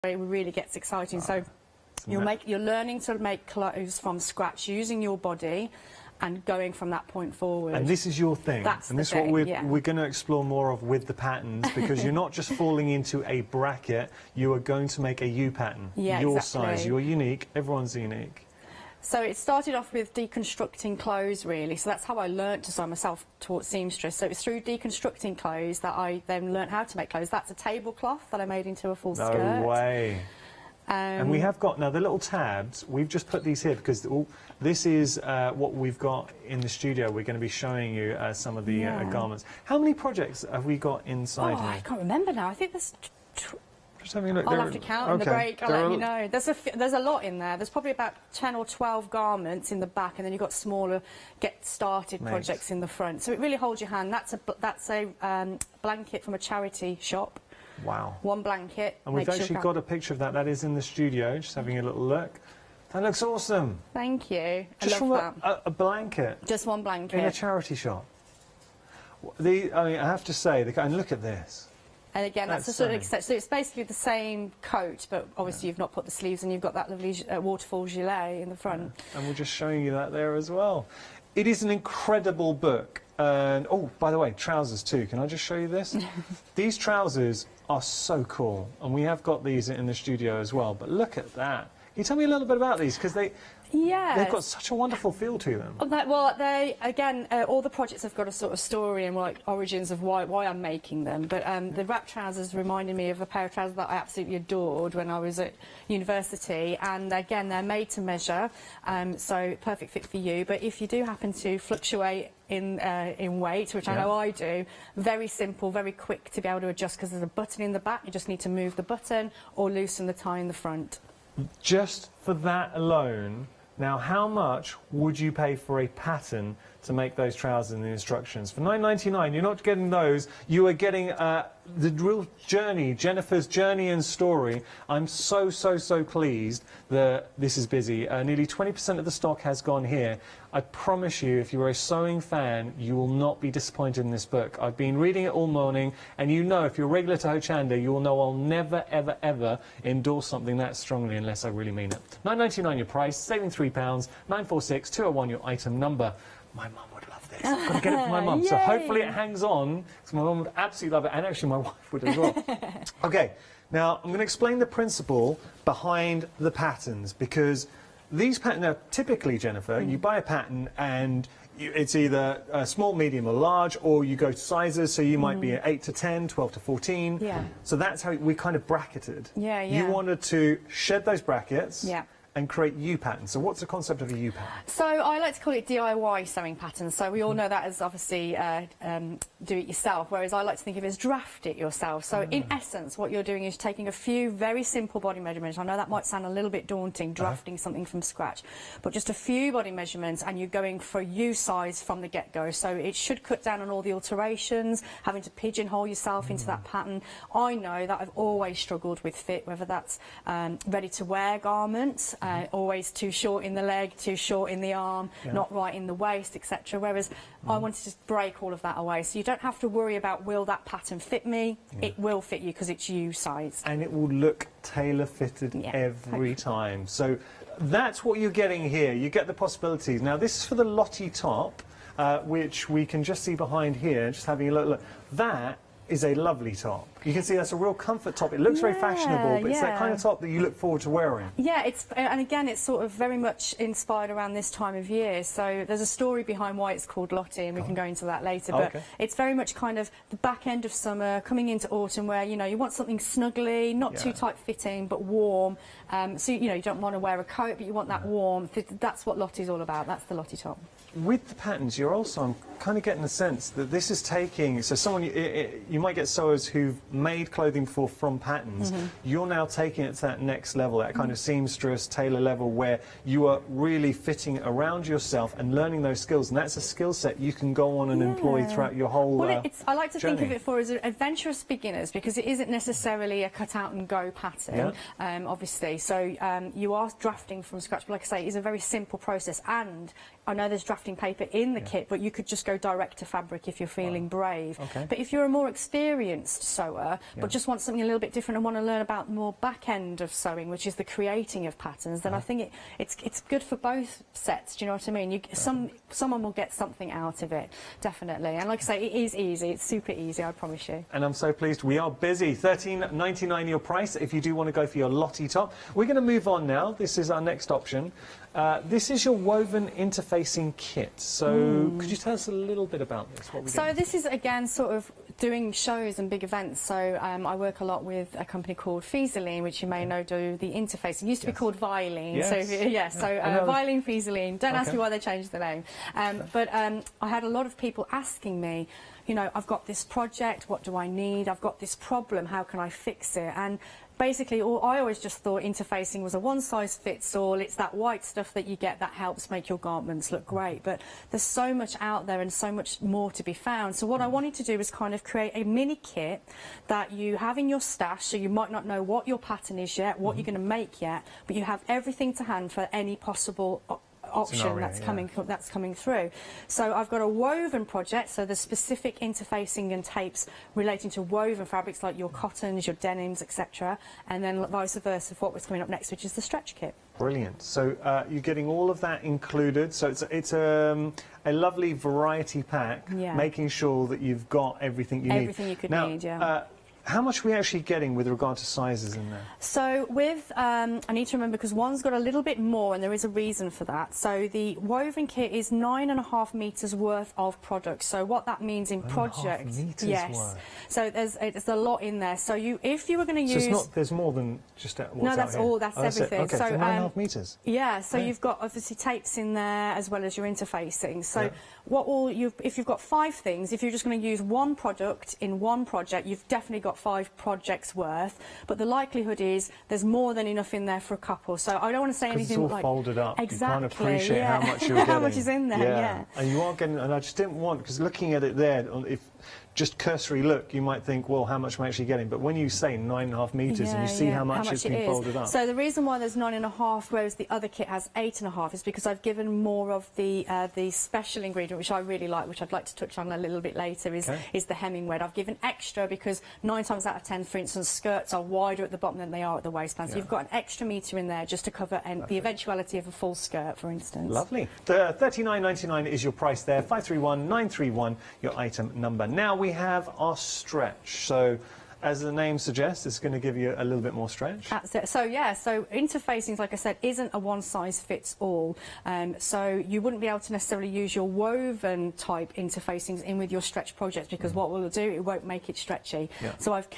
where it really gets exciting. So you're learning to make clothes from scratch using your body and going from that point forward. And this is your thing. That's and this the is what thing, we're going to explore more of with the patterns, because you're not just falling into a bracket, you are going to make a U pattern. Yeah, your exactly. size, you're unique, everyone's unique. So it started off with deconstructing clothes, really. So that's how I learnt to sew. I'm a self-taught seamstress. So it was through deconstructing clothes that I then learnt how to make clothes. That's a tablecloth that I made into a full skirt. No way. And we have got, now the little tabs, we've just put these here because this is what we've got in the studio. We're going to be showing you some of the garments. How many projects have we got inside here? I can't remember now. I think there's... Just having a look. I'll have to count in the break. I'll let you know. There's a lot in there. There's probably about 10 or 12 garments in the back, and then you've got smaller get-started projects in the front. So it really holds your hand. That's a blanket from a charity shop. Wow. One blanket. And we've actually got a picture of that. That is in the studio, just having a little look. That looks awesome. Thank you. Just I love that. A blanket. Just one blanket. In a charity shop. I mean, I have to say, and look at this. And again, that's a sort of extent. So it's basically the same coat, but obviously you've not put the sleeves, and you've got that lovely waterfall gilet in the front. Yeah. And we're just showing you that there as well. It is an incredible book. And, oh, by the way, trousers too. Can I just show you this? These trousers are so cool. And we have got these in the studio as well. But look at that. Can you tell me a little bit about these? Because they've got such a wonderful feel to them. Well, again, all the projects have got a sort of story and like origins of why I'm making them. But the wrap trousers reminded me of a pair of trousers that I absolutely adored when I was at university. And again, they're made to measure, so perfect fit for you. But if you do happen to fluctuate in weight, which I know I do, very simple, very quick to be able to adjust, because there's a button in the back. You just need to move the button or loosen the tie in the front. Just for that alone, now how much would you pay for a pattern to make those trousers and the instructions? For $9.99, you're not getting those, you are getting the real journey, Jennifer's journey and story. I'm so pleased that this is busy. Nearly 20% of the stock has gone here. I promise you, if you're a sewing fan, you will not be disappointed in this book. I've been reading it all morning, and you know, if you're regular to Hochanda, you will know I'll never, ever endorse something that strongly unless I really mean it. $9.99 your price, saving £3, 946 201 your item number. My mum would love this. I've got to get it for my mum. So hopefully it hangs on, because my mum would absolutely love it, and actually my wife would as well. Okay, now I'm going to explain the principle behind the patterns, because these patterns, now typically, Jennifer, you buy a pattern and it's either small, medium or large, or you go to sizes, so you might be at 8 to 10, 12 to 14. Yeah. So that's how we kind of bracketed. Yeah. You wanted to shed those brackets. Yeah. And create U patterns. So what's the concept of a U pattern? So I like to call it DIY sewing patterns. So we all know that as obviously do it yourself, whereas I like to think of it as draft it yourself. So in essence, what you're doing is taking a few very simple body measurements. I know that might sound a little bit daunting, drafting something from scratch, but just a few body measurements, and you're going for U size from the get-go. So it should cut down on all the alterations, having to pigeonhole yourself into that pattern. I know that I've always struggled with fit, whether that's ready-to-wear garments, always too short in the leg, too short in the arm, not right in the waist, etc. Whereas I wanted to just break all of that away. So you don't have to worry about, will that pattern fit me? It will fit you because it's you size. And it will look tailor-fitted every time. So that's what you're getting here. You get the possibilities. Now this is for the Lottie top, which we can just see behind here, just having a look. That is a lovely top. You can see that's a real comfort top. It looks very fashionable, but it's that kind of top that you look forward to wearing. Yeah, and again, it's sort of very much inspired around this time of year. So there's a story behind why it's called Lottie, and we can go into that later. But it's very much kind of the back end of summer, coming into autumn, where, you know, you want something snuggly, not too tight-fitting, but warm. So, you know, you don't want to wear a coat, but you want that warmth. That's what Lottie's all about. That's the Lottie top. With the patterns, you're also, I'm kind of getting the sense that this is taking, so someone, you might get sewers who've made clothing before from patterns. You're now taking it to that next level, that kind of seamstress, tailor level, where you are really fitting around yourself and learning those skills. And that's a skill set you can go on and employ throughout your whole I like to journey. think of it for as adventurous beginners, because it isn't necessarily a cut-out-and-go pattern, obviously. So you are drafting from scratch, but like I say, it's a very simple process, and I know there's drafting paper in the kit, but you could just go direct to fabric if you're feeling brave. Okay. But if you're a more experienced sewer, but just want something a little bit different and want to learn about the more back end of sewing, which is the creating of patterns, then I think it's good for both sets. Do you know what I mean? Someone will get something out of it, definitely. And like I say, it is easy. It's super easy, I promise you. And I'm so pleased we are busy. $13.99 your price if you do want to go for your Lottie top. We're going to move on now. This is our next option. This is your woven interfacing kit. So could you tell us a little bit about this? What So this is, again, sort of doing shows and big events. So I work a lot with a company called Feefo, which you may know do the interfacing. It used to be called Violin. Yes. So Violin, Feefo. Don't ask me why they changed the name. But I had a lot of people asking me, you know, I've got this project, what do I need? I've got this problem, how can I fix it? And basically, I always just thought interfacing was a one-size-fits-all. It's that white stuff that you get that helps make your garments look great. But there's so much out there and so much more to be found. So what I wanted to do was kind of create a mini kit that you have in your stash. So you might not know what your pattern is yet, what you're going to make yet, but you have everything to hand for any possible option scenario, that's coming through. So I've got a woven project, so there's specific interfacing and tapes relating to woven fabrics like your cottons, your denims, etc., and then vice versa for what's coming up next, which is the stretch kit. Brilliant. So you're getting all of that included. So it's a lovely variety pack, making sure that you've got everything you need. Everything you could need, yeah. How much are we actually getting with regard to sizes in there? So with, I need to remember because one's got a little bit more and there is a reason for that. So the woven kit is 9.5 metres worth of product. So what that means in project, worth. So there's a lot in there. So if you were going to use, so it's not, there's more than just what's no, that's out here. all. That's everything. Okay, so 9.5 metres. Yeah. So you've got obviously tapes in there as well as your interfacing. So if you've got 5 things, if you're just going to use one product in one project, you've definitely got 5 projects worth, but the likelihood is there's more than enough in there for a couple. So I don't want to say anything it's all like folded up. Exactly. You can't appreciate how much you're getting. How much is in there? Yeah. And you are getting. And I just didn't want, because looking at it there, if just cursory look, you might think, well, how much am I actually getting? But when you say 9.5 metres and you see how much it's been folded up. So the reason why there's 9.5, whereas the other kit has 8.5, is because I've given more of the special ingredient, which I really like, which I'd like to touch on a little bit later, is the hemming weight. I've given extra because 9 times out of 10, for instance, skirts are wider at the bottom than they are at the waistband. So you've got an extra metre in there just to cover the eventuality of a full skirt, for instance. Lovely. The $39.99 is your price there. 531931, your item number. Now we have our stretch. So as the name suggests, it's going to give you a little bit more stretch. That's it. So yeah, so interfacing, like I said, isn't a one-size-fits-all. So you wouldn't be able to necessarily use your woven type interfacings in with your stretch projects because what we'll do, it won't make it stretchy. So I've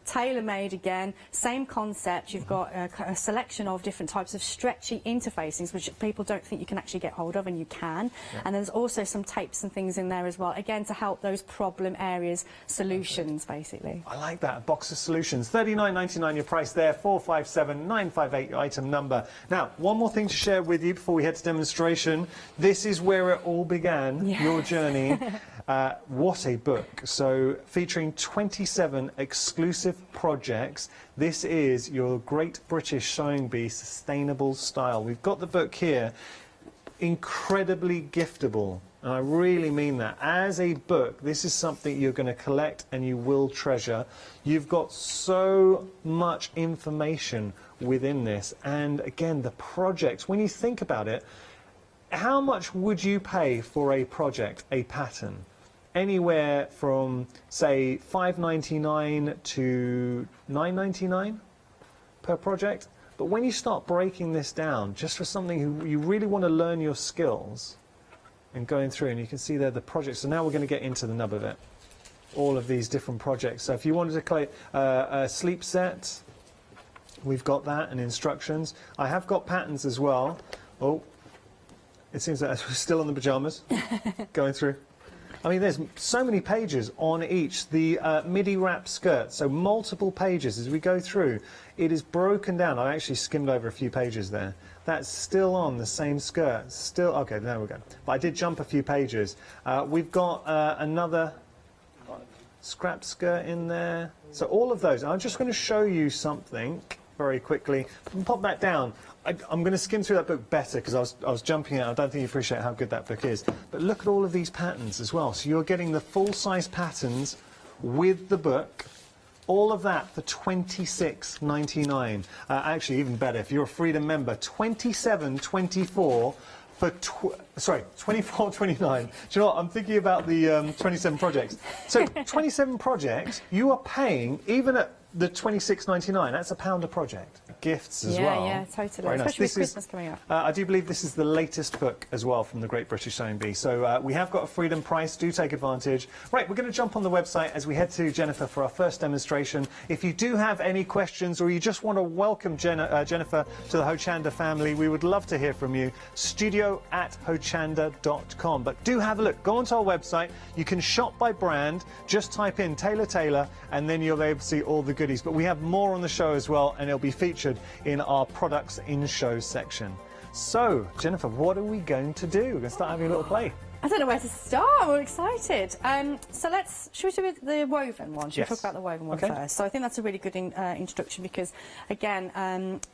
tailor-made again, same concept. You've got a selection of different types of stretchy interfacings, which people don't think you can actually get hold of, and you can. And there's also some tapes and things in there as well, again to help those problem areas, solutions basically. I like that, a box of solutions. $39.99 your price there, 457958 your item number. Now, one more thing to share with you before we head to demonstration. This is where it all began, your journey. What a book. So, featuring 27 exclusive projects. This is your Great British Sewing Bee Sustainable Style. We've got the book here. Incredibly giftable. And I really mean that. As a book, this is something you're going to collect and you will treasure. You've got so much information within this. And again, the projects, when you think about it, how much would you pay for a project, a pattern? Anywhere from, say, $5.99 to $9.99 per project. But when you start breaking this down, just for something you really want to learn your skills, and going through, and you can see there the projects. So now we're going to get into the nub of it. All of these different projects. So if you wanted to play a sleep set, we've got that, and instructions. I have got patterns as well. Oh, it seems that we're still on the pyjamas. Going through. I mean, there's so many pages on each. The midi wrap skirt, so multiple pages as we go through. It is broken down. I actually skimmed over a few pages there. That's still on the same skirt. Still, okay, there we go. But I did jump a few pages. We've got another scrap skirt in there. So all of those. I'm just going to show you something very quickly. Pop that down. I'm going to skim through that book better because I was jumping out. I don't think you appreciate how good that book is. But look at all of these patterns as well. So you're getting the full-size patterns with the book. All of that for $26.99. Actually, even better, if you're a Freedom member, $27.24 for $24.29. Do you know what? I'm thinking about the 27 projects. So 27 projects, you are paying even at the $26.99. That's £1 a project. Gifts as well. Yeah, totally. Very nice. Especially with Christmas coming up. I do believe this is the latest book as well from the Great British Sewing Bee. So we have got a Freedom price. Do take advantage. Right, we're going to jump on the website as we head to Jennifer for our first demonstration. If you do have any questions or you just want to welcome Jennifer to the Hochanda family, we would love to hear from you. studio@hochanda.com. But do have a look. Go onto our website. You can shop by brand. Just type in Taylor, and then you'll be able to see all the goodies. But we have more on the show as well, and it'll be featured in our products in show section. So, Jennifer, what are we going to do? We're going to start having a little play. I don't know where to start. We're excited. So should we do with the woven one? Should we talk about the woven one first? So I think that's a really good introduction because, again,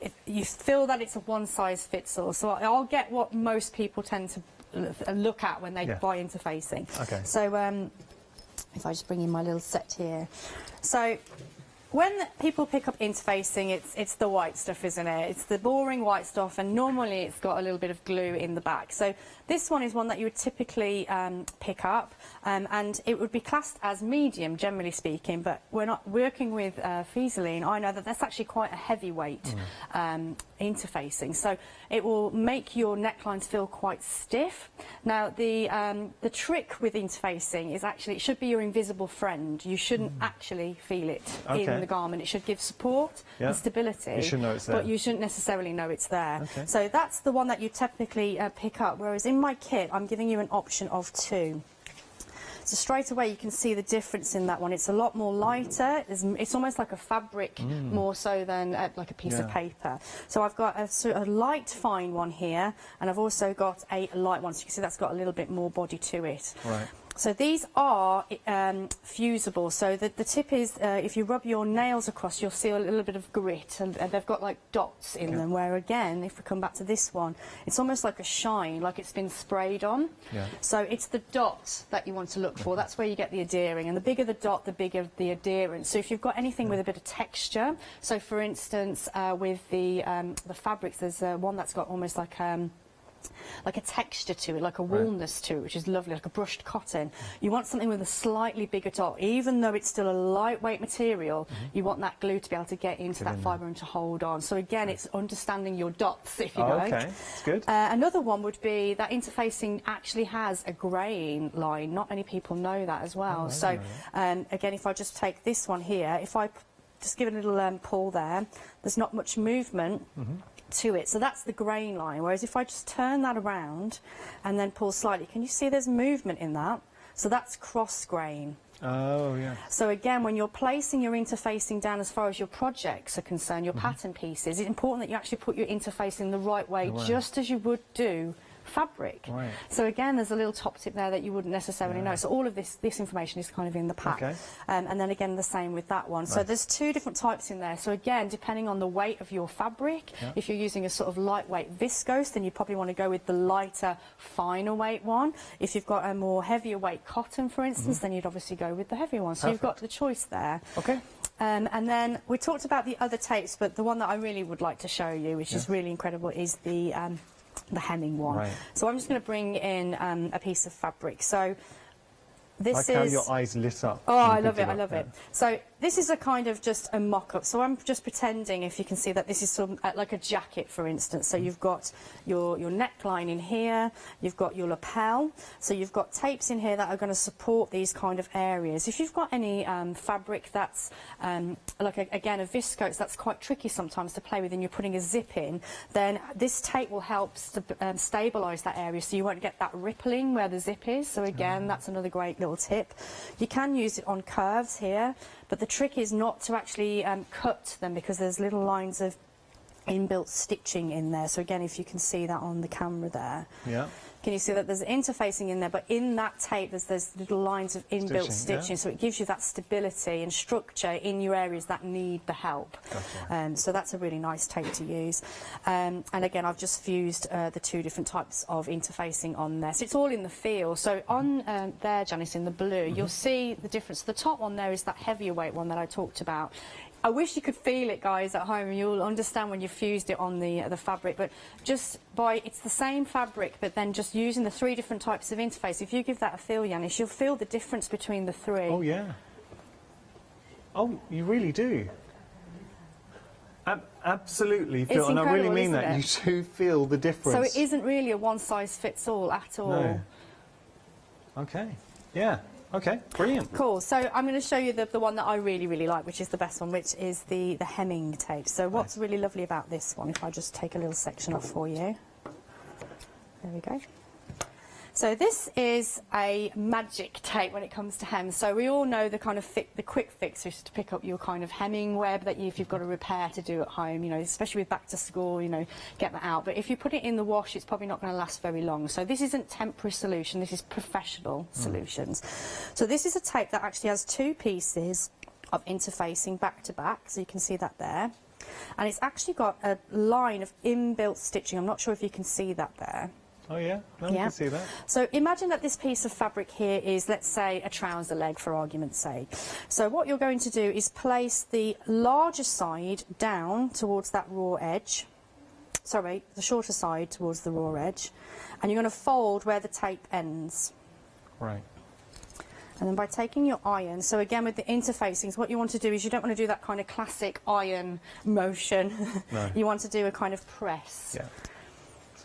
if you feel that it's a one-size-fits-all. So I'll get what most people tend to look at when they buy interfacing. Okay. So if I just bring in my little set here. So when people pick up interfacing, it's the white stuff, isn't it? It's the boring white stuff, and normally it's got a little bit of glue in the back. So this one is one that you would typically pick up, and it would be classed as medium, generally speaking, but we're not working with Feesoline. I know that that's actually quite a heavyweight interfacing, so it will make your necklines feel quite stiff. Now, the trick with interfacing is actually it should be your invisible friend. You shouldn't actually feel it in the garment. It should give support and stability. You should know it's there, but you shouldn't necessarily know it's there. So that's the one that you typically pick up, whereas in my kit I'm giving you an option of 2. So straight away you can see the difference in that one. It's a lot more lighter. It's almost like a fabric more so than like a piece of paper. So I've got a light fine one here, and I've also got a light one. So you can see that's got a little bit more body to it. Right. So these are fusible. So the tip is, if you rub your nails across, you'll see a little bit of grit, and they've got like dots in them. Where again, if we come back to this one, it's almost like a shine, like it's been sprayed on. So it's the dot that you want to look for. That's where you get the adhering, and the bigger the dot, the bigger the adherence. So if you've got anything with a bit of texture, so for instance, with the fabrics, there's one that's got almost like a texture to it, like a woolness to it, which is lovely, like a brushed cotton. You want something with a slightly bigger dot. Even though it's still a lightweight material, you want that glue to be able to get into that fibre and to hold on. So again, it's understanding your dots, if you like. Okay, that's good. Another one would be that interfacing actually has a grain line. Not many people know that as well. So again, if I just take this one here, if I just give it a little pull there, there's not much movement to it, so that's the grain line. Whereas if I just turn that around and then pull slightly, can you see there's movement in that? So that's cross grain. Oh, yeah. So again, when you're placing your interfacing down as far as your projects are concerned, your pattern pieces, it's important that you actually put your interfacing the right way, just as you would do fabric. So again, there's a little top tip there that you wouldn't necessarily know. So all of this information is kind of in the pack. And then again, the same with that one. So there's 2 different types in there. So again, depending on the weight of your fabric, if you're using a sort of lightweight viscose, then you probably want to go with the lighter, finer weight one. If you've got a more heavier weight cotton, for instance, then you'd obviously go with the heavier one. So you've got the choice there. And then we talked about the other tapes, but the one that I really would like to show you, which is really incredible, is the hemming one. So I'm just going to bring in a piece of fabric. So this is... Like how your eyes lit up. Oh, I love it, I love it. So this is a kind of just a mock-up. So I'm just pretending, if you can see, that this is sort of like a jacket, for instance. So you've got your neckline in here, you've got your lapel, so you've got tapes in here that are going to support these kind of areas. If you've got any fabric that's, like, again, a viscose, that's quite tricky sometimes to play with, and you're putting a zip in, then this tape will help stabilise that area, so you won't get that rippling where the zip is. So again, that's another great little tip. You can use it on curves here, but the trick is not to actually cut them, because there's little lines of inbuilt stitching in there. So again, if you can see that on the camera there, Can you see that there's interfacing in there, but in that tape there's little lines of inbuilt stitching, yeah. so it gives you that stability and structure in your areas that need the help. Gotcha. So that's a really nice tape to use. And again, I've just fused the 2 different types of interfacing on there. So it's all in the feel. So on there, Janice, in the blue, you'll see the difference. The top one there is that heavier weight one that I talked about. I wish you could feel it, guys, at home, and you'll understand when you've fused it on the fabric. But just it's the same fabric, but then just using the 3 different types of interface. If you give that a feel, Yanis, you'll feel the difference between the 3. Oh yeah. Oh, you really do. Absolutely feel, and I really mean that. You do feel the difference. So it isn't really a one-size-fits-all at all. No. Okay. Yeah. Okay, brilliant. Cool. So I'm going to show you the one that I really, really like, which is the best one, which is the hemming tape. So what's really lovely about this one, if I just take a little section off for you. There we go. So this is a magic tape when it comes to hems. So we all know the kind of the quick fix is to pick up your kind of hemming web that if you've got a repair to do at home, you know, especially with back to school, you know, get that out. But if you put it in the wash, it's probably not going to last very long. So this isn't temporary solution, this is professional solutions. So this is a tape that actually has 2 pieces of interfacing back to back, so you can see that there. And it's actually got a line of inbuilt stitching. I'm not sure if you can see that there. Oh yeah, no, I can see that. So imagine that this piece of fabric here is, let's say, a trouser leg for argument's sake. So what you're going to do is place the larger side down towards that raw edge. Sorry, the shorter side towards the raw edge. And you're going to fold where the tape ends. Right. And then by taking your iron, so again with the interfacings, what you want to do is you don't want to do that kind of classic iron motion. No. You want to do a kind of press. Yeah.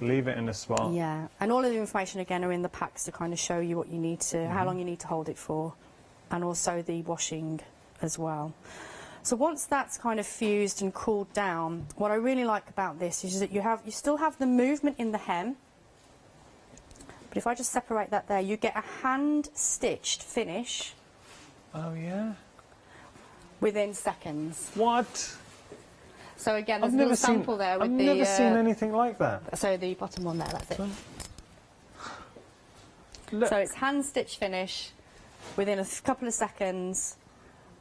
Leave it in a spot. Yeah, and all of the information again are in the packs to kind of show you what you need to, how long you need to hold it for, and also the washing as well. So once that's kind of fused and cooled down, what I really like about this is that you still have the movement in the hem, but if I just separate that there, you get a hand-stitched finish. Oh yeah. Within seconds. What? So again, there's a little sample there with I've never seen anything like that. So the bottom one there, that's it. Look. So it's hand stitch finish within a couple of seconds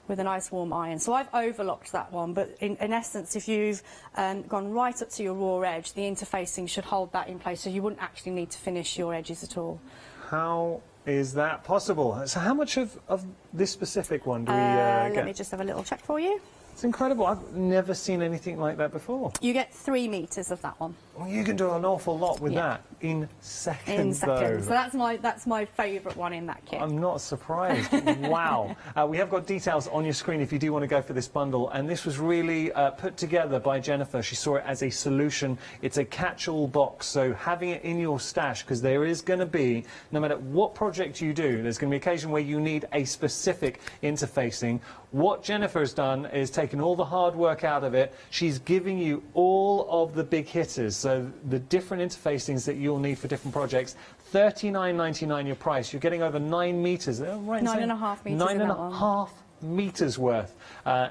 with a nice warm iron. So I've overlocked that one, but in essence, if you've gone right up to your raw edge, the interfacing should hold that in place, so you wouldn't actually need to finish your edges at all. How is that possible? So how much of this specific one do we get? Let me just have a little check for you. It's incredible. I've never seen anything like that before. You get 3 meters of that one. Well, you can do an awful lot with that in seconds. In seconds. Though. So that's my favourite one in that kit. I'm not surprised. Wow. We have got details on your screen if you do want to go for this bundle. And this was really put together by Jennifer. She saw it as a solution. It's a catch-all box. So having it in your stash, because there is going to be, no matter what project you do, there's going to be an occasion where you need a specific interfacing. What Jennifer has done is taken all the hard work out of it. She's giving you all of the big hitters, so the different interfacings that you'll need for different projects. $39.99 your price. You're getting over 9 meters. Right, 9.5 meters. 9.5 meters worth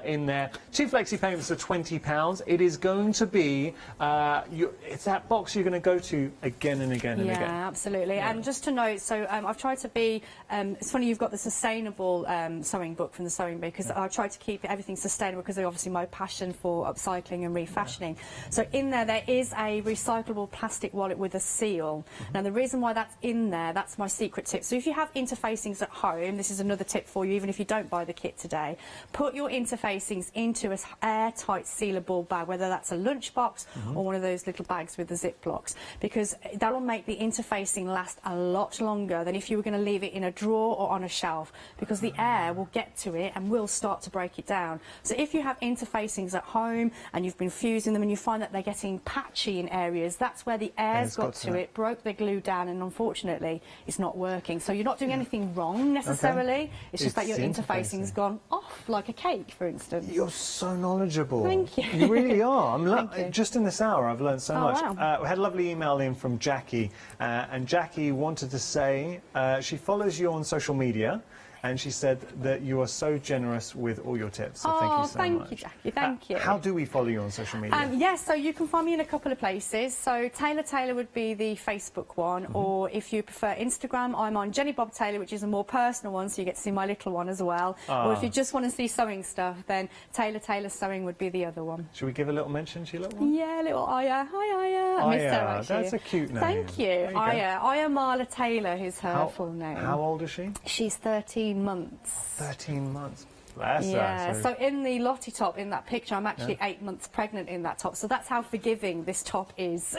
in there. 2 flexi payments of £20. It is going to be it's that box you're going to go to again and again and again. Yeah, absolutely. Yeah. And just to note, so I've tried to be it's funny you've got the sustainable sewing book from the Sewing Bee, because I tried to keep everything sustainable because of obviously my passion for upcycling and refashioning. So in there is a recyclable plastic wallet with a seal. Now the reason why that's in there, that's my secret tip. So if you have interfacings at home, this is another tip for you, even if you don't buy the kit today, put your interfacings into an airtight sealable bag, whether that's a lunchbox or one of those little bags with the zip blocks, because that'll make the interfacing last a lot longer than if you were going to leave it in a drawer or on a shelf, because the air will get to it and will start to break it down. So if you have interfacings at home and you've been fusing them and you find that they're getting patchy in areas, that's where the air's got to it, broke the glue down, and unfortunately it's not working. So you're not doing anything wrong necessarily, it's just that your interfacing's gone off like a cake, for instance. You're so knowledgeable. Thank you. You really are. Thank you. Just in this hour, I've learned so much. Wow. We had a lovely email in from Jackie, and Jackie wanted to say she follows you on social media, and she said that you are so generous with all your tips. So thank you so thank much. you, Jackie. Thank you. How do we follow you on social media? Yes, so you can find me in a couple of places. So Taylor would be the Facebook one, or if you prefer Instagram, I'm on Jenny Bob Taylor, which is a more personal one, so you get to see my little one as well. Or if you just want to see sewing stuff, then Taylor Sewing would be the other one. Should we give a little mention to your little one? Yeah, little Aya. Hi, Aya. I miss her, Aya, actually. that's a cute name. Thank you. There you go. Aya Marla Taylor is her full name. How old is she? She's 13 months. 13 months. Bless Yeah, her. so in the Lottie top in that picture, I'm actually 8 months pregnant in that top. So that's how forgiving this top is.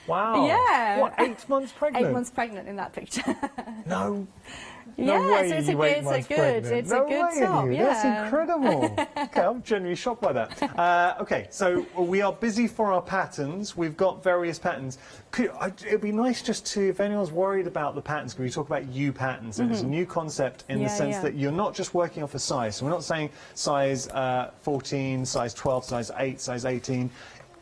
Wow. Yeah. What, 8 months pregnant? 8 months pregnant in that picture. No. Yeah, No way so it's a you good, 8 it's a months good, pregnant. it's No a good way, top. you. Yeah. That's incredible. Okay, I'm genuinely shocked by that. Okay, so we are busy for our patterns. We've got various patterns. It'd be nice just to, if anyone's worried about the patterns, can we talk about you patterns? And it's a new concept in the sense that you're not just working off a size. So we're not saying size 14, size 12, size 8, size 18.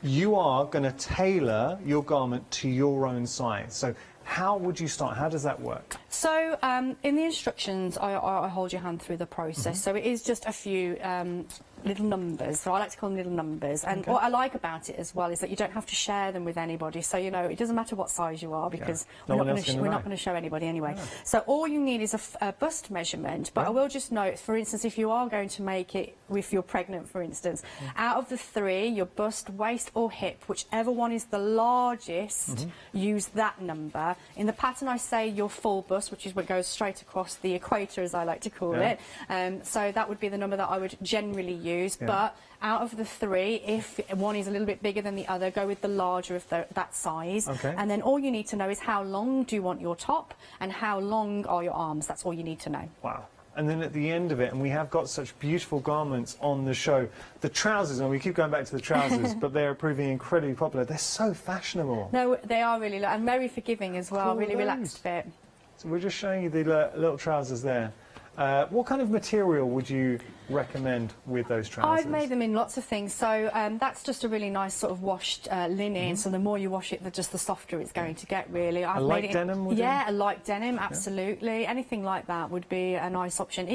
You are going to tailor your garment to your own size. So how would you start? How does that work? So in the instructions, I hold your hand through the process. So it is just a few little numbers. So I like to call them little numbers. And what I like about it as well is that you don't have to share them with anybody. So, you know, it doesn't matter what size you are because we're not going to show anybody anyway. Yeah. So all you need is a bust measurement. But I will just note, for instance, if you are going to make it, if you're pregnant, for instance, out of the three, your bust, waist or hip, whichever one is the largest, use that number. In the pattern, I say your full bust, which is what goes straight across the equator, as I like to call it. So that would be the number that I would generally use. But out of the three, if one is a little bit bigger than the other, go with the larger of that size. And then all you need to know is how long do you want your top and how long are your arms. That's all you need to know. Wow. And then at the end of it, and we have got such beautiful garments on the show, the trousers, and we keep going back to the trousers, but they're proving incredibly popular. They're so fashionable. No, they are really, and very forgiving as well, really relaxed fit. So we're just showing you the little trousers there. What kind of material would you recommend with those trousers? I've made them in lots of things. So that's just a really nice sort of washed linen. So the more you wash it, the softer it's going to get, really. I've made it denim, would you? Yeah, a light denim, absolutely. Anything like that would be a nice option.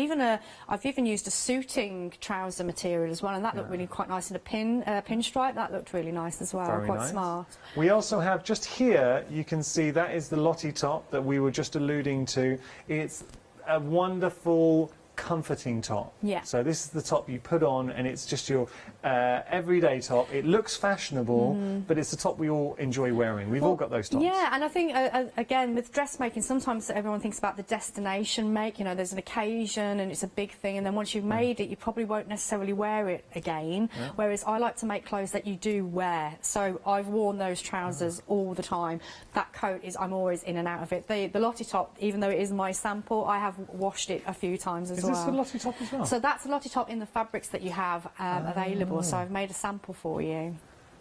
I've even used a suiting trouser material as well, and that looked really quite nice. And a pinstripe, that looked really nice as well. Very quite nice. Smart. We also have, just here, you can see that is the Lottie top that we were just alluding to. It's a wonderful comforting top. Yeah. So this is the top you put on, and it's just your everyday top. It looks fashionable, but it's the top we all enjoy wearing. We've all got those tops. Yeah, and I think, again, with dressmaking, sometimes everyone thinks about the destination make. You know, there's an occasion and it's a big thing, and then once you've made it, you probably won't necessarily wear it again. Whereas I like to make clothes that you do wear. So I've worn those trousers all the time. That coat I'm always in and out of it. The Lottie top, even though it is my sample, I have washed it a few times as well. Is this the Lottie top as well? So that's the Lottie top in the fabrics that you have available. So I've made a sample for you.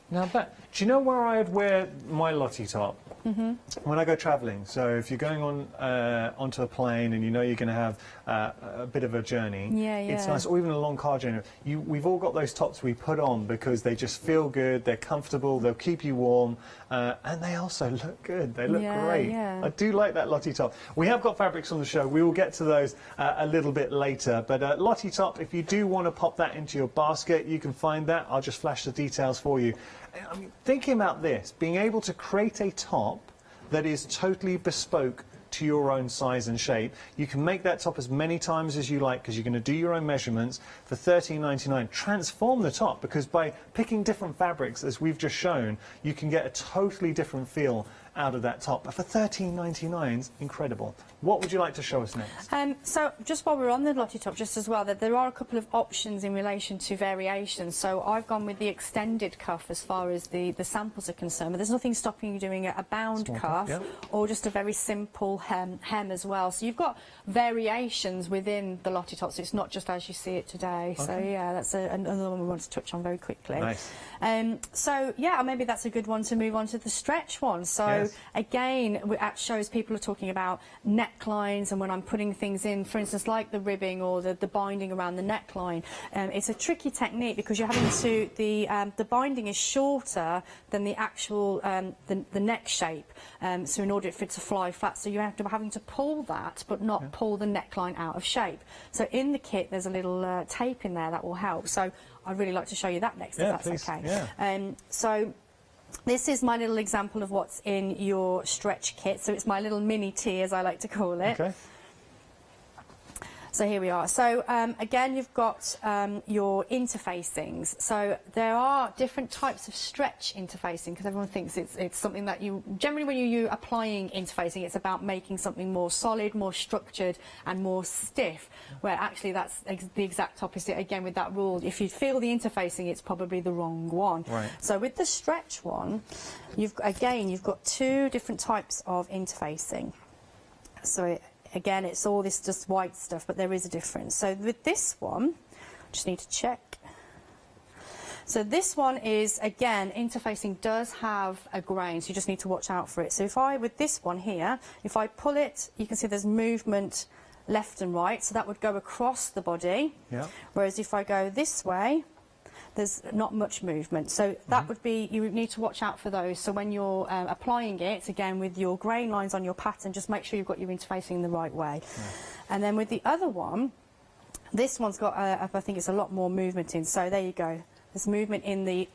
Now, do you know where I'd wear my Lottie top? When I go travelling. So if you're going onto a plane and you know you're going to have a bit of a journey, it's nice. Or even a long car journey. We've all got those tops we put on because they just feel good, they're comfortable, they'll keep you warm, and they also look good. They look great. I do like that Lottie top. We have got fabrics on the show. We will get to those a little bit later. But Lottie top, if you do want to pop that into your basket, you can find that. I'll just flash the details for you. I mean, thinking about this, being able to create a top that is totally bespoke to your own size and shape. You can make that top as many times as you like because you're going to do your own measurements for $13.99. Transform the top, because by picking different fabrics, as we've just shown, you can get a totally different feel out of that top. But for $13.99, it's incredible. What would you like to show us next? So just while we're on the Lottie top, just as well, that there are a couple of options in relation to variations. So I've gone with the extended cuff as far as the samples are concerned, but there's nothing stopping you doing a bound cuff or just a very simple hem as well. So you've got variations within the Lottie top, so it's not just as you see it today. So yeah, that's another one we want to touch on very quickly. Nice. So yeah, maybe that's a good one to move on to the stretch one. So Yes. again, at shows people are talking about necklines, and when I'm putting things in, for instance, like the ribbing or the binding around the neckline, it's a tricky technique because you're having to, the binding is shorter than the actual, the neck shape, so in order for it to fly flat, so you're having to pull that, but not pull the neckline out of shape. So in the kit, there's a little tape in there that will help. So I'd really like to show you that next, if that's please. okay. Yeah. So this is my little example of what's in your stretch kit. So it's my little mini tee, as I like to call it. Okay. So here we are. So again, you've got your interfacings. So there are different types of stretch interfacing, because everyone thinks it's something that you, generally when you're applying interfacing, it's about making something more solid, more structured and more stiff, where actually that's the exact opposite. Again, with that rule, if you feel the interfacing, it's probably the wrong one. Right. So with the stretch one, you've got two different types of interfacing. So again, it's all this just white stuff, but there is a difference. So with this one, just need to check. So this one is, again, interfacing does have a grain, so you just need to watch out for it. So if with this one here, if I pull it, you can see there's movement left and right, so that would go across the body. Yeah. Whereas if I go this way, there's not much movement, so that would be, you would need to watch out for those. So when you're applying it, again with your grain lines on your pattern, just make sure you've got your interfacing the right way. And then with the other one, this one's got, I think it's a lot more movement in, so there you go. There's movement in the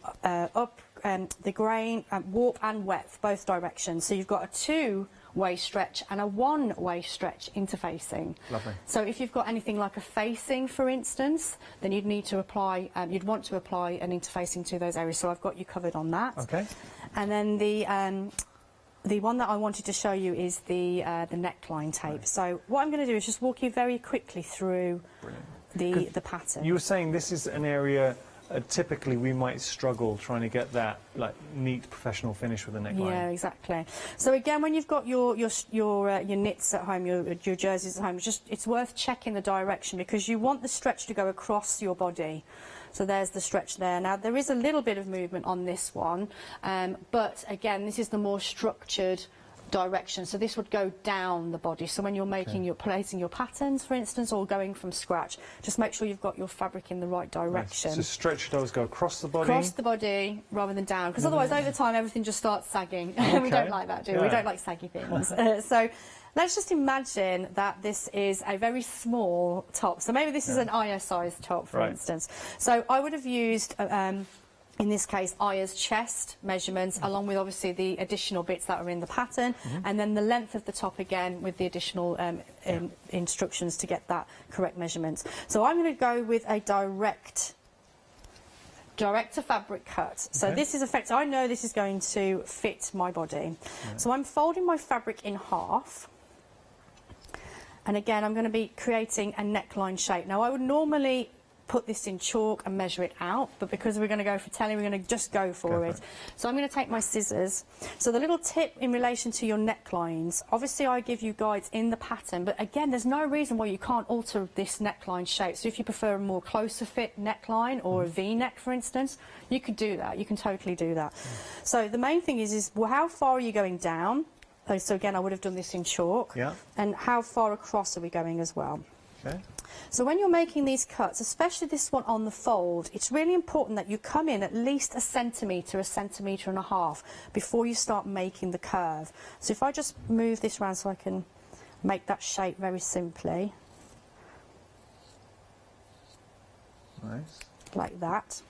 the grain, warp and weft, both directions. So you've got a two-way stretch and a one-way stretch interfacing. Lovely. So if you've got anything like a facing, for instance, then you'd need to apply, you'd want to apply an interfacing to those areas. So I've got you covered on that. Okay. And then the one that I wanted to show you is the neckline tape. So what I'm going to do is just walk you very quickly through the pattern. You were saying this is an area typically we might struggle trying to get that like neat professional finish with a neckline. Yeah, exactly. So again, when you've got your knits at home, your jerseys at home, it's worth checking the direction, because you want the stretch to go across your body. So there's the stretch there. Now there is a little bit of movement on this one, but again, this is the more structured direction, so this would go down the body. So when you're making you're placing your patterns, for instance, or going from scratch, just make sure you've got your fabric in the right direction. So stretch does go across the body? Across the body rather than down, because otherwise over time everything just starts sagging. Okay. We don't like that, do we? We don't like saggy things. So let's just imagine that this is a very small top. So maybe this is an Aya size top, for instance. So I would have used in this case, Aya's chest measurements, along with obviously the additional bits that are in the pattern, and then the length of the top again with the additional instructions to get that correct measurement. So I'm going to go with a direct to fabric cut. So this is effective. I know this is going to fit my body. So I'm folding my fabric in half. And again, I'm going to be creating a neckline shape. Now, I would normally put this in chalk and measure it out, but because we're going to go for telly, we're going to just go for it. So I'm going to take my scissors. So the little tip in relation to your necklines, obviously I give you guides in the pattern, but again, there's no reason why you can't alter this neckline shape. So if you prefer a more closer fit neckline or a V-neck, for instance, you could do that. You can totally do that. So the main thing is well, how far are you going down? So again, I would have done this in chalk. And how far across are we going as well? So when you're making these cuts, especially this one on the fold, it's really important that you come in at least a centimetre and a half before you start making the curve. So if I just move this around so I can make that shape very simply. Nice. Like that.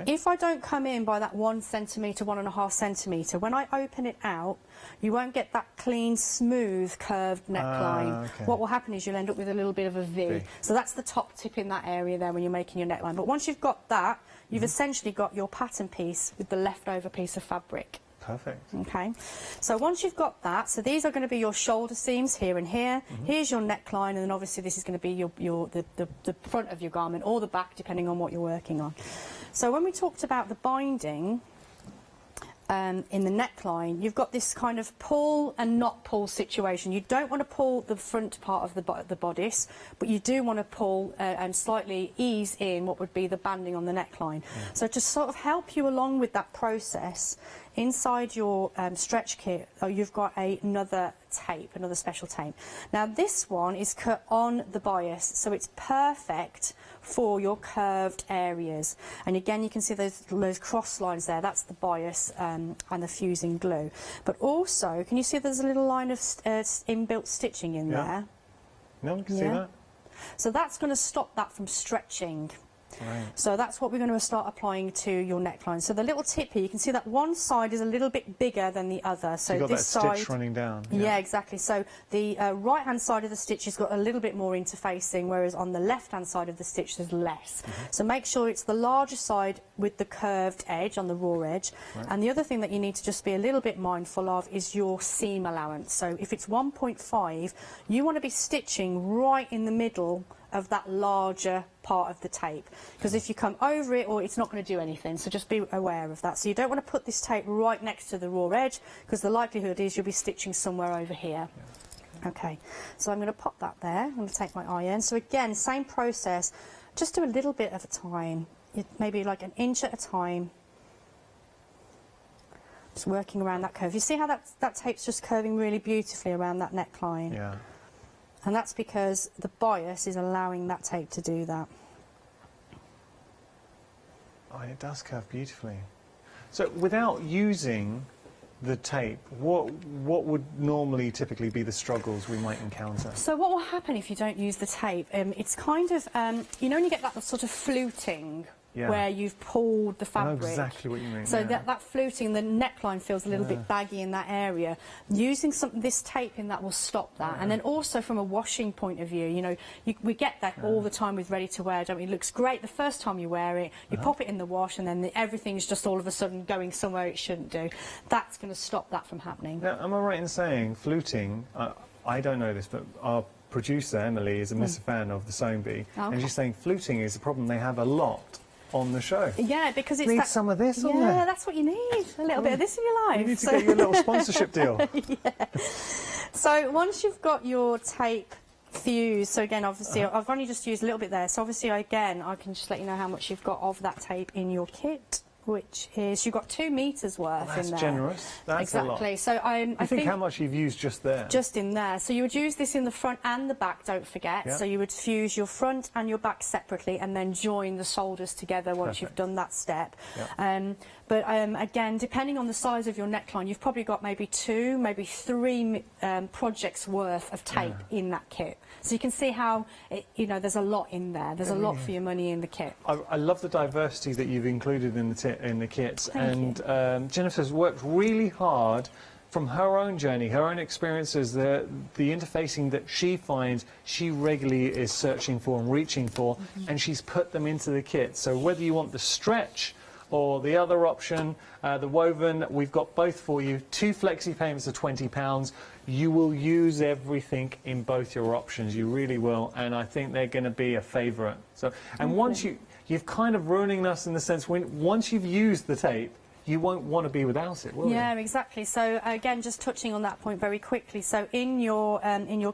If I don't come in by that 1 centimetre, 1.5 centimetre, when I open it out, you won't get that clean, smooth, curved neckline. What will happen is you'll end up with a little bit of a V. So that's the top tip in that area there when you're making your neckline. But once you've got that, you've essentially got your pattern piece with the leftover piece of fabric. Perfect. Okay, so once you've got that, so these are going to be your shoulder seams here and here. Here's your neckline, and then obviously this is going to be the front of your garment or the back, depending on what you're working on. So when we talked about the binding in the neckline, you've got this kind of pull and not pull situation. You don't want to pull the front part of the bodice, but you do want to pull and slightly ease in what would be the banding on the neckline. So to sort of help you along with that process, inside your stretch kit, you've got another tape, another special tape. Now this one is cut on the bias, so it's perfect for your curved areas. And again, you can see those cross lines there. That's the bias and the fusing glue. But also, can you see there's a little line of inbuilt stitching in there? No one can see that. So that's going to stop that from stretching. Right. So that's what we're going to start applying to your neckline. So the little tip here, you can see that one side is a little bit bigger than the other. So you've got this that side, stitch running down. yeah, exactly. So the right hand side of the stitch has got a little bit more interfacing, whereas on the left hand side of the stitch there's less. So make sure it's the larger side with the curved edge on the raw edge. Right. And the other thing that you need to just be a little bit mindful of is your seam allowance. So if it's 1.5, you want to be stitching right in the middle of that larger part of the tape, because if you come over it, or it's not going to do anything, so just be aware of that. So you don't want to put this tape right next to the raw edge, because the likelihood is you'll be stitching somewhere over here. Okay, so I'm going to pop that there. I'm going to take my iron. So again, same process, just do a little bit at a time, maybe like an inch at a time, just working around that curve. You see how that tape's just curving really beautifully around that neckline? Yeah. And that's because the bias is allowing that tape to do that. Oh, it does curve beautifully. So without using the tape, what would normally typically be the struggles we might encounter? So what will happen if you don't use the tape? It's kind of, you know when you get that sort of fluting, where you've pulled the fabric. I know exactly what you mean. So that fluting, the neckline feels a little bit baggy in that area. Using this tape in that will stop that. And then also from a washing point of view, you know, we get that all the time with ready to wear, don't we? It looks great the first time you wear it, you pop it in the wash, and then everything's just all of a sudden going somewhere it shouldn't do. That's going to stop that from happening. Now, am I right in saying fluting, I don't know this, but our producer, Emily, is a massive fan of the Sewing Bee, and she's saying fluting is a problem they have a lot on the show. Yeah, because it's need some of this on there. Yeah, that's what you need. A little bit of this in your life. You need to get your little sponsorship deal. So once you've got your tape fused, so again, obviously, I've only just used a little bit there. So obviously, again, I can just let you know how much you've got of that tape in your kit, which is you've got 2 meters worth in there. That's generous. That's a lot. Exactly. So I think how much you've used just there? Just in there. So you would use this in the front and the back, don't forget. Yeah. So you would fuse your front and your back separately and then join the shoulders together once you've done that step. Yeah. But again, depending on the size of your neckline, you've probably got maybe 2, maybe 3 projects worth of tape in that kit. So you can see how, you know, there's a lot in there. There's a lot for your money in the kit. I love the diversity that you've included in the kits. Jennifer's worked really hard from her own journey, her own experiences, the interfacing that she finds she regularly is searching for and reaching for, and she's put them into the kit. So whether you want the stretch or the other option, the woven, we've got both for you. 2 flexi payments of £20. You will use everything in both your options. You really will, and I think they're going to be a favourite. So, and once you've kind of ruining us in the sense once you've used the tape, you won't want to be without it, will you? Yeah, exactly. So again, just touching on that point very quickly. So in your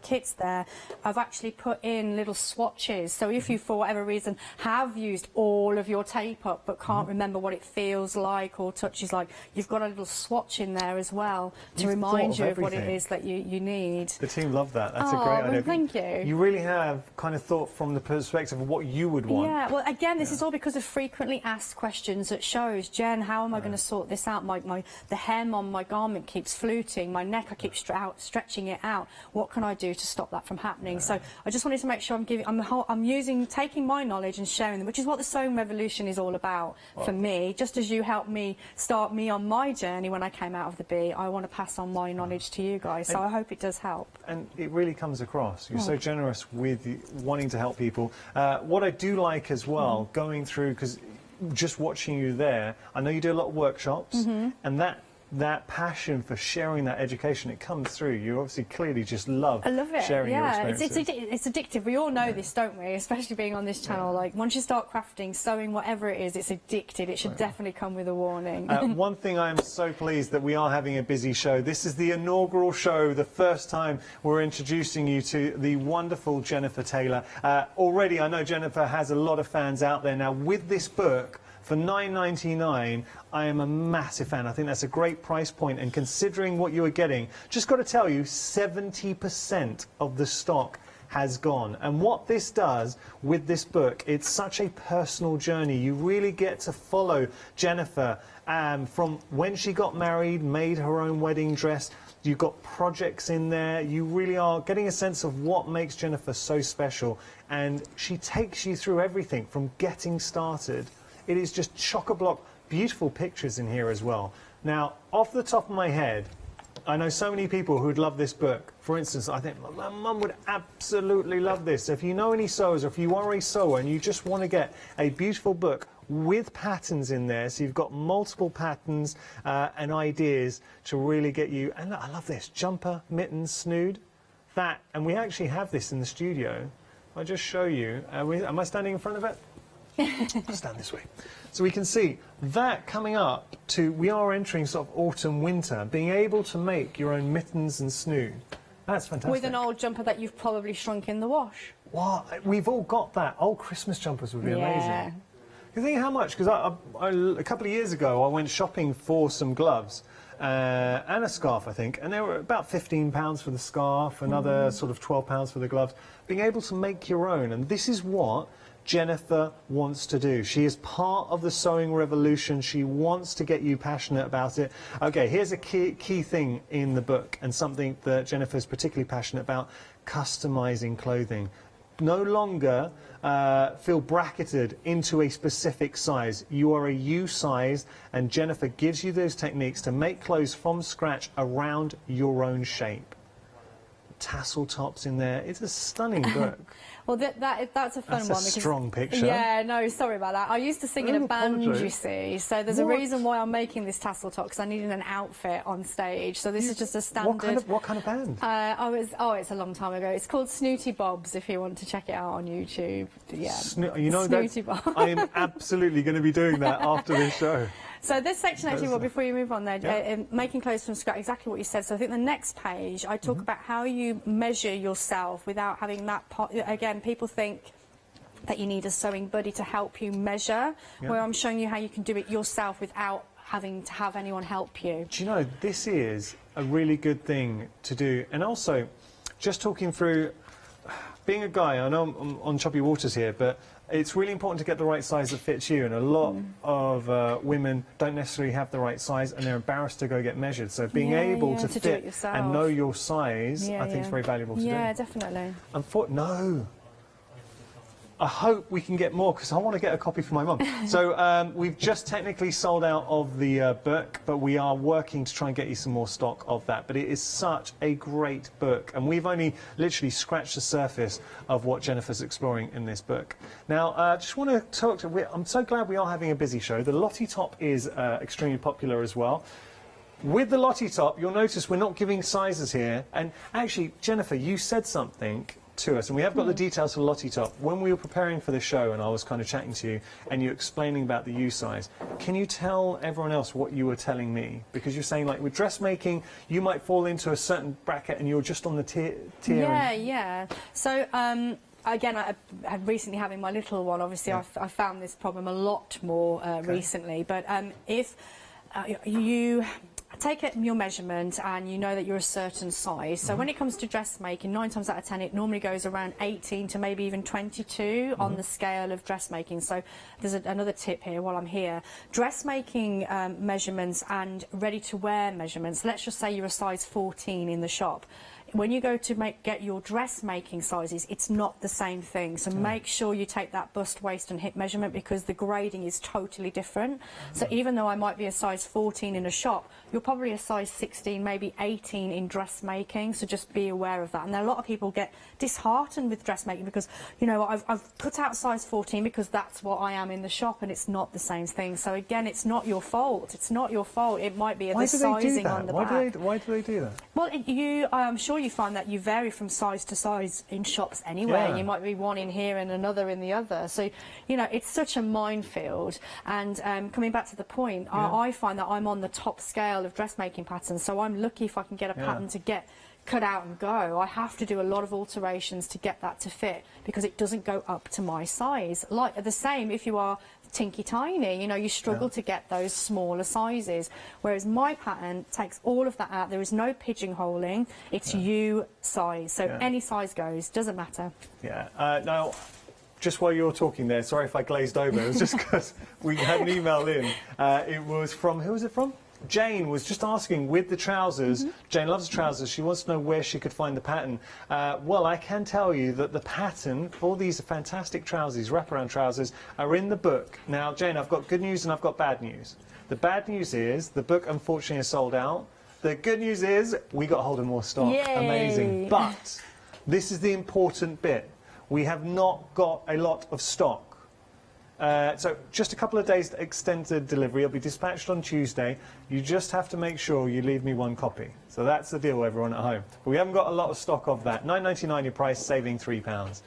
kits there, I've actually put in little swatches. So if you, for whatever reason, have used all of your tape up but can't remember what it feels like or touches like, you've got a little swatch in there as well to remind you of what it is that you need. The team love that. That's a great idea. Well, thank you. You really have kind of thought from the perspective of what you would want. Yeah, well, again, this is all because of frequently asked questions at shows. Jen, how am I going to sort this out? The hem on my garment keeps fluting, my neck, I keep stretching it out. What can I do to stop that from happening? So I just wanted to make sure I'm taking my knowledge and sharing them, which is what the sewing revolution is all about for me. Just as you helped me start me on my journey when I came out of the bee, I want to pass on my knowledge to you guys. So I hope it does help. And it really comes across. You're so generous with wanting to help people. What I do like as well, going through, because just watching you there, I know you do a lot of workshops, and that passion for sharing that education, it comes through. You obviously clearly just love sharing your experiences. It's addictive. We all know this, don't we? Especially being on this channel. Like, once you start crafting, sewing, whatever it is, it's addicted. It should definitely come with a warning. One thing I'm so pleased that we are having a busy show. This is the inaugural show, the first time we're introducing you to the wonderful Jennifer Taylor. Already, I know Jennifer has a lot of fans out there now with this book. For $9.99, I am a massive fan. I think that's a great price point, and considering what you are getting, just got to tell you, 70% of the stock has gone. And what this does with this book, it's such a personal journey. You really get to follow Jennifer from when she got married, made her own wedding dress. You've got projects in there. You really are getting a sense of what makes Jennifer so special. And she takes you through everything from getting started. It is just chock-a-block, beautiful pictures in here as well. Now, off the top of my head, I know so many people who would love this book. For instance, I think my mum would absolutely love this. So if you know any sewers, or if you are a sewer and you just want to get a beautiful book with patterns in there, so you've got multiple patterns and ideas to really get you. And look, I love this, jumper, mittens, snood, that. And we actually have this in the studio. I'll just show you. Am I standing in front of it? I'll stand this way. So we can see that coming up to, we are entering sort of autumn, winter, being able to make your own mittens and snood. That's fantastic. With an old jumper that you've probably shrunk in the wash. What? We've all got that. Old Christmas jumpers would be amazing. You think how much? Because a couple of years ago, I went shopping for some gloves and a scarf, I think, and they were about £15 for the scarf, another sort of £12 for the gloves. Being able to make your own, and this is what Jennifer wants to do. She is part of the sewing revolution. She wants to get you passionate about it. Okay, here's a key thing in the book, and something that Jennifer's particularly passionate about: customizing clothing. No longer feel bracketed into a specific size. You are a U size, and Jennifer gives you those techniques to make clothes from scratch around your own shape. Tassel tops in there. It's a stunning book. Well, that's a fun one. That's a strong picture. Yeah, no, sorry about that. I used to sing in a band, you see, so there's a reason why I'm making this tassel top, because I needed an outfit on stage. So this is just a standard. What kind of band? It's a long time ago. It's called Snooty Bobs, if you want to check it out on YouTube. Yeah, you know, Snooty Bobs. I am absolutely going to be doing that after this show. So this section, actually, well, before you move on there, making clothes from scratch, exactly what you said. So I think the next page, I talk about how you measure yourself without having that again, people think that you need a sewing buddy to help you measure, where I'm showing you how you can do it yourself without having to have anyone help you. Do you know, this is a really good thing to do. And also, just talking through, being a guy, I know I'm on choppy waters here, but it's really important to get the right size that fits you, and a lot of women don't necessarily have the right size, and they're embarrassed to go get measured. So being able to fit and know your size, I think is very valuable to do. Yeah, definitely. No. I hope we can get more, because I want to get a copy for my mum. So we've just technically sold out of the book, but we are working to try and get you some more stock of that. But it is such a great book, and we've only literally scratched the surface of what Jennifer's exploring in this book. Now, I just want to talk to... I'm so glad we are having a busy show. The Lottie top is extremely popular as well. With the Lottie top, you'll notice we're not giving sizes here. And actually, Jennifer, you said something to us, and we have got the details for Lottie top. When we were preparing for the show and I was kind of chatting to you and you explaining about the U size, can you tell everyone else what you were telling me? Because you're saying, like, with dressmaking, you might fall into a certain bracket and you're just on the tier. Yeah. So again, I recently having my little one, obviously I found this problem a lot more recently, but if you take your measurement and you know that you're a certain size. So when it comes to dressmaking, 9 times out of 10 it normally goes around 18 to maybe even 22 on the scale of dressmaking. So there's another tip here while I'm here. Dressmaking measurements and ready-to-wear measurements, let's just say you're a size 14 in the shop. When you go to get your dressmaking sizes, it's not the same thing. So make sure you take that bust, waist and hip measurement, because the grading is totally different. So even though I might be a size 14 in a shop, you're probably a size 16, maybe 18 in dressmaking. So just be aware of that. And a lot of people get disheartened with dressmaking because, you know, I've put out size 14 because that's what I am in the shop, and it's not the same thing. So again, it's not your fault. It's not your fault. It might be the sizing on the back. Why do they do that? Well, I'm sure you find that you vary from size to size in shops anyway. You might be one in here and another in the other. So, you know, it's such a minefield. And coming back to the point, I find that I'm on the top scale of dressmaking patterns. So I'm lucky if I can get a pattern to get cut out and go. I have to do a lot of alterations to get that to fit because it doesn't go up to my size. Like the same if you are tinky tiny, you know, you struggle to get those smaller sizes, whereas my pattern takes all of that out. There is no pigeonholing, it's you size, so any size goes, doesn't matter. Now, just while you're talking there, sorry if I glazed over, it was just because we had an email in. It was from, who was it from? Jane was just asking, with the trousers, Jane loves trousers, she wants to know where she could find the pattern. Well, I can tell you that the pattern for these fantastic trousers, wraparound trousers, are in the book. Now, Jane, I've got good news and I've got bad news. The bad news is the book, unfortunately, is sold out. The good news is we got hold of more stock. Yay. Amazing. But this is the important bit. We have not got a lot of stock. So just a couple of days extended delivery. It'll be dispatched on Tuesday. You just have to make sure you leave me one copy. So that's the deal, everyone at home. But we haven't got a lot of stock of that. £9.99 your price, saving £3.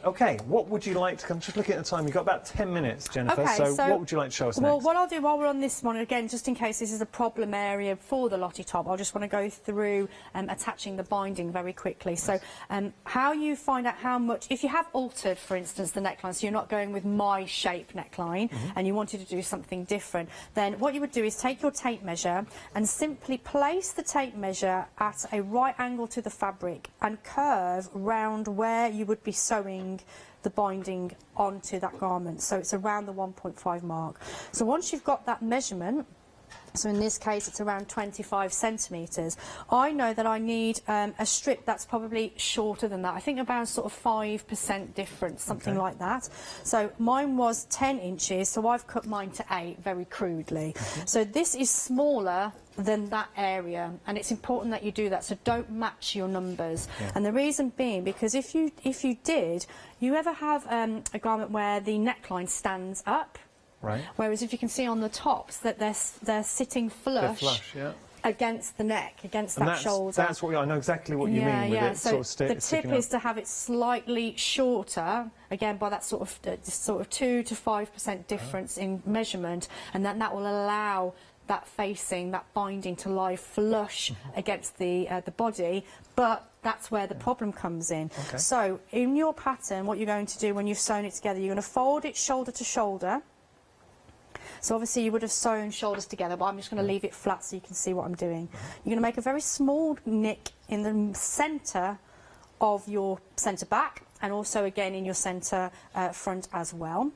OK, what would you like to come? Just looking at the time, you've got about 10 minutes, Jennifer. Okay, so what would you like to show us next? Well, what I'll do while we're on this one, again, just in case this is a problem area for the Lottie top, I'll just want to go through attaching the binding very quickly. So how you find out how much, if you have altered, for instance, the neckline, so you're not going with my shape neckline and you wanted to do something different, then what you would do is take your tape measure and simply place the tape measure at a right angle to the fabric and curve round where you would be sewing the binding onto that garment. So it's around the 1.5 mark. So once you've got that measurement, so in this case it's around 25 centimetres, I know that I need a strip that's probably shorter than that. I think about sort of 5% difference, something like that. So mine was 10 inches, so I've cut mine to 8 very crudely. So this is smaller than that area, and it's important that you do that, so don't match your numbers. And the reason being, because if you did, you ever have a garment where the neckline stands up? Right. Whereas if you can see on the tops that they're sitting flush, against the neck, against that shoulder. That's what I know exactly what you mean with it. So sort of the tip is to have it slightly shorter, again by that sort of 2 to 5% difference in measurement, and then that will allow that facing, that binding to lie flush against the body, but that's where the problem comes in. So in your pattern, what you're going to do when you've sewn it together, you're going to fold it shoulder to shoulder. So obviously you would have sewn shoulders together, but I'm just going to leave it flat so you can see what I'm doing. You're going to make a very small nick in the centre of your centre back, and also again in your centre front as well.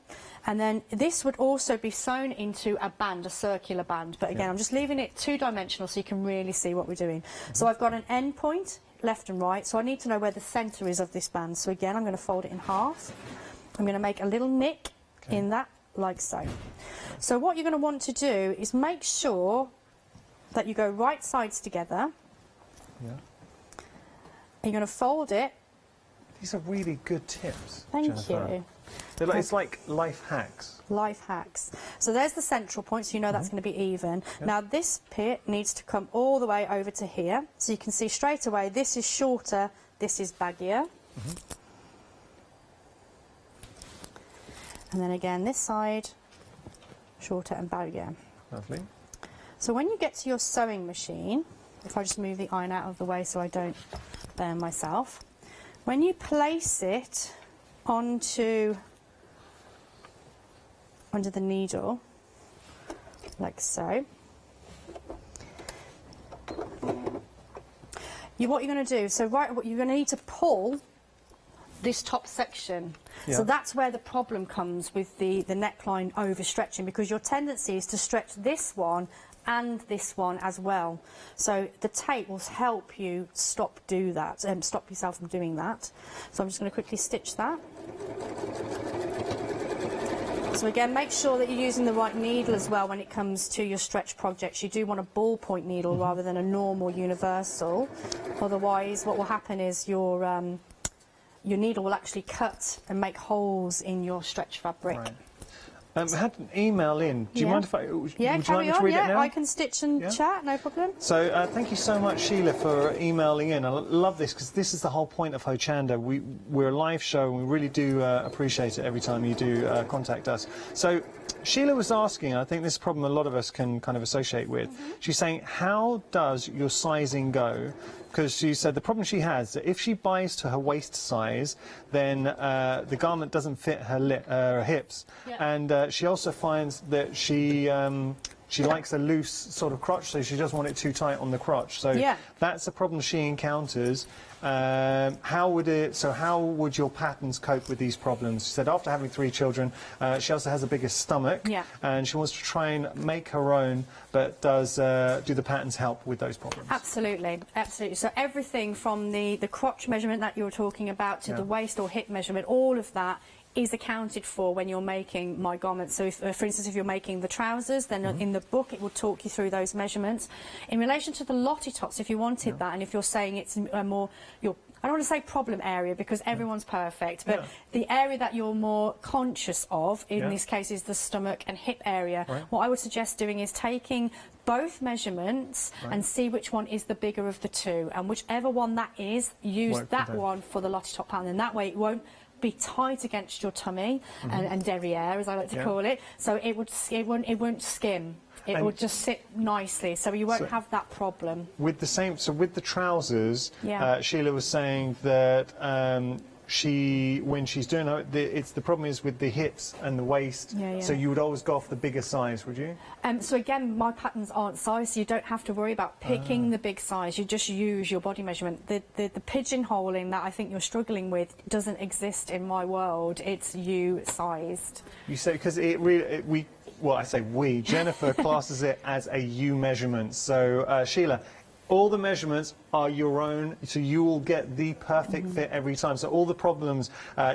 And then this would also be sewn into a band, a circular band, but again I'm just leaving it two-dimensional so you can really see what we're doing. So I've got an end point, left and right, so I need to know where the centre is of this band. So again I'm going to fold it in half. I'm going to make a little nick in that, like so. So what you're going to want to do is make sure that you go right sides together. You're going to fold it. These are really good tips, Thank Jennifer. you. They're like, it's like life hacks. Life hacks. So there's the central point, so you know that's going to be even. Now this bit needs to come all the way over to here. So you can see straight away this is shorter, this is baggier. And then again this side, shorter and baggier. Lovely. So when you get to your sewing machine, if I just move the iron out of the way so I don't burn myself, when you place it onto under the needle, like so, what you're going to do, so what you're going to need to pull this top section. So that's where the problem comes with the neckline overstretching, because your tendency is to stretch this one and this one as well. So the tape will help you stop yourself from doing that. So I'm just going to quickly stitch that. So again, make sure that you're using the right needle as well when it comes to your stretch projects. You do want a ballpoint needle rather than a normal universal. Otherwise, what will happen is your needle will actually cut and make holes in your stretch fabric. Right. I had an email in. Do you mind if I... would you carry like me to read on. it now? I can stitch and chat, no problem. So thank you so much, Sheila, for emailing in. I love this because this is the whole point of Hochanda. We're a live show and we really do appreciate it every time you do contact us. So Sheila was asking, I think this is a problem a lot of us can kind of associate with. She's saying, how does your sizing go? because she said the problem she has that if she buys to her waist size, then the garment doesn't fit her hips, and she also finds that she likes a loose sort of crotch, so she doesn't want it too tight on the crotch. So that's a problem she encounters. How would your patterns cope with these problems? She said after having 3 children, she also has a bigger stomach, and she wants to try and make her own, but do the patterns help with those problems? Absolutely, absolutely. So everything from the crotch measurement that you were talking about to the waist or hip measurement, all of that is accounted for when you're making my garments. So if, for instance, if you're making the trousers, then in the book it will talk you through those measurements. In relation to the Lottie tops, if you wanted that, and if you're saying it's more I don't want to say problem area because everyone's perfect, but the area that you're more conscious of in this case is the stomach and hip area. What I would suggest doing is taking both measurements and see which one is the bigger of the two, and whichever one that is, use that one for the Lottie top pattern, and that way it won't be tight against your tummy and derriere, as I like to call it. So it won't skim. It will just sit nicely, so you won't have that problem. With the trousers, Sheila was saying that when she's doing it, the problem is with the hips and the waist. So you would always go off the bigger size, would you? So again, my patterns aren't sized, so you don't have to worry about picking the big size. You just use your body measurement. The pigeonholing that I think you're struggling with doesn't exist in my world. It's you sized. You say because Jennifer classes it as a U measurement. So Sheila, all the measurements are your own, so you will get the perfect fit every time. So all the problems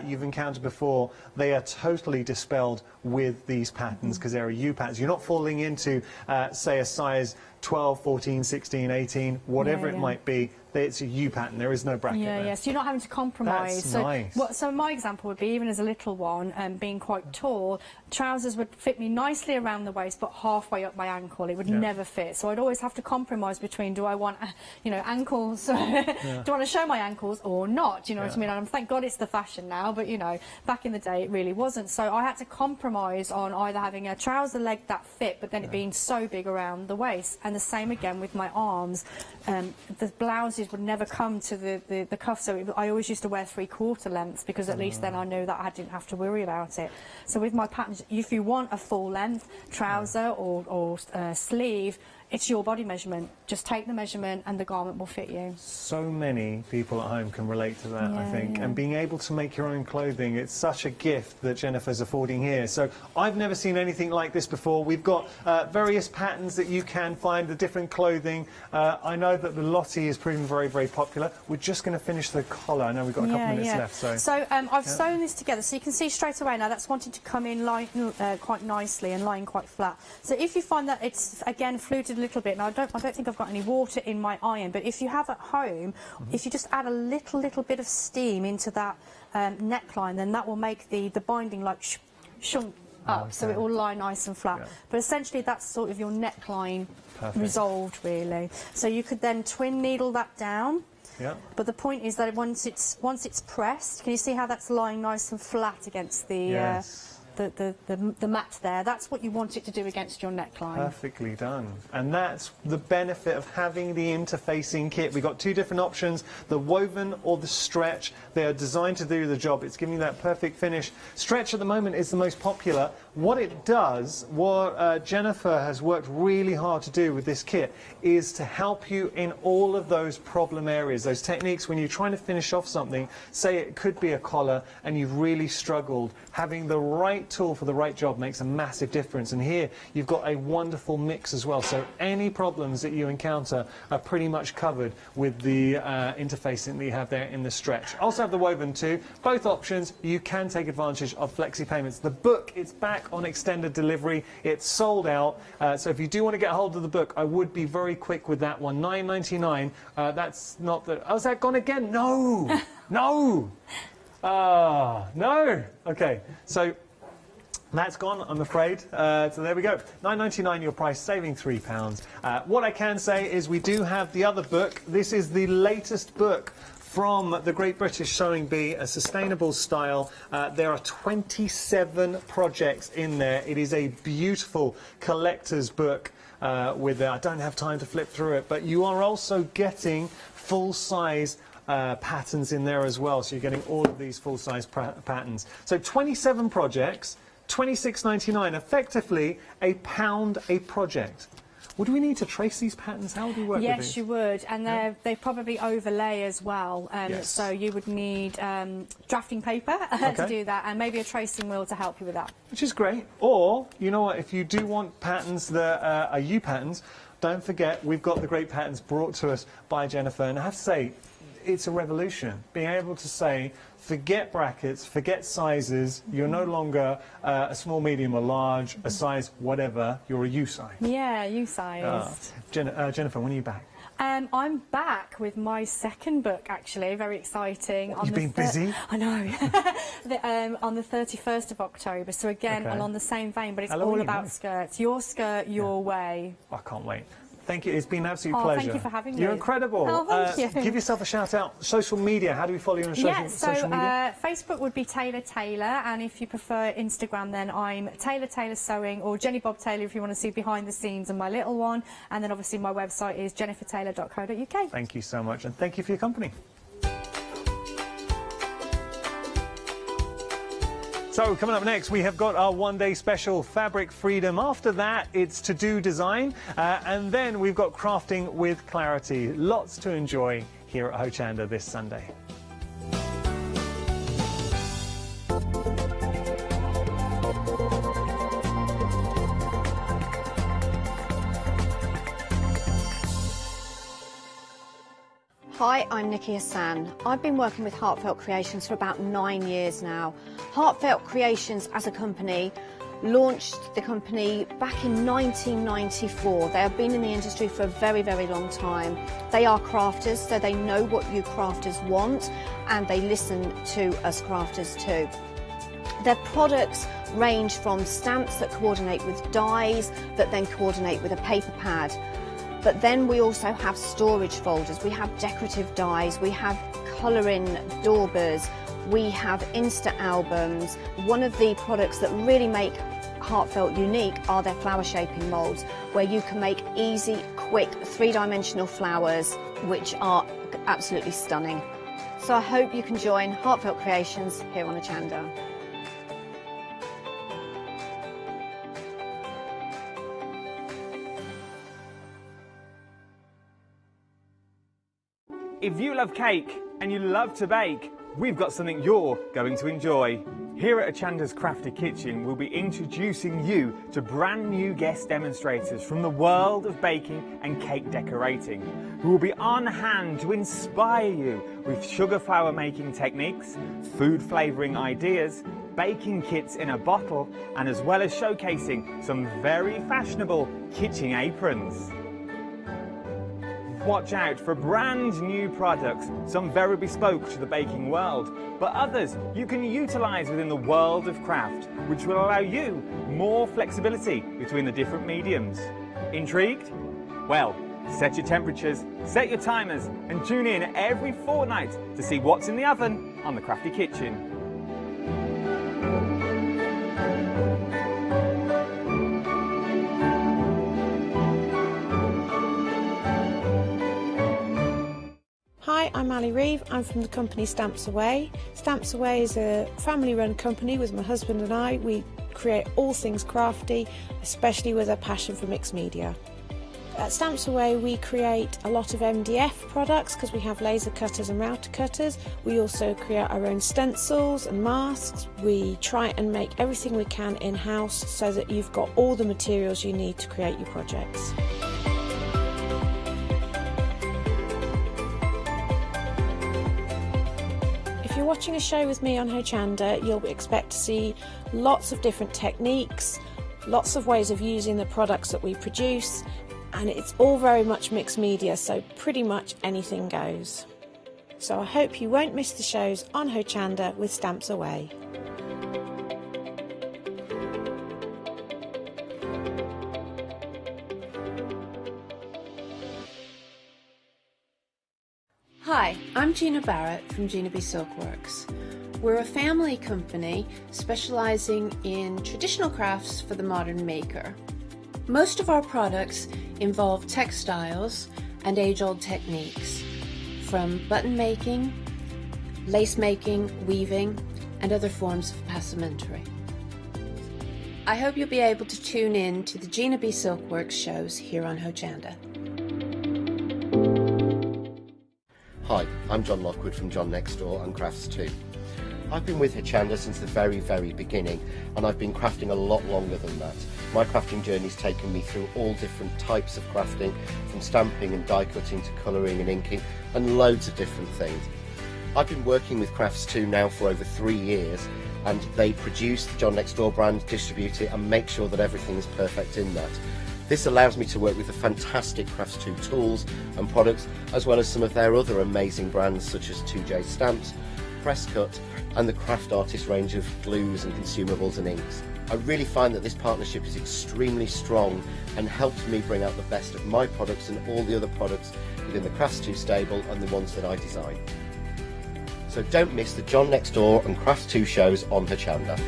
you've encountered before, they are totally dispelled with these patterns because they're a U patterns. You're not falling into, say, a size 12, 14, 16, 18, whatever it might be. It's a U pattern. There is no bracket there. So you're not having to compromise. That's nice. So my example would be, even as a little one, being quite tall, trousers would fit me nicely around the waist, but halfway up my ankle. It would never fit. So I'd always have to compromise between, do I want, ankles, do I want to show my ankles or not? Do you know what I mean? And thank God it's the fashion now, but, back in the day it really wasn't. So I had to compromise on either having a trouser leg that fit, but then it being so big around the waist. And the same again with my arms. The blouses would never come to the cuff, so I always used to wear 3/4 lengths because at least then I knew that I didn't have to worry about it. So with my patterns, if you want a full length trouser or sleeve, it's your body measurement. Just take the measurement and the garment will fit you. So many people at home can relate to that, I think. And being able to make your own clothing, it's such a gift that Jennifer's affording here. So I've never seen anything like this before. We've got various patterns that you can find, the different clothing. I know that the Lottie is proving very, very popular. We're just going to finish the collar. I know we've got a couple of minutes left. So I've sewn this together, so you can see straight away now that's wanting to come in quite nicely and lying quite flat. So if you find that it's, again, fluted a little bit, and I don't think I've got any water in my iron, but if you have at home, if you just add a little bit of steam into that neckline, then that will make the binding like shunk up, so it will lie nice and flat. But essentially that's sort of your neckline resolved, really. So you could then twin needle that down. But the point is that once it's pressed, can you see how that's lying nice and flat against the the mat there? That's what you want it to do against your neckline. Perfectly done. And that's the benefit of having the interfacing kit. We've got 2 different options, the woven or the stretch. They are designed to do the job. It's giving you that perfect finish. Stretch at the moment is the most popular. What it does, what Jennifer has worked really hard to do with this kit, is to help you in all of those problem areas, those techniques when you're trying to finish off something. Say it could be a collar and you've really struggled. Having the right tool for the right job makes a massive difference. And here you've got a wonderful mix as well. So any problems that you encounter are pretty much covered with the interfacing that you have there in the stretch. Also have the woven too. Both options, you can take advantage of flexi payments. The book, it's back on extended delivery. It's sold out. So if you do want to get a hold of the book, I would be very quick with that one. $9.99. That's not the... Oh, is that gone again? No! No! No! Okay, so that's gone, I'm afraid. So there we go. $9.99 your price, saving £3. What I can say is we do have the other book. This is the latest book from the Great British Sewing Bee, a sustainable style. There are 27 projects in there. It is a beautiful collector's book. with it. I don't have time to flip through it, but you are also getting full-size patterns in there as well. So you're getting all of these full-size patterns. So 27 projects, £26.99, effectively £1 a project. Would we need to trace these patterns? How would we work with these? Yes, you would, and they probably overlay as well. Yes. So you would need drafting paper to do that, and maybe a tracing wheel to help you with that. Which is great. Or, you know what, if you do want patterns that are U-patterns, don't forget we've got the great patterns brought to us by Jennifer, and I have to say, it's a revolution. Being able to say, forget brackets, forget sizes, you're no longer a small, medium or large, a size whatever, you're a U size. Yeah, U-sized. Jennifer, when are you back? I'm back with my second book, actually, very exciting. You've been busy? I know. On the 31st of October, so again, along the same vein, but it's all about skirts. Your skirt, your way. I can't wait. Thank you. It's been an absolute pleasure. Thank you for having me. You're incredible. Oh, thank you. Give yourself a shout out. Social media. How do we follow you on social media? Facebook would be Taylor Taylor, and if you prefer Instagram, then I'm Taylor Taylor Sewing, or Jenny Bob Taylor if you want to see behind the scenes of my little one. And then obviously my website is jennifertaylor.co.uk. Thank you so much, and thank you for your company. So coming up next, we have got our one-day special, Fabric Freedom. After that, it's to-do design, and then we've got crafting with clarity. Lots to enjoy here at Hochanda this Sunday. Hi, I'm Nikki Hassan. I've been working with Heartfelt Creations for about 9 years now. Heartfelt Creations as a company launched the company back in 1994. They have been in the industry for a very, very long time. They are crafters, so they know what you crafters want, and they listen to us crafters too. Their products range from stamps that coordinate with dies that then coordinate with a paper pad. But then we also have storage folders, we have decorative dies, we have colouring daubers, we have Insta albums. One of the products that really make Heartfelt unique are their flower shaping moulds, where you can make easy, quick, three-dimensional flowers, which are absolutely stunning. So I hope you can join Heartfelt Creations here on Hochanda. If you love cake and you love to bake, we've got something you're going to enjoy. Here at Hochanda's Crafty Kitchen, we'll be introducing you to brand new guest demonstrators from the world of baking and cake decorating, who will be on hand to inspire you with sugar flour making techniques, food flavouring ideas, baking kits in a bottle, and as well as showcasing some very fashionable kitchen aprons. Watch out for brand new products, some very bespoke to the baking world, but others you can utilise within the world of craft, which will allow you more flexibility between the different mediums. Intrigued? Well, set your temperatures, set your timers, and tune in every fortnight to see what's in the oven on the Crafty Kitchen. Hi, I'm Ali Reeve. I'm from the company Stamps Away. Stamps Away is a family-run company with my husband and I. We create all things crafty, especially with a passion for mixed media. At Stamps Away we create a lot of MDF products because we have laser cutters and router cutters. We also create our own stencils and masks. We try and make everything we can in-house so that you've got all the materials you need to create your projects. If you're watching a show with me on Hochanda, you'll expect to see lots of different techniques, lots of ways of using the products that we produce, and it's all very much mixed media, so pretty much anything goes. So I hope you won't miss the shows on Hochanda with Stamps Away. Hi, I'm Gina Barrett from Gina B Silkworks. We're a family company specialising in traditional crafts for the modern maker. Most of our products involve textiles and age-old techniques, from button making, lace making, weaving, and other forms of passementerie. I hope you'll be able to tune in to the Gina B Silkworks shows here on Hochanda. Hi, I'm John Lockwood from John Next Door and Crafts 2. I've been with Hochanda since the very beginning, and I've been crafting a lot longer than that. My crafting journey's taken me through all different types of crafting, from stamping and die cutting to colouring and inking, and loads of different things. I've been working with Crafts 2 now for over 3 years, and they produce the John Next Door brand, distribute it, and make sure that everything is perfect in that. This allows me to work with the fantastic Crafts 2 tools and products, as well as some of their other amazing brands such as 2J Stamps, Presscut, and the Craft Artist range of glues and consumables and inks. I really find that this partnership is extremely strong and helps me bring out the best of my products and all the other products within the Crafts 2 stable and the ones that I design. So don't miss the John Next Door and Crafts 2 shows on Hochanda.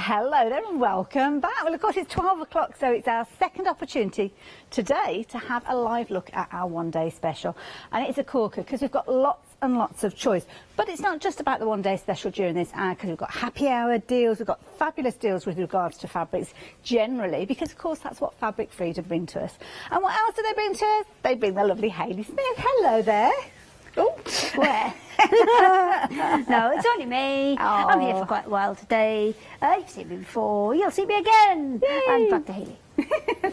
Hello there and welcome back. Well, of course, it's 12 o'clock, so it's our second opportunity today to have a live look at our one-day special. And it's a corker because we've got lots and lots of choice. But it's not just about the one-day special during this hour, because we've got happy hour deals, we've got fabulous deals with regards to fabrics generally, because, of course, that's what Fabric Freedom bring to us. And what else do they bring to us? They bring the lovely Hayley Smith. Hello there. Oh, Where? No, it's only me. Oh. I'm here for quite a while today. You've seen me before. You'll see me again. Yay. And back to Hayley.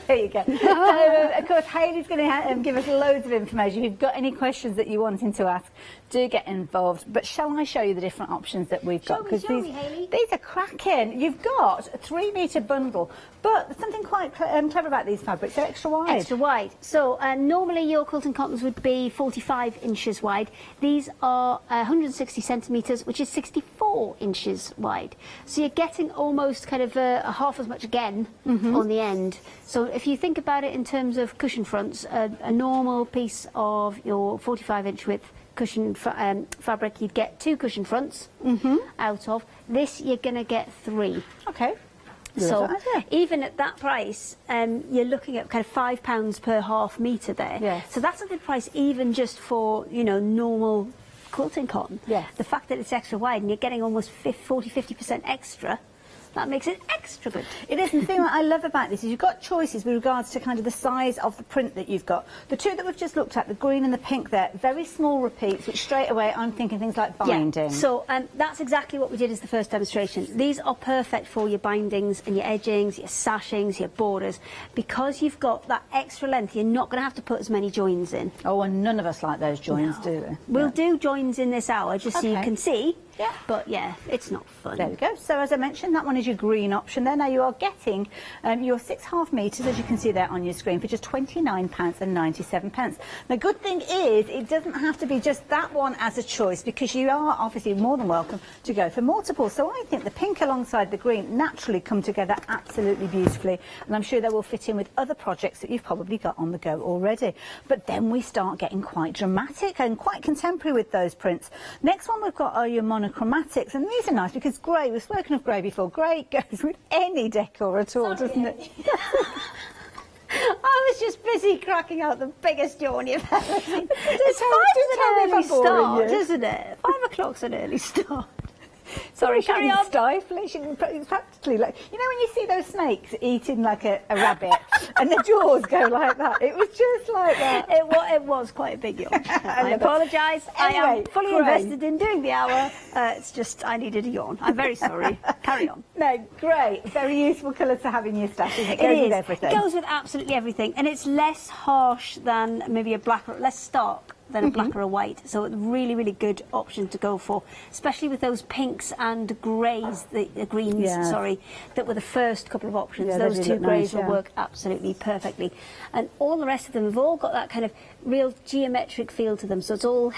There you go. So, of course, Hayley's going to give us loads of information. If you've got any questions that you wanted to ask, do get involved. But shall I show you the different options that we've got? Show me, Hayley. These are cracking. You've got a 3-metre bundle, but there's something quite clever about these fabrics. They're extra wide. Extra wide. So normally your quilting cottons would be 45 inches wide. These are 160 centimetres, which is 64 inches wide. So you're getting almost kind of a half as much again on the end. So if you think about it in terms of cushion fronts, a normal piece of your 45-inch width cushion fabric, you'd get 2 cushion fronts out of. This, you're going to get 3. Okay. So Yeah. even at that price, you're looking at kind of £5 per half metre there. Yes. So that's a good price even just for, you know, normal quilting cotton. Yes. The fact that it's extra wide and you're getting almost 40-50% extra, that makes it extra good. It is, and the thing that I love about this is you've got choices with regards to kind of the size of the print that you've got. The two that we've just looked at, the green and the pink there, very small repeats, which straight away I'm thinking things like binding. Yeah. So that's exactly what we did as the first demonstration. These are perfect for your bindings and your edgings, your sashings, your borders. Because you've got that extra length, you're not going to have to put as many joins in. Oh, and none of us like those joins, do we? We'll do joins in this hour just so you Okay. can see. Yeah. But yeah, it's not fun. There we go. So as I mentioned, that one is your green option there. Now you are getting your 6 half metres, as you can see there on your screen, for just £29.97. The good thing is it doesn't have to be just that one as a choice, because you are obviously more than welcome to go for multiple. So I think the pink alongside the green naturally come together absolutely beautifully, and I'm sure they will fit in with other projects that you've probably got on the go already. But then we start getting quite dramatic and quite contemporary with those prints. Next one we've got are your monochromatics, and these are nice because grey, we've spoken of grey before, grey goes with any decor at all, doesn't it? I was just busy cracking out the biggest yawn you've ever seen. It's tell me if I'm 5 is an early boring start, you. isn't it? 5 o'clock's an early start. Sorry, carry on. Stifling. It's practically like, you know when you see those snakes eating like a rabbit and the jaws go like that? It was just like that. It was quite a big yawn. I apologise. I am Anyway, fully great. invested in doing the hour. It's just I needed a yawn. I'm very sorry. Carry on. No, great. Very useful colour to have in your stash. It It goes is. with everything. It goes with absolutely everything, and it's less harsh than maybe a black, or less stark than a black or a white. So it's a really, really good option to go for, especially with those pinks and greys, the greens, Yeah. sorry, that were the first couple of options. Yeah, those they do two look greys nice, will yeah. work absolutely perfectly. And all the rest of them have all got that kind of real geometric feel to them. So it's all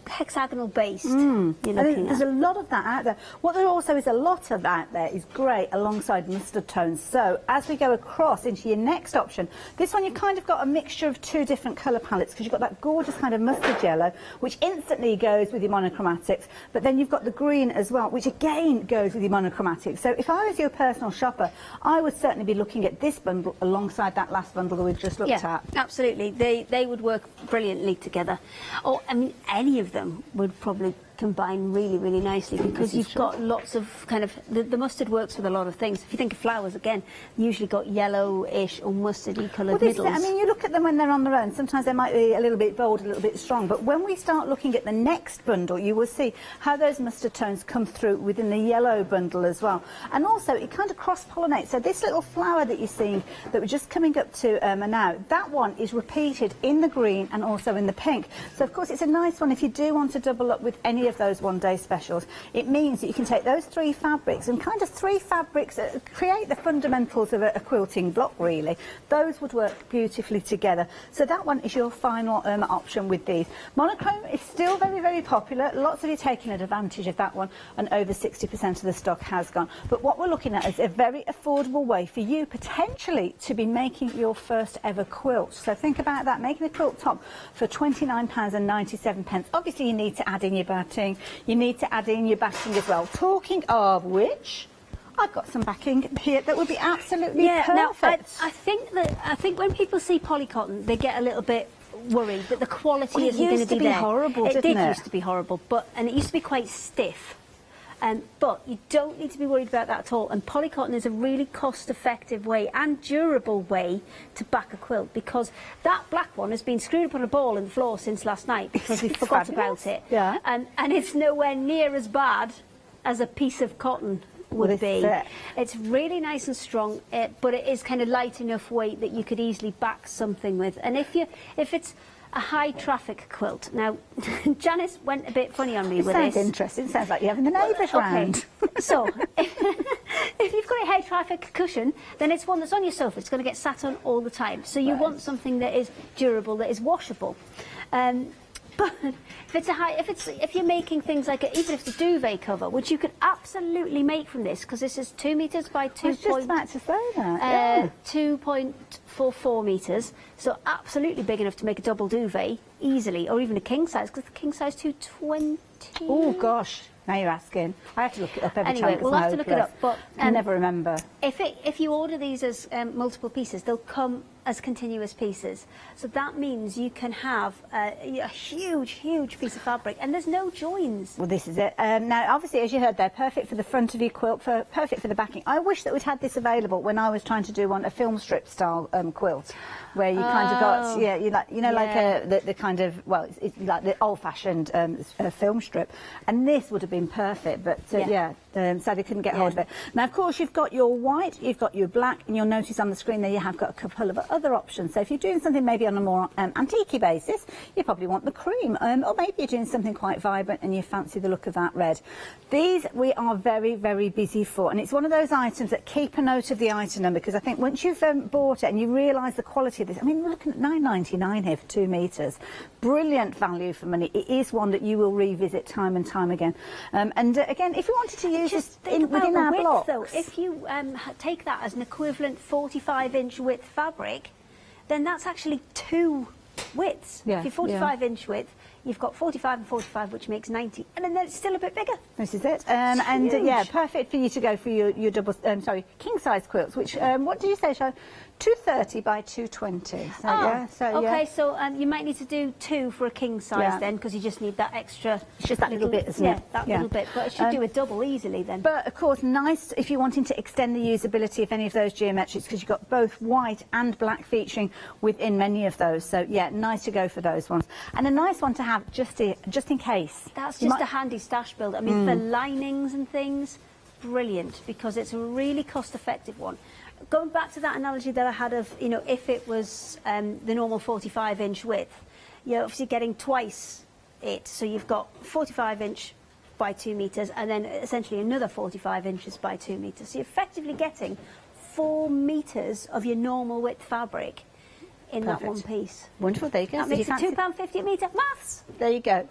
hexagonal based. You're I think looking there's at. a lot of that out there. What there also is a lot of out there is grey alongside mustard tones. So as we go across into your next option, this one you've kind of got a mixture of 2 different colour palettes, because you've got that gorgeous kind kind of mustard yellow, which instantly goes with your monochromatics, but then you've got the green as well, which again goes with your monochromatics. So if I was your personal shopper, I would certainly be looking at this bundle alongside that last bundle that we've just looked at. Absolutely. They would work brilliantly together. Or, I mean, any of them would probably combine really, really nicely, because you've got lots of kind of, the mustard works with a lot of things. If you think of flowers, again, you usually got yellowish or mustardy coloured middles. I mean, you look at them when they're on their own, sometimes they might be a little bit bold, a little bit strong, but when we start looking at the next bundle, you will see how those mustard tones come through within the yellow bundle as well. And also, it kind of cross-pollinates. So this little flower that you're seeing, that we're just coming up to now, that one is repeated in the green and also in the pink. So, of course, it's a nice one if you do want to double up with any of those one-day specials. It means that you can take those 3 fabrics and kind of 3 fabrics that create the fundamentals of a quilting block, really. Those would work beautifully together. So that one is your final option with these. Monochrome is still very, very popular. Lots of you taking advantage of that one, and over 60% of the stock has gone. But what we're looking at is a very affordable way for you potentially to be making your first ever quilt. So think about that, making a quilt top for £29.97. Obviously you need to add in your batting, you need to add in your backing as well. Talking of which, I've got some backing here that would be absolutely perfect. Now, I think when people see polycotton, they get a little bit worried that the quality isn't going to be there. Horrible, it did used to be horrible, and it used to be quite stiff. But you don't need to be worried about that at all. And polycotton is a really cost-effective way and durable way to back a quilt, because that black one has been screwed up on a ball in the floor since last night because we forgot about it. Yeah. And it's nowhere near as bad as a piece of cotton would be. It's really nice and strong, but it is kind of light enough weight that you could easily back something with. And if it's a high traffic quilt. Now, Janice went a bit funny on me with this. Sounds interesting. It sounds like you're having the neighbours round. So, if you've got a high traffic cushion, then it's one that's on your sofa. It's going to get sat on all the time. So you want something that is durable, that is washable. But if you're making things like even if it's a duvet cover, which you could absolutely make from this, because this is 2 metres by 2. I was just about to say that. 2.44 metres, so absolutely big enough to make a double duvet easily, or even a king size, because the king size 220. Oh gosh. Now you're asking. I have to look it up every time. Anyway, we'll have to look it up. But I never remember. If you order these as multiple pieces, they'll come as continuous pieces. So that means you can have a huge, huge piece of fabric, and there's no joins. Well, this is it. Now, obviously, as you heard, they're perfect for the front of your quilt, perfect for the backing. I wish that we'd had this available when I was trying to do a film strip style quilt, where you kind of got, like the kind of, well, it's like the old-fashioned film strip, and this would have been perfect, but sadly couldn't get hold of it. Now, of course, you've got your white, you've got your black, and you'll notice on the screen there you have got a couple of other options. So if you're doing something maybe on a more antique basis, you probably want the cream, or maybe you're doing something quite vibrant and you fancy the look of that red. These we are very, very busy for, and it's one of those items that keep a note of the item number, because I think once you've bought it and you realise the quality of this, I mean, we're looking at £9.99 here for 2 metres. Brilliant value for money. It is one that you will revisit time and time again. And again, if you wanted to use this within our blocks, though, if you take that as an equivalent 45-inch width fabric, then that's actually 2 widths. Yeah, if you're 45-inch width, you've got 45 and 45, which makes 90, and then it's still a bit bigger. This is it. Yeah, perfect for you to go for your double, king size quilts. Which what did you say, Sharon? 230 by 220. So, you might need to do 2 for a king size then, because you just need that extra. It's just that little bit, isn't it? That little bit. But it should do a double easily then. But of course, nice if you're wanting to extend the usability of any of those geometrics, because you've got both white and black featuring within many of those. So yeah, nice to go for those ones, and a nice one to have just in case. That's just a handy stash builder. I mean, for linings and things, brilliant, because it's a really cost-effective one. Going back to that analogy that I had of, if it was the normal 45-inch width, you're obviously getting twice it. So you've got 45-inch by 2 metres, and then essentially another 45 inches by 2 metres. So you're effectively getting 4 metres of your normal width fabric in that one piece. Wonderful, there you go. That makes it £2.50 a metre. Maths! There you go.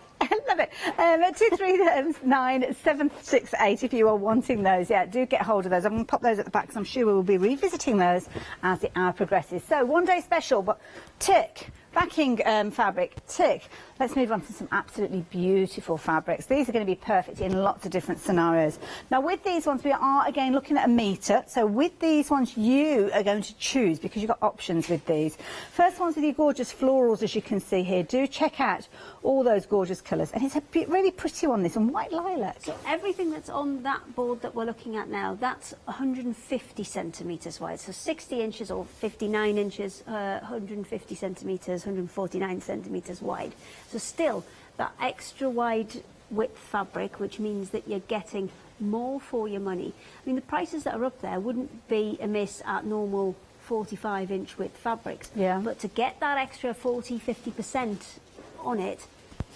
Love it. 239768 if you are wanting those. Yeah, do get hold of those. I'm going to pop those at the back, because I'm sure we will be revisiting those as the hour progresses. So, one day special, but tick. backing fabric, tick. Let's move on to some absolutely beautiful fabrics. These are going to be perfect in lots of different scenarios. Now with these ones we are again looking at a metre, so with these ones you are going to choose because you've got options with these. First ones with your gorgeous florals, as you can see here. Do check out all those gorgeous colours, and it's a really pretty one, this, and white lilac. So everything that's on that board that we're looking at now, that's 150 centimetres wide, so 60 inches or 59 inches, 150 centimetres, 149 centimetres wide. So still that extra wide width fabric, which means that you're getting more for your money. I mean, the prices that are up there wouldn't be amiss at normal 45-inch width fabrics, but to get that extra 40-50% on it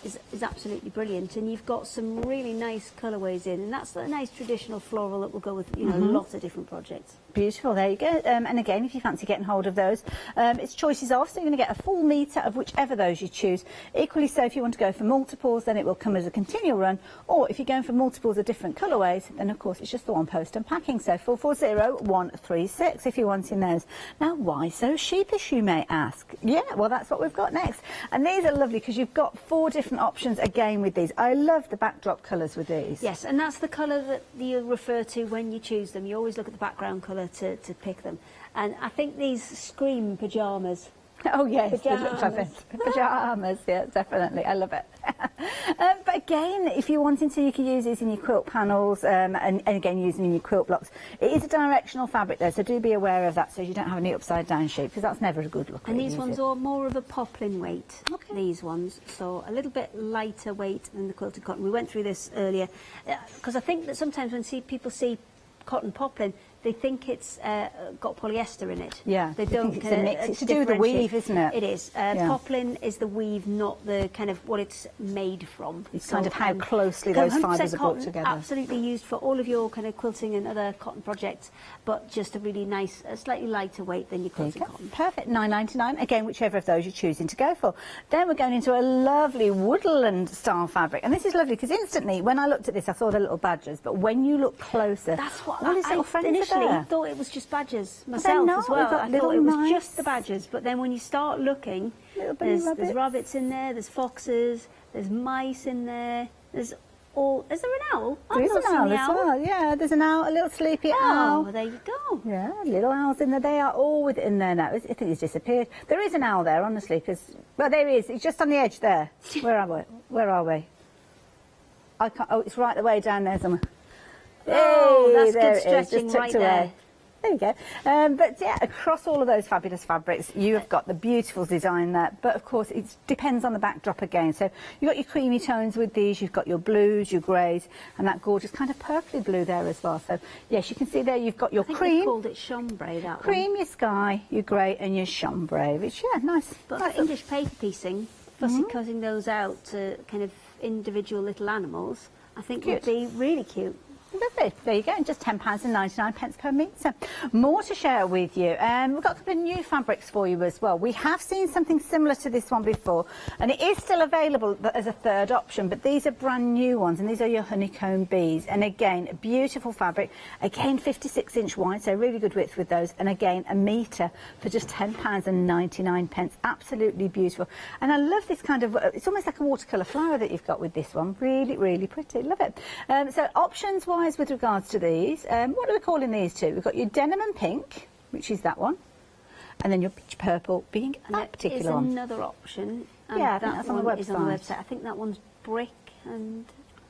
is absolutely brilliant. And you've got some really nice colourways in, and that's a nice traditional floral that will go with, you know, lots of different projects. Beautiful, there you go. And again, if you fancy getting hold of those, it's choices of, so you're going to get a full metre of whichever those you choose. Equally so, if you want to go for multiples, then it will come as a continual run, or if you're going for multiples of different colourways, then of course it's just the one post and packing. So 440136 if you're wanting those. Now, why so sheepish, you may ask? Yeah, well, that's what we've got next. And these are lovely because you've got 4 different options again with these. I love the backdrop colours with these. Yes, and that's the colour that you refer to when you choose them. You always look at the background colour to pick them. And I think these scream pyjamas. Oh yes, pyjamas. Pyjamas, yeah, definitely. I love it. But again, if you're wanting to, you can use these in your quilt panels, and again use them in your quilt blocks. It is a directional fabric though, so do be aware of that so you don't have any upside down shape, because that's never a good look. And these ones are more of a poplin weight, these ones, so a little bit lighter weight than the quilted cotton. We went through this earlier, because I think that sometimes when people see cotton poplin, they think it's got polyester in it. Yeah, they don't. Think it's a mix. It's to do with the weave, isn't it? It is. Poplin is the weave, not the kind of what it's made from. It's kind of how closely those fibres are brought together. Absolutely used for all of your kind of quilting and other cotton projects, but just a really nice, slightly lighter weight than your quilted cotton. Perfect, $9.99. Again, whichever of those you're choosing to go for. Then we're going into a lovely woodland style fabric, and this is lovely because instantly when I looked at this, I saw the little badgers, but when you look closer, that's what all these little friends initially thought it was just badgers myself as well. I thought it was just the badgers, but then when you start looking, there's rabbits in there, there's foxes, there's mice in there, is there an owl? There's an owl as well, yeah, there's an owl, a little sleepy owl. Oh, there you go. Yeah, little owls in there, they are all within there now. I think he's disappeared. There is an owl there, honestly, because, well, there he is, he's just on the edge there. Where are we? I can't, oh, it's right the way down there somewhere. Oh, that's good stretching just right there. There you go. But yeah, across all of those fabulous fabrics, you have got the beautiful design there. But of course, it depends on the backdrop again. So you've got your creamy tones with these, you've got your blues, your greys, and that gorgeous kind of purpley blue there as well. So yes, you can see there you've got your cream. They called it chambray, that cream, one. your sky, your grey, and your chambray, which, yeah, nice. But nice for English paper piecing, fussy cutting those out to kind of individual little animals, I think would be really cute. Lovely. There you go, and just £10.99 per metre. More to share with you. We've got a couple of new fabrics for you as well. We have seen something similar to this one before, and it is still available as a third option, but these are brand new ones, and these are your honeycomb bees. And again, a beautiful fabric. Again, 56-inch wide, so really good width with those. And again, a metre for just £10.99. Absolutely beautiful. And I love this kind of, it's almost like a watercolour flower that you've got with this one. Really, really pretty. Love it. So options-wise, with regards to these, what are we calling these two? We've got your denim and pink, which is that one, and then your peach purple being that particular one. Another option. Yeah, I think that's on the website. Is on the website. I think that one's brick and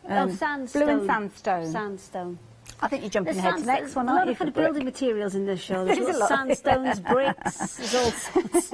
sandstone. Blue and sandstone. Sandstone. I think you're jumping ahead to the next one, aren't you? A lot of kind of building materials in this show. There's sandstones, bricks, there's all sorts.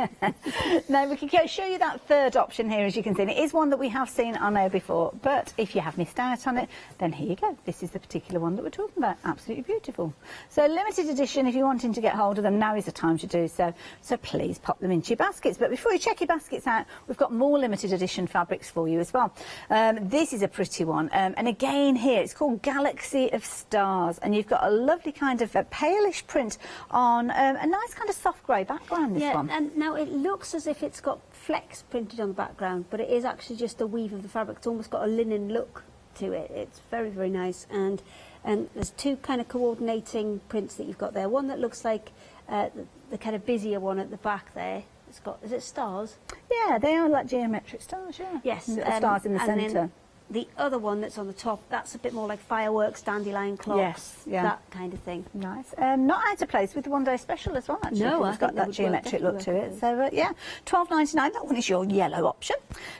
Now, we can show you that third option here, as you can see. And it is one that we have seen on there before, but if you have missed out on it, then here you go. This is the particular one that we're talking about. Absolutely beautiful. So, limited edition, if you're wanting to get hold of them, now is the time to do so. So, please pop them into your baskets. But before you check your baskets out, we've got more limited edition fabrics for you as well. This is a pretty one. And again, here, it's called Galaxy of Stars. And you've got a lovely kind of a palish print on a nice kind of soft grey background, this one. And now it looks as if it's got flecks printed on the background, but it is actually just a weave of the fabric. It's almost got a linen look to it. It's very, very nice. And there's two kind of coordinating prints that you've got there. One that looks like the kind of busier one at the back there. It's got, is it stars? Yeah, they are like geometric stars, yeah. Yes. Stars in the and then centre. the other one that's on the top, that's a bit more like fireworks, dandelion clocks, Yes, yeah. that kind of thing. Nice. Not out of place with the one-day special as well, actually. No, 'cause I it's got think they that would geometric work look to definitely it. So, yeah, £12.99. That one is your yellow option.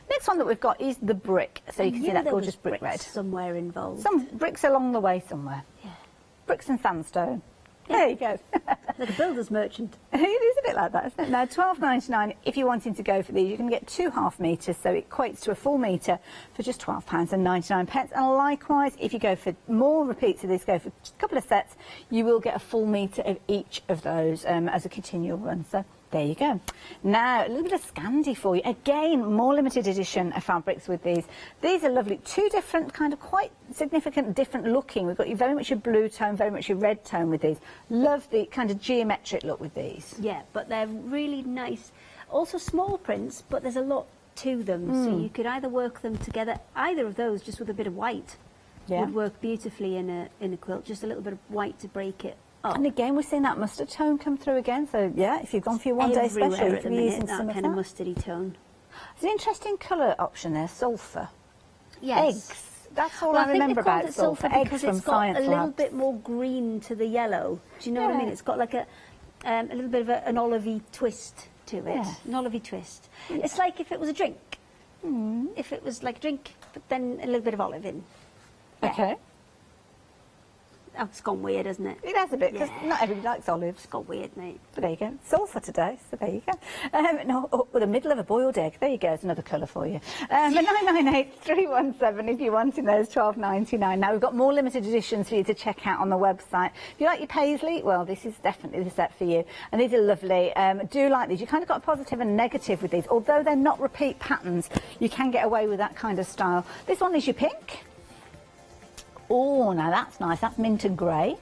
Next one that we've got is the brick. So you can see that gorgeous brick red. Somewhere involved. Some bricks along the way somewhere. Yeah. Bricks and sandstone. There you go. Like a builder's merchant. It is a bit like that, isn't it? Now, £12.99, if you're wanting to go for these, you can get 2 half metres, so it equates to a full metre for just £12.99. And likewise, if you go for more repeats of this, go for just a couple of sets, you will get a full metre of each of those as a continual run. So there you go. Now, a little bit of Scandi for you. Again, more limited edition fabrics with these. These are lovely. 2 different, kind of quite significant, different looking. We've got you very much your blue tone, very much your red tone with these. Love the kind of geometric look with these. Yeah, but they're really nice. Also small prints, but there's a lot to them. So you could either work them together, either of those, just with a bit of white. Yeah. Would work beautifully in a quilt. Just a little bit of white to break it up. And again, we're seeing that mustard tone come through again. So, yeah, if you've gone for your one-day special, you Everywhere at can the be minute, using that some kind of of that. mustardy tone. There's an interesting colour option there, sulphur. Yes. Eggs. That's all Well, I remember think they called about it sulphur. sulphur Eggs because from it's got Science a little Labs. bit more green to the yellow. Do you know what I mean? Yeah. It's got like a little bit of an olivey twist to it. Yeah. An olivey twist. It's like if it was a drink. If it was like a drink, but then a little bit of olive in. Yeah. Okay. Oh, it's gone weird, hasn't it? It has a bit, because Yeah. not everybody likes olives. It's gone weird, mate. But there you go. Sulphur today, so there you go. No, oh, the middle of a boiled egg. There you go. It's another colour for you. 998-317 if you're wanting those, £12.99. Now, we've got more limited editions for you to check out on the website. If you like your paisley, well, this is definitely the set for you. And these are lovely. Do like these. You kind of got a positive and negative with these. Although they're not repeat patterns, you can get away with that kind of style. This one is your pink. Oh, now that's nice. That's mint and grey.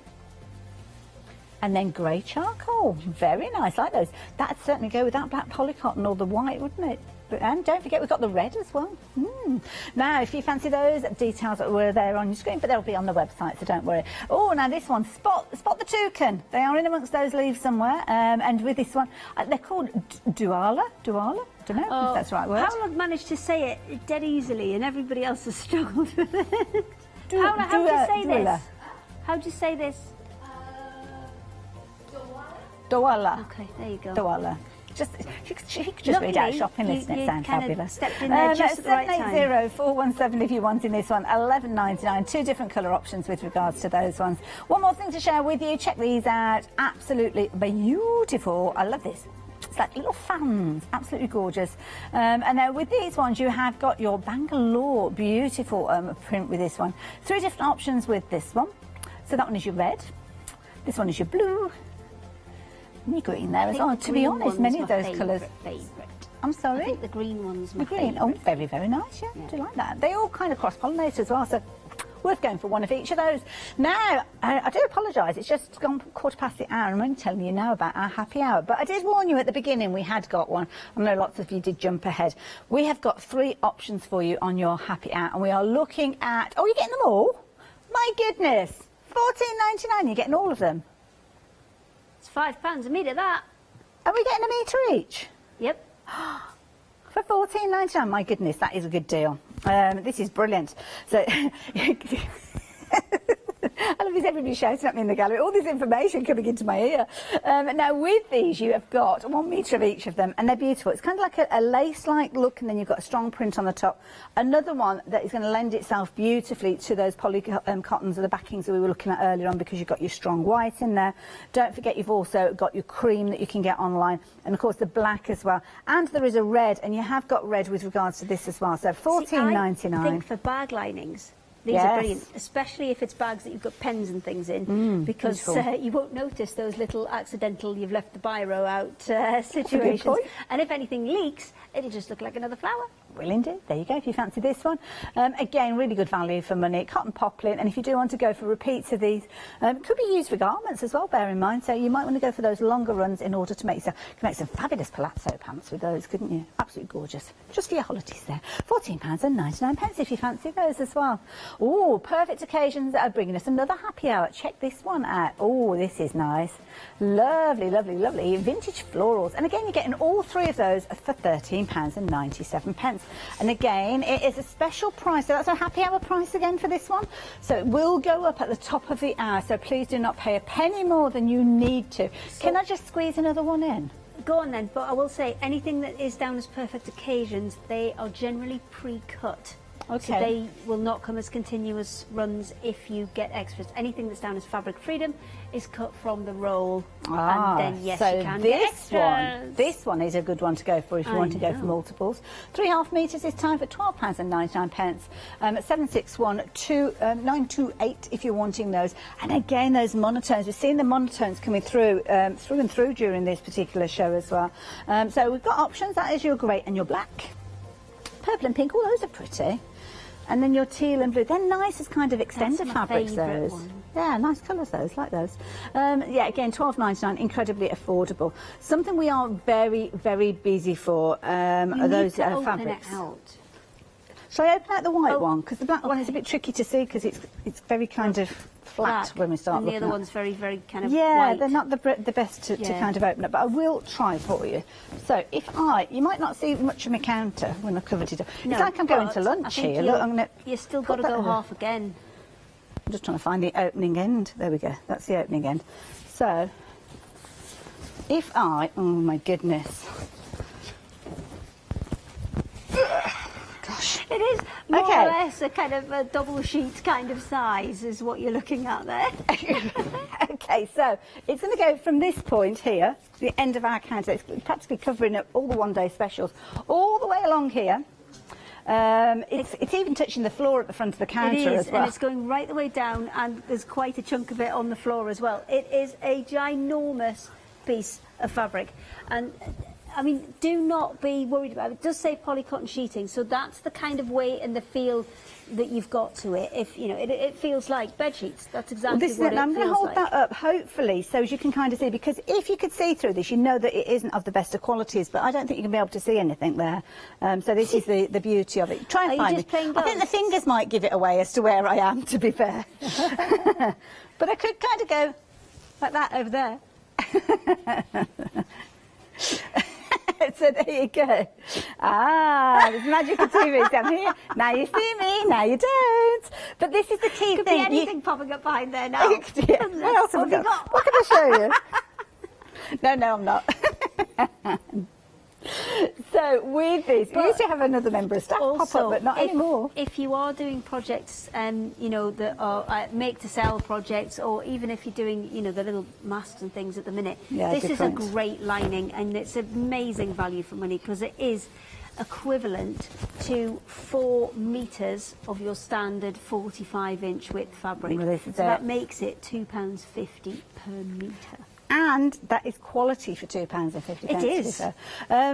And then grey charcoal. Very nice, like those. That'd certainly go with that black polycotton or the white, wouldn't it? And don't forget, we've got the red as well. Now, if you fancy those, details were there on your screen, but they'll be on the website, so don't worry. Oh, now this one, spot the toucan. They are in amongst those leaves somewhere. And with this one, they're called Duala? Don't know if that's the right word. Paula managed to say it dead easily, and everybody else has struggled with it. Paula, how do you say this? How do you say this? Duala. Okay, there you go. Duala. She could just read out a shopping list and it sounds fabulous. Stepped in there just at the right time. 780-417 if you're wanting this one. £11.99. 2 different colour options with regards to those ones. One more thing to share with you. Check these out. Absolutely beautiful. I love this. It's like little fans, absolutely gorgeous. And then with these ones, you have got your Bangalore, beautiful print with this one. 3 different options with this one. So that one is your red, this one is your blue, and your green there as well. To be honest, many of those colours. I'm sorry? I think the green one's my The green, favourite. oh, very, very nice, yeah. Do you like that? They all kind of cross-pollinate as well, so worth going for one of each of those. Now, I do apologise, it's just gone 1:15, and I'm only telling you now about our happy hour. But I did warn you at the beginning we had got one. I know lots of you did jump ahead. We have got 3 options for you on your happy hour, and we are looking at... Oh, you're getting them all? My goodness! £14.99, you're getting all of them. It's £5 a metre, that. Are we getting a metre each? Yep. For £14.99, my goodness, that is a good deal. This is brilliant. So, I love this, everybody shouting at me in the gallery, all this information coming into my ear. Now, with these, you have got 1 metre of each of them, and they're beautiful. It's kind of like a lace-like look, and then you've got a strong print on the top. Another one that is going to lend itself beautifully to those polycottons or the backings that we were looking at earlier on, because you've got your strong white in there. Don't forget, you've also got your cream that you can get online, and of course the black as well. And there is a red, and you have got red with regards to this as well. So £14.99. I think for bag linings, these Yes. are brilliant, especially if it's bags that you've got pens and things in, because beautiful. you won't notice those little accidental you've left the biro out situations. point. And if anything leaks, it'll just look like another flower. will indeed. There you go, if you fancy this one. Again, really good value for money. Cotton poplin, and if you do want to go for repeats of these, it could be used for garments as well, bear in mind. So you might want to go for those longer runs in order to make some fabulous palazzo pants with those, couldn't you? Absolutely gorgeous. Just for your holidays there. £14.99 if you fancy those as well. Oh, perfect occasions that are bringing us another happy hour. Check this one out. Oh, this is nice. Lovely, lovely, lovely. Vintage florals. And again, you're getting all three of those for £13.97. And again, it is a special price. So that's a happy hour price again for this one. So it will go up at the top of the hour. So please do not pay a penny more than you need to. Can I just squeeze another one in? Go on then, but I will say anything that is down as perfect occasions, they are generally pre-cut. Okay. So they will not come as continuous runs if you get extras. Anything that's down as fabric freedom is cut from the roll, and then yes, so you can get extras. This one is a good one to go for if you want to go for multiples. 3.5 metres this time for £12.99. 761-928 if you're wanting those. And again, those monotones. We've seen the monotones coming through and through during this particular show as well. So we've got options. That is your grey and your black. Purple and pink, all those are pretty. And then your teal and blue, they're nice as kind of extended fabrics, those. One. Yeah, nice colours, those, like those. Yeah, again, £12.99, incredibly affordable. Something we are very, very busy for are those fabrics. It out. Shall I open out the white one? Because the black one is a bit tricky to see because it's very kind of flat when we start looking. And the other one's very, very kind of white. they're not the best to kind of open up, but I will try for you. So you might not see much of my counter when I've covered it up. No, it's like I'm going to lunch here. Look, you still got to go half again. I'm just trying to find the opening end. There we go. That's the opening end. So oh my goodness. Gosh. It is more or less a kind of a double sheet kind of size is what you're looking at there. Okay, so it's going to go from this point here, the end of our counter. It's practically covering up all the one-day specials, all the way along here. It's even touching the floor at the front of the counter as well. And it's going right the way down, and there's quite a chunk of it on the floor as well. It is a ginormous piece of fabric, and I mean, do not be worried about it. It does say polycotton sheeting, so that's the kind of weight and the feel that you've got to it. If you know, it feels like bed sheets. That's exactly what it I'm going to hold like. that up, hopefully, so as you can kind of see, because if you could see through this, you know that it isn't of the best of qualities, but I don't think you can be able to see anything there. So this is the beauty of it. Try and find it. I think the fingers might give it away as to where I am, to be fair. But I could kind of go like that over there. So there you go. There's magic of TV down here. Now you see me, now you don't. But this is the key Could thing. Be anything popping up behind there now. Yeah. What else have we got? What can I show you? No, I'm not. So with this, we used to have another member of staff pop up, but not anymore. If you are doing projects, you know, that are make-to-sell projects, or even if you're doing, you know, the little masks and things at the minute, this is a great lining, and it's amazing value for money because it is equivalent to 4 metres of your standard 45-inch width fabric. Well, so that makes it £2.50 per metre. And that is quality for £2.50. It is.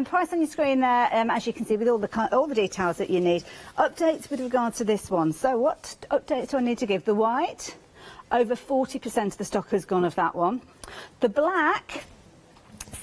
Price on your screen there, as you can see, with all the details that you need. Updates with regard to this one. So what updates do I need to give? The white, over 40% of the stock has gone of that one. The black,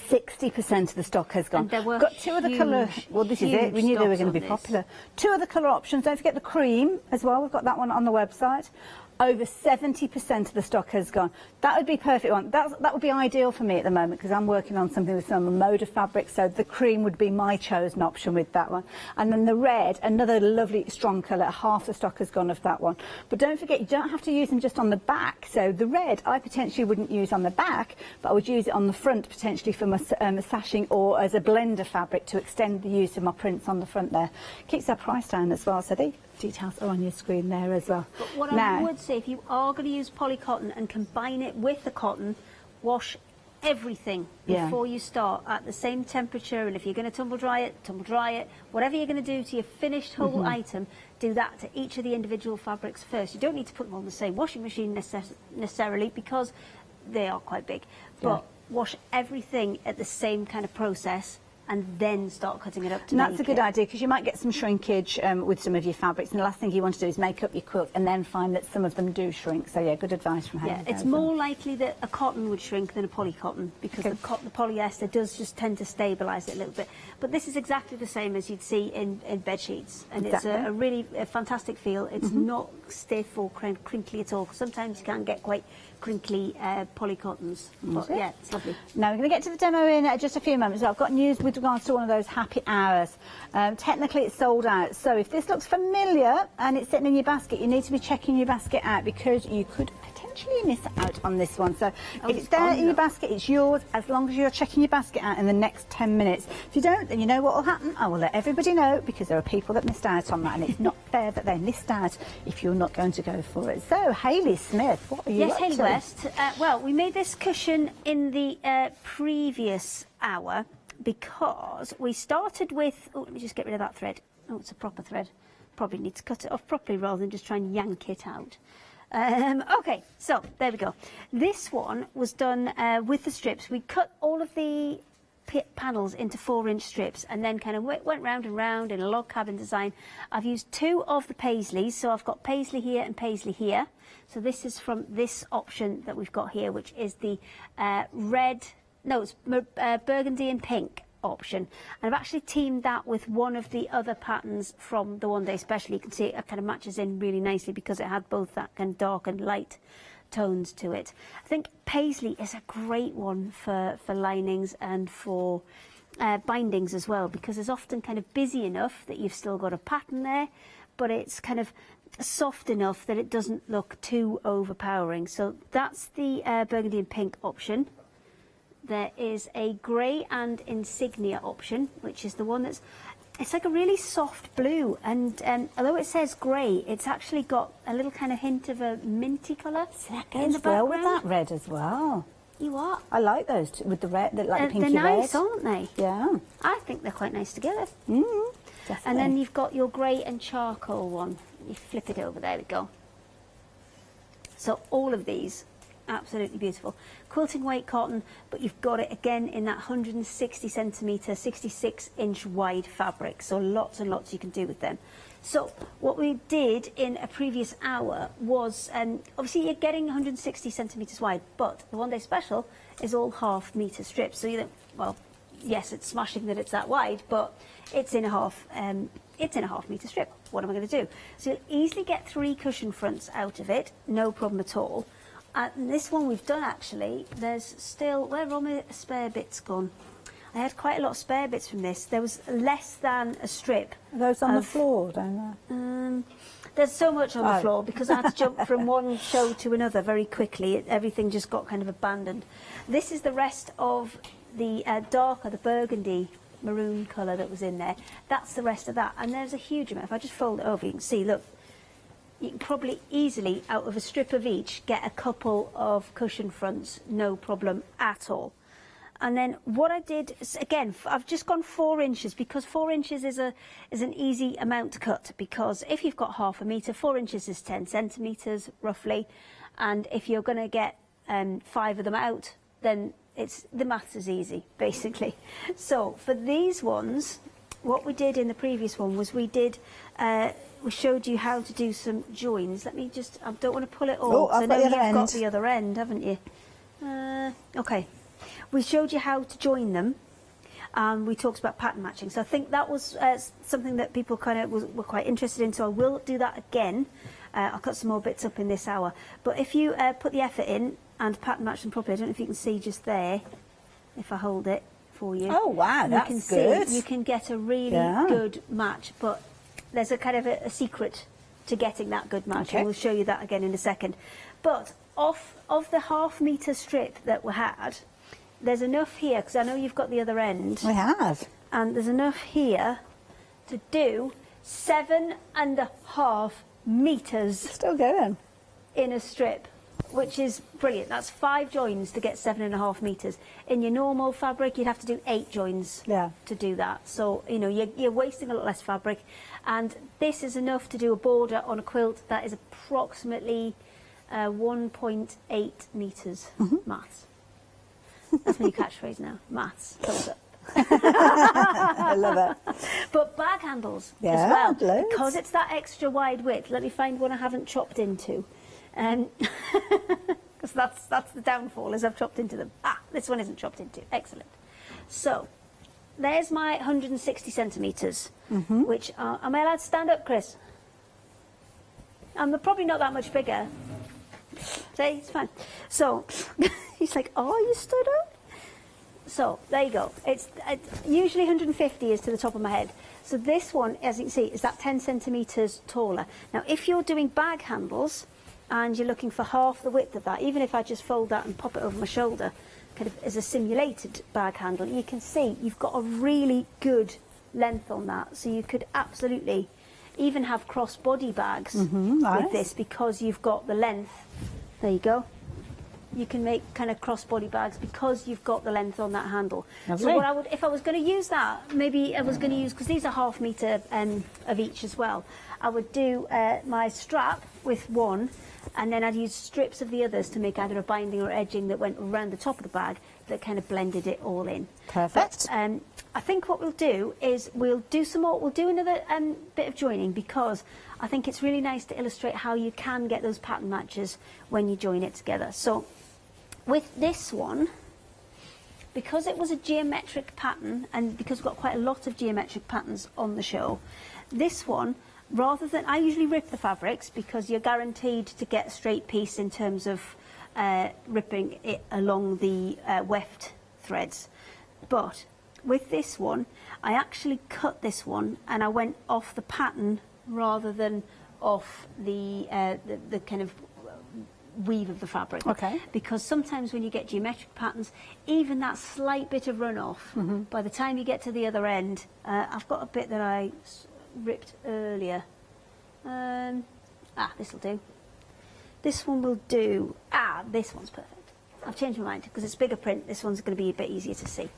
60% of the stock has gone. And there were got 2 of the colour. Well, this is it. We knew they were going to be popular. 2 of the colour options. Don't forget the cream as well. We've got that one on the website. Over 70% of the stock has gone. That would be a perfect one. That would be ideal for me at the moment because I'm working on something with some motor fabric, so the cream would be my chosen option with that one. And then the red, another lovely strong colour, half the stock has gone of that one. But don't forget, you don't have to use them just on the back. So the red I potentially wouldn't use on the back, but I would use it on the front potentially for my sashing or as a blender fabric to extend the use of my prints on the front there. Keeps our price down as well, so the details are on your screen there as well. But what I would say, if you are going to use polycotton and combine it with the cotton, wash everything before you start at the same temperature, and if you're going to tumble dry it, whatever you're going to do to your finished whole item, do that to each of the individual fabrics first. You don't need to put them on the same washing machine necessarily because they are quite big, but wash everything at the same kind of process and then start cutting it up to And that's make a good it. idea, because you might get some shrinkage with some of your fabrics, and the last thing you want to do is make up your quilt and then find that some of them do shrink. So yeah, good advice from Hayley. Yeah, it's there as well. more likely that a cotton would shrink than a polycotton, because the polyester does just tend to stabilise it a little bit. But this is exactly the same as you'd see in bed sheets, and Exactly. it's a really fantastic feel. It's not stiff or crinkly at all, 'cause sometimes you can get quite crinkly polycottons. But yeah, it's lovely. Now we're going to get to the demo in just a few moments. I've got news with regards to one of those happy hours. Technically it's sold out, so if this looks familiar and it's sitting in your basket, you need to be checking your basket out, because you could potentially miss out on this one. So if it's there in your basket, it's yours, as long as you're checking your basket out in the next 10 minutes. If you don't, then you know what will happen. I will let everybody know, because there are people that missed out on that, and it's not fair that they missed out if you're not going to go for it. So Hayley Smith, what are you Yes, up Hayley to? West. Well, we made this cushion in the previous hour because we started with... Oh, let me just get rid of that thread. Oh, it's a proper thread. Probably need to cut it off properly rather than just try and yank it out. Okay, so there we go. This one was done with the strips. We cut all of the panels into 4-inch strips and then kind of went round and round in a log cabin design. I've used 2 of the paisleys, so I've got paisley here and paisley here. So this is from this option that we've got here, which is the burgundy and pink option. And I've actually teamed that with one of the other patterns from the One Day Special. You can see it kind of matches in really nicely because it had both that kind of dark and light tones to it. I think paisley is a great one for linings and for bindings as well, because it's often kind of busy enough that you've still got a pattern there, but it's kind of soft enough that it doesn't look too overpowering. So that's the burgundy and pink option. There is a grey and insignia option, which is the one that's, it's like a really soft blue, and although it says grey, it's actually got a little kind of hint of a minty colour in the background. Well with that red as well. You what? I like those with the red, like the pinky they're nice, red. aren't they? Yeah. I think they're quite nice together. Definitely. And then you've got your grey and charcoal one. You flip it over, there we go. So all of these, absolutely beautiful. Quilting weight cotton, but you've got it again in that 160 centimetre, 66-inch wide fabric. So lots and lots you can do with them. So what we did in a previous hour was, obviously you're getting 160 centimetres wide, but the One Day Special is all half-metre strips. So you think, well, yes, it's smashing that it's that wide, but it's in a half-metre strip. What am I going to do? So you'll easily get 3 cushion fronts out of it, no problem at all. And this one we've done actually, there's still, where are all my spare bits gone? I had quite a lot of spare bits from this. There was less than a strip. Are those on the floor down there? There's so much on the floor because I had to jump from one show to another very quickly. Everything just got kind of abandoned. This is the rest of the darker, the burgundy maroon colour that was in there. That's the rest of that. And there's a huge amount. If I just fold it over, you can see, look, you can probably easily, out of a strip of each, get a couple of cushion fronts, no problem at all. And then what I did, again, I've just gone 4 inches because 4 inches is an easy amount to cut, because if you've got half a metre, 4 inches is 10 centimetres roughly. And if you're going to get 5 of them out, then the maths is easy, basically. So for these ones, what we did in the previous one was we showed you how to do some joins. Let me just, I don't want to pull it all. Oh, I've got the other You've got end. the other end, haven't you? Okay. We showed you how to join them. We talked about pattern matching. So I think that was something that people kind of were quite interested in. So I will do that again. I'll cut some more bits up in this hour. But if you put the effort in and pattern match them properly, I don't know if you can see just there, if I hold it for you. Oh, wow, that's you can good. See, you can get a really good match. But there's a kind of a secret to getting that good match. Okay. And we'll show you that again in a second. But of the half-metre strip that we had, there's enough here, because I know you've got the other end. We have. And there's enough here to do 7.5 metres Still going. in a strip, which is brilliant. That's 5 joins to get 7.5 metres. In your normal fabric, you'd have to do 8 joins to do that. So, you know, you're wasting a lot less fabric. And this is enough to do a border on a quilt that is approximately 1.8 metres. Maths. That's my new catchphrase now. Maths. Thumbs up. I love it. But bag handles Yeah, as well, loads. because it's that extra wide width. Let me find one I haven't chopped into, because that's the downfall, is I've chopped into them. Ah, this one isn't chopped into. Excellent. So there's my 160 centimetres, which are, am I allowed to stand up, Chris? I'm probably not that much bigger. See, it's fine. So he's like, oh, you stood up? So there you go. It's usually 150 is to the top of my head. So this one, as you can see, is that 10 centimetres taller. Now, if you're doing bag handles and you're looking for half the width of that, even if I just fold that and pop it over my shoulder, kind of as a simulated bag handle, you can see you've got a really good length on that. So you could absolutely even have cross-body bags nice. with this, because you've got the length. There you go. You can make kind of cross-body bags because you've got the length on that handle. Lovely. So what I would, if I was going to use that, maybe I was going to use, because these are ½ metre of each as well, I would do my strap with one, and then I'd use strips of the others to make either a binding or edging that went around the top of the bag that kind of blended it all in. Perfect. But, I think what we'll do is we'll do some more, we'll do another bit of joining, because I think it's really nice to illustrate how you can get those pattern matches when you join it together. So with this one, because it was a geometric pattern, and because we've got quite a lot of geometric patterns on the show, this one, rather than, I usually rip the fabrics because you're guaranteed to get a straight piece in terms of ripping it along the weft threads. But with this one, I actually cut this one and I went off the pattern rather than off the kind of weave of the fabric. Okay. Because sometimes when you get geometric patterns, even that slight bit of runoff, by the time you get to the other end, I've got a bit that I ripped earlier. This will do. This one will do. This one's perfect. I've changed my mind because it's bigger print. This one's going to be a bit easier to see.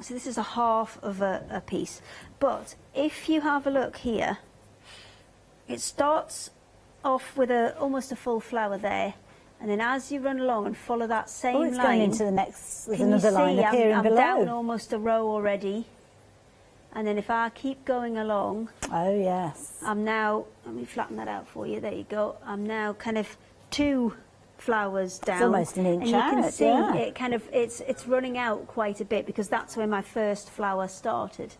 So this is a half of a piece. But if you have a look here, it starts off with almost a full flower there, and then as you run along and follow that same line, it's going into the next. There's can you another see line appearing I'm below. down almost a row already, and then if I keep going along, Oh yes. I'm now, let me flatten that out for you, there you go, I'm now kind of 2 flowers down. It's almost an inch and you can out, see yeah. it kind of, it's running out quite a bit, because that's where my first flower started.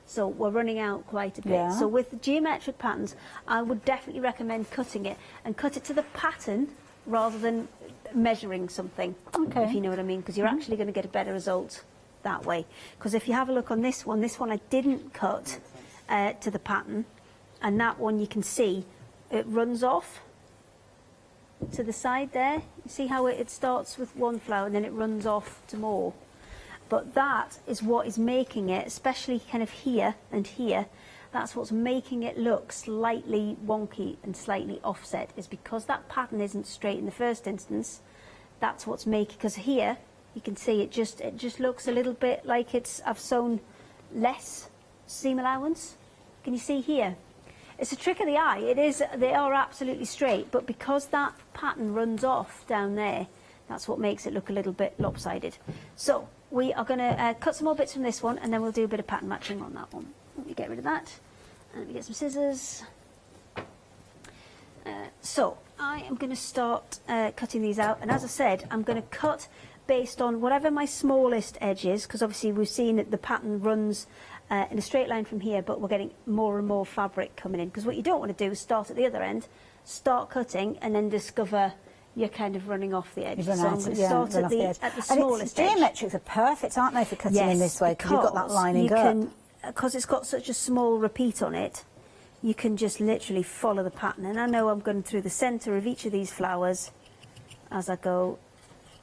So we're running out quite a bit. Yeah. So with the geometric patterns, I would definitely recommend cutting it, and cut it to the pattern rather than measuring something, Okay. if you know what I mean, because you're actually going to get a better result that way. Because if you have a look on this one I didn't cut to the pattern, and that one you can see it runs off to the side there. You see how it starts with one flower and then it runs off to more. But that is what is making it, especially kind of here and here, that's what's making it look slightly wonky and slightly offset, is because that pattern isn't straight in the first instance. That's what's making, because here you can see it just looks a little bit like I've sewn less seam allowance. Can you see here? It's a trick of the eye. It is, they are absolutely straight, but because that pattern runs off down there, that's what makes it look a little bit lopsided. So we are going to cut some more bits from this one, and then we'll do a bit of pattern matching on that one. Let me get rid of that. And let me get some scissors. So I am going to start cutting these out, and as I said, I'm going to cut based on whatever my smallest edge is, because obviously we've seen that the pattern runs in a straight line from here, but we're getting more and more fabric coming in, because what you don't want to do is start at the other end, start cutting, and then discover you're kind of running off the edge. So I'm going to start at the smallest edge. Geometrics are perfect, aren't they, for cutting in this way, because you've got that lining up. Because it's got such a small repeat on it, you can just literally follow the pattern. And I know I'm going through the centre of each of these flowers as I go,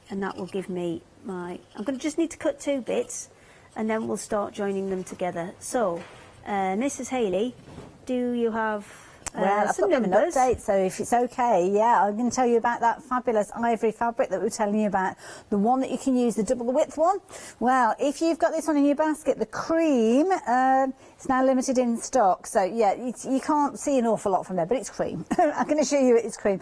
and that will give me my... I'm going to just need to cut 2 bits, and then we'll start joining them together. So, Mrs. Haley, do you have Well, I've some got them in numbers. update, so if it's okay, yeah, I'm going to tell you about that fabulous ivory fabric that we were telling you about. The one that you can use, the double the width one. Well, if you've got this one in your basket, the cream, it's now limited in stock. So, yeah, you can't see an awful lot from there, but it's cream. I can assure you it's cream.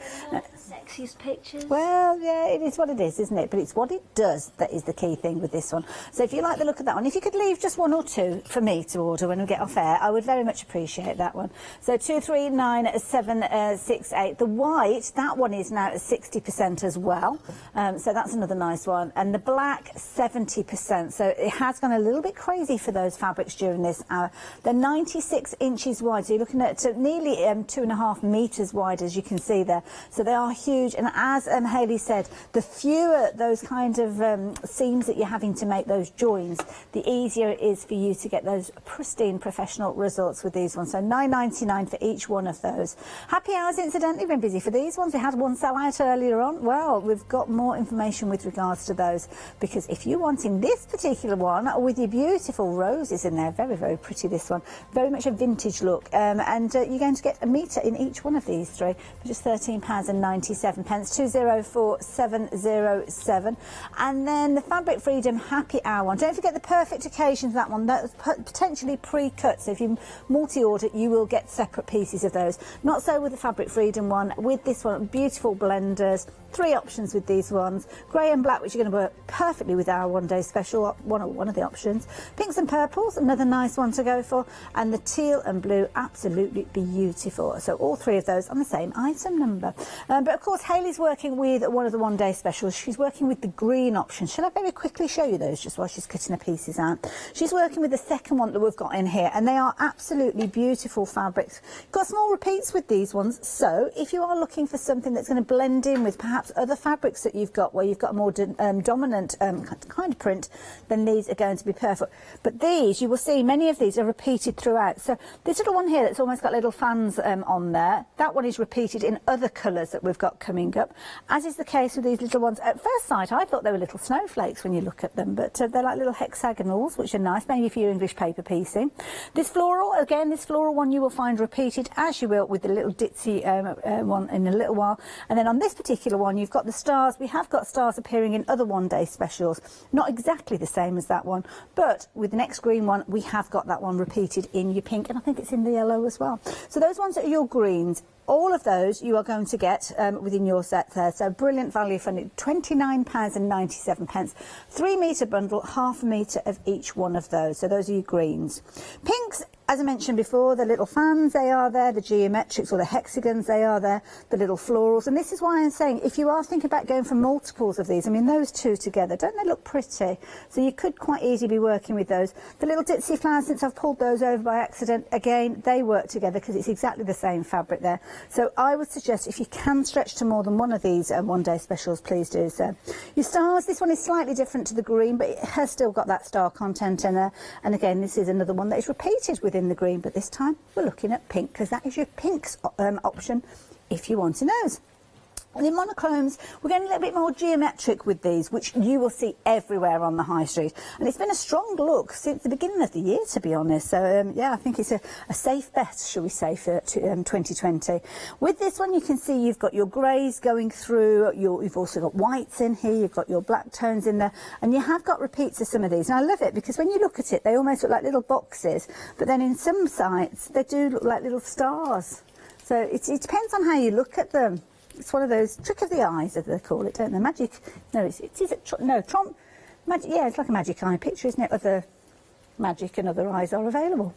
Sexiest pictures. Well, yeah, it is what it is, isn't it? But it's what it does that is the key thing with this one. So if you like the look of that one, if you could leave just one or two for me to order when we get off air, I would very much appreciate that one. So 239768. The white, that one is now at 60% as well. So that's another nice one. And the black, 70%. So it has gone a little bit crazy for those fabrics during this hour. They're 96 inches wide. So you're looking at nearly 2.5 metres wide, as you can see there. So they are huge. And as Hayley said, the fewer those kind of seams that you're having to make those joins, the easier it is for you to get those pristine professional results with these ones. So £9.99 for each one of those. Happy hours, incidentally, been busy for these ones. We had one sell out earlier on. Well, we've got more information with regards to those, because if you're wanting this particular one with your beautiful roses in there, very, very pretty, this one, very much a vintage look, and you're going to get a metre in each one of these three for just £13.97, 204707. And then the Fabric Freedom Happy Hour one. Don't forget the perfect occasion for that one. That's potentially pre-cut, so if you multi-order, you will get separate pieces of those. Not so with the Fabric Freedom one. With this one, beautiful blenders. 3 options with these ones. Grey and black, which are going to work perfectly with our one-day special, one of the options. Pinks and purples, another nice one to go for. And the teal and blue, absolutely beautiful. So all 3 of those on the same item number. But of course, Hayley's working with one of the one-day specials. She's working with the green option. Shall I very quickly show you those just while she's cutting the pieces out? She's working with the second one that we've got in here, and they are absolutely beautiful fabrics. Got small repeats with these ones, so if you are looking for something that's going to blend in with perhaps other fabrics that you've got where you've got a more dominant kind of print, then these are going to be perfect. But these, you will see many of these are repeated throughout. So this little one here that's almost got little fans on there, that one is repeated in other colours that we've got coming up, as is the case with these little ones. At first sight, I thought they were little snowflakes when you look at them, but they're like little hexagonals, which are nice, maybe for your English paper piecing. This floral, again, this floral one you will find repeated, as you will with the little ditzy one in a little while. And then on this particular one, you've got the stars. We have got stars appearing in other one-day specials. Not exactly the same as that one, but with the next green one, we have got that one repeated in your pink, and I think it's in the yellow as well. So those ones are your greens. All of those you are going to get within your set there. So brilliant value for £29.97. 3 metre bundle, half a metre of each one of those. So those are your greens. Pinks, as I mentioned before, the little fans, they are there. The geometrics or the hexagons, they are there. The little florals. And this is why I'm saying, if you are thinking about going for multiples of these, I mean, those two together, don't they look pretty? So you could quite easily be working with those. The little ditzy flowers, since I've pulled those over by accident, again, they work together because it's exactly the same fabric there. So I would suggest if you can stretch to more than one of these one-day specials, please do so. Your stars, this one is slightly different to the green, but it has still got that star content in there. And again, this is another one that is repeated within the green, but this time we're looking at pink, because that is your pinks option if you're wanting those. And in monochromes, we're getting a little bit more geometric with these, which you will see everywhere on the high street. And it's been a strong look since the beginning of the year, to be honest. So, yeah, I think it's a safe bet, shall we say, for 2020. With this one, you can see you've got your greys going through. You've also got whites in here. You've got your black tones in there. And you have got repeats of some of these. And I love it because when you look at it, they almost look like little boxes. But then in some sites, they do look like little stars. So it depends on how you look at them. It's one of those trick of the eyes, as they call it, don't they? Magic. No, magic. Yeah, it's like a magic eye picture, isn't it? Other magic and other eyes are available.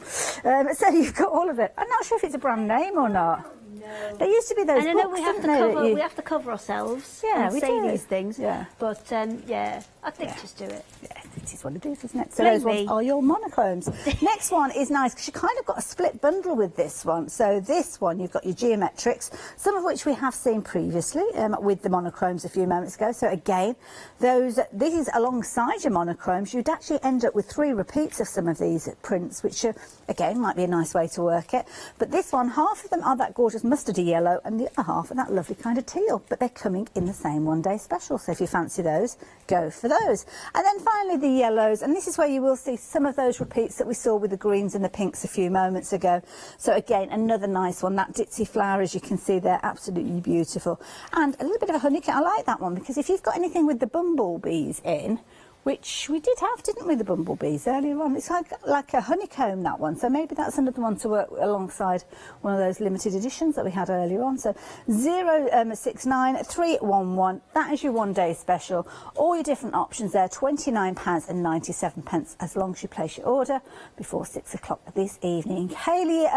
So you've got all of it. I'm not sure if it's a brand name or not. No. There used to be those and books, I know we have to cover ourselves. Yeah, and we say do. these things. Yeah. But yeah, I think just do it. Yeah, it is what it is, isn't it? So those ones are your monochromes. Next one is nice because you kind of got a split bundle with this one. So this one, you've got your geometrics, some of which we have seen previously with the monochromes a few moments ago. So again, these alongside your monochromes, you'd actually end up with 3 repeats of some of these prints, which again might be a nice way to work it. But this one, half of them are that gorgeous mustardy yellow and the other half are that lovely kind of teal, but they're coming in the same one-day special. So if you fancy those, go for those. those. And then finally the yellows, and this is where you will see some of those repeats that we saw with the greens and the pinks a few moments ago. So again, another nice one. That ditzy flower, as you can see there, absolutely beautiful. And a little bit of a honeycomb. I like that one because if you've got anything with the bumblebees in, which we did have, didn't we, the bumblebees earlier on? It's like a honeycomb, that one. So maybe that's another one to work alongside one of those limited editions that we had earlier on. So 069311, that is your one-day special. All your different options there, £29.97, as long as you place your order before 6 o'clock this evening. Hayley,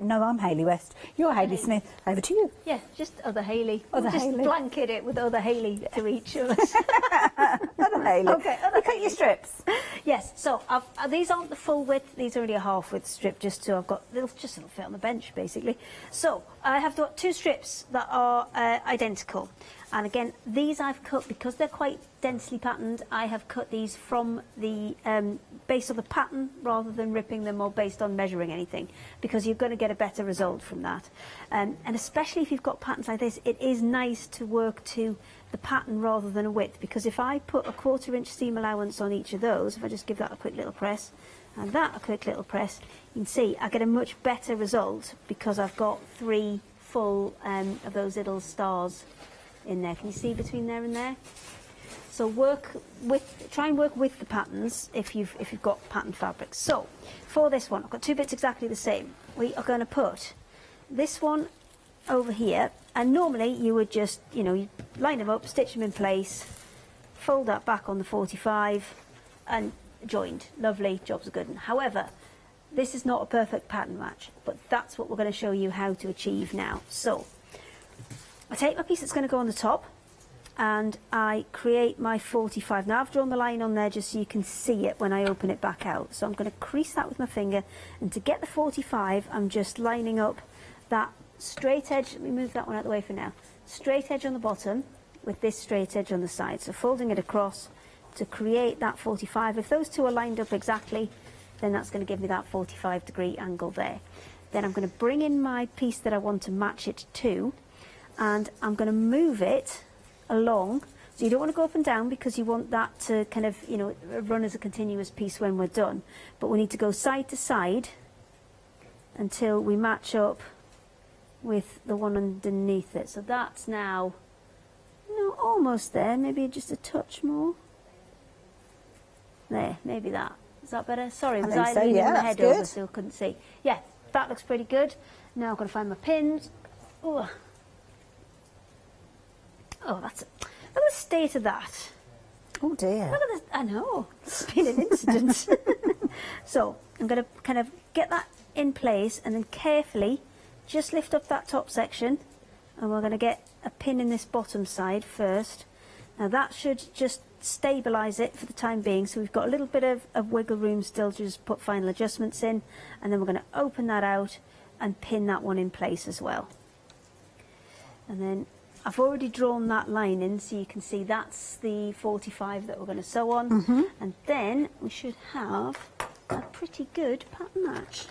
no, I'm Hayley West. You're Hayley Smith. Over to you. Yeah, just other Hayley. Other Just Hayley. blanket it with other Hayley to each of us. Other Hayley. Okay. Look at your strips. Yes, so these aren't the full width, these are only a half width strip, just so I've got, they'll just fit on the bench basically. So I have got 2 strips that are identical, and again these I've cut because they're quite densely patterned. I have cut these from the base of the pattern rather than ripping them or based on measuring anything, because you're going to get a better result from that. And especially if you've got patterns like this, it is nice to work to the pattern rather than a width, because if I put a 1/4 inch seam allowance on each of those, if I just give that a quick little press and that a quick little press, you can see I get a much better result because I've got 3 full of those little stars in there. Can you see between there and there? So try and work with the patterns if you've got pattern fabrics. So for this one, I've got 2 bits exactly the same. We are going to put this one over here, and normally you would just, you line them up, stitch them in place, fold that back on the 45 and joined. Lovely, jobs are good. However, this is not a perfect pattern match, but that's what we're going to show you how to achieve now. So I take my piece that's going to go on the top and I create my 45. Now I've drawn the line on there just so you can see it when I open it back out. So I'm going to crease that with my finger, and to get the 45 I'm just lining up that straight edge. Let me move that one out of the way for now. Straight edge on the bottom with this straight edge on the side. So folding it across to create that 45. If those two are lined up exactly, then that's going to give me that 45-degree angle there. Then I'm going to bring in my piece that I want to match it to, and I'm going to move it along. So you don't want to go up and down because you want that to kind of, run as a continuous piece when we're done. But we need to go side to side until we match up with the one underneath it. So that's now, almost there, maybe just a touch more. There, maybe that. Is that better? Sorry, was I leaning my head over so I couldn't see? Yeah, that looks pretty good. Now I've got to find my pins. Oh, look at the state of that. Oh dear. Look at this. I know, it's been an incident. So I'm going to kind of get that in place and then carefully just lift up that top section, and we're going to get a pin in this bottom side first. Now that should just stabilise it for the time being, so we've got a little bit of wiggle room still to just put final adjustments in, and then we're going to open that out and pin that one in place as well. And then I've already drawn that line in, so you can see that's the 45 that we're going to sew on, and then we should have a pretty good pattern match.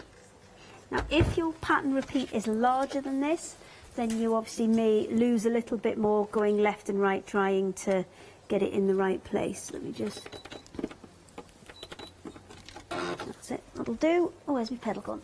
Now if your pattern repeat is larger than this, then you obviously may lose a little bit more going left and right trying to get it in the right place. Let me just, that's it, that'll do. Oh, where's my pedal gone?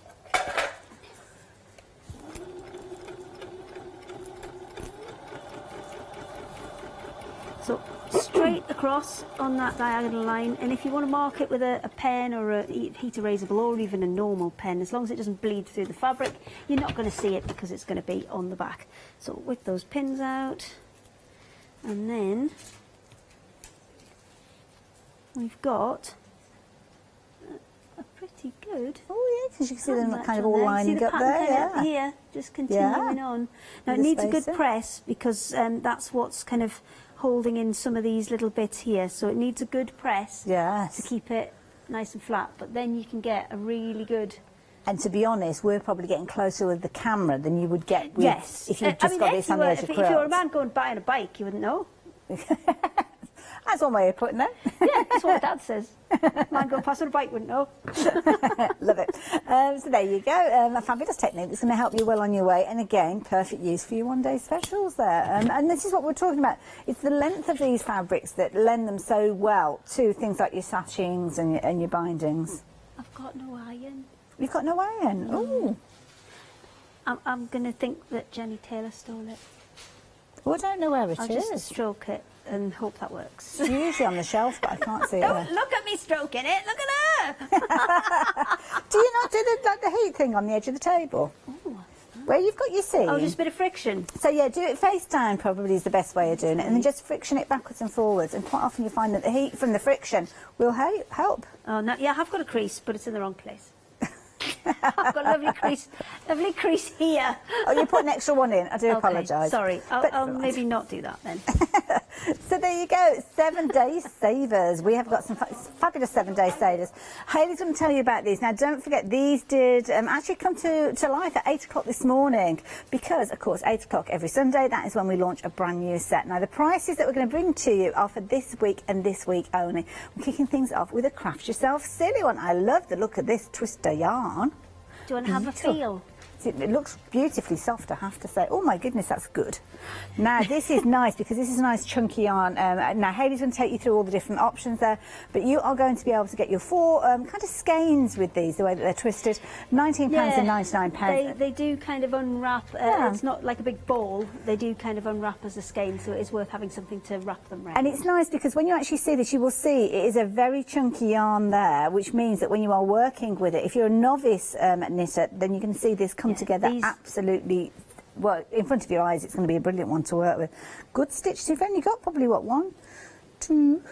So straight across on that diagonal line, and if you want to mark it with a pen or a heat erasable or even a normal pen, as long as it doesn't bleed through the fabric, you're not going to see it because it's going to be on the back. So whip those pins out, and then we've got a pretty good. Oh yeah, because you can see them kind of all lining up there. Yeah. Here, just continuing on. Now it needs a good press because that's what's kind of holding in some of these little bits here, so it needs a good press to keep it nice and flat, but then you can get a really good. And to be honest, we're probably getting closer with the camera than you would get with if you've just got this on the edge of if you were a man going by on a bike, you wouldn't know. That's one way of putting it. Yeah, that's what Dad says. Mine go past on a bike, wouldn't know. Love it. So there you go. A fabulous technique that's going to help you well on your way. And again, perfect use for your one-day specials there. And this is what we're talking about. It's the length of these fabrics that lend them so well to things like your sashings and your bindings. I've got no iron. You've got no iron? Ooh. I'm going to think that Jenny Taylor stole it. Well, I don't know where it I'll is. just stroke it and hope that works. It's usually on the shelf, but I can't see it Don't there. look at me stroking it, look at her! Do you not do the heat thing on the edge of the table? Ooh. Where you've got your seam? Oh, just a bit of friction. So yeah, do it face down probably is the best way of doing it, and then just friction it backwards and forwards, and quite often you find that the heat from the friction will help. Oh, no, yeah, I've got a crease, but it's in the wrong place. I've got a lovely crease here. Oh, you put an extra one in. I do apologise. Sorry, But- I'll maybe not do that then. So there you go, 7-day savers. We have got some fabulous 7-day savers. Hayley's going to tell you about these. Now, don't forget, these did actually come to life at 8 o'clock this morning because, of course, 8 o'clock every Sunday, that is when we launch a brand new set. Now, the prices that we're going to bring to you are for this week and this week only. We're kicking things off with a Craft Yourself silly one. I love the look of this twister yarn. Do you want to have a feel? It looks beautifully soft, I have to say. Oh my goodness, that's good. Now this is nice because this is a nice chunky yarn. Now Hayley's going to take you through all the different options there, but you are going to be able to get your 4 kind of skeins with these, the way that they're twisted. £19 and £99. They do kind of unwrap. It's not like a big ball. They do kind of unwrap as a skein, so it is worth having something to wrap them around. And it's nice because when you actually see this, you will see it is a very chunky yarn there, which means that when you are working with it, if you're a novice knitter, then you can see this come together absolutely well in front of your eyes. It's going to be a brilliant one to work with. Good stitch. So you've only got probably what, 1, 2,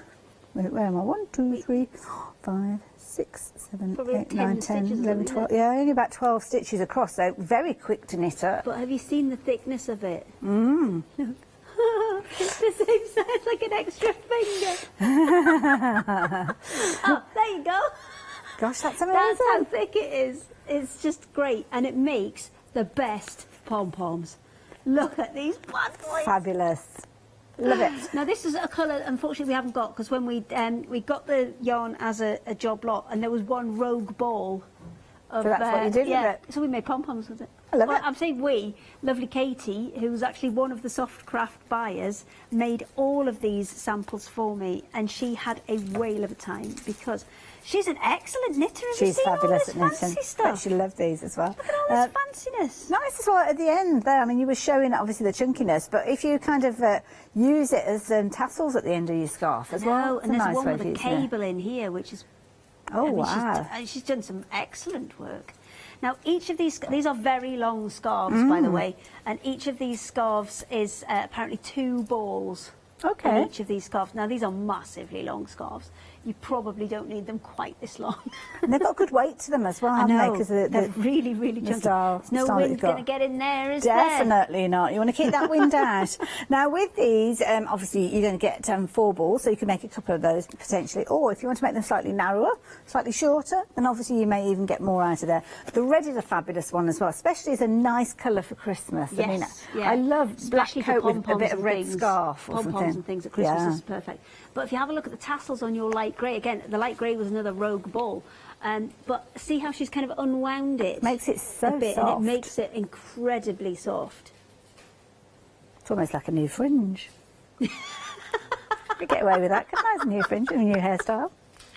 where am I? 1, 2, 3, 4, 5, 6, 7, Probably 8, 10 9, 10, stitches, 11, isn't 12. it? Yeah, only about 12 stitches across. So very quick to knit up. But have you seen the thickness of it? Mm. Look. It's the same size, like an extra finger. Oh, there you go. Gosh, that's amazing. That's how thick it is. It's just great, and it makes the best pom-poms. Look at these bad boys. Fabulous. Love it. Now this is a colour, unfortunately, we haven't got, because when we got the yarn as a job lot, and there was one rogue ball. Of, So that's what you did with it? So we made pom-poms with it. I love Well, it. I'm saying we, lovely Katie, who's actually one of the soft craft buyers, made all of these samples for me, and she had a whale of a time because she's an excellent knitter. Have you She's seen fabulous all this at knitting. fancy stuff? She loved these as well. Look at all this fanciness. Nice as well at the end there. I mean, you were showing obviously the chunkiness, but if you kind of use it as tassels at the end of your scarf as well, it's and a there's nice one way with of a using it. cable in here, which is. Oh, I mean, wow. She's done some excellent work. Now, each of these are very long scarves, by the way, and each of these scarves is apparently 2 balls. Okay. In each of these scarves. Now, these are massively long scarves. You probably don't need them quite this long. And they've got good weight to them as well, haven't they? Because they're really, really the chunky. style, There's no style that wind you've got. going to get in there, is there? Definitely not. You want to keep that wind out. Now, with these, obviously, you're going to get 4 balls, so you can make a couple of those potentially. Or if you want to make them slightly narrower, slightly shorter, then obviously you may even get more out of there. The red is a fabulous one as well, especially as a nice colour for Christmas. Yes, I mean, yeah. I love Especially black coat for with a pom-poms bit of and red things. scarf or Pom-poms something. and things at Christmas Yeah. is perfect. But if you have a look at the tassels on your light grey, again, the light grey was another rogue ball. But see how she's kind of unwound it? Makes it so a bit, soft. and it makes it incredibly soft. It's almost like a new fringe. You get away with that, couldn't I? As a new fringe and a new hairstyle.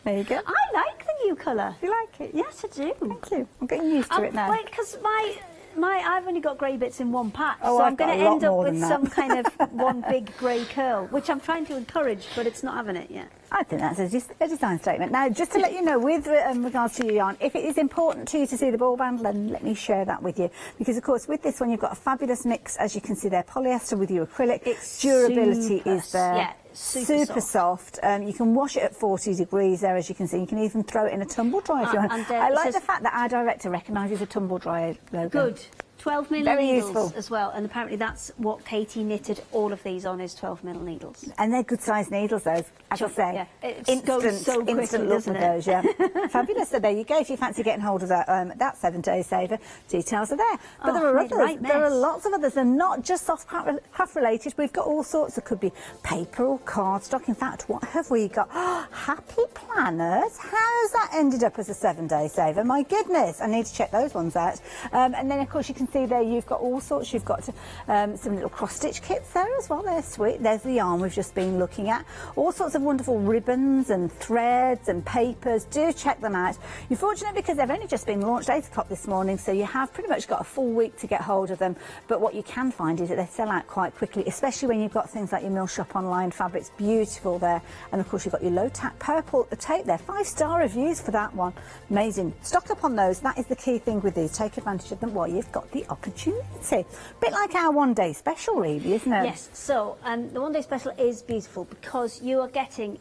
There you go. I like the new colour. You like it? Yes, I do. Thank you. I'm getting used to it now. Wait, because I've only got grey bits in one patch, Oh, so I've I'm going got to a lot end up more with than that. some kind of one big grey curl, which I'm trying to encourage, but it's not having it yet. I think that's a design statement. Now, just to let you know, with regards to your yarn, if it is important to you to see the ball band, then let me share that with you. Because, of course, with this one, you've got a fabulous mix, as you can see there, polyester with your acrylic. It's durability super, is there. yeah, super soft. You can wash it at 40 degrees there, as you can see. You can even throw it in a tumble dryer if you want. And, I it like says- the fact that our director recognises a tumble dryer logo. Good. 12mm Very needles useful. as well, and apparently that's what Katie knitted all of these on, is 12mm needles. And they're good sized needles, those, as I say. Yeah, it goes so quickly, instant look doesn't with it? those, yeah. Fabulous. So there you go. If you fancy getting hold of that 7-day saver, details are there. But Oh, there are made a others. right There are mess. lots of others. They're not just soft craft related. We've got all sorts. It could be paper or cardstock. In fact, what have we got? Happy planners. How's that ended up as a 7-day saver? My goodness, I need to check those ones out. And then, of course, you can see there you've got all sorts. You've got some little cross-stitch kits there as well. They're sweet. There's the yarn we've just been looking at. All sorts of wonderful ribbons and threads and papers. Do check them out. You're fortunate because they've only just been launched 8 o'clock this morning, so you have pretty much got a full week to get hold of them. But what you can find is that they sell out quite quickly, especially when you've got things like your Mill Shop Online fabrics. Beautiful there. And of course, you've got your low tack purple tape there. 5-star reviews for that one. Amazing. Stock up on those. That is the key thing with these. Take advantage of them while you've got the opportunity. Bit like our 1-day special, really, isn't it? Yes, so the 1-day special is beautiful because you are getting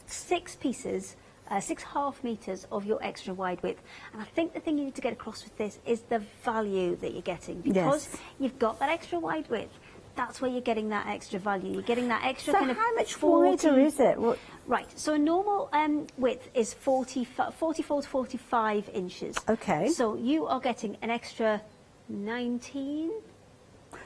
6 pieces, 6.5 meters of your extra wide width. And I think the thing you need to get across with this is the value that you're getting, because you've got that extra wide width. That's where you're getting that extra value. You're getting that extra So kind of how much 40... wider is it? Right, so a normal width is 44 to 45 inches. Okay. So you are getting an extra 19.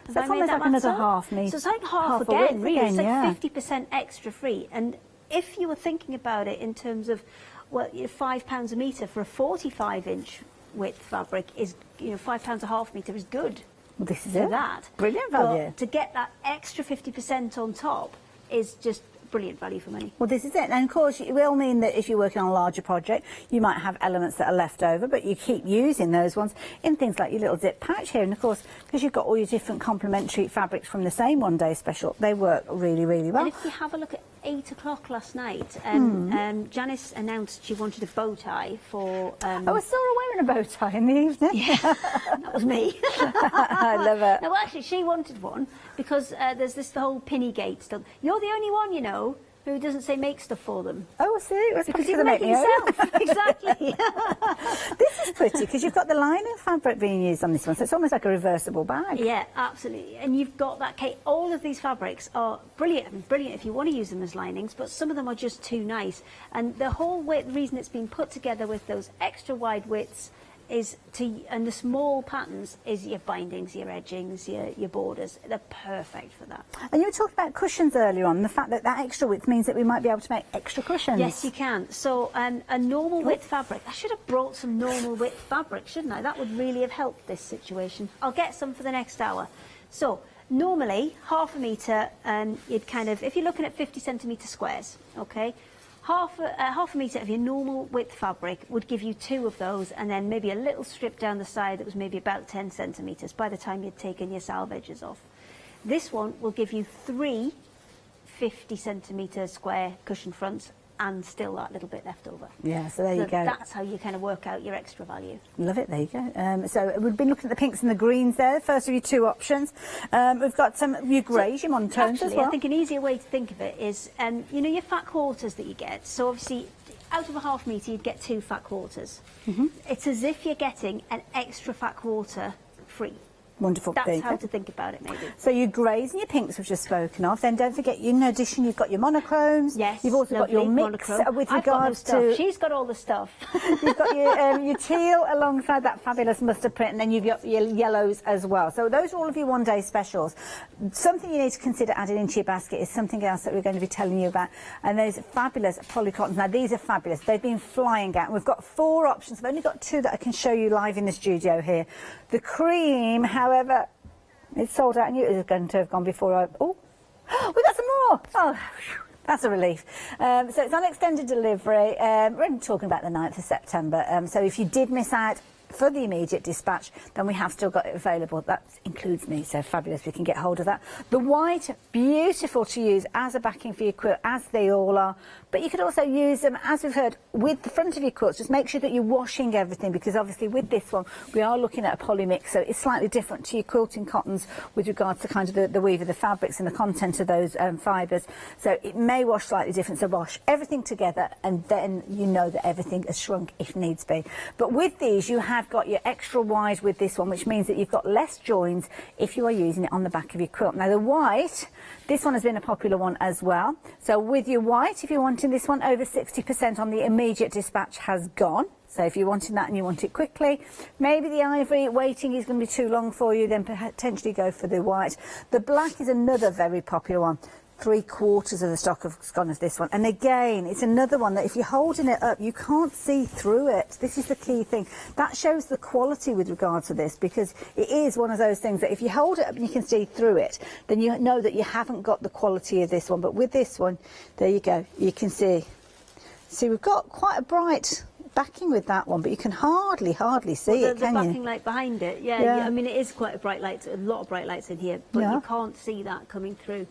So that's almost like another half metre. So it's like half half a again, width really. again, It's like yeah. 50% extra free. And if you were thinking about it in terms of, well, £5 a metre for a 45-inch width fabric is, £5 a half metre is good. Well, this is for it. that. Brilliant But value. to get that extra 50% on top is just brilliant value for money. Well, this is it. And of course, it will mean that if you're working on a larger project, you might have elements that are left over, but you keep using those ones in things like your little zip pouch here. And of course, because you've got all your different complementary fabrics from the same 1-day special, they work really, really well. And if you have a look at 8 o'clock last night, Janice announced she wanted a bow tie for... Oh, I saw her wearing a bow tie in the evening. Yeah, that was me. I love it. No, actually, she wanted one because there's the whole pinny gate stuff. You're the only one, who doesn't say make stuff for them. Oh, I see. It was Because probably you for the make it yourself. Exactly. This is pretty because you've got the linen fabric being used on this one, so it's almost like a reversible bag. Yeah, absolutely. And you've got that, Kate. All of these fabrics are brilliant if you want to use them as linings, but some of them are just too nice. And the whole reason it's been put together with those extra wide widths and the small patterns is your bindings, your edgings, your borders. They're perfect for that. And you were talking about cushions earlier on, the fact that that extra width means that we might be able to make extra cushions. Yes, you can. So a normal width fabric, I should have brought some normal width fabric, shouldn't I? That would really have helped this situation. I'll get some for the next hour. So normally, half a metre, you'd kind of, if you're looking at 50 centimetre squares, okay, half a metre of your normal width fabric would give you 2 of those, and then maybe a little strip down the side that was maybe about 10 centimetres by the time you'd taken your salvages off. This one will give you 3 50 centimetre square cushion fronts and still that little bit left over. Yeah, so there you go. That's how you kind of work out your extra value. Love it, there you go. So we've been looking at the pinks and the greens there, first of your 2 options. We've got some of your greys, your monotones as well. I think an easier way to think of it is, your fat quarters that you get. So obviously, out of a half metre, you'd get 2 fat quarters. It's as if you're getting an extra fat quarter free. Wonderful. That's how to think about it, maybe. So your greys and your pinks we've just spoken of. Then don't forget, in addition, you've got your monochromes. Yes. You've also got your mix with regards to. She's got all the stuff. You've got your teal alongside that fabulous mustard print, and then you've got your yellows as well. So those are all of your 1-day specials. Something you need to consider adding into your basket is something else that we're going to be telling you about, and those fabulous polycottons. Now these are fabulous. They've been flying out. We've got 4 options. I've only got 2 that I can show you live in the studio here. The cream, however, it's sold out, and it is going to have gone before I... Oh, we got some more. Oh, that's a relief. So it's on extended delivery. We're only talking about the 9th of September. So if you did miss out for the immediate dispatch, then we have still got it available. That includes me, so fabulous, we can get hold of that. The white, beautiful to use as a backing for your quilt, as they all are, but you could also use them, as we've heard, with the front of your quilts. Just make sure that you're washing everything, because obviously with this one we are looking at a poly mix, so it's slightly different to your quilting cottons with regards to kind of the weave of the fabrics and the content of those fibres, so it may wash slightly different. So wash everything together, and then you know that everything has shrunk if needs be. But with these, you have have got your extra wide with this one, which means that you've got less joins if you are using it on the back of your quilt. Now the white, this one has been a popular one as well. So with your white, if you're wanting this one, over 60% on the immediate dispatch has gone. So if you're wanting that and you want it quickly, maybe the ivory waiting is going to be too long for you, then potentially go for the white. The black is another very popular one. 3/4 of the stock has gone as this one. And again, it's another one that if you're holding it up, you can't see through it. This is the key thing. That shows the quality with regard to this, because it is one of those things that if you hold it up and you can see through it, then you know that you haven't got the quality of this one. But with this one, there you go, you can see. See, we've got quite a bright backing with that one, but you can hardly see it, can you? The backing light behind it, yeah. I mean, it is quite a bright light, a lot of bright lights in here, but you can't see that coming through.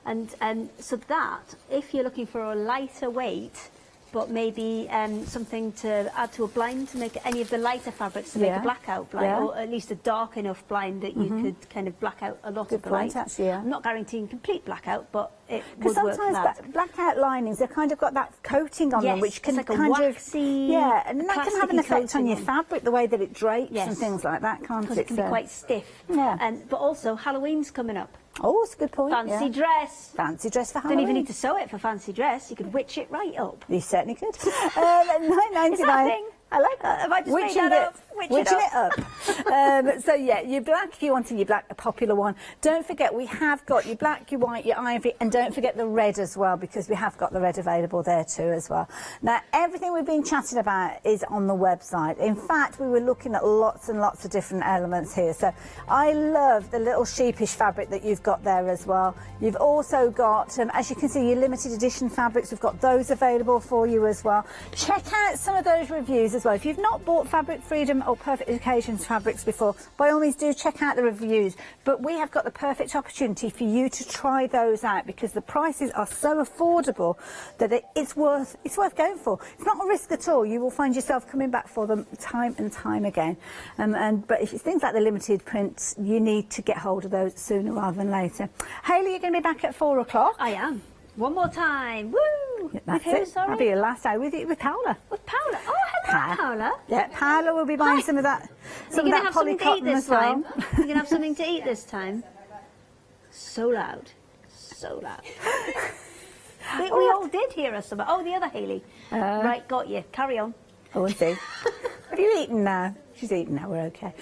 And so that, if you're looking for a lighter weight, but maybe something to add to a blind to make any of the lighter fabrics to make a blackout blind, or at least a dark enough blind that you could kind of black out a lot of the light. Actually, I'm not guaranteeing complete blackout, but it would because work for that. sometimes blackout linings, they've kind of got that coating on them, which can like a kind waxy, of and that can have an effect on your coating fabric, the way that it drapes and things like that, can't it? Because it can be quite stiff. But also Halloween's coming up. Oh, that's a good point. Fancy dress. Fancy dress for Halloween. Don't even need to sew it for fancy dress. You could witch it right up. You certainly could. $9.99. Is that a thing? I like that. Have I just Witching made that up? Witching it up. So yeah, your black, if you wanted your black, a popular one. Don't forget, we have got your black, your white, your ivory, and don't forget the red as well, because we have got the red available there too as well. Now, everything we've been chatting about is on the website. In fact, we were looking at lots and lots of different elements here. So I love the little sheepish fabric that you've got there as well. You've also got, as you can see, your limited edition fabrics. We've got those available for you as well. Check out some of those reviews as well. If you've not bought Fabric Freedom or Perfect Occasions fabrics before, by all means do check out the reviews. But we have got the perfect opportunity for you to try those out, because the prices are so affordable that it's worth going for. It's not a risk at all. You will find yourself coming back for them time and time again. But if it's things like the limited prints, you need to get hold of those sooner rather than later. Hayley, you're going to be back at 4 o'clock. I am. One more time. Woo! That's with who, it. sorry? That'll be your last day with Paola. With Paola. Oh, hello, Paola. Yeah, Paola will be buying some of that. Some of that polycotton as well. You're going to have something to eat this time. So loud. So loud. we all did hear us about. Oh, the other Hayley. Right, got you. Carry on. Oh, I see. Have you eaten now? She's eaten now, we're okay.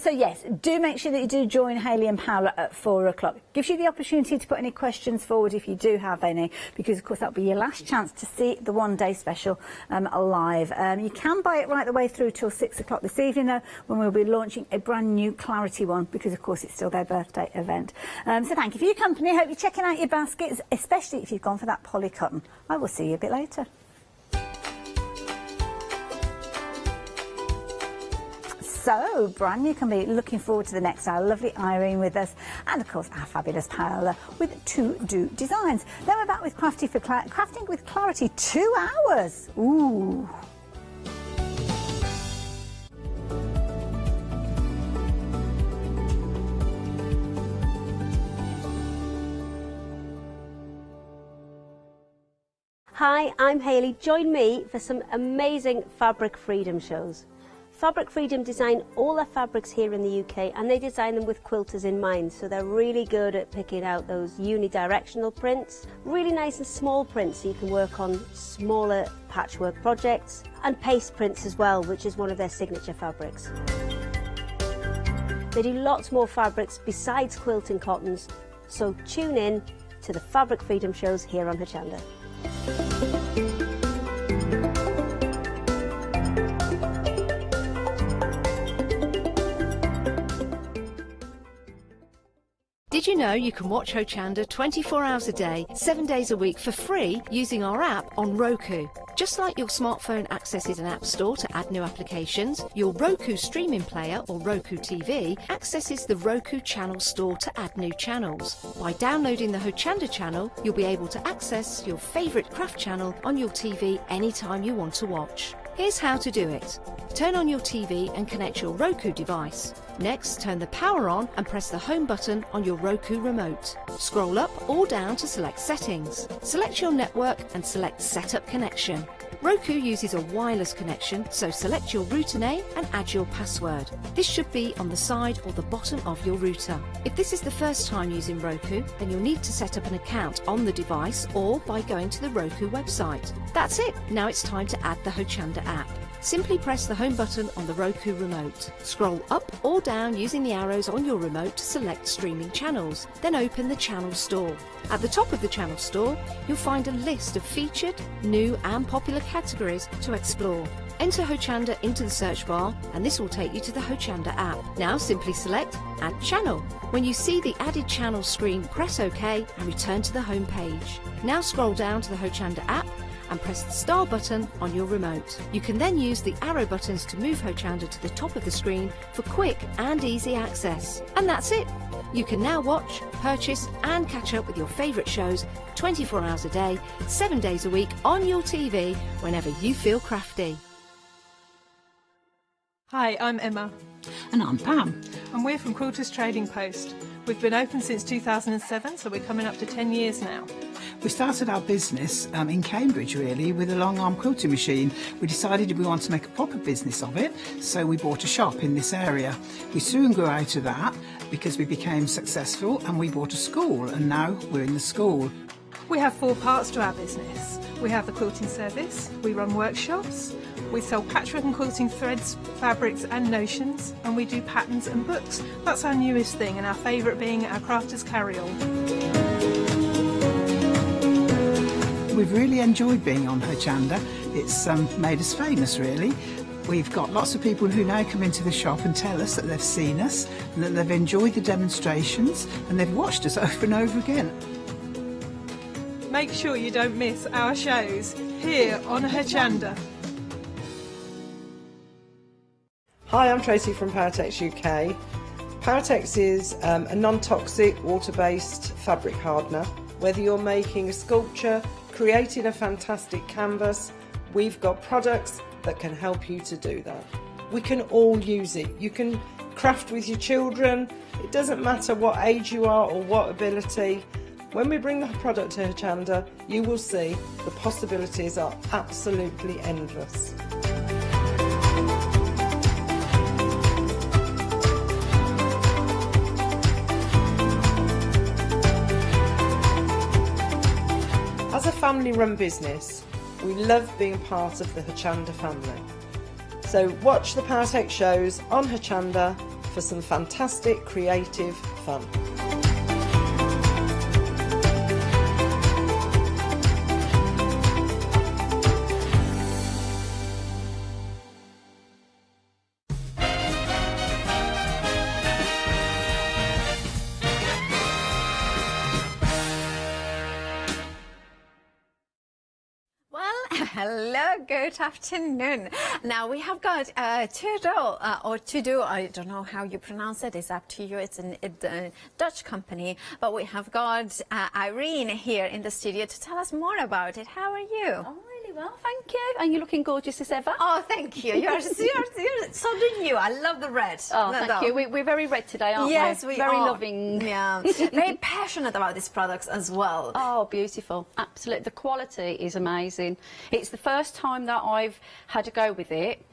So yes, do make sure that you do join Hayley and Paola at 4 o'clock. Gives you the opportunity to put any questions forward if you do have any, because of course that'll be your last chance to see the one-day special live. You can buy it right the way through till 6 o'clock this evening though, when we'll be launching a brand new Clarity one, because of course it's still their birthday event. So thank you for your company. I hope you're checking out your baskets, especially if you've gone for that polycotton. I will see you a bit later. So, brand new can be looking forward to the next hour. Lovely Irene with us, and of course our fabulous Paola with 2 Do designs. Then we're back with Crafting with Clarity, 2 hours. Ooh. Hi, I'm Hayley. Join me for some amazing Fabric Freedom shows. Fabric Freedom design all their fabrics here in the UK, and they design them with quilters in mind, so they're really good at picking out those unidirectional prints, really nice and small prints so you can work on smaller patchwork projects, and paste prints as well, which is one of their signature fabrics. They do lots more fabrics besides quilting cottons, so tune in to the Fabric Freedom shows here on Hochanda. Did you know you can watch Hochanda 24 hours a day, 7 days a week for free using our app on Roku? Just like your smartphone accesses an app store to add new applications, your Roku streaming player or Roku TV accesses the Roku channel store to add new channels. By downloading the Hochanda channel, you'll be able to access your favourite craft channel on your TV anytime you want to watch. Here's how to do it. Turn on your TV and connect your Roku device. Next, turn the power on and press the home button on your Roku remote. Scroll up or down to select settings. Select your network and select Setup Connection. Roku uses a wireless connection, so select your router name and add your password. This should be on the side or the bottom of your router. If this is the first time using Roku, then you'll need to set up an account on the device or by going to the Roku website. That's it. Now it's time to add the Hochanda app. Simply press the home button on the Roku remote. Scroll up or down using the arrows on your remote to select streaming channels. Then open the channel store. At the top of the channel store, you'll find a list of featured, new and popular categories to explore. Enter Hochanda into the search bar and this will take you to the Hochanda app. Now simply select Add Channel. When you see the added channel screen, press OK and return to the home page. Now scroll down to the Hochanda app and press the star button on your remote. You can then use the arrow buttons to move Hochanda to the top of the screen for quick and easy access. And that's it. You can now watch, purchase and catch up with your favourite shows 24 hours a day, 7 days a week on your TV whenever you feel crafty. Hi, I'm Emma. And I'm Pam. And we're from Quilters Trading Post. We've been open since 2007, so we're coming up to 10 years now. We started our business in Cambridge, really, with a long arm quilting machine. We decided we wanted to make a proper business of it, so we bought a shop in this area. We soon grew out of that because we became successful and we bought a school, and now we're in the school. We have 4 parts to our business. We have the quilting service, we run workshops, we sell patchwork and quilting threads, fabrics and notions, and we do patterns and books. That's our newest thing, and our favourite being our crafters carry-all. We've really enjoyed being on Hochanda. It's made us famous, really. We've got lots of people who now come into the shop and tell us that they've seen us and that they've enjoyed the demonstrations and they've watched us over and over again. Make sure you don't miss our shows here on Hochanda. Hi, I'm Tracy from Powertex UK. Powertex is a non-toxic, water-based fabric hardener. Whether you're making a sculpture, creating a fantastic canvas, we've got products that can help you to do that. We can all use it. You can craft with your children. It doesn't matter what age you are or what ability. When we bring the product to Hochanda, you will see the possibilities are absolutely endless. As a family-run business, we love being part of the Hochanda family. So watch the Powertex shows on Hochanda for some fantastic creative fun. Hello, good afternoon. Now we have got to-do, I don't know how you pronounce it, it's up to you, it's a Dutch company, but we have got Irene here in the studio to tell us more about it. How are you? Oh, really well, thank you. And you're looking gorgeous as ever. Oh, thank you. You're so do you. I love the red. Oh, thank you. We're very red today, aren't we? Yes, we very are. loving. Yeah. Very passionate about these products as well. Oh, beautiful. Absolutely. The quality is amazing. It's the first time that I've had a go with it.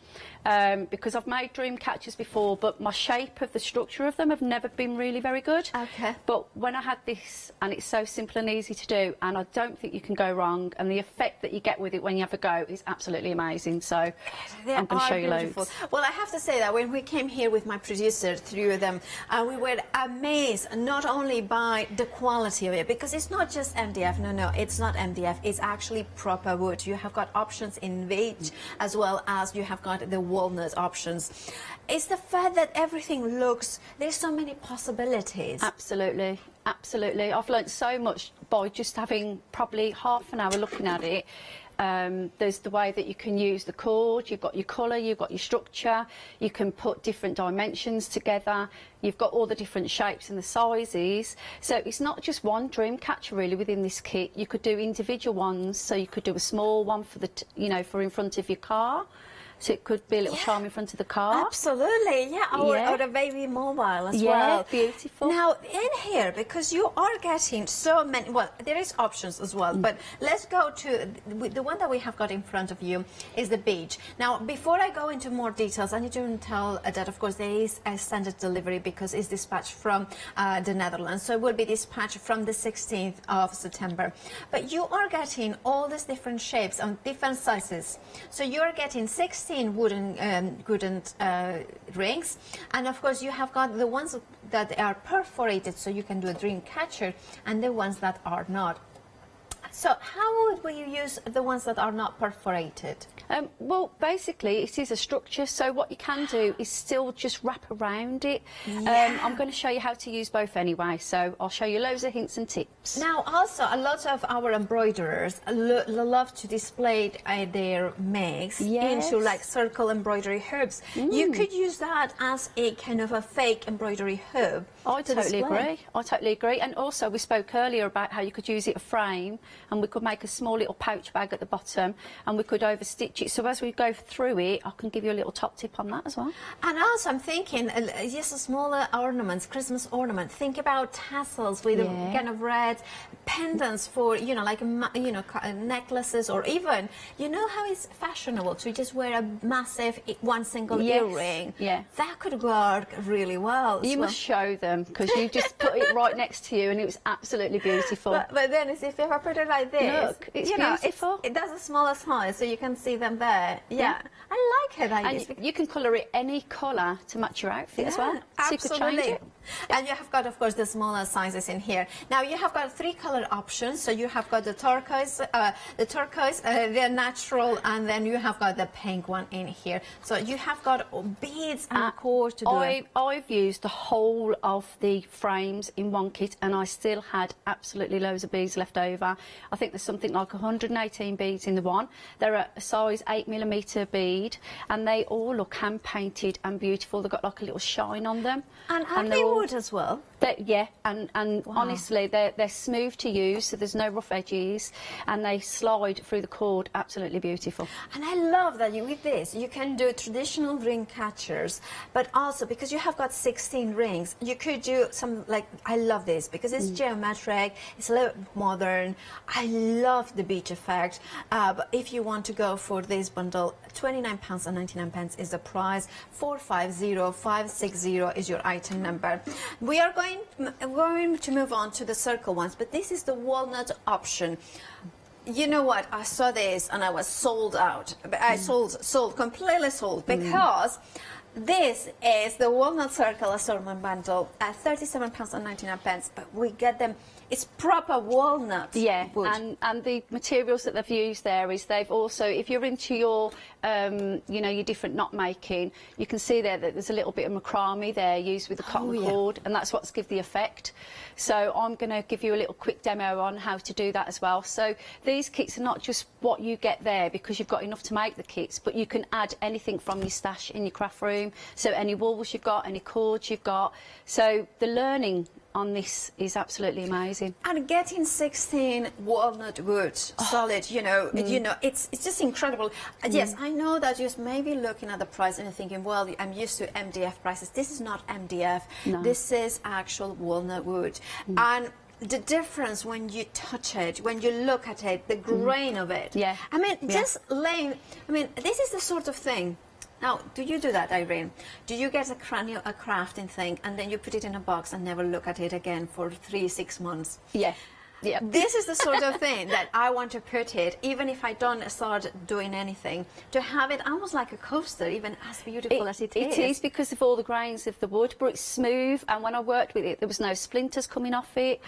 Because I've made dream catchers before, but my shape of the structure of them have never been really very good. Okay. But when I had this, and it's so simple and easy to do, and I don't think you can go wrong, and the effect that you get with it when you have a go is absolutely amazing. So I'm going to show you loads. Well, I have to say that when we came here with my producer, three of them, we were amazed not only by the quality of it, because it's not just MDF. No, it's not MDF. It's actually proper wood. You have got options in beige as well as you have got the walnut options. It's the fact that everything looks, there's so many possibilities. Absolutely, absolutely. I've learnt so much by just having probably half an hour looking at it. There's the way that you can use the cord, you've got your colour, you've got your structure, you can put different dimensions together, you've got all the different shapes and the sizes. So it's not just one dream catcher really within this kit. You could do individual ones, so you could do a small one for the, for in front of your car. So it could be a little charm in front of the car. Absolutely, yeah. Or a baby mobile as well. Beautiful. Now, in here, because you are getting so many, well, there is options as well, but let's go to the one that we have got in front of you is the beach. Now, before I go into more details, I need to tell that, of course, there is a standard delivery because it's dispatched from the Netherlands. So it will be dispatched from the 16th of September. But you are getting all these different shapes and different sizes. So you're getting 16 wooden rings, and of course you have got the ones that are perforated, so you can do a dream catcher, and the ones that are not. So how would you use the ones that are not perforated? Well, basically, it is a structure, so what you can do is still just wrap around it. I'm going to show you how to use both anyway, so I'll show you loads of hints and tips. Now, also, a lot of our embroiderers love to display their makes into like circle embroidery hoops. You could use that as a kind of a fake embroidery hoop. I totally agree. I totally agree. And also, we spoke earlier about how you could use it a frame, and we could make a small little pouch bag at the bottom, and we could overstitch it. So as we go through it, I can give you a little top tip on that as well. And also, I'm thinking, yes, a smaller ornaments, Christmas ornament. Think about tassels with kind of red pendants for, you know, like, you know, necklaces, or even, you know how it's fashionable to just wear a massive one single earring. Yeah. That could work really well. You must show them, because you just put it right next to you, and it was absolutely beautiful. But then, if I put it like this, look, it's beautiful. It does a smaller size, so you can see them there. Yeah, I like it. And you can colour it any colour to match your outfit as well. So you could change it. And you have got, of course, the smaller sizes in here. Now you have got 3 color options. So you have got the turquoise, the natural, and then you have got the pink one in here. So you have got beads and cord to do it. I've used the whole of the frames in one kit, and I still had absolutely loads of beads left over. I think there's something like 118 beads in the one. They're a size 8mm bead, and they all look hand painted and beautiful. They've got like a little shine on them. And they wood as well. And honestly, they're smooth to use, so there's no rough edges, and they slide through the cord. Absolutely beautiful. And I love that with this you can do traditional ring catchers, but also because you have got 16 rings, you could do some, like, I love this because it's geometric, it's a little modern. I love the beach effect. But if you want to go for this bundle, £29.99 is the price. 450560 is your item number. We are going to move on to the circle ones, but this is the walnut option. You know what? I saw this and I was sold out. I completely sold, because this is the walnut circle assortment bundle at £37.99, but we get them. It's proper walnut. Yeah, wood. and the materials that they've used there is they've also, if you're into your, you know, your different knot making, you can see there that there's a little bit of macrame there used with the cotton cord, and that's what's give the effect. So I'm going to give you a little quick demo on how to do that as well. So these kits are not just what you get there because you've got enough to make the kits, but you can add anything from your stash in your craft room. So any wools you've got, any cords you've got. So the learning on this is absolutely amazing. And getting 16 walnut wood solid, you know, it's just incredible. Yes, I know that you're maybe looking at the price and you're thinking, well, I'm used to MDF prices. This is not MDF. No. This is actual walnut wood. And the difference when you touch it, when you look at it, the grain of it. Yeah. I mean, just laying, I mean, this is the sort of thing. Now, do you do that, Irene? Do you get a crafting thing and then you put it in a box and never look at it again for 3-6 months? Yeah. Yeah. This is the sort of thing that I want to put it, even if I don't start doing anything, to have it almost like a coaster, even as beautiful as it is. It is because of all the grains of the wood, but it's smooth, and when I worked with it, there was no splinters coming off it,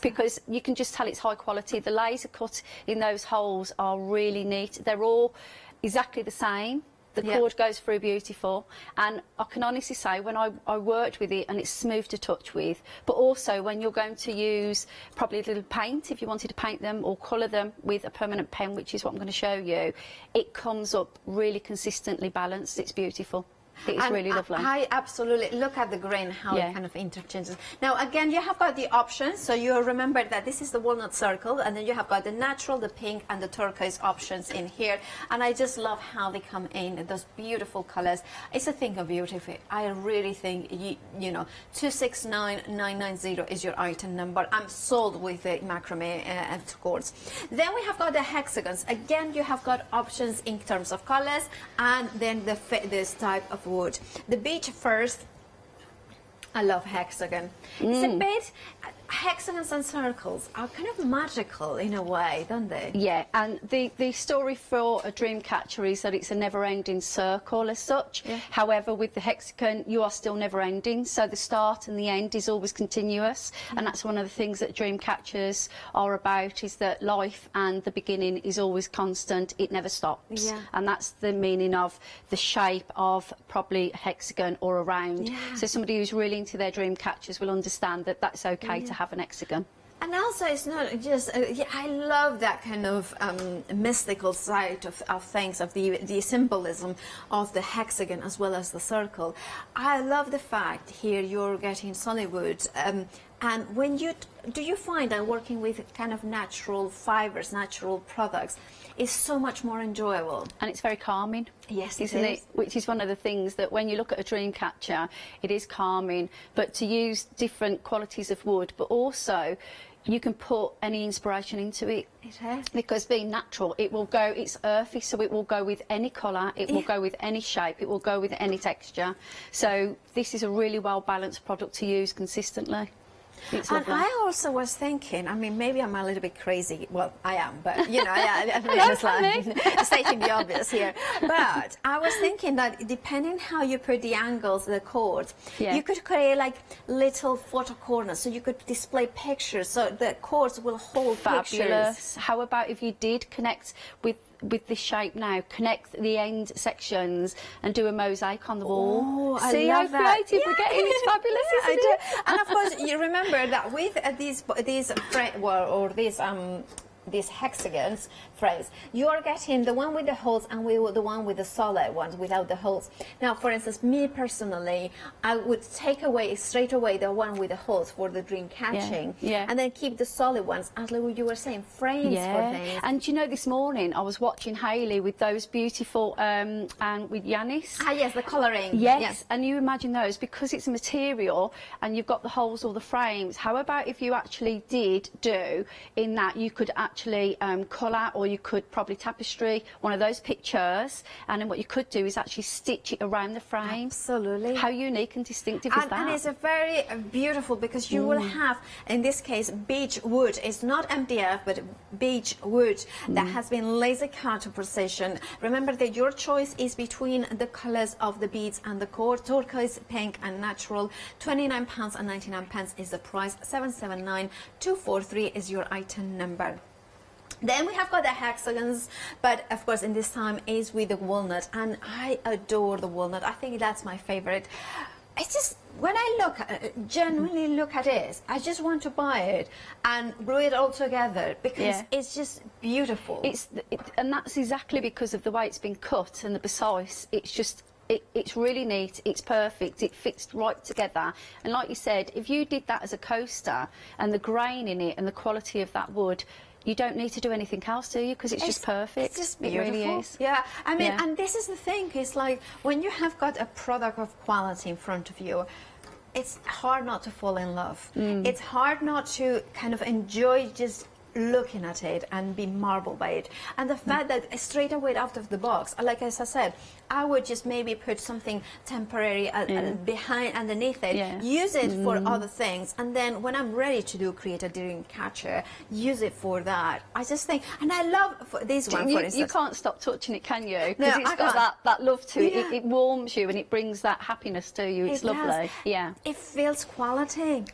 because you can just tell it's high quality. The laser cut in those holes are really neat. They're all exactly the same. The cord goes through beautiful, and I can honestly say when I worked with it, and it's smooth to touch with, but also when you're going to use probably a little paint, if you wanted to paint them or colour them with a permanent pen, which is what I'm going to show you, it comes up really consistently balanced. It's beautiful. It's And really lovely. I absolutely look at the grain, how Yeah. it kind of interchanges. Now, again, you have got the options. So you remember that this is the walnut circle, and then you have got the natural, the pink, and the turquoise options in here. And I just love how they come in those beautiful colors. It's a thing of beauty. I really think you know 269990 is your item number. I'm sold with the macrame and cords. Then we have got the hexagons. Again, you have got options in terms of colors, and then this type of wood. The beech first. I love hexagon. It's a bit, hexagons and circles are kind of magical in a way, don't they? Yeah, and the story for a dream catcher is that it's a never-ending circle as such. Yeah. However, with the hexagon, you are still never-ending, so the start and the end is always continuous, and that's one of the things that dream catchers are about, is that life and the beginning is always constant, it never stops. Yeah. And that's the meaning of the shape of probably a hexagon or a round. Yeah. So somebody who's really into their dream catchers will understand that that's okay to have an hexagon. And also, it's not just, I love that kind of mystical side of things, of the symbolism of the hexagon as well as the circle. I love the fact here you're getting solid wood. And when do you find that working with kind of natural fibers, natural products, is so much more enjoyable? And it's very calming. Yes, isn't it? Which is one of the things that when you look at a dream catcher, it is calming. But to use different qualities of wood, but also you can put any inspiration into it. Because being natural, it will go, it's earthy, so it will go with any colour, it will go with any shape, it will go with any texture. So this is a really well balanced product to use consistently. It's and lovely. I also was thinking, I mean, maybe I'm a little bit crazy. Well, I am, but, you know, I mean, Hello, it's like stating the obvious here. But I was thinking that depending how you put the angles, the cords, you could create like little photo corners, so you could display pictures, so the cords will hold Fabulous. pictures. How about if you did connect with this shape now, connect the end sections and do a mosaic on the wall? Oh, I See love how that. creative we're getting? It's fabulous, I isn't do. it? And of course, you remember that with these hexagons frames, you are getting the one with the holes and the one with the solid ones without the holes. Now, for instance, me personally, I would take away straight away the one with the holes for the dream catching, and then keep the solid ones, as like you were saying, frames for things. And you know, this morning I was watching Hayley with those beautiful and with Yanis. Ah, yes, the colouring. Yes, and you imagine those, because it's a material and you've got the holes or the frames. How about if you actually did do in that, you could actually colour, or you could probably tapestry one of those pictures, and then what you could do is actually stitch it around the frame. Absolutely. How unique and distinctive is that? And it's a very beautiful, because you will have, in this case, beech wood. It's not MDF, but beech wood that has been laser cut to precision. Remember that your choice is between the colours of the beads and the cord. Turquoise, pink and natural. £29.99 is the price. 779243 is your item number. Then we have got the hexagons, but of course in this time is with the walnut, and I adore the walnut. I think that's my favorite. It's just, when I look at it, genuinely look at it, I just want to buy it and glue it all together, because it's just beautiful. And that's exactly because of the way it's been cut and the precise. It's just, it's really neat, it's perfect, it fits right together. And like you said, if you did that as a coaster, and the grain in it and the quality of that wood, you don't need to do anything else, do you? Because it's just perfect. It's just beautiful. It really is. Yeah, I mean, and this is the thing. It's like when you have got a product of quality in front of you, it's hard not to fall in love. It's hard not to kind of enjoy just looking at it and be marbled by it. And the fact that straight away out of the box, like as I said, I would just maybe put something temporary underneath it, use it for other things, and then when I'm ready to create a dream catcher, use it for that. I just think, and I love this one, for instance. You can't stop touching it, can you? No, Because it's I got can't. that love to it. It warms you and it brings that happiness to you. It's It does. lovely. Yeah. It feels quality.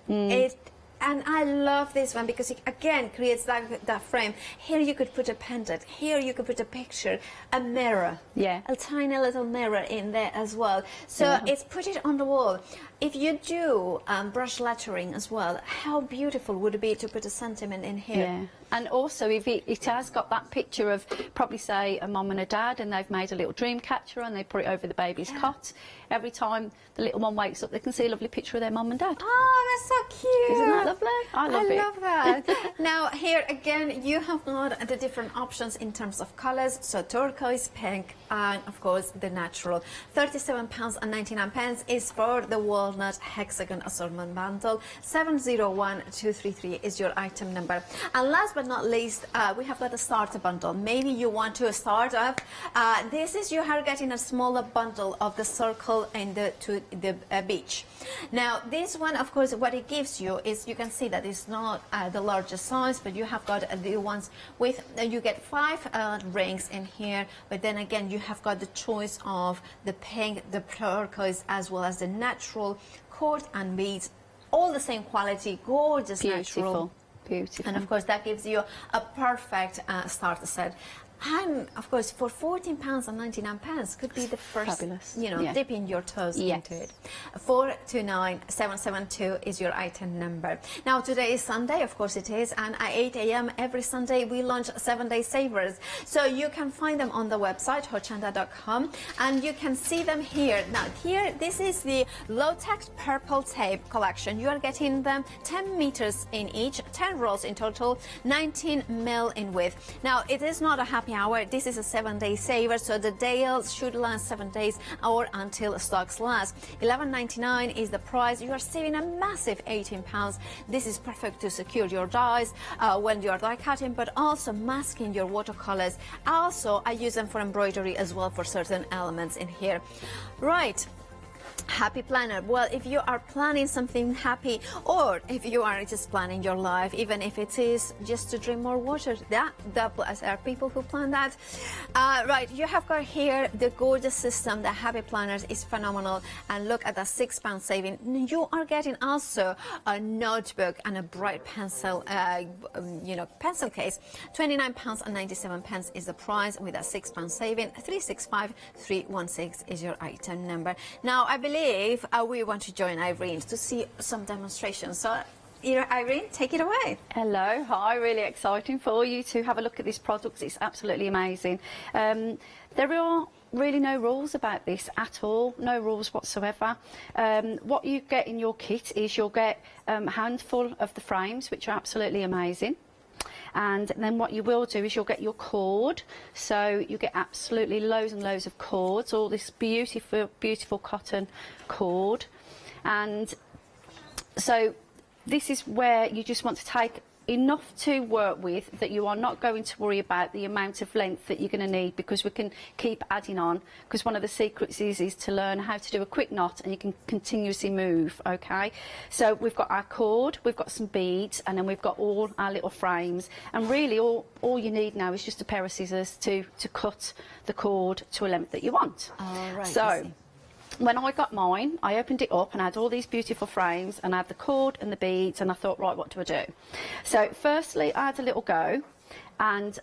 And I love this one because it again creates that frame. Here you could put a pendant. Here you could put a picture, a mirror. Yeah. A tiny little mirror in there as well. So it's put it on the wall. If you do brush lettering as well, how beautiful would it be to put a sentiment in here? Yeah. And also, if it has got that picture of probably, say, a mum and a dad, and they've made a little dream catcher and they put it over the baby's cot. Every time the little one wakes up, they can see a lovely picture of their mum and dad. Oh, that's so cute. Isn't that lovely? I love that. Now, here again, you have got the different options in terms of colours. So turquoise, pink, and of course the natural. £37.99 is for the walnut hexagon assortment bundle. 701233 is your item number. And last but not least, we have got a starter bundle. Maybe you want to start up. This is you are getting a smaller bundle of the circle and to the beach. Now, this one, of course, what it gives you is you can see that it's not the largest size, but you have got the ones with you get 5 rings in here. But then again, you have got the choice of the pink, the turquoise, as well as the natural cord and beads, all the same quality, gorgeous, natural. Beautiful. And of course, that gives you a perfect starter set. And of course, for £14.99 could be the first, Fabulous. dipping your toes into it. 429772 is your item number. Now, today is Sunday, of course it is, and at 8 a.m. every Sunday we launch 7-day savers. So you can find them on the website, hochanda.com, and you can see them here. Now, here, this is the low-tech purple tape collection. You are getting them 10 meters in each, 10 rolls in total, 19 mil in width. Now, it is not a happy hour. This is a 7-day saver, so the deal should last 7 days or until stocks last. $11.99 is the price. You are saving a massive £18. This is perfect to secure your dies when you are die cutting, but also masking your watercolors. Also, I use them for embroidery as well for certain elements in here. Right. Happy planner. Well, if you are planning something happy, or if you are just planning your life, even if it is just to drink more water, there are people who plan that. Right, you have got here the gorgeous system. The Happy Planners is phenomenal, and look at that £6 saving. You are getting also a notebook and a bright pencil, pencil case. £29.97 is the price with a £6 saving. 365316 is your item number. Now, I believe we want to join Irene to see some demonstrations. So, Irene, take it away. Hello, hi, really exciting for you to have a look at this product. It's absolutely amazing. There are really no rules about this at all, no rules whatsoever. What you get in your kit is you'll get a handful of the frames, which are absolutely amazing. And then what you will do is you'll get your cord, so you get absolutely loads and loads of cords, all this beautiful, beautiful cotton cord. And so this is where you just want to take enough to work with that you are not going to worry about the amount of length that you're going to need, because we can keep adding on, because one of the secrets is to learn how to do a quick knot and you can continuously move. Okay, so we've got our cord, we've got some beads, and then we've got all our little frames, and really all you need now is just a pair of scissors to cut the cord to a length that you want. Right, so when I got mine, I opened it up and I had all these beautiful frames, and I had the cord and the beads, and I thought, right, what do I do? So firstly, I had a little go, and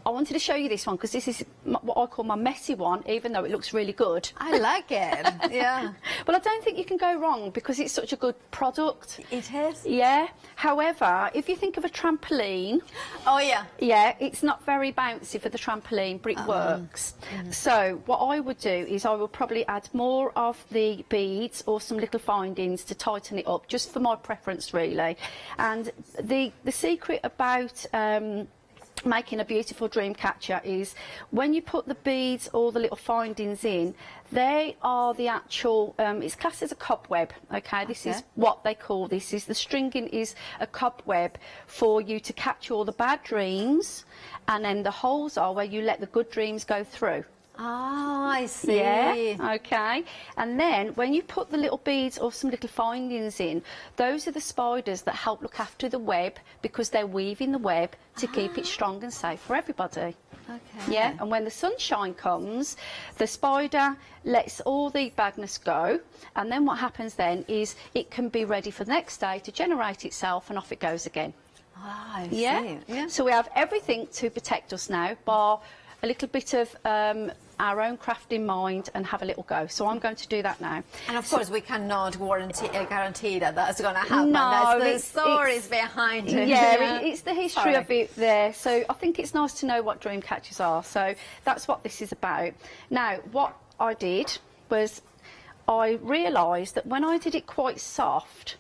I wanted to show you this one because this is what I call my messy one, even though it looks really good. I like it, yeah. Well, I don't think you can go wrong because it's such a good product. It is? Yeah. However, if you think of a trampoline... Oh, yeah. Yeah, it's not very bouncy for the trampoline, but it works. So what I would do is I will probably add more of the beads or some little findings to tighten it up, just for my preference, really. And the secret about... making a beautiful dream catcher is when you put the beads or the little findings in, they are the actual, it's classed as a cobweb, okay? This is what they call this, is the stringing is a cobweb for you to catch all the bad dreams, and then the holes are where you let the good dreams go through. Oh, I see. Yeah, okay. And then when you put the little beads or some little findings in, those are the spiders that help look after the web because they're weaving the web to keep it strong and safe for everybody. Okay. Yeah, and when the sunshine comes, the spider lets all the badness go, and then what happens then is it can be ready for the next day to generate itself, and off it goes again. Ah, I Yeah? see. Yeah. So we have everything to protect us now, bar a little bit of our own craft in mind and have a little go. So I'm going to do that now. And of course, we cannot guarantee that that's going to happen. No, that's the it's stories behind it. Yeah, it's the history Sorry. of it there. So I think it's nice to know what dream catchers are. So that's what this is about. Now, what I did was I realised that when I did it quite soft,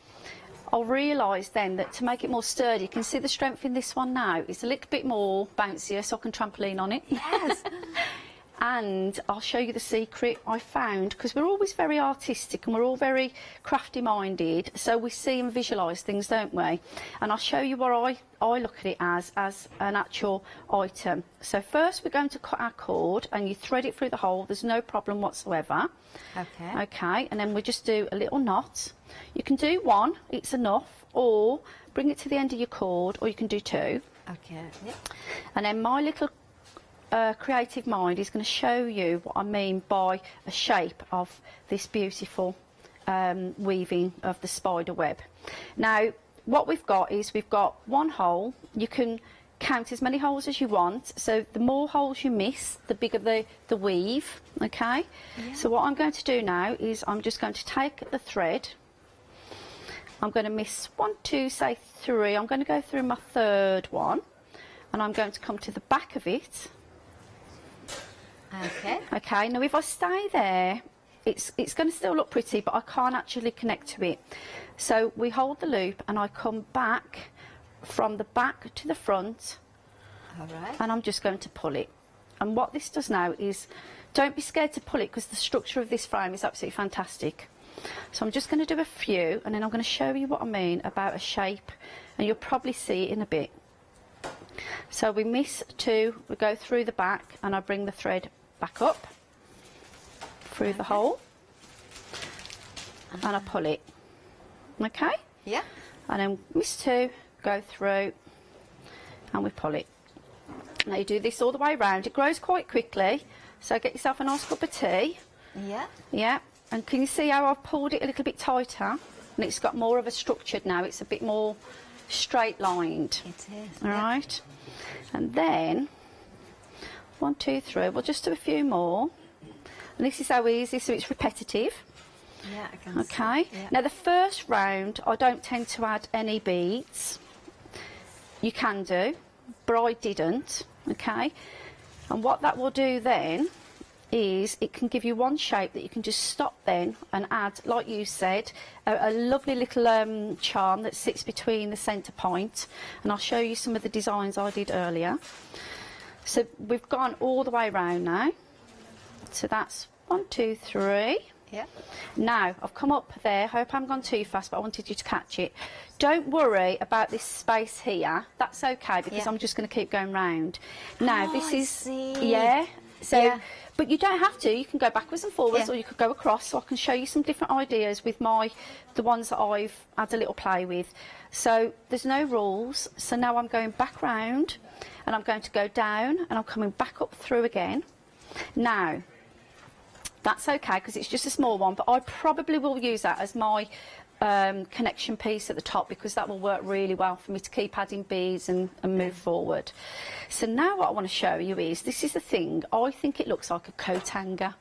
I realised then that to make it more sturdy, you can see the strength in this one now. It's a little bit more bouncier, so I can trampoline on it. Yes. And I'll show you the secret I found, because we're always very artistic and we're all very crafty minded, so we see and visualise things, don't we? And I'll show you what I look at it as an actual item. So first we're going to cut our cord and you thread it through the hole, there's no problem whatsoever. Okay. Okay, and then we just do a little knot. You can do one, it's enough, or bring it to the end of your cord, or you can do two. Okay. Yep. And then my little creative mind is going to show you what I mean by a shape of this beautiful weaving of the spider web. Now, what we've got is we've got one hole. You can count as many holes as you want. So the more holes you miss, the bigger the weave, okay? Yeah. So what I'm going to do now is I'm just going to take the thread. I'm going to miss 1, 2, say 3. I'm going to go through my third one, and I'm going to come to the back of it. Okay. Okay, now if I stay there, it's going to still look pretty, but I can't actually connect to it. So we hold the loop and I come back from the back to the front. All right. And I'm just going to pull it. And what this does now is, don't be scared to pull it because the structure of this frame is absolutely fantastic. So I'm just going to do a few and then I'm going to show you what I mean about a shape, and you'll probably see it in a bit. So we miss 2, we go through the back and I bring the thread back up through the hole and I pull it. Okay? Yeah. And then miss 2, go through and we pull it. Now you do this all the way around. It grows quite quickly, so get yourself a nice cup of tea. Yeah. Yeah. And can you see how I've pulled it a little bit tighter? And it's got more of a structured now. It's a bit more straight lined. It is. All right. And then 1, 2, 3. We'll just do a few more. And this is how easy, so it's repetitive. Yeah, I can Okay. see. Yeah. Now the first round, I don't tend to add any beads. You can do, but I didn't. Okay. And what that will do then is it can give you one shape that you can just stop then and add, like you said, a lovely little charm that sits between the centre point. And I'll show you some of the designs I did earlier. So we've gone all the way around now. So that's 1, 2, 3. Yeah. Now, I've come up there. Hope I haven't gone too fast, but I wanted you to catch it. Don't worry about this space here. That's okay, because Yeah. I'm just going to keep going round. Now, this I is... see. Yeah. So, Yeah. but you don't have to. You can go backwards and forwards, Yeah. or you could go across. So I can show you some different ideas with the ones that I've had a little play with. So there's no rules. So now I'm going back round, and I'm going to go down, and I'm coming back up through again. Now, that's okay because it's just a small one, but I probably will use that as my connection piece at the top, because that will work really well for me to keep adding beads and move forward. So now what I want to show you is, this is the thing, I think it looks like a coat hanger.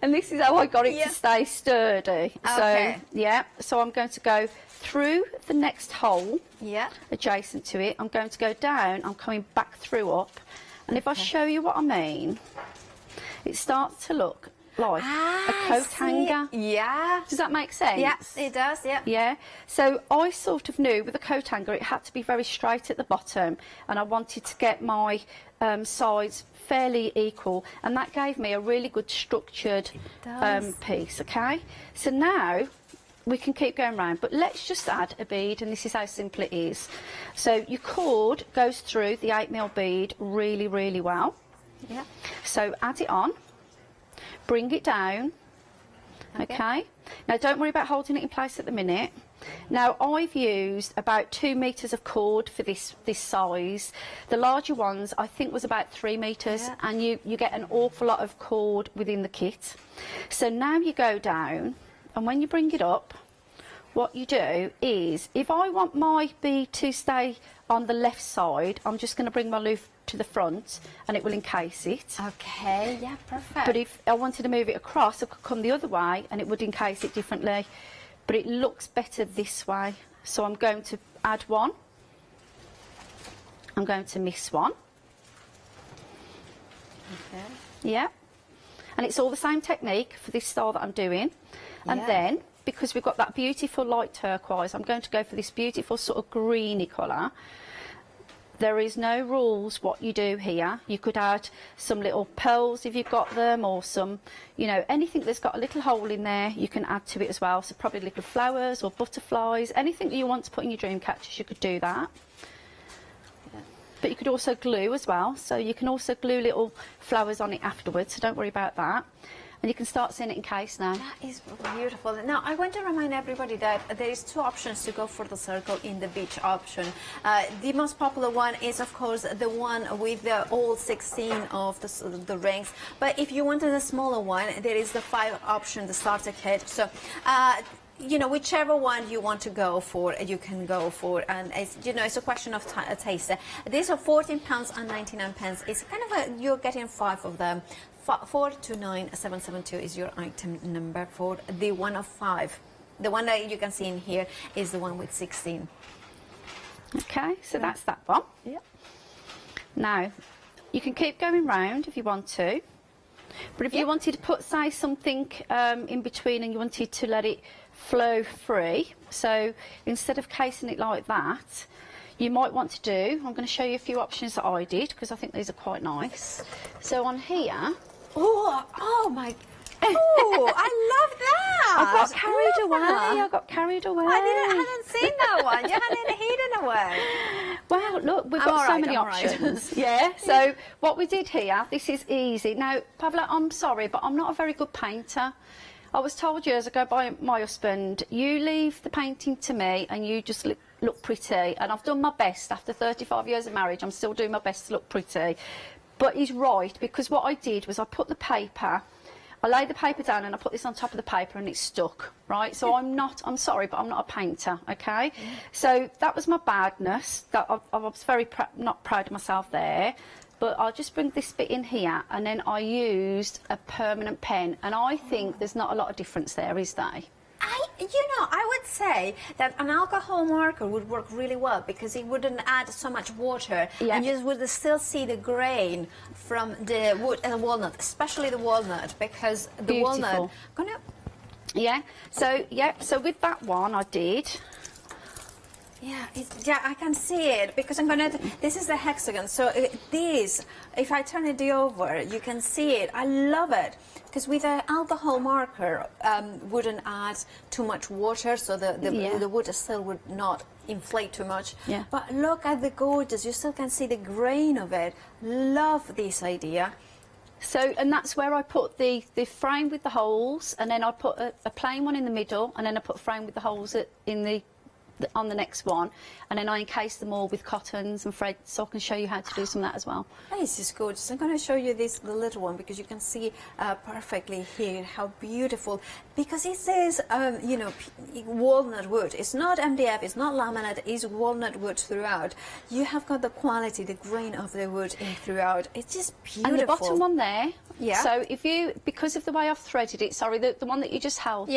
And this is how I got it to stay sturdy. Okay. So, yeah, so I'm going to go through the next hole Yeah. adjacent to it. I'm going to go down, I'm coming back through up. And if I show you what I mean, it starts to look like a coat hanger. Yeah. Does that make sense? Yes, it does, yeah. Yeah. So I sort of knew with a coat hanger it had to be very straight at the bottom, and I wanted to get my sides fairly equal, and that gave me a really good structured piece, okay? So now we can keep going round, but let's just add a bead, and this is how simple it is. So your cord goes through the 8mm bead really, really well. Yeah. So add it on, bring it down, okay? Now don't worry about holding it in place at the minute. Now I've used about 2 meters of cord for this size. The larger ones I think was about 3 meters, and you get an awful lot of cord within the kit. So now you go down, and when you bring it up, what you do is, if I want my bead to stay on the left side, I'm just going to bring my loop to the front and it will encase it. Okay, yeah, perfect. But if I wanted to move it across, I could come the other way and it would encase it differently. But it looks better this way. So I'm going to add one. I'm going to miss one. Okay. Yeah. And it's all the same technique for this style that I'm doing. And then, because we've got that beautiful light turquoise, I'm going to go for this beautiful sort of greeny colour. There is no rules what you do here. You could add some little pearls if you've got them, or some, you know, anything that's got a little hole in there, you can add to it as well. So probably little flowers or butterflies, anything that you want to put in your dream catchers, you could do that. But you could also glue as well. So you can also glue little flowers on it afterwards, so don't worry about that. And you can start seeing it encased now. That is beautiful. Now, I want to remind everybody that there is 2 options to go for the circle in the beach option. The most popular one is, of course, the one with the all 16 of the rings. But if you wanted a smaller one, there is the 5 option, the starter kit. So, you know, whichever one you want to go for, you can go for, and it's, you know, it's a question of taste. These are £14.99. It's kind of you're getting 5 of them. 429772 is your item number for the one of 5. The one that you can see in here is the one with 16. Okay, so that's that one. Yep. Now, you can keep going round if you want to, but if you wanted to put, say, something in between and you wanted to let it flow free, so instead of casing it like that, you might want to do, I'm going to show you a few options that I did, because I think these are quite nice. So on here... Oh my... Oh, I love that! I got carried away. I got carried away. I hadn't seen that one. You had it hidden away. Well, look, we've got so many options. Yeah, so what we did here, this is easy. Now, Pavla, I'm sorry, but I'm not a very good painter. I was told years ago by my husband, you leave the painting to me and you just look pretty. And I've done my best. After 35 years of marriage, I'm still doing my best to look pretty. But he's right, because what I did was I put the paper, I laid the paper down and I put this on top of the paper and it stuck, right? So I'm sorry, but I'm not a painter, okay? So that was my badness. That I was very not proud of myself there. But I'll just bring this bit in here, and then I used a permanent pen, and I think there's not a lot of difference there, is there? You know, I would say that an alcohol marker would work really well because it wouldn't add so much water, and you would still see the grain from the wood and the walnut, especially the walnut, because the walnut. Yeah. So with that one, I did. Yeah, I can see it because I'm gonna. This is the hexagon. So if I turn it over, you can see it. I love it because with an alcohol marker, wouldn't add too much water, so the wood still would not inflate too much. Yeah. But look at the gorgeous. You still can see the grain of it. Love this idea. So, and that's where I put the frame with the holes, and then I put a plain one in the middle, and then I put a frame with the holes on the next one, and then I encase them all with cottons and threads, so I can show you how to do some of that as well. This is gorgeous. I'm going to show you the little one because you can see perfectly here how beautiful, because it says you know, walnut wood. It's not MDF, it's not laminate, it's walnut wood throughout. You have got the quality, the grain of the wood in throughout. It's just beautiful. And the bottom one there, yeah. So if you, because of the way I've threaded it, sorry, the one that you just held,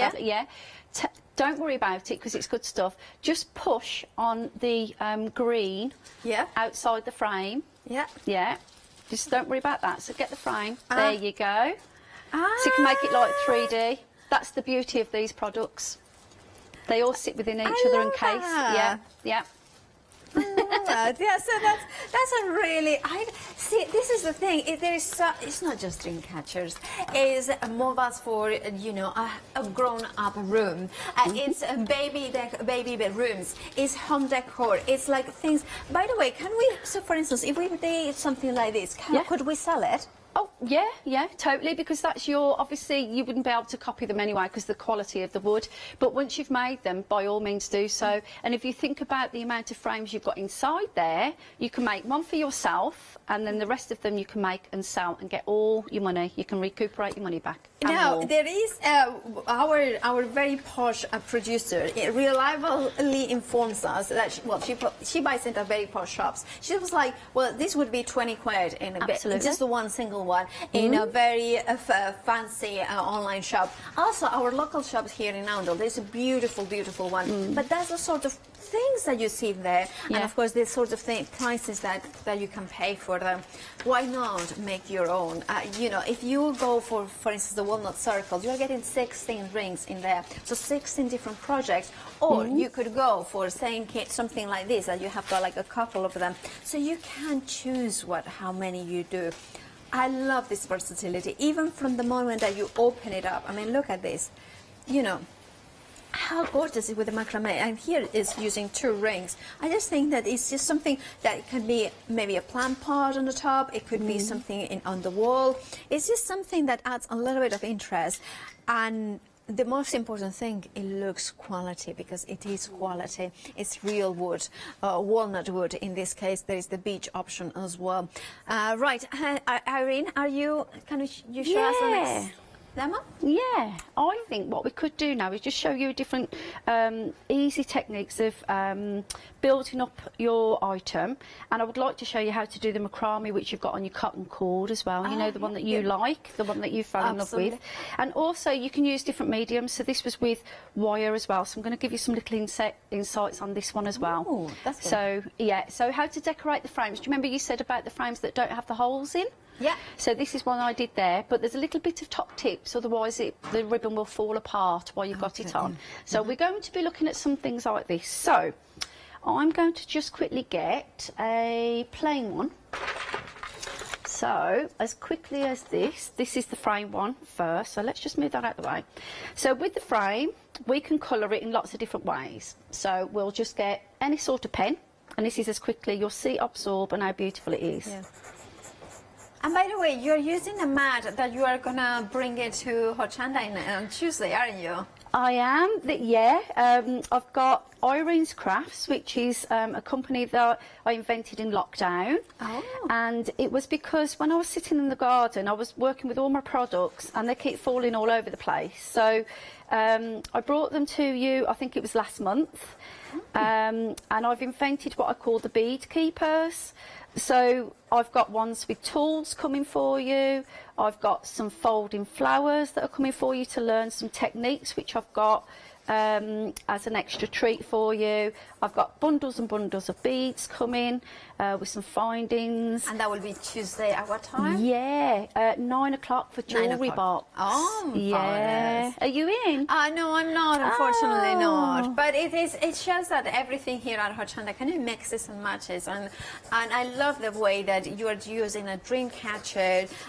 don't worry about it because it's good stuff. Just push on the green outside the frame. Yeah. Just don't worry about that. So get the frame. There you go. So you can make it like 3D. That's the beauty of these products. They all sit within each other in case. Yeah. Yeah, so that's a really see, this is the thing. It's not just dream catchers. It's mobiles for a grown-up room. It's baby bedrooms. It's home decor. It's like things. By the way, can we? So, for instance, if we did something like this, could we sell it? Oh, yeah, totally, because that's obviously you wouldn't be able to copy them anyway because the quality of the wood, but once you've made them, by all means do so. And if you think about the amount of frames you've got inside there, you can make one for yourself, and then the rest of them you can make and sell and get all your money. You can recuperate your money back. Now, there is our very posh producer. It reliably informs us that, she buys into very posh shops. She was like, well, this would be 20 quid in just the one single one in a very fancy online shop. Also, our local shops here in Oundle, there's a beautiful, beautiful one. But that's the sort of things that you see there, and of course, the sort of prices that you can pay for them. Why not make your own? If you go for instance, the walnut circle, you're getting 16 rings in there, so 16 different projects. Or you could go for saying something like this, that you have got like a couple of them, so you can choose how many you do. I love this versatility, even from the moment that you open it up. I mean, look at this. How gorgeous is it with the macrame? And here is using 2 rings. I just think that it's just something that it can be maybe a plant pot on the top. It could be something on the wall. It's just something that adds a little bit of interest. And the most important thing, it looks quality, because it is quality. It's real wood, walnut wood. In this case, there is the beech option as well. Right, Irene, can you show us the next demo? Yeah, I think what we could do now is just show you different easy techniques of building up your item, and I would like to show you how to do the macrame, which you've got on your cotton cord as well. The one that you like, the one that you fell in love with. And also you can use different mediums, so this was with wire as well, so I'm going to give you some little insights on this one as well. Oh, that's good. So yeah, so how to decorate the frames. Do you remember you said about the frames that don't have the holes in? Yeah. So this is one I did there, but there's a little bit of top tips, otherwise the ribbon will fall apart while you've got it on. So we're going to be looking at some things like this. So I'm going to just quickly get a plain one. So as quickly as this is the frame one first, so let's just move that out of the way. So with the frame, we can colour it in lots of different ways. So we'll just get any sort of pen, and this is as quickly, you'll see absorb and how beautiful it is. Yeah. And by the way, you're using a mat that you are going to bring it to Hochanda on Tuesday, aren't you? I am, I've got Irene's Crafts, which is a company that I invented in lockdown. Oh. And it was because when I was sitting in the garden, I was working with all my products and they keep falling all over the place. So I brought them to you, I think it was last month. And I've invented what I call the bead keepers. So I've got ones with tools coming for you. I've got some folding flowers that are coming for you to learn some techniques, which I've got as an extra treat for you. I've got bundles and bundles of beads coming with some findings. And that will be Tuesday at what time? Yeah, 9 o'clock for jewellery box. Oh, yeah. Are you in? No, I'm not, unfortunately not. But it shows that everything here at Hochanda kind of mixes and matches. And I love the way that you are using a dream catcher,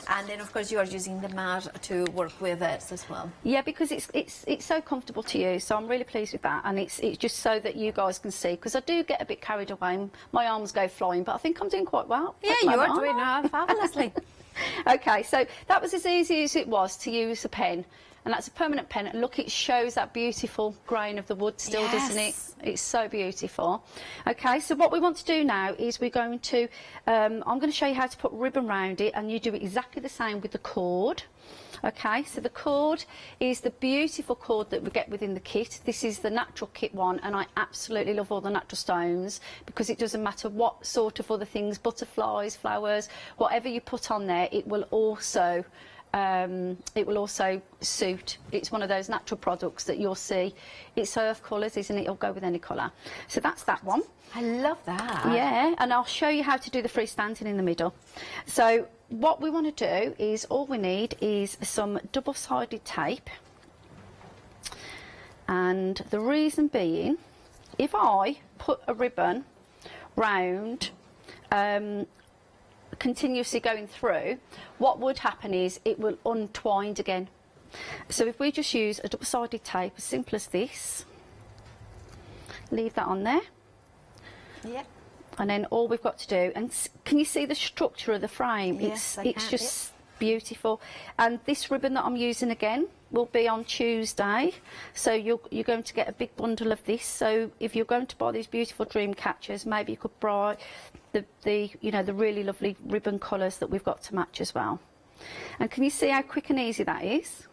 and then of course you are using the mat to work with it as well. Yeah, because it's so comfortable to use. So I'm really pleased with that, and it's just so that you guys can see, because I do get a bit carried away. My arms go flying, but I think I'm doing quite well. Yeah, you are doing fabulously. Okay, so that was as easy as it was to use a pen, and that's a permanent pen. And look, it shows that beautiful grain of the wood still, doesn't it? It's so beautiful. Okay, so what we want to do now is we're going to, I'm going to show you how to put ribbon around it, and you do exactly the same with the cord. Okay, so the cord is the beautiful cord that we get within the kit. This is the natural kit one, and I absolutely love all the natural stones, because it doesn't matter what sort of other things, butterflies, flowers, whatever you put on there, it will also suit. It's one of those natural products that you'll see. It's earth colours, isn't it? It'll go with any colour. So that's that one. I love that. Yeah, and I'll show you how to do the freestanding in the middle. So what we want to do is, all we need is some double-sided tape. And the reason being, if I put a ribbon round continuously going through, what would happen is it will untwine again. So if we just use a double-sided tape as simple as this, leave that on there. Yep. And then all we've got to do, and can you see the structure of the frame? Yes, it's just beautiful. And this ribbon that I'm using again will be on Tuesday, so you're going to get a big bundle of this. So if you're going to buy these beautiful dream catchers, maybe you could buy the really lovely ribbon colours that we've got to match as well. And can you see how quick and easy that is?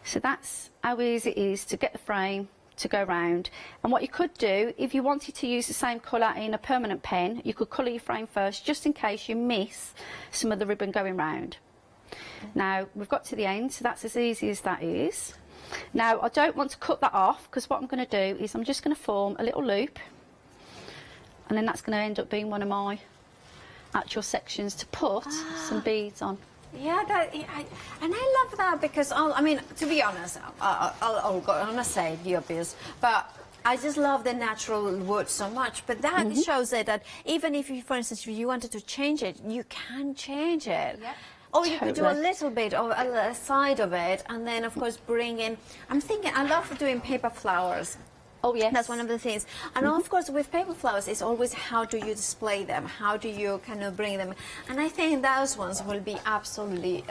So that's how easy it is to get the frame to go round. And what you could do, if you wanted to use the same colour in a permanent pen, you could colour your frame first, just in case you miss some of the ribbon going round. Now we've got to the end, so that's as easy as that is. Now I don't want to cut that off, because what I'm going to do is I'm just going to form a little loop, and then that's going to end up being one of my actual sections to put some beads on. Yeah, and I love that, because I mean, to be honest, I'll go on a say your biz, but I just love the natural wood so much. But that shows it that even if you, for instance, if you wanted to change it, you can change it. Yeah. Or you could do a little bit of a side of it, and then of course bring in. I'm thinking, I love doing paper flowers. Oh yes, that's one of the things. And of course, with paper flowers, it's always how do you display them? How do you kind of bring them? And I think those ones will be absolutely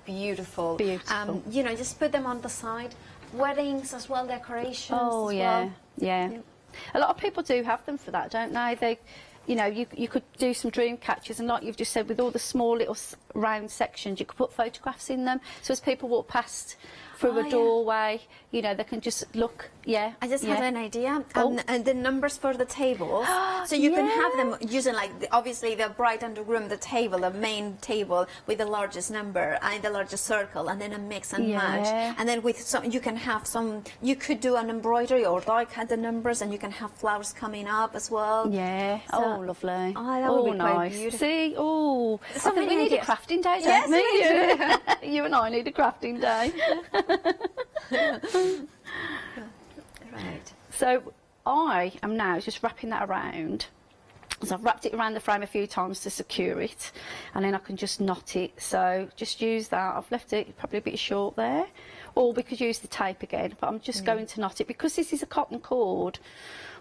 beautiful. Beautiful. You know, just put them on the side. Weddings as well, decorations. Oh as yeah, well. yeah. A lot of people do have them for that, don't they? They, you know, you could do some dream catchers, and like you've just said, with all the small little round sections, you could put photographs in them. So as people walk past through a doorway, you know, they can just look. Yeah. I just had an idea. And the numbers for the tables. So you can have them using, like, obviously the bride and the groom, the table, the main table with the largest number and the largest circle, and then a mix and match. And then with some, you can have some, you could do an embroidery or like the numbers, and you can have flowers coming up as well. Yeah. So, oh, lovely. Oh, that would be nice. quite beautiful. See, oh, So I think we need a crafting day, don't yes, we? You and I need a crafting day. Right. So I am now just wrapping that around. So I've wrapped it around the frame a few times to secure it, and then I can just knot it. So just use that. I've left it probably a bit short there, or we could use the tape again, but I'm just going to knot it because this is a cotton cord.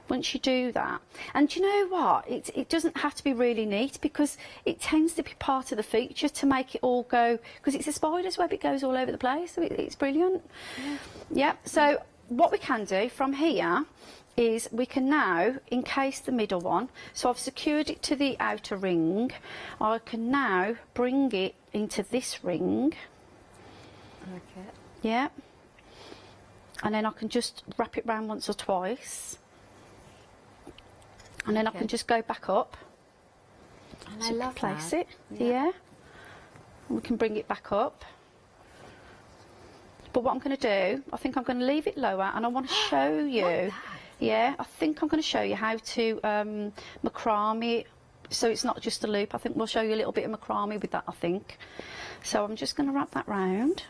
Once you do that, and you know what, it doesn't have to be really neat, because it tends to be part of the feature to make it all go, because it's a spider's web, it goes all over the place, so it's brilliant. Yeah, so what we can do from here is we can now encase the middle one. So I've secured it to the outer ring. I can now bring it into this ring. Okay. Yeah. And then I can just wrap it round once or twice. And then I can just go back up. And so I love place that. it. Yeah. And we can bring it back up. But what I'm going to do, I think I'm going to leave it lower, and I want to show you. Yeah, I think I'm going to show you how to macrame it, so it's not just a loop. I think we'll show you a little bit of macrame with that, I think. So I'm just going to wrap that round.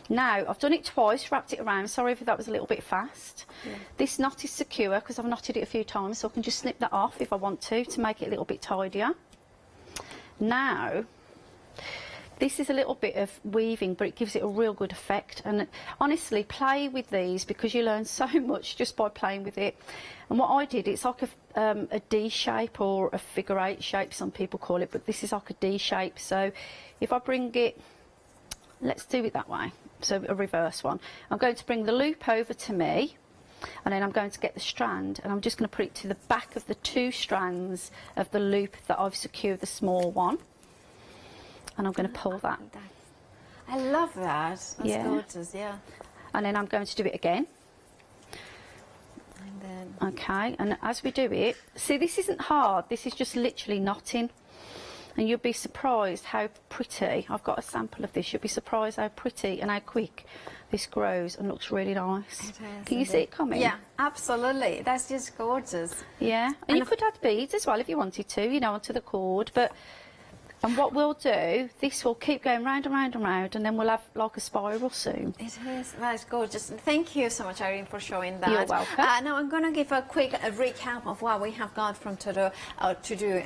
Now, I've done it twice, wrapped it around. Sorry if that was a little bit fast. Yeah. This knot is secure because I've knotted it a few times, so I can just snip that off if I want to make it a little bit tidier. Now, this is a little bit of weaving, but it gives it a real good effect. And honestly, play with these, because you learn so much just by playing with it. And what I did, it's like a D shape, or a figure 8 shape, some people call it, but this is like a D shape. So if I bring it, let's do it that way. So a reverse one. I'm going to bring the loop over to me, and then I'm going to get the strand, and I'm just going to put it to the back of the 2 strands of the loop that I've secured, the small one. And I'm going to pull that. I love that. That's gorgeous, yeah. And then I'm going to do it again. And then... Okay, and as we do it, see, this isn't hard. This is just literally knotting. And you'll be surprised how pretty, I've got a sample of this, you'll be surprised how pretty and how quick this grows and looks really nice. Can you see it coming? Yeah, absolutely. That's just gorgeous. Yeah, and you could add beads as well if you wanted to, you know, onto the cord, but And what we'll do, this will keep going round and round and round, and then we'll have like a spiral soon. It is. That's gorgeous. Thank you so much, Irene, for showing that. You're welcome. Now I'm going to give a quick recap of what we have got from to do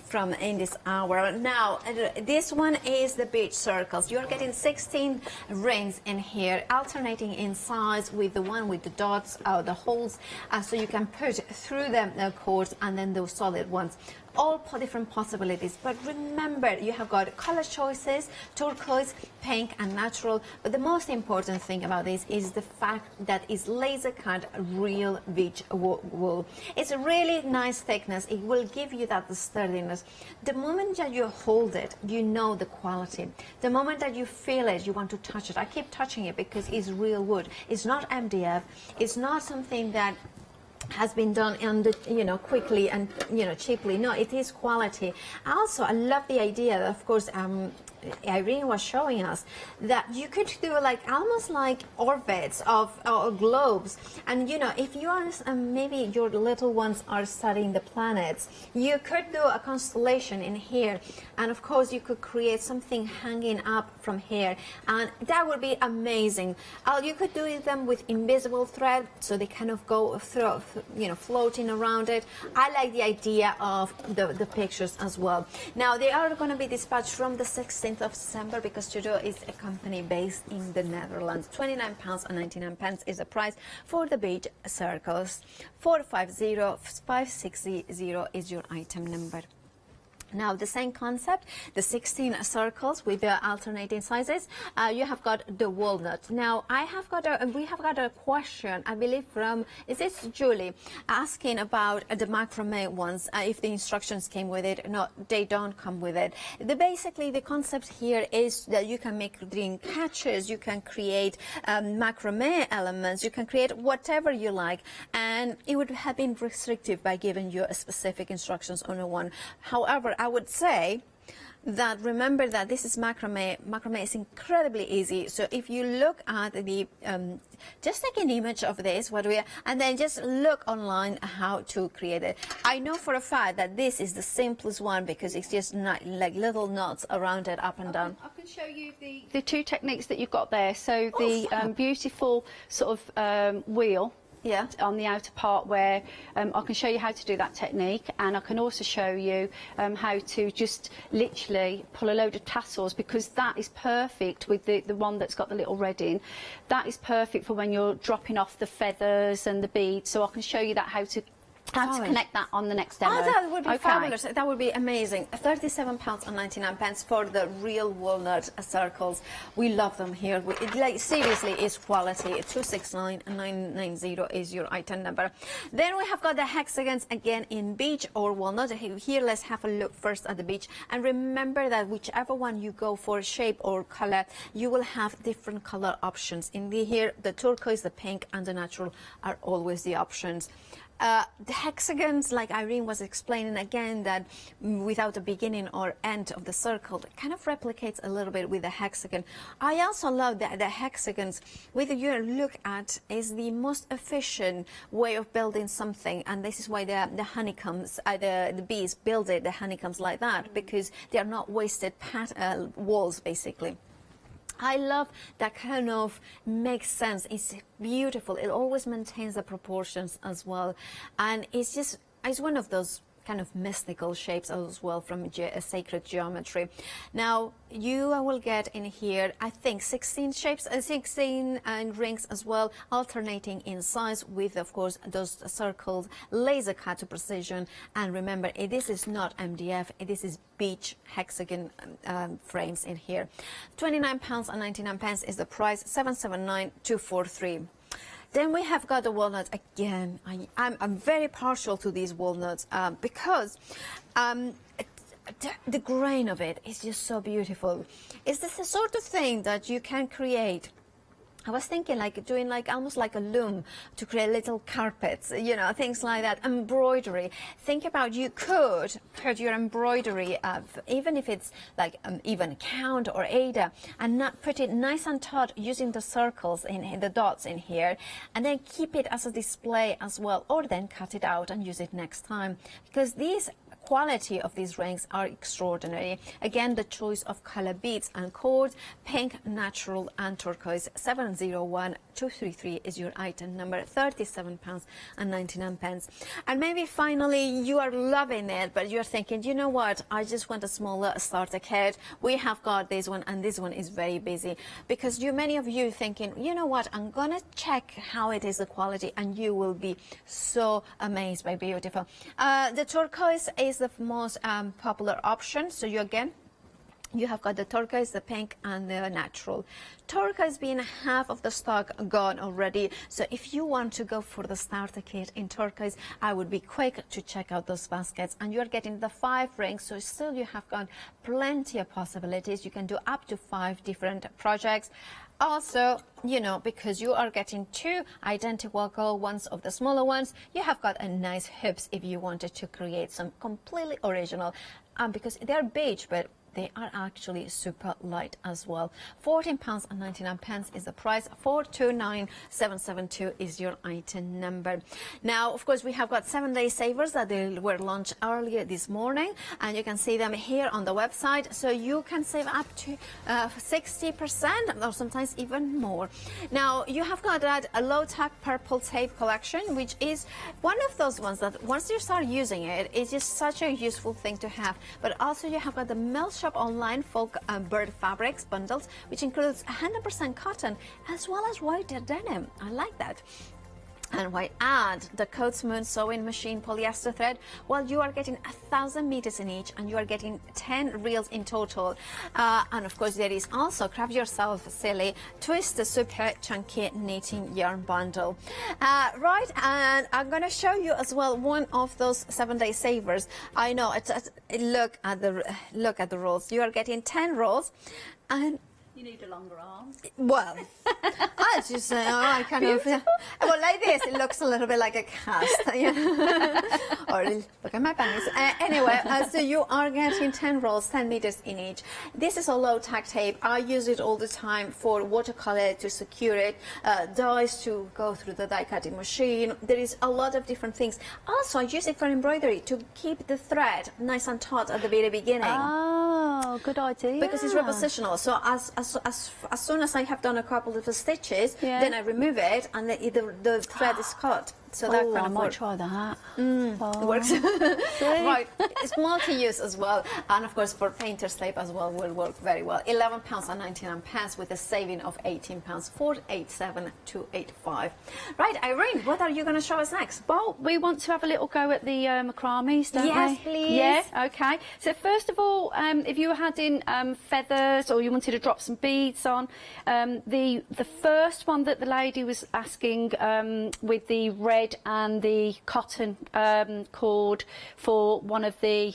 from in this hour. Now, this one is the beach circles. You're getting 16 rings in here, alternating in size with the one with the dots, the holes, so you can put through them the cords and then those solid ones. All different possibilities, but remember you have got color choices, turquoise, pink and natural, but the most important thing about this is the fact that it's laser cut real beach wool. It's a really nice thickness. It will give you that sturdiness. The moment that you hold it, you know the quality. The moment that you feel it, you want to touch it. I keep touching it because it's real wood. It's not MDF. It's not something that has been done quickly and cheaply. No, it is quality. Also, I love the idea, of course, Irene was showing us that you could do like almost like orbits of globes, and if you are maybe your little ones are studying the planets, you could do a constellation in here, and of course you could create something hanging up from here, and that would be amazing. You could do them with invisible thread, so they kind of go through, floating around it. I like the idea of the pictures as well. Now they are going to be dispatched from the 16th of December because Studio is a company based in the Netherlands. £29.99 is the price for the beach circles. 450560 is your item number. Now the same concept, the 16 circles with the alternating sizes. You have got the walnut. Now we have got a question, I believe from, is this Julie, asking about the macrame ones, if the instructions came with it. No, they don't come with it. Basically the concept here is that you can make dream catches, you can create macrame elements, you can create whatever you like, and it would have been restrictive by giving you a specific instructions on a one. However, I would say that remember that this is macrame. Macrame is incredibly easy. So if you look at the, just take an image of this, and then just look online how to create it. I know for a fact that this is the simplest one because it's just not like little knots around it, up and down. I can show you the two techniques that you've got there. So the beautiful sort of wheel. Yeah. On the outer part where I can show you how to do that technique, and I can also show you how to just literally pull a load of tassels, because that is perfect with the one that's got the little red in. That is perfect for when you're dropping off the feathers and the beads, so I can show you that how to connect that on the next demo. Oh, that would be fabulous. That would be amazing. £37.99 for the real walnut circles. We love them here. Seriously, it's quality. 269990 is your item number. Then we have got the hexagons again in beach or walnut. Here, let's have a look first at the beach. And remember that whichever one you go for, shape or color, you will have different color options. In here, the turquoise, the pink, and the natural are always the options. The hexagons, like Irene was explaining again, that without the beginning or end of the circle, it kind of replicates a little bit with the hexagon. I also love that the hexagons, with your look at, is the most efficient way of building something, and this is why the honeycombs, the bees build it, the honeycombs like that, because they are not wasted walls, basically. I love that kind of makes sense. It's beautiful. It always maintains the proportions as well. And it's one of those kind of mystical shapes as well from sacred geometry. Now, you will get in here, I think, 16 shapes, 16 rings as well, alternating in size with, of course, those circles, laser cut to precision. And remember, this is not MDF, this is beach hexagon frames in here. £29.99 is the price, 779,243. Then we have got the walnut again. I'm very partial to these walnuts because the grain of it is just so beautiful. Is this the sort of thing that you can create? I was thinking like doing like almost like a loom to create little carpets, things like that. Embroidery. Think about, you could put your embroidery up, even if it's like even count or Ada, and not put it nice and taut using the circles in the dots in here, and then keep it as a display as well, or then cut it out and use it next time, because these quality of these rings are extraordinary. Again, the choice of color beads and cords, pink, natural and turquoise. 701233 is your item number, £37.99. And maybe finally you are loving it, but you're thinking, you know what, I just want a smaller starter kit. We have got this one, and this one is very busy, because many of you thinking, you know what, I'm gonna check how it is, the quality, and you will be so amazed by beautiful. The turquoise is the most popular option. So you have got the turquoise, the pink and the natural. Turquoise being half of the stock gone already. So if you want to go for the starter kit in turquoise, I would be quick to check out those baskets. And you're getting the 5 rings, so still you have got plenty of possibilities. You can do up to 5 different projects. Also, you know, because you are getting 2 identical ones of the smaller ones, you have got a nice hoops if you wanted to create some completely original, because they're beige, but they are actually super light as well. £14.99 is the price. 429772 is your item number. Now, of course, we have got 7-day savers that they were launched earlier this morning, and you can see them here on the website. So you can save up to 60% or sometimes even more. Now, you have got that a low-tack purple tape collection, which is one of those ones that once you start using it, it's just such a useful thing to have. But also you have got the Melt Shop online folk bird fabrics bundles, which includes 100% cotton as well as white denim. I like that. And why add the Coatsmoon sewing machine polyester thread? Well, you are getting 1,000 meters in each, and you are getting 10 reels in total. And of course, there is also Craft Yourself Silly Twist the super chunky knitting yarn bundle. Right, and I'm going to show you as well one of those 7-day savers. I know. Look at the rolls. You are getting 10 rolls, and you need a longer arm. Well, I just I kind of well, like this. It looks a little bit like a cast. Or look at my bangs. Anyway, so you are getting 10 rolls, 10 meters in each. This is a low tack tape. I use it all the time for watercolor to secure it, dies to go through the die cutting machine. There is a lot of different things. Also, I use it for embroidery to keep the thread nice and taut at the very beginning. Oh, good idea. Because it's repositional. So as soon as I have done a couple of stitches, then I remove it, and the thread is cut. So that kind I of might try that. It works. Right, it's multi-use as well, and of course for painter's tape as well will work very well. £11.99 with a saving of £18. 487285. Right, Irene, what are you going to show us next? Well, we want to have a little go at the macrames, don't we? Yes, please. Yeah, okay. So first of all, if you were adding feathers or you wanted to drop some beads on, the first one that the lady was asking with the red and the cotton cord for one of the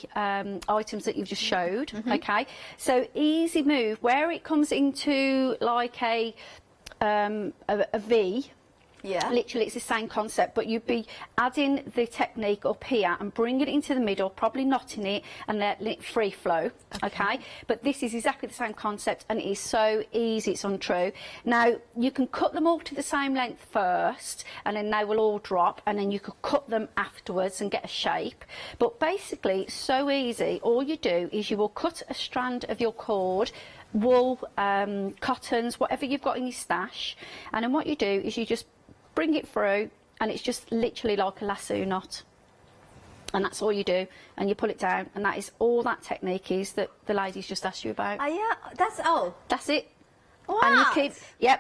items that you've just showed, okay? So easy move, where it comes into like a V. Yeah. Literally, it's the same concept, but you'd be adding the technique up here and bring it into the middle, probably knotting it and letting it free flow, okay? But this is exactly the same concept, and it is so easy, it's untrue. Now, you can cut them all to the same length first, and then they will all drop, and then you could cut them afterwards and get a shape. But basically, it's so easy. All you do is you will cut a strand of your cord, wool, cottons, whatever you've got in your stash, and then what you do is you just bring it through, and it's just literally like a lasso knot, and that's all you do, and you pull it down, and that is all that technique is that the ladies just asked you about. Yeah, that's all. That's it. Wow. And you keep,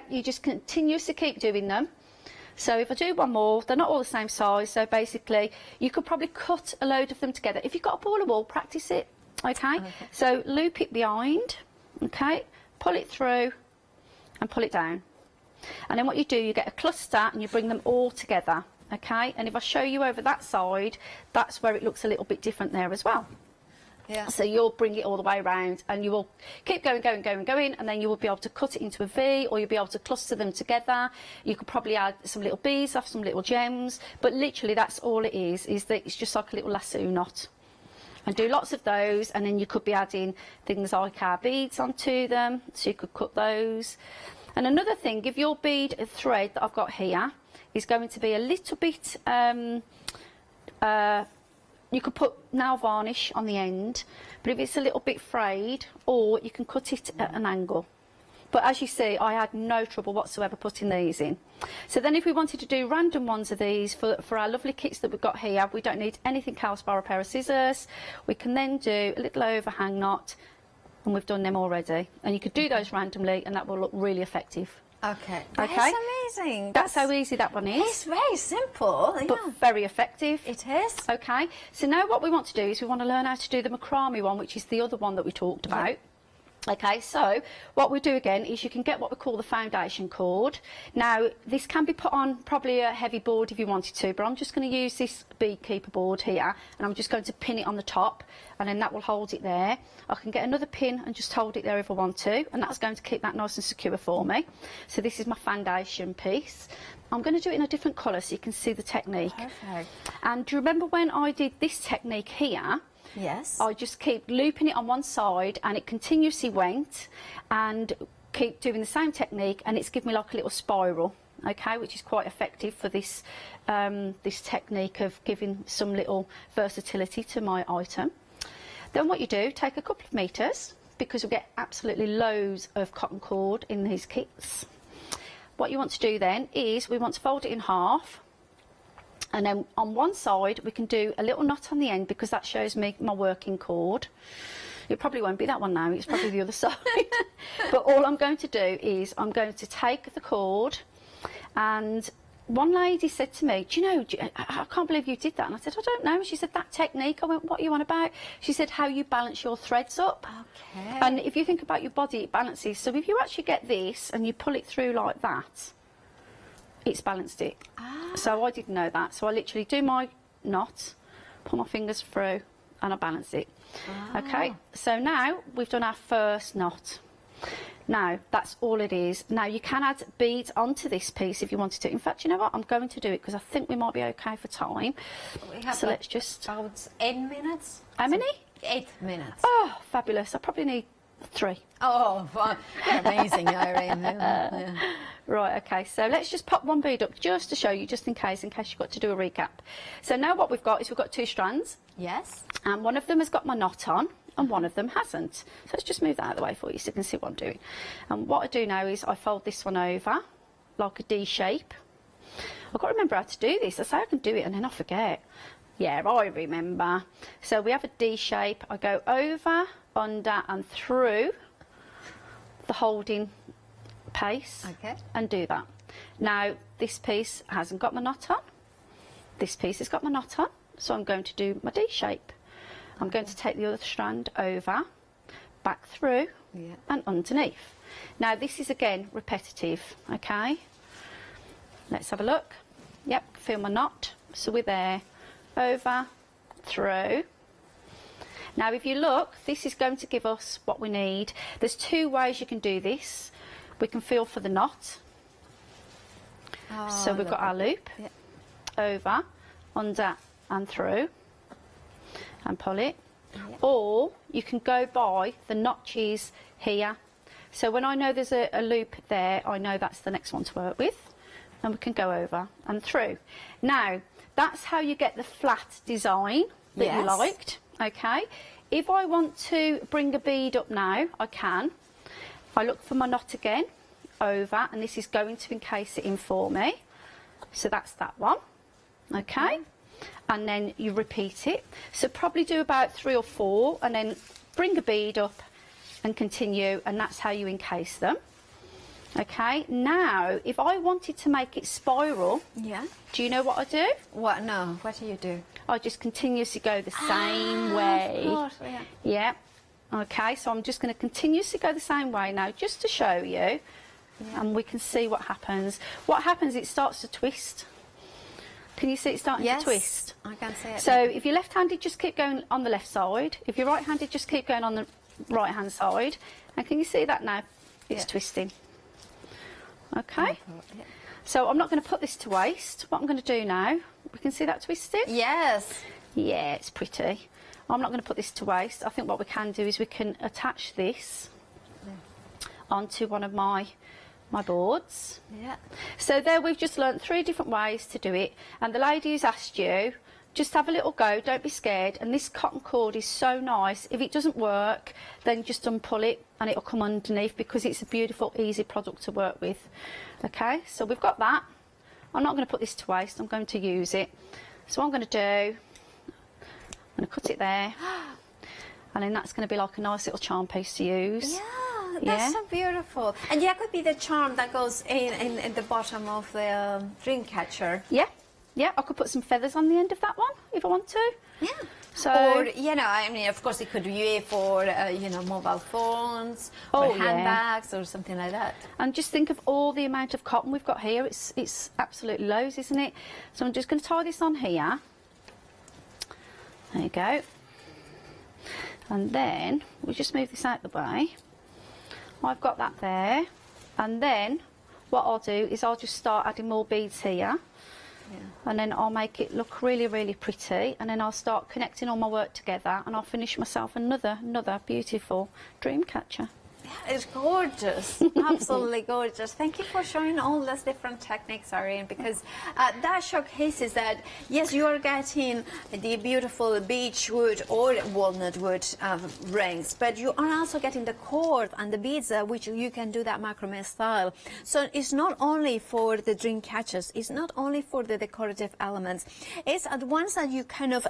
you just continuously keep doing them. So if I do one more, they're not all the same size, so basically you could probably cut a load of them together. If you've got a ball of wool, practice it, okay? So loop it behind, okay, pull it through and pull it down. And then what you do, you get a cluster and you bring them all together, okay? And if I show you over that side, that's where it looks a little bit different there as well. Yeah. So you'll bring it all the way around, and you will keep going, and then you will be able to cut it into a V, or you'll be able to cluster them together. You could probably add some little beads off, some little gems, but literally that's all it is that it's just like a little lasso knot. And do lots of those, and then you could be adding things like our beads onto them, so you could cut those. And another thing, if your bead thread that I've got here is going to be a little bit you could put nail varnish on the end, but if it's a little bit frayed, or you can cut it at an angle. But as you see, I had no trouble whatsoever putting these in. So then if we wanted to do random ones of these for our lovely kits that we've got here, we don't need anything else bar a pair of scissors. We can then do a little overhang knot, and we've done them already. And you could do those randomly, and that will look really effective. Okay. Okay. That's amazing. That's how easy that one is. It's very simple, but very effective. It is. Okay. So now what we want to do is we want to learn how to do the macrame one, which is the other one that we talked about. Okay, so what we do again is you can get what we call the foundation cord. Now, this can be put on probably a heavy board if you wanted to, but I'm just going to use this beekeeper board here, and I'm just going to pin it on the top, and then that will hold it there. I can get another pin and just hold it there if I want to, and that's going to keep that nice and secure for me. So this is my foundation piece. I'm going to do it in a different colour so you can see the technique. Perfect. And do you remember when I did this technique here? Yes. I just keep looping it on one side, and it continuously went, and keep doing the same technique, and it's given me like a little spiral, okay, which is quite effective for this this technique of giving some little versatility to my item. Then what you do, take a couple of meters, because we get absolutely loads of cotton cord in these kits. What you want to do then is we want to fold it in half. And then on one side, we can do a little knot on the end, because that shows me my working cord. It probably won't be that one now, it's probably the other side. But all I'm going to do is I'm going to take the cord, and one lady said to me, do you know, I can't believe you did that. And I said, I don't know. She said, that technique. I went, what are you on about? She said, how you balance your threads up. Okay. And if you think about your body, it balances. So if you actually get this and you pull it through like that, it's balanced it. So I didn't know that. So I literally do my knot, pull my fingers through, and I balance it. Okay, so now we've done our first knot. Now, that's all it is. Now, you can add beads onto this piece if you wanted to. In fact, you know what? I'm going to do it because I think we might be okay for time. We have so let's just... about 8 minutes. How many? 8 minutes. Oh, fabulous. I probably need 3. Oh, amazing, Irene. Yeah. Right, okay, so let's just pop one bead up just to show you, just in case you've got to do a recap. So now what we've got is we've got 2 strands. Yes. And one of them has got my knot on, and one of them hasn't. So let's just move that out of the way for you so you can see what I'm doing. And what I do now is I fold this one over like a D shape. I've got to remember how to do this. I say I can do it and then I forget. Yeah, I remember. So we have a D shape. I go over, under and through the holding pace, and do that. Now this piece hasn't got my knot on. This piece has got my knot on. So I'm going to do my D shape. I'm going to take the other strand over, back through, and underneath. Now this is again repetitive, okay? Let's have a look. Yep, feel my knot. So we're there, over, through. Now if you look, this is going to give us what we need. There's 2 ways you can do this. We can feel for the knot. So we've got our loop, over, under and through, and pull it. Or you can go by the notches here. So when I know there's a loop there, I know that's the next one to work with, and we can go over and through. Now that's how you get the flat design that you liked. Okay, if I want to bring a bead up now, I can. I look for my knot again, over, and this is going to encase it in for me. So that's that one. Okay, and then you repeat it. So probably do about 3 or 4, and then bring a bead up and continue, and that's how you encase them. Okay, now if I wanted to make it spiral, do you know what I do? What? No, what do you do? I just continuously go the same way. Of course, yeah. Okay, so I'm just going to continuously go the same way now, just to show you, and we can see what happens. What happens, it starts to twist. Can you see it starting to twist? I can see it. So if you're left-handed, just keep going on the left side. If you're right-handed, just keep going on the right-hand side. And can you see that now? It's twisting. Okay. So I'm not going to put this to waste. What I'm going to do now, we can see that twisted? Yes. Yeah, it's pretty. I'm not going to put this to waste. I think what we can do is we can attach this onto one of my boards. Yeah. So there we've just learnt 3 different ways to do it. And the lady who's asked you, just have a little go, don't be scared. And this cotton cord is so nice. If it doesn't work, then just unpull it and it'll come underneath, because it's a beautiful, easy product to work with. Okay, so we've got that. I'm not going to put this to waste, I'm going to use it. So what I'm going to do, I'm going to cut it there, and then that's going to be like a nice little charm piece to use. Yeah, that's so beautiful. And that could be the charm that goes in the bottom of the dream catcher. Yeah, yeah, I could put some feathers on the end of that one if I want to. Yeah. So, or, you know, I mean, of course, it could be for, you know, mobile phones or handbags or something like that. And just think of all the amount of cotton we've got here. It's absolutely loads, isn't it? So I'm just going to tie this on here. There you go. And then we'll just move this out the way. I've got that there. And then what I'll do is I'll just start adding more beads here. Yeah. And then I'll make it look really, really pretty, and then I'll start connecting all my work together, and I'll finish myself another beautiful dream catcher. Yeah, it's gorgeous, absolutely gorgeous. Thank you for showing all those different techniques, Irene, because that showcases that, yes, you are getting the beautiful beech wood or walnut wood rings, but you are also getting the cord and the beads, which you can do that macrame style. So it's not only for the dream catchers, it's not only for the decorative elements, it's the ones that you kind of,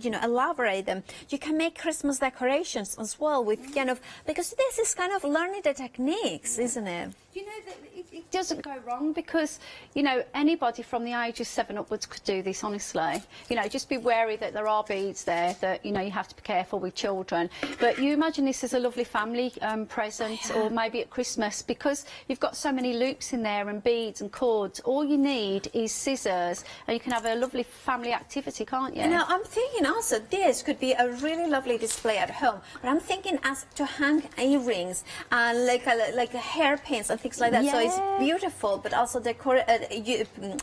you know, elaborate them. You can make Christmas decorations as well with kind of, because this is kind of learning the techniques, isn't it? You know, that it doesn't go wrong, because, you know, anybody from the age of 7 upwards could do this, honestly. You know, just be wary that there are beads there that, you know, you have to be careful with children. But you imagine this as a lovely family present, or maybe at Christmas, because you've got so many loops in there and beads and cords. All you need is scissors, and you can have a lovely family activity, can't you? You know, I'm thinking also this could be a really lovely display at home, but I'm thinking as to hang earrings and like a hairpins and things like that. So it's beautiful, but also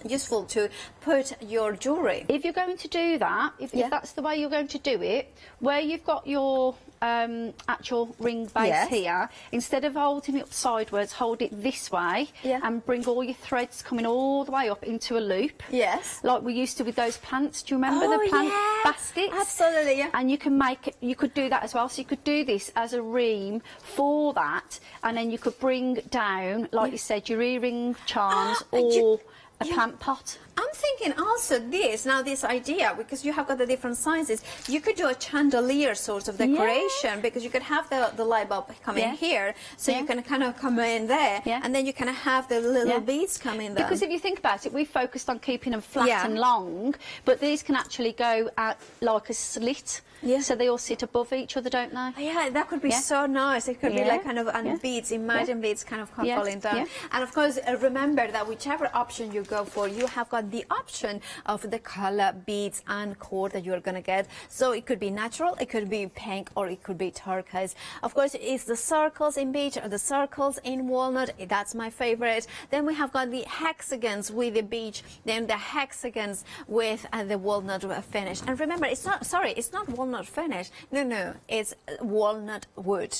useful to put your jewellery. If you're going to do that, if that's the way you're going to do it, where you've got your actual ring base here, instead of holding it up sideways, hold it this way and bring all your threads coming all the way up into a loop. Yes. Like we used to with those plants. Do you remember the plant baskets? Absolutely, yeah. And you can make it, you could do that as well. So you could do this as a ream for that, and then you could bring down, like you said, your earring charms or a plant pot. I'm thinking also this idea, because you have got the different sizes, you could do a chandelier sort of decoration, because you could have the light bulb come in here, so you can kind of come in there, and then you kind of have the little beads come in there. Because if you think about it, we focused on keeping them flat and long, but these can actually go at like a slit. Yeah. So they all sit above each other, don't they? Yeah, that could be so nice. It could be like kind of, and beads, imagine beads kind of falling down. Yeah. And of course, remember that whichever option you go for, you have got the option of the color, beads and cord that you're going to get. So it could be natural, it could be pink, or it could be turquoise. Of course, it's the circles in beech or the circles in walnut. That's my favorite. Then we have got the hexagons with the beech, then the hexagons with the walnut finish. And remember, it's not walnut finish. No, it's walnut wood.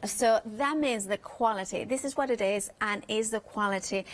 So that means the quality. This is what it is, and is the quality.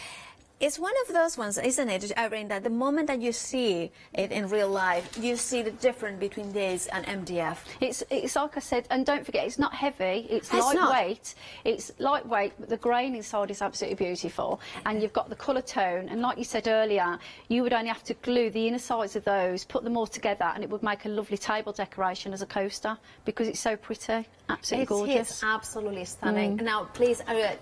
It's one of those ones, isn't it, Irene, that the moment that you see it in real life, you see the difference between this and MDF. It's like I said, and don't forget, it's not heavy, it's lightweight. It's lightweight, but the grain inside is absolutely beautiful. And you've got the colour tone, and like you said earlier, you would only have to glue the inner sides of those, put them all together, and it would make a lovely table decoration as a coaster, because it's so pretty. Absolutely gorgeous. It's absolutely stunning. Now, please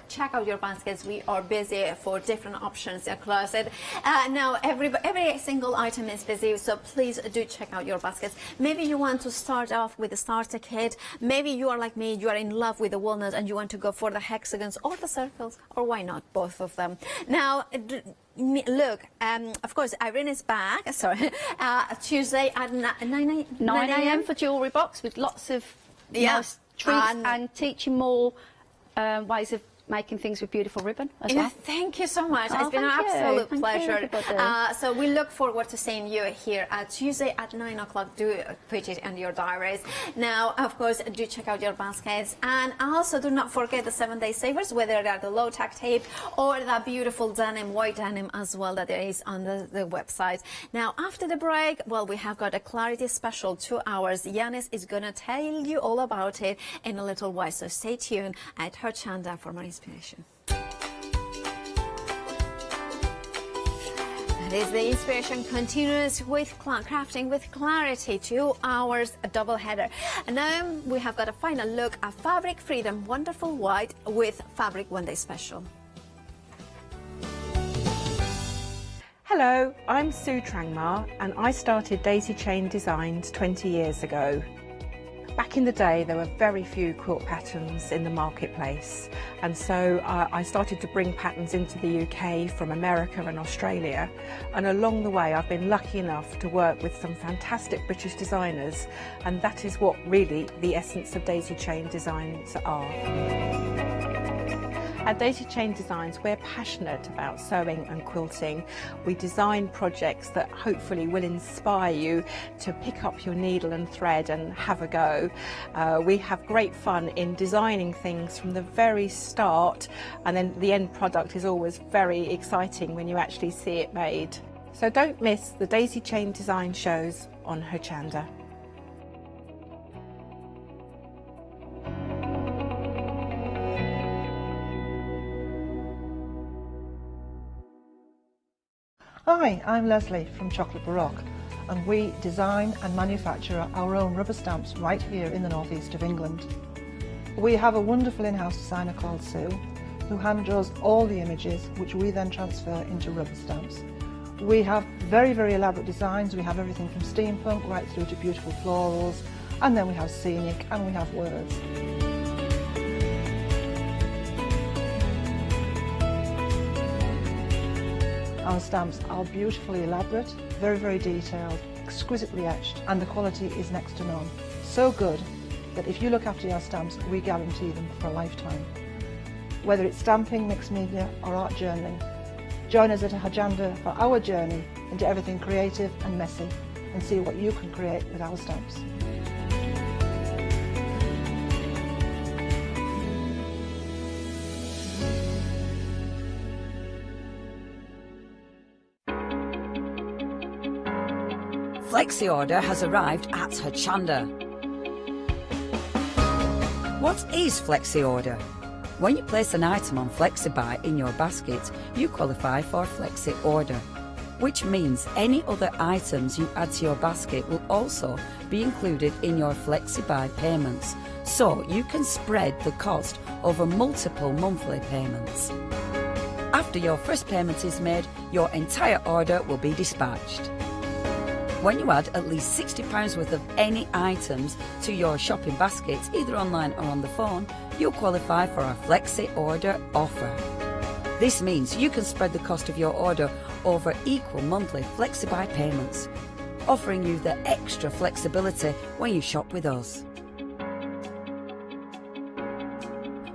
check out your baskets. We are busy for different options in your closet. Now, every single item is busy, so please do check out your baskets. Maybe you want to start off with a starter kit. Maybe you are like me, you are in love with the walnut and you want to go for the hexagons or the circles, or why not both of them. Now, look, of course, Irene is back. Sorry, Tuesday at 9 a.m. for jewellery box with lots of nice treats and teaching more ways of making things with beautiful ribbon as Yeah, well. thank you so much. Oh, It's been an thank you. absolute Thank you, pleasure. everybody. So we look forward to seeing you here Tuesday at 9 o'clock. Do put it in your diaries. Now, of course, do check out your baskets. And also do not forget the 7-day savers, whether they're the low-tack tape or that beautiful denim, white denim as well that there is on the website. Now, after the break, well, we have got a Clarity special, 2 hours. Yanis is going to tell you all about it in a little while. So stay tuned at Hochanda for more inspiration. The inspiration continues with crafting with clarity, 2 hours, a double header. And now we have got a final look at Fabric Freedom Wonderful White with Fabric One Day Special. Hello, I'm Sue Trangmar and I started Daisy Chain Designs 20 years ago. Back in the day there were very few quilt patterns in the marketplace, and so I started to bring patterns into the UK from America and Australia, and along the way I've been lucky enough to work with some fantastic British designers, and that is what really the essence of Daisy Chain Designs are. At Daisy Chain Designs, we're passionate about sewing and quilting. We design projects that hopefully will inspire you to pick up your needle and thread and have a go. We have great fun in designing things from the very start, and then the end product is always very exciting when you actually see it made. So don't miss the Daisy Chain Design shows on Hochanda. Hi, I'm Leslie from Chocolate Baroque, and we design and manufacture our own rubber stamps right here in the northeast of England. We have a wonderful in-house designer called Sue, who hand draws all the images which we then transfer into rubber stamps. We have very, very elaborate designs. We have everything from steampunk right through to beautiful florals, and then we have scenic and we have words. Our stamps are beautifully elaborate, very, very detailed, exquisitely etched, and the quality is next to none. So good that if you look after your stamps, we guarantee them for a lifetime. Whether it's stamping, mixed media, or art journaling, join us at Hochanda for our journey into everything creative and messy, and see what you can create with our stamps. Flexi Order has arrived at Hochanda. What is Flexi Order? When you place an item on FlexiBuy in your basket, you qualify for Flexi Order, which means any other items you add to your basket will also be included in your FlexiBuy payments, so you can spread the cost over multiple monthly payments. After your first payment is made, your entire order will be dispatched. When you add at least £60 worth of any items to your shopping baskets, either online or on the phone, you'll qualify for our Flexi Order offer. This means you can spread the cost of your order over equal monthly FlexiBuy payments, offering you the extra flexibility when you shop with us.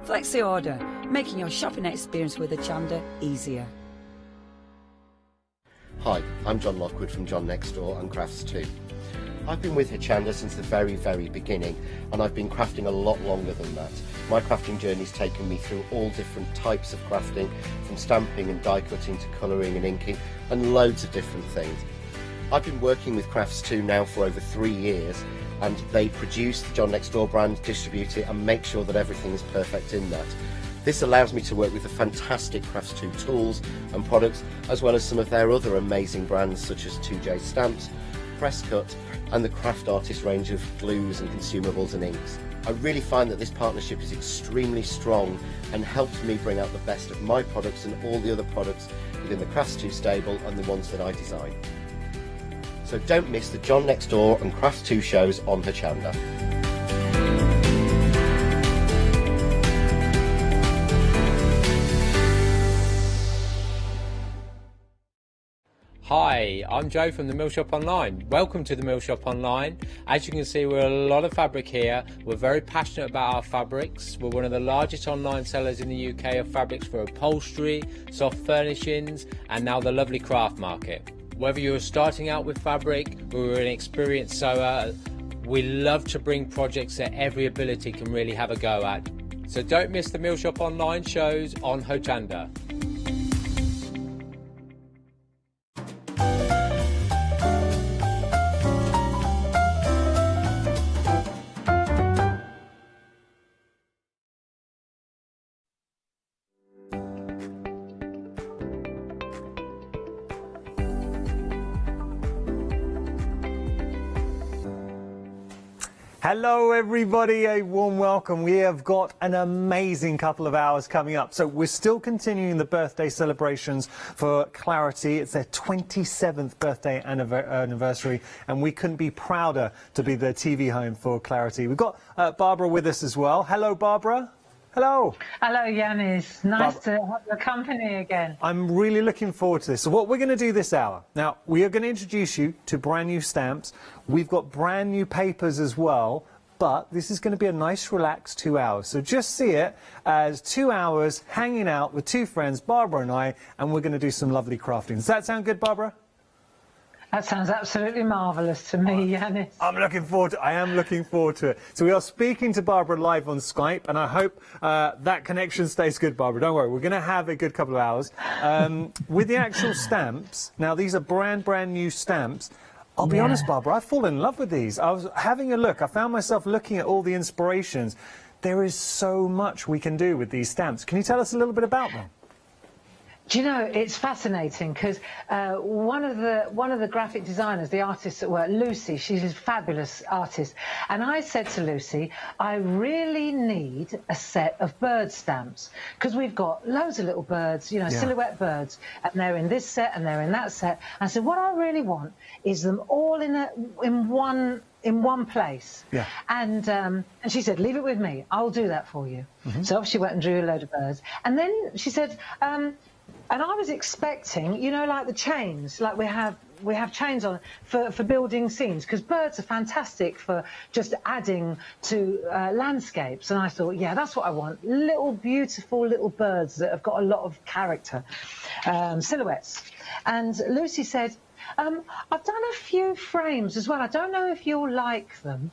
Flexi Order, making your shopping experience with Hochanda easier. Hi, I'm John Lockwood from John Next Door and Crafts 2. I've been with Hochanda since the very, very beginning, and I've been crafting a lot longer than that. My crafting journey's taken me through all different types of crafting, from stamping and die cutting to colouring and inking, and loads of different things. I've been working with Crafts 2 now for over 3 years, and they produce the John Next Door brand, distribute it, and make sure that everything is perfect in that. This allows me to work with the fantastic Crafts 2 tools and products, as well as some of their other amazing brands such as 2J Stamps, Presscut, and the Craft Artist range of glues and consumables and inks. I really find that this partnership is extremely strong and helps me bring out the best of my products and all the other products within the Crafts 2 stable and the ones that I design. So don't miss the John Next Door and Crafts 2 shows on Hochanda. Hi, Hey, I'm Joe from the Mill Shop Online. Welcome to the Mill Shop Online. As you can see, we're a lot of fabric here. We're very passionate about our fabrics. We're one of the largest online sellers in the UK of fabrics for upholstery, soft furnishings, and now the lovely craft market. Whether you're starting out with fabric or you're an experienced sewer, we love to bring projects that every ability can really have a go at. So don't miss the Mill Shop Online shows on Hochanda. Hello everybody, a warm welcome. We have got an amazing couple of hours coming up. So we're still continuing the birthday celebrations for Clarity. It's their 27th birthday anniversary, and we couldn't be prouder to be the TV home for Clarity. We've got Barbara with us as well. Hello Barbara. Hello. Hello, Yanis. Nice to have your company again. I'm really looking forward to this. So what we're going to do this hour, now we are going to introduce you to brand new stamps. We've got brand new papers as well, but this is going to be a nice relaxed 2 hours. So just see it as 2 hours hanging out with two friends, Barbara and I, and we're going to do some lovely crafting. Does that sound good, Barbara? That sounds absolutely marvellous to me, Yanis. I am looking forward to it. So we are speaking to Barbara live on Skype, and I hope that connection stays good, Barbara. Don't worry, we're going to have a good couple of hours. With the actual stamps, now these are brand new stamps. I'll be honest, Barbara, I've fallen in love with these. I was having a look. I found myself looking at all the inspirations. There is so much we can do with these stamps. Can you tell us a little bit about them? Do you know, it's fascinating because one of the graphic designers, the artist at work, Lucy, she's a fabulous artist, and I said to Lucy, I really need a set of bird stamps because we've got loads of little birds, you know, silhouette birds, and they're in this set and they're in that set. And I said, what I really want is them all in one place. Yeah. And she said, leave it with me, I'll do that for you. So off she went and drew a load of birds, and then she said, and I was expecting, you know, like the chains, like we have chains on for building scenes, because birds are fantastic for just adding to landscapes. And I thought, yeah, that's what I want. Little beautiful little birds that have got a lot of character, silhouettes. And Lucy said, I've done a few frames as well. I don't know if you'll like them.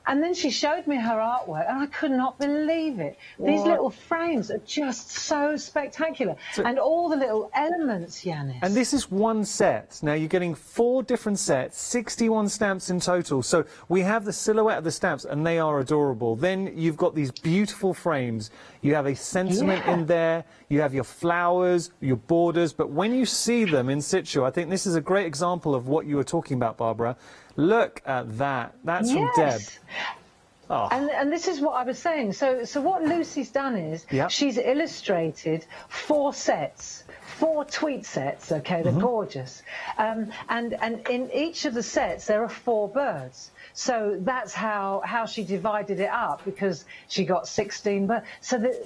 And then she showed me her artwork, and I could not believe it. These little frames are just so spectacular. And all the little elements, Yanis. And this is one set. Now, you're getting 4 different sets, 61 stamps in total. So we have the silhouette of the stamps, and they are adorable. Then you've got these beautiful frames. You have a sentiment in there. You have your flowers, your borders. But when you see them in situ, I think this is a great example of what you were talking about, Barbara. Look at that. That's from Deb. Oh. And this is what I was saying. So what Lucy's done is she's illustrated 4 sets, 4 tweet sets, okay, they're gorgeous. And in each of the sets there are 4 birds. So that's how she divided it up, because she got 16 birds.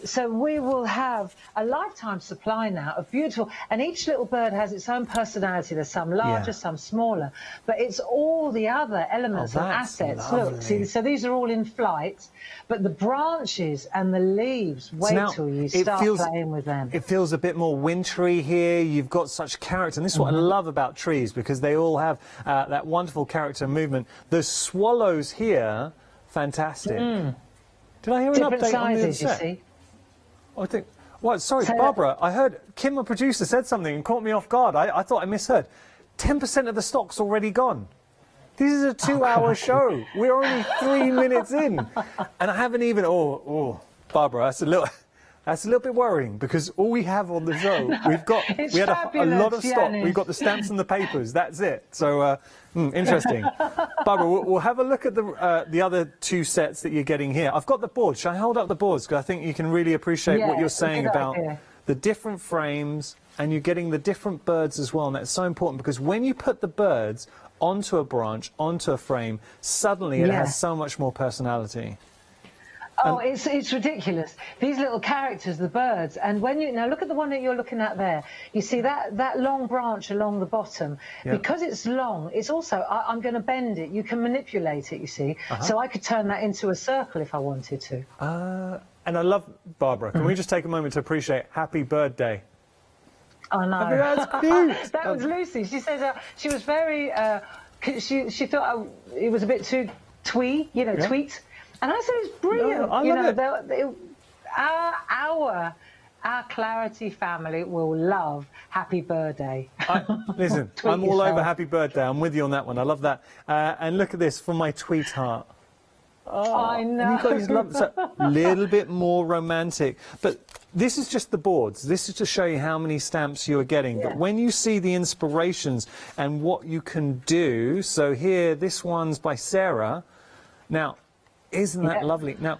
So we will have a lifetime supply now of beautiful, and each little bird has its own personality. There's some larger, some smaller, but it's all the other elements and assets. Look, see, so these are all in flight, but the branches and the leaves, wait till you start playing with them. It feels a bit more wintry here. You've got such character, and this is what I love about trees, because they all have that wonderful character and movement. The swallows here, fantastic. Did I hear an Different update sizes, on the other set? you see. I think. What? Sorry, Barbara. I heard Kim, a producer, said something and caught me off guard. I thought I misheard. 10% of the stock's already gone. This is a 2-hour show. We're only 3 minutes in, and I haven't even. Barbara, that's a little bit worrying, because all we have on the show, we had a lot of stock. We've got the stamps and the papers. That's it. So interesting. Barbara, we'll have a look at the other 2 sets that you're getting here. I've got the boards. Shall I hold up the boards? Because I think you can really appreciate what you're saying about the different frames, and you're getting the different birds as well. And that's so important, because when you put the birds onto a branch, onto a frame, suddenly it has so much more personality. Oh, it's ridiculous. These little characters, the birds, and when you now look at the one that you're looking at there, you see that long branch along the bottom. Yeah. Because it's long, it's also I'm going to bend it. You can manipulate it, you see. So I could turn that into a circle if I wanted to. And I love, Barbara, can we just take a moment to appreciate Happy Birthday? Oh no, That's cute. That was Lucy. She said she was very. She thought it was a bit too twee, tweet. And I said it's brilliant. No, I love it. Our Clarity family will love Happy Birthday. Listen, I'm all over Happy Birthday. I'm with you on that one. I love that. And look at this from my tweetheart. Oh, I know. You've got these lumps, a little bit more romantic. But this is just the boards. This is to show you how many stamps you are getting. Yeah. But when you see the inspirations and what you can do, so here, this one's by Sarah. Now, isn't that lovely? Now,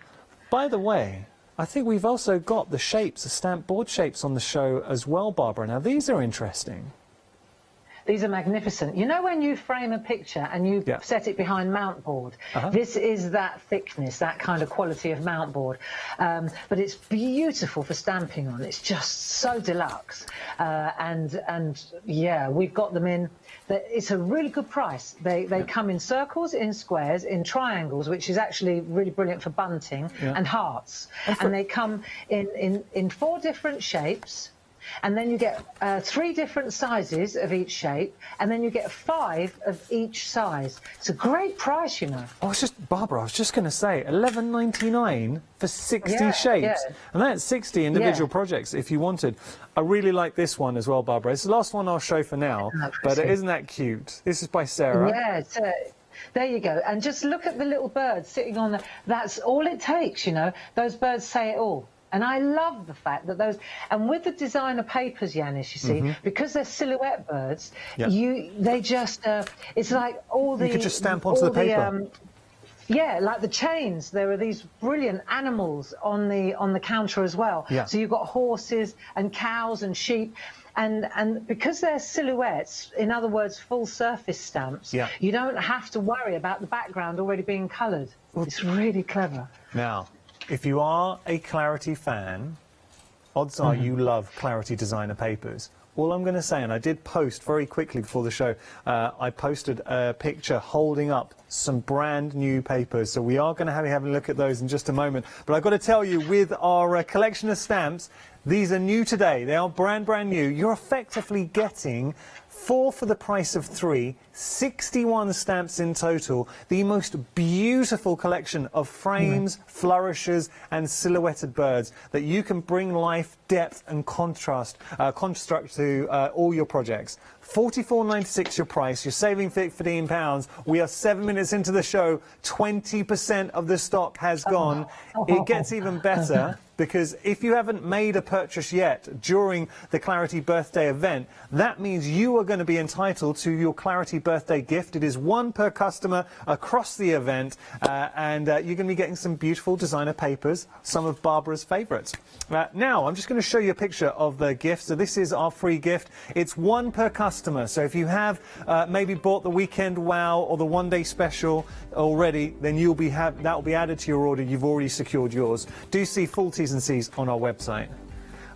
by the way, I think we've also got the shapes, the stamp board shapes on the show as well, Barbara. Now, these are interesting. These are magnificent. You know when you frame a picture and you set it behind mount board? This is that thickness, that kind of quality of mount board. But it's beautiful for stamping on. It's just so deluxe. And yeah, we've got them in. It's a really good price. They come in circles, in squares, in triangles, which is actually really brilliant for bunting, and hearts. And they come in 4 different shapes. And then you get 3 different sizes of each shape, and then you get 5 of each size. It's a great price, you know. Barbara, I was just going to say, $11.99 for 60 shapes. Yeah. And that's 60 individual projects if you wanted. I really like this one as well, Barbara. It's the last one I'll show for now, but isn't that cute? This is by Sarah. Yeah, there you go. And just look at the little birds sitting on that's all it takes, you know. Those birds say it all. And I love the fact that and with the designer papers, Yanis, you see, because they're silhouette birds, they just, it's like all the... You could just stamp onto the paper. Yeah, like the chains. There are these brilliant animals on the counter as well. Yeah. So you've got horses and cows and sheep. And because they're silhouettes, in other words, full surface stamps, you don't have to worry about the background already being coloured. It's really clever. Now, if you are a Clarity fan, odds are you love Clarity designer papers. All I'm going to say, and I did post very quickly before the show, I posted a picture holding up some brand new papers. So we are going to have a look at those in just a moment. But I've got to tell you, with our collection of stamps, these are new today. They are brand new. You're effectively getting 4 for the price of 3, 61 stamps in total, the most beautiful collection of frames, flourishes and silhouetted birds that you can bring life, depth and construct to all your projects. $44.96 your price. You're saving £15. We are 7 minutes into the show. 20% of the stock has gone. It gets even better, because if you haven't made a purchase yet during the Clarity birthday event, that means you are going to be entitled to your Clarity birthday gift. It is 1 per customer across the event, and you're going to be getting some beautiful designer papers, some of Barbara's favourites. Now, I'm just going to show you a picture of the gift. So this is our free gift. It's 1 per customer. So if you have maybe bought the Weekend Wow or the One Day Special already, then that will be added to your order. You've already secured yours. Do see full T's and C's on our website.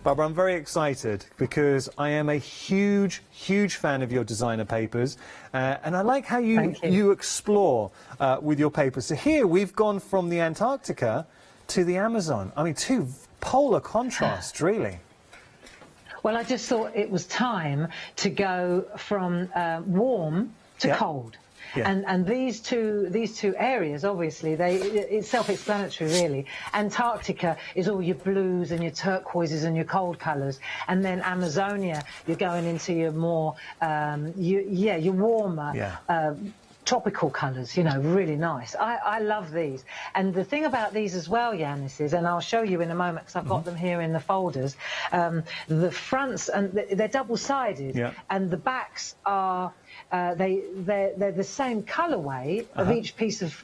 Barbara, I'm very excited because I am a huge fan of your designer papers, and I like how you explore with your papers. So here we've gone from the Antarctica to the Amazon. I mean, 2 polar contrasts, really. Well, I just thought it was time to go from warm to cold. Yeah. And these two areas, obviously, it's self-explanatory, really. Antarctica is all your blues and your turquoises and your cold colours, and then Amazonia, you're going into your more, your warmer. Tropical colours, you know, really nice. I love these. And the thing about these as well, Yanis, is, and I'll show you in a moment because I've got them here in the folders, the fronts, and they're double-sided, and the backs are, they're the same colourway of each piece of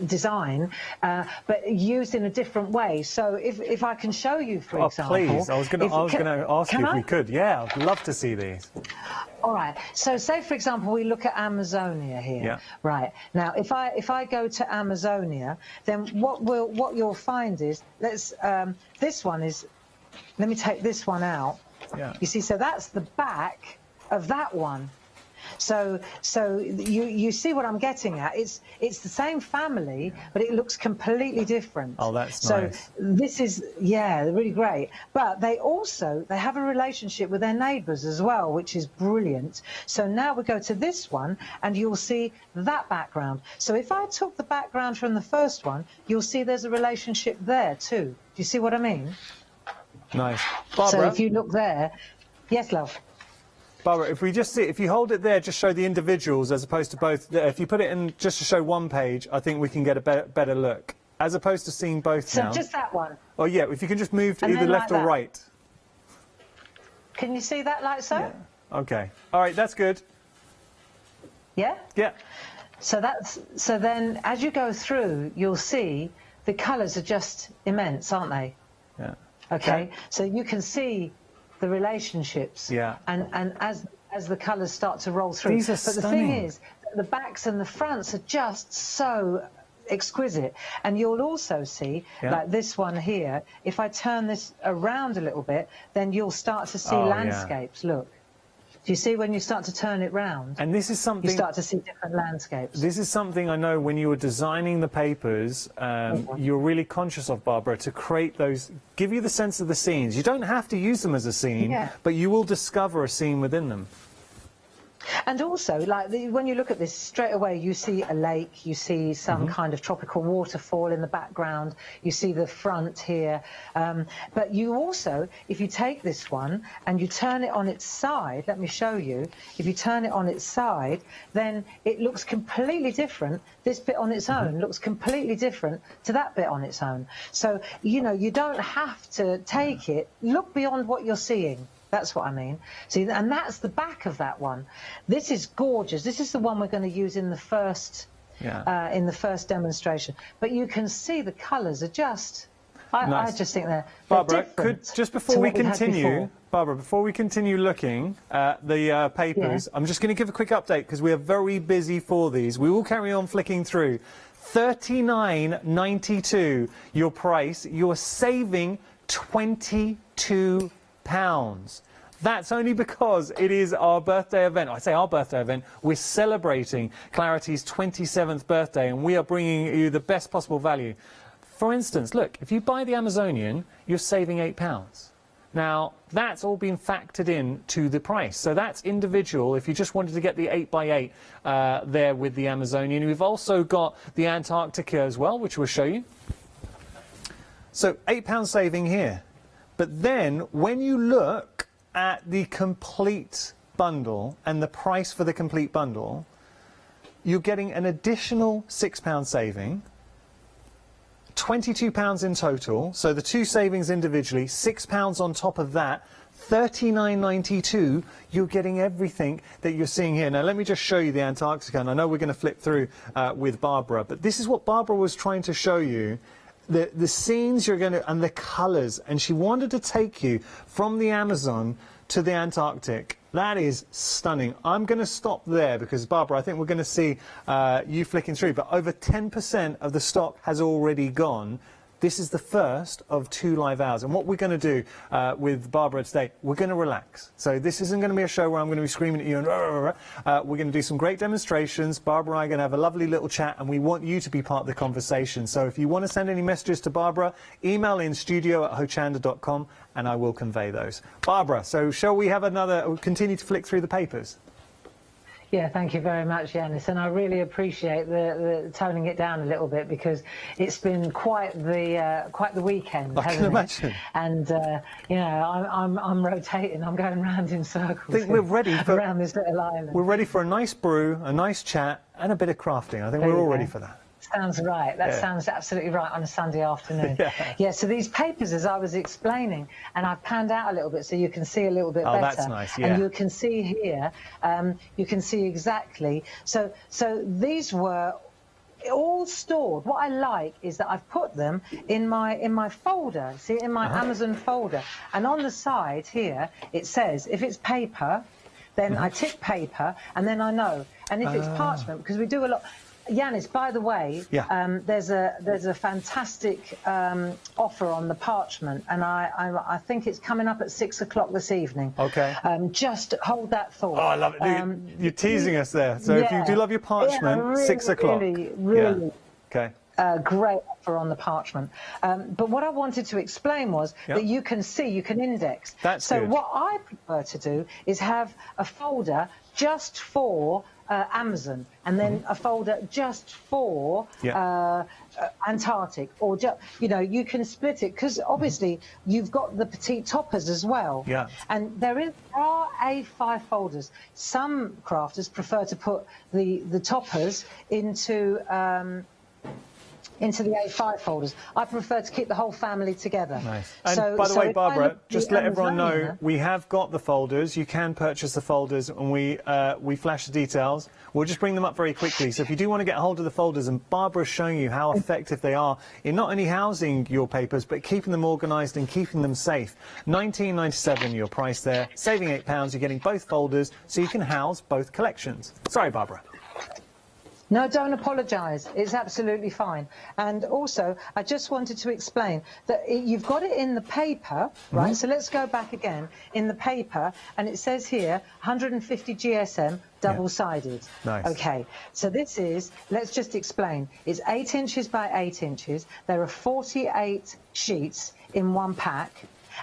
design, but used in a different way. So if I can show you, for example. Please, I was going to ask you if we could. Yeah, I'd love to see these. All right. So say, for example, we look at Amazonia here. Yeah. Right. Now, if I go to Amazonia, then what you'll find is this one is. Let me take this one out. Yeah. You see, so that's the back of that one. So you see what I'm getting at? It's the same family, but it looks completely different. Oh, that's nice. So this is really great. But they have a relationship with their neighbours as well, which is brilliant. So now we go to this one, and you'll see that background. So if I took the background from the first one, you'll see there's a relationship there too. Do you see what I mean? Nice. Barbara? So if you look there, yes, love. Barbara, if you hold it there, just show the individuals as opposed to both. If you put it in just to show one page, I think we can get a better look, as opposed to seeing both so now. So just that one. Oh yeah, if you can just move to and either left like or right. Can you see that like so? Yeah. Okay. All right, that's good. Yeah? Yeah. So then as you go through, you'll see the colours are just immense, aren't they? Yeah. Okay. So you can see the relationships. Yeah. And as the colours start to roll through. These are but stunning. the thing is, the backs and the fronts are just so exquisite. And you'll also see, like this one here, if I turn this around a little bit, then you'll start to see landscapes. Look. Do you see when you start to turn it round? And this is something... You start to see different landscapes. This is something I know when you were designing the papers, you're really conscious of, Barbara, to create those, give you the sense of the scenes. You don't have to use them as a scene, but you will discover a scene within them. And also, like when you look at this, straight away you see a lake, you see some kind of tropical waterfall in the background, you see the front here. But you also, if you take this one and you turn it on its side, let me show you, if you turn it on its side, then it looks completely different. This bit on its own looks completely different to that bit on its own. So, you know, you don't have to take it, look beyond what you're seeing. That's what I mean. See, and that's the back of that one. This is gorgeous. This is the one we're going to use in the first demonstration. But you can see the colours are just. I just think they're Barbara, different. just before we continue, Barbara, before we continue looking at the papers, I'm just going to give a quick update because we are very busy for these. We will carry on flicking through. £39.92 your price. You're saving £22. That's only because it is our birthday event. I say our birthday event. We're celebrating Clarity's 27th birthday, and we are bringing you the best possible value. For instance, look, if you buy the Amazonian, you're saving £8. Now, that's all been factored in to the price. So that's individual. If you just wanted to get the 8x8 there with the Amazonian. We've also got the Antarctica as well, which we'll show you. So £8 saving here. But then, when you look at the complete bundle and the price for the complete bundle, you're getting an additional £6 saving, £22 in total, so the two savings individually, £6 on top of that, $39.92, you're getting everything that you're seeing here. Now, let me just show you the Antarctica, and I know we're going to flip through with Barbara, but this is what Barbara was trying to show you. The scenes you're going to, and the colours, and she wanted to take you from the Amazon to the Antarctic. That is stunning. I'm going to stop there because, Barbara, I think we're going to see you flicking through, but over 10% of the stock has already gone. This is the first of 2 live hours. And what we're going to do with Barbara today, we're going to relax. So this isn't going to be a show where I'm going to be screaming at you and we're going to do some great demonstrations. Barbara and I are going to have a lovely little chat, and we want you to be part of the conversation. So if you want to send any messages to Barbara, email in studio@hochanda.com and I will convey those. Barbara, so shall we have continue to flick through the papers? Yeah, thank you very much, Yanis, and I really appreciate the toning it down a little bit because it's been quite the weekend, hasn't it? I can imagine. And you know, I'm rotating, I'm going round in circles. I think we're ready for around this little island. We're ready for a nice brew, a nice chat, and a bit of crafting. I think we're all ready for that. Sounds right. That sounds absolutely right on a Sunday afternoon. Yeah, so these papers, as I was explaining, and I've panned out a little bit so you can see a little bit better. That's nice, yeah. And you can see here, you can see exactly. So these were all stored. What I like is that I've put them in my folder, see, in my Amazon folder, and on the side here it says if it's paper, then I tick paper, and then I know, and if it's parchment, because we do a lot. Yanis, by the way, there's a fantastic offer on the parchment, and I think it's coming up at 6 o'clock this evening. Okay. Just hold that thought. Oh, I love it. You're teasing us there. So if you do love your parchment, really, 6 o'clock. Really. Okay. Great offer on the parchment. But what I wanted to explain was that you can see, you can index. That's so good. what I prefer to do is have a folder just for Amazon, and then a folder just for Antarctic, or you can split it, because obviously you've got the petite toppers as well. Yeah. And there are A5 folders. Some crafters prefer to put the toppers into the A5 folders. I prefer to keep the whole family together. Nice. And by the way, Barbara, just let everyone know, we have got the folders. You can purchase the folders, and we flash the details. We'll just bring them up very quickly. So if you do want to get hold of the folders, and Barbara's showing you how effective they are in not only housing your papers, but keeping them organised and keeping them safe. £19.97 your price there. Saving £8, you're getting both folders, so you can house both collections. Sorry, Barbara. No, don't apologise. It's absolutely fine. And also, I just wanted to explain that you've got it in the paper, right? So let's go back again. In the paper, and it says here, 150 GSM, double-sided. Nice. Okay, so this is, let's just explain. It's 8 inches by 8 inches. There are 48 sheets in one pack.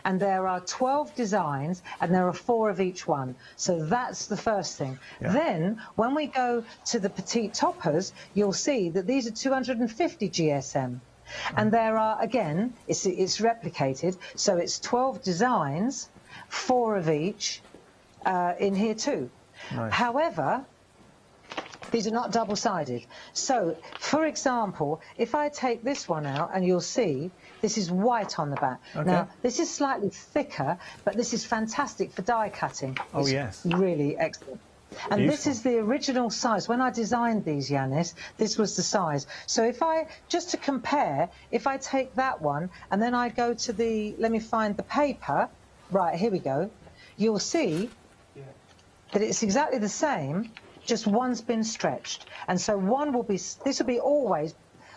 And there are 12 designs, and there are 4 of each one. So that's the first thing. Then, when we go to the petite toppers, you'll see that these are 250 GSM. And there are, again, it's replicated, so it's 12 designs, 4 of each in here too. Nice. However, these are not double-sided. So, for example, if I take this one out, and you'll see this is white on the back. Okay. Now, this is slightly thicker, but this is fantastic for die cutting. Oh, It's yes. really excellent. And Beautiful. this is the original size. When I designed these, Yanis, this was the size. So if I, just to compare, if I take that one, and then I go to the, let me find the paper. Right, here we go. You'll see that it's exactly the same, just one's been stretched. And so one will be, this will be always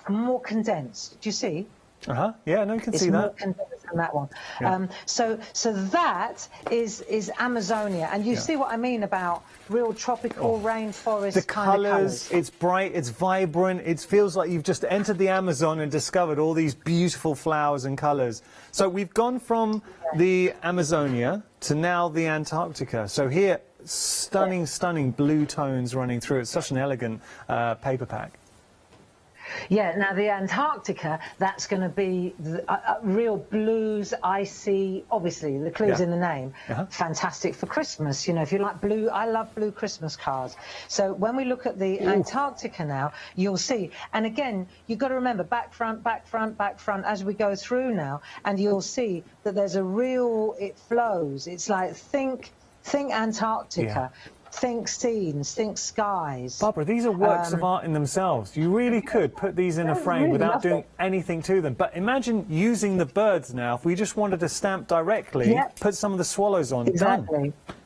more condensed. Do you see? Yeah, no, you can It's see more that. condensed than that one. Yeah. So that is Amazonia, and you see what I mean about real tropical rainforest The kind of colours, it's bright, it's vibrant, it feels like you've just entered the Amazon and discovered all these beautiful flowers and colours. So we've gone from the Amazonia to now the Antarctica. So here, stunning, stunning blue tones running through. It's such an elegant paper pack. Yeah, now the Antarctica, that's going to be real blues, icy, obviously, the clue's in the name. Fantastic for Christmas, you know, if you like blue, I love blue Christmas cards. So when we look at the Antarctica now, you'll see, and again, you've got to remember, back, front, as we go through now, and you'll see that there's a real, it flows. It's like, think Antarctica. Think scenes, think skies. Barbara, these are works of art in themselves. You really could put these in a frame without doing anything to them. But imagine using the birds now. If we just wanted to stamp directly, put some of the swallows on. Exactly. Done.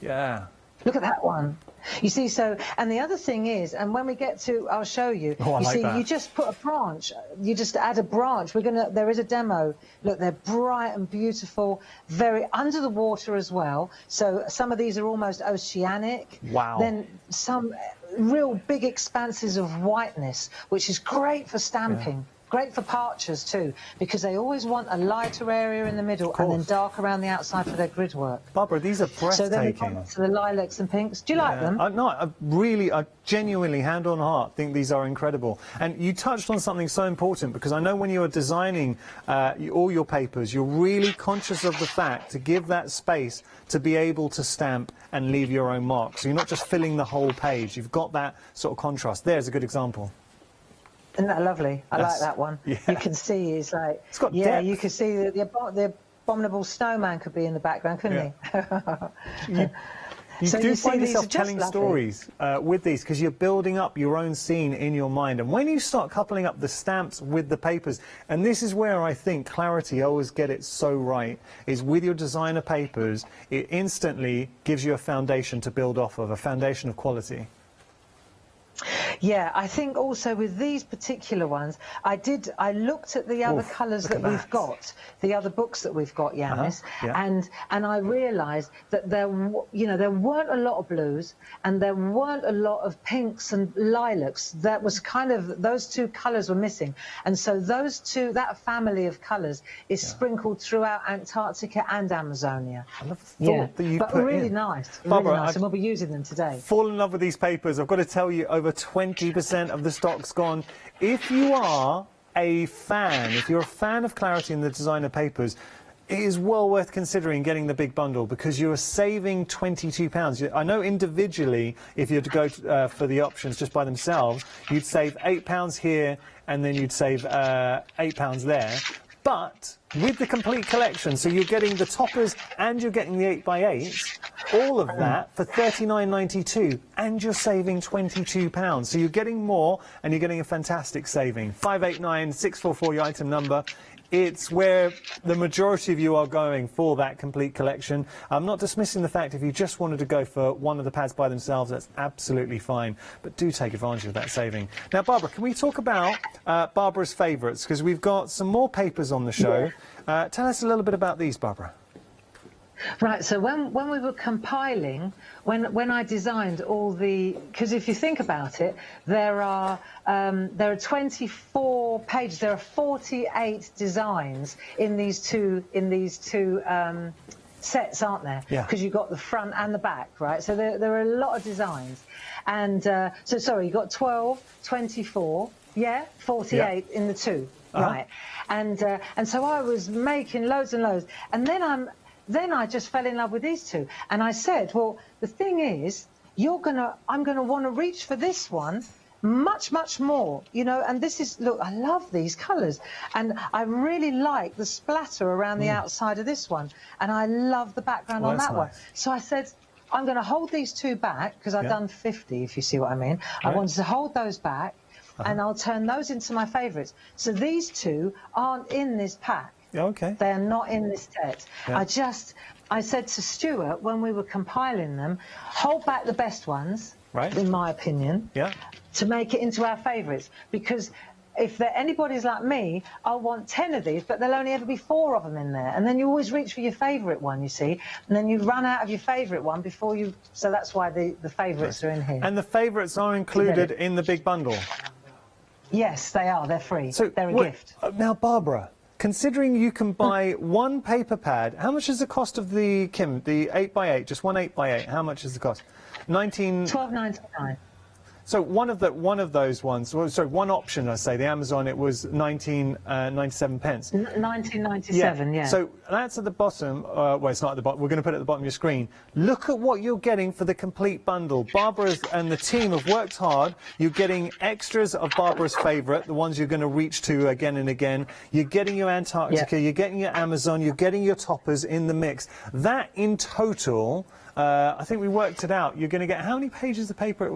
Yeah. Look at that one. You see, so, and the other thing is, and when we get to, I'll show you. Oh, I you like see, that. you just put a branch. You just add a branch. There is a demo. Look, they're bright and beautiful, very under the water as well. So some of these are almost oceanic. Wow. Then some real big expanses of whiteness, which is great for stamping. Great for parchers too, because they always want a lighter area in the middle and then dark around the outside for their grid work. Barbara, these are breathtaking. So then we come to the lilacs and pinks. Do you like them? No, I genuinely, hand on heart, think these are incredible. And you touched on something so important, because I know when you're designing all your papers, you're really conscious of the fact to give that space to be able to stamp and leave your own mark. So you're not just filling the whole page. You've got that sort of contrast. There's a good example. Isn't that lovely? I like that one. Yeah. You can see it's like, it's got depth. You can see that the abominable snowman could be in the background, couldn't he? You So do you see find these yourself are just telling lovely. stories with these because you're building up your own scene in your mind. And when you start coupling up the stamps with the papers, and this is where I think Clarity always get it so right, is with your designer papers, it instantly gives you a foundation to build off of, a foundation of quality. Yeah, I think also with these particular ones, I looked at the other Oof, colours look that at we've that. got, the other books that we've got, Yanis, yeah. and I realised that there weren't a lot of blues and there weren't a lot of pinks and lilacs. That was kind of, those two colours were missing, and so that family of colours is sprinkled throughout Antarctica and Amazonia. I love the thought that you but put really in. nice, Barbara, really nice, and we'll be using them today. Fall in love with these papers. I've got to tell you, over 20% of the stock's gone. If you are a fan, if you're a fan of Clarity and the designer papers, it is well worth considering getting the big bundle because you're saving £22. I know individually, if you had to go for the options just by themselves, you'd save £8 here and then you'd save £8 there. But with the complete collection, so you're getting the toppers and you're getting the 8x8s, all of that for £39.92, and you're saving £22. So you're getting more and you're getting a fantastic saving. 589644, your item number. It's where the majority of you are going for that complete collection. I'm not dismissing the fact if you just wanted to go for one of the pads by themselves, that's absolutely fine. But do take advantage of that saving. Now, Barbara, can we talk about Barbara's favourites? Because we've got some more papers on the show. Tell us a little bit about these, Barbara. Right, so when we were compiling, when I designed all the, because if you think about it, there are 24 pages, there are 48 designs in these two sets, aren't there? Yeah. Because you've got the front and the back, right? So there are a lot of designs, and so sorry, you got 12, 24, 48 in the two, right? And so I was making loads and loads, and then I just fell in love with these two, and I said, well, the thing is, I'm gonna want to reach for this one much more, and this is, look, I love these colours, and I really like the splatter around the outside of this one, and I love the background on that one. So I said, I'm going to hold these two back because I've done 50, if you see what I mean. I wanted to hold those back, and I'll turn those into my favourites. So these two aren't in this pack. Okay. They're not in this set. Yeah. I said to Stuart when we were compiling them, hold back the best ones, in my opinion, to make it into our favourites. Because if anybody's like me, I'll want 10 of these, but there'll only ever be 4 of them in there. And then you always reach for your favourite one, you see, and then you run out of your favourite one before you... So that's why the favourites are in here. And the favourites are included in the big bundle? Yes, they are. They're free. So they're a gift. Now, Barbara, considering you can buy one paper pad, how much is the cost of the 8x8? Just one 8x8. How much is the cost? $12.99. So one of those ones, sorry, one option, I say, the Amazon, it was 19.97 pence. 19.97, yeah. So that's at the bottom. Well, it's not at the bottom. We're going to put it at the bottom of your screen. Look at what you're getting for the complete bundle. Barbara and the team have worked hard. You're getting extras of Barbara's favourite, the ones you're going to reach to again and again. You're getting your Antarctica. You're getting your Amazon. You're getting your toppers in the mix. That in total, I think we worked it out. You're going to get how many pages of paper?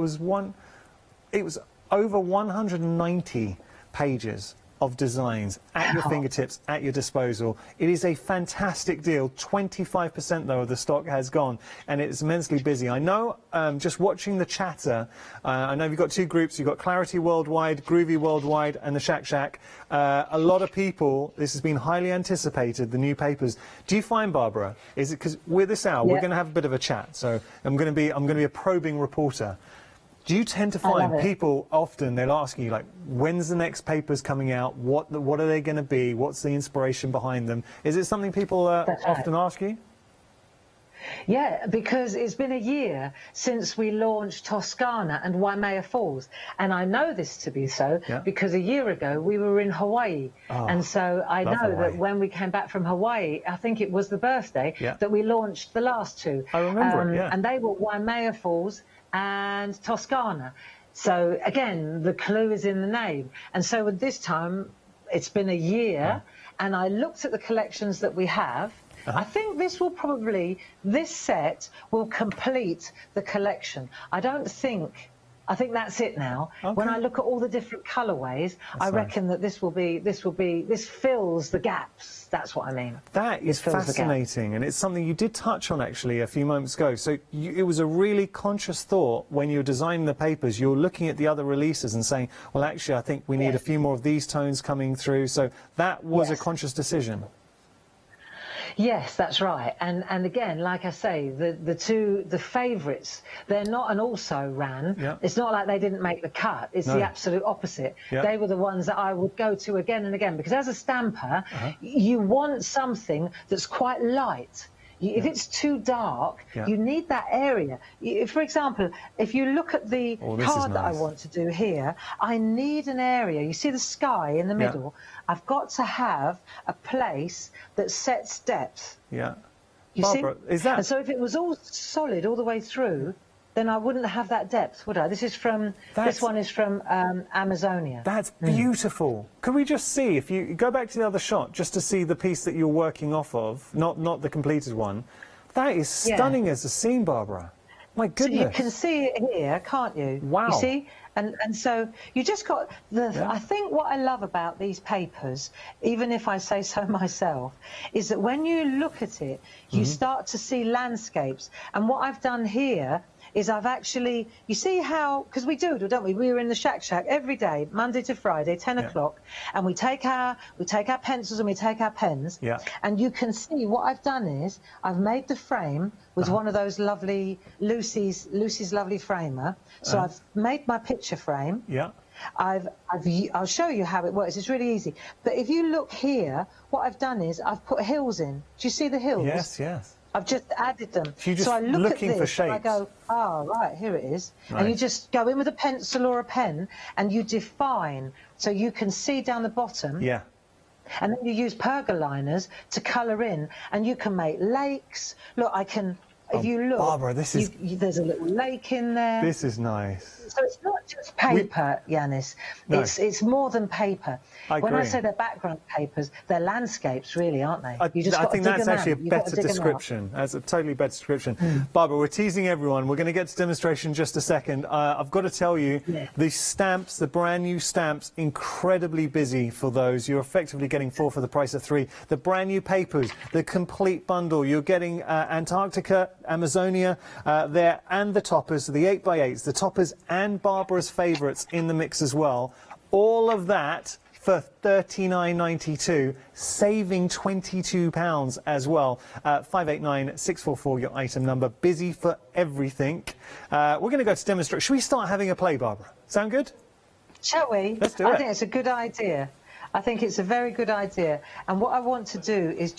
It was over 190 pages of designs at your fingertips, at your disposal. It is a fantastic deal. 25% though of the stock has gone, and it's immensely busy. I know, just watching the chatter, I know you've got two groups. You've got Clarity Worldwide, Groovy Worldwide, and the Shack Shack. A lot of people, this has been highly anticipated, the new papers. Do you find, Barbara, is it because we're this hour, we're going to have a bit of a chat, so I'm going to be a probing reporter. Do you tend to find people often, they'll ask you, like, when's the next papers coming out? What are they going to be? What's the inspiration behind them? Is it something people often ask you? Yeah, because it's been a year since we launched Toscana and Waimea Falls. And I know this to be so because a year ago we were in Hawaii. And so I know that when we came back from Hawaii, I think it was the birthday, that we launched the last two. I remember it, And they were Waimea Falls and Toscana. So again, the clue is in the name. And so at this time, it's been a year, and I looked at the collections that we have, I think this will probably, this set will complete the collection. I think that's it now. Okay. When I look at all the different colourways, I reckon that this fills the gaps. That's what I mean. That is fascinating, and it's something you did touch on actually a few moments ago. So it was a really conscious thought when you were designing the papers. You were looking at the other releases and saying, well, actually, I think we need a few more of these tones coming through. So that was a conscious decision. Yes, that's right. And again, like I say, the favourites, they're not an also ran. Yeah. It's not like they didn't make the cut. It's the absolute opposite. Yeah. They were the ones that I would go to again and again, because as a stamper, you want something that's quite light. If it's too dark, you need that area. For example, if you look at the card that I want to do here, I need an area. You see the sky in the middle? I've got to have a place that sets depth. Yeah. You Barbara, see? is that... And so if it was all solid all the way through, then I wouldn't have that depth, would I? This one is from Amazonia. That's beautiful. Could we just see, if you go back to the other shot, just to see the piece that you're working off of, not the completed one. That is stunning as a scene, Barbara. My goodness. So you can see it here, can't you? Wow. You see? And so you just got I think what I love about these papers, even if I say so myself, is that when you look at it, you start to see landscapes. And what I've done here is I've actually, you see how, because we do, don't we? We were in the Shack every day, Monday to Friday, 10 o'clock, and we take our pencils and we take our pens, and you can see what I've done is I've made the frame with one of those lovely Lucy's lovely framer. So I've made my picture frame. Yeah. I'll show you how it works. It's really easy. But if you look here, what I've done is I've put hills in. Do you see the hills? Yes, yes. I've just added them. So I look looking at this for and I shapes. go, oh, right, here it is. Right. And you just go in with a pencil or a pen and you define so you can see down the bottom. Yeah. And then you use pergola liners to colour in, and you can make lakes. Look, I can, if you look, Barbara, this is... there's a little lake in there. This is nice. So it's not just paper, Yanis. No. It's more than paper. I When I agree. say they're background papers, they're landscapes, really, aren't they? I think that's actually a You've got to better dig 'em out. description. That's a totally better description. Barbara, we're teasing everyone. We're going to get to demonstration in just a second. I've got to tell you, the stamps, the brand new stamps, incredibly busy for those. You're effectively getting 4 for the price of 3. The brand new papers, the complete bundle. You're getting Antarctica, Amazonia there, and the toppers, the 8x8s, the toppers and Barbara's favourites in the mix as well. All of that for $39.92, saving £22 as well. 589-644, your item number. Busy for everything. We're going to go to demonstrate. Should we start having a play, Barbara? Sound good? Shall we? Let's do it. I think it's a good idea. I think it's a very good idea. And what I want to do is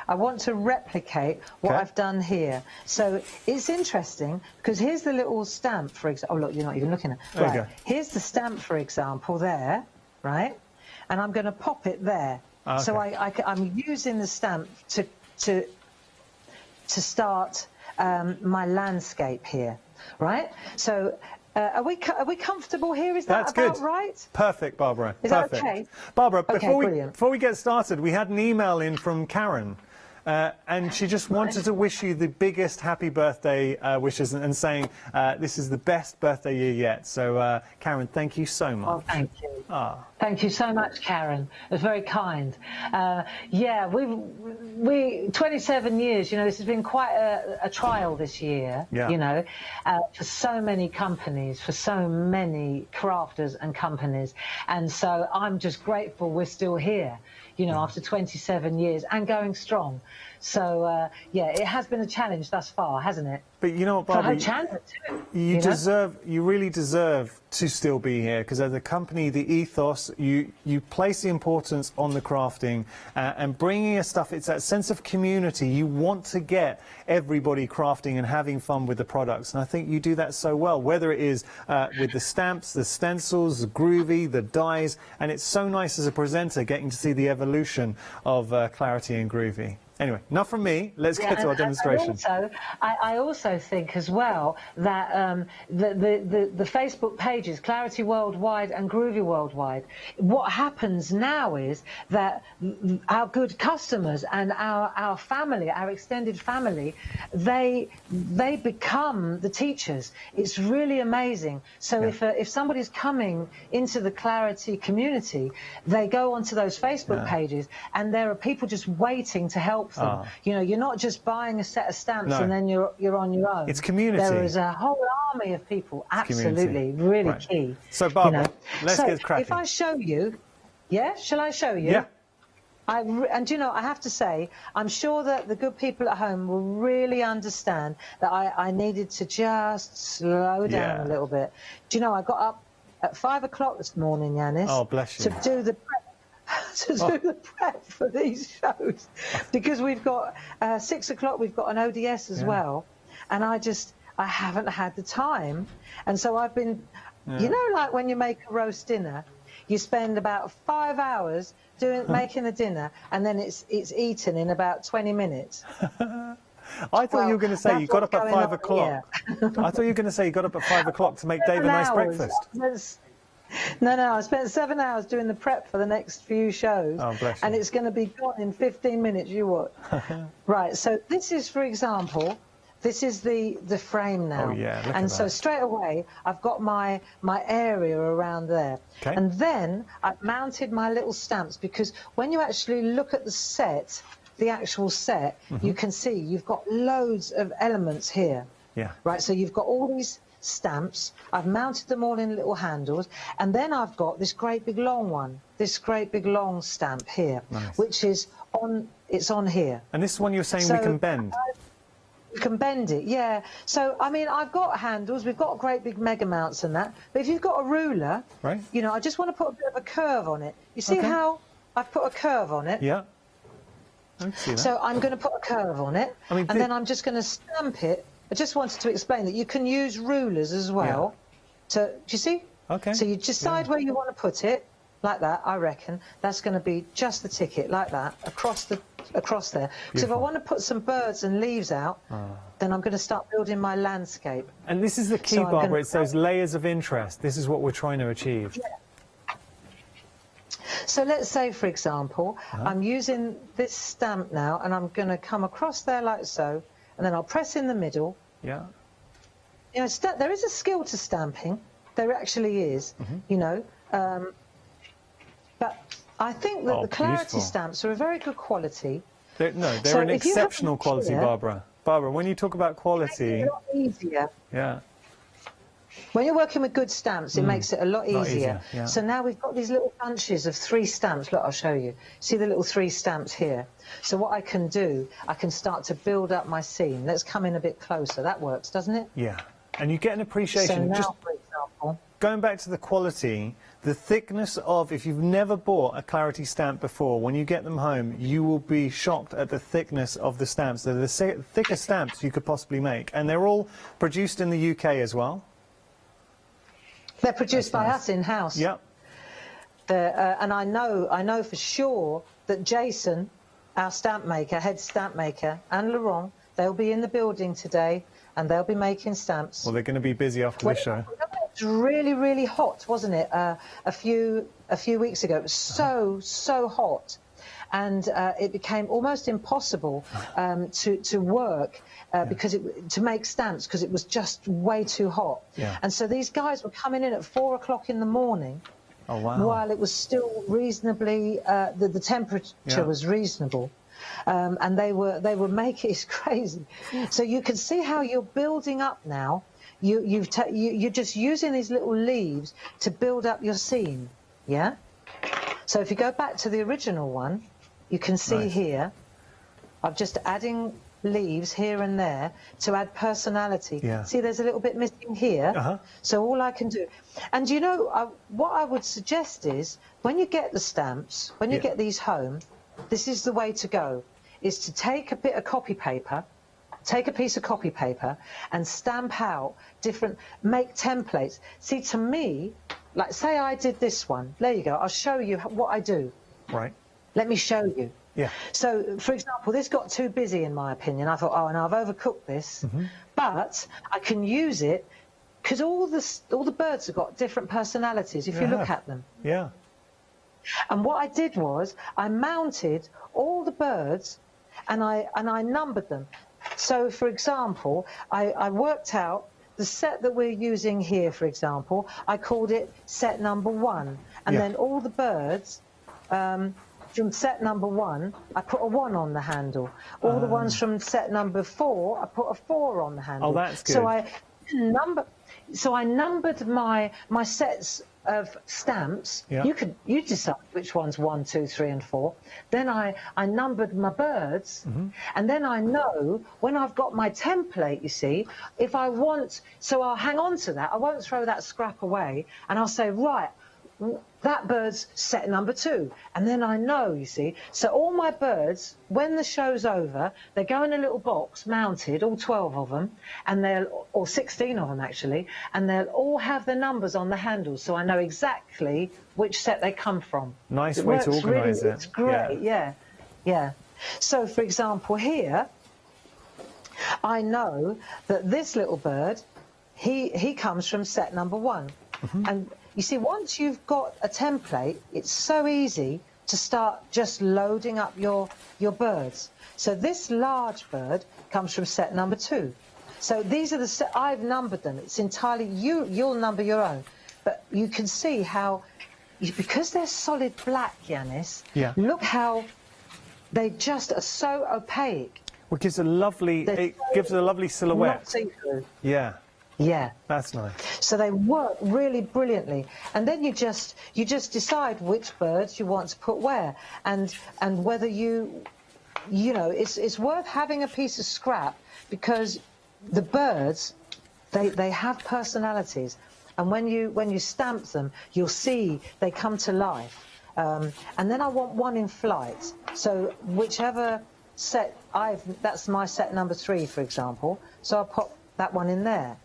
I want to replicate what I've done here. So it's interesting, because here's the little stamp, for example. Oh, look, you're not even looking at it. There you go. Here's the stamp, for example, there, right? And I'm going to pop it there. Okay. So I'm using the stamp to start my landscape here, right? So are we comfortable here? Is that about right? Perfect, Barbara. Is Perfect. that okay? Barbara, Okay, before we get started, we had an email in from Karen. And she just wanted to wish you the biggest happy birthday wishes and saying this is the best birthday year yet. So, Karen, thank you so much. Oh, thank you. Thank you so much, Karen. It was very kind. Yeah, we 27 years, you know, this has been quite a trial this year, you know, for so many companies, for so many crafters and companies. And so I'm just grateful we're still here, you know, after 27 years and going strong. So, yeah, it has been a challenge thus far, hasn't it? But you know what, Barbara, For Hochanda too, you really deserve to still be here, because as a company, the ethos, you place the importance on the crafting and bringing us stuff. It's that sense of community. You want to get everybody crafting and having fun with the products, and I think you do that so well, whether it is with the stamps, the stencils, the groovy, the dies, and it's so nice as a presenter getting to see the evolution of Clarity and Groovy. Anyway, enough from me. Let's get to our and demonstration. also, I also think as well that the Facebook pages, Clarity Worldwide and Groovy Worldwide, what happens now is that our good customers and our family, our extended family, they become the teachers. It's really amazing. So if somebody's coming into the Clarity community, they go onto those Facebook pages, and there are people just waiting to help them. You know, you're not just buying a set of stamps and then you're on your own. It's community. There is a whole army of people. Absolutely, really key. So, Barbara, you know? let's get cracking. If I show you, shall I show you? Yeah. And you know, I have to say, I'm sure that the good people at home will really understand that I needed to just slow down a little bit. Do you know, I got up at 5 o'clock this morning, Yanis. Oh, bless you. To do the prep. Do the prep for these shows, because we've got 6 o'clock. We've got an ODS as well, and I haven't had the time, and so I've been, you know, like when you make a roast dinner, you spend about 5 hours making the dinner, and then it's eaten in about 20 minutes. I thought you were going to say you got up at 5 o'clock. I thought you were going to say you got up at 5 o'clock to make Dave a nice breakfast. No, I spent 7 hours doing the prep for the next few shows, and it's going to be gone in 15 minutes. You watch. Right, so this is, for example, this is the frame now. Oh, yeah, look and at so that. straight away, I've got my area around there. Okay. And then I've mounted my little stamps, because when you actually look at the set, the actual set, you can see you've got loads of elements here. Yeah. Right, so you've got all these stamps. I've mounted them all in little handles, and then I've got this great big long one, this great big long stamp here, which is on here. And this is one you're saying we can bend. You can bend it, yeah. So I mean, I've got handles, we've got great big mega mounts and that, but if you've got a ruler, you know, I just want to put a bit of a curve on it. You see how I've put a curve on it? Yeah. I see that. So I'm going to put a curve on it, and then I'm just going to stamp it. I just wanted to explain that you can use rulers as well. Do you see? Okay. So you decide where you want to put it, like that. I reckon that's going to be just the ticket, like that, across there. Because if I want to put some birds and leaves out, then I'm going to start building my landscape. And this is the key, So Barbara. It's those layers of interest. This is what we're trying to achieve. So let's say, for example, I'm using this stamp now, and I'm going to come across there like so, and then I'll press in the middle. Yeah. You know, there is a skill to stamping. There actually is, you know. But I think that the Clarity stamps are a very good quality. They're an exceptional quality, Barbara. Barbara, when you talk about quality... It's a lot easier. Yeah. When you're working with good stamps, it makes it a lot easier. Yeah. So now we've got these little bunches of 3 stamps. Look, I'll show you. See the little 3 stamps here? So what I can do, I can start to build up my scene. Let's come in a bit closer. That works, doesn't it? Yeah. And you get an appreciation. So now, just for example... Going back to the quality, the thickness of... If you've never bought a Clarity stamp before, when you get them home, you will be shocked at the thickness of the stamps. They're the thickest stamps you could possibly make. And they're all produced in the UK as well. They're produced by us in-house. Yep. And I know for sure that Jason, our stamp maker, head stamp maker, and Laurent, they'll be in the building today, and they'll be making stamps. Well, they're going to be busy after the show. It was really, really hot, wasn't it? A few weeks ago, it was so hot, and it became almost impossible to work. Because to make stamps, because it was just way too hot. Yeah. And so these guys were coming in at 4 o'clock in the morning. Oh, wow. While it was still reasonably, the temperature was reasonable. And they were making it crazy. So you can see how you're building up now. You're just using these little leaves to build up your scene. Yeah? So if you go back to the original one, you can see here, I'm just adding leaves here and there to add personality. See, there's a little bit missing here. So all I can do, and you know, what I would suggest is when you get the stamps, when you get these home, this is the way to go, is to take a bit of copy paper, take a piece of copy paper and stamp out make templates. See, to me, like say I did this one, there you go, I'll show you what I do. Right. Let me show you. Yeah. So, for example, this got too busy in my opinion. I thought, oh, and I've overcooked this, but I can use it because all the birds have got different personalities if you look at them. Yeah. And what I did was I mounted all the birds and I numbered them. So, for example, I worked out the set that we're using here, for example, I called it set number 1. And then all the birds from set number 1, I put a 1 on the handle. All the ones from set number 4, I put a 4 on the handle. Oh, that's good. So I numbered my sets of stamps. Yeah. You decide which one's 1, 2, 3, and 4. Then I numbered my birds, and then I know when I've got my template. You see, if I want, so I'll hang on to that. I won't throw that scrap away, and I'll say, right, that bird's set number 2, and then I know, you see. So all my birds, when the show's over, they go in a little box mounted, all 12 of them, and or 16 of them actually, and they'll all have the numbers on the handles, so I know exactly which set they come from. Nice way to organise it. It's great, yeah. So for example here, I know that this little bird, he comes from set number 1, and you see, once you've got a template, it's so easy to start just loading up your birds. So this large bird comes from set number 2. So these are the I've numbered them. It's entirely you'll number your own, but you can see how because they're solid black, Yanis. Yeah. Look how they just are so opaque. Well, it gives a lovely silhouette. Not see-through. Yeah. Yeah. That's nice. So they work really brilliantly, and then you just decide which birds you want to put where, and whether you know it's worth having a piece of scrap because the birds they have personalities, and when you stamp them, you'll see they come to life. And then I want one in flight. So whichever set that's my set number 3, for example. So I'll pop that one in there.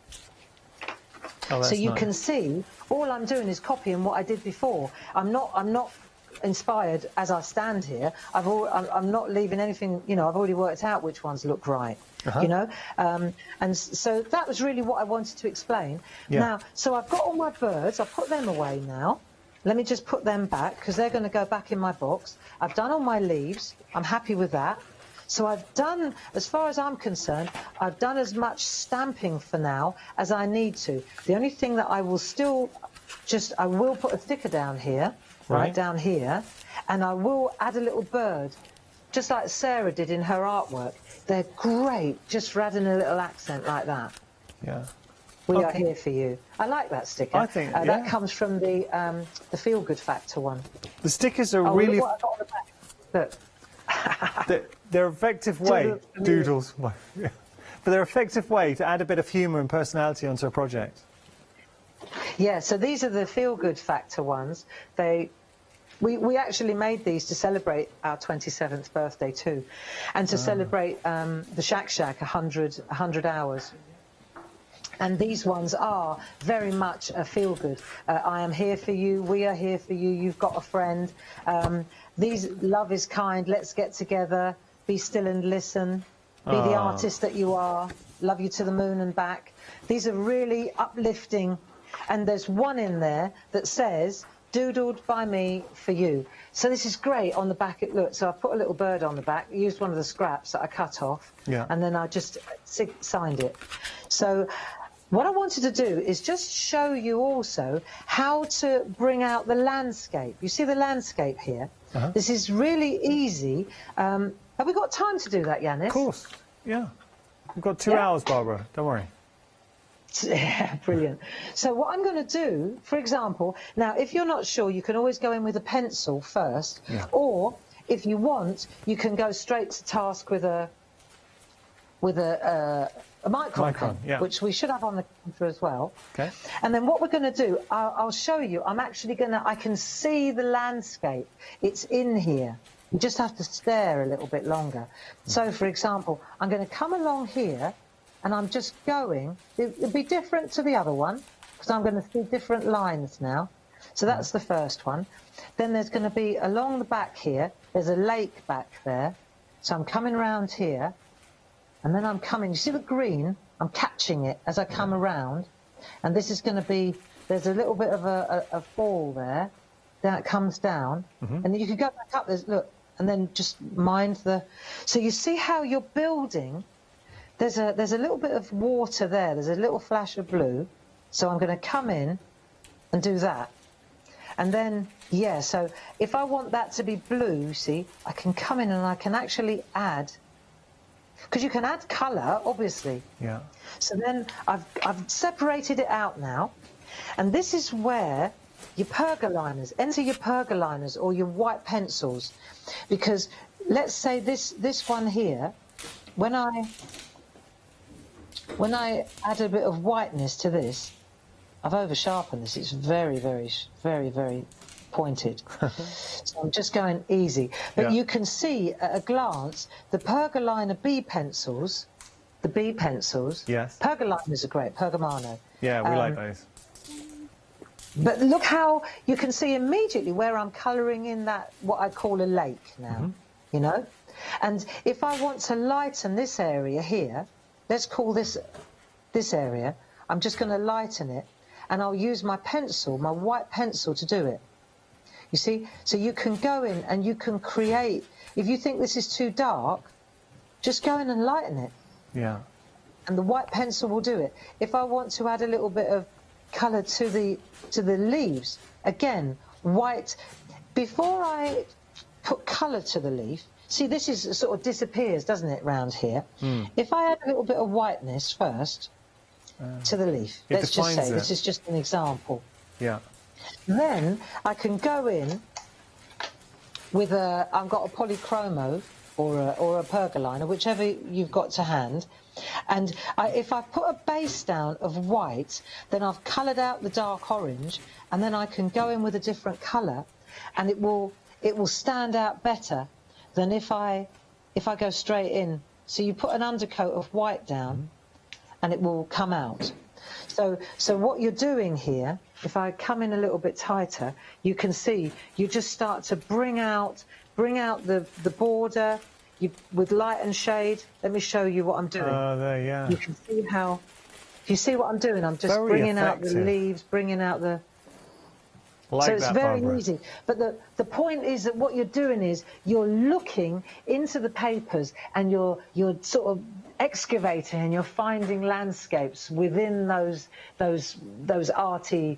Oh, so you nice. can see all I'm doing is copying what I did before. I'm not inspired as I stand here. I'm not leaving anything. You know, I've already worked out which ones look right. You know, and so that was really what I wanted to explain. Yeah. Now, so I've got all my birds. I've put them away now. Let me just put them back because they're going to go back in my box. I've done all my leaves. I'm happy with that. So I've done, as far as I'm concerned, I've done as much stamping for now as I need to. The only thing that I will still I will put a sticker down here, right down here, and I will add a little bird, just like Sarah did in her artwork. They're great, just adding a little accent like that. Yeah. We are here for you. I like that sticker. I think, that comes from the Feel Good Factor one. The stickers are really... really... Look what I've got on the back. Look. They're effective way, doodles, but they're effective way to add a bit of humour and personality onto a project. Yeah, so these are the Feel Good Factor ones. We actually made these to celebrate our 27th birthday too, and to celebrate the Shack 100 hours. And these ones are very much a feel good. I am here for you, we are here for you, you've got a friend. These, love is kind, let's get together, be still and listen, be the artist that you are, love you to the moon and back. These are really uplifting, and there's one in there that says, doodled by me for you. So this is great on the back. Look, so I put a little bird on the back, used one of the scraps that I cut off, and then I just signed it. So what I wanted to do is just show you also how to bring out the landscape. You see the landscape here? This is really easy. Have we got time to do that, Yanis? Of course, yeah. We've got 2 hours, Barbara, don't worry. Yeah, brilliant. So what I'm going to do, for example, now if you're not sure, you can always go in with a pencil first, or if you want, you can go straight to task with a micron pen, which we should have on the counter as well. Okay. And then what we're going to do, I'll show you. I can see the landscape. It's in here. You just have to stare a little bit longer. So, for example, I'm going to come along here, and I'm just going. It'll be different to the other one because I'm going to see different lines now. So that's the first one. Then there's going to be along the back here. there's a lake back there. So I'm coming around here, and then I'm coming, you see the green? I'm catching it as I come around, and this is going to be, there's a little bit of a ball there, then it comes down, and then you can go back up, look, and then just mind the, so you see how you're building, there's a little bit of water there, there's a little flash of blue, so I'm going to come in and do that. And then, yeah, so if I want that to be blue, see, I can come in and I can actually add, because you can add colour, obviously. Yeah. So then I've separated it out now, and this is where your pergoliners, enter your pergoliners or your white pencils, because let's say this one here, when I add a bit of whiteness to this, I've over sharpened this, it's very, very, very, very pointed. So I'm just going easy. But you can see at a glance, the pergoliner B pencils, yes. Pergoliners are great, Pergamano. Yeah, we like those. But look how you can see immediately where I'm colouring in that, what I call a lake now, you know? And if I want to lighten this area here, let's call this area, I'm just going to lighten it, and I'll use my pencil, my white pencil, to do it. You see? So you can go in and you can create, if you think this is too dark, just go in and lighten it. Yeah. And the white pencil will do it. If I want to add a little bit of colour to the leaves, again, white. Before I put colour to the leaf, see, this is sort of disappears, doesn't it, round here? If I add a little bit of whiteness first to the leaf, let's just say, this is just an example. Yeah. Then I can go in with I've got a polychromo or a pergoliner, whichever you've got to hand. And if I put a base down of white, then I've coloured out the dark orange, and then I can go in with a different colour, and it will stand out better than if I go straight in. So you put an undercoat of white down, and it will come out. So what you're doing here, if I come in a little bit tighter, you can see you just start to bring out the border with light and shade. Let me show you what I'm doing. Oh, there, yeah. You can see how. You see what I'm doing? I'm just bringing out the leaves, bringing out the. Like so it's that, very Barbara. easy. But the point is that what you're doing is you're looking into the papers and you're sort of excavating and you're finding landscapes within those arty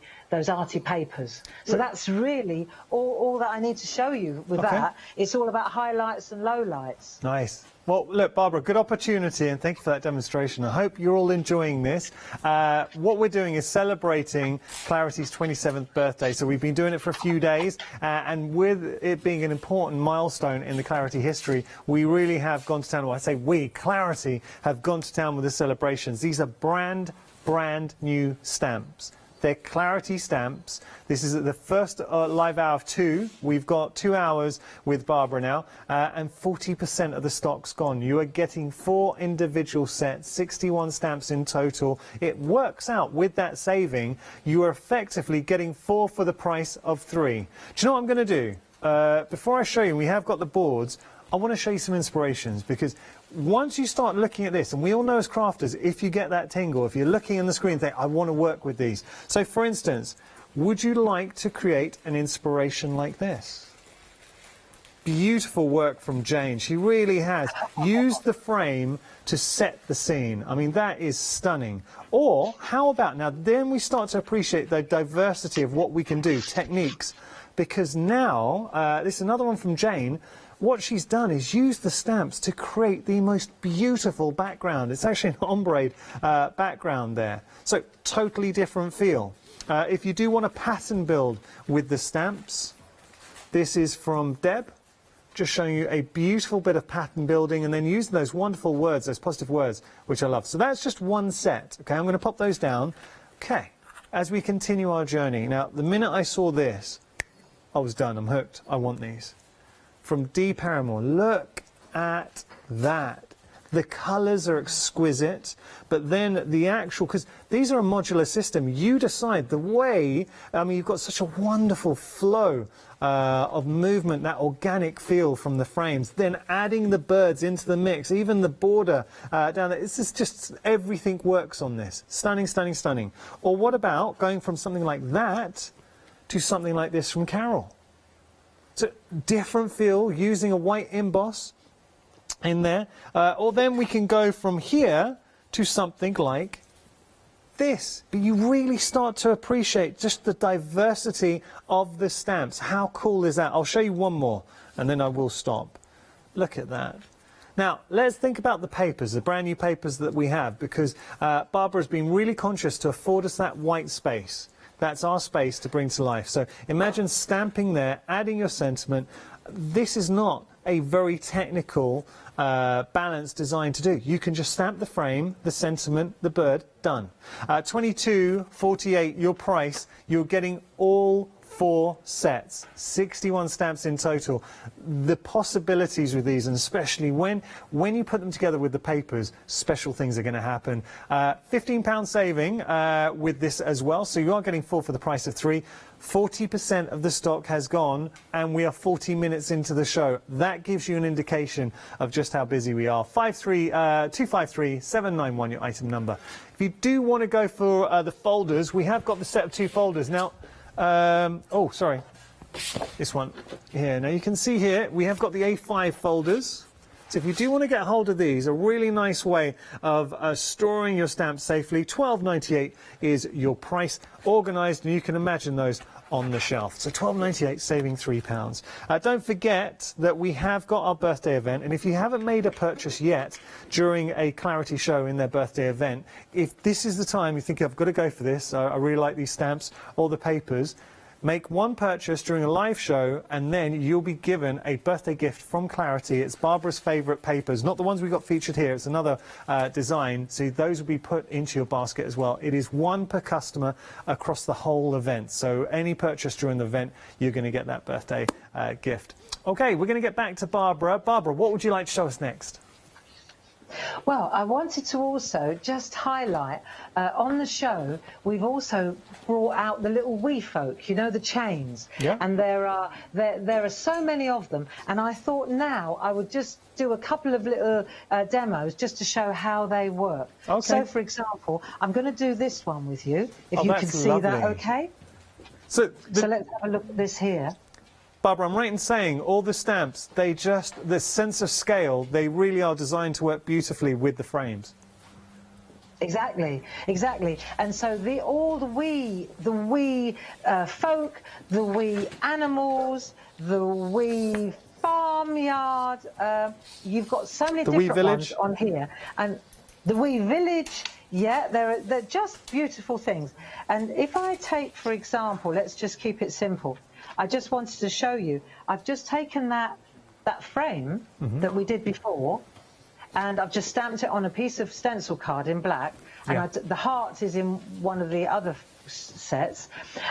papers. So that's really all that I need to show you with that. It's all about highlights and lowlights. Nice. Well, look, Barbara, good opportunity, and thank you for that demonstration. I hope you're all enjoying this. What we're doing is celebrating Clarity's 27th birthday, so we've been doing it for a few days, and with it being an important milestone in the Clarity history, we really have gone to town. Well, I say we, Clarity, have gone to town with the celebrations. These are brand new stamps. They're Clarity stamps. This is the first live hour of 2. We've got 2 hours with Barbara now, and 40% of the stock's gone. You are getting 4 individual sets, 61 stamps in total. It works out with that saving. You are effectively getting 4 for the price of 3. Do you know what I'm going to do? Before I show you, we have got the boards. I want to show you some inspirations, because once you start looking at this, and we all know as crafters, if you get that tingle, if you're looking on the screen and think, I want to work with these. So, for instance, would you like to create an inspiration like this? Beautiful work from Jane. She really has used the frame to set the scene. I mean, that is stunning. Or, how about, now then we start to appreciate the diversity of what we can do, techniques. Because now, this is another one from Jane. What she's done is use the stamps to create the most beautiful background. It's actually an ombre background there. So, totally different feel. If you do want a pattern build with the stamps, this is from Deb. Just showing you a beautiful bit of pattern building and then using those wonderful words, those positive words, which I love. So that's just one set. Okay, I'm going to pop those down. Okay, as we continue our journey. Now, the minute I saw this, I was done. I'm hooked. I want these. From D. Paramore. Look at that. The colours are exquisite, but then the actual, because these are a modular system, you decide the way, I mean, you've got such a wonderful flow of movement, that organic feel from the frames, then adding the birds into the mix, even the border down there, it's just everything works on this. Stunning, stunning, stunning. Or what about going from something like that to something like this from Carol? So different feel, using a white emboss in there. Or then we can go from here to something like this. But you really start to appreciate just the diversity of the stamps. How cool is that? I'll show you one more and then I will stop. Look at that. Now, let's think about the papers, the brand new papers that we have, because Barbara's been really conscious to afford us that white space. That's our space to bring to life. So imagine stamping there, adding your sentiment. This is not a very technical balanced design to do. You can just stamp the frame, the sentiment, the bird, done. $22.48 your price. You're getting all 4 sets, 61 stamps in total. The possibilities with these, and especially when you put them together with the papers, special things are going to happen. £15 saving with this as well, so you are getting 4 for the price of 3. 40% of the stock has gone, and we are 40 minutes into the show. That gives you an indication of just how busy we are. 253-791, your item number. If you do want to go for the folders, we have got the set of 2 folders. Now, oh, sorry, this one here. Now, you can see here, we have got the A5 folders. So if you do want to get hold of these, a really nice way of storing your stamps safely, $12.98 is your price, organised, and you can imagine those on the shelf. So $12.98, saving £3. Don't forget that we have got our birthday event, and if you haven't made a purchase yet during a Clarity show in their birthday event, if this is the time you think, I've got to go for this, I really like these stamps or the papers, make one purchase during a live show and then you'll be given a birthday gift from Clarity. It's Barbara's favourite papers, not the ones we got featured here, it's another design, so those will be put into your basket as well. It is 1 per customer across the whole event, so any purchase during the event you're going to get that birthday gift. Okay, we're going to get back to Barbara. Barbara, what would you like to show us next? Well, I wanted to also just highlight, on the show, we've also brought out the little wee folk, you know, the chains. Yeah. And there are so many of them, and I thought now I would just do a couple of little demos just to show how they work. Okay. So, for example, I'm going to do this one with you, if you that's can see lovely. that okay? So let's have a look at this here. Barbara, I'm right in saying all the stamps, the sense of scale, they really are designed to work beautifully with the frames. Exactly, exactly. And so all the wee folk, the wee animals, the wee farmyard, you've got so many different ones on here. And the wee village, yeah, they're just beautiful things. And if I take, for example, let's just keep it simple. I just wanted to show you, I've just taken that frame that we did before, and I've just stamped it on a piece of stencil card in black, and the heart is in one of the other sets,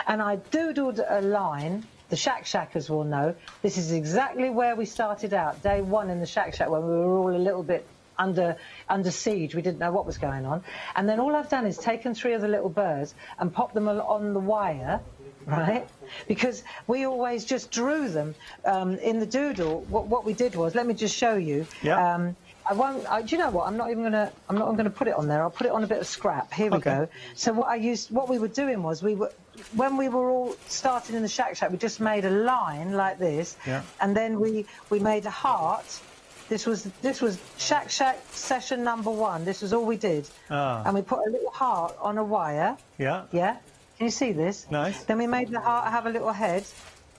and I doodled a line. The Shackers will know this is exactly where we started out, day 1 in the Shack when we were all a little bit under siege. We didn't know what was going on, and then all I've done is taken 3 of the little birds and popped them on the wire, right? Because we always just drew them in the doodle. What we did was, let me just show you. Yeah. Do you know what? I'm not even gonna put it on there. I'll put it on a bit of scrap. Here we go. So what we were doing was when we were all starting in the Shack, we just made a line like this, and then we made a heart. This was Shack session number 1. This was all we did, and we put a little heart on a wire. Yeah. Yeah. Can you see this? Nice. Then we made the heart have a little head.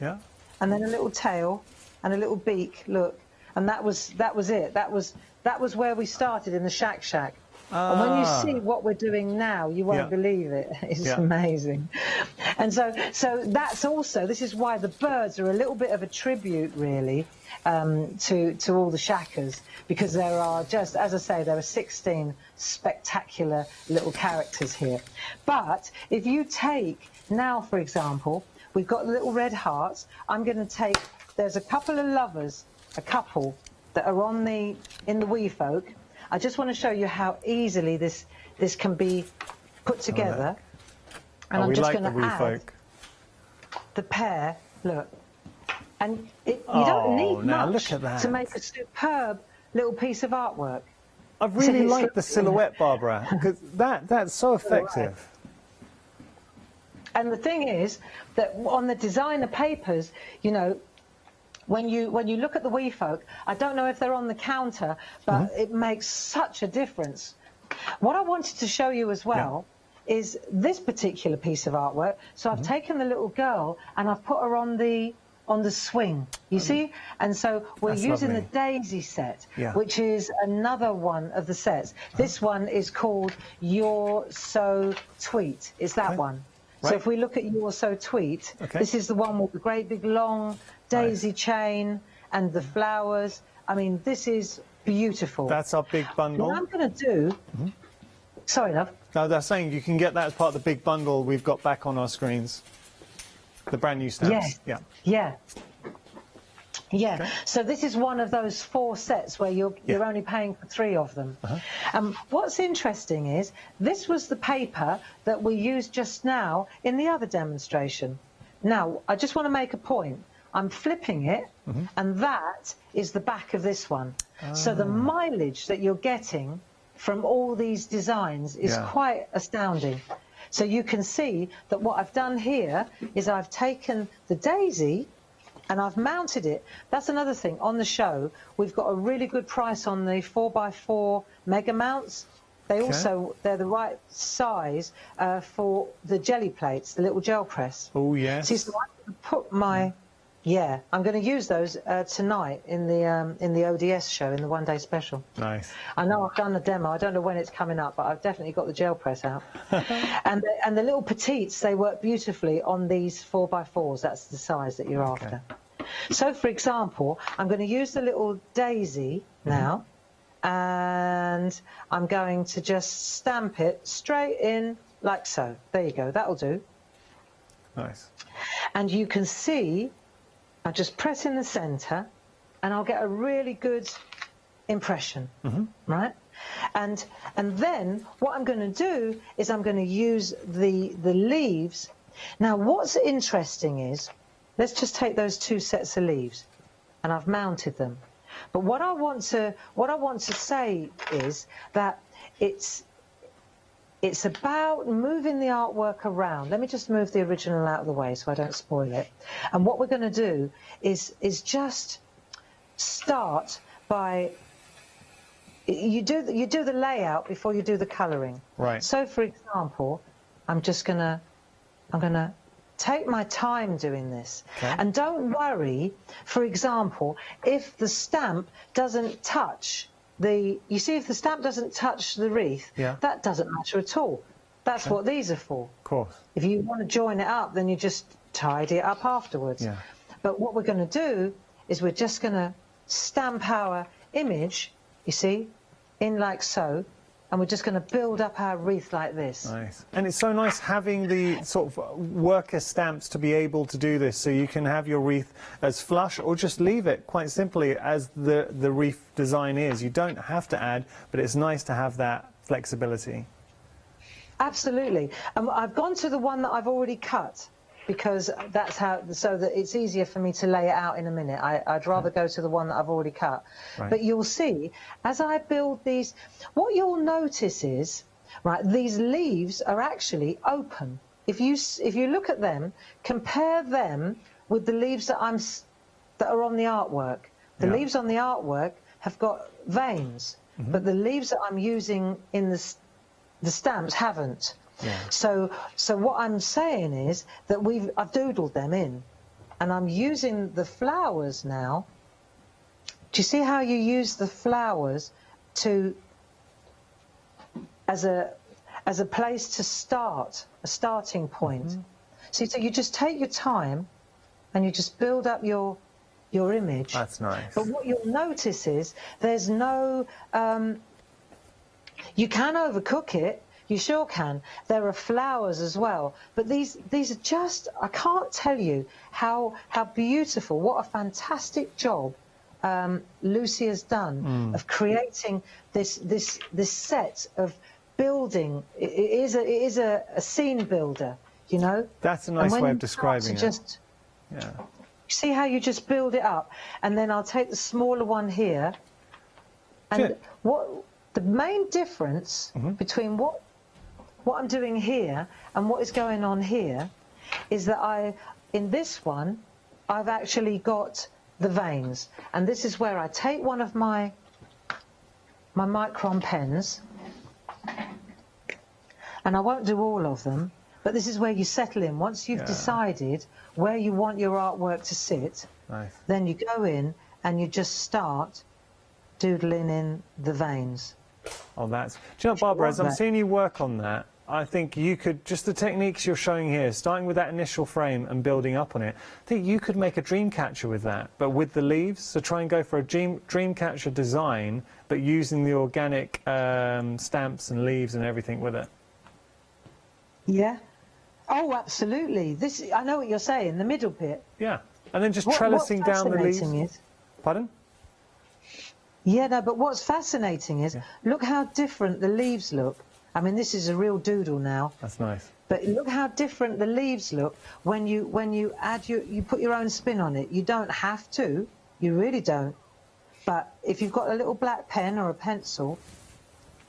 Yeah. And then a little tail and a little beak. Look, and that was it. That was where we started in the Shack. And when you see what we're doing now, you won't believe it. It's amazing. And so that's also, this is why the birds are a little bit of a tribute, really, to all the Shackers, because there are just, as I say, there are 16 spectacular little characters here. But if you take now, for example, we've got little red hearts. I'm going to take, there's a couple of lovers, a couple that are in the wee folk. I just want to show you how easily this can be put together. And I'm just going to add the pear. Look, and you don't need much to make a superb little piece of artwork. I really like the silhouette, Barbara, because that's so effective. And the thing is that on the designer papers, you know, when you look at the wee folk, I don't know if they're on the counter, but it makes such a difference. What I wanted to show you as well is this particular piece of artwork. So I've taken the little girl and I've put her on the swing, you see? And so we're using the daisy set, which is another one of the sets. This one is called You're So Tweet. It's that one. Right. So if we look at You're So Tweet, this is the one with the great big long daisy chain and the flowers. I mean, this is beautiful. That's our big bundle. What I'm going to do... Sorry, love. No, they're saying you can get that as part of the big bundle we've got back on our screens. The brand new stamps. Yeah. So this is one of those 4 sets where you're only paying for 3 of them. What's interesting is this was the paper that we used just now in the other demonstration. Now, I just want to make a point. I'm flipping it, and that is the back of this one. So the mileage that you're getting from all these designs is quite astounding. So you can see that what I've done here is I've taken the daisy and I've mounted it. That's another thing. On the show, we've got a really good price on the 4x4 mega mounts. They're the right size for the jelly plates, the little gel press. Oh, yes. See, so I'm going to put my... I'm going to use those tonight in the ODS show, in the one-day special. Nice. I know I've done the demo. I don't know when it's coming up, but I've definitely got the gel press out. and the little petites, they work beautifully on these 4x4s. That's the size that you're after. So, for example, I'm going to use the little daisy now, and I'm going to just stamp it straight in like so. There you go. That'll do. Nice. And you can see... I just press in the centre and I'll get a really good impression, right? And then what I'm going to do is I'm going to use the leaves. Now, what's interesting is, let's just take those 2 sets of leaves, and I've mounted them. But what I want to say is that it's about moving the artwork around. Let me just move the original out of the way so I don't spoil it. And what we're going to do is just start by... You do the layout before you do the colouring. Right. So, for example, I'm going to take my time doing this. And don't worry, for example, if the stamp doesn't touch... You see, if the stamp doesn't touch the wreath, that doesn't matter at all. That's what these are for. Of course. If you want to join it up, then you just tidy it up afterwards. But what we're going to do is we're just going to stamp our image, you see, in like so, and we're just going to build up our wreath like this. Nice. And it's so nice having the sort of worker stamps to be able to do this, so you can have your wreath as flush or just leave it quite simply as the wreath design is. You don't have to add, but it's nice to have that flexibility. Absolutely. I've gone to the one that I've already cut, because that's how, so that it's easier for me to lay it out in a minute. I'd rather go to the one that I've already cut. But you'll see, as I build these, what you'll notice is, right, these leaves are actually open. If you look at them, compare them with the leaves that are on the artwork. The leaves on the artwork have got veins, but the leaves that I'm using in the stamps haven't. So what I'm saying is that I've doodled them in, and I'm using the flowers now. Do you see how you use the flowers as a place to start, a starting point? See, so you just take your time and you just build up your image. That's nice. But what you'll notice is there's no... you can overcook it. You sure can. There are flowers as well. But these are just... I can't tell you how beautiful, what a fantastic job Lucy has done of creating this set of building. It is a scene builder, you know. That's a nice way of describing it. Just, yeah. See how you just build it up, and then I'll take the smaller one here. And what the main difference between what I'm doing here and what is going on here is that in this one, I've actually got the veins, and this is where I take one of my micron pens, and I won't do all of them, but this is where you settle in. Once you've decided where you want your artwork to sit, then you go in and you just start doodling in the veins. Oh, that's... Do you know, Barbara, as I'm seeing you work on that, I think you could, just the techniques you're showing here, starting with that initial frame and building up on it, I think you could make a dream catcher with that, but with the leaves. So try and go for a dream catcher design, but using the organic stamps and leaves and everything with it. Yeah. Oh, absolutely. This, I know what you're saying, the middle bit. Yeah. And then just trellising down the leaves. Pardon? Yeah, no, but what's fascinating is, look how different the leaves look. I mean, this is a real doodle now. That's nice. But look how different the leaves look when you add you put your own spin on it. You don't have to. You really don't. But if you've got a little black pen or a pencil,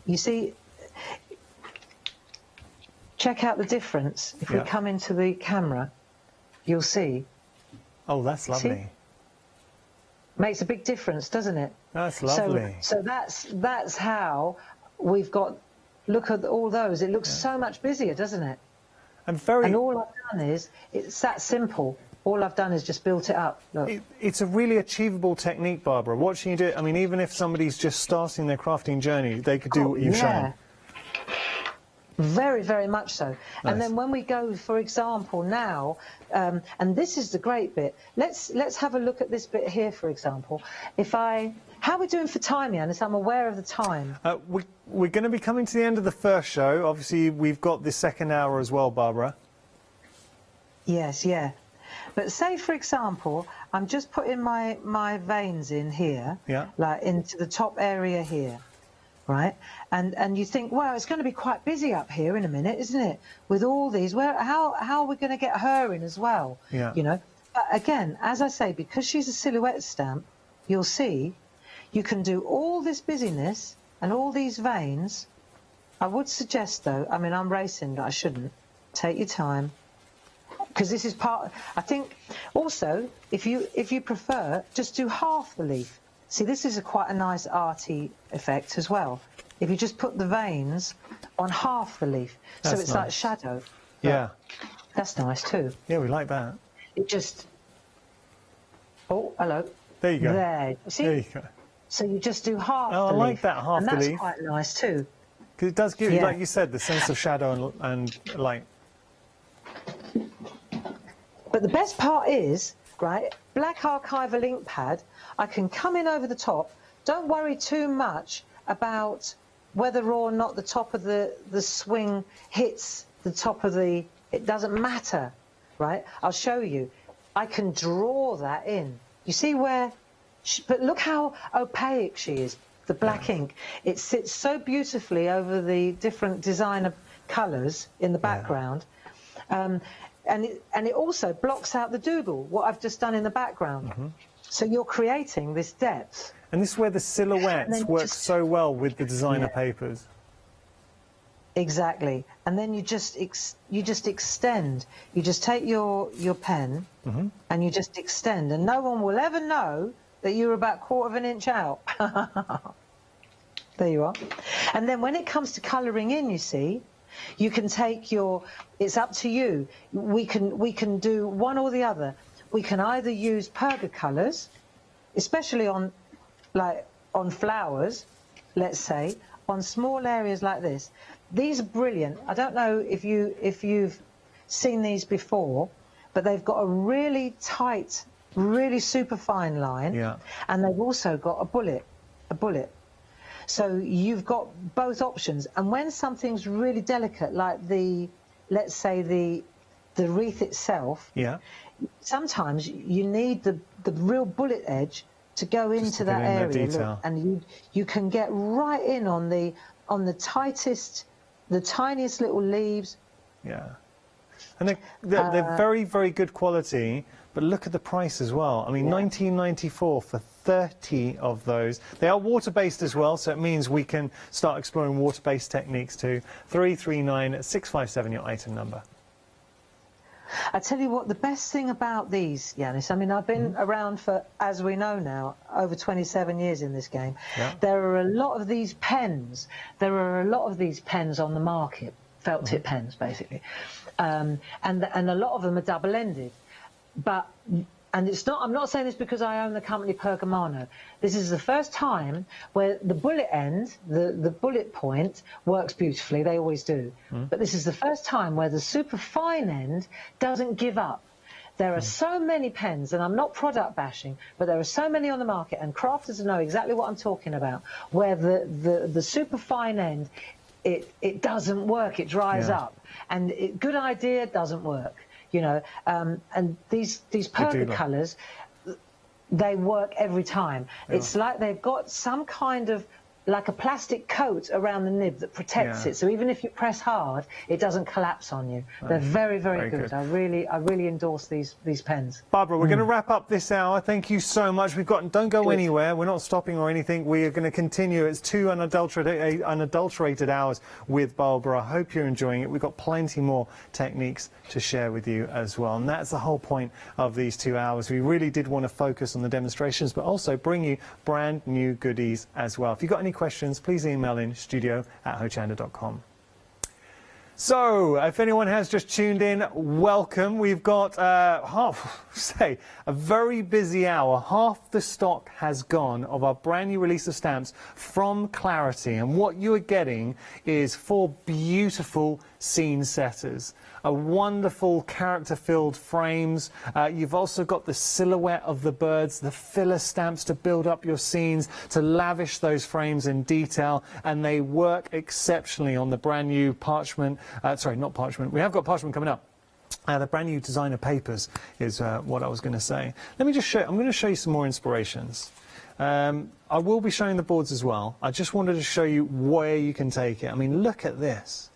you see, check out the difference. If we come into the camera, you'll see. Oh, that's lovely. See? Makes a big difference, doesn't it? That's lovely. So that's how we've got. Look at all those. It looks so much busier, doesn't it? And all I've done is, it's that simple. All I've done is just built it up. Look. It's a really achievable technique, Barbara. Watching you do it, I mean, even if somebody's just starting their crafting journey, they could do what you've shown. Very, very much so. Nice. And then when we go, for example, now, and this is the great bit. Let's have a look at this bit here, for example. How are we doing for time, Yanis? I'm aware of the time. We're going to be coming to the end of the first show. Obviously, we've got the second hour as well, Barbara. Yes, yeah. But say, for example, I'm just putting my veins in here, like into the top area here. Right, and you think, well, it's going to be quite busy up here in a minute, isn't it? With all these, how are we going to get her in as well? Yeah. You know, but again, as I say, because she's a silhouette stamp, you'll see, you can do all this busyness and all these veins. I would suggest, though, I mean, I'm racing, but I shouldn't. Take your time, because this is part. I think also, if you prefer, just do half the leaf. See, this is quite a nice arty effect as well. If you just put the veins on half the leaf, so it's like shadow. Yeah. That's nice too. Yeah, we like that. It just... Oh, hello. There you go. There. See? There you go. So you just do half the I leaf. like that, half and the leaf. that's quite nice too. Because it does give you, like you said, the sense of shadow and light. But the best part is, right, black archival ink pad, I can come in over the top. Don't worry too much about whether or not the top of the swing hits the top of the... It doesn't matter, right? I'll show you. I can draw that in. You see where... But look how opaque she is, the black ink. It sits so beautifully over the different designer colours in the background. And it also blocks out the doodle, what I've just done in the background. So you're creating this depth. And this is where the silhouettes work so well with the designer papers. Exactly. And then you just extend. You just take your pen and you just extend, and no one will ever know that you're about 1/4 of an inch out. There you are. And then when it comes to colouring in, you see, you can take your... It's up to you. We can do one or the other. We can either use perga colours, especially on flowers, let's say, on small areas like this. These are brilliant. I don't know if you've seen these before, but they've got a really tight, really super fine line, and they've also got a bullet. So you've got both options. And when something's really delicate, like let's say the wreath itself, sometimes you need the real bullet edge to go into that area, look, and you can get right in on the tightest, the tiniest little leaves. Yeah, and they're very, very good quality. But look at the price as well. I mean, $19.94 for 30 of those. They are water-based as well, so it means we can start exploring water-based techniques too. 339-657, your item number. I tell you what, the best thing about these, Yanis, I mean, I've been around for, as we know now, over 27 years in this game. Yeah. There are a lot of these pens. There are a lot of these pens on the market, felt tip pens, basically. And a lot of them are double-ended. But, and it's not, I'm not saying this because I own the company Pergamano. This is the first time where the bullet end, the bullet point, works beautifully. They always do. But this is the first time where the super fine end doesn't give up. There are so many pens, and I'm not product bashing, but there are so many on the market, and crafters know exactly what I'm talking about, where the super fine end, it doesn't work, it dries up. And good idea doesn't work. You know, and these purple colours, they work every time. Yeah. It's like they've got some kind of, like a plastic coat around the nib that protects it. So even if you press hard, it doesn't collapse on you. They're very, very good. I really endorse these pens. Barbara, we're going to wrap up this hour. Thank you so much. Don't go anywhere. We're not stopping or anything. We are going to continue. It's 2 unadulterated hours with Barbara. I hope you're enjoying it. We've got plenty more techniques to share with you as well. And that's the whole point of these 2 hours. We really did want to focus on the demonstrations, but also bring you brand new goodies as well. If you've got any questions, please email in studio@hochanda.com. So, if anyone has just tuned in, welcome. We've got a very busy hour. Half the stock has gone of our brand new release of stamps from Clarity, and what you are getting is 4 beautiful scene setters. Wonderful character-filled frames. You've also got the silhouette of the birds, the filler stamps to build up your scenes, to lavish those frames in detail, and they work exceptionally on the brand new parchment. Sorry, not parchment. We have got parchment coming up. The brand new designer papers is what I was going to say. Let me just show. I'm going to show you some more inspirations. I will be showing the boards as well. I just wanted to show you where you can take it. I mean, look at this.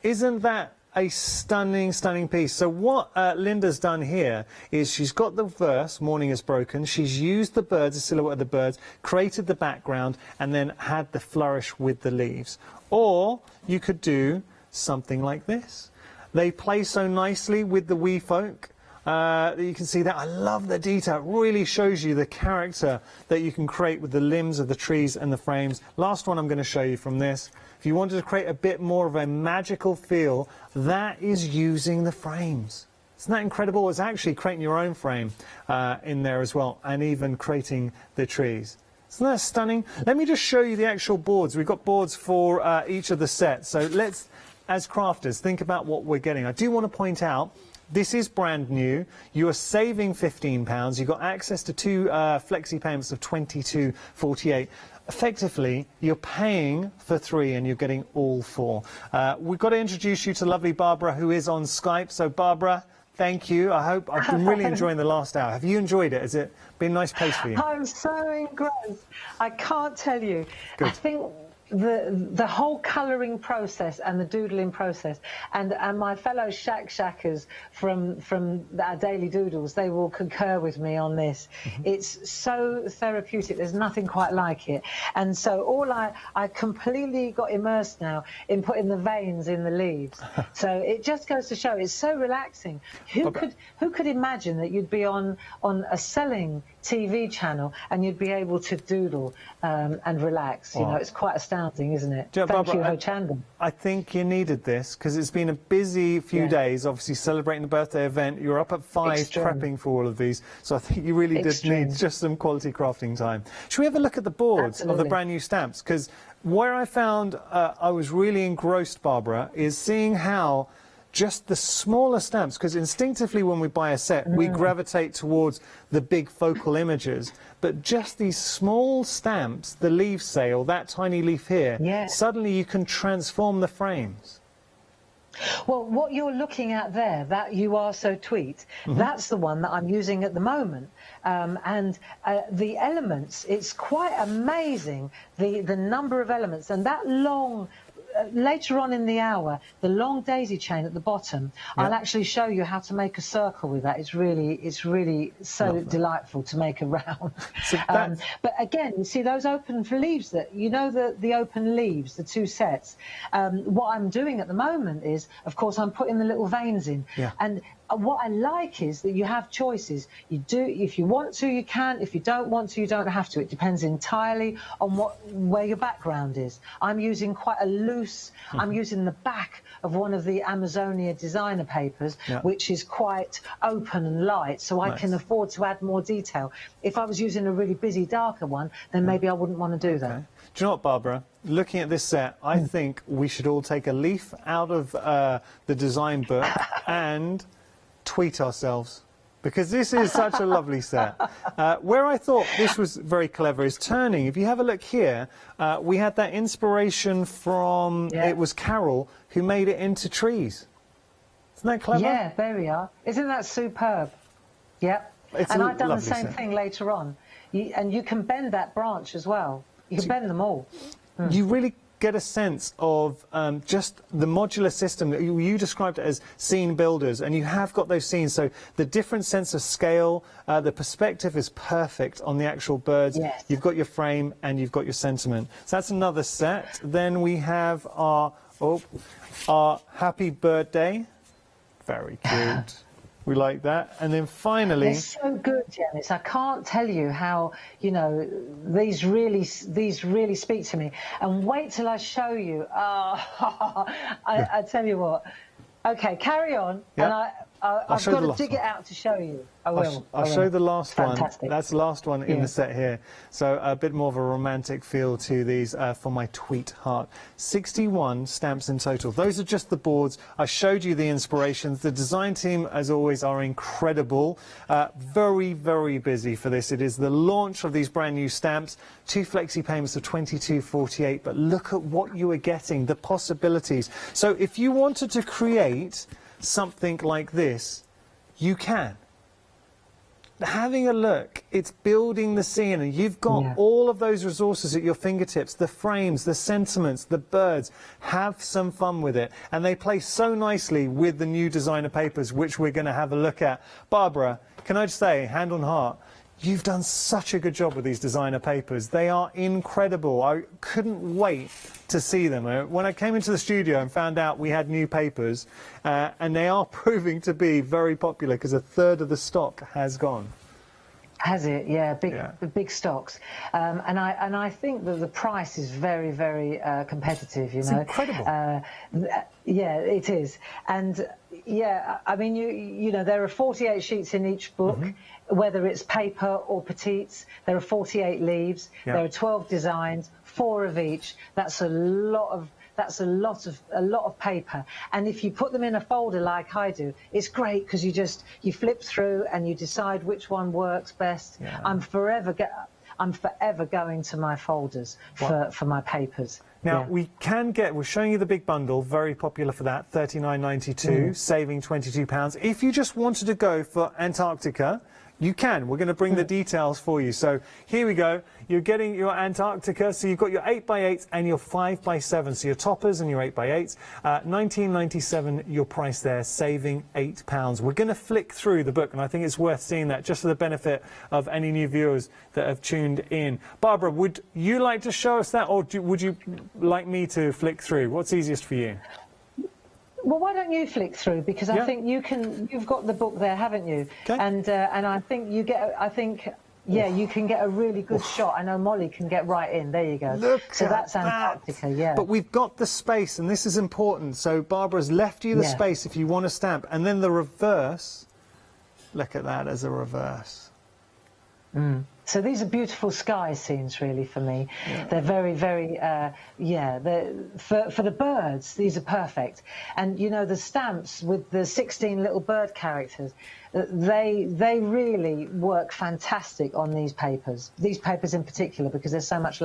Isn't that a stunning, stunning piece? So what Linda's done here is she's got the verse, Morning is Broken. She's used the birds, the silhouette of the birds, created the background, and then had the flourish with the leaves. Or you could do something like this. They play so nicely with the wee folk. You can see that. I love the detail. It really shows you the character that you can create with the limbs of the trees and the frames. Last one I'm going to show you from this. If you wanted to create a bit more of a magical feel, that is using the frames. Isn't that incredible? It's actually creating your own frame in there as well, and even creating the trees. Isn't that stunning? Let me just show you the actual boards. We've got boards for each of the sets. So let's, as crafters, think about what we're getting. I do want to point out, this is brand new. You are saving £15. You've got access to 2 flexi payments of £22.48. Effectively, you're paying for 3 and you're getting all 4. We've got to introduce you to lovely Barbara, who is on Skype. So, Barbara, thank you. I've been really enjoying the last hour. Have you enjoyed it? Has it been a nice place for you? I'm so engrossed. I can't tell you. Good. I think the whole colouring process and the doodling process, and my fellow shackers from our daily doodles, they will concur with me on this. It's so therapeutic. There's nothing quite like it. And so I completely got immersed now in putting the veins in the leaves. So it just goes to show it's so relaxing. Who could imagine that you'd be on a selling TV channel and you'd be able to doodle and relax? You know, it's quite astounding, isn't it? Thank you, Hochanda. I think you needed this because it's been a busy few days, obviously celebrating the birthday event. You're up at 5 prepping for all of these, so I think you really did need just some quality crafting time. Should we have a look at the boards of the brand new stamps? Because where I found I was really engrossed, Barbara, is seeing how just the smaller stamps, because instinctively when we buy a set, we gravitate towards the big focal images, but just these small stamps, the leaf say, or that tiny leaf here, suddenly you can transform the frames. Well, what you're looking at there, that You Are So Tweet, that's the one that I'm using at the moment. The elements, it's quite amazing, the number of elements, and that long, later on in the hour, the long daisy chain at the bottom, I'll actually show you how to make a circle with that. It's really so delightful to make a round. But again, you see those open leaves, that you know, the open leaves, the two sets. What I'm doing at the moment is, of course, I'm putting the little veins in. And what I like is that you have choices. You do, if you want to, you can. If you don't want to, you don't have to. It depends entirely on where your background is. I'm using quite a loose, I'm using the back of one of the Amazonia designer papers, which is quite open and light, so I can afford to add more detail. If I was using a really busy, darker one, then maybe I wouldn't want to do that. Do you know what, Barbara? Looking at this set, I think we should all take a leaf out of the design book and tweet ourselves, because this is such a lovely set. Where I thought this was very clever is turning. If you have a look here, we had that inspiration from, it was Carol, who made it into trees. Isn't that clever? Yeah, there we are. Isn't that superb? Yep. And I've done the same thing later on. And you can bend that branch as well. You can bend them all. You really get a sense of just the modular system. You described it as scene builders, and you have got those scenes. So the different sense of scale, the perspective is perfect on the actual birds. Yes. You've got your frame and you've got your sentiment. So that's another set. Then we have our Happy Birthday. Very cute. We like that. And then finally... They're so good, Janice. I can't tell you how, you know, these really speak to me. And wait till I show you. I tell you what. Okay, carry on. And I've got to dig it out to show you. I will. I'll show the last Fantastic. one. That's the last one in the set here. So a bit more of a romantic feel to these for my tweet heart. 61 stamps in total. Those are just the boards. I showed you the inspirations. The design team, as always, are incredible. Very, very busy for this. It is the launch of these brand new stamps. 2 flexi payments of $22.48. But look at what you are getting, the possibilities. So if you wanted to create something like this, you can. Having a look, it's building the scene, and you've got all of those resources at your fingertips, the frames, the sentiments, the birds. Have some fun with it, and they play so nicely with the new designer papers, which we're going to have a look at. Barbara, can I just say, hand on heart, you've done such a good job with these designer papers. They are incredible. I couldn't wait to see them. When I came into the studio and found out we had new papers, and they are proving to be very popular because a third of the stock has gone. Has it? Yeah, big stocks. And I think that the price is very, very competitive, you know. It's incredible. Yeah, it is. And yeah, I mean, you know, there are 48 sheets in each book. Whether it's paper or petites, there are 48 leaves. There are 12 designs, 4 of each. That's a lot of paper. And if you put them in a folder like I do, it's great because you flip through and you decide which one works best. I'm forever going to my folders for my papers. Now, we're showing you the big bundle, very popular for that, $39.92, saving £22. If you just wanted to go for Antarctica, you can. We're going to bring the details for you. So here we go. You're getting your Antarctica. So you've got your 8x8s and your 5x7. So your toppers and your 8x8s. $19.97 your price there, saving £8. We're going to flick through the book, and I think it's worth seeing that just for the benefit of any new viewers that have tuned in. Barbara, would you like to show us that, or would you like me to flick through? What's easiest for you? Well, why don't you flick through, because I think you've got the book there, haven't you? And I think you can get a really good shot. I know Molly can get right in. There you go. That's Antarctica, yeah. But we've got the space, and this is important. So Barbara's left you the space if you want to stamp, and then the reverse. Look at that as a reverse. So these are beautiful sky scenes, really, for me. They're very, very, for the birds, these are perfect. And, you know, the stamps with the 16 little bird characters, they really work fantastic on these papers in particular, because there's so much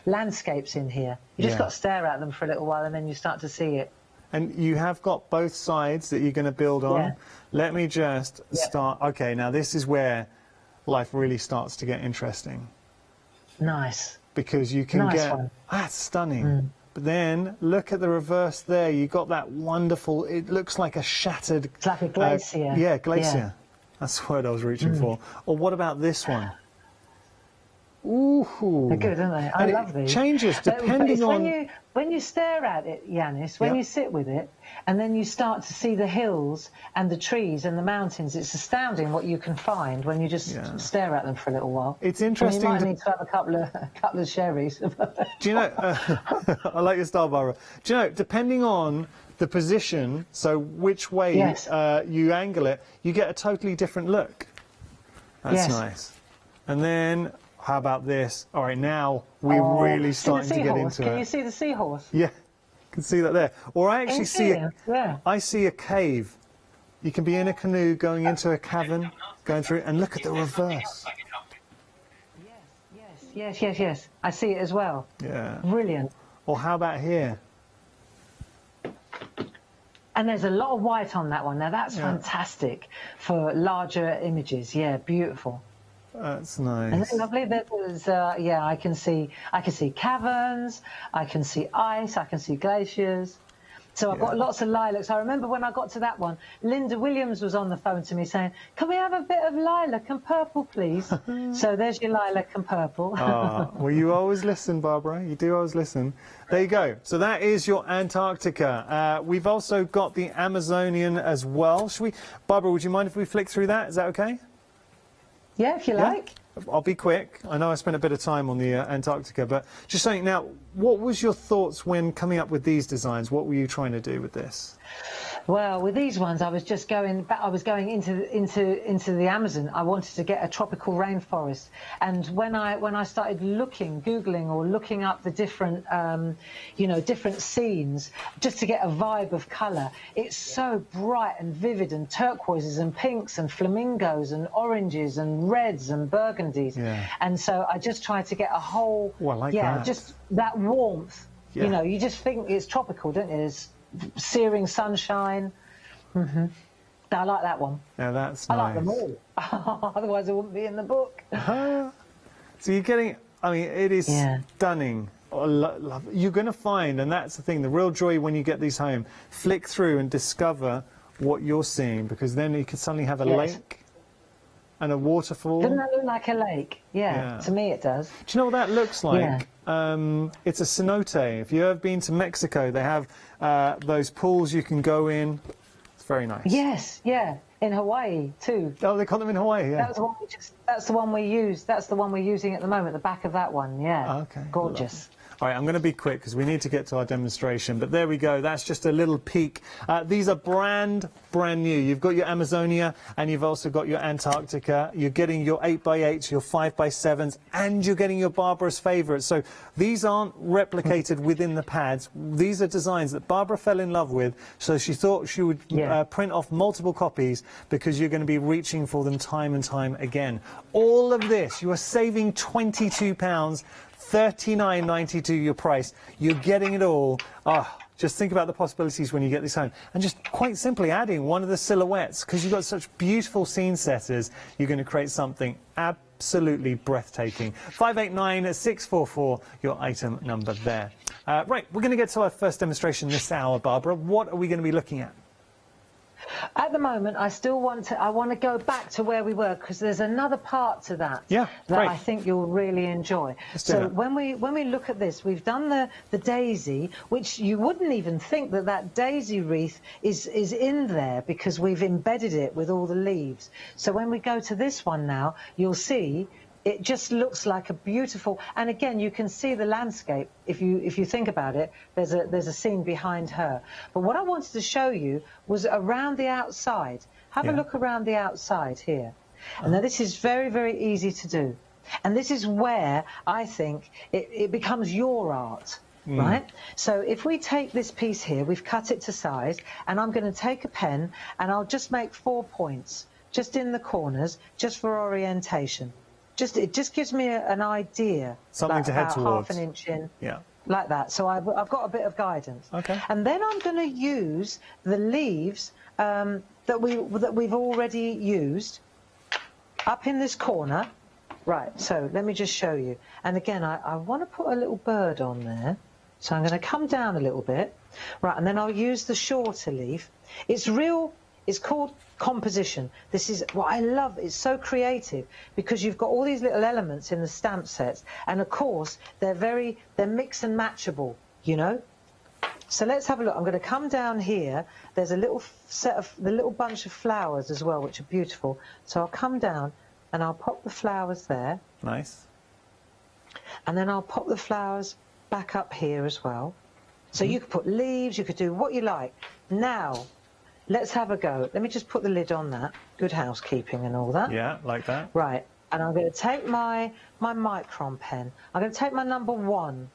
landscapes in here. You just got to stare at them for a little while, and then you start to see it. And you have got both sides that you're going to build on. Yeah. Let me just start. Okay, now this is where life really starts to get interesting. Nice. Because you can Nice one. that's stunning. But then look at the reverse there. You got that wonderful, it looks like a shattered... It's like a glacier. Yeah, glacier. Yeah. That's the word I was reaching for. Or what about this one? Ooh. They're good, aren't they? I And love it these. changes depending It's on... when you stare at it, Yanis, when you sit with it, and then you start to see the hills and the trees and the mountains, it's astounding what you can find when you just stare at them for a little while. It's interesting. You might need to have a couple of sherries. Do you know, I like your style, Barbara. Do you know, depending on the position, so which way you angle it, you get a totally different look. That's nice. And then, how about this? All right, now we're really starting to get into it. Can you see the seahorse? Yeah, you can see that there. Or I actually see I see a cave. You can be in a canoe going into a cavern, going through, and look at the reverse. Yes. I see it as well. Yeah. Brilliant. Or how about here? And there's a lot of white on that one. Now that's fantastic for larger images. Yeah, beautiful. That's nice. And then lovely. There's I can see caverns. I can see ice. I can see glaciers. So I've got lots of lilacs. I remember when I got to that one, Linda Williams was on the phone to me saying, "Can we have a bit of lilac and purple, please?" So there's your lilac and purple. Well, you always listen, Barbara. You do always listen. There you go. So that is your Antarctica. We've also got the Amazonian as well. Should we, Barbara? Would you mind if we flick through that? Is that okay? Yeah, if you like. I'll be quick. I know I spent a bit of time on the Antarctica, but just saying now, what was your thoughts when coming up with these designs? What were you trying to do with this? Well, with these ones, I was going into the Amazon. I wanted to get a tropical rainforest, and when I started googling or looking up the different different scenes, just to get a vibe of colour, it's so bright and vivid, and turquoises and pinks and flamingos and oranges and reds and burgundies, and so I just tried to get a whole just that warmth. Yeah. You know, you just think it's tropical, don't you? There's searing sunshine. I like that one. Yeah, that's I nice. like them all. Otherwise, I wouldn't be in the book. So you're getting, I mean, it is stunning. You're going to find, and that's the thing, the real joy when you get these home, flick through and discover what you're seeing, because then you can suddenly have a lake and a waterfall. Doesn't that look like a lake? Yeah, to me it does. Do you know what that looks like? It's a cenote. If you've ever been to Mexico, they have those pools you can go in. It's very nice. Yes, in Hawaii too. Oh, they call them in Hawaii, yeah. That's the one we use. That's the one we're using at the moment, the back of that one, Okay. Gorgeous. All right, I'm going to be quick because we need to get to our demonstration, but there we go. That's just a little peek. These are brand new. You've got your Amazonia and you've also got your Antarctica. You're getting your 8x8s, your 5x7s, and you're getting your Barbara's favourites. So these aren't replicated within the pads. These are designs that Barbara fell in love with, so she thought she would print off multiple copies because you're going to be reaching for them time and time again. All of this, you are saving £22. $39.92 your price. You're getting it all. Just think about the possibilities when you get this home. And just quite simply adding one of the silhouettes, because you've got such beautiful scene setters, you're going to create something absolutely breathtaking. 589644, your item number there. Right, we're going to get to our first demonstration this hour, Barbara. What are we going to be looking at? At the moment, I want to go back to where we were, because there's another part to that that I think you'll really enjoy. So when we look at this, we've done the daisy, which you wouldn't even think that daisy wreath is in there, because we've embedded it with all the leaves. So when we go to this one now, you'll see it just looks like a beautiful, and again you can see the landscape. If you think about it, there's a scene behind her. But what I wanted to show you was around the outside. Have a look around the outside here. And now this is very, very easy to do. And this is where I think it becomes your art. Right? So if we take this piece here, we've cut it to size, and I'm going to take a pen and I'll just make 4 points just in the corners, just for orientation. It just gives me an idea. Something to head towards. Half an inch in. Yeah. like that. So I've got a bit of guidance. Okay. And then I'm going to use the leaves that we've already used up in this corner. Right, so let me just show you. And again, I want to put a little bird on there. So I'm going to come down a little bit. Right, and then I'll use the shorter leaf. It's called composition. This is what I love. It's so creative because you've got all these little elements in the stamp sets, and of course they're mix and matchable, you know. So let's have a look. I'm going to come down here. There's a little little bunch of flowers as well, which are beautiful. So I'll come down and I'll pop the flowers there. Nice. And then I'll pop the flowers back up here as well. So you could put leaves, you could do what you like. Now, let's have a go. Let me just put the lid on that. Good housekeeping and all that. Yeah, like that. Right, and I'm going to take my micron pen. I'm going to take my number 1,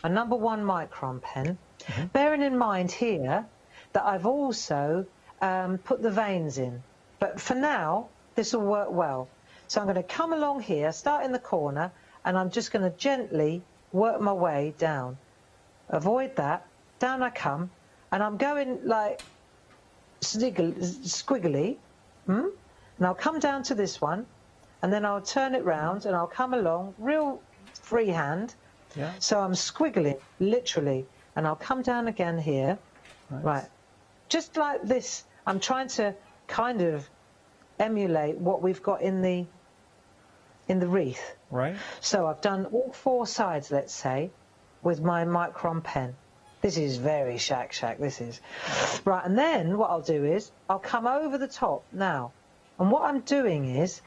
a number 1 micron pen. Bearing in mind here that I've also put the veins in. But for now, this will work well. So I'm going to come along here, start in the corner, and I'm just going to gently work my way down. Avoid that. Down I come, and I'm going like squiggly. And I'll come down to this one, and then I'll turn it round, and I'll come along real freehand. Yeah. So I'm squiggling, literally, and I'll come down again here. Nice. Right. Just like this. I'm trying to kind of emulate what we've got in the wreath. Right. So I've done all 4 sides, let's say, with my micron pen. This is very shack, this is. Right, and then what I'll do is, I'll come over the top now. And what I'm doing is,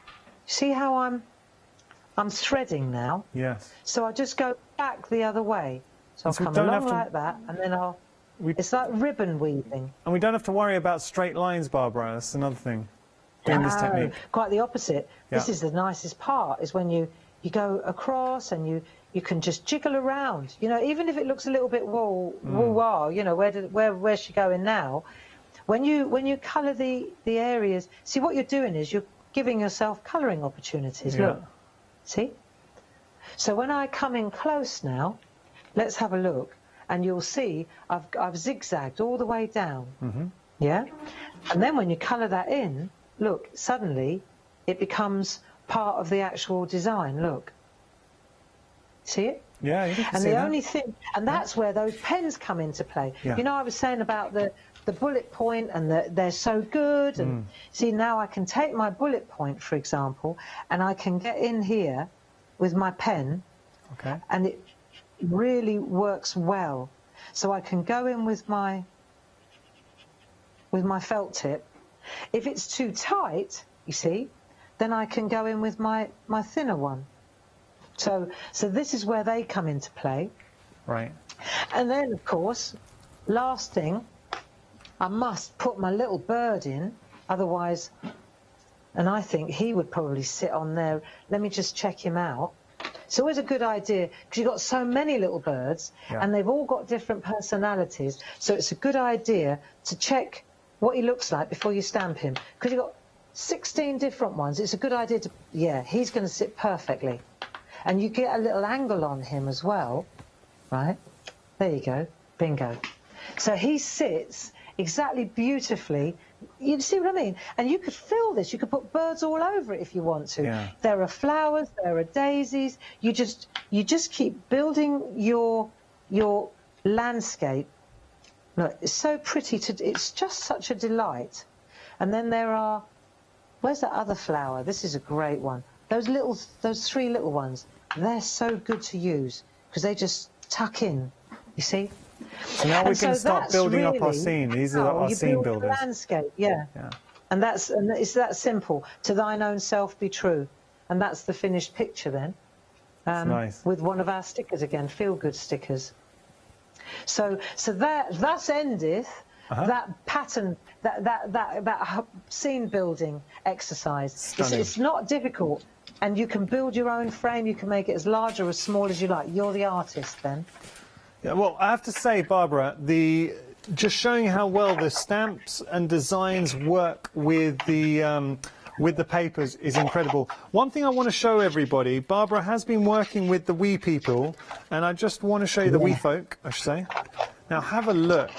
see how I'm threading now? Yes. So I just go back the other way. So I'll So we come don't along have to- like that, and then it's like ribbon weaving. And we don't have to worry about straight lines, Barbara. That's another thing. Doing this No, technique. quite the opposite. This Yeah. is the nicest part, is when you go across and you can just jiggle around. You know, even if it looks a little bit woo-wah, you know, where's she going now? When you colour the areas, see what you're doing is you're giving yourself colouring opportunities. Yeah. Look, see? So when I come in close now, let's have a look, and you'll see I've zigzagged all the way down. Yeah? And then when you colour that in, look, suddenly it becomes part of the actual design. Look. See it? Yeah, you can And see the that. only thing, and that's where those pens come into play. Yeah. You know, I was saying about the bullet point and they're so good. And see, now I can take my bullet point, for example, and I can get in here with my pen. Okay. And it really works well. So I can go in with my felt tip. If it's too tight, you see, then I can go in with my thinner one. So this is where they come into play. Right. And then, of course, last thing, I must put my little bird in, otherwise, and I think he would probably sit on there. Let me just check him out. It's always a good idea, because you've got so many little birds, and they've all got different personalities, so it's a good idea to check what he looks like before you stamp him, because you've got 16 different ones. It's a good idea to, he's going to sit perfectly. And you get a little angle on him as well, right? There you go, bingo. So he sits exactly beautifully. You see what I mean? And you could fill this. You could put birds all over it if you want to. Yeah. There are flowers, there are daisies. You just keep building your landscape. Look, it's so pretty. It's just such a delight. And then there are, where's that other flower? This is a great one. Those 3 little ones, they're so good to use because they just tuck in, you see? So now we can start that's building up our really scene. These are how our you scene build builders. The landscape, yeah. And it's that simple. To thine own self be true. And that's the finished picture then. Nice. With one of our stickers again, feel-good stickers. So thus endeth that pattern, that scene building exercise. It's not difficult, and you can build your own frame. You can make it as large or as small as you like. You're the artist then. Yeah, well, I have to say, Barbara, just showing how well the stamps and designs work with the with the papers is incredible. One thing I want to show everybody, Barbara has been working with the wee people, and I just want to show you the wee folk, I should say. Now have a look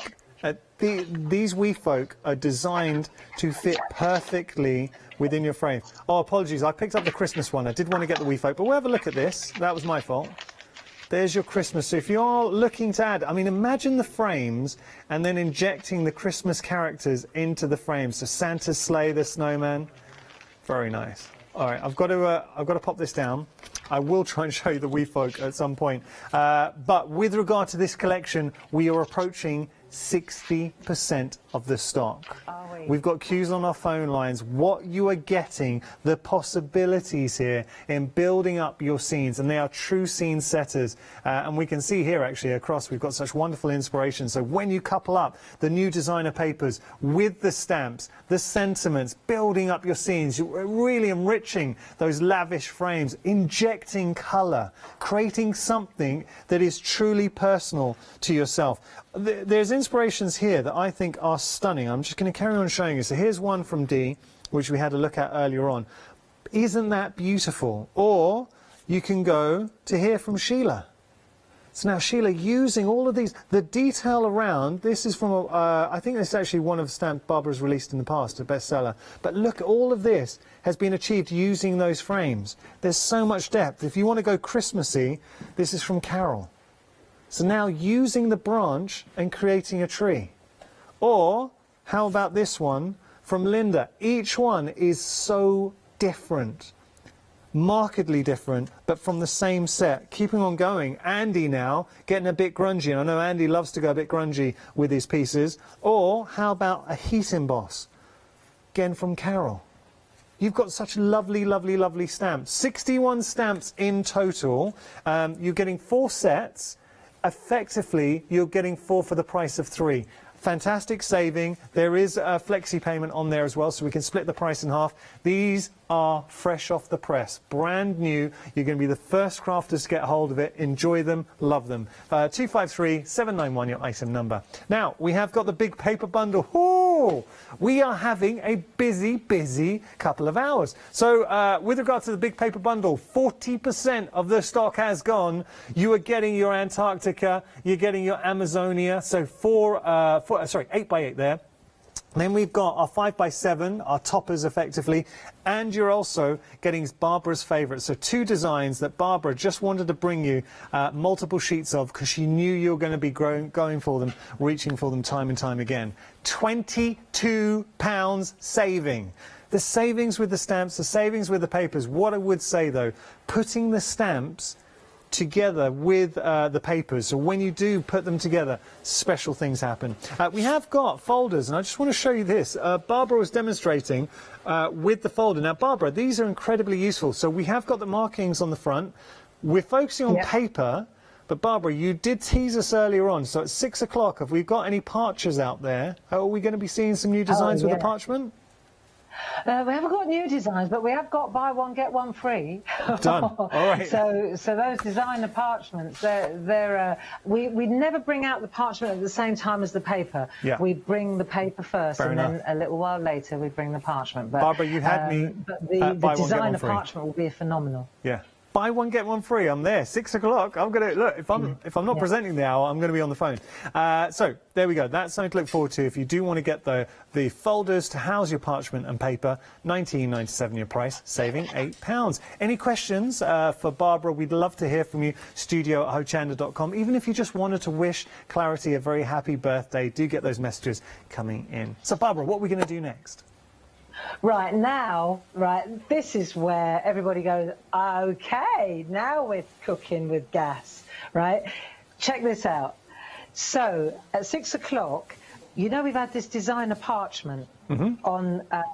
at these wee folk are designed to fit perfectly within your frame. Oh, apologies, I picked up the Christmas one. I did want to get the wee folk, but we'll have a look at this. That was my fault. There's your Christmas. So if you're looking to add, I mean, imagine the frames and then injecting the Christmas characters into the frames. So Santa's sleigh, the snowman. Very nice. All right, I've got to pop this down. I will try and show you the wee folk at some point. But with regard to this collection, we are approaching 60% of the stock. We've got queues on our phone lines. What you are getting, the possibilities here in building up your scenes, and they are true scene setters. And we can see here actually across we've got such wonderful inspiration. So when you couple up the new designer papers with the stamps, the sentiments, building up your scenes, you're really enriching those lavish frames, injecting colour, creating something that is truly personal to yourself. There's inspirations here that I think are stunning. I'm just going to carry on showing you. So here's one from Dee, which we had a look at earlier on. Isn't that beautiful? Or you can go to here from Sheila. So now Sheila, using all of these, the detail around, this is from, I think this is actually one of the stamps Barbara's released in the past, a bestseller. But look, all of this has been achieved using those frames. There's so much depth. If you want to go Christmassy, this is from Carol. So now using the branch and creating a tree. Or how about this one from Linda? Each one is so different, markedly different, but from the same set. Keeping on going. Andy now getting a bit grungy, and I know Andy loves to go a bit grungy with his pieces. Or how about a heat emboss? Again from Carol. You've got such lovely, lovely, lovely stamps. 61 stamps in total. You're getting 4 sets. Effectively, you're getting 4 for the price of 3. Fantastic saving. There is a flexi payment on there as well, so we can split the price in half. These are fresh off the press, brand new. You're going to be the first crafters to get hold of it. Enjoy them, love them. 253-791, your item number. Now, we have got the big paper bundle. Ooh, we are having a busy, busy couple of hours. So, with regard to the big paper bundle, 40% of the stock has gone. You are getting your Antarctica, you're getting your Amazonia, so 8x8 there. Then we've got our 5x7, our toppers effectively, and you're also getting Barbara's favourites. So 2 designs that Barbara just wanted to bring you multiple sheets of because she knew you were going to be going for them, reaching for them time and time again. £22 saving. The savings with the stamps, the savings with the papers. What I would say though, putting the stamps together with the papers, so when you do put them together, special things happen. We have got folders, and I just want to show you this. Barbara was demonstrating with the folder. Now Barbara, these are incredibly useful. So we have got the markings on the front. We're focusing on paper, but Barbara, you did tease us earlier on, so at 6 o'clock, have we got any parchers out there? Are we going to be seeing some new designs with the parchment? We haven't got new designs, but we have got buy one get one free. Done. All right. So those designer parchments, we never bring out the parchment at the same time as the paper. Yeah. We bring the paper first, Fair and enough. then a little while later we bring the parchment. But, Barbara, you had me. But buy the one, designer get one free. parchment will be phenomenal. Yeah. Buy one, get one free. I'm there. 6 o'clock. I'm going to, look, if I'm not presenting the hour, I'm going to be on the phone. So, there we go. That's something to look forward to. If you do want to get the folders to house your parchment and paper, £19.97 your price, saving £8. Any questions for Barbara? We'd love to hear from you. studio@hochanda.com. Even if you just wanted to wish Clarity a very happy birthday, do get those messages coming in. So, Barbara, what are we going to do next? Right, now, this is where everybody goes, okay, now we're cooking with gas, right? Check this out. So, at 6 o'clock, you know we've had this designer parchment on the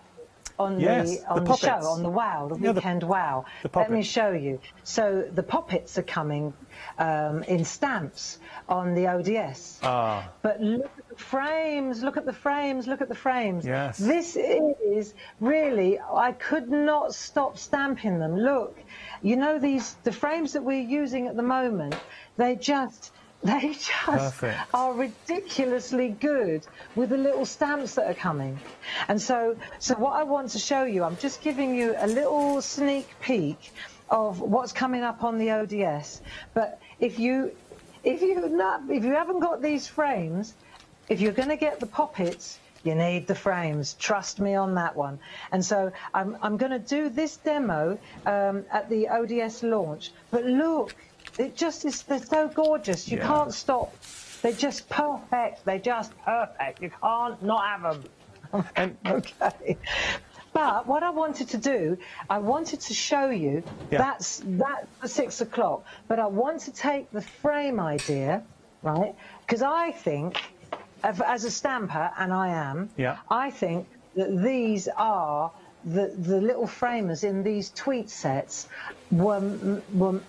show, on the WOW, the weekend WOW. Let me show you. So, the poppets are coming in stamps on the ODS. But look at the frames, look at the frames, look at the frames. Yes. This is really, I could not stop stamping them. Look, you know the frames that we're using at the moment, they just They just are ridiculously good with the little stamps that are coming. And so what I want to show you, I'm just giving you a little sneak peek of what's coming up on the ODS. But if you haven't got these frames, if you're going to get the poppets, you need the frames. Trust me on that one. And so I'm going to do this demo at the ODS launch. But look, it just is, they're so gorgeous. You can't stop. They're just perfect. They're just perfect. You can't not have them. Okay. But what I wanted to do, I wanted to show you, that's for 6 o'clock. But I want to take the frame idea, right? Because I think, as a stamper, and I am, I think that these are the little framers in these tweet sets were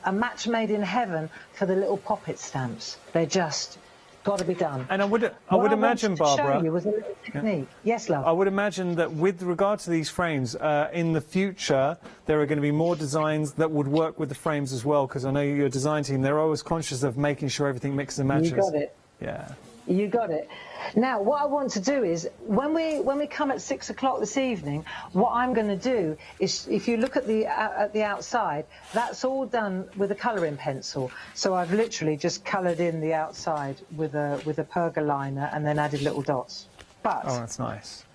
a match made in heaven for the little poppet stamps. They're just got to be done. And I would imagine, Barbara, show you was a little technique. Yes, love. I would imagine that with regard to these frames, in the future there are going to be more designs that would work with the frames as well. Because I know your design team; they're always conscious of making sure everything mixes and matches. You got it. Yeah. You got it. Now, what I want to do is, when we come at 6 o'clock this evening, what I'm going to do is, if you look at the outside, that's all done with a colouring pencil. So I've literally just coloured in the outside with a perga liner and then added little dots. But oh, that's nice.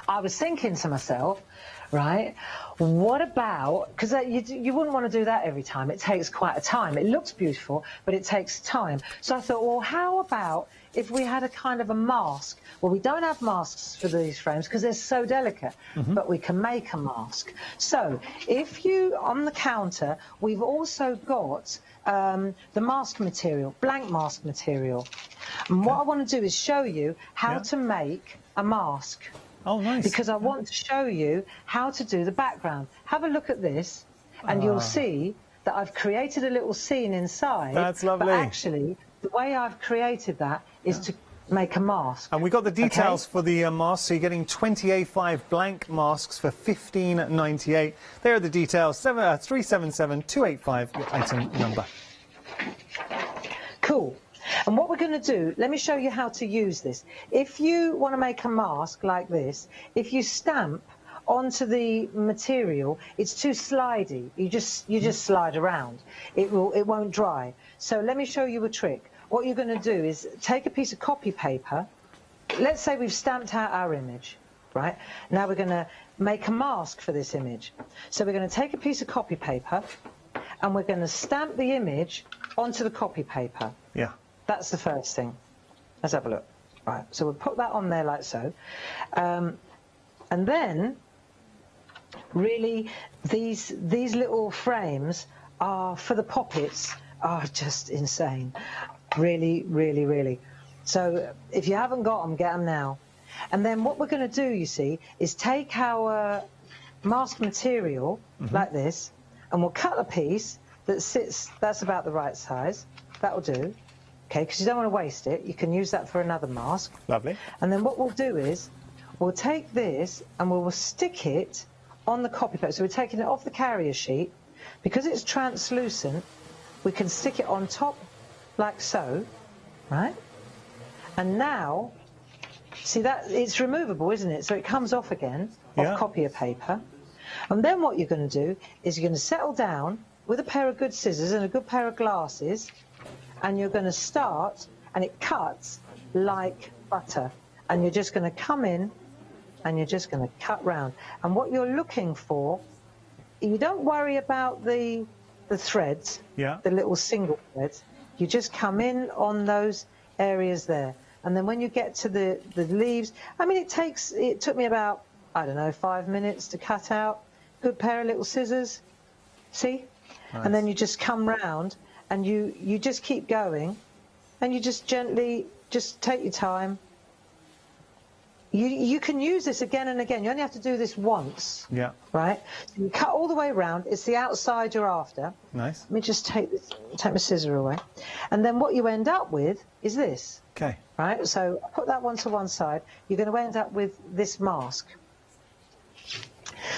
I was thinking to myself, right, what about, because you wouldn't want to do that every time. It takes quite a time. It looks beautiful, but it takes time. So I thought, well, how about if we had a kind of a mask? Well, we don't have masks for these frames because they're so delicate, but we can make a mask. So if you, on the counter, we've also got the mask material, blank mask material. And what I want to do is show you how to make a mask. Oh, nice. Because I want to show you how to do the background. Have a look at this, and you'll see that I've created a little scene inside. That's lovely. But actually, the way I've created that is to make a mask. And we got the details for the mask, so you're getting 20 A5 blank masks for $15.98. There are the details, 377285, your item number. Cool. And what we're going to do, let me show you how to use this. If you want to make a mask like this, if you stamp onto the material, it's too slidey. You just slide around. It won't dry. So let me show you a trick. What you're going to do is take a piece of copy paper. Let's say we've stamped out our image, right? Now we're going to make a mask for this image. So we're going to take a piece of copy paper and we're going to stamp the image onto the copy paper. Yeah. That's the first thing. Let's have a look. Right, so we'll put that on there like so. And then, really, these little frames are, for the poppets, are just insane. Really, really, really. So if you haven't got them, get them now. And then what we're going to do, you see, is take our mask material, like this, and we'll cut a piece that sits, that's about the right size. That'll do. Okay, because you don't want to waste it. You can use that for another mask. Lovely. And then what we'll do is, we'll take this and we'll stick it on the copy paper. So we're taking it off the carrier sheet. Because it's translucent, we can stick it on top like so, right? And now, see that, it's removable, isn't it? So it comes off again, off copier paper. And then what you're going to do is you're going to settle down with a pair of good scissors and a good pair of glasses, and you're going to start, and it cuts like butter. And you're just going to come in, and you're just going to cut round. And what you're looking for, you don't worry about the threads, the little single threads. You just come in on those areas there. And then when you get to the leaves, I mean, it took me about, I don't know, 5 minutes to cut out. Good pair of little scissors. See? Nice. And then you just come round. And you just keep going, and you just gently, just take your time. You can use this again and again. You only have to do this once. Yeah. Right? So you cut all the way around. It's the outside you're after. Nice. Let me just take my scissor away. And then what you end up with is this. Okay. Right? So put that one to one side. You're going to end up with this mask.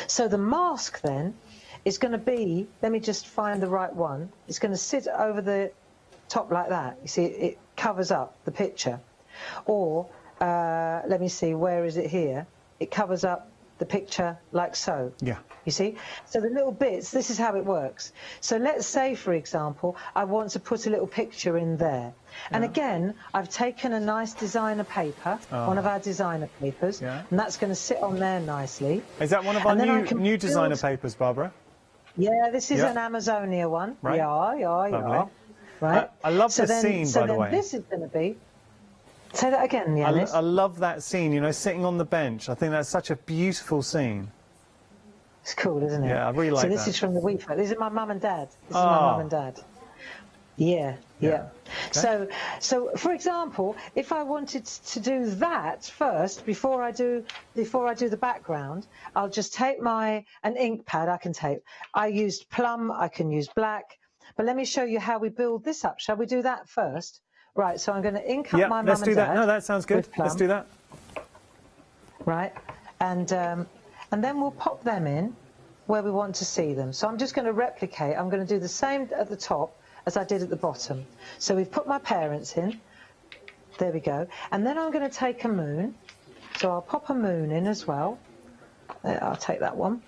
So the mask then is going to be, let me just find the right one. It's going to sit over the top like that. You see, it covers up the picture. Or, let me see, where is it here? It covers up the picture like so. Yeah. You see? So the little bits, this is how it works. So let's say, for example, I want to put a little picture in there. And again, I've taken a nice designer paper, one of our designer papers, and that's going to sit on there nicely. Is that one of our new designer papers, Barbara? Yeah, this is an Amazonia one. Right. Yeah. Right. I love the scene, by the way. This is going to be... Say that again, Yanis. I love that scene, you know, sitting on the bench. I think that's such a beautiful scene. It's cool, isn't it? Yeah, I really like that. So this is from the Weefo. This is my mum and dad. This is my mum and dad. Yeah. Okay. So for example, if I wanted to do that first before I do the background, I'll just take an ink pad. I used plum. I can use black. But let me show you how we build this up. Shall we do that first? Right. So I'm going to ink up my mum and dad. Let's do that. No, that sounds good. Let's do that. Right. And then we'll pop them in where we want to see them. So I'm just going to replicate. I'm going to do the same at the top as I did at the bottom. So we've put my parents in. There we go. And then I'm going to take a moon. So I'll pop a moon in as well. I'll take that one.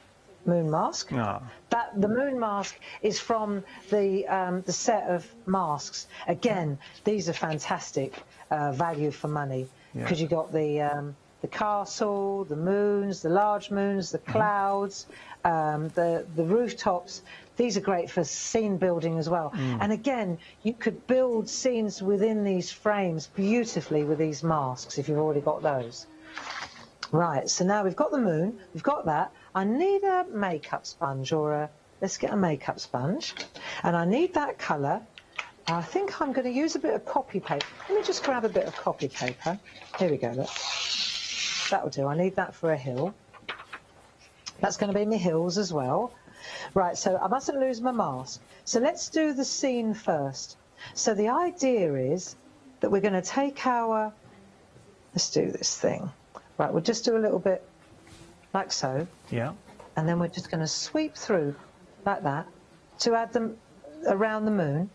Moon mask. The moon mask is from the set of masks. Again, these are fantastic value for money because you got the castle, the moons, the large moons, the clouds, the rooftops. These are great for scene building as well. And again, you could build scenes within these frames beautifully with these masks if you've already got those. Right, so now we've got the moon, we've got that. I need a makeup sponge let's get a makeup sponge. And I need that colour. I think I'm going to use a bit of copy paper. Let me just grab a bit of copy paper. Here we go, look. That'll do. I need that for a hill. That's going to be my hills as well. Right, so I mustn't lose my mask. So let's do the scene first. So the idea is that we're going to take let's do this thing. Right, we'll just do a little bit like so. Yeah. And then we're just going to sweep through like that to add them around the moon.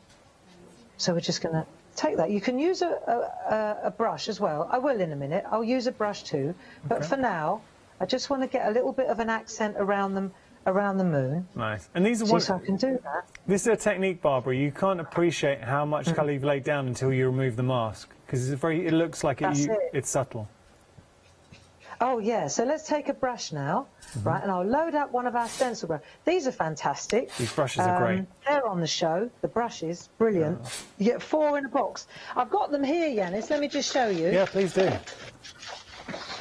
So we're just going to take that. You can use a brush as well. I will in a minute. I'll use a brush too. But for now, I just want to get a little bit of an accent around the moon. Nice. And these are so I can do that. This is a technique, Barbara. You can't appreciate how much colour you've laid down until you remove the mask because it looks like it's subtle. Oh, yeah. So let's take a brush now, right? And I'll load up one of our stencil brushes. These are fantastic. These brushes are great. They're on the show. The brushes, brilliant. You get 4 in a box. I've got them here, Yanis. Let me just show you. Yeah, please do.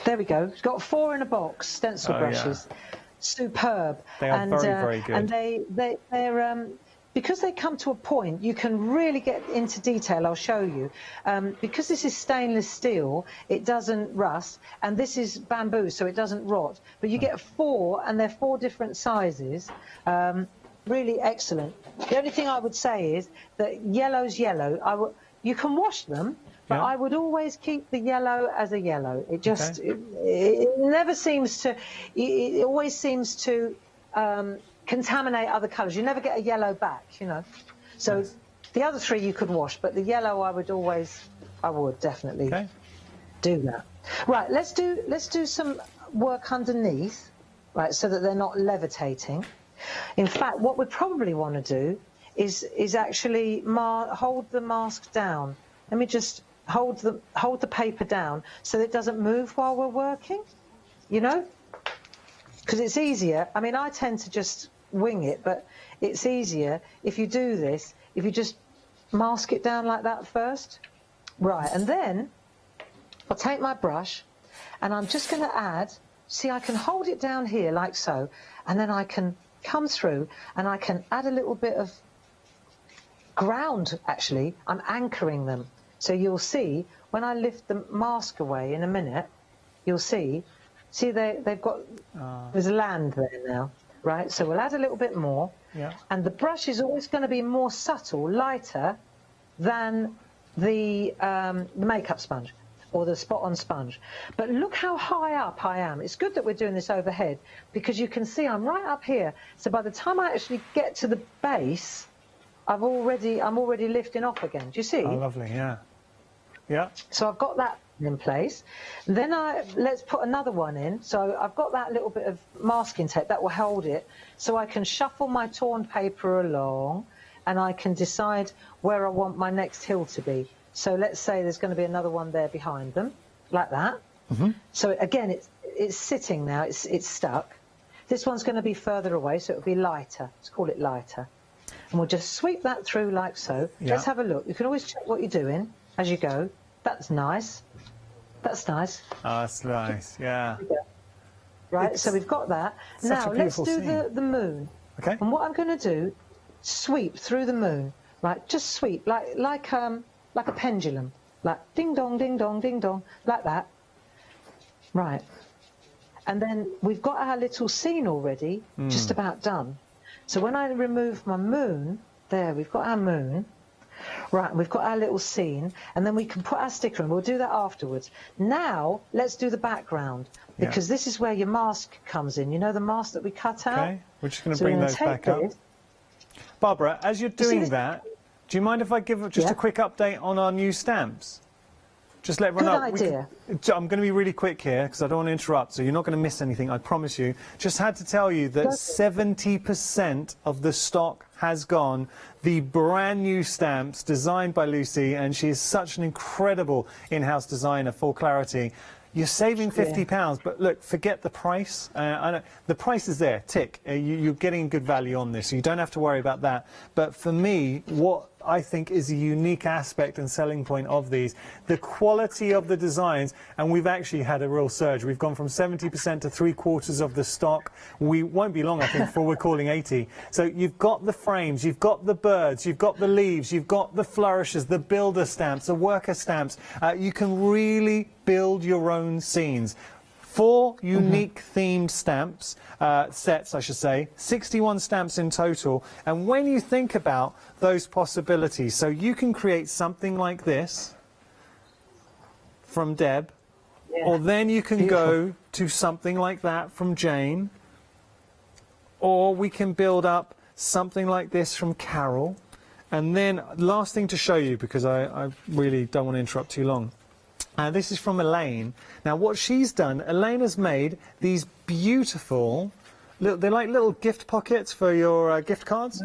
There we go. Got 4 in a box, stencil brushes. Yeah. Superb. They are very good. And they're... because they come to a point, you can really get into detail. I'll show you. Because this is stainless steel, it doesn't rust, and this is bamboo, so it doesn't rot. But you get 4, and they're 4 different sizes. Really excellent. The only thing I would say is that yellow's yellow. You can wash them, but I would always keep the yellow as a yellow. It just it never seems to. It always seems to. Contaminate other colours. You never get a yellow back, you know. So the other 3 you could wash, but the yellow I would definitely do that. Right, let's do some work underneath, right, so that they're not levitating. In fact, what we probably want to do is actually hold the mask down. Let me just hold the paper down so that it doesn't move while we're working, you know, because it's easier. I mean, I tend to just wing it, but it's easier if you do this, if you just mask it down like that first. Right, and then I'll take my brush and I'm just going to add, see, I can hold it down here like so, and then I can come through and I can add a little bit of ground. Actually, I'm anchoring them. So you'll see when I lift the mask away in a minute, you'll see they've got, there's land there now. Right, so we'll add a little bit more, and the brush is always going to be more subtle, lighter than the makeup sponge or the spot-on sponge. But look how high up I am. It's good that we're doing this overhead because you can see I'm right up here. So by the time I actually get to the base, I'm already lifting off again. Do you see? Oh, lovely, yeah. Yeah. So I've got that in place. Then let's put another one in. So I've got that little bit of masking tape that will hold it, so I can shuffle my torn paper along, and I can decide where I want my next hill to be. So let's say there's going to be another one there behind them, like that. So again, it's sitting now. It's stuck. This one's going to be further away, so it'll be lighter. Let's call it lighter. And we'll just sweep that through like so. Yeah. Let's have a look. You can always check what you're doing as you go. That's nice. That's nice. Oh, that's nice, yeah. Right, so we've got that. Such Now a let's beautiful do scene. the moon. Okay. And what I'm going to do, sweep through the moon. Right, just sweep like a pendulum, like ding dong, ding dong, ding dong, like that. Right. And then we've got our little scene already, just about done. So when I remove my moon, there, we've got our moon. Right, and we've got our little scene, and then we can put our sticker in. We'll do that afterwards. Now, let's do the background, because this is where your mask comes in. You know the mask that we cut out? Okay, we're just going to bring those back up. Barbara, as you're doing that, do you mind if I give just a quick update on our new stamps? Just let everyone know. Good idea. I'm going to be really quick here because I don't want to interrupt, so you're not going to miss anything, I promise you. Just had to tell you that 70% of the stock has gone. The brand new stamps designed by Lucy, and she is such an incredible in-house designer, full clarity. You're saving £50, but look, forget the price. I know, the price is there, tick. You're getting good value on this, so you don't have to worry about that. But for me, what I think is a unique aspect and selling point of these, the quality of the designs, and we've actually had a real surge. We've gone from 70% to 3/4 of the stock. We won't be long, I think, before we're calling 80. So you've got the frames, you've got the birds, you've got the leaves, you've got the flourishes, the builder stamps, the worker stamps. You can really build your own scenes. 4 unique themed stamps, sets I should say, 61 stamps in total, and when you think about those possibilities, so you can create something like this from Deb, or then you can go to something like that from Jane, or we can build up something like this from Carol, and then last thing to show you, because I really don't want to interrupt too long. This is from Elaine. Now, what she's done, Elaine has made these beautiful, they're like little gift pockets for your gift cards.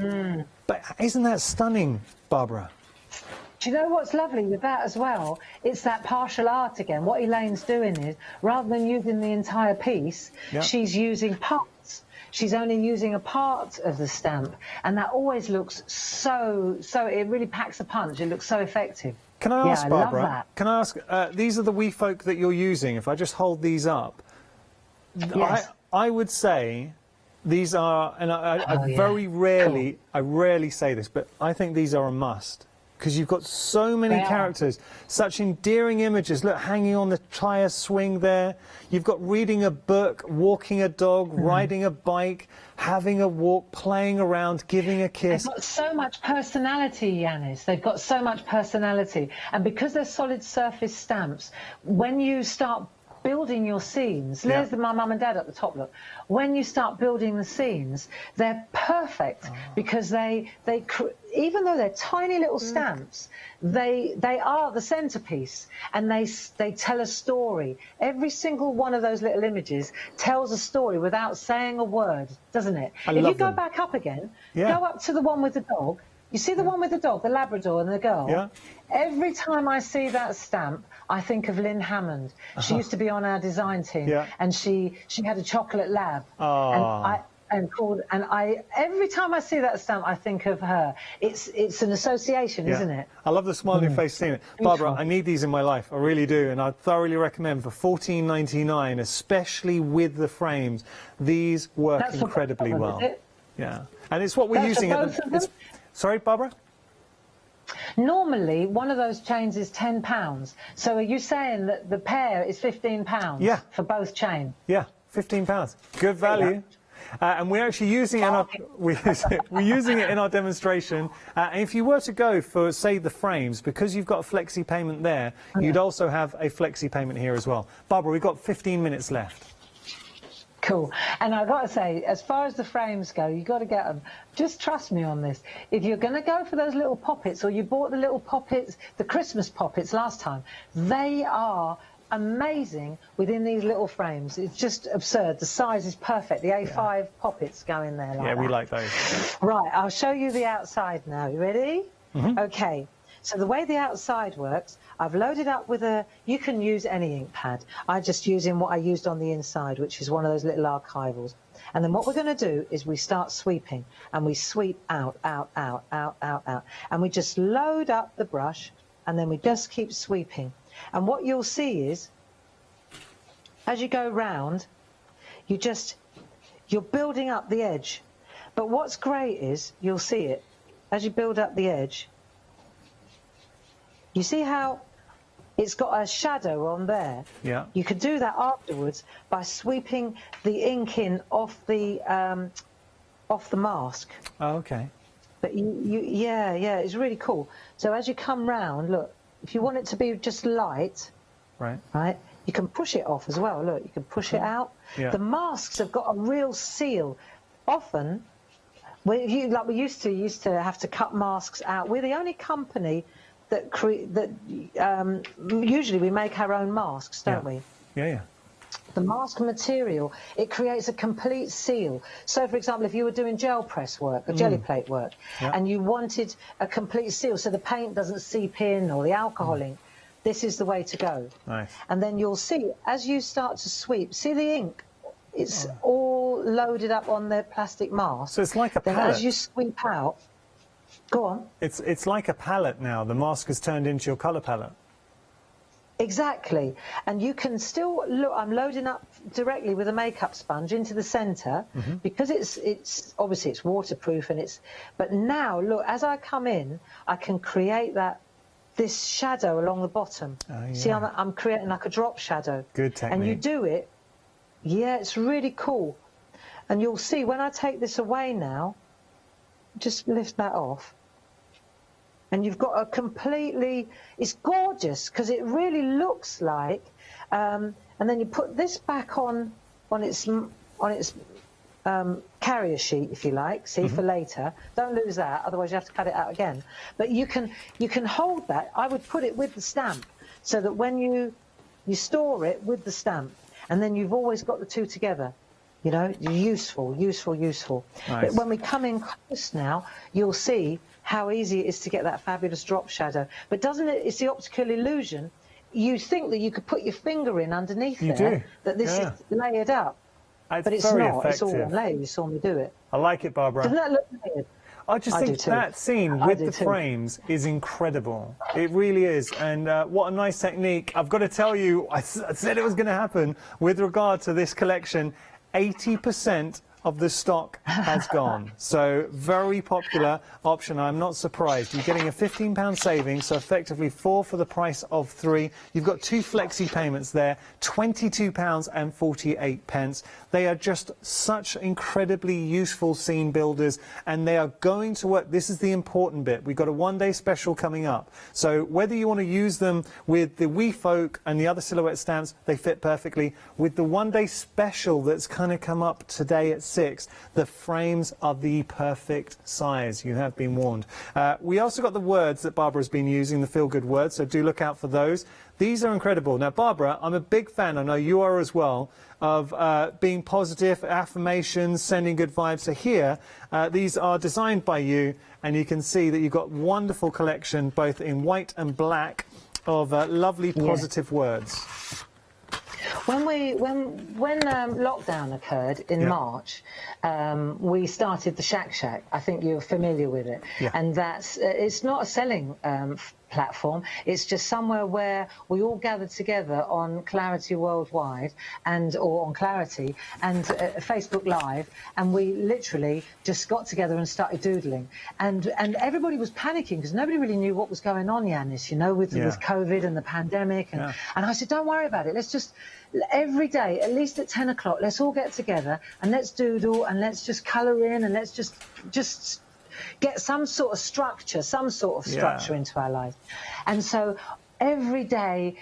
But isn't that stunning, Barbara? Do you know what's lovely with that as well? It's that partial art again. What Elaine's doing is, rather than using the entire piece, she's using parts. She's only using a part of the stamp, and that always looks so, it really packs a punch. It looks so effective. Can I ask, Barbara, love that. can I ask, these are the wee folk that you're using. If I just hold these up, I would say these are, and I very rarely, I rarely say this, but I think these are a must. Because you've got so many characters, such endearing images. Look, hanging on the tyre swing there. You've got reading a book, walking a dog, riding a bike, having a walk, playing around, giving a kiss. They've got so much personality, Yanis. They've got so much personality. And because they're solid surface stamps, when you start building your scenes, there's my mum and dad at the top, look. When you start building the scenes, they're perfect because they even though they're tiny little stamps, they are the centerpiece, and they tell a story. Every single one of those little images tells a story without saying a word, doesn't it? If you go back up again, go up to the one with the dog. You see the one with the dog, the Labrador and the girl? Yeah. Every time I see that stamp, I think of Lynn Hammond. She used to be on our design team, and she had a chocolate lab. Every time I see that stamp, I think of her. It's an association, isn't it? I love the smiley face seeing it. Barbara, I need these in my life. I really do, and I thoroughly recommend for $14.99, especially with the frames. These work incredibly well. Yeah, and it's what we're using at the. Sorry, Barbara? Normally, one of those chains is £10. So are you saying that the pair is £15 for both chain? Yeah, £15. Good value. And we're actually using it in our, we're using it in our demonstration. And if you were to go for, say, the frames, because you've got a flexi payment there, you'd also have a flexi payment here as well. Barbara, we've got 15 minutes left. Cool. And I've got to say, as far as the frames go, you've got to get them. Just trust me on this. If you're going to go for those little poppets, or you bought the little poppets, the Christmas poppets last time, they are amazing within these little frames. It's just absurd. The size is perfect. The A5 poppets go in there like Yeah, we that. like those. Right, I'll show you the outside now. You ready? Okay. So the way the outside works, I've loaded up with you can use any ink pad. I'm just using what I used on the inside, which is one of those little archivals. And then what we're going to do is we start sweeping, and we sweep out, out, out, out, out, out. And we just load up the brush, and then we just keep sweeping. And what you'll see is, as you go round, you're building up the edge. But what's great is, you'll see it, as you build up the edge, you see how it's got a shadow on there? Yeah. You could do that afterwards by sweeping the ink in off the mask. Oh, okay. But yeah, it's really cool. So as you come round, look, if you want it to be just light, right, you can push it off as well. Look, you can push it out. Yeah. The masks have got a real seal. Often, we used to have to cut masks out. We're the only company that usually we make our own masks, don't we? Yeah. The mask material, it creates a complete seal. So, for example, if you were doing gel press work or jelly plate work, and you wanted a complete seal so the paint doesn't seep in or the alcohol ink, this is the way to go. Nice. And then you'll see, as you start to sweep, see the ink? It's all loaded up on the plastic mask. So it's like a then palette. as you sweep out, go on. It's like a palette now. The mask has turned into your colour palette. Exactly. And you can still look, I'm loading up directly with a makeup sponge into the centre because it's obviously it's waterproof but now look, as I come in, I can create this shadow along the bottom. See, I'm creating like a drop shadow. Good technique. And you do it, it's really cool. And you'll see when I take this away now, just lift that off. And you've got it's gorgeous because it really looks like, and then you put this back on its carrier sheet, if you like, for later. Don't lose that, otherwise you have to cut it out again. But you can hold that. I would put it with the stamp so that when you store it with the stamp, and then you've always got the two together. You know, useful. Nice. But when we come in close now, you'll see how easy it is to get that fabulous drop shadow. But doesn't it, it's the optical illusion. You think that you could put your finger in underneath that this is layered up. But it's very not. It's all effective. one layer. You saw me do it. I like it, Barbara. Doesn't that look layered? I just think that scene with the frames is incredible. It really is. And what a nice technique. I've got to tell you, I said it was going to happen with regard to this collection. 80% of the stock has gone. So very popular option. I'm not surprised. You're getting a £15 saving, so effectively 4 for the price of 3. You've got 2 flexi payments there, £22.48. They are just such incredibly useful scene builders, and they are going to work. This is the important bit. We've got a one-day special coming up. So whether you want to use them with the Wee Folk and the other silhouette stamps, they fit perfectly. With the one-day special that's kind of come up today at 6, the frames are the perfect size. You have been warned. We also got the words that Barbara's been using, the feel-good words, so do look out for those. These are incredible. Now, Barbara, I'm a big fan, I know you are as well, of being positive, affirmations, sending good vibes. So here, these are designed by you, and you can see that you've got wonderful collection, both in white and black, of lovely positive words. When lockdown occurred in March, we started the Shack Shack. I think you're familiar with it. And that's it's not a selling platform. It's just somewhere where we all gather together on Clarity Worldwide or on Clarity and Facebook Live, and we literally just got together and started doodling. And everybody was panicking because nobody really knew what was going on, Yanis, you know, with COVID and the pandemic. And I said, don't worry about it. Let's just every day, at least at 10 o'clock, let's all get together and let's doodle and let's just colour in and let's just get some sort of structure into our life. And so every day,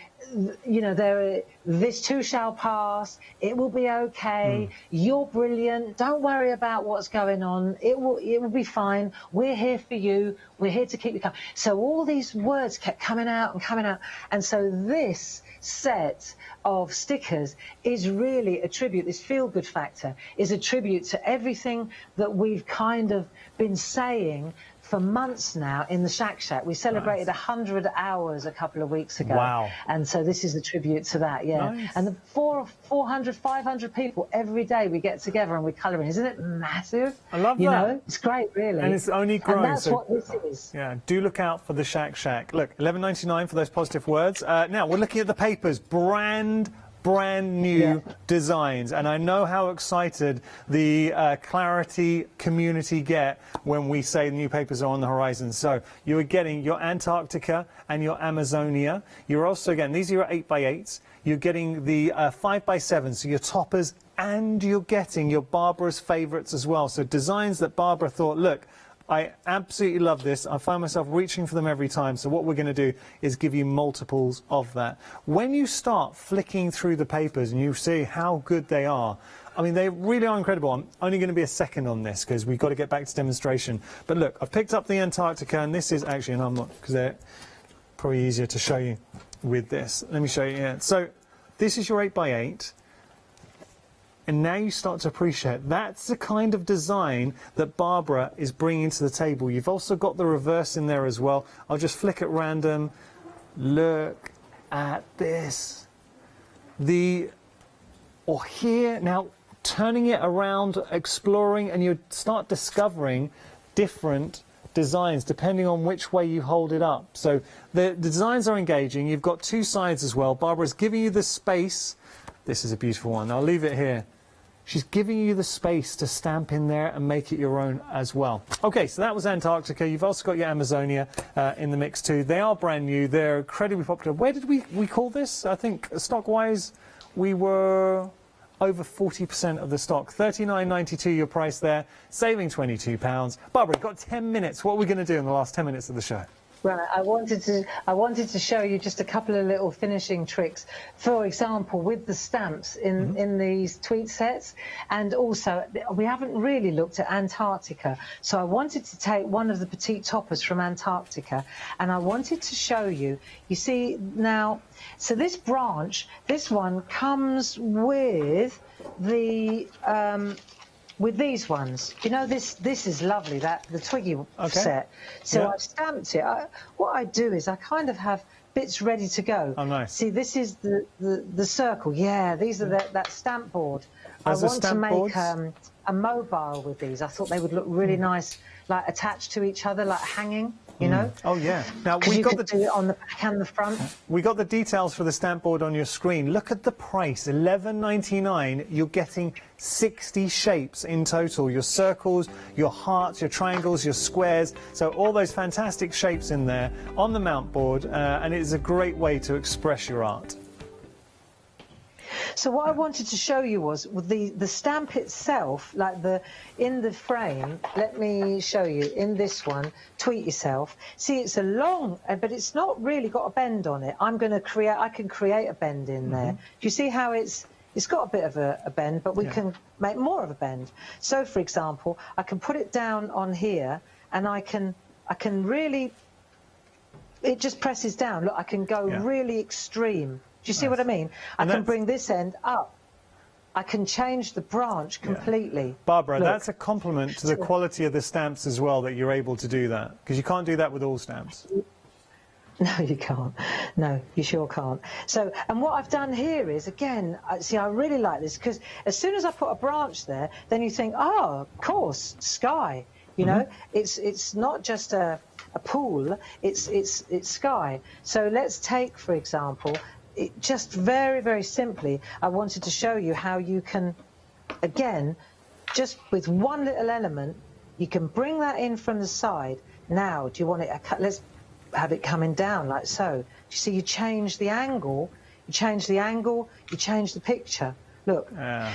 you know, this too shall pass, it will be okay, you're brilliant, don't worry about what's going on, it will be fine, we're here for you, we're here to keep you calm. So all these words kept coming out, and so this set of stickers is really a tribute, this feel-good factor is a tribute to everything that we've kind of been saying for months now in the Shack Shack. We celebrated 100 hours a couple of weeks ago. Wow. And so this is a tribute to that, yeah. Nice. And the 400, 500 people every day we get together and we're colouring. Isn't it massive? I love you that. Know, it's great, really. And it's only grown. And that's so, what this is. Yeah, do look out for the Shack Shack. Look, $11.99 for those positive words. Now, we're looking at the papers. Brand new designs, and I know how excited the Clarity community get when we say new papers are on the horizon. So you are getting your Antarctica and your Amazonia. You're also getting, these are your 8x8s. You're getting the 5x7, so your toppers, and you're getting your Barbara's favourites as well. So designs that Barbara thought, look, I absolutely love this. I find myself reaching for them every time. So what we're going to do is give you multiples of that. When you start flicking through the papers and you see how good they are, I mean, they really are incredible. I'm only going to be a second on this because we've got to get back to demonstration. But look, I've picked up the Antarctica, and this is actually, and I'm not, because they're probably easier to show you with this. Let me show you here. So this is your 8x8. And now you start to appreciate that's the kind of design that Barbara is bringing to the table. You've also got the reverse in there as well. I'll just flick at random. Look at this. Or here, now turning it around, exploring, and you start discovering different designs depending on which way you hold it up. So the designs are engaging. You've got two sides as well. Barbara's giving you the space. This is a beautiful one. I'll leave it here. She's giving you the space to stamp in there and make it your own as well. Okay, so that was Antarctica. You've also got your Amazonia in the mix too. They are brand new. They're incredibly popular. Where did we call this? I think stock-wise, we were over 40% of the stock. $39.92 your price there, saving £22. Barbara, you've got 10 minutes. What are we going to do in the last 10 minutes of the show? Right, I wanted to show you just a couple of little finishing tricks. For example, with the stamps in these tweet sets, and also we haven't really looked at Antarctica. So I wanted to take one of the petite toppers from Antarctica, and I wanted to show you. You see now, so this branch, this one comes with the. With these ones, you know, this is lovely, the Twiggy set. So I've stamped it. What I do is I kind of have bits ready to go. Oh, nice. See, this is the circle. Yeah, these are that stamp board. As I want to make a mobile with these. I thought they would look really nice, like attached to each other, like hanging. You know? Oh yeah. Now we got do it on the back and the front. We got the details for the stamp board on your screen. Look at the price, $11.99. You're getting 60 shapes in total. Your circles, your hearts, your triangles, your squares. So all those fantastic shapes in there on the mount board, and it's a great way to express your art. So what I wanted to show you was the stamp itself, like in the frame. Let me show you in this one. Tweet yourself. See, it's a long, but it's not really got a bend on it. I can create a bend in there. Do you see how it's got a bit of a bend, but we can make more of a bend. So, for example, I can put it down on here, and I can really. It just presses down. Look, I can go really extreme. Do you see what I mean? I can bring this end up. I can change the branch completely. Barbara, that's a compliment to the quality of the stamps as well, that you're able to do that, because you can't do that with all stamps. No, you can't. No, you sure can't. So, and what I've done here is, again, see, I really like this, because as soon as I put a branch there, then you think, oh, of course, sky. You know, it's not just a pool, it's sky. So let's take, for example, just very, very simply, I wanted to show you how you can, again, just with one little element, you can bring that in from the side. Now, do you want it, let's have it coming down like so. You see, you change the angle, you change the picture. Look,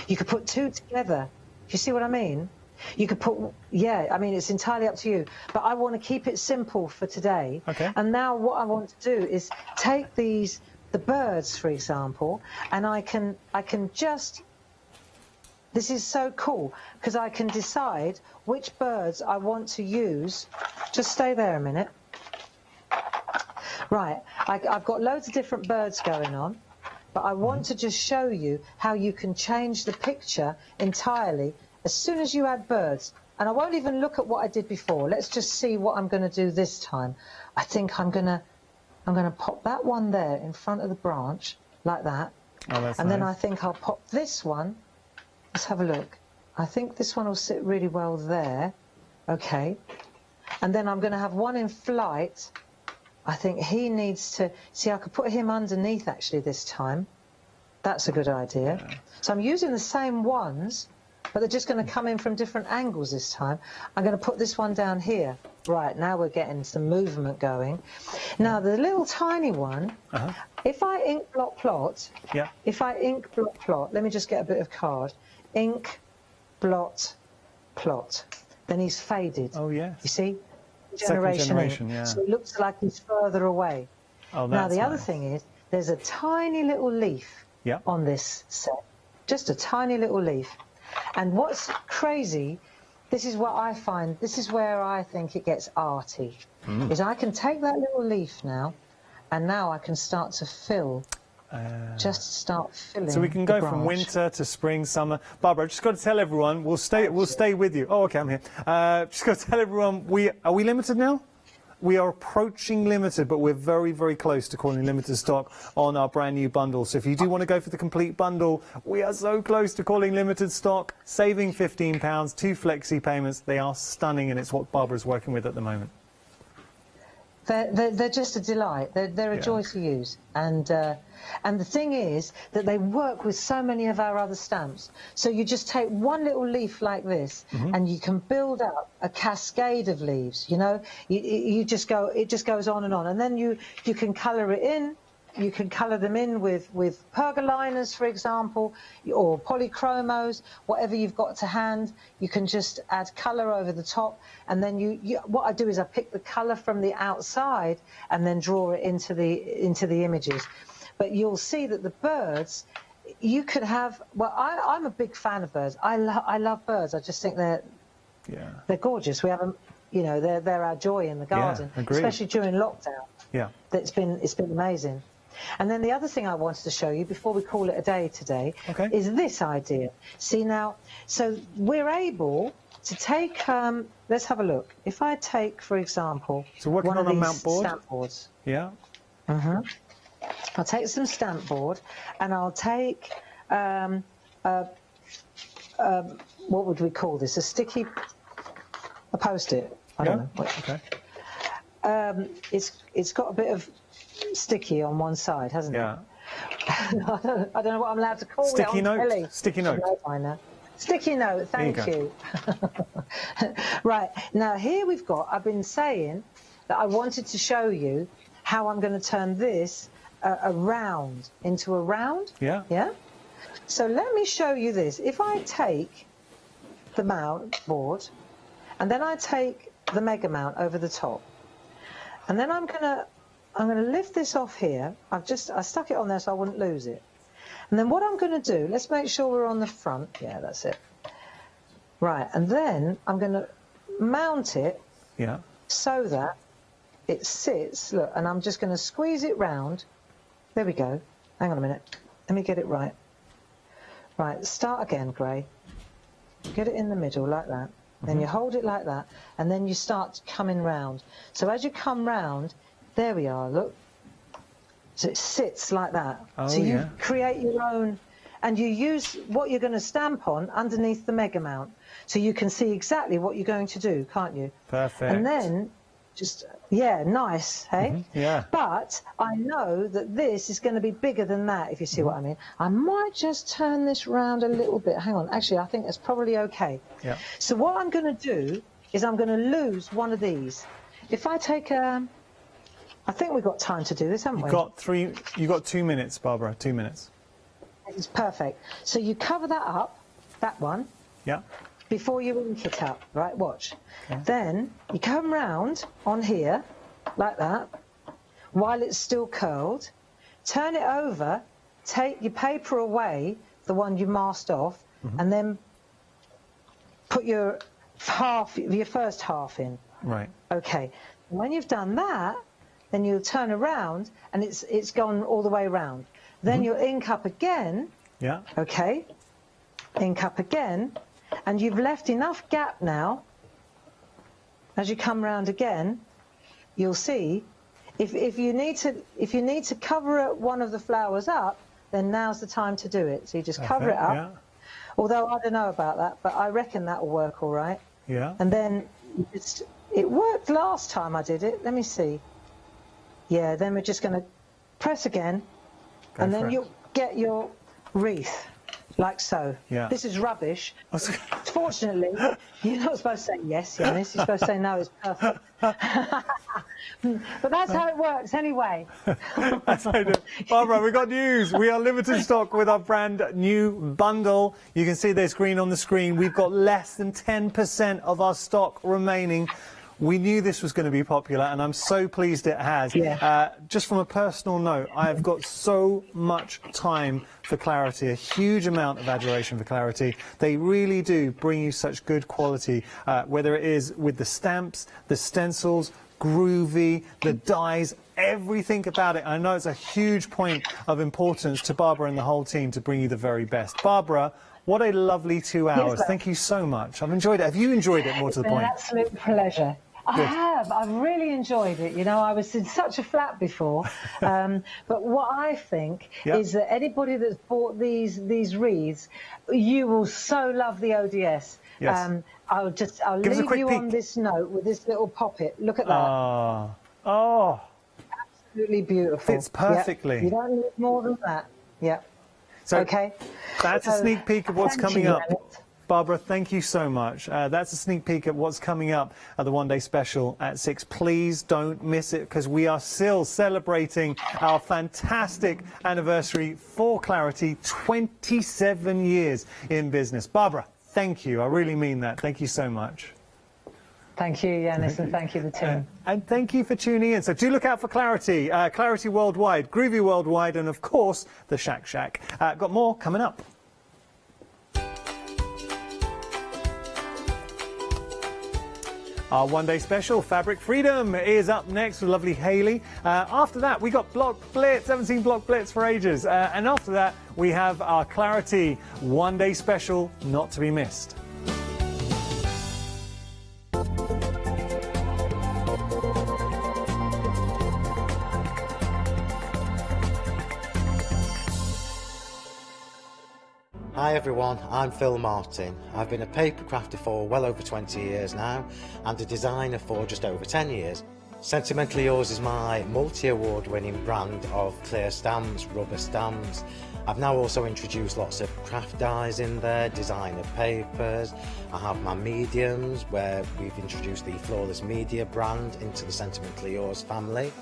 you could put two together. Do you see what I mean? You could put, yeah, I mean, it's entirely up to you. But I want to keep it simple for today. Okay. And now what I want to do is take the birds, for example, and I can just, this is so cool, because I can decide which birds I want to use. Just stay there a minute. Right, I've got loads of different birds going on, but I want to just show you how you can change the picture entirely as soon as you add birds. And I won't even look at what I did before. Let's just see what I'm going to do this time. I think I'm going to pop that one there in front of the branch, like that. Oh, that's and then nice. I think I'll pop this one. Let's have a look. I think this one will sit really well there. Okay. And then I'm going to have one in flight. I think he needs to... See, I could put him underneath, actually, this time. That's a good idea. Yeah. So I'm using the same ones, but they're just going to come in from different angles this time. I'm going to put this one down here. Right, now we're getting some movement going. Now, the little tiny one, if I ink block plot, let me just get a bit of card. Ink, blot, plot. Then he's faded. Oh, yes. You see? Second generation, yeah. So it looks like he's further away. Oh, now, that's the other nice. thing is, there's a tiny little leaf on this set. Just a tiny little leaf. And what's crazy, this is what I find, this is where I think it gets arty, is I can take that little leaf now, and now I can start to fill, just start filling. So we can go from winter to spring, summer. Barbara, I've just got to tell everyone, we'll stay with you. Oh, okay, I'm here. Just got to tell everyone, are we limited now? We are approaching limited, but we're very, very close to calling limited stock on our brand new bundle. So if you do want to go for the complete bundle, we are so close to calling limited stock, saving £15, 2 flexi payments. They are stunning, and it's what Barbara's working with at the moment. They're just a delight. They're a joy to use. And the thing is that they work with so many of our other stamps. So you just take one little leaf like this, and you can build up a cascade of leaves. You know, it just goes on, and then you can colour it in. You can colour them in with pergoliners, for example, or polychromos, whatever you've got to hand. You can just add colour over the top, and then what I do is I pick the colour from the outside and then draw it into the images. But you'll see that the birds, you could have. Well, I'm a big fan of birds. I love birds. I just think they're gorgeous. We have them. You know, they're our joy in the garden, especially during lockdown. Yeah, it's been amazing. And then the other thing I wanted to show you before we call it a day today is this idea. See now, so we're able to take, let's have a look. If I take, for example, so working one on of a these mount board. stamp boards. Yeah. I'll take some stamp board, and I'll take, what would we call this? A Post-it. I don't know. Okay. It's got a bit of sticky on one side, hasn't it? I don't know what I'm allowed to call sticky it on note. telly. Sticky note. Sticky note, thank you. Right, now here we've got, I've been saying that I wanted to show you how I'm going to turn this around into a round. Yeah? So let me show you this. If I take the mount board, and then I take the mega mount over the top, and then I'm going to lift this off here. I stuck it on there so I wouldn't lose it. And then what I'm going to do, let's make sure we're on the front. Yeah, that's it. Right, and then I'm going to mount it so that it sits, look, and I'm just going to squeeze it round. There we go. Hang on a minute. Let me get it right. Right, start again, Gray. Get it in the middle like that. Then you hold it like that, and then you start coming round. So as you come round, there we are, look. So it sits like that. So you create your own, and you use what you're going to stamp on underneath the mega mount. So you can see exactly what you're going to do, can't you? Perfect. And then just, nice, hey? Yeah. But I know that this is going to be bigger than that, if you see what I mean. I might just turn this round a little bit. Hang on, actually, I think that's probably okay. Yeah. So what I'm going to do is I'm going to lose one of these. If I take I think we've got time to do this, haven't we? You've got 2 minutes, Barbara, 2 minutes. It's perfect. So you cover that up, that one. Yeah. before you ink it up, right, watch. Okay. Then you come round on here, like that, while it's still curled, turn it over, take your paper away, the one you masked off, and then put your first half in. Right. Okay. When you've done that, then you'll turn around and it's gone all the way around. Then you'll ink up again. Yeah. Okay. Ink up again, and you've left enough gap now. As you come round again, you'll see if you need to cover one of the flowers up, then now's the time to do it. So you just cover it up. Yeah. Although I don't know about that, but I reckon that will work all right. Yeah. And then it worked last time I did it. Let me see. Yeah. Then we're just going to press again, and then you'll get your wreath. Like so. Yeah. This is rubbish. Fortunately, you're not supposed to say yes, Yanis. You're supposed to say no, it's perfect. But that's how it works anyway. That's how it is. Barbara, we've got news. We are limited stock with our brand new bundle. You can see there's green on the screen. We've got less than 10% of our stock remaining. We knew this was going to be popular, and I'm so pleased it has. Yeah. Just from a personal note, I have got so much time for Clarity, a huge amount of adoration for Clarity. They really do bring you such good quality, whether it is with the stamps, the stencils, groovy, the dies, everything about it. I know it's a huge point of importance to Barbara and the whole team to bring you the very best. Barbara, what a lovely 2 hours. Yes, thank you so much. I've enjoyed it. Have you enjoyed it, more to the point? It's been an absolute pleasure. I have. I've really enjoyed it. You know, I was in such a flat before. But what I think is that anybody that's bought these wreaths, you will so love the ODS. Yes. I'll leave you on this note with this little poppet. Look at that. Oh. Absolutely beautiful. Fits perfectly. You don't need more than that. Yeah. So okay. That's a sneak peek of what's coming up. Janet. Barbara, thank you so much. That's a sneak peek at what's coming up at the one-day special at 6. Please don't miss it, because we are still celebrating our fantastic anniversary for Clarity, 27 years in business. Barbara, thank you. I really mean that. Thank you so much. Thank you, Yanis, and thank you, the team. And thank you for tuning in. So do look out for Clarity, Clarity Worldwide, Groovy Worldwide, and of course, the Shack Shack. Got more coming up. Our one-day special, Fabric Freedom, is up next with lovely Hayley. After that, we got Block Blitz. Haven't seen Block Blitz for ages. And after that, we have our Clarity one-day special, not to be missed. Hi everyone, I'm Phil Martin. I've been a paper crafter for well over 20 years now and a designer for just over 10 years. Sentimentally Yours is my multi-award winning brand of clear stamps, rubber stamps. I've now also introduced lots of craft dies in there, designer papers. I have my mediums where we've introduced the Flawless Media brand into the Sentimentally Yours family.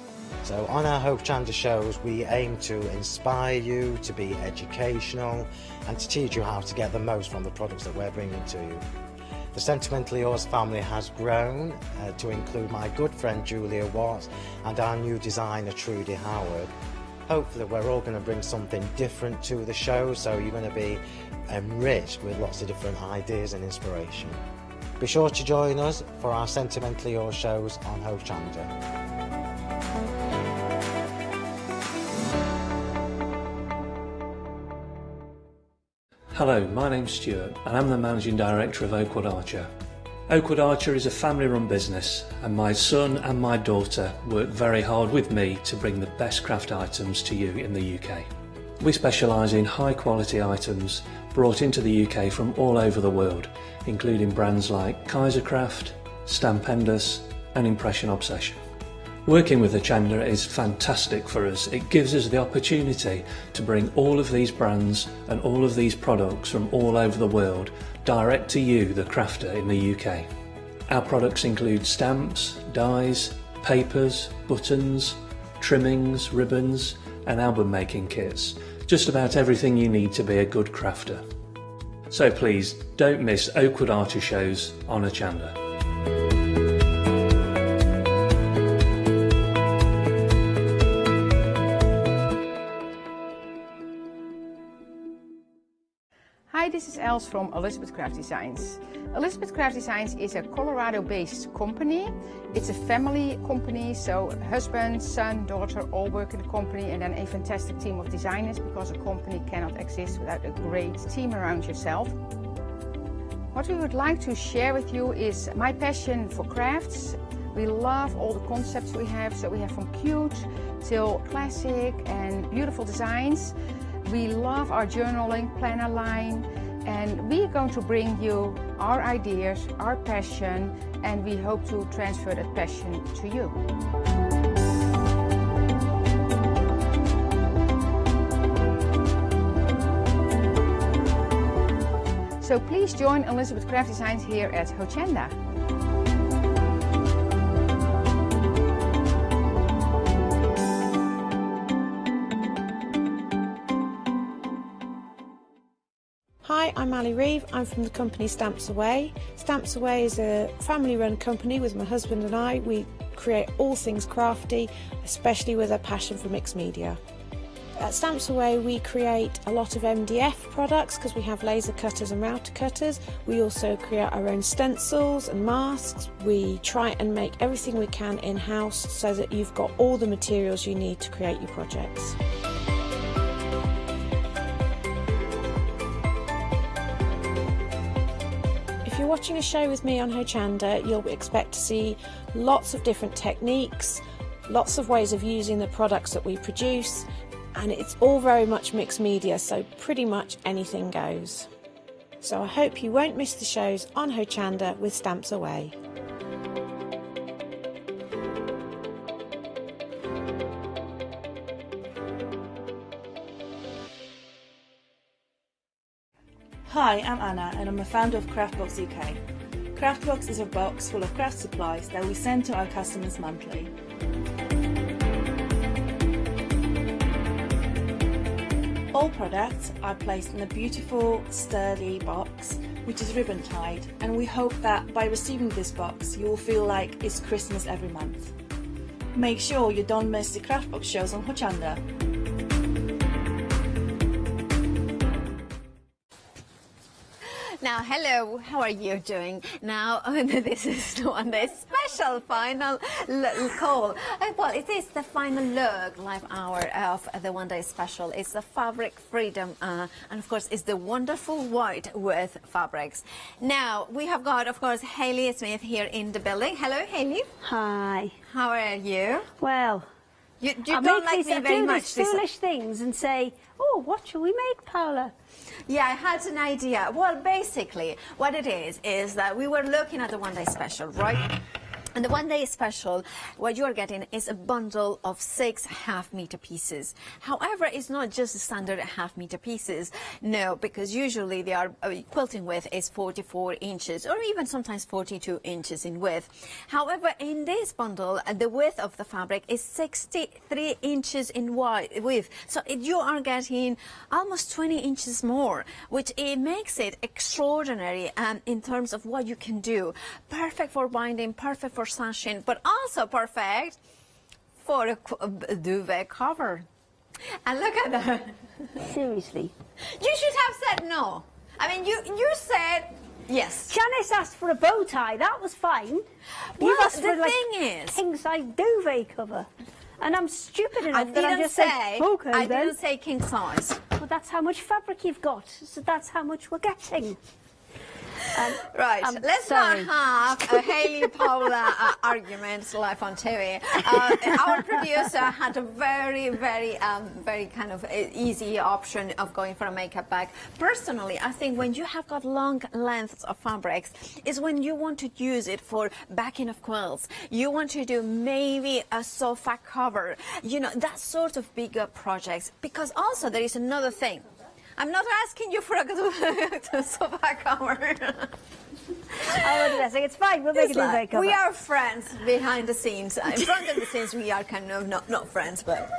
So on our Hochanda shows, we aim to inspire you, to be educational, and to teach you how to get the most from the products that we're bringing to you. The Sentimentally Yours family has grown to include my good friend Julia Watts and our new designer Trudy Howard. Hopefully we're all going to bring something different to the show, so you're going to be enriched with lots of different ideas and inspiration. Be sure to join us for our Sentimentally Yours shows on Hochanda. Hello, my name's Stuart and I'm the Managing Director of Oakwood Archer. Oakwood Archer is a family-run business and my son and my daughter work very hard with me to bring the best craft items to you in the UK. We specialise in high-quality items brought into the UK from all over the world, including brands like Kaisercraft, Stampendous and Impression Obsession. Working with Hochanda is fantastic for us. It gives us the opportunity to bring all of these brands and all of these products from all over the world direct to you, the crafter in the UK. Our products include stamps, dies, papers, buttons, trimmings, ribbons and album making kits. Just about everything you need to be a good crafter. So please don't miss Oakwood Archer shows on Hochanda. Hi, this is Els from Elizabeth Craft Designs. Elizabeth Craft Designs is a Colorado-based company. It's a family company, so husband, son, daughter all work in the company, and then a fantastic team of designers, because a company cannot exist without a great team around yourself. What we would like to share with you is my passion for crafts. We love all the concepts we have, so we have from cute till classic and beautiful designs. We love our journaling planner line, and we are going to bring you our ideas, our passion, and we hope to transfer that passion to you. So please join Elizabeth Craft Designs here at Hochanda. Hi, I'm Ali Reeve. I'm from the company Stamps Away. Stamps Away is a family-run company with my husband and I. We create all things crafty, especially with a passion for mixed media. At Stamps Away we create a lot of MDF products because we have laser cutters and router cutters. We also create our own stencils and masks. We try and make everything we can in-house so that you've got all the materials you need to create your projects. If you're watching a show with me on Hochanda, you'll expect to see lots of different techniques, lots of ways of using the products that we produce, and it's all very much mixed media, so pretty much anything goes. So I hope you won't miss the shows on Hochanda with Stamps Away. Hi, I'm Anna and I'm a founder of Craftbox UK. Craftbox is a box full of craft supplies that we send to our customers monthly. All products are placed in a beautiful, sturdy box, which is ribbon tied, and we hope that by receiving this box you will feel like it's Christmas every month. Make sure you don't miss the Craftbox shows on Hochanda. Now, hello, how are you doing? Now, this is the one day special final call. Well, it is the final look, live hour of the one day special. It's the fabric freedom, and of course, it's the wonderful white with fabrics. Now, we have got, of course, Hayley Smith here in the building. Hello, Hayley. Hi. How are you? Well, you don't like me very much. I do these foolish things and say, oh, what shall we make, Paula? Yeah, I had an idea. Well, basically, what it is that we were looking at the one day special, right? And the one day special, what you're getting is a bundle of 6 half-meter pieces. However, it's not just standard half-meter pieces. No, because usually they are quilting width is 44 inches or even sometimes 42 inches in width. However, in this bundle, the width of the fabric is 63 inches in width. So you are getting almost 20 inches more, which it makes it extraordinary in terms of what you can do. Perfect for binding, perfect for sashing, but also perfect for a duvet cover. And look at that. Seriously? You should have said no. I mean, you said yes. Janice asked for a bow tie. That was fine. Well, asked the for, like, thing is, king-size duvet cover. And I'm stupid enough that I'm just saying, okay, I then. didn't say king size. Well, that's how much fabric you've got. So that's how much we're getting. Right, let's not have a Hayley Paula argument live on TV. Our producer had a very kind of easy option of going for a makeup bag. Personally, I think when you have got long lengths of fabrics is when you want to use it for backing of quilts. You want to do maybe a sofa cover, you know, that sort of bigger projects. Because also there is another thing. I'm not asking you for a sofa cover. Oh, it's fine. We'll make a duvet cover. We are friends behind the scenes. In front of the scenes, we are kind of not friends, but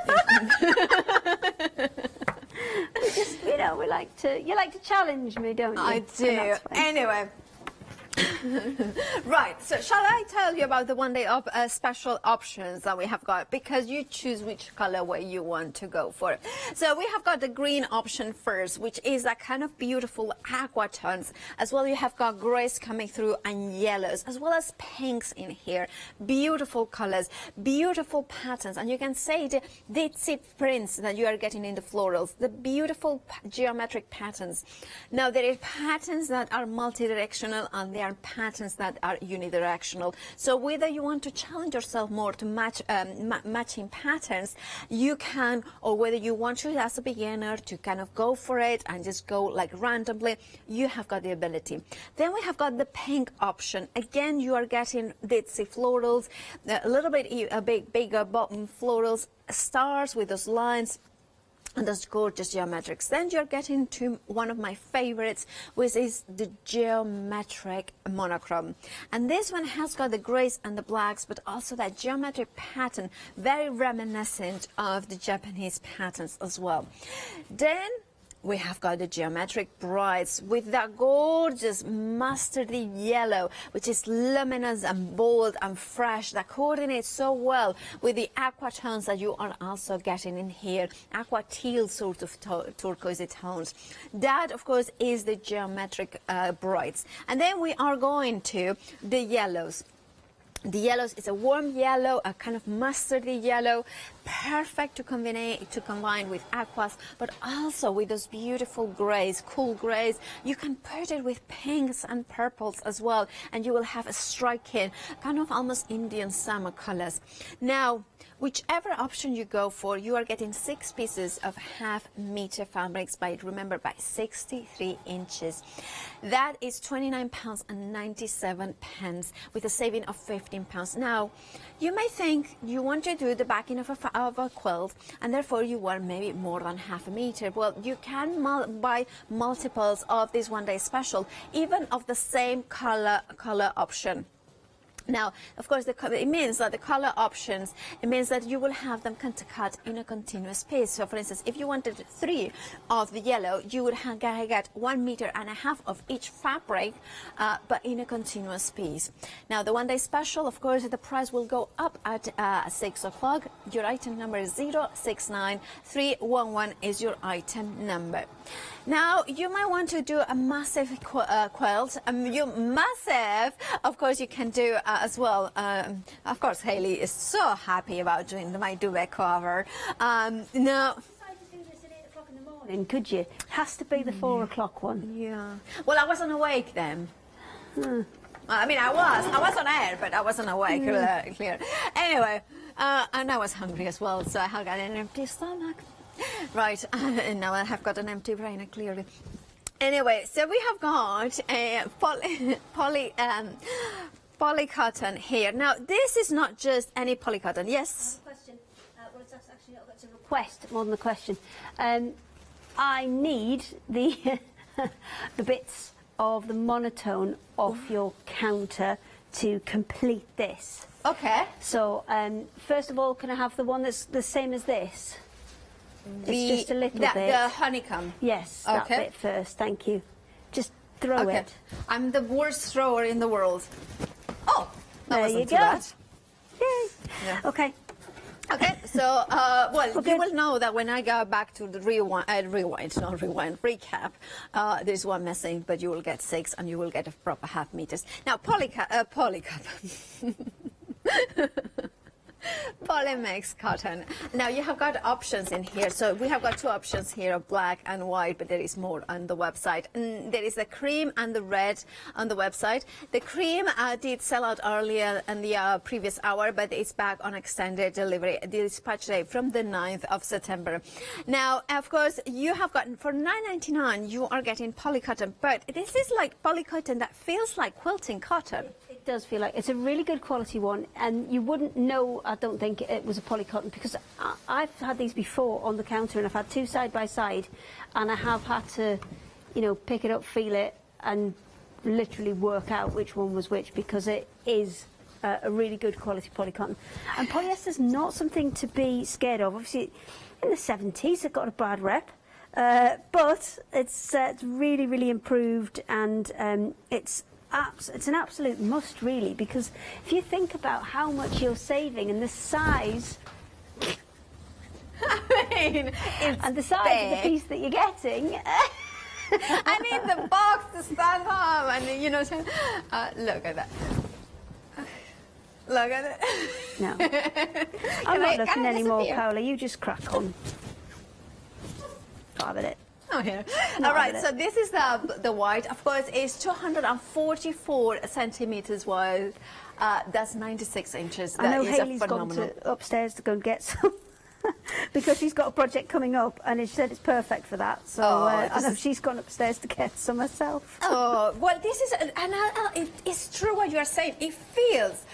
we just, you know, we like to challenge me, don't you? I do. Anyway. Right, so shall I tell you about the one-day special options that we have got, because you choose which colorway you want to go for. So we have got the green option first, which is that kind of beautiful aqua tones. As well, you have got grays coming through and yellows, as well as pinks in here. Beautiful colors, beautiful patterns, and you can say the ditzy prints that you are getting in the florals, the beautiful geometric patterns. Now, there are patterns that are multi-directional, and there are patterns that are unidirectional. So whether you want to challenge yourself more to match matching patterns, you can, or whether you want to, as a beginner, to kind of go for it and just go like randomly, you have got the ability. Then we have got the pink option. Again, you are getting ditzy florals, a little bit bigger bottom florals, stars with those lines, and those gorgeous geometrics. Then you're getting to one of my favorites, which is the geometric monochrome. And this one has got the grays and the blacks, but also that geometric pattern, very reminiscent of the Japanese patterns as well. Then we have got the geometric brights with that gorgeous mustardy yellow, which is luminous and bold and fresh, that coordinates so well with the aqua tones that you are also getting in here, aqua teal sort of turquoise tones. That, of course, is the geometric brights. And then we are going to the yellows. The yellows is a warm yellow, a kind of mustardy yellow, perfect to combine with aquas, but also with those beautiful grays, cool grays. You can put it with pinks and purples as well, and you will have a striking, kind of almost Indian summer colors. Now, whichever option you go for, you are getting 6 pieces of half-meter fabrics by 63 inches. That is £29.97 with a saving of £15. Now, you may think you want to do the backing of a quilt, and therefore you want maybe more than half a meter. Well, you can buy multiples of this one-day special, even of the same color option. Now, of course, it means that the color options, it means that you will have them cut in a continuous piece. So, for instance, if you wanted 3 of the yellow, you would get 1.5 meters of each fabric, but in a continuous piece. Now, the one-day special, of course, the price will go up at 6 o'clock. Your item number is 069311 is your item number. Now, you might want to do a massive quilt. Of course, you can do as well. Of course, Hayley is so happy about doing my duvet cover. No. Could you? Has to be the 4 o'clock one. Yeah. Well, I wasn't awake then. I mean, I was on air, but I wasn't awake. Clear. Anyway, and I was hungry as well, so I had got an empty stomach. Right, and now I have got an empty brain, clearly. Anyway, so we have got a poly cotton here. Now, this is not just any poly cotton. Yes? Question. Well, it's actually not a request more than a question. I need the the bits of the monotone off your counter to complete this. Okay. So, first of all, can I have the one that's the same as this? It's just a little bit. The honeycomb? Yes, that bit first, thank you. Just throw it. I'm the worst thrower in the world. Oh, that there you wasn't go. too bad. Yay. Yeah. Okay. Okay, so, you will know that when I go back to the recap, there's one missing, but you will get 6 and you will get a proper half meters. Now, Polymix cotton. Now you have got options in here. So we have got 2 options here of black and white, but there is more on the website. And there is the cream and the red on the website. The cream did sell out earlier in the previous hour, but it's back on extended delivery. Dispatch date from the 9th of September. Now, of course, you have gotten for $9.99. You are getting poly cotton, but this is like poly cotton that feels like quilting cotton. It does feel like it's a really good quality one, and you wouldn't know, I don't think, it was a poly cotton, because I've had these before on the counter, and I've had 2 side by side, and I have had to, you know, pick it up, feel it, and literally work out which one was which, because it is a really good quality poly cotton. And polyester's not something to be scared of. Obviously, in the 70s, it got a bad rep. But it's really, really improved, and it's an absolute must, really, because if you think about how much you're saving and the size, I mean, and the size of the piece that you're getting. I need the box to stand up, and you know, look at that. Look at it. No, I'm not looking anymore, Paola. You just crack on. Have it. Oh, here. All right, so this is the white. Of course, it's 244 centimeters wide. That's 96 inches. I know that is Hayley's gone upstairs to go and get some. Because she's got a project coming up, and she said it's perfect for that. So I know she's gone upstairs to get some herself. Oh, well, this is, it's true what you are saying. It feels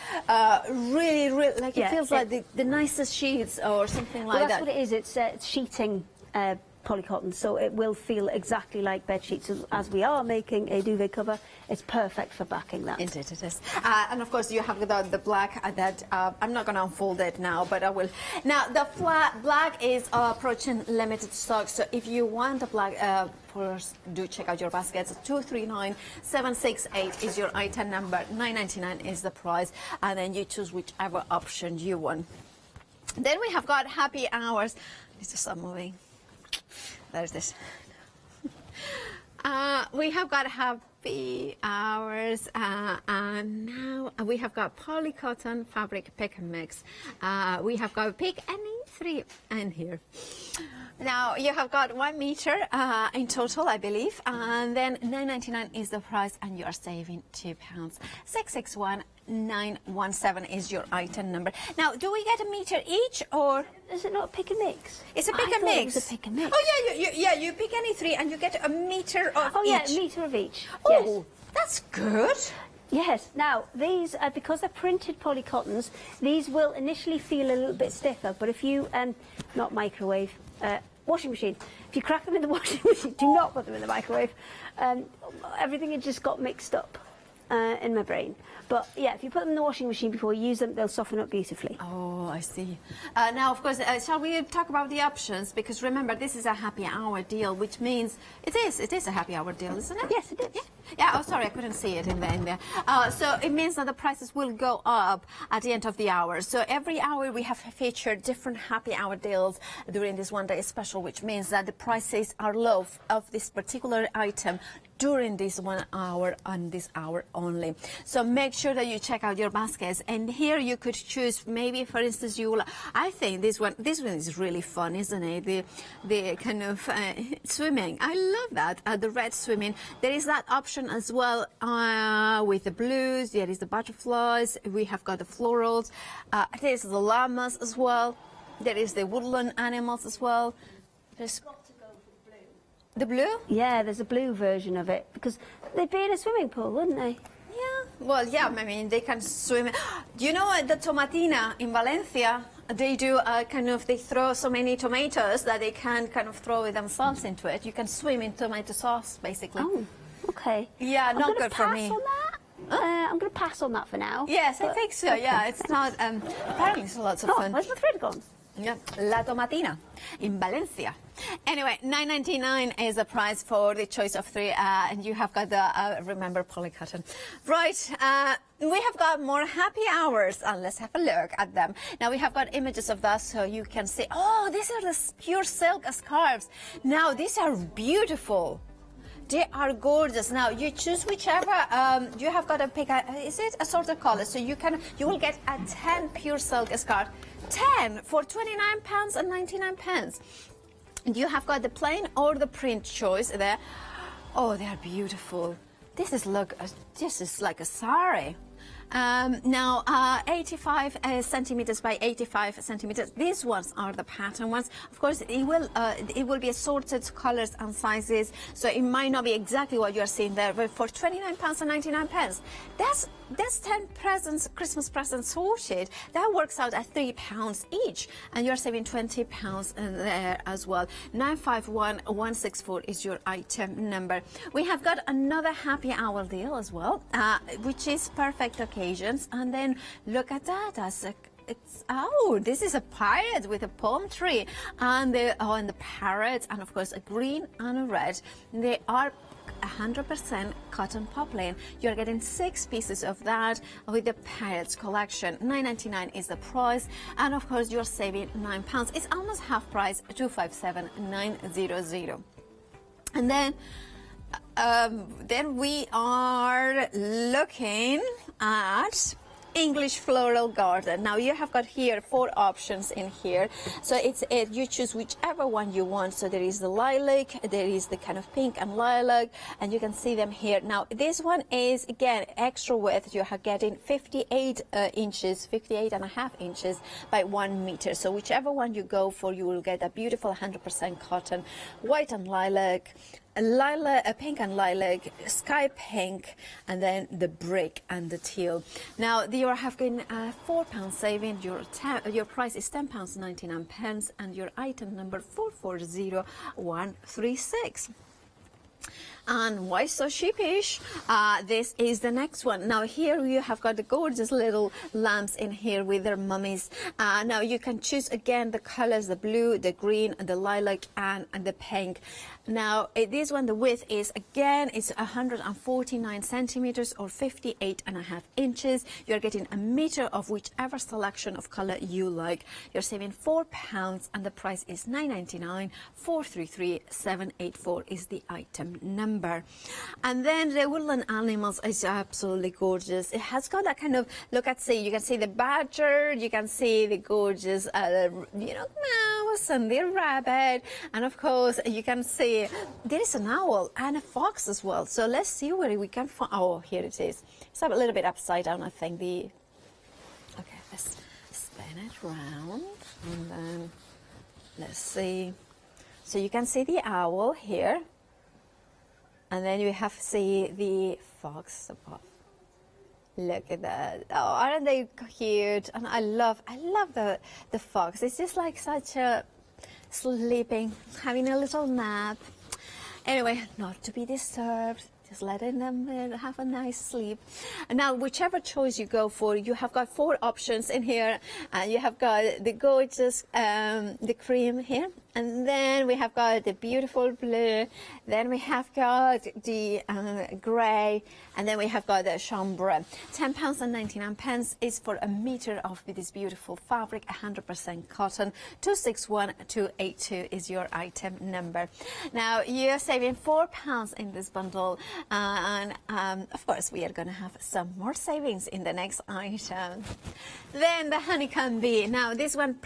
really, really, like it feels like the nicest sheets or something like that. That's what it is. It's sheeting polycotton, so it will feel exactly like bed sheets. As we are making a duvet cover, it's perfect for backing that. Indeed it is. And of course you have the black that I'm not going to unfold it now, but I will. Now the black is approaching limited stock, so if you want the black, first do check out your baskets. 239768 is your item number, 9.99 is the price, and then you choose whichever option you want. Then we have got happy hours. Let's just stop moving. There's this. We have got happy hours, and now we have got polycotton fabric pick and mix. We have got pick any three in here. Now you have got 1 meter in total, I believe, and then 9.99 is the price, and you are saving £2. 661917 is your item number. Now, do we get a meter each, or is it not a pick and mix? It's a pick and mix. It was a pick and mix. Oh yeah, you pick any three, and you get a meter of each. Oh yeah, a meter of each. Oh, yes. That's good. Yes. Now these, because they're printed polycottons, these will initially feel a little bit stiffer. But if you not microwave. Washing machine. If you crack them in the washing machine, do not put them in the microwave. Everything had just got mixed up in my brain. But yeah, if you put them in the washing machine before you use them, they'll soften up beautifully. Oh, I see. Now, of course, shall we talk about the options? Because remember, this is a happy hour deal, which means it is a happy hour deal, isn't it? Yes, it is. Yeah. Oh, sorry, I couldn't see it in there. So it means that the prices will go up at the end of the hour. So every hour we have featured different happy hour deals during this one-day special, which means that the prices are low of this particular item during this 1 hour and this hour only. So make sure that you check out your baskets, and here you could choose, maybe for instance I think this one is really fun, isn't it? The kind of swimming. I love that, the red swimming. There is that option as well with the blues. There is the butterflies, we have got the florals, there's the llamas as well, there is the woodland animals as well. There's the blue? Yeah, there's a blue version of it, because they'd be in a swimming pool, wouldn't they? Yeah, well, yeah, I mean, they can swim. Do you know the tomatina in Valencia? They do they throw so many tomatoes that they can kind of throw themselves into it. You can swim in tomato sauce, basically. Oh, okay. Yeah, not good for me. On that. I'm going to pass on that for now. Yes, I think so, yeah. It's not, apparently it's lots of fun. Where's my thread gone? Yeah, La Tomatina in Valencia. Anyway, $9.99 is the price for the choice of three, and you have got the, remember, polycotton. Right, we have got more happy hours, and let's have a look at them. Now, we have got images of that, so you can see, oh, these are the pure silk scarves. Now, these are beautiful. They are gorgeous. Now you choose whichever. You have got to pick. Is it a sort of color? So you will get a 10 pure silk scarf. 10 for £29.99. You have got the plain or the print choice there. Oh, they are beautiful. This is like a sari. Now 85 centimeters by 85 centimeters. These ones are the pattern ones. Of course, it will be assorted colors and sizes, so it might not be exactly what you are seeing there. But for £29.99, that's 10 presents, Christmas presents sorted. That works out at £3 each, and you're saving £20 there as well. 951164 is your item number. We have got another happy hour deal as well, which is perfect occasions. And then look at that, this is a pirate with a palm tree, and the parrot, and of course a green and a red. They are 100% cotton poplin. You're getting 6 pieces of that with the Pirates collection. $9.99 is the price, and of course you're saving £9. It's almost half price, $257,900. And then we are looking at English floral garden. Now you have got here 4 options in here, so you choose whichever one you want. So there is the lilac, there is the kind of pink and lilac, and you can see them here. Now this one is again extra width. You are getting 58 inches, 58 and a half inches by 1 meter. So whichever one you go for, you will get a beautiful 100% cotton, white and lilac, pink and lilac, sky pink, and then the brick and the teal. Now you are having £4 saving. Your price is £10.99, and your item number 440136. And why so sheepish? This is the next one. Now here you have got the gorgeous little lamps in here with their mummies. Now you can choose again the colors, the blue, the green, the lilac, and the pink. Now this one, the width is again, it's 149 centimeters or 58 and a half inches. You're getting a meter of whichever selection of color you like. You're saving £4, and the price is $9.99. 433784 is the item number. And then the woodland animals is absolutely gorgeous. It has got that kind of look at sea. You can see the badger, you can see the gorgeous mouse and the rabbit, and of course you can see there is an owl and a fox as well. So let's see where we can find. Oh, here it is. It's a little bit upside down, I think. Okay, let's spin it round, and then let's see. So you can see the owl here, and then you have to see the fox above. Look at that. Oh, aren't they cute? And I love the fox. It's just like such a sleeping, having a little nap. Anyway, not to be disturbed. Just letting them have a nice sleep. And now, whichever choice you go for, you have got 4 options in here. You have got the gorgeous, the cream here. And then we have got the beautiful blue. Then we have got the grey. And then we have got the chambray. £10.99 is for a meter of this beautiful fabric, 100% cotton. 261282 is your item number. Now, you're saving £4 in this bundle. And of course, we are going to have some more savings in the next item. Then the honeycomb bee. Now, this one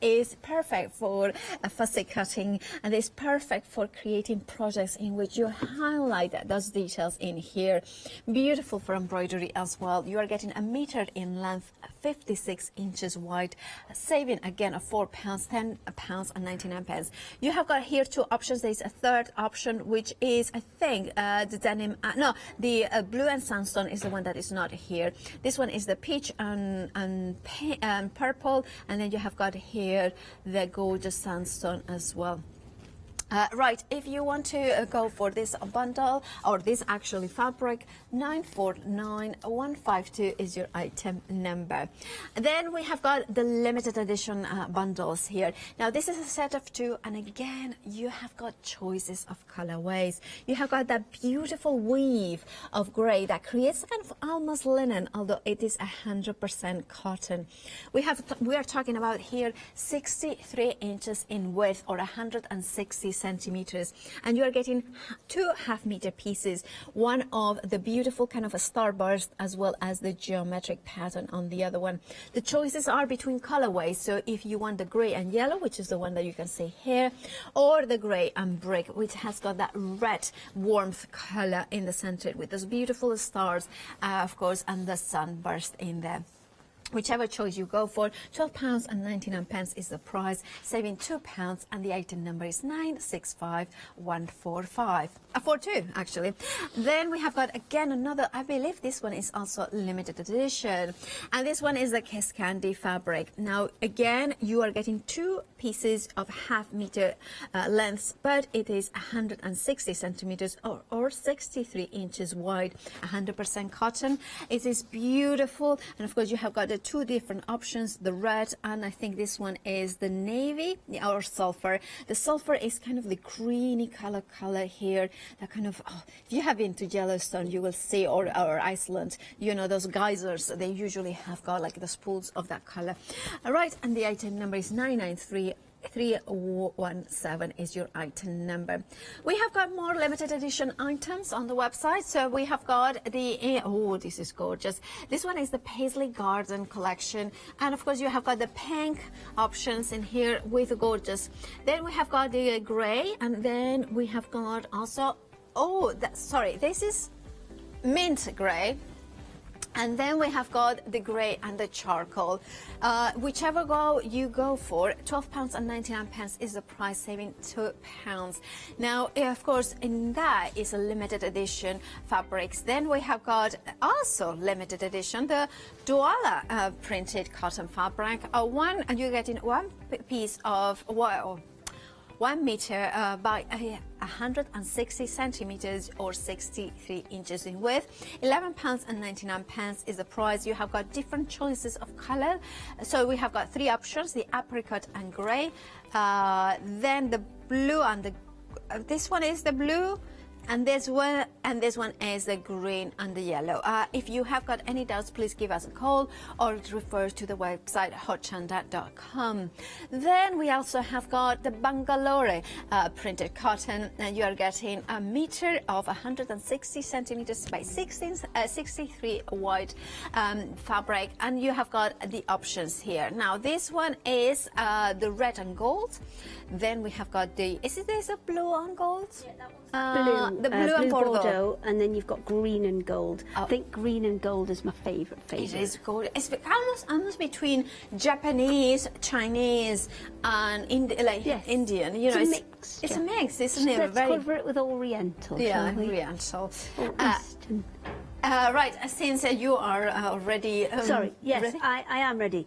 is perfect for fussy cutting, and it's perfect for creating projects in which you highlight those details in here. Beautiful for embroidery as well. You are getting a meter in length, 56 inches wide, saving again of £4, £10.99. You have got here 2 options. There's a third option, which is, I think, the denim. The blue and sandstone is the one that is not here. This one is the peach and purple, and then you have got here the gorgeous sandstone as well. Right, if you want to go for this bundle, or this actually fabric, 949152 is your item number. Then we have got the limited edition bundles here. Now this is a set of 2, and again you have got choices of colorways. You have got that beautiful weave of grey that creates kind of almost linen, although it is 100% cotton. We are talking about here 63 inches in width, or 160 centimeters, and you are getting 2 half-meter pieces, one of the beautiful kind of a starburst as well as the geometric pattern on the other one. The choices are between colorways, so if you want the grey and yellow, which is the one that you can see here, or the grey and brick, which has got that red warmth color in the center with those beautiful stars, of course, and the sunburst in there. Whichever choice you go for, £12.99 is the price, saving £2, and the item number is 965142 actually. Then we have got again another, I believe this one is also limited edition, and this one is the Kiss Candy fabric. Now again, you are getting 2 pieces of half-meter lengths, but it is 160 centimeters or 63 inches wide, 100% cotton. It is beautiful, and of course you have got the two different options, the red and I think this one is the navy or sulfur. The sulfur is kind of the greeny color here. That kind of, if you have been to Yellowstone, you will see, or Iceland, you know, those geysers, they usually have got like the spools of that color. All right, and the item number is 993317 is your item number. We have got more limited edition items on the website. So we have got the, oh, this is gorgeous. This one is the Paisley Garden collection. And of course you have got the pink options in here with the gorgeous. Then we have got the gray, and then we have got also, sorry, this is mint gray. And then we have got the grey and the charcoal. Whichever you go for, £12.99 is the price, saving £2. Now, of course, in that is a limited edition fabrics. Then we have got also limited edition, the Douala printed cotton fabric. You're getting one piece of 1 meter by 160 centimeters or 63 inches in width. £11.99 is the price. You have got different choices of color. So we have got 3 options: the apricot and grey, then the blue and the this one is the blue, and this one is the green and the yellow. If you have got any doubts, please give us a call or refer to the website hochanda.com. Then we also have got the Bangalore printed cotton, and you are getting a meter of 160 centimeters by 63 wide fabric, and you have got the options here. Now this one is the red and gold. Then we have got the, is this a blue and gold? Yeah, that one's blue, the blue and Bordeaux, and then you've got green and gold. I think green and gold is my favourite. It is gold. It's almost between Japanese, Chinese, and Indian. You know, it's a mix. It's a mix, isn't it? Let's cover it with Oriental. Yeah, shall we? Oriental. Eastern. Right, since you are already. Sorry. Yes, ready? I am ready.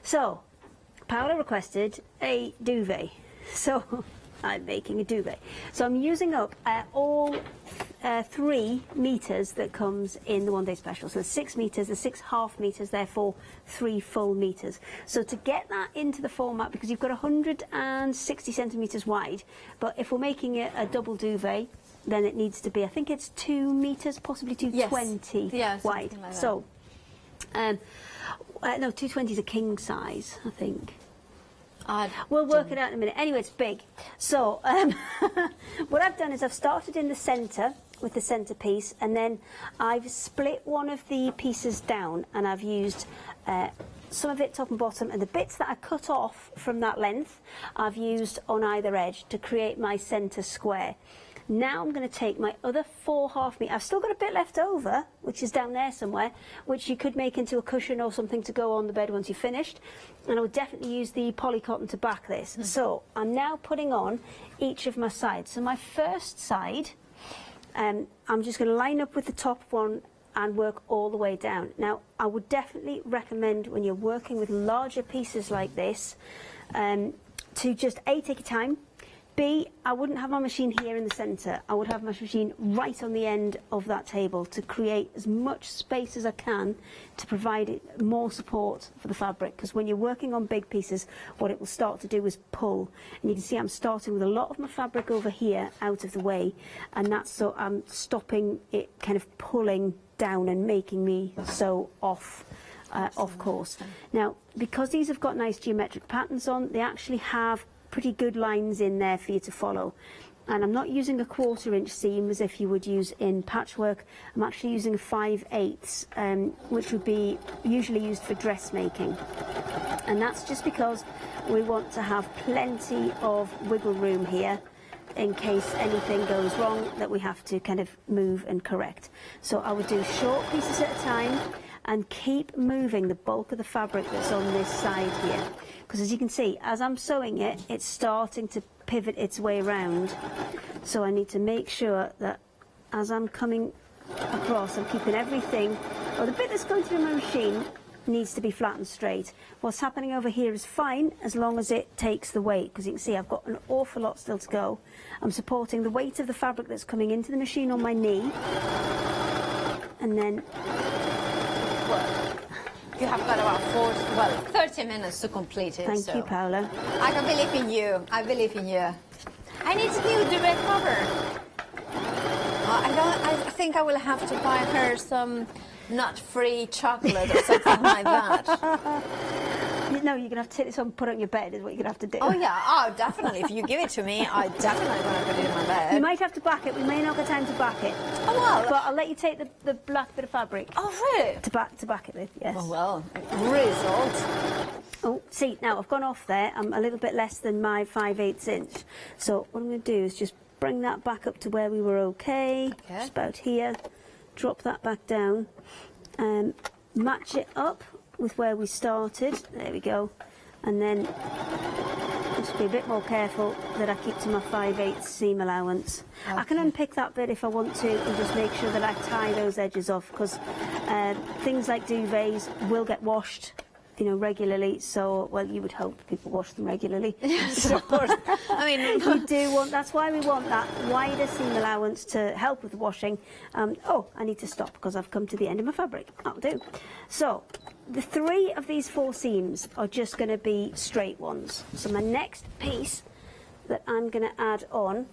So, Paola requested a duvet. So I'm making a duvet. So I'm using up all 3 meters that comes in the 1 day special. So 6 meters, the 6 half meters, therefore 3 full meters. So to get that into the format, because you've got 160 centimeters wide, but if we're making it a double duvet, then it needs to be, I think it's 2 meters, possibly 220 wide. Like so, no, 220 is a king size, I think. We'll work it out in a minute. Anyway, it's big. So what I've done is I've started in the centre with the centre piece, and then I've split one of the pieces down, and I've used some of it top and bottom, and the bits that I cut off from that length I've used on either edge to create my centre square. Now I'm going to take my other 4 half meters. I've still got a bit left over, which is down there somewhere, which you could make into a cushion or something to go on the bed once you're finished. And I would definitely use the poly cotton to back this. So I'm now putting on each of my sides. So my first side, I'm just going to line up with the top one and work all the way down. Now, I would definitely recommend when you're working with larger pieces like this, to just A, take your time. B, I wouldn't have my machine here in the centre. I would have my machine right on the end of that table to create as much space as I can to provide it more support for the fabric. Because when you're working on big pieces, what it will start to do is pull. And you can see I'm starting with a lot of my fabric over here out of the way, and that's so I'm stopping it kind of pulling down and making me so off course. Now, because these have got nice geometric patterns on, they actually have pretty good lines in there for you to follow. And I'm not using a 1/4 inch seam as if you would use in patchwork. I'm actually using a 5/8, which would be usually used for dressmaking. And that's just because we want to have plenty of wiggle room here in case anything goes wrong that we have to kind of move and correct. So I would do short pieces at a time and keep moving the bulk of the fabric that's on this side here. Because as you can see, as I'm sewing it, it's starting to pivot its way around. So I need to make sure that as I'm coming across, I'm keeping everything, or the bit that's going through my machine needs to be flat and straight. What's happening over here is fine as long as it takes the weight, because you can see I've got an awful lot still to go. I'm supporting the weight of the fabric that's coming into the machine on my knee, and then You have got about 30 minutes to complete it. Thank you, Paola. I can believe in you. I believe in you. I need to do the red cover. I think I will have to buy her some nut-free chocolate or something like that. No, you're going to have to take this on and put it on your bed is what you're going to have to do. Oh, yeah. Oh, definitely. If you give it to me, I definitely going to put it in my bed. You might have to back it. We may not get time to back it. Oh, well. But I'll let you take the black bit of fabric. Oh, really? To back it with, yes. Oh, well, result. Oh, see, now I've gone off there. I'm a little bit less than my 5/8 inch. So what I'm going to do is just bring that back up to where we were okay. Just about here. Drop that back down. And match it up with where we started. There we go. And then just be a bit more careful that I keep to my 5/8 seam allowance. Okay. I can unpick that bit if I want to and just make sure that I tie those edges off, because things like duvets will get washed, you know, regularly. So, well, you would hope people wash them regularly. Yes, of course. I mean, we do want, that's why we want that wider seam allowance to help with the washing. Oh, I need to stop because I've come to the end of my fabric. That'll do. So, the 3 of these 4 seams are just going to be straight ones. So my next piece that I'm going to add on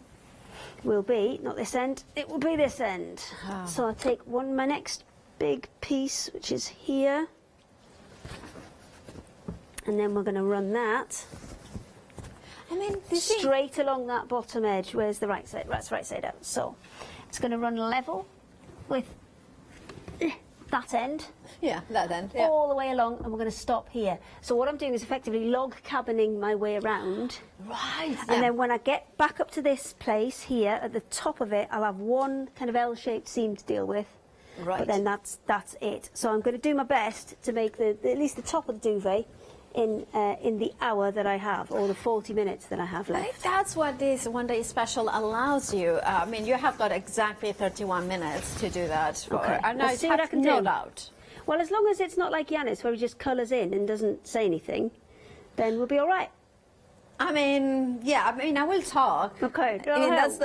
will be, not this end, it will be this end. Oh. So I'll take my next big piece, which is here. And then we're going to run that straight along that bottom edge. Where's the right side? That's right side out. So it's going to run level with that end. Yeah, that end. Yeah. All the way along, and we're going to stop here. So what I'm doing is effectively log cabining my way around. Right. And then when I get back up to this place here, at the top of it, I'll have one kind of L-shaped seam to deal with. Right. But then that's it. So I'm going to do my best to make at least the top of the duvet in the hour that I have, or the 40 minutes that I have left. I think that's what this one day special allows you. I mean, you have got exactly 31 minutes to do that. Okay. And We'll see what I can do. Doubt. Well, as long as it's not like Yanis, where he just colours in and doesn't say anything, then we'll be all right. I mean, yeah, I mean, I will talk. Okay.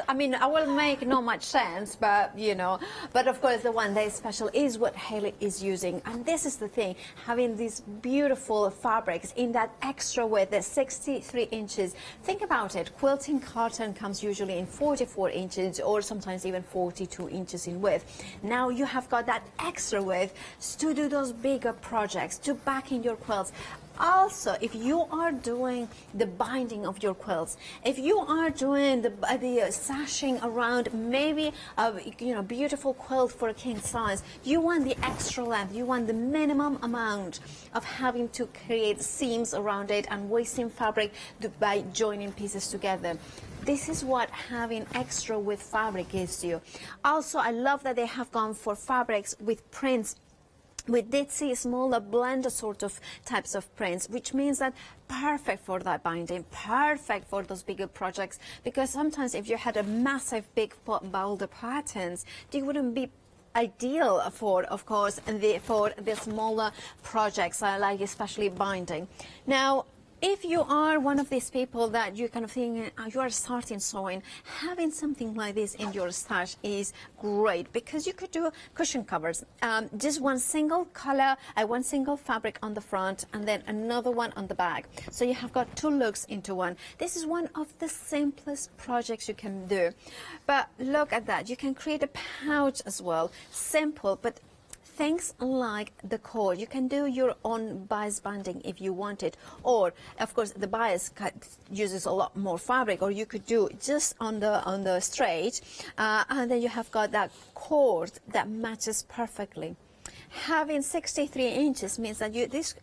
I mean, I will make not much sense, but, you know, but of course the one day special is what Hayley is using. And this is the thing, having these beautiful fabrics in that extra width, the 63 inches. Think about it, quilting cotton comes usually in 44 inches or sometimes even 42 inches in width. Now you have got that extra width to do those bigger projects, to back in your quilts. Also, if you are doing the binding of your quilts, if you are doing the sashing around maybe a beautiful quilt for a king size, you want the extra length, you want the minimum amount of having to create seams around it and wasting fabric by joining pieces together. This is what having extra width fabric gives you. Also, I love that they have gone for fabrics with prints. We did see smaller blended sort of types of prints, which means that perfect for that binding, perfect for those bigger projects, because sometimes if you had a massive big boulder patterns, they wouldn't be ideal for, of course, for the smaller projects, like especially binding. Now, if you are one of these people that you kind of think you are starting sewing, having something like this in your stash is great, because you could do cushion covers. Just one single color, one single fabric on the front, and then another one on the back. So you have got 2 looks into one. This is one of the simplest projects you can do. But look at that. You can create a pouch as well. Simple, but things like the cord, you can do your own bias banding if you want it, or of course the bias uses a lot more fabric, or you could do just on the straight, and then you have got that cord that matches perfectly. Having 63 inches means that this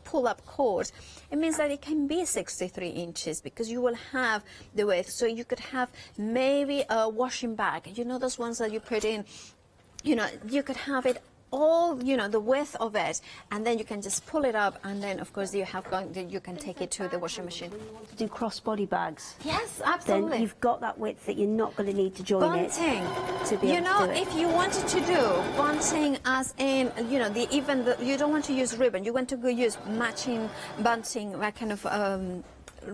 pull-up cord, it means that it can be 63 inches because you will have the width. So you could have maybe a washing bag, those ones that you put in, you could have it all, the width of it, and then you can just pull it up, and then of course you can take it to the washing machine. To do crossbody bags. Yes, absolutely. Then you've got that width that you're not going to need to join bunting. It to be able to do it. If you wanted to do bunting, as in, you don't want to use ribbon, you want to use matching bunting, that kind of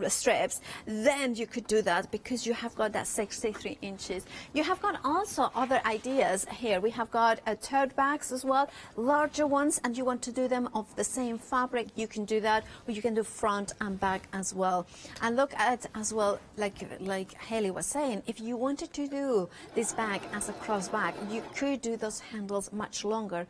strips, then you could do that because you have got that 63 inches. You have got also other ideas here. We have got tote bags as well, larger ones, and you want to do them of the same fabric, you can do that, or you can do front and back as well. And look at as well, like Haley was saying, if you wanted to do this bag as a cross bag, you could do those handles much longer,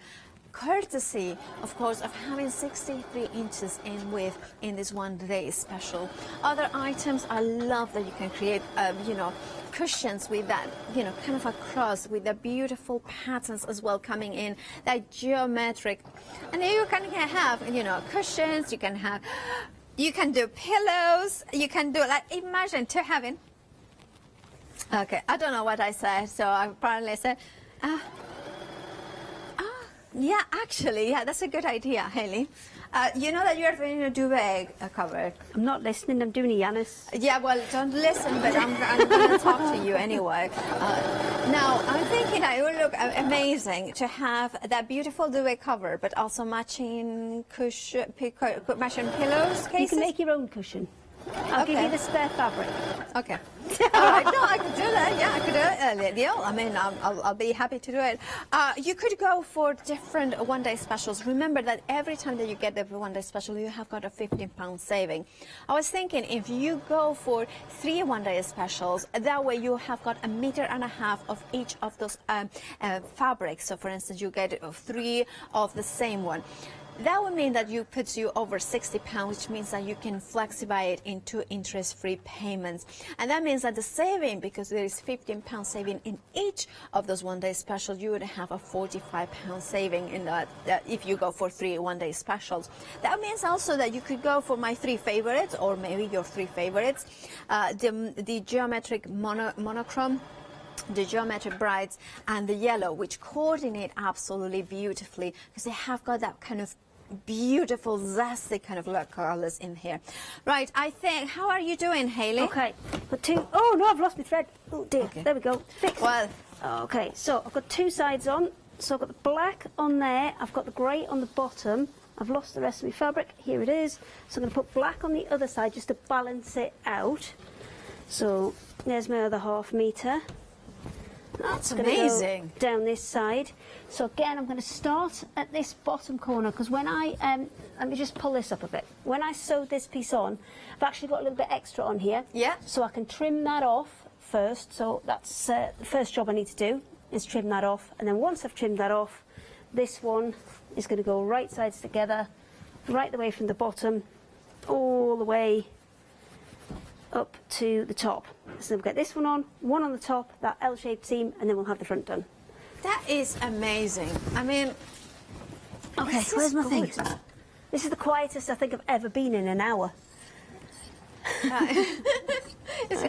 courtesy of course of having 63 inches in width in this one day special. Other items, I love that you can create you know, cushions with that, you know, kind of a cross with the beautiful patterns as well coming in, that geometric. And then you can have, you know, cushions, you can do pillows, you can do, like, imagine to having, okay, I don't know what I said, so I probably said, yeah, actually, yeah, that's a good idea, Haley. You know that you're doing a duvet cover. I'm not listening, I'm doing a Yanis. Yeah, well, don't listen, but I'm going to talk to you anyway. Now, I'm thinking that it would look amazing to have that beautiful duvet cover, but also matching cushion, matching pillows, cases. You can make your own cushion. I'll give you the spare fabric. Okay. All right. No, I could do that. Yeah, I could do it. Deal. I mean, I'll be happy to do it. You could go for different one-day specials. Remember that every time that you get the one-day special, you have got a £15 saving. I was thinking if you go for 3 one-day specials, that way you have got 1.5 meters of each of those fabrics. So, for instance, you get 3 of the same one. That would mean that you put you over £60, which means that you can flexify it into interest-free payments. And that means that the saving, because there is £15 saving in each of those one-day specials, you would have a £45 saving in that if you go for 3 one-day specials. That means also that you could go for my 3 favorites, or maybe your 3 favorites, the geometric monochrome, the geometric brights, and the yellow, which coordinate absolutely beautifully because they have got that kind of beautiful zesty kind of look colors in here. Right, I think, how are you doing, Haley? Okay, got 2, oh no, I've lost my thread. Oh dear, okay. There we go. Fixed. Well, okay, so I've got 2 sides on. So I've got the black on there, I've got the grey on the bottom. I've lost the rest of my fabric. Here it is. So I'm going to put black on the other side just to balance it out. So there's my other £1/2 metre. That's amazing. Go down this side. So again, I'm going to start at this bottom corner because when I let me just pull this up a bit. When I sewed this piece on, I've actually got a little bit extra on here. Yeah. So I can trim that off first. So that's the first job I need to do is trim that off, and then once I've trimmed that off, this one is going to go right sides together, right the way from the bottom, all the way up to the top. So we'll get this one on the top, that L-shaped seam, and then we'll have the front done. That is amazing. I mean, okay, where's my thing? This is the quietest I think I've ever been in an hour.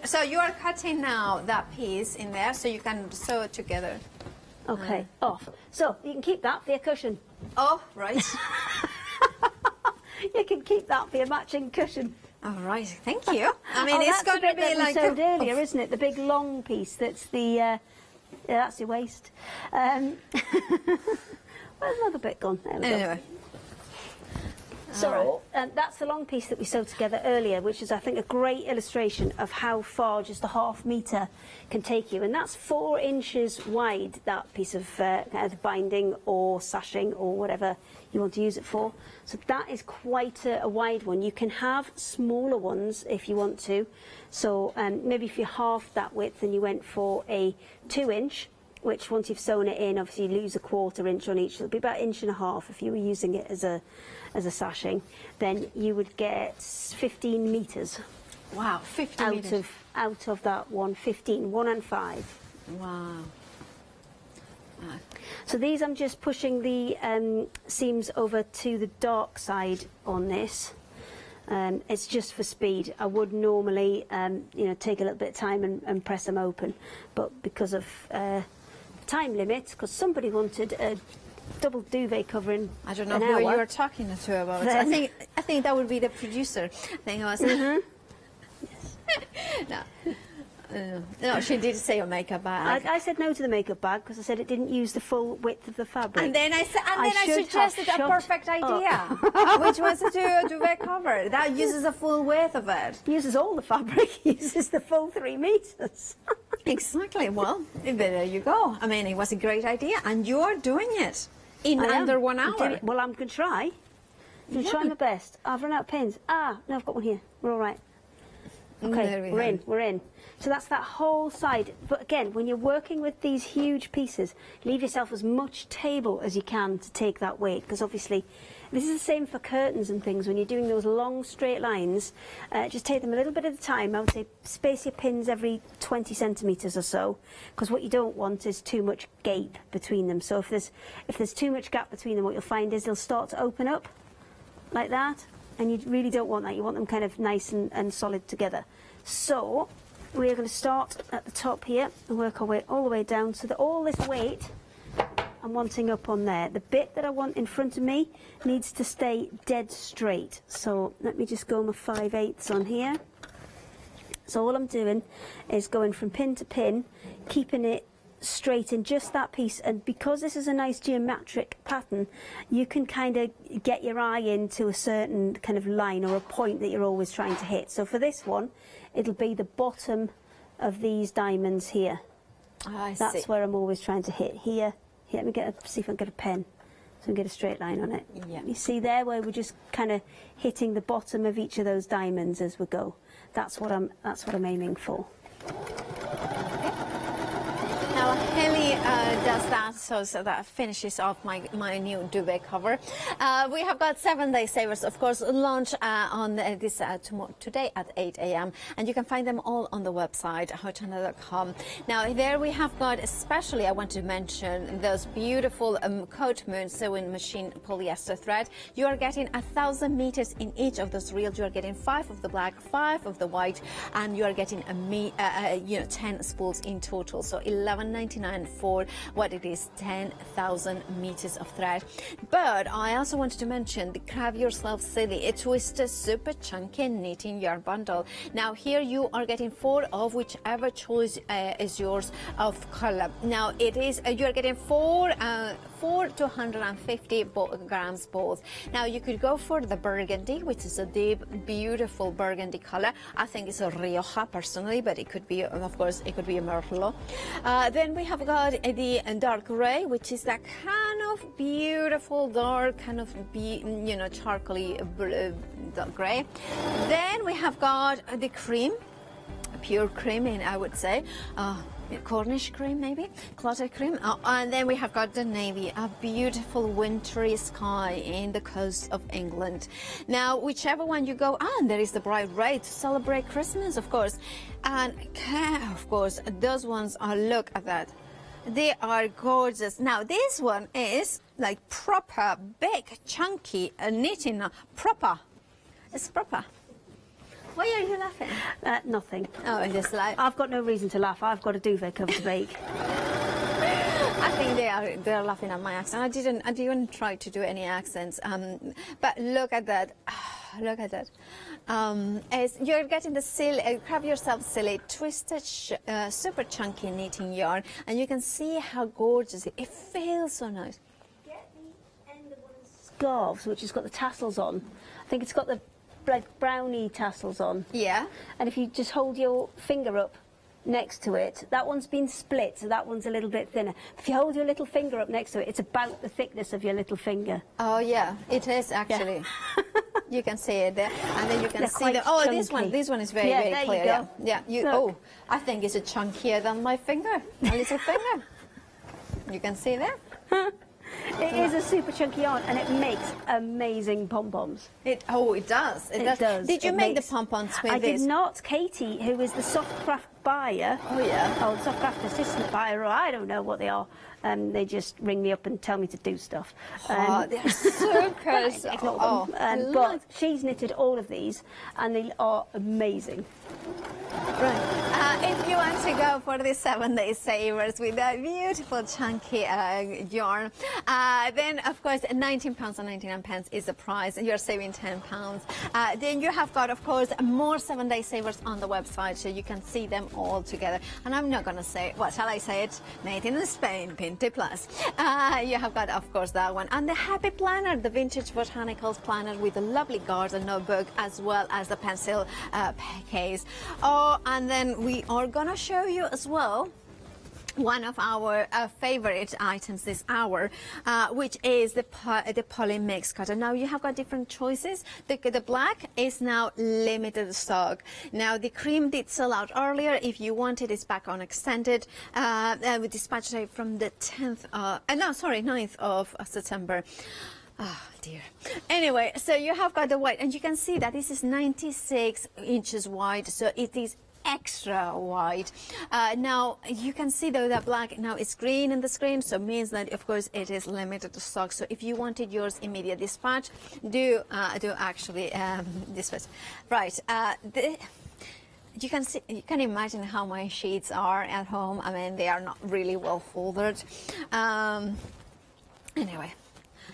So you are cutting now that piece in there so you can sew it together. Okay, off. So you can keep that for your cushion. Oh, right. You can keep that for your matching cushion. All right, thank you. I mean, it's going to be like sewed earlier, isn't it? The big long piece. That's the yeah, that's your waist. Where's another bit gone? There we go. So that's the long piece that we sewed together earlier, which is, I think, a great illustration of how far just a £1/2 metre can take you. And that's 4 inches wide, that piece of either binding or sashing or whatever you want to use it for. So that is quite a wide one. You can have smaller ones if you want to. So maybe if you halved that width and you went for a 2-inch, which once you've sewn it in, obviously you lose a 1/4 inch on each. So it'll be about 1.5 inches if you were using it as a sashing. Then you would get 15 metres. Wow, 15 metres. Out of that one, 15, 1 and 5. Wow. So these, I'm just pushing the seams over to the dark side on this. It's just for speed. I would normally, take a little bit of time and press them open, but because of time limit, because somebody wanted a double duvet covering. I don't know who you were talking to about. I think that would be the producer. I think I was. No. No, she did say a makeup bag. I said no to the makeup bag because I said it didn't use the full width of the fabric. And then I should suggested have a perfect shut idea, which was to do a duvet cover that uses the full width of it. Uses all the fabric. Uses the full 3 meters. Exactly. Well, there you go. I mean, it was a great idea, and you're doing it in under 1 hour. Well, I'm going to try. I'm going to try my best. I've run out of pins. No, I've got one here. We're all right. Okay, we're in. So that's that whole side. But again, when you're working with these huge pieces, leave yourself as much table as you can to take that weight, because obviously this is the same for curtains and things. When you're doing those long straight lines, just take them a little bit at a time. I would say space your pins every 20 centimetres or so, because what you don't want is too much gape between them. So if there's too much gap between them, what you'll find is they'll start to open up like that, and you really don't want that. You want them kind of nice and solid together. So we're going to start at the top here and work our way all the way down so that all this weight I'm wanting up on there. The bit that I want in front of me needs to stay dead straight. So let me just go my 5/8 on here. So all I'm doing is going from pin to pin, keeping it straight in just that piece, and because this is a nice geometric pattern, you can kind of get your eye into a certain kind of line or a point that you're always trying to hit. So for this one, it'll be the bottom of these diamonds here. That's where I'm always trying to hit here. Let me see if I can get a pen so I can get a straight line on it. Yeah. You see there where we're just kind of hitting the bottom of each of those diamonds as we go. That's what I'm aiming for. Now Haley does that, so that finishes off my new duvet cover. We have got 7-day savers, of course, launch on today at 8 a.m. and you can find them all on the website hochanda.com. Now there we have got, especially I want to mention those beautiful coat moon sewing machine polyester thread. You are getting 1,000 meters in each of those reels. You are getting 5 of the black, 5 of the white, and you are getting 10 spools in total. So $11.99 for what it is, 10,000 meters of thread. But I also wanted to mention the Carve Yourself Silly, a twisted super chunky knitting yarn bundle. Now here you are getting 4 of whichever choice is yours of color. Now it is you are getting 4 to 150 grams both. Now you could go for the burgundy, which is a deep, beautiful burgundy color. I think it's a Rioja personally, but it could be, of course, it could be a Merlot. Then we have got the dark gray, which is that kind of beautiful dark, kind of charcoaly dark gray. Then we have got the cream, pure cream, I would say. Cornish cream, maybe clotted cream, and then we have got the navy, a beautiful wintry sky in the coast of England. Now whichever one you go, and there is the bright red to celebrate Christmas, of course, and of course those ones are, look at that, they are gorgeous. Now this one is like proper big chunky knitting, proper, it's proper. Why are you laughing? Nothing. Oh, just like... I've got no reason to laugh. I've got a duvet cover to bake. I think they're laughing at my accent. I didn't try to do any accents. But look at that. Look at that. You're getting the Carve Yourself Silly twisted super chunky knitting yarn, and you can see how gorgeous it feels. So nice. Get the end of one of the scarves, which has got the tassels on. I think it's got the like brownie tassels on. Yeah. And if you just hold your finger up next to it, that one's been split, so that one's a little bit thinner. If you hold your little finger up next to it, it's about the thickness of your little finger. Oh yeah, it is actually. Yeah. You can see it there, and then you can see the. Oh, chunky. This one is very very clear. You go. Yeah. Oh, I think it's a chunkier than my finger, a little finger. You can see there. It is a super chunky yarn, and it makes amazing pom-poms. It does. It does. Did you make the pom-poms with this? I did not. Katie, who is the soft craft buyer. Oh yeah. Oh, soft craft assistant buyer, or I don't know what they are. They just ring me up and tell me to do stuff. They're so cool. But she's knitted all of these, and they are amazing. Right. if you want to go for the 7-day savers with that beautiful chunky yarn, then of course £19.99 is the price, and you're saving £10. Then you have got, of course, more 7-day savers on the website, so you can see them all together. And I'm not going to say, what shall I say it? Made in Spain, Pinty Plus. You have got, of course, that one. And the Happy Planner, the vintage botanicals planner with a lovely garden notebook, as well as the pencil case. Oh, and then we are going to show you as well one of our favorite items this hour, which is the poly mix cutter. Now you have got different choices. The black is now limited stock. Now the cream did sell out earlier. If you want it, it's back on extended. We dispatched it from the 9th of September. Oh dear. Anyway, so you have got the white, and you can see that this is 96 inches wide, so it is extra wide. Now you can see though that black now is green in the screen, so it means that of course it is limited to stock. So if you wanted yours immediate dispatch, do actually dispatch. Right. You can imagine how my sheets are at home. I mean, they are not really well folded. Anyway.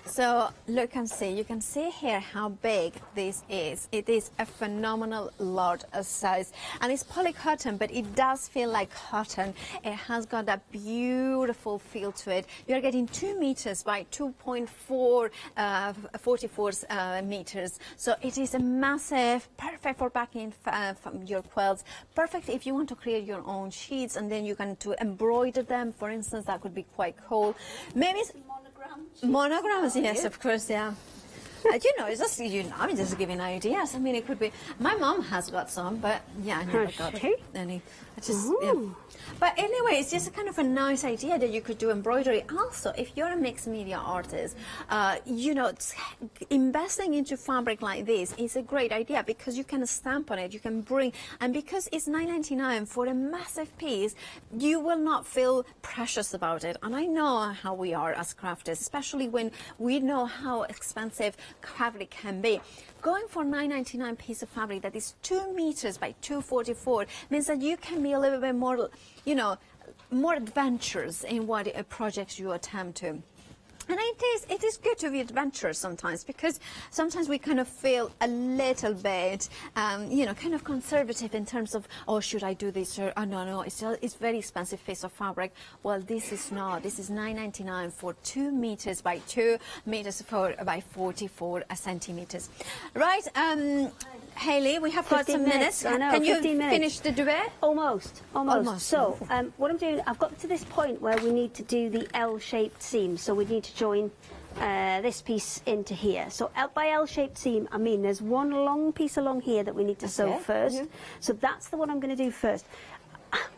So look and see, you can see here how big this is. It is a phenomenal large size, and it's poly cotton, but it does feel like cotton. It has got that beautiful feel to it. You're getting 2 meters by 2.44 meters. So it is a massive, perfect for backing from your quilts. Perfect if you want to create your own sheets, and then you can embroider them, for instance. That could be quite cool. Maybe monograms, yes, of course, yeah. It's just, I'm just giving ideas. I mean, it could be, my mom has got some, but yeah, I never got any. Yeah. But anyway, it's just a kind of a nice idea that you could do embroidery. Also, if you're a mixed media artist, investing into fabric like this is a great idea, because you can stamp on it, you can bring, and because it's $9.99 for a massive piece, you will not feel precious about it. And I know how we are as crafters, especially when we know how expensive fabric can be. Going for $9.99 piece of fabric that is 2 meters by 2.44 means that you can be a little bit more, more adventurous in what projects you attempt to. And it is good to be adventurous sometimes, because sometimes we kind of feel a little bit, kind of conservative in terms of, oh, should I do this? Or, oh, no, it's very expensive piece of fabric. Well, this is not. This is $9.99 for 2 meters by 2 meters by 44 centimeters. Right, Hayley, we have got some minutes. I know, Can you 15 minutes. finish the duvet? Almost. So, what I'm doing, I've got to this point where we need to do the L-shaped seam. So we need to join this piece into here. So by L-shaped seam, I mean there's one long piece along here that we need to sew first. Mm-hmm. So that's the one I'm going to do first.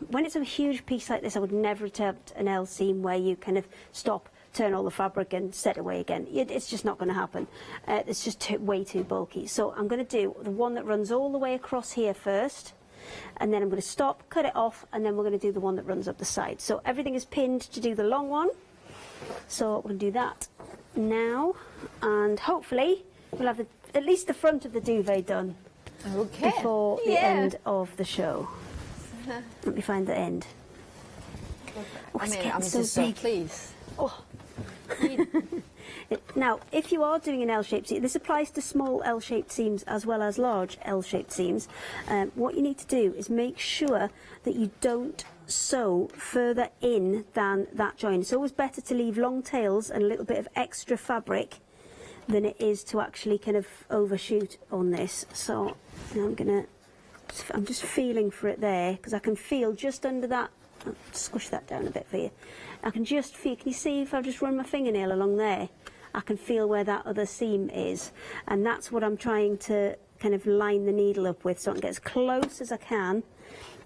When it's a huge piece like this, I would never attempt an L seam where you kind of stop, turn all the fabric and set away again. It's just not going to happen. It's just way too bulky. So I'm going to do the one that runs all the way across here first, and then I'm going to stop, cut it off, and then we're going to do the one that runs up the side. So everything is pinned to do the long one. So we're going to do that now, and hopefully we'll have at least the front of the duvet done before the end of the show. Let me find the end. Oh, I'm so just big. so pleased. Oh. Now, if you are doing an L-shaped seam, this applies to small L-shaped seams as well as large L-shaped seams. What you need to do is make sure that you don't sew further in than that join. It's always better to leave long tails and a little bit of extra fabric than it is to actually kind of overshoot on this. So now I'm just feeling for it there, because I can feel just under that. I'll squish that down a bit for you. I can just feel, can you see if I just run my fingernail along there? I can feel where that other seam is, and that's what I'm trying to kind of line the needle up with, so I can get as close as I can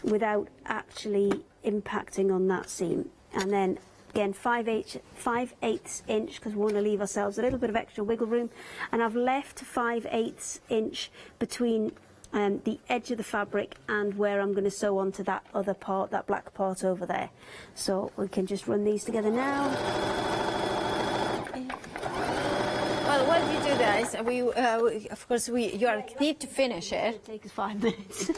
without actually impacting on that seam. And then again 5/8 inch, because we want to leave ourselves a little bit of extra wiggle room, and I've left 5/8 inch between the edge of the fabric and where I'm going to sew onto that other part, that black part over there. So we can just run these together now. Well, while you do this, of course, you need to finish it. It'll take us 5 minutes.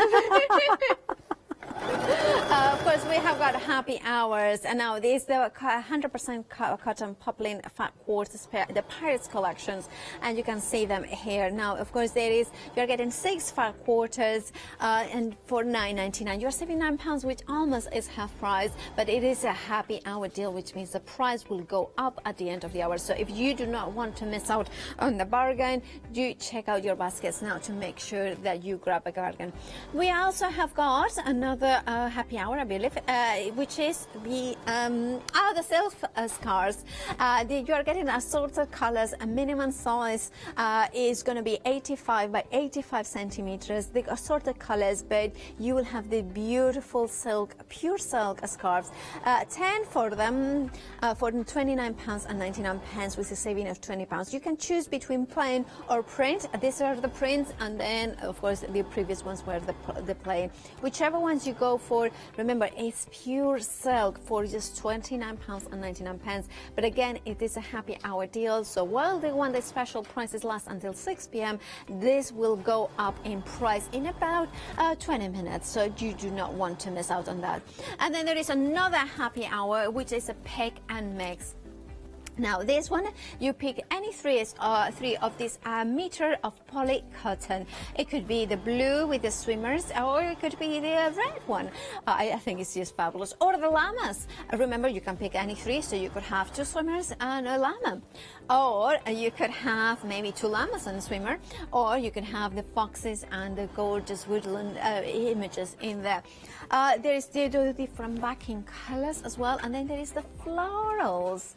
Of course, we have got happy hours, and now these the 100% cotton poplin fat quarters pair, the Pirates collections, and you can see them here. Now, of course, you're getting 6 fat quarters, and for £9.99, you're saving £9, which almost is half price, but it is a happy hour deal, which means the price will go up at the end of the hour. So if you do not want to miss out on the bargain, do check out your baskets now to make sure that you grab a bargain. We also have got another happy hour, I believe, which is the self scarves. You are getting assorted colors. A minimum size is going to be 85 by 85 centimeters. The assorted colors, but you will have the beautiful silk, pure silk scarves. 10 for them for £29.99, with a saving of £20. You can choose between plain or print. These are the prints, and then of course the previous ones were the plain. Whichever ones you go for, remember it's pure silk for just £29.99. But again, it is a happy hour deal, so while the one day special prices last until 6 p.m, this will go up in price in about 20 minutes, so you do not want to miss out on that. And then there is another happy hour, which is a pick and mix. Now this one, you pick any three of this meter of poly cotton. It could be the blue with the swimmers, or it could be the red one. I think it's just fabulous. Or the llamas. Remember, you can pick any 3, so you could have 2 swimmers and a llama. Or you could have maybe 2 llamas and a swimmer. Or you can have the foxes and the gorgeous woodland images in there. There is the different backing colors as well, and then there is the florals.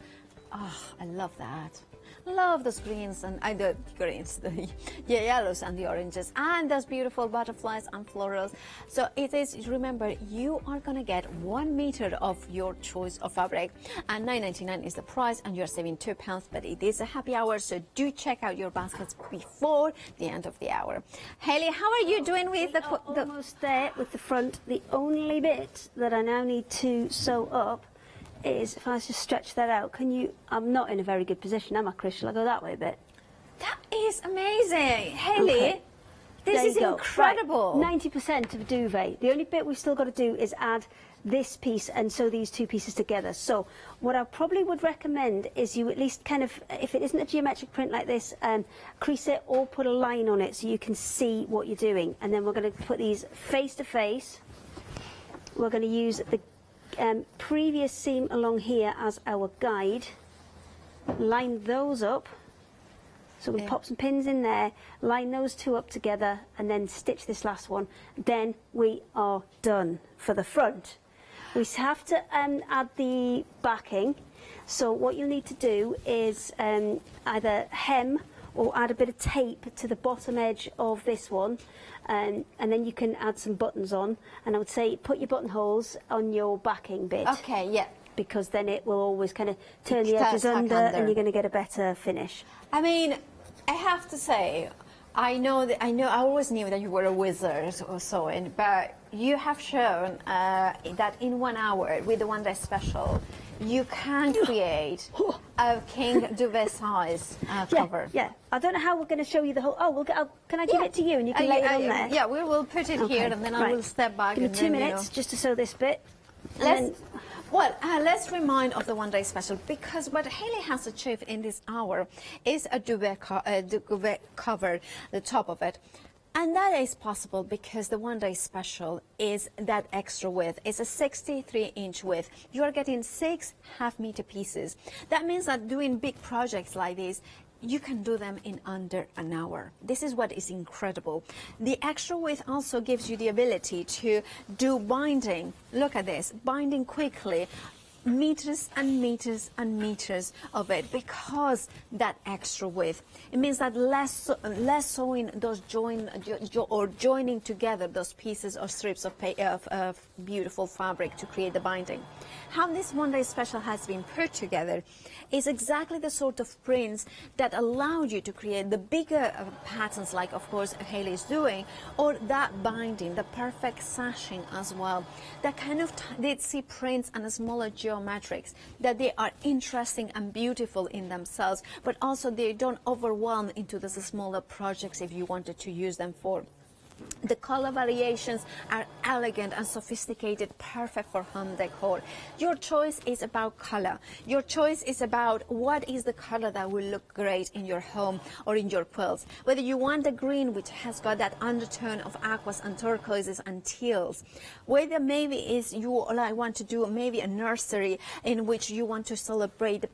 Oh, I love that. Love those greens and the greens, the yellows and the oranges, and those beautiful butterflies and florals. So it is, remember, you are going to get 1 meter of your choice of fabric, and £9.99 is the price, and you're saving £2, but it is a happy hour, so do check out your baskets before the end of the hour. Haley, how are you doing with the almost there with the front? The only bit that I now need to sew up is, if I just stretch that out, can you, I'm not in a very good position, am I, Chris? Shall I go that way a bit? That is amazing. Haley, okay. This is incredible. Right. 90% of a duvet. The only bit we've still got to do is add this piece and sew these 2 pieces together. So what I probably would recommend is you at least kind of, if it isn't a geometric print like this, crease it or put a line on it so you can see what you're doing. And then we're going to put these face to face. We're going to use the previous seam along here as our guide, line those up, so we pop some pins in there, line those 2 up together, and then stitch this last one. Then we are done for the front. We have to add the backing, so what you'll need to do is either hem or add a bit of tape to the bottom edge of this one, and then you can add some buttons on, and I would say put your buttonholes on your backing bit. Okay, yeah. Because then it will always kind of turn the edges under, and you're going to get a better finish. I mean, I have to say, I always knew that you were a wizard or sewing, but you have shown that in 1 hour with the one day special, you can create a king duvet size cover. Yeah, I don't know how we're going to show you the whole. Oh, can I give it to you and you can lay it on there? Yeah, we will put it here, and then I will step back. Give me and 2 then, minutes just to sew this bit. Let's remind of the one day special, because what Haley has achieved in this hour is a duvet cover, the top of it. And that is possible because the one day special is that extra width. It's a 63-inch width. You are getting 6 half-meter pieces. That means that doing big projects like this, you can do them in under an hour. This is what is incredible. The extra width also gives you the ability to do binding. Look at this, binding quickly. Meters and meters and meters of it, because that extra width. It means that less sewing those joining together those pieces or strips of beautiful fabric to create the binding. How this one day special has been put together is exactly the sort of prints that allow you to create the bigger patterns, like of course Haley is doing, or that binding, the perfect sashing as well. That kind of they'd see prints and a smaller geometrics, that they are interesting and beautiful in themselves, but also they don't overwhelm into the smaller projects if you wanted to use them for The color variations are elegant and sophisticated, perfect for home decor. Your choice is about color. Your choice is about what is the color that will look great in your home or in your quilts. Whether you want the green, which has got that undertone of aquas and turquoises and teals. Whether maybe is you want to do maybe a nursery in which you want to celebrate the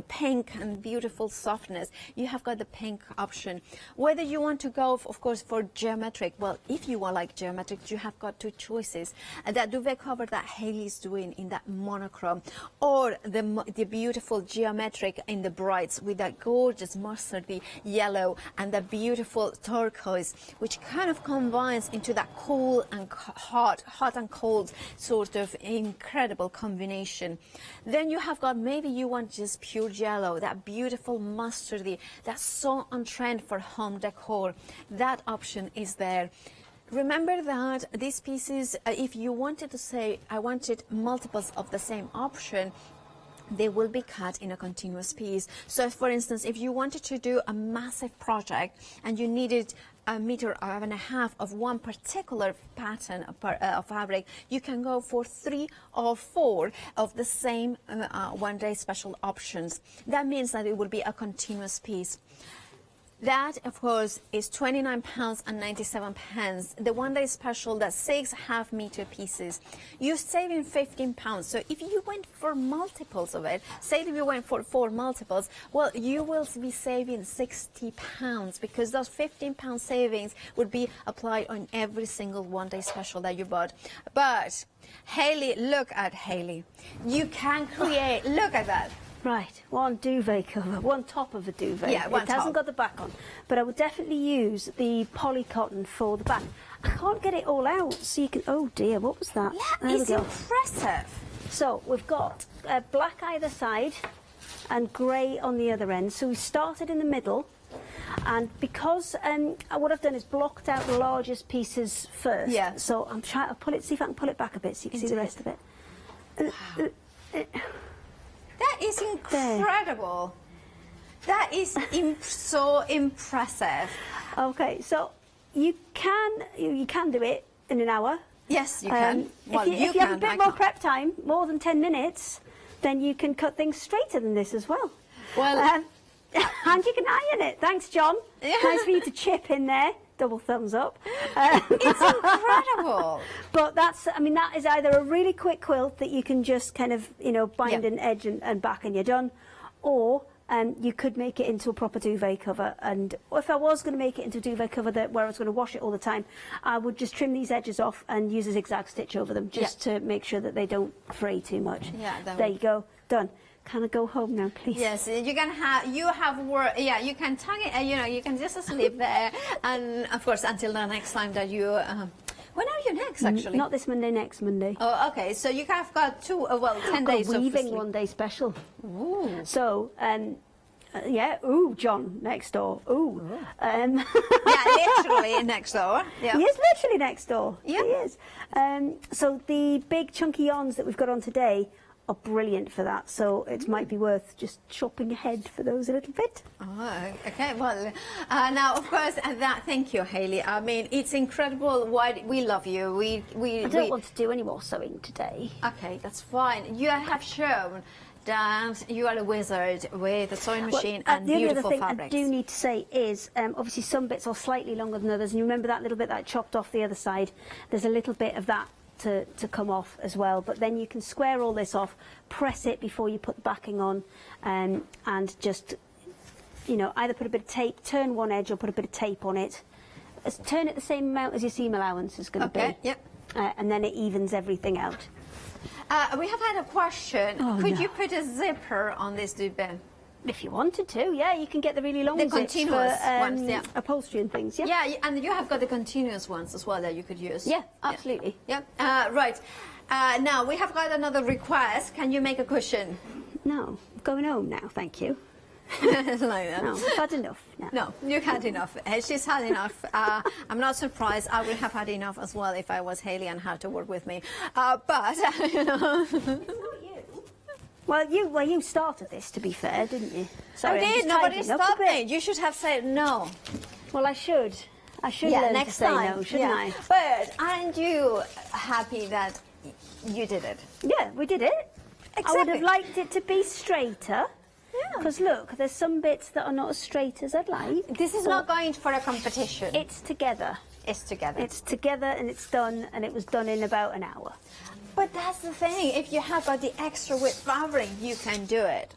pink and beautiful softness. You have got the pink option. Whether you want to go, of course, for geometric, well, if you are like geometric, you have got two choices. That duvet cover that Hayley's doing in that monochrome, or the beautiful geometric in the brights with that gorgeous mustardy yellow and the beautiful turquoise, which kind of combines into that cool and hot and cold sort of incredible combination. Then you have got, maybe you want just pure yellow, that beautiful mustardy, that's so on trend for home decor. That option is there. Remember that these pieces, if you wanted to say, I wanted multiples of the same option, they will be cut in a continuous piece. So for instance, if you wanted to do a massive project and you needed 1.5 meters of one particular pattern of fabric, you can go for 3 or 4 of the same one-day special options. That means that it will be a continuous piece. That, of course, is £29.97. The one-day special, that's 6 half-meter pieces. You're saving £15. So if you went for multiples of it, say if you went for 4 multiples, well, you will be saving £60 because those £15 savings would be applied on every single one-day special that you bought. But Hayley, look at Hayley. You can create. Look at that. Right, one duvet cover, one top of a duvet. Yeah, one It hasn't top. got the back on, but I would definitely use the poly cotton for the back. I can't get it all out, so you can. Oh dear, what was that? Yeah, There we it's go. impressive. So we've got black either side and grey on the other end. So we started in the middle, and because what I've done is blocked out the largest pieces first. Yeah. So I'm trying to pull it. See if I can pull it back a bit, so you can see the rest of it. That is incredible. That is so impressive. Okay, so you can do it in an hour. Yes, you can. Well, if you have a bit more prep time, more than 10 minutes, then you can cut things straighter than this as well. Well, and you can iron it. Thanks, John. Nice for you to chip in there. Double thumbs up. It's incredible. But that is either a really quick quilt that you can just kind of, bind an edge and back and you're done, or you could make it into a proper duvet cover. And if I was going to make it into a duvet cover where I was going to wash it all the time, I would just trim these edges off and use a zigzag stitch over them just to make sure that they don't fray too much. Yeah, there you go, done. Can I go home now, please? Yes, you have work. Yeah, you can tuck it. You can just sleep there, and of course until the next time that you. When are you next? Actually, not this Monday. Next Monday. Oh, okay. So you have got 10 days of weaving sleep. one day special. Ooh. So yeah. Ooh, John next door. Ooh. Yeah, literally next door. Yeah. He is literally next door. Yeah. He is. So the big chunky yarns that we've got on today are brilliant for that, so it might be worth just shopping ahead for those a little bit. Oh, okay. Well, now of course, thank you, Hayley. I mean, it's incredible. We love you. I don't want to do any more sewing today. Okay, that's fine. You have shown that you are a wizard with a sewing machine and the beautiful other thing fabrics. I do need to say is, obviously some bits are slightly longer than others, and you remember that little bit that I chopped off the other side? There's a little bit of that to come off as well, but then you can square all this off, press it before you put the backing on, and just either put a bit of tape, turn one edge, or put a bit of tape on it. Turn it the same amount as your seam allowance is going to be. Yep. And then it evens everything out. We have had a question. Could you put a zipper on this duvet? If you wanted to, yeah, you can get the really long zips continuous for ones, yeah. upholstery and things. Yeah. Yeah, and you have got the continuous ones as well that you could use. Yeah, absolutely. Yeah. Right. Now we have got another request. Can you make a cushion? No, I'm going home now. Thank you. Like that. No, I've had enough. No, you've had enough. She's had enough. I'm not surprised. I would have had enough as well if I was Hayley and had to work with me. But Well, you started this, to be fair, didn't you? I did. Nobody stopped me. You should have said no. Well, I should. I should yeah, learn next to say time. no, shouldn't yeah. I? But aren't you happy that you did it? Yeah, we did it. I would have liked it to be straighter. Because look, there's some bits that are not as straight as I'd like. This is not going for a competition. It's together. It's together. It's together and it's done, and it was done in about an hour. But that's the thing. If you have got the extra width fabric, you can do it.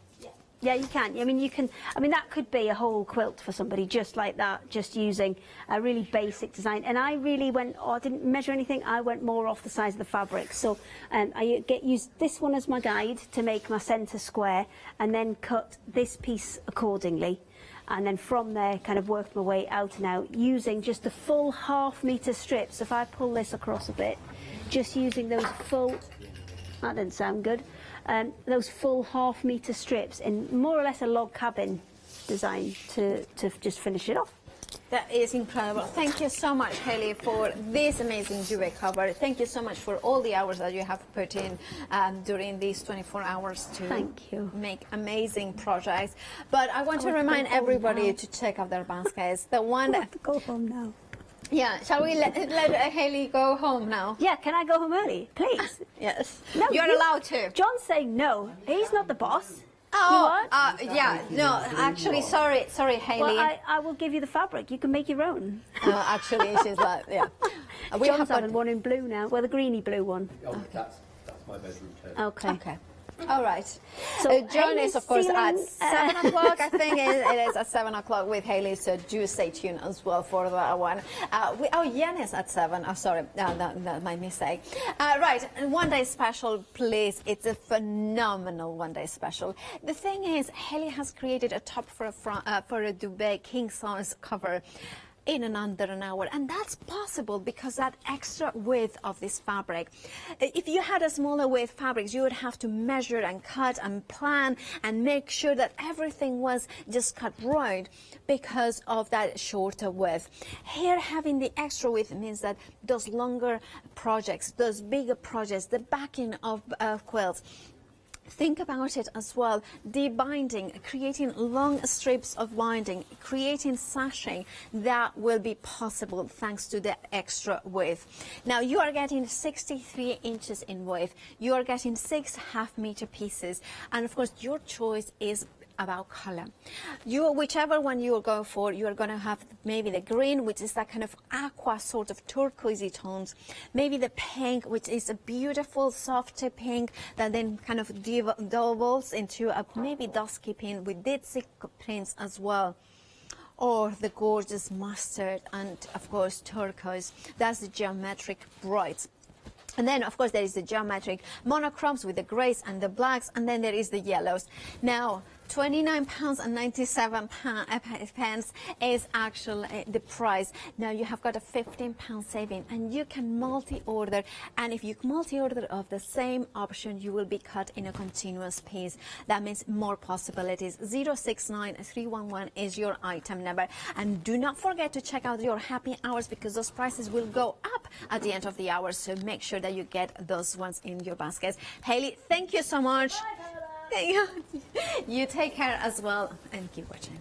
Yeah, you can. I mean, you can. I mean, that could be a whole quilt for somebody just like that, just using a really basic design. And I really went. I didn't measure anything. I went more off the size of the fabric. So I used this one as my guide to make my centre square, and then cut this piece accordingly. And then from there, kind of worked my way out and out using just the full half-metre strips. If I pull this across a bit, just using those full. That didn't sound good. Those full half-metre strips in more or less a log cabin design to just finish it off. That is incredible. Thank you so much, Hayley, for this amazing duvet cover. Thank you so much for all the hours that you have put in during these 24 hours to make amazing projects. But I want to remind everybody to check out their baskets. The one that... to go home now. Yeah, shall we let Hayley go home now? Yeah, can I go home early, please? Yes. No, You're allowed to. John's saying no. He's not the boss. Oh, yeah, no, actually, sorry, Hayley. Well, I will give you the fabric. You can make your own. Actually, she's like, yeah. We John's have having one in blue now. Well, the greeny blue one. Oh, that's my bedroom too. Okay. All right. So John Hayley's is, of course, at feeling, 7 o'clock. I think it is at 7 o'clock with Hayley, so do stay tuned as well for that one. Yen is at 7. Oh, sorry, that's my mistake. Right, one day special, please. It's a phenomenal one day special. The thing is, Hayley has created a top for a duvet king size cover in under an hour, and that's possible because that extra width of this fabric. If you had a smaller width fabrics, you would have to measure and cut and plan and make sure that everything was just cut right because of that shorter width. Here, having the extra width means that those longer projects, those bigger projects, the backing of quilts, think about it as well. Debinding, creating long strips of binding, creating sashing, that will be possible thanks to the extra width. Now you are getting 63 inches in width. You are getting 6 half-meter pieces, and of course your choice is about color. Whichever one you will go for, you are going to have maybe the green, which is that kind of aqua sort of turquoisey tones, maybe the pink, which is a beautiful soft pink that then kind of doubles into a maybe dusky pink with ditzy prints as well, or the gorgeous mustard and of course turquoise. That's the geometric bright. And then, of course, there is the geometric monochromes with the greys and the blacks, and then there is the yellows. Now, £29.97 is actually the price. Now you have got a £15 saving, and you can multi-order. And if you multi-order of the same option, you will be cut in a continuous piece. That means more possibilities. 069311 is your item number. And do not forget to check out your happy hours, because those prices will go up at the end of the hour. So make sure that you get those ones in your baskets. Hayley, thank you so much. You take care as well, and keep watching.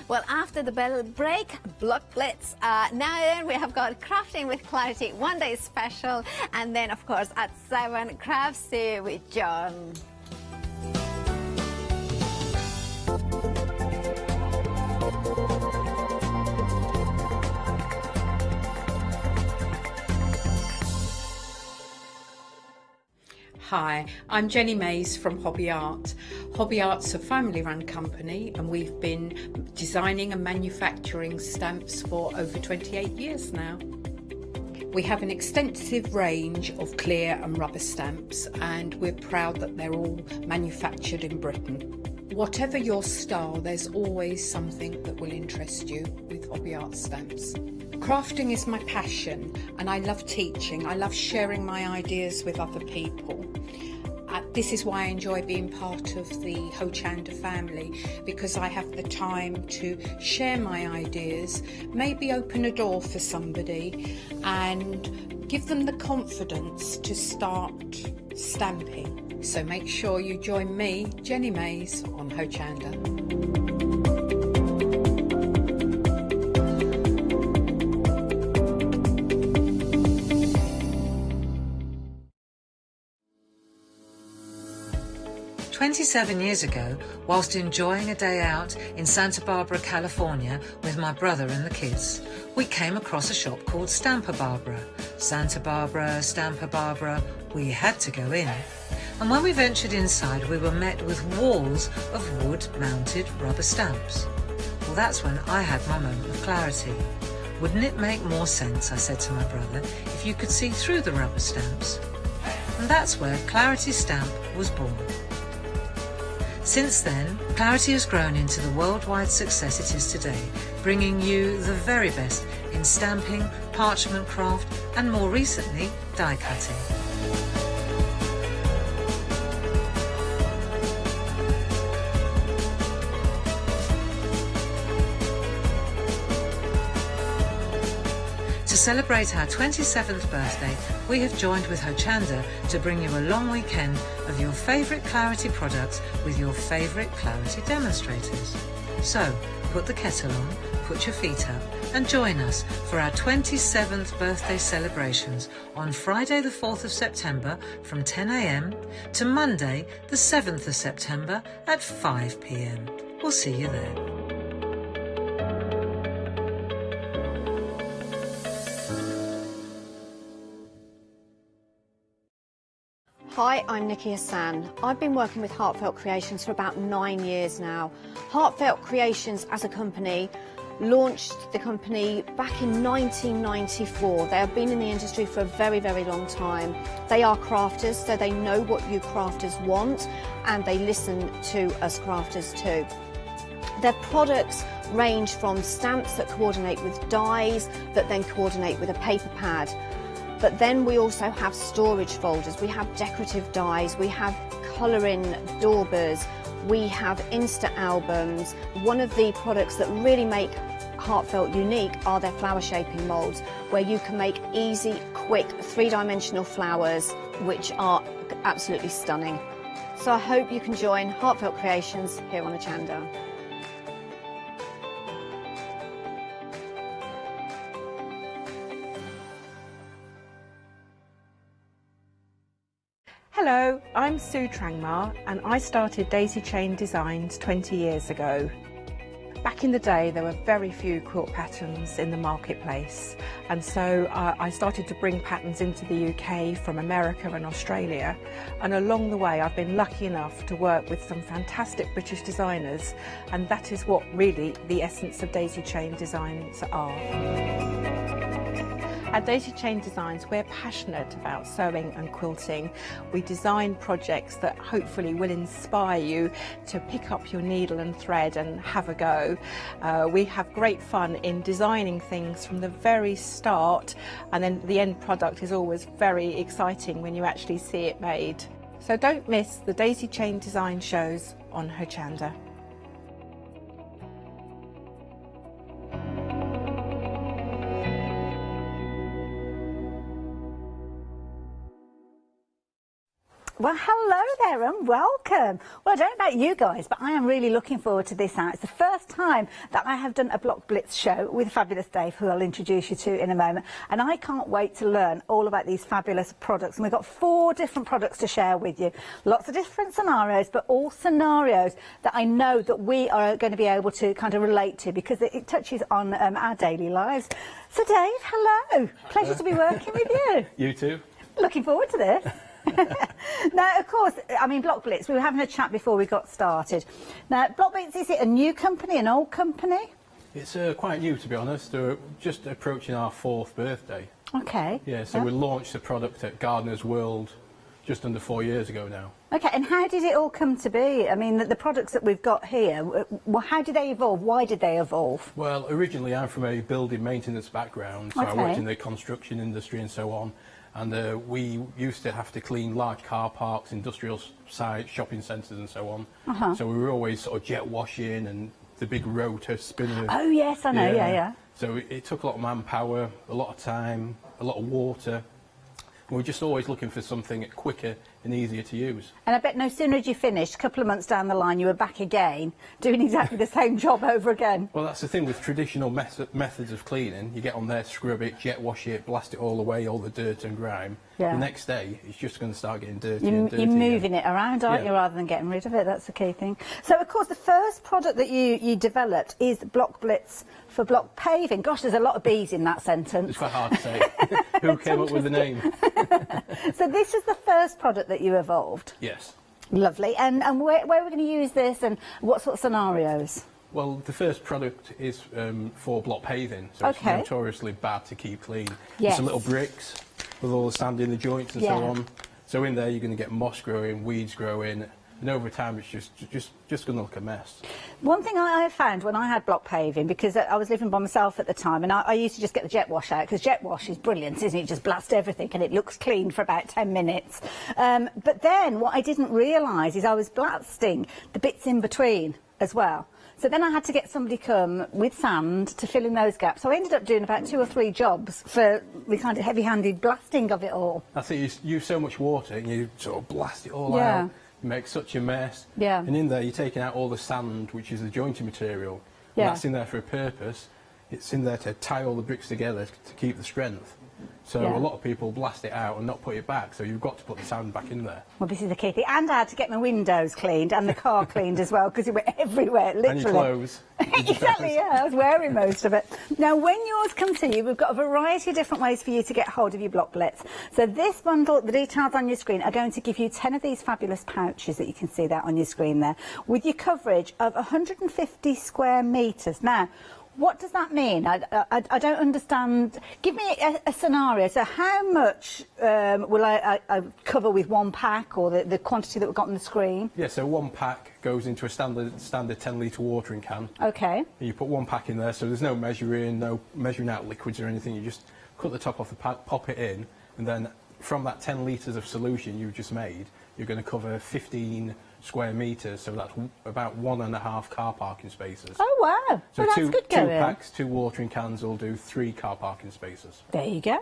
Well, after the bell break, block blitz. Now then, we have got Crafting with Clarity, one day special, and then of course at 7, Crafts with John. Hi, I'm Jenny Mays from Hobby Art. Hobby Art's a family-run company, and we've been designing and manufacturing stamps for over 28 years now. We have an extensive range of clear and rubber stamps, and we're proud that they're all manufactured in Britain. Whatever your style, there's always something that will interest you with Hobby Art stamps. Crafting is my passion, and I love teaching. I love sharing my ideas with other people. This is why I enjoy being part of the Hochanda family, because I have the time to share my ideas, maybe open a door for somebody and give them the confidence to start stamping. So make sure you join me, Jenny Mays, on Hochanda. 27 years ago, whilst enjoying a day out in Santa Barbara, California with my brother and the kids, we came across a shop called Stamper Barbara. Santa Barbara, Stamper Barbara, we had to go in. And when we ventured inside, we were met with walls of wood-mounted rubber stamps. Well, that's when I had my moment of clarity. Wouldn't it make more sense, I said to my brother, if you could see through the rubber stamps? And that's where Clarity Stamp was born. Since then, Clarity has grown into the worldwide success it is today, bringing you the very best in stamping, parchment craft, and more recently, die cutting. To celebrate our 27th birthday, we have joined with Hochanda to bring you a long weekend of your favourite Clarity products with your favourite Clarity demonstrators. So, put the kettle on, put your feet up and join us for our 27th birthday celebrations on Friday the 4th of September from 10 AM to Monday the 7th of September at 5 PM. We'll see you there. Hi, I'm Nikki Hassan. I've been working with Heartfelt Creations for about 9 years now. Heartfelt Creations as a company launched the company back in 1994. They have been in the industry for a very, very long time. They are crafters, so they know what you crafters want and they listen to us crafters too. Their products range from stamps that coordinate with dies that then coordinate with a paper pad. But then we also have storage folders, we have decorative dies, we have colouring daubers, we have Insta albums. One of the products that really make Heartfelt unique are their flower shaping moulds, where you can make easy, quick, three-dimensional flowers, which are absolutely stunning. So I hope you can join Heartfelt Creations here on Hochanda. Hello, I'm Sue Trangmar and I started Daisy Chain Designs 20 years ago. Back in the day there were very few quilt patterns in the marketplace, and so I started to bring patterns into the UK from America and Australia, and along the way I've been lucky enough to work with some fantastic British designers, and that is what really the essence of Daisy Chain Designs are. At Daisy Chain Designs, we're passionate about sewing and quilting. We design projects that hopefully will inspire you to pick up your needle and thread and have a go. We have great fun in designing things from the very start, and then the end product is always very exciting when you actually see it made. So don't miss the Daisy Chain Design shows on Hochanda. Well, hello there and welcome. Well, I don't know about you guys, but I am really looking forward to this now. It's the first time that I have done a Block Blitz show with fabulous Dave, who I'll introduce you to in a moment. And I can't wait to learn all about these fabulous products. And we've got 4 different products to share with you. Lots of different scenarios, but all scenarios that I know that we are going to be able to kind of relate to, because it touches on our daily lives. So Dave, hello. Pleasure to be working with you. You too. Looking forward to this. Now, of course, I mean, Block Blitz, we were having a chat before we got started. Now, Block Blitz, is it a new company, an old company? It's quite new, to be honest. We're just approaching our 4th birthday. Okay. Yeah, so we launched the product at Gardener's World just under 4 years ago now. Okay, and how did it all come to be? I mean, the products that we've got here, well, how did they evolve? Why did they evolve? Well, originally I'm from a building maintenance background, so I Okay. worked in the construction industry and so on. And we used to have to clean large car parks, industrial sites, shopping centres and so on. Uh-huh. So we were always sort of jet washing and the big rotor spinner. Oh, yes, I know, yeah. So it took a lot of manpower, a lot of time, a lot of water. We were just always looking for something quicker and easier to use. And I bet no sooner had you finished, a couple of months down the line, you were back again, doing exactly the same job over again. Well, that's the thing with traditional methods of cleaning. You get on there, scrub it, jet wash it, blast it all away, all the dirt and grime. Yeah. The next day, it's just going to start getting dirty and dirty. You're moving it around, aren't you, rather than getting rid of it? That's the key thing. So, of course, the first product that you developed is Block Blitz for block paving. Gosh, there's a lot of B's in that sentence. It's quite hard to say. Who came up with the name? So this is the first product that you evolved? Yes. Lovely. And where are we going to use this, and what sort of scenarios? Well, the first product is for block paving, so it's notoriously bad to keep clean. Yes. Some little bricks with all the sand in the joints and so on. So in there you're going to get moss growing, weeds growing, and over time it's just going to look a mess. One thing I found when I had block paving, because I was living by myself at the time, and I used to just get the jet wash out, because jet wash is brilliant, isn't it? Just blast everything and it looks clean for about 10 minutes. But then what I didn't realise is I was blasting the bits in between as well. So then I had to get somebody come with sand to fill in those gaps. So I ended up doing about 2 or 3 jobs for the kind of heavy-handed blasting of it all. I think you use so much water and you sort of blast it all out. You make such a mess. Yeah. And in there you're taking out all the sand, which is the jointing material. Yeah. And that's in there for a purpose. It's in there to tie all the bricks together to keep the strength. So a lot of people blast it out and not put it back, so you've got to put the sand back in there. Well, this is the key thing. And I had to get my windows cleaned and the car cleaned as well, because it went everywhere, literally. And your clothes. Exactly, yeah, I was wearing most of it. Now, when yours come to you, we've got a variety of different ways for you to get hold of your Block Blitz. So this bundle, the details on your screen, are going to give you 10 of these fabulous pouches that you can see that on your screen there, with your coverage of 150 square metres. Now, what does that mean? I don't understand. Give me a scenario. So how much will I cover with one pack, or the quantity that we've got on the screen? Yeah, so one pack goes into a standard 10-litre watering can. Okay. And you put one pack in there, so there's no measuring out liquids or anything. You just cut the top off the pack, pop it in, and then from that 10 litres of solution you've just made, you're going to cover 15 square metres, so that's about 1.5 car parking spaces. Oh, wow. So well, two that's good going. packs, 2 watering cans will do 3 car parking spaces. There you go.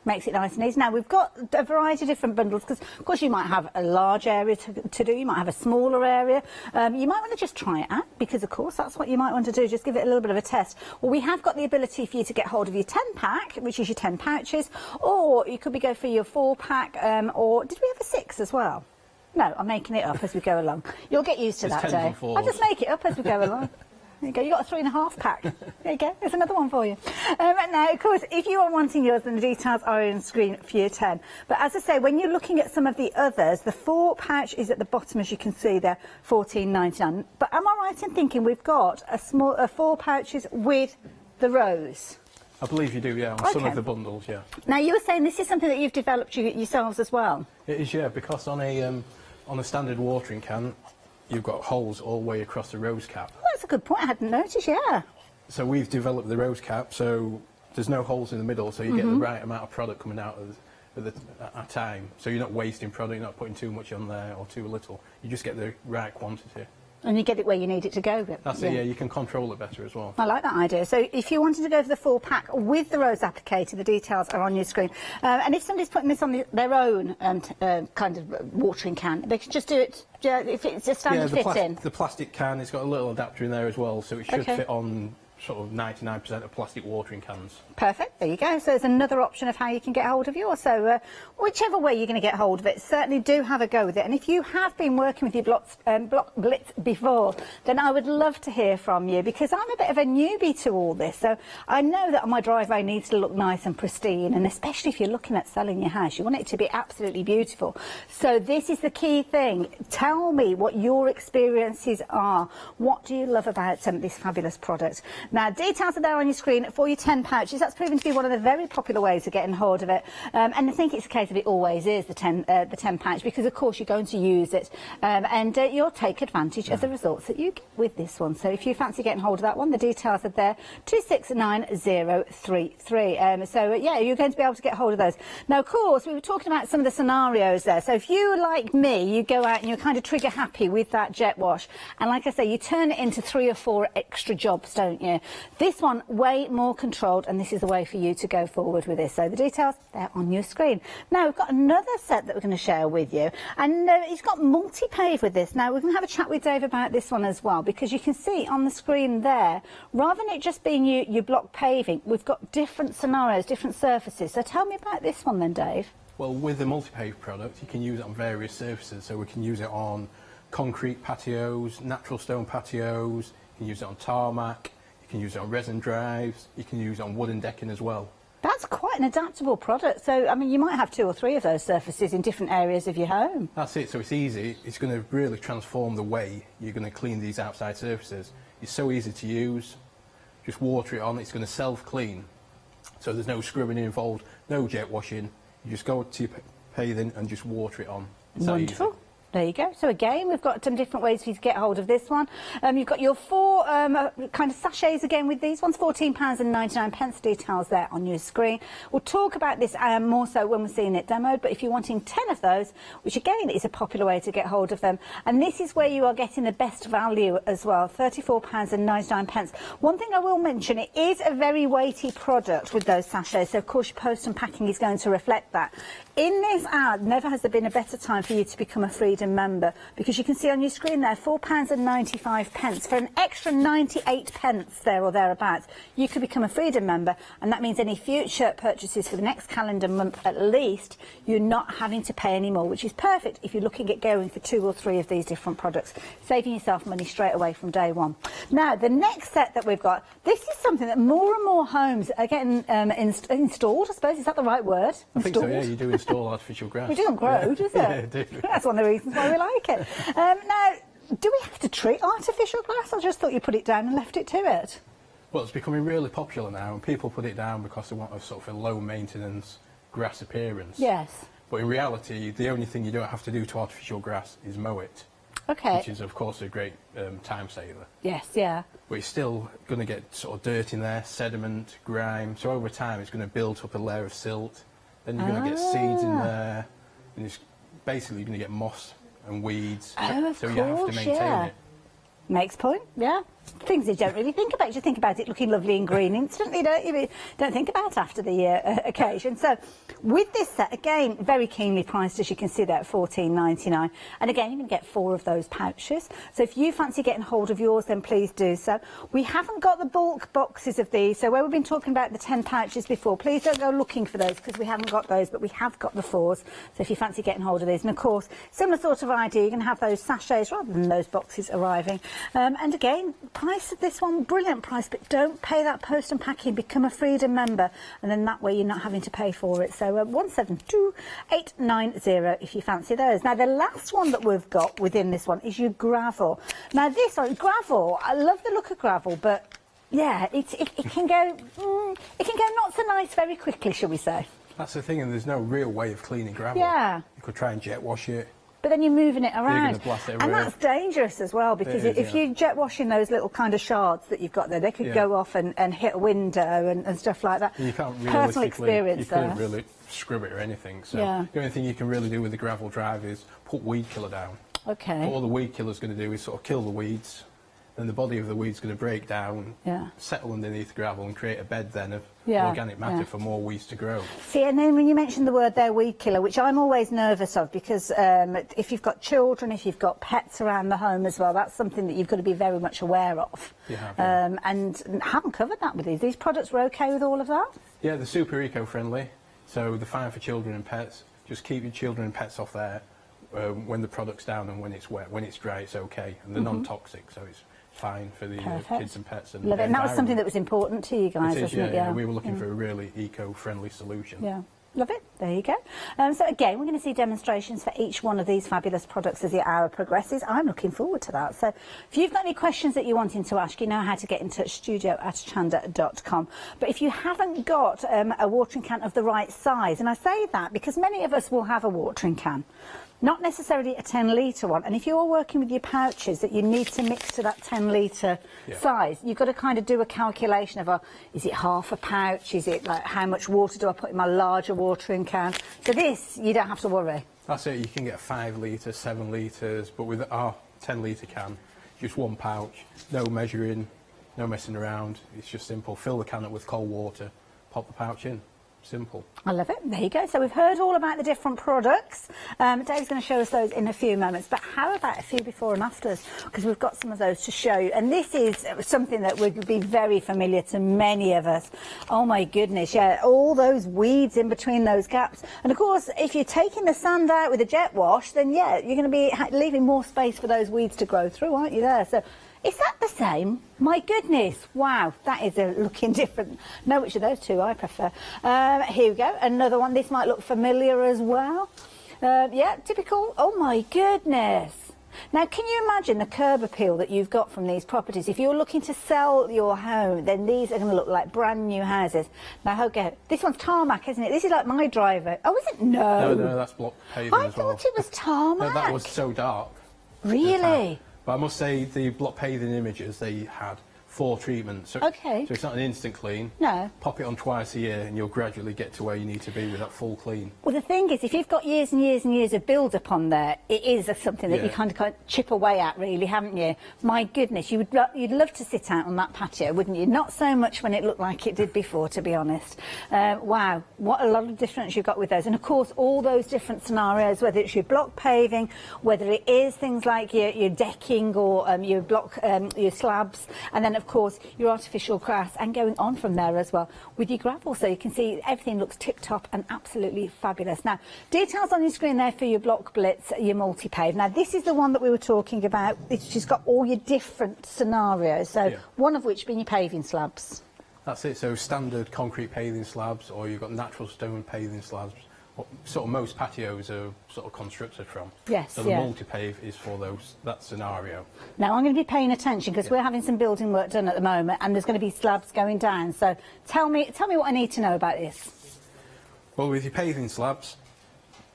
Makes it nice and easy. Now, we've got a variety of different bundles, because, of course, you might have a large area to do, you might have a smaller area. You might want to just try it out, because, of course, that's what you might want to do, just give it a little bit of a test. Well, we have got the ability for you to get hold of your 10-pack, which is your 10 pouches, or you could go for your 4-pack, or did we have a 6 as well? No, I'm making it up as we go along. You'll get used to that, Dave. I'll just make it up as we go along. There you go. You've got a 3.5 pack. There you go. There's another one for you. Now, of course, if you are wanting yours, then the details are on screen for your 10. But as I say, when you're looking at some of the others, the 4 pouch is at the bottom, as you can see there, $14.99. But am I right in thinking we've got a 4 pouches with the rose? I believe you do, yeah, on some of the bundles, yeah. Now, you were saying this is something that you've developed yourselves as well? It is, yeah, because on a standard watering can, you've got holes all the way across the rose cap. Well, that's a good point. I hadn't noticed, yeah. So we've developed the rose cap, so there's no holes in the middle, so you get the right amount of product coming out at a time. So you're not wasting product, you're not putting too much on there or too little. You just get the right quantity. And you get it where you need it to go. That's it, yeah, you can control it better as well. I like that idea. So if you wanted to go for the 4-pack with the rose applicator, the details are on your screen. And if somebody's putting this on their own kind of watering can, they can just do it if it's a standard fit-in. The plastic can, it's got a little adapter in there as well, so it should fit on sort of 99% of plastic watering cans. Perfect, there you go. So there's another option of how you can get hold of yours. So whichever way you're going to get hold of it, certainly do have a go with it. And if you have been working with your Block Blitz before, then I would love to hear from you, because I'm a bit of a newbie to all this. So I know that my driveway needs to look nice and pristine, and especially if you're looking at selling your house, you want it to be absolutely beautiful. So this is the key thing. Tell me what your experiences are. What do you love about this fabulous product? Now, details are there on your screen for your 10 pouches. That's proven to be one of the very popular ways of getting hold of it. And I think it's a case of it always is the 10 pouch, because of course you're going to use it and you'll take advantage of the results that you get with this one. So if you fancy getting hold of that one, the details are there, 269033. So yeah, you're going to be able to get hold of those. Now, of course, we were talking about some of the scenarios there. So if you, like me, you go out and you're kind of trigger happy with that jet wash, and like I say, you turn it into 3 or 4 extra jobs, don't you? This one, way more controlled, and this is the way for you to go forward with this. So the details, they're on your screen. Now, we've got another set that we're going to share with you, and it's got multi-pave with this. Now, we're going to have a chat with Dave about this one as well, because you can see on the screen there, rather than it just being your block paving, we've got different scenarios, different surfaces. So tell me about this one then, Dave. Well, with the multi-pave product, you can use it on various surfaces. So we can use it on concrete patios, natural stone patios, you can use it on tarmac, you can use it on resin drives, you can use it on wooden decking as well. That's quite an adaptable product. So, I mean, you might have 2 or 3 of those surfaces in different areas of your home. That's it, so it's easy. It's going to really transform the way you're going to clean these outside surfaces. It's so easy to use. Just water it on, it's going to self-clean. So there's no scrubbing involved, no jet washing. You just go to your paving and just water it on. It's Wonderful. That easy. There you go. So again, we've got some different ways for you to get hold of this one. You've got your 4 kind of sachets again with these ones, £14.99. Details there on your screen. We'll talk about this more so when we're seeing it demoed, but if you're wanting 10 of those, which again is a popular way to get hold of them, and this is where you are getting the best value as well, £34.99. One thing I will mention, it is a very weighty product with those sachets, so of course your post and packing is going to reflect that. In this ad, never has there been a better time for you to become a Freedom member, because you can see on your screen there £4.95 for an extra 98 pence there or thereabouts. You could become a Freedom member, and that means any future purchases for the next calendar month at least, you're not having to pay any more, which is perfect if you're looking at going for 2 or 3 of these different products, saving yourself money straight away from day one. Now, the next set that we've got, this is something that more and more homes are getting installed, I suppose. Is that the right word? I think so, yeah, you do install artificial grass. It doesn't grow, does it? Yeah, it do. That's one of the reasons why we like it. Now, do we have to treat artificial grass? I just thought you put it down and left it to it. Well, it's becoming really popular now, and people put it down because they want a sort of a low maintenance grass appearance. Yes. But in reality, the only thing you don't have to do to artificial grass is mow it. Okay. Which is, of course, a great time saver. Yes, yeah. But it's still going to get sort of dirt in there, sediment, grime. So over time, it's going to build up a layer of silt. Then you're going to get seeds in there, and it's basically going to get moss and weeds. Oh, of so course, you have to maintain it. Makes point, yeah. Things you don't really think about. You think about it looking lovely and green instantly, don't you? Don't think about it after the occasion. So with this set, again, very keenly priced, as you can see there, at £14.99. And again, you're going to get 4 of those pouches. So if you fancy getting hold of yours, then please do so. We haven't got the bulk boxes of these. So where we've been talking about the 10 pouches before, please don't go looking for those, because we haven't got those, but we have got the 4s. So if you fancy getting hold of these, and of course, similar sort of idea, you're going to have those sachets rather than those boxes arriving. And again, price of this one, brilliant price, but don't pay that post and packing. Become a Freedom member, and then that way you're not having to pay for it. So 172890 if you fancy those. Now, the last one that we've got within this one is your gravel. Now, this one, gravel, I love the look of gravel, but yeah, it can go not so nice very quickly, shall we say. That's the thing, and there's no real way of cleaning gravel. Yeah. You could try and jet wash it. But then you're moving it around. You're going to blast it around. And that's dangerous as well, because if you're jet washing those little kind of shards that you've got there, they could go off and hit a window and stuff like that. You can't Personal experience you couldn't really scrub it or anything. So the only thing you can really do with the gravel drive is put weed killer down. Okay. All the weed killer's going to do is sort of kill the weeds. Then the body of the weed's going to break down, settle underneath the gravel, and create a bed then of organic matter for more weeds to grow. See, and then when you mentioned the word there, weed killer, which I'm always nervous of, because if you've got children, if you've got pets around the home as well, that's something that you've got to be very much aware of. You have, and haven't covered that with these. These products were okay with all of that? Yeah, they're super eco-friendly, so they're fine for children and pets. Just keep your children and pets off there when the product's down, and when it's wet. When it's dry, it's okay, and they're non-toxic, so it's fine for the kids and pets. And love it. And that was something that was important to you guys, wasn't it? Yeah, we were looking for a really eco-friendly solution. Yeah, love it. There you go. So again, we're going to see demonstrations for each one of these fabulous products as the hour progresses. I'm looking forward to that. So if you've got any questions that you're wanting to ask, you know how to get in touch, studio@hochanda.com. But if you haven't got a watering can of the right size, and I say that because many of us will have a watering can, not necessarily a 10-litre one, and if you're working with your pouches that you need to mix to that 10-litre size, you've got to kind of do a calculation of, is it half a pouch, is it like how much water do I put in my larger watering can? So this, you don't have to worry. That's it, you can get 5 litres, 7 litres, but with our 10-litre can, just one pouch, no measuring, no messing around, it's just simple. Fill the can up with cold water, pop the pouch in. Simple. I love it. There you go. So we've heard all about the different products. Dave's going to show us those in a few moments. But how about a few before and afters? Because we've got some of those to show you. And this is something that would be very familiar to many of us. Oh my goodness, yeah, all those weeds in between those gaps. And of course, if you're taking the sand out with a jet wash, then yeah, you're going to be leaving more space for those weeds to grow through, aren't you there? So is that the same? My goodness, wow, that is looking different. No, which of those two I prefer. Here we go, another one. This might look familiar as well. Yeah, typical. Oh my goodness. Now, can you imagine the curb appeal that you've got from these properties? If you're looking to sell your home, then these are going to look like brand new houses. Now, okay, this one's tarmac, isn't it? This is like my driveway. Oh, is it? No. No, that's block paving I as well. thought it was tarmac. No, that was so dark. Really? But I must say, the block paving images, they had 4 treatments. So, okay. So it's not an instant clean. No. Pop it on twice a year and you'll gradually get to where you need to be with that full clean. Well, the thing is, if you've got years and years and years of build-up on there, it is something that you kind of chip away at, really, haven't you? My goodness, you'd love to sit out on that patio, wouldn't you? Not so much when it looked like it did before, to be honest. Wow, what a lot of difference you've got with those. And, of course, all those different scenarios, whether it's your block paving, whether it is things like your decking or your block, your slabs, and then, of course, your artificial grass, and going on from there as well with your gravel. So you can see everything looks tip-top and absolutely fabulous. Now, details on your screen there for your block blitz, your multi-pave. Now, this is the one that we were talking about. It's just got all your different scenarios, so one of which being your paving slabs. That's it, so standard concrete paving slabs, or you've got natural stone paving slabs. What sort of most patios are sort of constructed from. Yes, so the multi-pave is for that scenario. Now, I'm going to be paying attention because we're having some building work done at the moment, and there's going to be slabs going down. So tell me what I need to know about this. Well, with your paving slabs,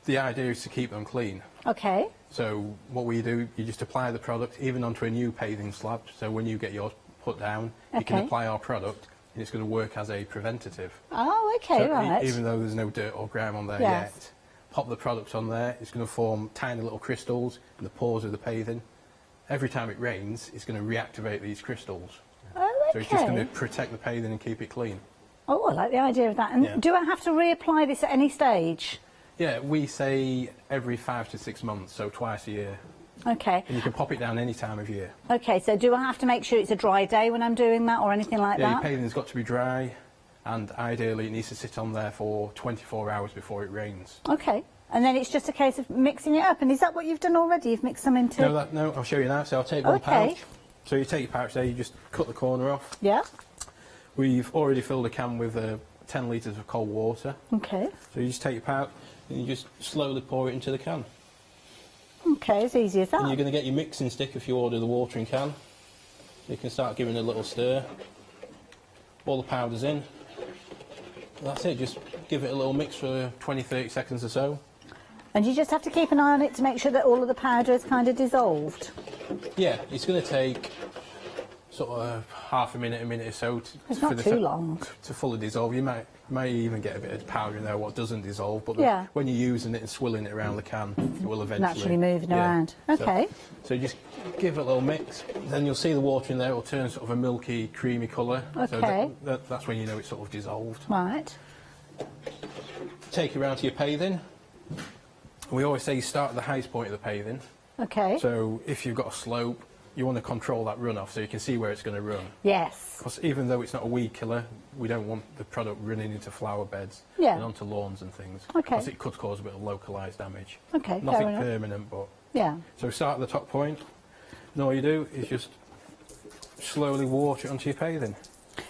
the idea is to keep them clean. Okay. So what we do, you just apply the product even onto a new paving slab. So when you get yours put down, you can apply our product. It's going to work as a preventative. Oh, okay, so right. Even though there's no dirt or grime on there yet, pop the product on there, it's going to form tiny little crystals in the pores of the paving. Every time it rains, it's going to reactivate these crystals. Oh, okay. So it's just going to protect the paving and keep it clean. Oh, I like the idea of that. And do I have to reapply this at any stage? Yeah, we say every 5 to 6 months, so twice a year. Okay. And you can pop it down any time of year. Okay, so do I have to make sure it's a dry day when I'm doing that or anything like that? Yeah, your paving's got to be dry, and ideally it needs to sit on there for 24 hours before it rains. Okay. And then it's just a case of mixing it up. And is that what you've done already? You've mixed some into... No, I'll show you now. So I'll take one pouch. So you take your pouch there, you just cut the corner off. Yeah. We've already filled a can with 10 litres of cold water. Okay. So you just take your pouch and you just slowly pour it into the can. Okay, as easy as that. And you're going to get your mixing stick if you order the watering can. So you can start giving it a little stir. All the powder's in. That's it, just give it a little mix for 20-30 seconds or so. And you just have to keep an eye on it to make sure that all of the powder is kind of dissolved? Yeah, it's going to take sort of half a minute or so it's not too long to fully dissolve. You might even get a bit of powder in there what doesn't dissolve, but when you're using it and swilling it around the can, it will eventually naturally moving around. Okay. So you just give it a little mix, then you'll see the water in there, it will turn sort of a milky, creamy colour. Okay. So that's when you know it's sort of dissolved. Right. Take it round to your paving. We always say you start at the highest point of the paving. Okay. So if you've got a slope, you want to control that runoff so you can see where it's going to run. Yes. Because even though it's not a weed killer, we don't want the product running into flower beds and onto lawns and things. Okay. Because it could cause a bit of localised damage. Okay, nothing permanent, but... Yeah. So start at the top point, and all you do is just slowly water it onto your paving.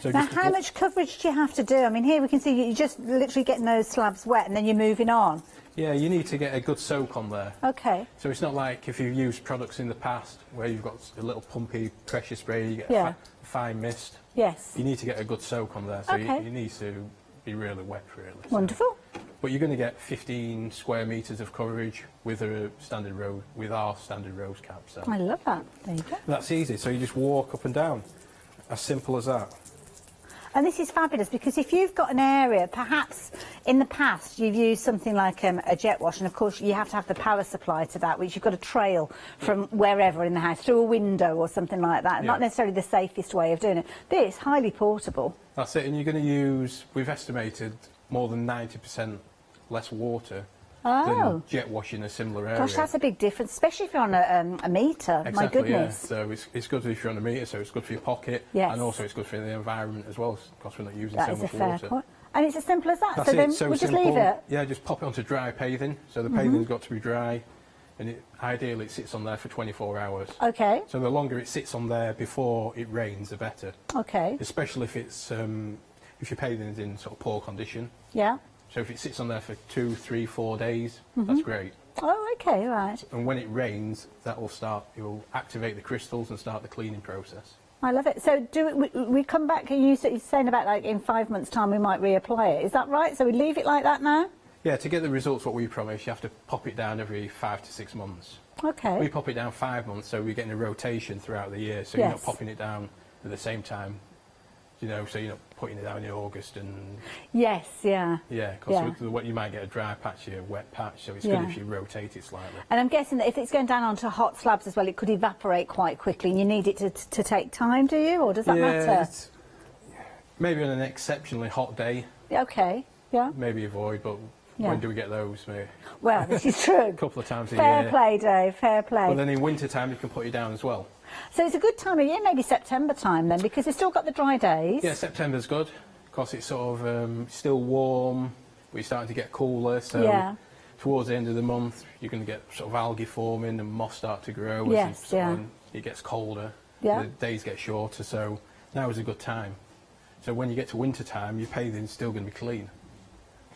So now, how much coverage do you have to do? I mean, here we can see you're just literally getting those slabs wet and then you're moving on. Yeah, you need to get a good soak on there. Okay. So it's not like if you've used products in the past where you've got a little pumpy pressure spray, you get Yeah. a fine mist. Yes. You need to get a good soak on there, so Okay. you need to be really wet, really. So. Wonderful. But you're going to get 15 square metres of coverage with a standard rose, with our standard rose cap. So I love that. There you go. that's easy. So you just walk up and down, as simple as that. And this is fabulous because if you've got an area, perhaps in the past you've used something like a jet wash, and of course you have to have the power supply to that, which you've got to trail from wherever in the house, through a window or something like that. Yeah. Not necessarily the safest way of doing it. This, highly portable. That's it. And you're going to use, we've estimated, more than 90% less water than jet washing a similar area. Gosh, that's a big difference, especially if you're on a metre. Exactly, My goodness. Yeah. So it's good if you're on a metre, so it's good for your pocket, Yes. and also it's good for the environment as well, because we're not using That so is much a fair water. point. And it's as simple as that. That's so it. then So we just simple. leave it. Yeah, just pop it onto dry paving. So the paving's got to be dry, and ideally it sits on there for 24 hours. Okay. So the longer it sits on there before it rains, the better. Okay. Especially if it's if your paving's in sort of poor condition. Yeah. So if it sits on there for 2, 3, 4 days, Mhm. that's great. Oh, okay, right. And when it rains, that will start. It will activate the crystals and start the cleaning process. I love it. So we come back, and you're saying about like in 5 months' time we might reapply it. Is that right? So we leave it like that now? Yeah, to get the results what we promise, you have to pop it down every 5 to 6 months. Okay. We pop it down 5 months, so we're getting a rotation throughout the year. So you're not Yes. popping it down at the same time, you know. So you're not putting it down in August and Yes, yeah. yeah, because you might get a dry patch or a wet patch. So it's good if you rotate it slightly. And I'm guessing that if it's going down onto hot slabs as well, it could evaporate quite quickly, and you need it to take time, do you, or does that matter? It's maybe on an exceptionally hot day. Okay. Yeah. Maybe avoid, but Yeah. when do we get those? Maybe. Well, this is true. A couple of times a Fair year. play, Dave. Fair play. Well, then in winter time you can put it down as well. So it's a good time of year, maybe September time then, because we've still got the dry days. Yeah, September's good because it's sort of still warm. We're starting to get cooler, so Yeah. towards the end of the month you're going to get sort of algae forming and moss start to grow. Yes, as yeah. it gets colder. Yeah. The days get shorter, so now is a good time. So when you get to winter time, your paving's still going to be clean.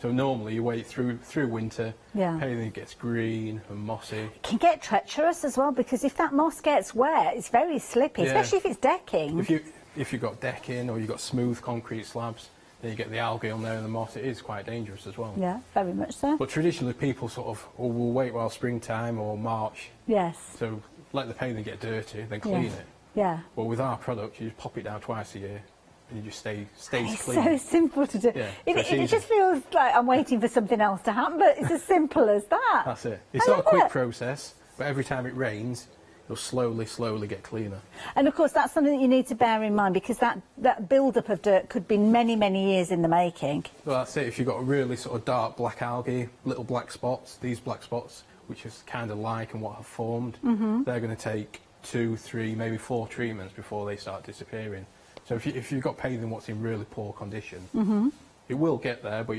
So normally you wait through winter, Yeah. paving gets green and mossy. It can get treacherous as well, because if that moss gets wet, it's very slippy, Yeah. especially if it's decking. If you've got decking or you've got smooth concrete slabs, then you get the algae on there and the moss. It is quite dangerous as well. Yeah, very much so. But traditionally people sort of will wait while springtime or March. Yes. So let the paving get dirty, then clean Yeah. it. Yeah. Well, with our product, you just pop it down twice a year and you just stays It's clean. so simple to do. Yeah, It so it's just feels like I'm waiting for something else to happen, but it's as simple as that. That's it. It's I not a love quick it. process, but every time it rains, it'll slowly get cleaner. And of course, that's something that you need to bear in mind, because that build-up of dirt could be many, many years in the making. Well, that's it. If you've got really sort of dark black algae, little black spots, these black spots, which is kind of like and what have formed, they're going to take 2, 3, maybe 4 treatments before they start disappearing. So if you've got paving what's in really poor condition, it will get there, but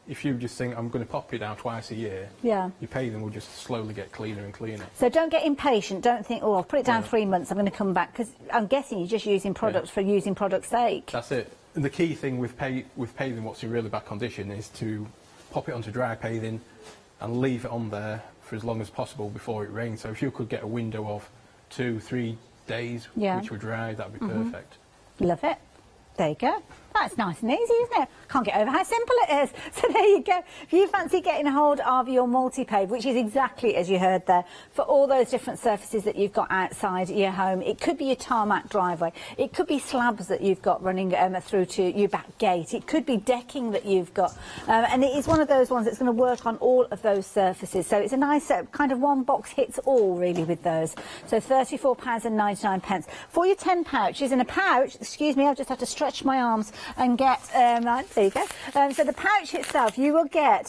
if you just think, I'm going to pop it down twice a year, Yeah. your paving will just slowly get cleaner and cleaner. So don't get impatient. Don't think, oh, I'll put it down 3 months, I'm going to come back, because I'm guessing you're just using products for using product's sake. That's it. And the key thing with paving what's in really bad condition is to pop it onto dry paving and leave it on there for as long as possible before it rains. So if you could get a window of 2, 3 days which were dry, that would be perfect. Love it. There you go. That's nice and easy, isn't it? Can't get over how simple it is. So there you go. If you fancy getting hold of your multi-pave, which is exactly as you heard there, for all those different surfaces that you've got outside your home, it could be your tarmac driveway, it could be slabs that you've got running through to your back gate, it could be decking that you've got, and it is one of those ones that's going to work on all of those surfaces. So it's a nice kind of one box hits all really with those. So £34.99 for your 10 pouches. In a pouch, excuse me, I've just had to stretch my arms and get, there you go. So the pouch itself, you will get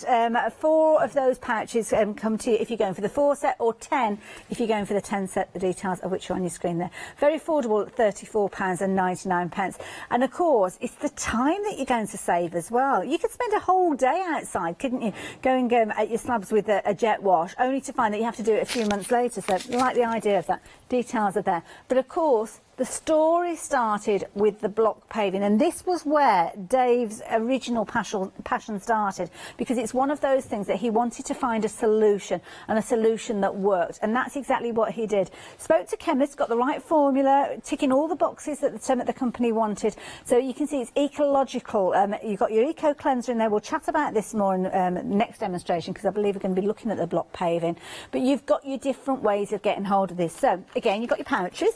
4 of those pouches come to you if you're going for the 4 set, or 10 if you're going for the 10 set, the details of which are on your screen there. Very affordable at £34.99. And of course, it's the time that you're going to save as well. You could spend a whole day outside, couldn't you, going at your slabs with a jet wash, only to find that you have to do it a few months later. So I like the idea of that. Details are there. But of course, The story started with the block paving, and this was where Dave's original passion started, because it's one of those things that he wanted to find a solution, and a solution that worked, and that's exactly what he did. Spoke to chemists, got the right formula, ticking all the boxes that the company wanted. So you can see it's ecological. You've got your eco cleanser in there. We'll chat about this more in next demonstration, because I believe we're going to be looking at the block paving. But you've got your different ways of getting hold of this. So again, you've got your pouches.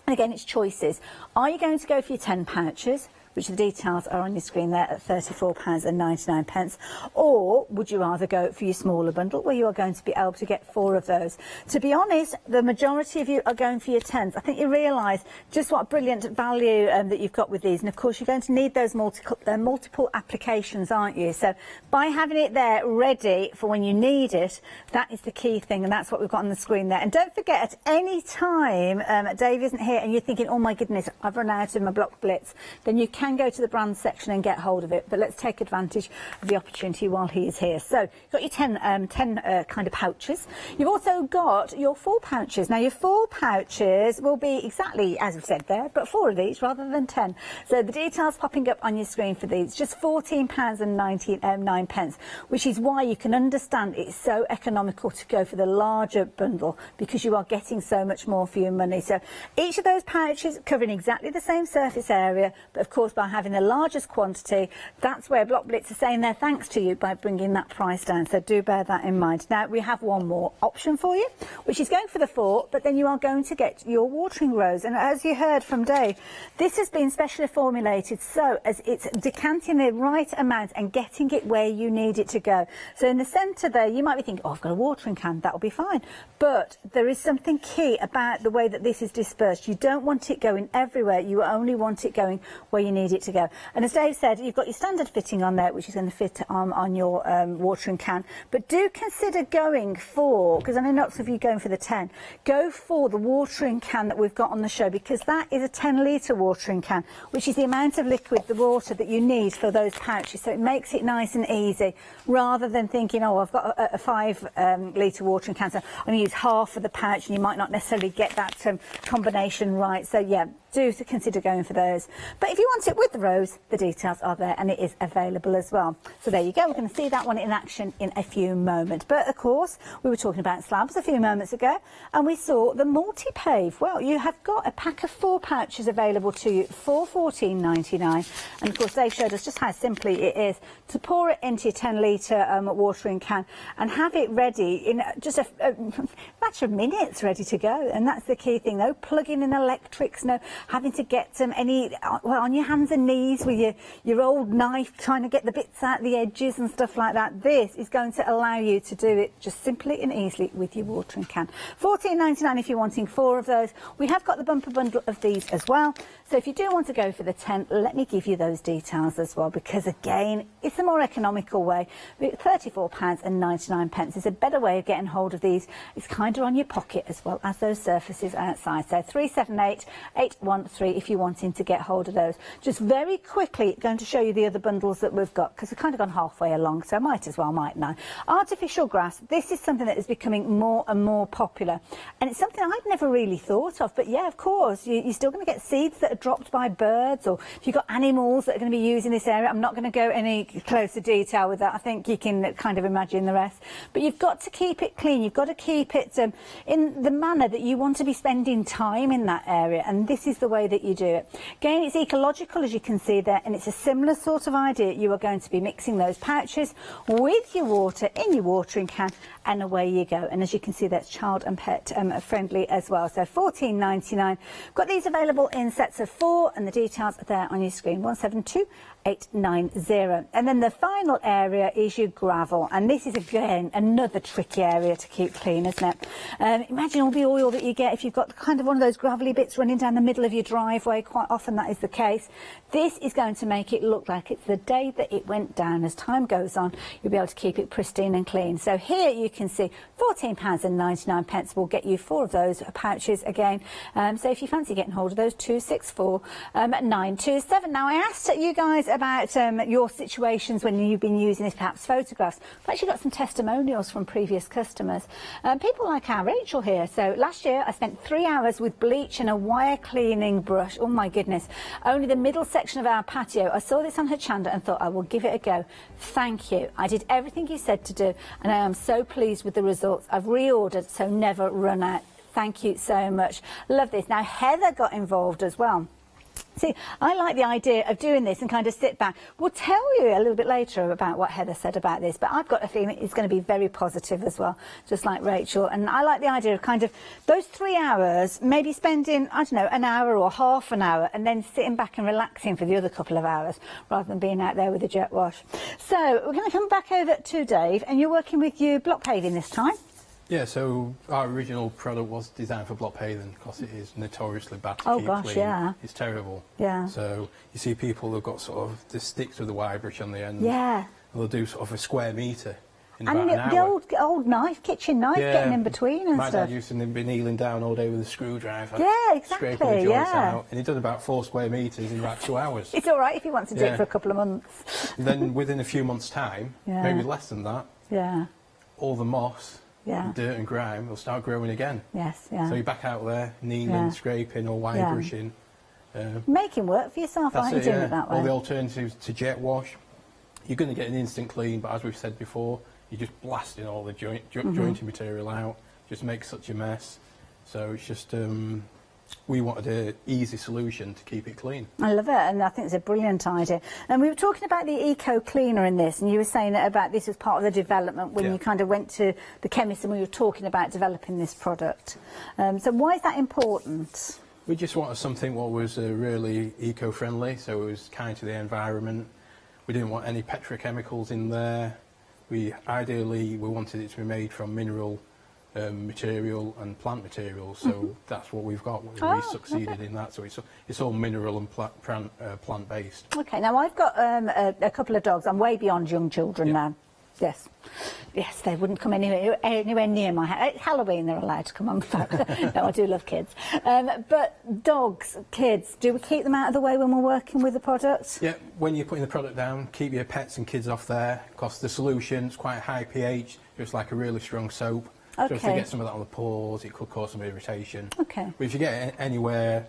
And again, it's choices. Are you going to go for your 10 pouches, which the details are on your screen there at £34.99, or would you rather go for your smaller bundle, where you are going to be able to get 4 of those? To be honest, the majority of you are going for your 10s. I think you realise just what brilliant value that you've got with these, and of course you're going to need those multiple applications, aren't you? So by having it there ready for when you need it, that is the key thing, and that's what we've got on the screen there. And don't forget, at any time Dave isn't here and you're thinking, oh my goodness, I've run out of my block blitz, then you can go to the brand section and get hold of it. But let's take advantage of the opportunity while he is here. So you've got your 10 kind of pouches. You've also got your 4 pouches. Now your 4 pouches will be exactly as I've said there, but 4 of these rather than 10. So the details popping up on your screen for these, just £14.99, which is why you can understand it's so economical to go for the larger bundle, because you are getting so much more for your money. So each of those pouches covering exactly the same surface area, but of course by having the largest quantity, that's where Block Blitz are saying their thanks to you by bringing that price down. So do bear that in mind. Now we have one more option for you, which is going for the 4, but then you are going to get your watering rose. And as you heard from Dave, this has been specially formulated so as it's decanting the right amount and getting it where you need it to go. So in the centre there, you might be thinking, oh, I've got a watering can, that'll be fine. But there is something key about the way that this is dispersed. You don't want it going everywhere. You only want it going where you need it to go. And as Dave said, you've got your standard fitting on there, which is going to fit on your watering can. But do consider going for, because I know lots of you going for the 10, go for the watering can that we've got on the show, because that is a 10-litre watering can, which is the amount of liquid, the water that you need for those pouches. So it makes it nice and easy, rather than thinking, oh, I've got a 5-litre watering can, so I'm going to use half of the pouch, and you might not necessarily get that combination right. So yeah, do consider going for those. But if you want it with the rose, the details are there and it is available as well. So there you go. We're going to see that one in action in a few moments. But of course, we were talking about slabs a few moments ago, and we saw the multi-pave. Well, you have got a pack of 4 pouches available to you for £14.99. And of course, Dave showed us just how simply it is to pour it into your 10-litre watering can and have it ready in just a matter of minutes, ready to go. And that's the key thing. No plugging in electrics, no having to get on your hands and knees with your old knife trying to get the bits out the edges and stuff like that. This is going to allow you to do it just simply and easily with your watering can. £14.99 if you're wanting 4 of those. We have got the bumper bundle of these as well. So if you do want to go for the 10, let me give you those details as well, because again, it's a more economical way. £34.99 is a better way of getting hold of these. It's kind of on your pocket as well as those surfaces outside. So 378813 if you're wanting to get hold of those. Just very quickly going to show you the other bundles that we've got, because we've kind of gone halfway along, so I might as well, mightn't I? Artificial grass. This is something that is becoming more and more popular, and it's something I'd never really thought of. But yeah, of course, you're still going to get seeds that are dropped by birds, or if you've got animals that are going to be using this area. I'm not going to go any closer detail with that. I think you can kind of imagine the rest. But you've got to keep it clean. You've got to keep it in the manner that you want to be spending time in that area, and this is the way that you do it. Again, it's ecological, as you can see there, and it's a similar sort of idea. You are going to be mixing those pouches with your water in your watering can, and away you go. And as you can see, that's child and pet friendly as well. So £14.99. Got these available in sets of 4, and the details are there on your screen. 172890. And then the final area is your gravel, and this is again another tricky area to keep clean, isn't it? Imagine all the oil that you get if you've got kind of one of those gravelly bits running down the middle of your driveway. Quite often that is the case. This is going to make it look like it's the day that it went down. As time goes on, you'll be able to keep it pristine and clean. So here you can see £14.99 will get you 4 of those pouches again. So if you fancy getting hold of those, 264 927. Now I asked you guys about your situations when you've been using this, perhaps photographs. We've actually got some testimonials from previous customers. People like our Rachel here. So last year I spent 3 hours with bleach and a wire cleaning brush. Oh my goodness. Only the middle section of our patio. I saw this on Hochanda and thought I will give it a go. Thank you. I did everything you said to do and I am so pleased with the results. I've reordered, so never run out. Thank you so much. Love this. Now Heather got involved as well. See, I like the idea of doing this and kind of sit back. We'll tell you a little bit later about what Heather said about this, but I've got a feeling it's going to be very positive as well, just like Rachel. And I like the idea of kind of those 3 hours, maybe spending, I don't know, an hour or half an hour, and then sitting back and relaxing for the other couple of hours, rather than being out there with a jet wash. So we're going to come back over to Dave, and you're working with your block paving this time. Yeah, so our original product was designed for block paving because it is notoriously bad to keep clean. Yeah. It's terrible. Yeah. So you see people who've got sort of the sticks with the wire brush on the end. Yeah. And they'll do sort of a square metre in And about an the hour. old knife, kitchen knife, getting in between and My stuff. dad used to be kneeling down all day with a screwdriver. Yeah, exactly, Scraping the joints yeah. out. And he done about 4 square metres in about 2 hours. It's all right if you want to do it for a couple of months. And then within a few months' time, Yeah. maybe less than that, Yeah. all the moss, Yeah. dirt and grime will start growing again. Yes, yeah. So you're back out there, kneeling, Yeah. scraping or wire Yeah. brushing. Making work for yourself, aren't you, doing it that way? All the alternatives to jet wash. You're going to get an instant clean, but as we've said before, you're just blasting all the jointing material out, just makes such a mess. So it's just, we wanted an easy solution to keep it clean. I love it, and I think it's a brilliant idea. And we were talking about the eco cleaner in this, and you were saying that about this as part of the development when you kind of went to the chemist and we were talking about developing this product. So why is that important? We just wanted something what was really eco-friendly, so it was kind to the environment. We didn't want any petrochemicals in there. Ideally, we wanted it to be made from mineral material and plant material, so that's what we've got. We succeeded in that, so it's all mineral and plant based. Okay, now I've got a couple of dogs. I'm way beyond young children now. Yes, yes, they wouldn't come anywhere near my house. At Halloween they're allowed to come on. No, I do love kids. But dogs, kids, do we keep them out of the way when we're working with the product? Yeah, when you're putting the product down, keep your pets and kids off there, because the solution's quite high pH, just like a really strong soap. Okay. So if you get some of that on the pores, it could cause some irritation. Okay. But if you get it anywhere,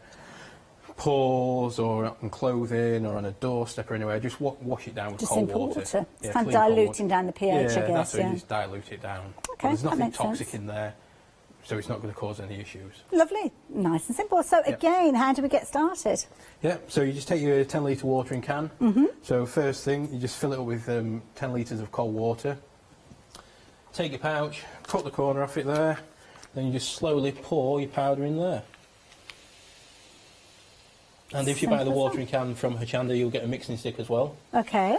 pores or on clothing or on a doorstep or anywhere, just wash it down with Just cold simple water. water. It's Yeah, kind of clean cold diluting water. down the pH, I guess. That's what Yeah. you just dilute it down. But Okay, there's that nothing makes toxic sense. in there, so it's not going to cause any issues. Lovely, nice and simple. So again, how do we get started? Yeah, so you just take your 10 litre watering can. Mm-hmm. So first thing, you just fill it up with 10 litres of cold water. Take your pouch, cut the corner off it there, then you just slowly pour your powder in there. And if you buy the watering can from Hochanda, you'll get a mixing stick as well. Okay.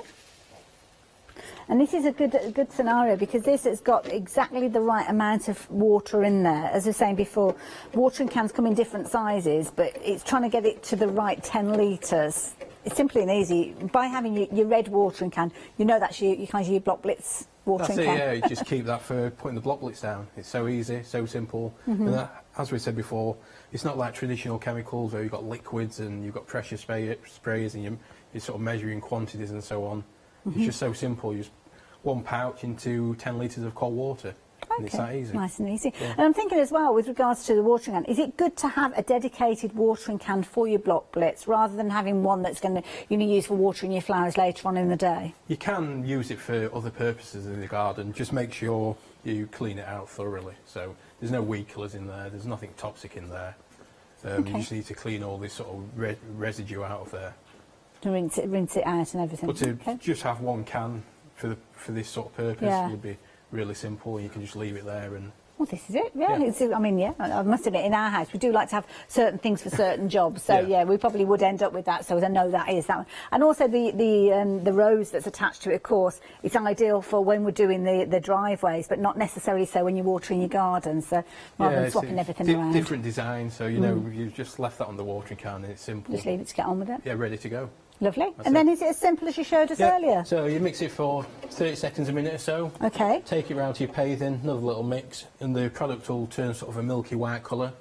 And this is a good scenario because this has got exactly the right amount of water in there. As I was saying before, watering cans come in different sizes, but it's trying to get it to the right 10 litres. It's simply and easy. By having your red watering can, you know that's your kind of your block blitz watering That's it, can. yeah, you just keep that for putting the block blitz down. It's so easy, so simple. Mhm. And that, as we said before, it's not like traditional chemicals where you've got liquids and you've got pressure sprays and you're sort of measuring quantities and so on. Mhm. It's just so simple. You just one pouch into 10 litres of cold water. And it's that easy. Nice and easy. Yeah. And I'm thinking as well, with regards to the watering can, is it good to have a dedicated watering can for your block blitz rather than having one that's going to use for watering your flowers later on in the day? You can use it for other purposes in the garden. Just make sure you clean it out thoroughly. So there's no weed killers in there. There's nothing toxic in there. You just need to clean all this sort of residue out of there. To rinse it out and everything. But to just have one can for this sort of purpose would be really simple. You can just leave it there and. Well, this is it. Yeah, I mean, I must admit, in our house, we do like to have certain things for certain jobs. So yeah, we probably would end up with that. So I know that is that one. And also the rose that's attached to it, of course, it's ideal for when we're doing the driveways, but not necessarily so when you're watering your garden. So rather than swapping everything around. Different design. So you know, you've just left that on the watering can and it's simple. Just leave it to get on with it. Yeah, ready to go. Lovely. And then is it as simple as you showed us earlier? So you mix it for 30 seconds, a minute or so. Okay. Take it round to your paving, another little mix, and the product will turn sort of a milky white colour.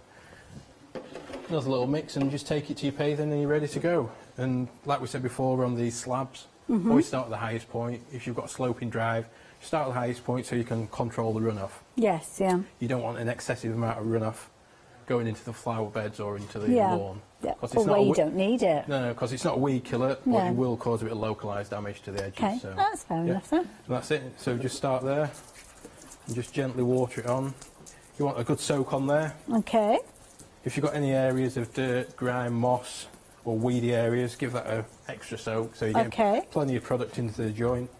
Another little mix and just take it to your paving and you're ready to go. And like we said before on these slabs, Mhm. always start at the highest point. If you've got a sloping drive, start at the highest point so you can control the runoff. Yes, yeah. You don't want an excessive amount of runoff going into the flower beds or into the Yeah. lawn. Yeah. 'Cause Or where you don't need it. No, because it's not a weed killer, but No. it will cause a bit of localised damage to the edges. Okay, So, that's fair enough then. And that's it. So just start there and just gently water it on. You want a good soak on there. Okay. If you've got any areas of dirt, grime, moss or weedy areas, give that an extra soak so you get Okay. plenty of product into the joint.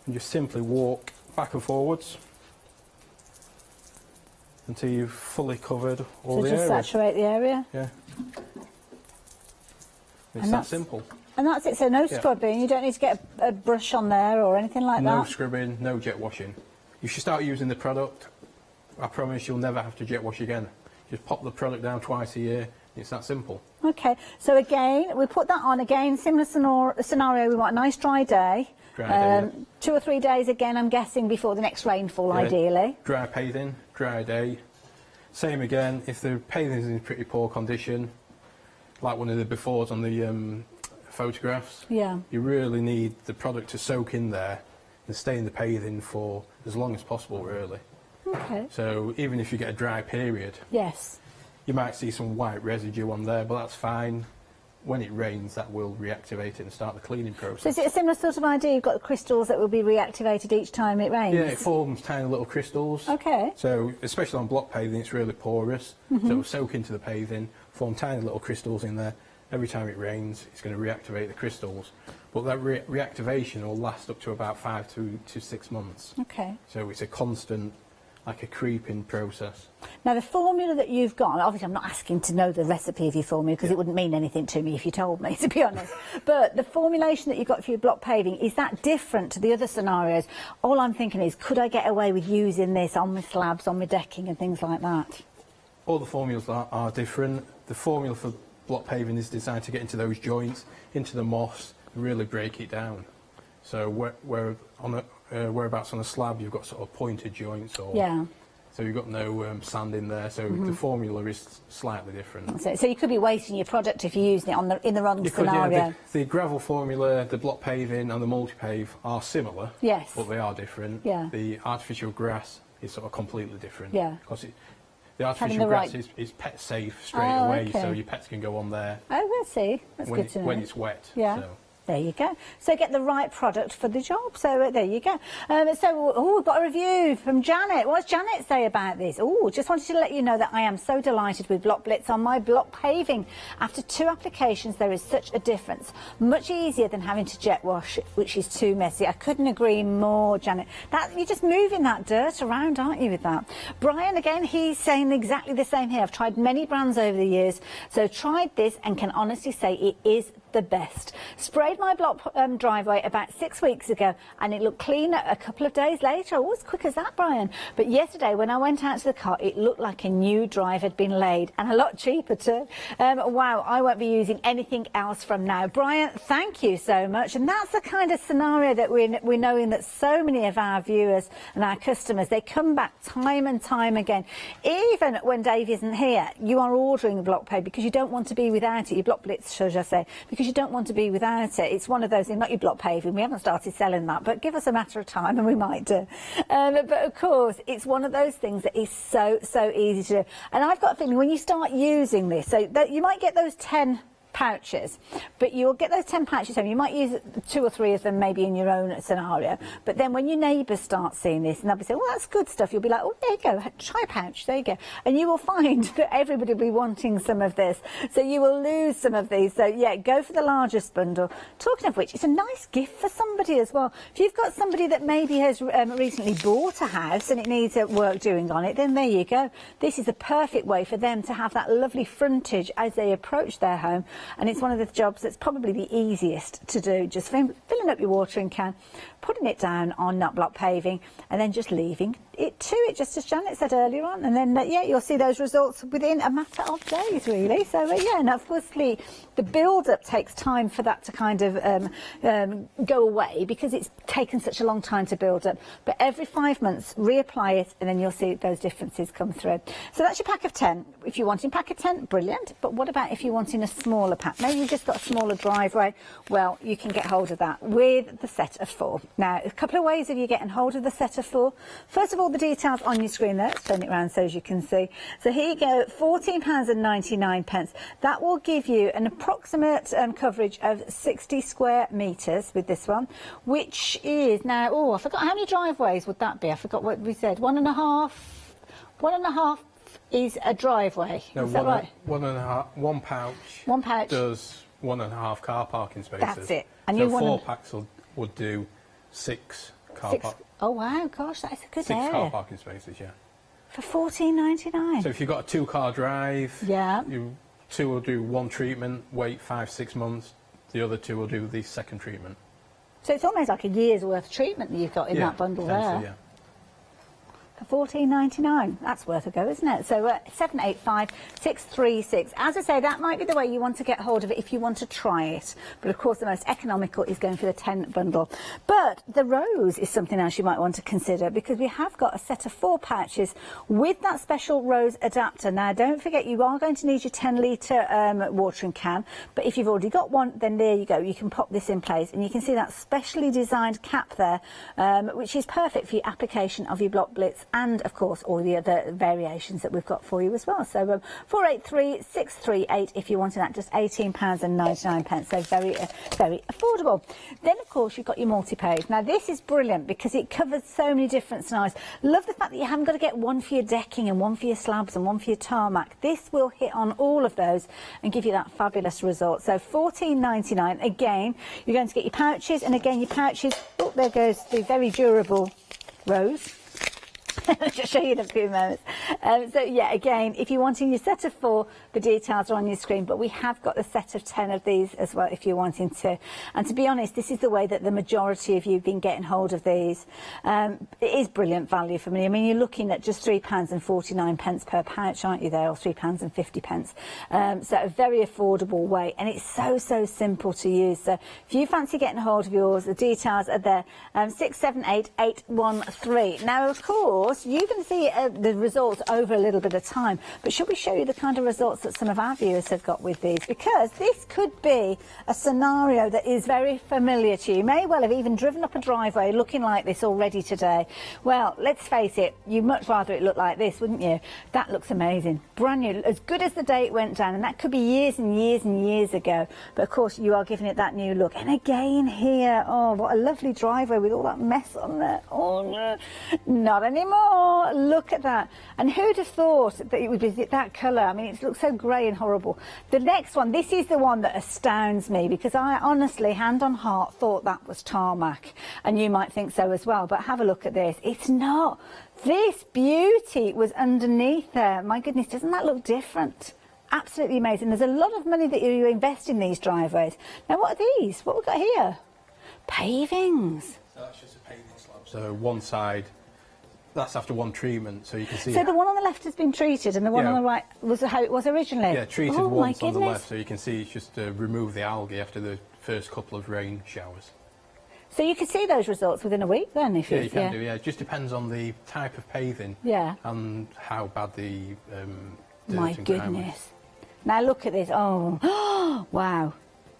And just simply walk back and forwards until you've fully covered all So the just area. saturate the area. Yeah. It's And that that's- simple. And that's it, so no Yeah. scrubbing, you don't need to get a brush on there or anything like No that? scrubbing, no jet washing. If you start using the product, I promise you'll never have to jet wash again. Just pop the product down twice a year. It's that simple. Okay, so again, we put that on again, similar scenario, we want a nice dry day. Dry day, 2 or 3 days again, I'm guessing, before the next rainfall, Yeah. ideally. Dry paving, dry day. Same again, if the paving is in pretty poor condition, like one of the befores on the photographs, Yeah. you really need the product to soak in there and stay in the paving for as long as possible, really. Okay. So even if you get a dry period, Yes. you might see some white residue on there, but that's fine. When it rains, that will reactivate it and start the cleaning So process. is it a similar sort of idea? You've got the crystals that will be reactivated each time it rains? Yeah, it forms tiny little crystals. Okay. So, especially on block paving, it's really porous. Mhm. So it'll soak into the paving, form tiny little crystals in there. Every time it rains, it's going to reactivate the crystals. But that reactivation will last up to about 5 to 6 months. Okay. So it's a constant, like a creeping process. Now, the formula that you've got, obviously I'm not asking to know the recipe of your formula because it wouldn't mean anything to me if you told me, to be honest. But the formulation that you've got for your block paving, is that different to the other scenarios? All I'm thinking is, could I get away with using this on my slabs, on my decking and things like that? All the formulas are different. The formula for block paving is designed to get into those joints, into the moss, and really break it down. So whereabouts on a slab you've got sort of pointed joints, or Yeah. so you've got no sand in there. So Mhm. the formula is slightly different. So you could be wasting your product if you're using it in the wrong You could, scenario. yeah, the gravel formula, the block paving and the multi-pave are similar, Yes. but they are different. Yeah. The artificial grass is sort of completely different. Yeah. Because the Having artificial the grass right- is pet safe straight Oh, away, okay. so your pets can go on there Oh, I see. That's when, good to know. when it's wet. Yeah. So. There you go. So get the right product for the job. So there you go. We've got a review from Janet. What does Janet say about this? Oh, just wanted to let you know that I am so delighted with Block Blitz on my block paving. After 2 applications, there is such a difference. Much easier than having to jet wash, which is too messy. I couldn't agree more, Janet. You're just moving that dirt around, aren't you, with that? Brian, again, he's saying exactly the same here. I've tried many brands over the years, so tried this and can honestly say it is the best. Sprayed my block driveway about 6 weeks ago and it looked clean a couple of days later. Oh, as quick as that, Brian. But yesterday when I went out to the car, it looked like a new drive had been laid, and a lot cheaper too. Wow, I won't be using anything else from now. Brian, thank you so much. And that's the kind of scenario that we're knowing that so many of our viewers and our customers, they come back time and time again. Even when Dave isn't here, you are ordering a block pave because you don't want to be without it. Your block blitz, should I say, because you don't want to be without it. It's one of those things, not your block paving. We haven't started selling that, but give us a matter of time and we might do. But of course, it's one of those things that is so easy to do. And I've got a feeling when you start using this, so that you might get those 10 pouches, but you'll get those 10 pouches home. You might use 2 or 3 of them maybe in your own scenario, but then when your neighbours start seeing this and they'll be saying, well, that's good stuff, you'll be like, oh, there you go, try a pouch, there you go. And you will find that everybody will be wanting some of this, so you will lose some of these. So yeah, go for the largest bundle. Talking of which, it's a nice gift for somebody as well. If you've got somebody that maybe has recently bought a house and it needs work doing on it, then there you go. This is a perfect way for them to have that lovely frontage as they approach their home. And it's one of the jobs that's probably the easiest to do, just filling up your watering can, putting it down on nut block paving, and then just leaving it to it, just as Janet said earlier on, and then yeah, you'll see those results within a matter of days, really. So yeah, and obviously the build-up takes time for that to kind of go away because it's taken such a long time to build up. But every 5 months, reapply it, and then you'll see those differences come through. So that's your pack of 10. If you're wanting pack of 10, brilliant. But what about if you're wanting a smaller pack? Maybe you've just got a smaller driveway. Well, you can get hold of that with the set of 4. Now, a couple of ways of you getting hold of the set of 4. First of all, the details on your screen there. Let's turn it around so as you can see. So here you go, £14.99. That will give you an approximate coverage of 60 square metres with this one, which is now, oh, I forgot, how many driveways would that be? I forgot what we said. 1.5? 1.5 is a driveway. No, is that right? One pouch does 1.5 car parking spaces. That's it. And so 4 packs would do 6 car parking. Oh wow, gosh, that's a good area. 6 car parking spaces, yeah. For £14.99. So if you've got a 2-car drive, yeah, 2 will do 1 treatment, wait 5-6 months. The other 2 will do the second treatment. So it's almost like a year's worth of treatment that you've got in that bundle there. Yeah. For £14.99, that's worth a go, isn't it? So 785-636. As I say, that might be the way you want to get hold of it if you want to try it. But of course, the most economical is going for the 10 bundle. But the rose is something else you might want to consider because we have got a set of 4 pouches with that special rose adapter. Now, don't forget, you are going to need your 10-litre watering can. But if you've already got one, then there you go. You can pop this in place, and you can see that specially designed cap there, which is perfect for your application of your block blitz, and of course all the other variations that we've got for you as well. So 483-638 if you wanted that, just £18.99, so very very affordable. Then of course you've got your multi-page. Now this is brilliant because it covers so many different scenarios. Love the fact that you haven't got to get one for your decking and one for your slabs and one for your tarmac. This will hit on all of those and give you that fabulous result. So £14.99. Again, you're going to get your pouches, and again your pouches, oh, there goes the very durable rose. I'll just show you in a few moments. So yeah, again, if you're wanting your set of 4, the details are on your screen, but we have got the set of 10 of these as well if you're wanting to. And to be honest, this is the way that the majority of you have been getting hold of these. It is brilliant value for money. I mean, you're looking at just £3.49 per pouch, aren't you there, or £3.50. So a very affordable way, and it's so simple to use. So if you fancy getting hold of yours, the details are there. 678813. Now, of course, you can see the results over a little bit of time, but should we show you the kind of results that some of our viewers have got with these? Because this could be a scenario that is very familiar to you. You may well have even driven up a driveway looking like this already today. Well, let's face it, you'd much rather it look like this, wouldn't you? That looks amazing, brand new, as good as the day it went down, and that could be years and years and years ago, but of course you are giving it that new look. And again here, oh, what a lovely driveway with all that mess on there. Oh no, not anymore. Look at that. And who'd have thought that it would be that colour? I mean, it looks so grey and horrible. The next one, this is the one that astounds me, because I honestly, hand on heart, thought that was tarmac, and you might think so as well, but have a look at this. It's not. This beauty was underneath there. My goodness, doesn't that look different? Absolutely amazing. There's a lot of money that you invest in these driveways. Now, what are these? What we've got here? Pavings. So that's just a paving slab. So one side, that's after 1 treatment, so you can see. So the one on the left has been treated, and the one on the right was how it was originally? Yeah, treated once on the left, so you can see it's just remove the algae after the first couple of rain showers. So you can see those results within a week then? If you can do, yeah. It just depends on the type of paving and how bad the dirt My and goodness. ground is. Now look at this. Oh, wow.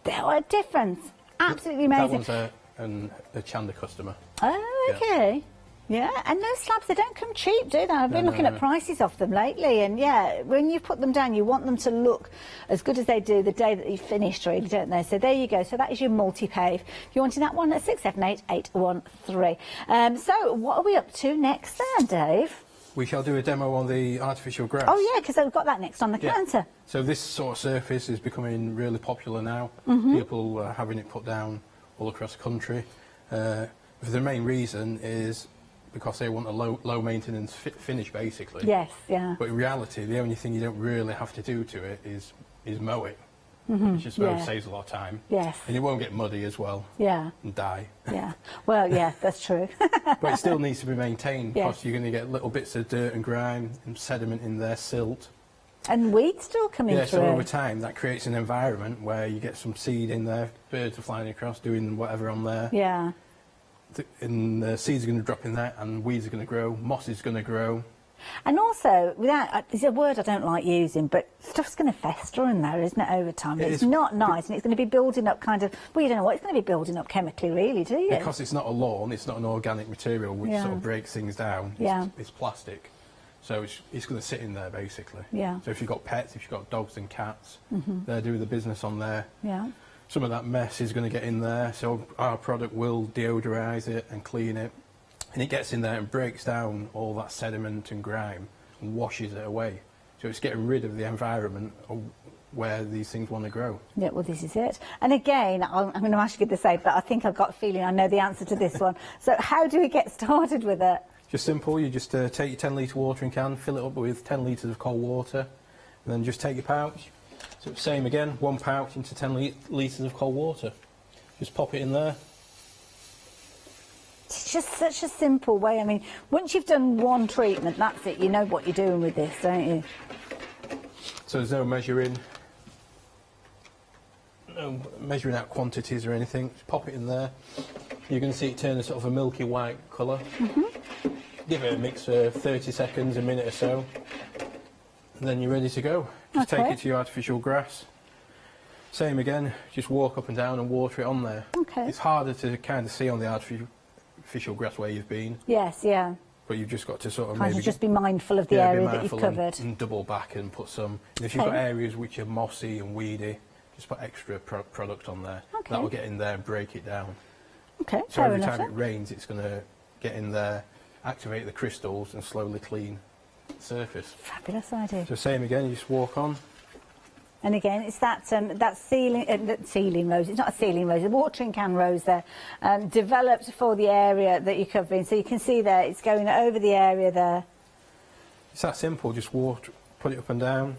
What a difference. Absolutely amazing. That one's a Hochanda customer. Oh, okay. Yeah, and those slabs, they don't come cheap, do they? I've been looking at prices off them lately, and yeah, when you put them down, you want them to look as good as they do the day that you finished, really, don't they? So there you go. So that is your multi-pave. If you wanted that one, at 678813. So what are we up to next then, Dave? We shall do a demo on the artificial grass. Oh yeah, because I've got that next on the counter. So this sort of surface is becoming really popular now. People are having it put down all across the country. The main reason is because they want a low maintenance finish, basically. Yes, yeah. But in reality, the only thing you don't really have to do to it is mow it. It's just saves a lot of time. Yes. And it won't get muddy as well. Yeah. And die. Yeah. Well, yeah, that's true. But it still needs to be maintained Yes. because you're going to get little bits of dirt and grime and sediment in there, silt. And weeds still coming through. So over time that creates an environment where you get some seed in there, birds are flying across doing whatever on there. Yeah. And the seeds are going to drop in there and weeds are going to grow, moss is going to grow. And also, there's a word I don't like using, but stuff's going to fester in there, isn't it, over time? It's not nice, and it's going to be building up kind of, well, you don't know what it's going to be building up chemically, really, do you? Because it's not a lawn, it's not an organic material which sort of breaks things down. It's plastic. So it's going to sit in there, basically. Yeah. So if you've got pets, if you've got dogs and cats, they're doing the business on there. Yeah. Some of that mess is going to get in there, so our product will deodorise it and clean it. And it gets in there and breaks down all that sediment and grime and washes it away. So it's getting rid of the environment where these things want to grow. Yeah, well, this is it. And again, I'm going to ask you the same, but I think I've got a feeling I know the answer to this one. So how do we get started with it? Just simple. You just take your 10-litre watering can, fill it up with 10 litres of cold water, and then just take your pouch. So same again, 1 pouch into 10 litres of cold water. Just pop it in there. It's just such a simple way. I mean, once you've done one treatment, that's it. You know what you're doing with this, don't you? So there's no measuring out quantities or anything. Just pop it in there. You're going to see it turn a sort of a milky white colour. Give it a mix for 30 seconds, a minute or so. And then you're ready to go. Just take it to your artificial grass. Same again, just walk up and down and water it on there. Okay. It's harder to kind of see on the artificial grass where you've been. Yes, yeah. But you've just got to sort of Kind of just be mindful of the area that you've covered. And double back and put some. And if you've got areas which are mossy and weedy, just put extra product on there. That will get in there and break it down. Okay, so every time it rains, it's going to get in there, activate the crystals and slowly clean the surface. Fabulous idea. So same again, you just walk on. And again, it's that ceiling rose. It's not a ceiling rose, a watering can rose there, developed for the area that you're covering. So you can see there, it's going over the area there. It's that simple. Just water, put it up and down,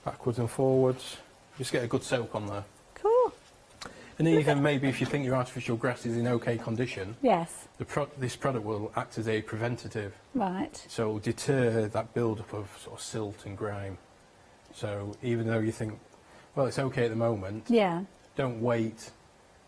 backwards and forwards. Just get a good soak on there. Cool. And even maybe if you think your artificial grass is in okay condition, yes, this product will act as a preventative. Right. So it will deter that build-up of sort of silt and grime. So even though you think, well, it's okay at the moment, don't wait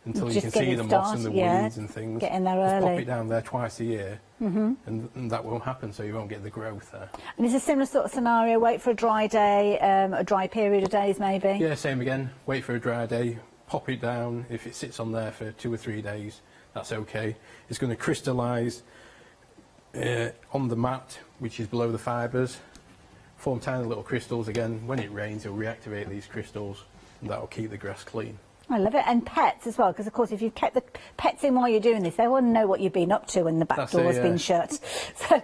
until you can see the moss and the weeds and things. Get in there Just early. pop it down there twice a year, and that won't happen, so you won't get the growth there. And it's a similar sort of scenario, wait for a dry day, a dry period of days maybe? Yeah, same again. Wait for a dry day, pop it down. If it sits on there for 2 or 3 days, that's okay. It's going to crystallise on the mat, which is below the fibres, form tiny little crystals again. When it rains, it'll reactivate these crystals, and that'll keep the grass clean. I love it. And pets as well, because of course if you've kept the pets in while you're doing this, they want to know what you've been up to when the back door's been shut.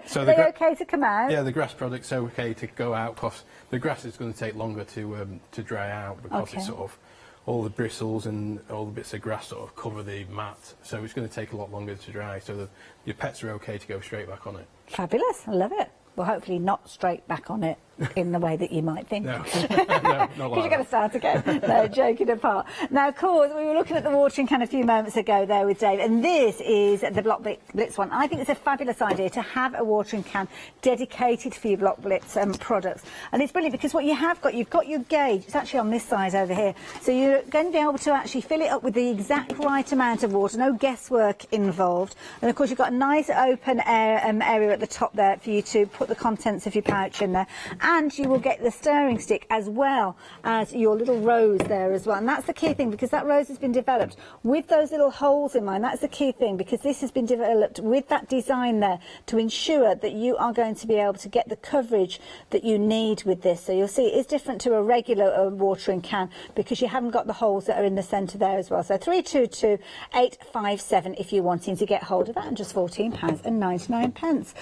So are they okay to come out? Yeah, the grass product's okay to go out, because the grass is going to take longer to dry out, because it's sort of all the bristles and all the bits of grass sort of cover the mat, so it's going to take a lot longer to dry. So your pets are okay to go straight back on it. Fabulous. I love it. Well, hopefully not straight back on it in the way that you might think. No, no, not like Because you've got to start again. No, joking apart. Now, of course, we were looking at the watering can a few moments ago there with Dave, and this is the Block Blitz one. I think it's a fabulous idea to have a watering can dedicated for your Block Blitz products. And it's brilliant because what you've got your gauge. It's actually on this side over here. So you're going to be able to actually fill it up with the exact right amount of water, no guesswork involved. And, of course, you've got a nice open area at the top there for you to put the contents of your pouch in there, and you will get the stirring stick as well as your little rose there as well. And that's the key thing, because that rose has been developed with those little holes in mind. That's the key thing, because this has been developed with that design there to ensure that you are going to be able to get the coverage that you need with this. So you'll see it is different to a regular watering can, because you haven't got the holes that are in the centre there as well. So 322-857 if you're wanting to get hold of that, and just £14.99.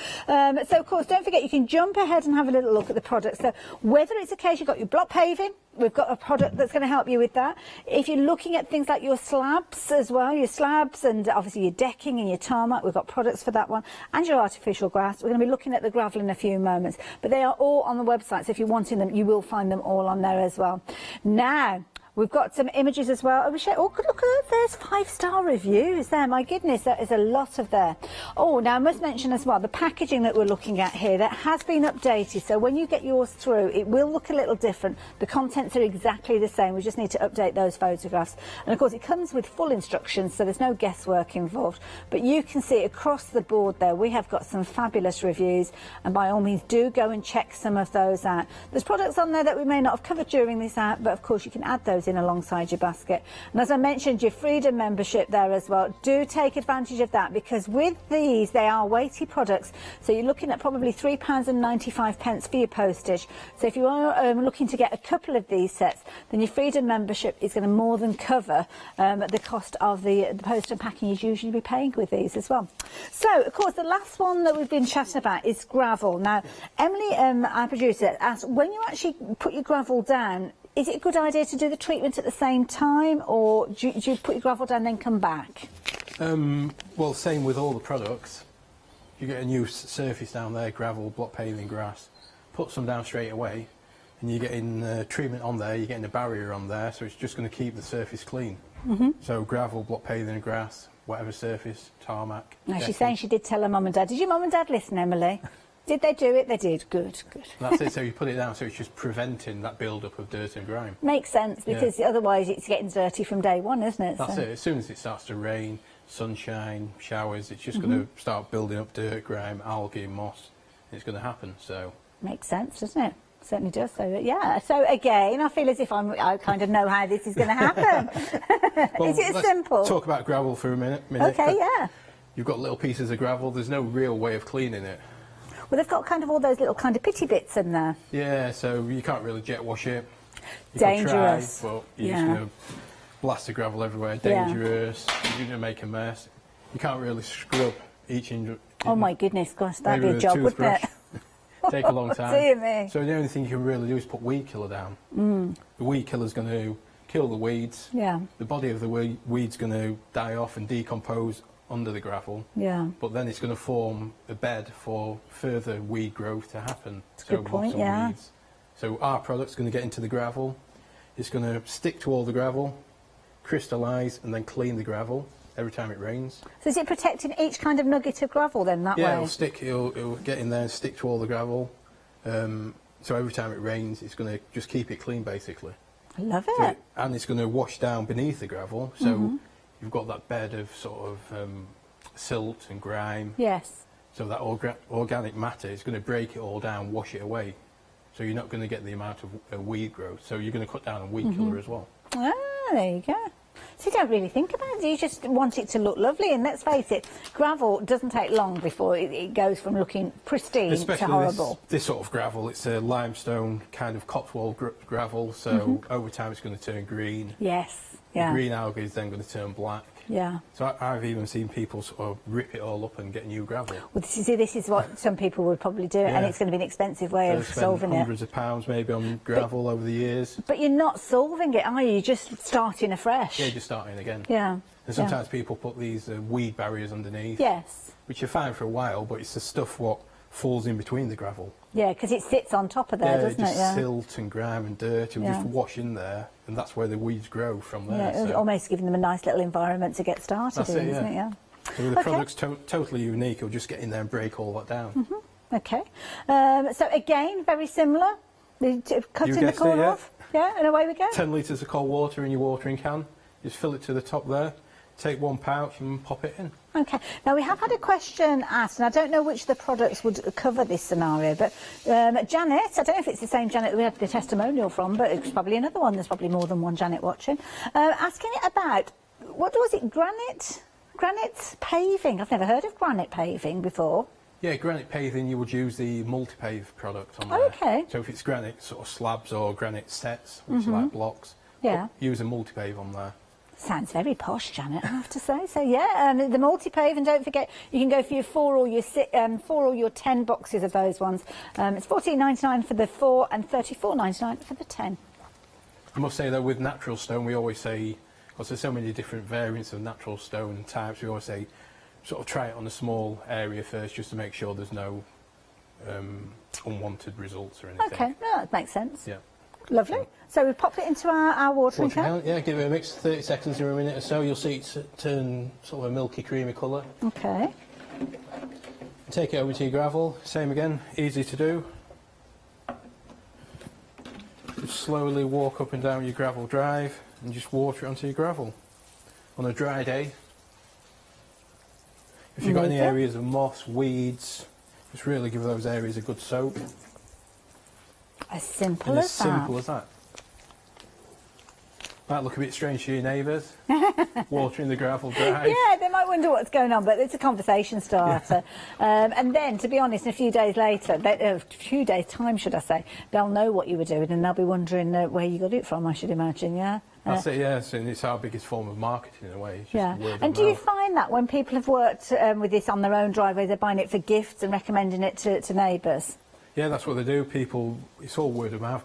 So of course, don't forget, you can jump ahead and have a little look at the products. So whether it's a case you've got your block paving, we've got a product that's going to help you with that. If you're looking at things like your slabs as well, your slabs and obviously your decking and your tarmac, we've got products for that one, and your artificial grass. We're going to be looking at the gravel in a few moments, but they are all on the website, so if you're wanting them, you will find them all on there as well. Now, we've got some images as well. Oh, good, look at that. There's 5-star reviews there. My goodness, that is a lot of there. Oh, now I must mention as well, the packaging that we're looking at here, that has been updated. So when you get yours through, it will look a little different. The contents are exactly the same. We just need to update those photographs. And of course, it comes with full instructions, so there's no guesswork involved. But you can see across the board there, we have got some fabulous reviews. And by all means, do go and check some of those out. There's products on there that we may not have covered during this ad, but of course, you can add those in alongside your basket. And as I mentioned, your Freedom membership there as well, do take advantage of that, because with these they are weighty products, so you're looking at probably £3.95 for your postage. So if you are looking to get a couple of these sets, then your Freedom membership is going to more than cover the cost of the post and packing you'd usually be paying with these as well. So of course the last one that we've been chatting about is gravel. Now Emily, our producer, asked, when you actually put your gravel down, is it a good idea to do the treatment at the same time, or do you put your gravel down and then come back? Well, same with all the products. You get a new surface down there, gravel, block paving, grass, put some down straight away, and you're getting treatment on there, you're getting a barrier on there, so it's just going to keep the surface clean. So gravel, block paving and grass, whatever surface, tarmac. Now she's saying she did tell her mum and dad. Did your mum and dad listen, Emily? Did they do it? They did. Good, good. That's it, so you put it down, so it's just preventing that build-up of dirt and grime. Makes sense, because otherwise it's getting dirty from day one, isn't it? That's it. As soon as it starts to rain, sunshine, showers, it's just going to start building up dirt, grime, algae, moss. It's going to happen, so... Makes sense, doesn't it? Certainly does. So, yeah. So, again, I feel as if I kind of know how this is going to happen. Well, is it simple? Talk about gravel for a minute. OK, yeah. You've got little pieces of gravel. There's no real way of cleaning it. Well, they've got kind of all those little kind of pitty bits in there. Yeah, so you can't really jet wash it. You Dangerous. Could try, but you're just going to blast the gravel everywhere. Dangerous. You're going to make a mess. You can't really scrub each inch. Oh my goodness, gosh, that'd be a job, wouldn't it? Take a long time. Dear me. So the only thing you can really do is put weed killer down. The weed killer's going to kill the weeds. Yeah. The body of the weed's going to die off and decompose under the gravel. Yeah. But then it's going to form a bed for further weed growth to happen. That's a good point, yeah. Weeds. So our product's going to get into the gravel. It's going to stick to all the gravel, crystallise and then clean the gravel every time it rains. So is it protecting each kind of nugget of gravel then that way? Yeah, it'll get in there and stick to all the gravel. So every time it rains, it's going to just keep it clean basically. I love it. And it's going to wash down beneath the gravel. So you've got that bed of sort of silt and grime. Yes. So that organic matter is going to break it all down, wash it away. So you're not going to get the amount of weed growth. So you're going to cut down on weed killer as well. Ah, there you go. So you don't really think about it, you just want it to look lovely. And let's face it, gravel doesn't take long before it goes from looking pristine Especially to horrible. This sort of gravel, it's a limestone kind of Cotswold gravel, so over time it's going to turn green. Yes, yeah. The green algae is then going to turn black. Yeah. So I've even seen people sort of rip it all up and get new gravel. Well, this is what some people would probably do, and it's going to be an expensive way of solving it. Hundreds of pounds maybe on gravel over the years. But you're not solving it, are you? You're just starting afresh. Yeah, just starting again. Yeah. And sometimes people put these weed barriers underneath. Yes. Which are fine for a while, but it's the stuff what falls in between the gravel. Yeah, because it sits on top of there, doesn't it? Yeah. Silt and grime and dirt. It'll just wash in there, and that's where the weeds grow from there. Yeah, so. Almost giving them a nice little environment to get started in, isn't it? Yeah. So the product's totally unique. It'll just get in there and break all that down. Okay. So again, very similar. Cutting the corner off. Yeah, and away we go. 10 litres of cold water in your watering can. Just fill it to the top there. Take one pouch and pop it in. Okay. Now, we have had a question asked, and I don't know which of the products would cover this scenario, but Janet, I don't know if it's the same Janet that we had the testimonial from, but it's probably another one. There's probably more than one Janet watching. Asking it about, what was it, granite paving? I've never heard of granite paving before. Yeah, granite paving, you would use the multi-pave product on there. Okay. So if it's granite sort of slabs or granite sets, which are like blocks, use a multi-pave on there. Sounds very posh, Janet, I have to say. So yeah, the multi-pave, and don't forget you can go for your 4 or your 10 boxes of those ones. It's $14.99 for the 4 and $34.99 for the 10. I must say though, with natural stone, we always say, because there's so many different variants of natural stone types, we always say sort of try it on a small area first, just to make sure there's no unwanted results or anything. Okay, no, that makes sense. Yeah. Lovely. So we've popped it into our watering can. Yeah, give it a mix, 30 seconds or a minute or so. You'll see it turn sort of a milky, creamy colour. Okay. Take it over to your gravel. Same again, easy to do. Just slowly walk up and down your gravel drive and just water it onto your gravel. On a dry day, if you've got any areas of moss, weeds, just really give those areas a good soak. As simple and as as simple as that. Might look a bit strange to your neighbours, watering the gravel drive. Yeah, they might wonder what's going on, but it's a conversation starter. And then, to be honest, a few days later, a few days' time, should I say, they'll know what you were doing and they'll be wondering where you got it from, I should imagine, yeah? That's it, yes, and it's our biggest form of marketing in a way. It's just Yeah. word of And do you mouth. find that when people have worked with this on their own driveway, they're buying it for gifts and recommending it to neighbours? Yeah, that's what they do. People, it's all word of mouth,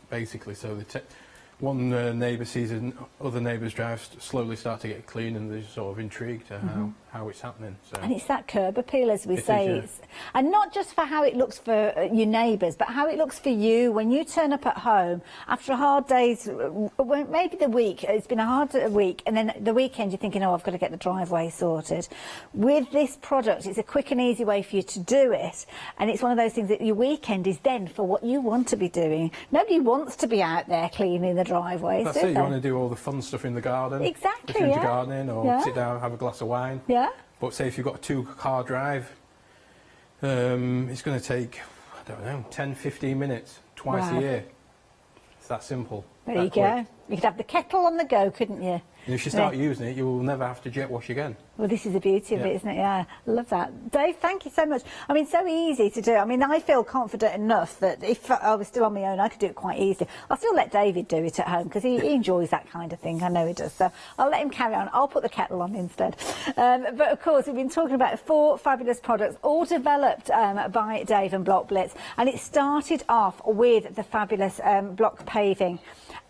basically. So one neighbour sees other neighbour's drive slowly start to get clean, and they're sort of intrigued to how it's happening. So. And it's that curb appeal, as we It say. is, And not just for how it looks for your neighbours, but how it looks for you when you turn up at home after a hard day's, maybe the week, it's been a hard week, and then the weekend you're thinking, oh, I've got to get the driveway sorted. With this product, it's a quick and easy way for you to do it, and it's one of those things that your weekend is then for what you want to be doing. Nobody wants to be out there cleaning the driveways, That's do it, you they? want to do all the fun stuff in the garden. Exactly, If you're into yeah. gardening, or Yeah. sit down, have a glass of wine. Yeah. But say if you've got a 2-car drive, it's going to take, I don't know, 10, 15 minutes twice Wow. a year. It's that simple. There that you quick. go. You could have the kettle on the go, couldn't you? And if you start using it, you will never have to jet wash again. Well, this is the beauty of Yeah. it, isn't it? Yeah, I love that. Dave, thank you so much. I mean, so easy to do. I mean, I feel confident enough that if I was still on my own, I could do it quite easily. I'll still let David do it at home because he enjoys that kind of thing. I know he does. So I'll let him carry on. I'll put the kettle on instead. But of course, we've been talking about 4 fabulous products, all developed by Dave and Block Blitz. And it started off with the fabulous block paving.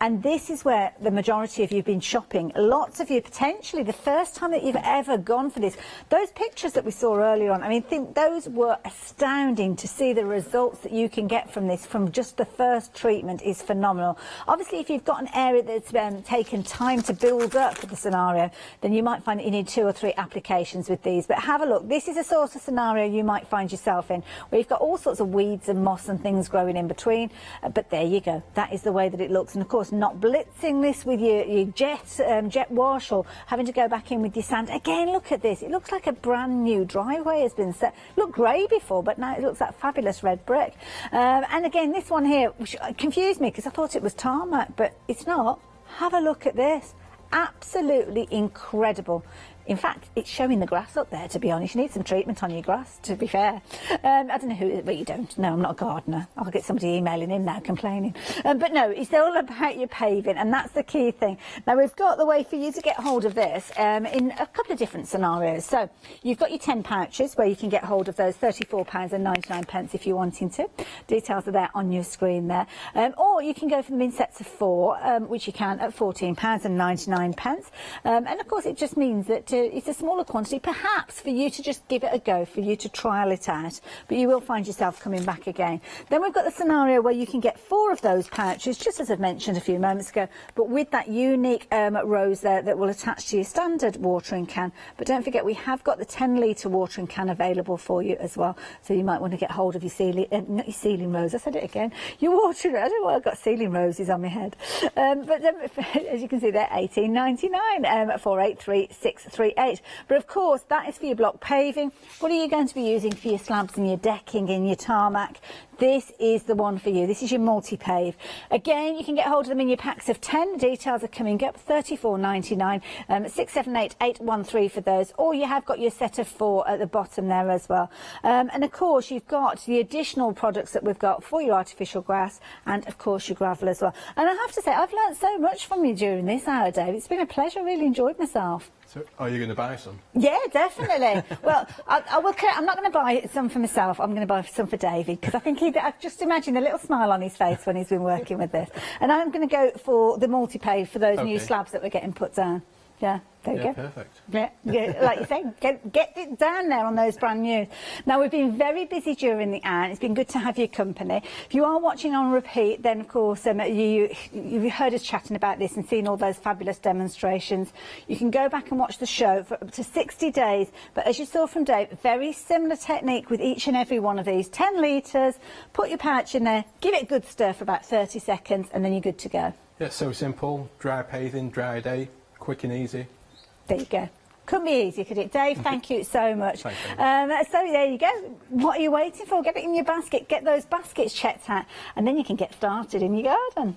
And this is where the majority of you have been shopping. Lots of you, potentially the first time that you've ever gone for this. Those pictures that we saw earlier on, I mean, those were astounding to see the results that you can get from this, from just the first treatment is phenomenal. Obviously, if you've got an area that's taken time to build up for the scenario, then you might find that you need 2 or 3 applications with these. But have a look. This is a sort of scenario you might find yourself in, where you've got all sorts of weeds and moss and things growing in between. But there you go. That is the way that it looks. And of course, not blitzing this with your jet wash or having to go back in with your sand. Again, look at this. It looks like a brand new driveway has been set. It looked grey before, but now it looks like fabulous red brick. And again, this one here which confused me because I thought it was tarmac, but it's not. Have a look at this. Absolutely incredible. In fact, it's showing the grass up there, to be honest. You need some treatment on your grass, to be fair. I don't know who, but you don't. No, I'm not a gardener. I'll get somebody emailing in now complaining. But no, it's all about your paving, and that's the key thing. Now, we've got the way for you to get hold of this in a couple of different scenarios. So you've got your 10 pouches where you can get hold of those £34.99 if you're wanting to. Details are there on your screen there. Or you can go for them in sets of 4, which you can at £14.99. And of course, it just means that it's a smaller quantity, perhaps for you to just give it a go, for you to trial it out, but you will find yourself coming back again. Then we've got the scenario where you can get 4 of those pouches, just as I've mentioned a few moments ago, but with that unique rose there that will attach to your standard watering can. But don't forget, we have got the 10-litre watering can available for you as well, so you might want to get hold of your ceiling, not your ceiling rose, I said it again, your watering, I don't know why I've got ceiling roses on my head. But as you can see, they're $18.99 for 83638. But of course, that is for your block paving. What are you going to be using for your slabs and your decking and your tarmac? this is the one for you. This is your multi-pave. Again, you can get hold of them in your packs of 10. The details are coming up, $34.99, 678813 for those, or you have got your set of 4 at the bottom there as well. And of course, you've got the additional products that we've got for your artificial grass and of course your gravel as well. And I have to say, I've learned so much from you during this hour, Dave. It's been a pleasure. I really enjoyed myself. So, are you going to buy some? Yeah, definitely. Well, I will. I'm not going to buy some for myself. I'm going to buy some for David, because I think I just imagine a little smile on his face when he's been working with this. And I'm going to go for the multi-pave for those new slabs that we're getting put down. Yeah, there you go. Perfect. Yeah, like you say, get it down there on those brand new. Now, we've been very busy during the hour. It's been good to have your company. If you are watching on repeat, then of course you've heard us chatting about this and seen all those fabulous demonstrations. You can go back and watch the show for up to 60 days. But as you saw from Dave, very similar technique with each and every one of these. 10 litres, put your pouch in there, give it a good stir for about 30 seconds, and then you're good to go. Yeah, so simple. Dry paving, dry day. Quick and easy. There you go. Couldn't be easier, could it? Dave, thank you so much. Thank you. So there you go. What are you waiting for? Get it in your basket. Get those baskets checked out, and then you can get started in your garden.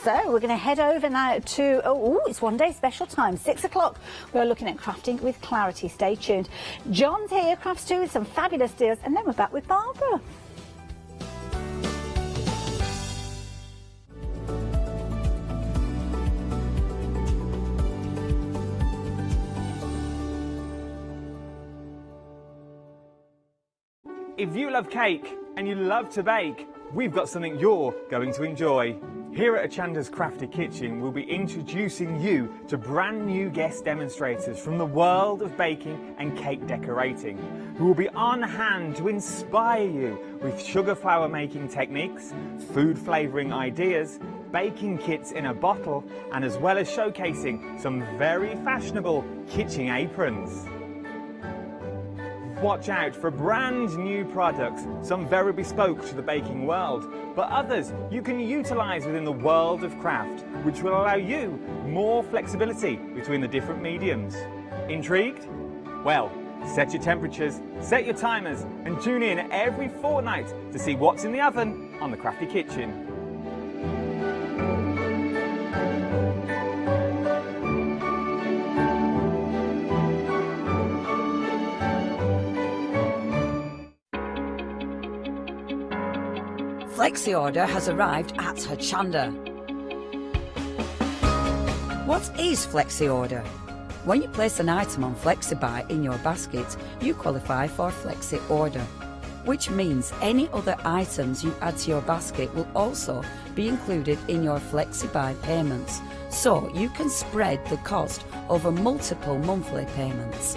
So we're going to head over now to, it's one day special time, 6 o'clock. We're looking at crafting with clarity. Stay tuned. John's here, Crafts 2, with some fabulous deals, and then we're back with Barbara. If you love cake and you love to bake, we've got something you're going to enjoy. Here at Hochanda's Crafty Kitchen, we'll be introducing you to brand new guest demonstrators from the world of baking and cake decorating, who will be on hand to inspire you with sugar flour making techniques, food flavouring ideas, baking kits in a bottle, and as well as showcasing some very fashionable kitchen aprons. Watch out for brand new products, some very bespoke to the baking world, but others you can utilise within the world of craft, which will allow you more flexibility between the different mediums. Intrigued? Well, set your temperatures, set your timers, and tune in every fortnight to see what's in the oven on the Crafty Kitchen. Flexi order has arrived at Hochanda. What is Flexi order? When you place an item on FlexiBuy in your basket, you qualify for Flexi order, which means any other items you add to your basket will also be included in your FlexiBuy payments, so you can spread the cost over multiple monthly payments.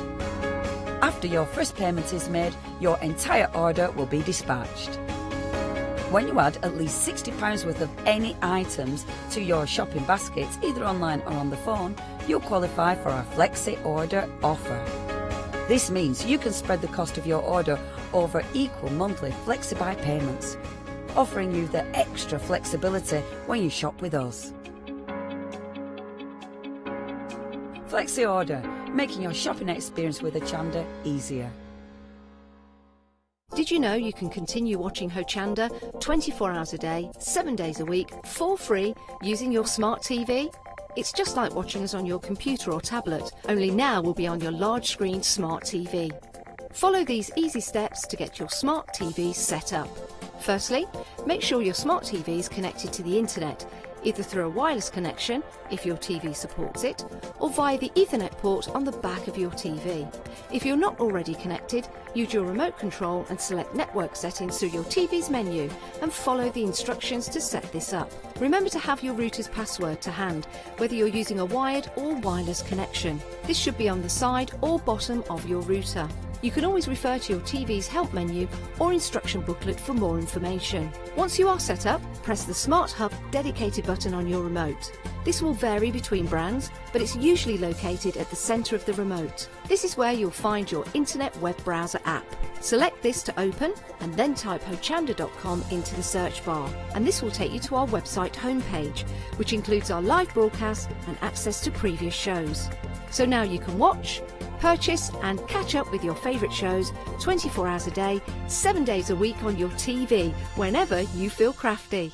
After your first payment is made, your entire order will be dispatched. When you add at least £60 worth of any items to your shopping baskets, either online or on the phone, you'll qualify for our Flexi Order offer. This means you can spread the cost of your order over equal monthly FlexiBuy payments, offering you the extra flexibility when you shop with us. Flexi Order, making your shopping experience with Hochanda easier. Did you know you can continue watching Hochanda 24 hours a day, 7 days a week, for free using your smart TV? It's just like watching us on your computer or tablet, only now we'll be on your large screen smart TV. Follow these easy steps to get your smart TV set up. Firstly, make sure your smart TV is connected to the internet, either through a wireless connection, if your TV supports it, or via the Ethernet port on the back of your TV. If you're not already connected, use your remote control and select network settings through your TV's menu and follow the instructions to set this up. Remember to have your router's password to hand, whether you're using a wired or wireless connection. This should be on the side or bottom of your router. You can always refer to your TV's help menu or instruction booklet for more information. Once you are set up, press the Smart Hub dedicated button on your remote. This will vary between brands, but it's usually located at the centre of the remote. This is where you'll find your internet web browser app. Select this to open and then type hochanda.com into the search bar, and this will take you to our website homepage, which includes our live broadcast and access to previous shows. So now you can watch, Purchase and catch up with your favourite shows 24 hours a day, 7 days a week on your TV, whenever you feel crafty.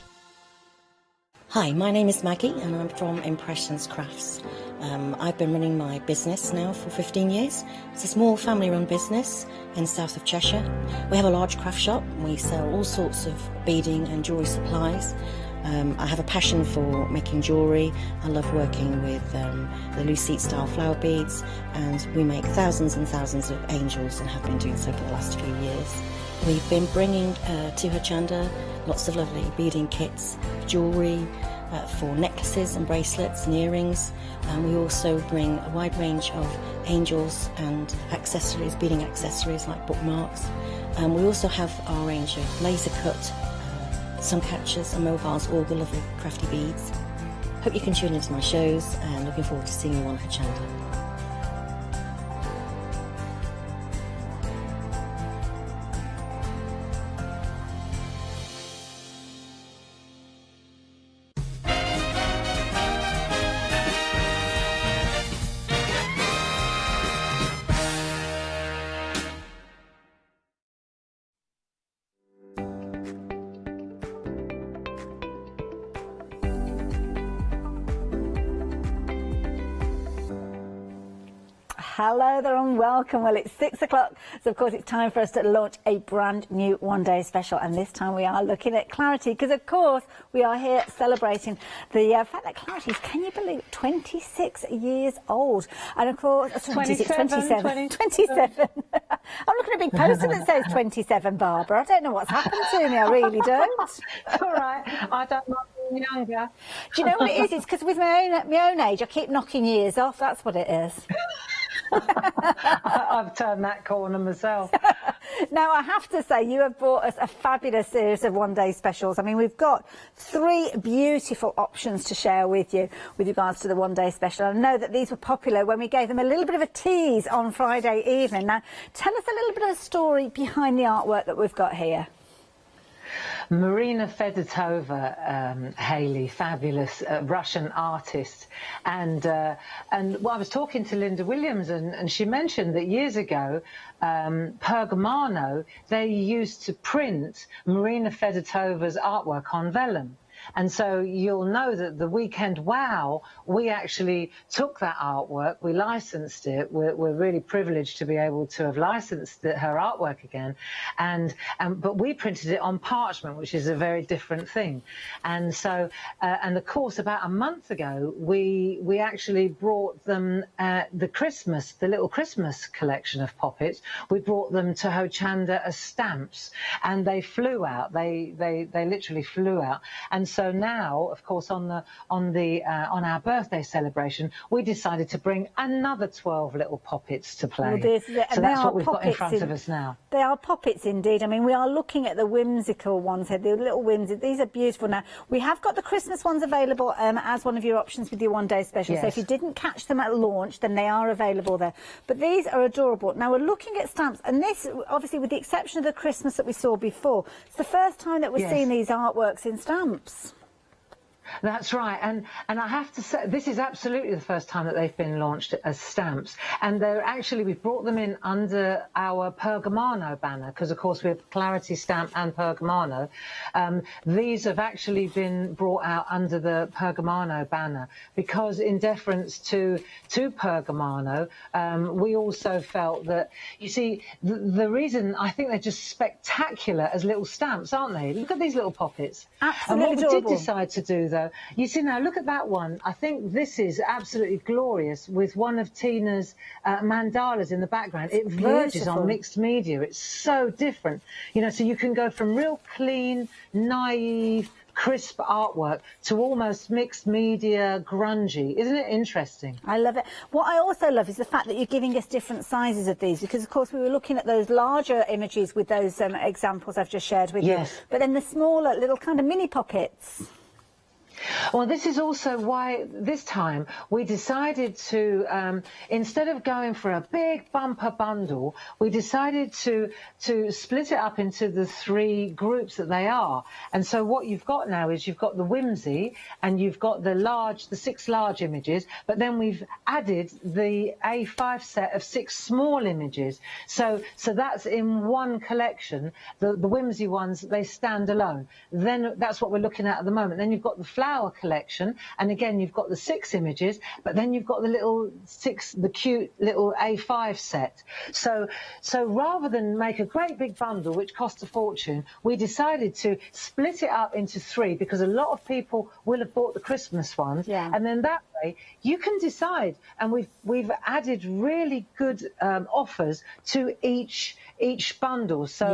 Hi, my name is Maggie and I'm from Impressions Crafts. I've been running my business now for 15 years. It's a small family-run business in the south of Cheshire. We have a large craft shop. We sell all sorts of beading and jewellery supplies. I have a passion for making jewellery. I love working with the loose seat style flower beads, and we make thousands and thousands of angels and have been doing so for the last few years. We've been bringing to Hochanda lots of lovely beading kits, jewellery, for necklaces and bracelets and earrings, and we also bring a wide range of angels and accessories, beading accessories like bookmarks. We also have our range of laser cut sun catchers and mobiles, all the lovely crafty beads. Hope you can tune into my shows and looking forward to seeing you on Hochanda. Hello there and welcome. Well, it's 6 o'clock, so of course it's time for us to launch a brand new one-day special, and this time we are looking at Clarity, because of course we are here celebrating the fact that Clarity is, can you believe, 26 years old, and of course 27. I'm looking at a big poster that says 27, Barbara. I don't know what's happened to me, I really don't. It's all right, I don't mind being younger. Do you know what it is? It's because with my own age I keep knocking years off, that's what it is. I've turned that corner myself. Now, I have to say, you have brought us a fabulous series of one-day specials. I mean, we've got 3 beautiful options to share with you with regards to the one-day special. I know that these were popular when we gave them a little bit of a tease on Friday evening. Now, tell us a little bit of a story behind the artwork that we've got here. Marina Fedotova, Hayley, fabulous Russian artist, and well, I was talking to Linda Williams, and she mentioned that years ago, Pergamano, they used to print Marina Fedotova's artwork on vellum. And so you'll know that the Weekend Wow, we actually took that artwork, we licensed it. We're really privileged to be able to have licensed her artwork again. But we printed it on parchment, which is a very different thing. And so, and of course, about a month ago, we actually brought them the little Christmas collection of poppets. We brought them to Hochanda as stamps, and they flew out. They literally flew out. And so now, of course, on our birthday celebration, we decided to bring another 12 little poppets to play. Well, so that's what we've got in front of us now. They are poppets indeed. I mean, we are looking at the whimsical ones here, the little whimsy. These are beautiful. Now, we have got the Christmas ones available as one of your options with your one-day special. Yes. So if you didn't catch them at launch, then they are available there. But these are adorable. Now, we're looking at stamps, and this, obviously, with the exception of the Christmas that we saw before, it's the first time that we're seeing these artworks in stamps. That's right, and I have to say, this is absolutely the first time that they've been launched as stamps, and we've brought them in under our Pergamano banner, because of course we have Clarity Stamp and Pergamano. These have actually been brought out under the Pergamano banner, because in deference to Pergamano, we also felt that, you see, the reason, I think they're just spectacular as little stamps, aren't they? Look at these little poppets. Absolutely and what adorable. We did decide to do, though, you see now, look at that one. I think this is absolutely glorious with one of Tina's mandalas in the background. It verges on mixed media. It's so different. You know, so you can go from real clean, naive, crisp artwork to almost mixed media, grungy. Isn't it interesting? I love it. What I also love is the fact that you're giving us different sizes of these, because of course we were looking at those larger images with those examples I've just shared with you, but then the smaller little kind of mini pockets. Well, this is also why this time we decided to, instead of going for a big bumper bundle, we decided to split it up into the 3 groups that they are. And so what you've got now is you've got the whimsy and you've got the 6 large images, but then we've added the A5 set of 6 small images. So that's in one collection. The whimsy ones, they stand alone. Then that's what we're looking at the moment. Then you've got the flower collection, and again you've got the 6 images, but then you've got the cute little A5 set. So rather than make a great big bundle which costs a fortune, we decided to split it up into 3, because a lot of people will have bought the Christmas ones, and then that way you can decide. And we've added really good offers to each bundle. So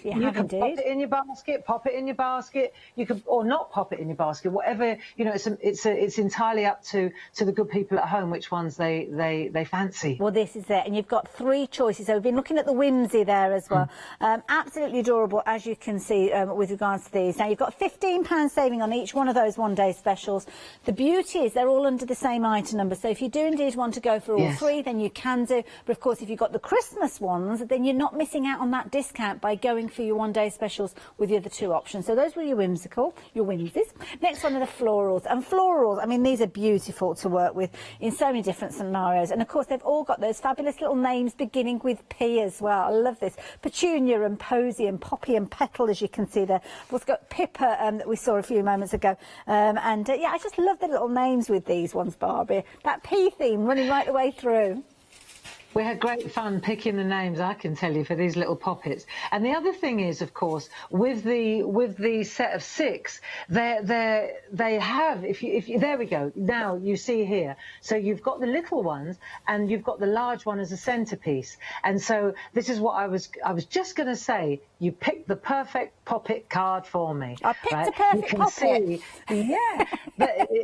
you can pop it in your basket, you could, or not pop it in your basket, whatever, you know. It's entirely up to the good people at home which ones they fancy. Well, this is it, and you've got 3 choices. So we've been looking at the whimsy there as well. Absolutely adorable, as you can see, with regards to these. Now you've got £15 saving on each one of those one-day specials. The beauty is they're all under the same item number, so if you do indeed want to go for all 3, then you can do. But of course, if you've got the Christmas ones, then you're not missing out on that discount by going for your one-day specials with the other 2 options. So those were your whimsies. Next one are the florals. And florals, I mean, these are beautiful to work with in so many different scenarios. And of course, they've all got those fabulous little names beginning with P as well. I love this. Petunia and Posy and Poppy and Petal, as you can see there. We've also got Pippa that we saw a few moments ago. Yeah, I just love the little names with these ones, Barbie. That P theme running right the way through. We had great fun picking the names, I can tell you, for these little poppets. And the other thing is, of course, with the set of 6, they have, if you there we go. Now you see here. So you've got the little ones and you've got the large one as a centerpiece. And so this is what I was just going to say. You picked the perfect poppet card for me. I picked a perfect poppet.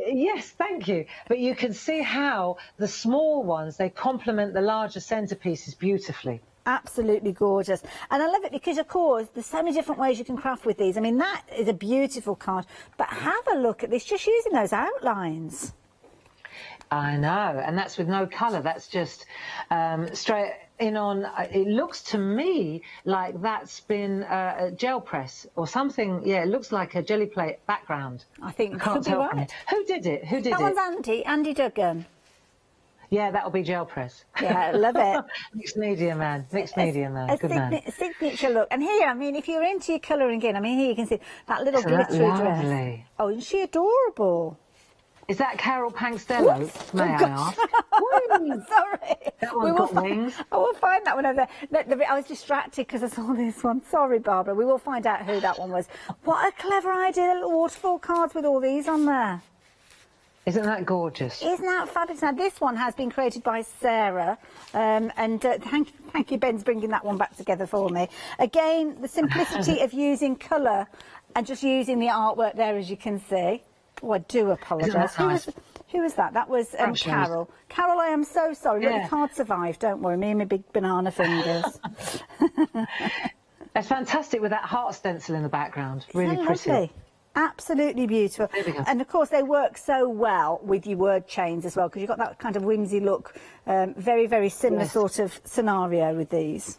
Yes, thank you. But you can see how the small ones, they complement the larger centerpieces beautifully. Absolutely gorgeous. And I love it because, of course, there's so many different ways you can craft with these. I mean, that is a beautiful card. But have a look at this, just using those outlines. I know, and that's with no colour. That's just straight in on. It looks to me like that's been a gel press or something. Yeah, it looks like a jelly plate background. I think I can't tell from it. Who did it? That one's Andy Duggan. Yeah, that'll be gel press. Yeah, love it. Mixed media man. Mixed media man. Good man. Signature look. And here, I mean, if you're into your colouring in, I mean, here you can see that little glittery dress. Oh, isn't she adorable? Is that Carol Pankstello, may I ask? Sorry. That one's got wings. I will find that one over there. I was distracted because I saw this one. Sorry, Barbara. We will find out who that one was. What a clever idea, little waterfall cards with all these on there. Isn't that gorgeous? Isn't that fabulous? Now, this one has been created by Sarah, and thank you, Ben's bringing that one back together for me. Again, the simplicity of using colour and just using the artwork there, as you can see. Oh, I do apologise. Who was that? That was Carol. Carol, I am so sorry. Yeah. The card survived. Don't worry. Me and my big banana fingers. That's fantastic with that heart stencil in the background. Really pretty. Lovely. Absolutely beautiful. And of course they work so well with your word chains as well, because you've got that kind of whimsy look. Very, very similar sort of scenario with these.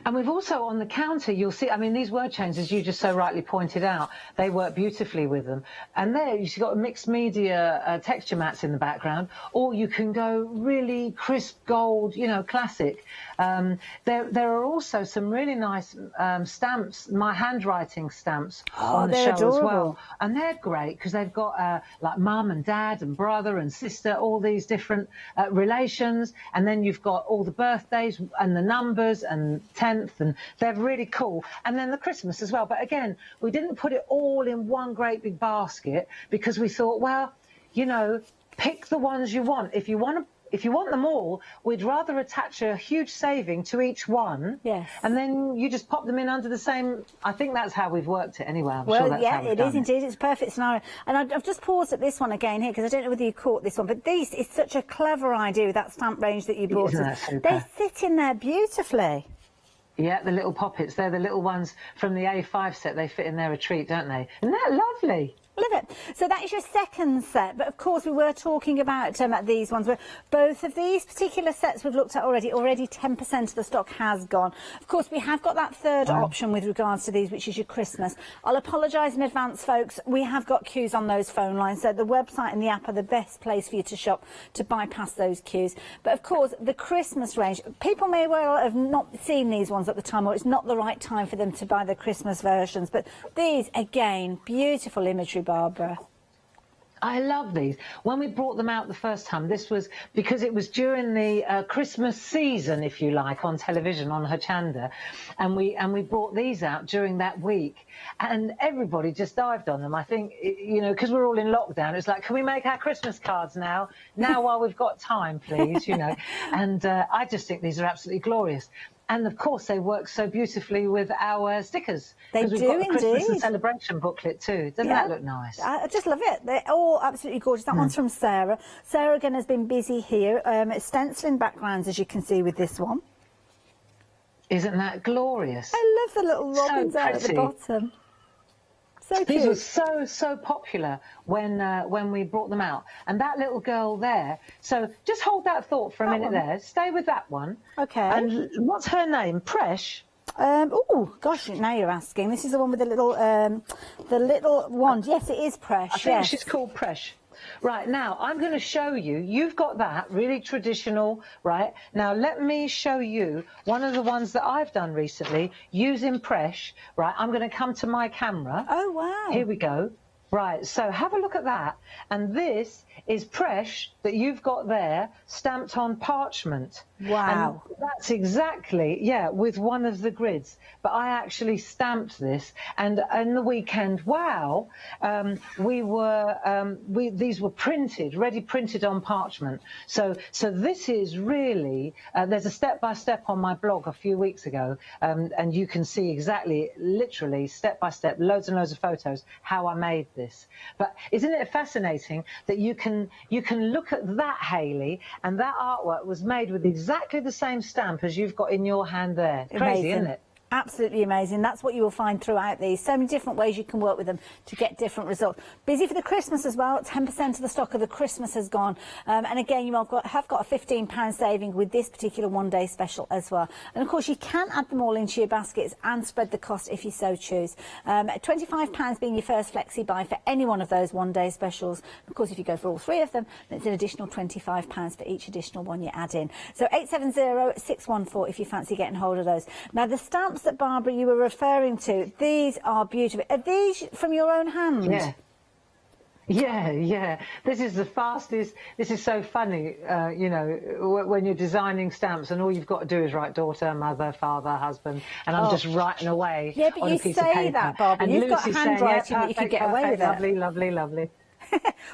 And we've also, on the counter, you'll see, I mean, these word chains, as you just so rightly pointed out, they work beautifully with them. And there, you've got mixed media texture mats in the background, or you can go really crisp gold, you know, classic. There are also some really nice stamps, my handwriting stamps on the show as well. And they're great because they've got like mum and dad and brother and sister, all these different relations. And then you've got all the birthdays and the numbers and 10th, and they're really cool. And then the Christmas as well. But again, we didn't put it all in one great big basket because we thought, well, you know, pick the ones you want. If you want them all, we'd rather attach a huge saving to each one. Yes. And then you just pop them in under the same. I think that's how we've worked it anyway. I'm sure that's how we've done it. Indeed. It's a perfect scenario. And I've just paused at this one again here because I don't know whether you caught this one, but this is such a clever idea with that stamp range that you brought us. They sit in there beautifully. Yeah, the little poppets. They're the little ones from the A5 set. They fit in there a treat, don't they? Isn't that lovely? Love it. So that is your second set, but of course we were talking about these ones where both of these particular sets we've looked at already 10% of the stock has gone. Of course we have got that third option with regards to these, which is your Christmas. I'll apologise in advance, folks, we have got queues on those phone lines, so the website and the app are the best place for you to shop to bypass those queues. But of course the Christmas range, people may well have not seen these ones at the time, or it's not the right time for them to buy the Christmas versions, but these again, beautiful imagery, Barbara. I love these. When we brought them out the first time, this was because it was during the Christmas season, if you like, on television on Hochanda, and we brought these out during that week, and everybody just dived on them. I think, you know, because we're all in lockdown, it's like, can we make our Christmas cards now while we've got time, please, you know? And I just think these are absolutely glorious. And of course, they work so beautifully with our stickers. They do, we've got the Christmas indeed. and celebration booklet too. Doesn't that look nice? I just love it. They're all absolutely gorgeous. That one's from Sarah. Sarah again has been busy here. Stenciling backgrounds, as you can see with this one. Isn't that glorious? I love the little robins out at the bottom. So These cute. were so popular when we brought them out. And that little girl there, so just hold that thought for a minute there. Stay with that one. Okay. And what's her name? Presh? Oh, gosh, now you're asking. This is the one with the little wand. Yes, it is Presh. I think she's called Presh. Right, now I'm going to show you, you've got that, really traditional, right? Now let me show you one of the ones that I've done recently using Presh, right? I'm going to come to my camera. Oh, wow. Here we go. Right, so have a look at that. And this is Presh that you've got there stamped on parchment. Wow. And that's exactly, with one of the grids. But I actually stamped this, and in the weekend, these were printed, ready printed on parchment. So this is really, there's a step-by-step on my blog a few weeks ago, and you can see exactly, literally, step-by-step, loads and loads of photos, how I made this. But isn't it fascinating that you can look at that, Hayley, and that artwork was made with exactly the same stamp as you've got in your hand there. Crazy, Amazing. isn't it? Absolutely amazing. That's what you will find throughout these. So many different ways you can work with them to get different results. Busy for the Christmas as well. 10% of the stock of the Christmas has gone. And again, you have got a £15 saving with this particular one-day special as well. And of course, you can add them all into your baskets and spread the cost if you so choose. £25 being your first flexi buy for any one of those one-day specials. Of course, if you go for all three of them, then it's an additional £25 for each additional one you add in. So 870-614 if you fancy getting hold of those. Now, the stamps that, Barbara, you were referring to, these are beautiful. Are these from your own hand? Yeah. This is the fastest. This is so funny, you know, when you're designing stamps and all you've got to do is write daughter, mother, father, husband, and I'm just writing away on a piece of paper. Yeah, but you say that, Barbara. And You've Lucy's got handwriting that you could get away with it. Lovely, lovely, lovely.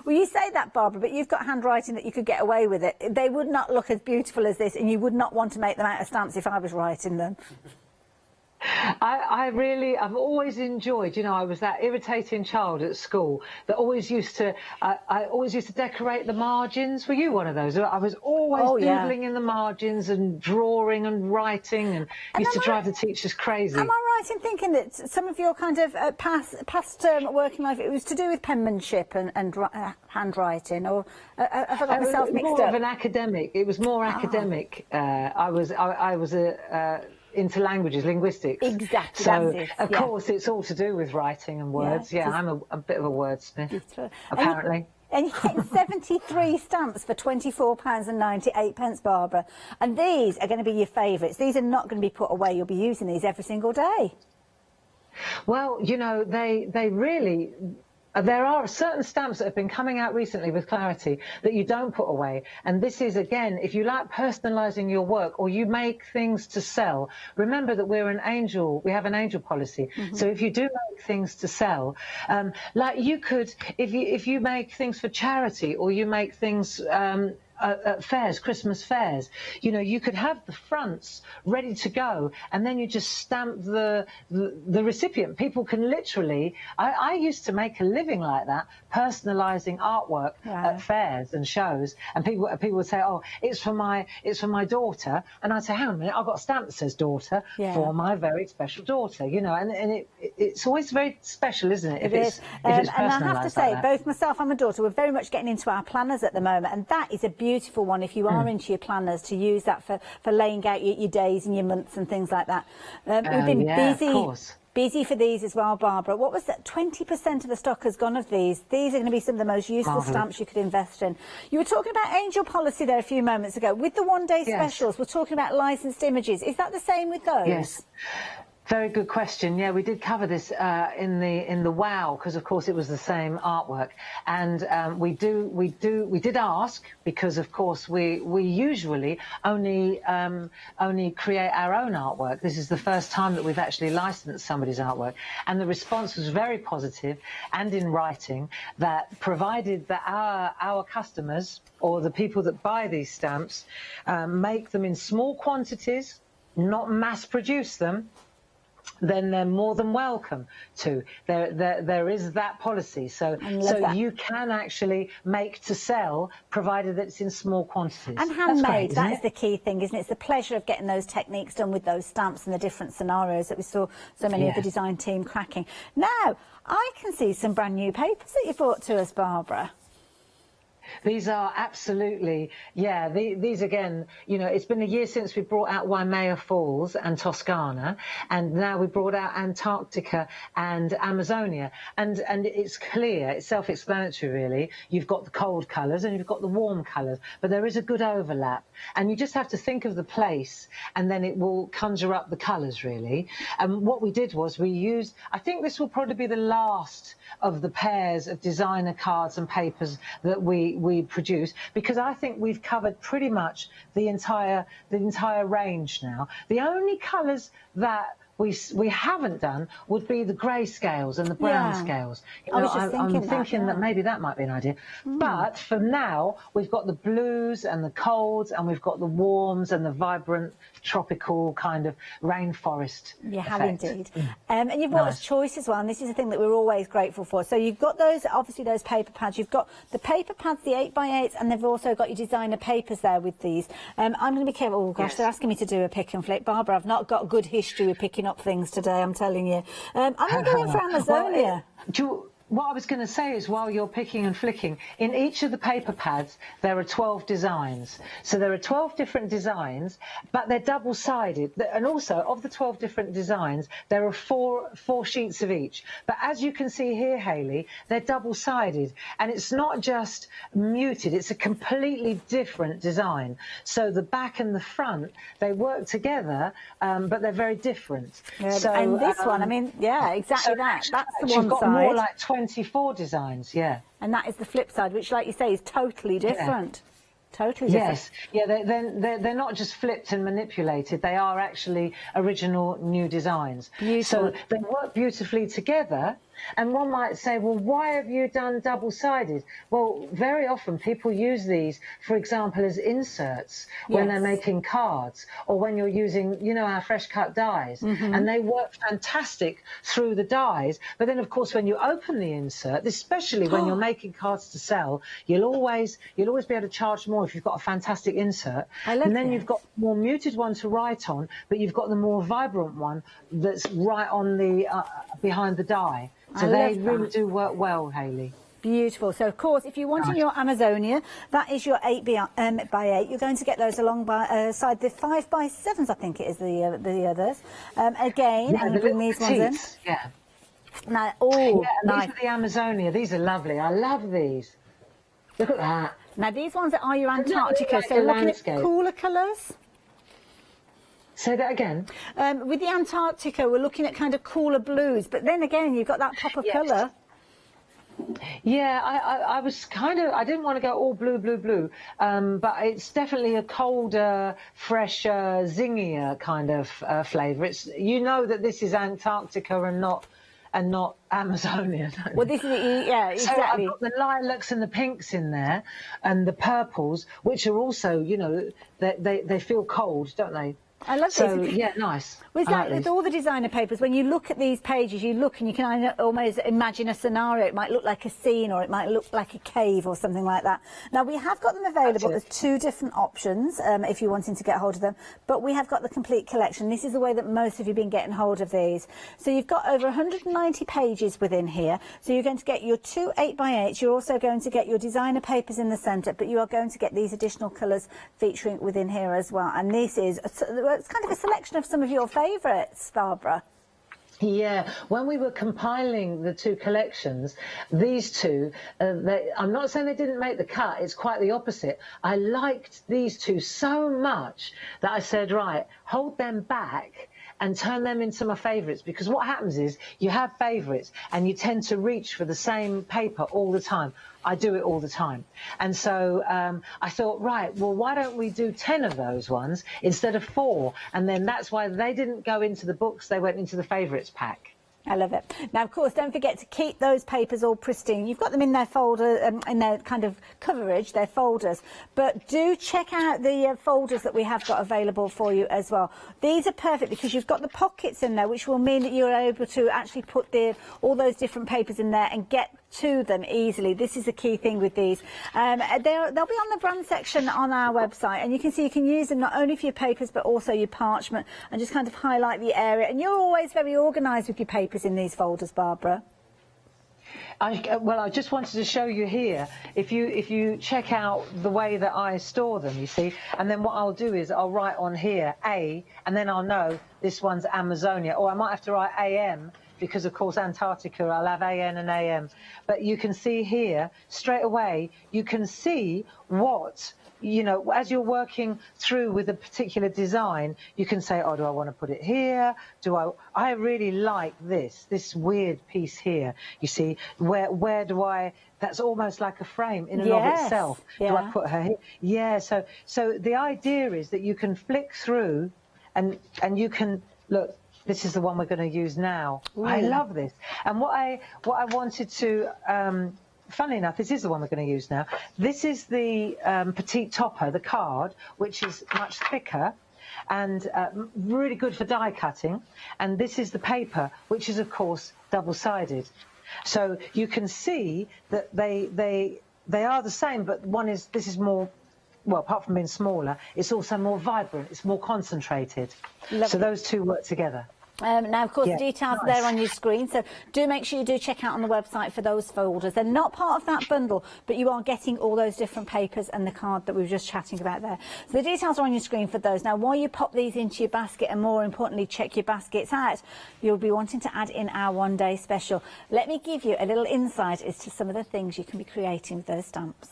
Well, you say that, Barbara, but you've got handwriting that you could get away with it. They would not look as beautiful as this, and you would not want to make them out of stamps if I was writing them. I've always enjoyed, you know, I was that irritating child at school that always used to, I always used to decorate the margins. Were you one of those? I was always doodling in the margins and drawing and writing, and used to drive the teachers crazy. Am I right in thinking that some of your kind of past working life, it was to do with penmanship and handwriting, or have I got myself mixed up? More of an academic. It was more academic. I was into languages, linguistics. Exactly. So, of course, it's all to do with writing and words. Yeah, I'm a bit of a wordsmith, apparently. And you're getting 73 stamps for £24.98, Barbara. And these are going to be your favourites. These are not going to be put away. You'll be using these every single day. Well, you know, they really... There are certain stamps that have been coming out recently with clarity that you don't put away. And this is, again, if you like personalising your work or you make things to sell, remember that we have an angel policy. So if you do make things to sell, like you could, if you make things for charity or you make things at fairs, Christmas fairs. You know, you could have the fronts ready to go, and then you just stamp the recipient. People can literally. I used to make a living like that, personalising artwork at fairs and shows, and people would say, "Oh, it's for my daughter," and I'd say, "Hang on a minute, I've got a stamp that says daughter for my very special daughter." You know, and it's always very special, isn't it? It is. If it's and I have to say, like that. both myself and my daughter, we're very much getting into our planners at the moment, and that is a beautiful one if you are into your planners, to use that for laying out your days and your months and things like that. We've been busy for these as well, Barbara. What was that? 20% of the stock has gone of these. These are going to be some of the most useful stamps you could invest in. You were talking about angel policy there a few moments ago. With the one-day specials, we're talking about licensed images. Is that the same with those? Yes. Very good question. Yeah, we did cover this in the WOW, because of course it was the same artwork, and we did ask, because of course we usually only create our own artwork. This is the first time that we've actually licensed somebody's artwork, and the response was very positive, and in writing, that provided that our customers, or the people that buy these stamps, make them in small quantities, not mass produce them, then they're more than welcome to. There is that policy. So you can actually make to sell, provided that it's in small quantities. And handmade, that is the key thing, isn't it? It's the pleasure of getting those techniques done with those stamps and the different scenarios that we saw so many of the design team cracking. Now, I can see some brand new papers that you brought to us, Barbara. These are absolutely, these again, you know, it's been a year since we brought out Waimea Falls and Toscana, and now we brought out Antarctica and Amazonia, and it's clear, it's self-explanatory really. You've got the cold colours and you've got the warm colours, but there is a good overlap, and you just have to think of the place, and then it will conjure up the colours really. And what we did was we used, I think this will probably be the last of the pairs of designer cards and papers that we produce, because I think we've covered pretty much the entire range now. The only colours that we haven't done would be the grey scales and the brown scales. You know, I'm thinking that maybe that might be an idea. But for now, we've got the blues and the colds, and we've got the warms and the vibrant tropical kind of rainforest. You have indeed. And you've got a choice as well, and this is the thing that we're always grateful for. So you've got those, obviously those paper pads. You've got the paper pads, the 8x8s, and they've also got your designer papers there with these. I'm going to be careful. Oh gosh, they're asking me to do a pick and flick. Barbara, I've not got a good history with picking up things today, I'm telling you. I'm going to go in for Amazonia. What I was going to say is, while you're picking and flicking, in each of the paper pads there are 12 designs. So there are 12 different designs, but they're double-sided. And also, of the 12 different designs, there are four sheets of each. But as you can see here, Hayley, they're double-sided. And it's not just muted, it's a completely different design. So the back and the front, they work together, but they're very different. So, and this one, I mean, exactly that. That's the one you've got side. More like 24 designs, and that is the flip side, which, like you say, is totally different. Totally different. Yes, they're not just flipped and manipulated, they are actually original new designs. So they work beautifully together. And one might say, well, why have you done double-sided? Well, very often people use these, for example, as inserts when they're making cards, or when you're using, you know, our fresh cut dies, and they work fantastic through the dies. But then, of course, when you open the insert, especially when you're making cards to sell, you'll always be able to charge more if you've got a fantastic insert. And then you've got a more muted one to write on, but you've got the more vibrant one that's right on the behind the die. So they really do work well, Hayley. Beautiful. So, of course, if you want in your Amazonia, that is your 8x8. You're going to get those alongside the 5x7s, I think it is, the others. Again, I'm going to bring these ones in. Now, these are the Amazonia. These are lovely. I love these. Look at that. Now, these ones are your Antarctica. So, looking at cooler colours. Say that again. With the Antarctica, we're looking at kind of cooler blues, but then again, you've got that pop of colour. Yeah, I was kind of, I didn't want to go all blue, but it's definitely a colder, fresher, zingier kind of flavour. It's, you know, that this is Antarctica and not and not Amazonian. Well, this is, yeah, exactly. So I've got the lilacs and the pinks in there, and the purples, which are also, you know, they feel cold, don't they? I love so, this. yeah, nice. With that, with all the designer papers, when you look at these pages, you look and you can almost imagine a scenario. It might look like a scene, or it might look like a cave or something like that. Now, we have got them available. There's two different options if you're wanting to get hold of them, but we have got the complete collection. This is the way that most of you have been getting hold of these. So you've got over 190 pages within here. So you're going to get your two 8x8s. You're also going to get your designer papers in the centre, but you are going to get these additional colours featuring within here as well. And this is it's kind of a selection of some of your favourites, Barbara. Yeah, when we were compiling the two collections, these two, I'm not saying they didn't make the cut, it's quite the opposite. I liked these two so much that I said, right, hold them back and turn them into my favourites, because what happens is you have favourites and you tend to reach for the same paper all the time. I do it all the time. And so I thought, right, well, why don't we do 10 of those ones instead of 4? And then that's why they didn't go into the books, they went into the favourites pack. I love it. Now, of course, don't forget to keep those papers all pristine. You've got them in their folder, in their kind of coverage, their folders. But do check out the folders that we have got available for you as well. These are perfect because you've got the pockets in there, which will mean that you're able to actually put all those different papers in there and get to them easily. This is the key thing with these. They'll be on the brand section on our website, and you can see you can use them not only for your papers but also your parchment, and just kind of highlight the area. And you're always very organised with your papers in these folders, Barbara. Well, I just wanted to show you here, if you check out the way that I store them, you see, and then what I'll do is I'll write on here A, and then I'll know this one's Amazonia, or I might have to write AM, because of course Antarctica, I'll have AN and AM. But you can see here, straight away, you can see what, you know, as you're working through with a particular design, you can say, oh, do I want to put it here? I really like this weird piece here, you see, where do I, that's almost like a frame in and of itself. Yeah. Do I put her here? Yeah, so the idea is that you can flick through and you can, look, this is the one we're going to use now. Ooh. I love this. And what I wanted to, funnily enough, this is the one we're going to use now. This is the petite topper, the card, which is much thicker and really good for die cutting. And this is the paper, which is, of course, double-sided. So you can see that they are the same, but this is more, well, apart from being smaller, it's also more vibrant, it's more concentrated. Lovely. So those two work together. Now, of course, the details are there on your screen, so do make sure you do check out on the website for those folders. They're not part of that bundle, but you are getting all those different papers and the card that we were just chatting about there. So the details are on your screen for those. Now, while you pop these into your basket, and more importantly, check your baskets out, you'll be wanting to add in our one-day special. Let me give you a little insight as to some of the things you can be creating with those stamps.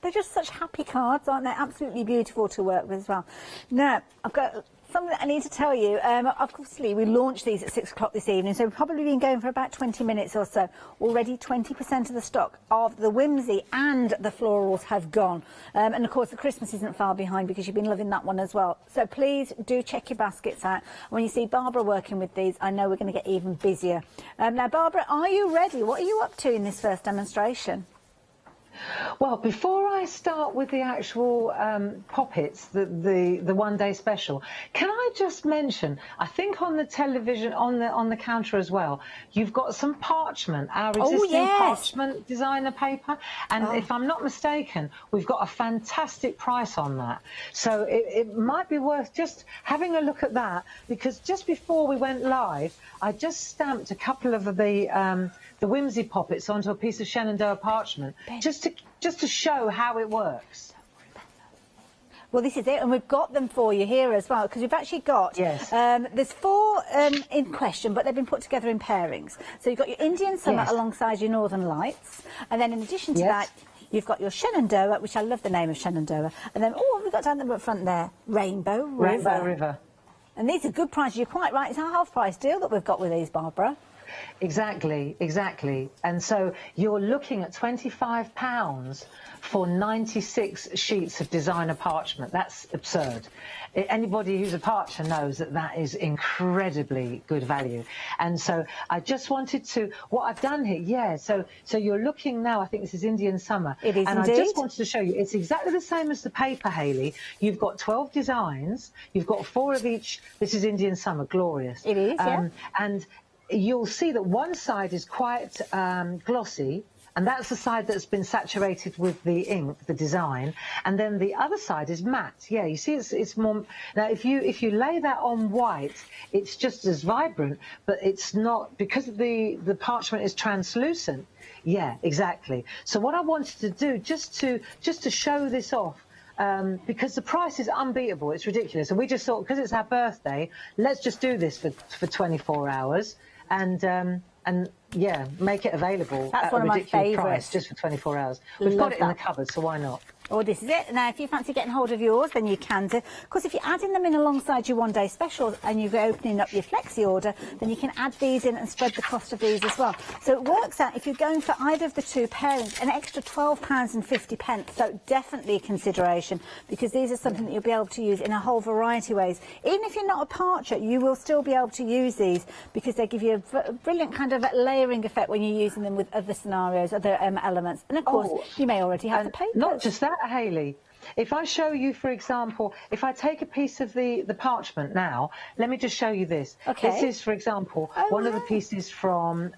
They're just such happy cards, aren't they? Absolutely beautiful to work with as well. Now, I've got something that I need to tell you. Obviously, we launched these at 6 o'clock this evening, so we've probably been going for about 20 minutes or so. Already 20% of the stock of the Whimsy and the florals have gone. And, of course, the Christmas isn't far behind because you've been loving that one as well. So please do check your baskets out. When you see Barbara working with these, I know we're going to get even busier. Now, Barbara, are you ready? What are you up to in this first demonstration? Well, before I start with the actual poppets, the one-day special, can I just mention, I think on the television, on the counter as well, you've got some parchment, our existing parchment designer paper, and if I'm not mistaken, we've got a fantastic price on that. So it might be worth just having a look at that, because just before we went live, I just stamped a couple of the whimsy poppets onto a piece of Shenandoah parchment, just to show how it works. Well, this is it, and we've got them for you here as well, because we've actually got, there's 4 in question, but they've been put together in pairings. So you've got your Indian Summer alongside your Northern Lights, and then in addition to that, you've got your Shenandoah, which I love the name of Shenandoah, and then, what have we got down the front there? Rainbow River. And these are good prices, you're quite right, it's a half-price deal that we've got with these, Barbara. Exactly. And so you're looking at £25 for 96 sheets of designer parchment. That's absurd. Anybody who's a parcher knows that that is incredibly good value. And so I just wanted to, what I've done here, so you're looking now, I think this is Indian Summer. It is and indeed. I just wanted to show you, it's exactly the same as the paper, Hayley. You've got 12 designs, you've got 4 of each. This is Indian Summer, glorious. It is, And you'll see that one side is quite glossy, and that's the side that's been saturated with the ink, the design, and then the other side is matte. Yeah, you see, it's more. Now, if you lay that on white, it's just as vibrant, but it's not, because the parchment is translucent. Yeah, exactly. So what I wanted to do, just to show this off, because the price is unbeatable, it's ridiculous, and we just thought, because it's our birthday, let's just do this for 24 hours. And yeah, make it available at a ridiculous price just for 24 hours. We've got it in the cupboard, so why not? Oh, this is it. Now, if you fancy getting hold of yours, then you can do. Of course, if you're adding them in alongside your one-day specials and you're opening up your flexi order, then you can add these in and spread the cost of these as well. So it works out, if you're going for either of the 2 pairings, an extra £12.50. So definitely a consideration, because these are something that you'll be able to use in a whole variety of ways. Even if you're not a parcher, you will still be able to use these, because they give you a brilliant kind of layering effect when you're using them with other scenarios, other elements. And of course, you may already have the paper. Not just that, Hayley. If I show you, for example, if I take a piece of the parchment now, let me just show you this. Okay. This is, for example, one of the pieces from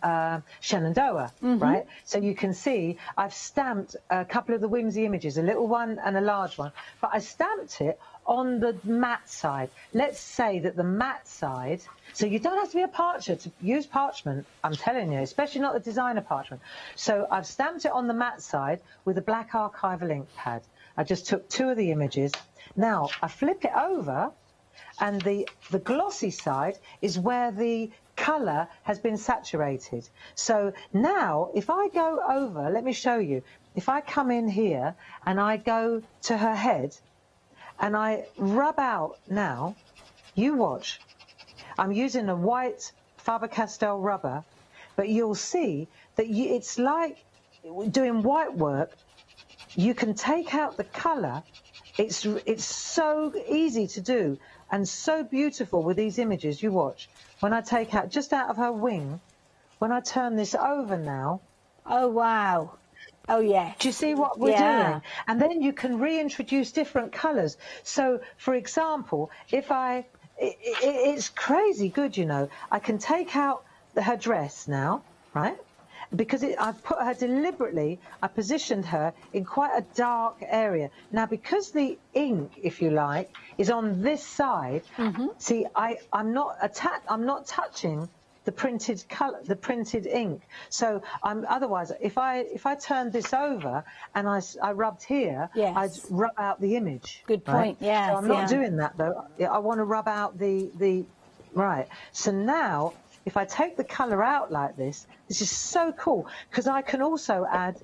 Shenandoah, right? So you can see I've stamped a couple of the whimsy images, a little one and a large one, but I stamped it on the matte side. Let's say that the matte side, so you don't have to be a parcher to use parchment, I'm telling you, especially not the designer parchment. So I've stamped it on the matte side with a black archival ink pad. I just took 2 of the images. Now I flip it over, and the glossy side is where the colour has been saturated. So now if I go over, let me show you, if I come in here and I go to her head and I rub out now, you watch, I'm using a white Faber-Castell rubber, but you'll see that it's like doing white work. You can take out the colour. It's so easy to do and so beautiful with these images. You watch. When I take out, just out of her wing, when I turn this over now. Oh, wow. Oh, yeah. Do you see what we're doing? And then you can reintroduce different colours. So, for example, if it's crazy good, you know. I can take out her dress now, right? Because I've put her deliberately, I positioned her in quite a dark area. Now, because the ink, if you like, is on this side, see, I'm not touching the printed colour, the printed ink. So otherwise, if I turned this over and I rubbed here, I'd rub out the image. Good point. Right? Yeah. So I'm not doing that though. I want to rub out the right. So now, if I take the colour out like this is so cool, because I can also add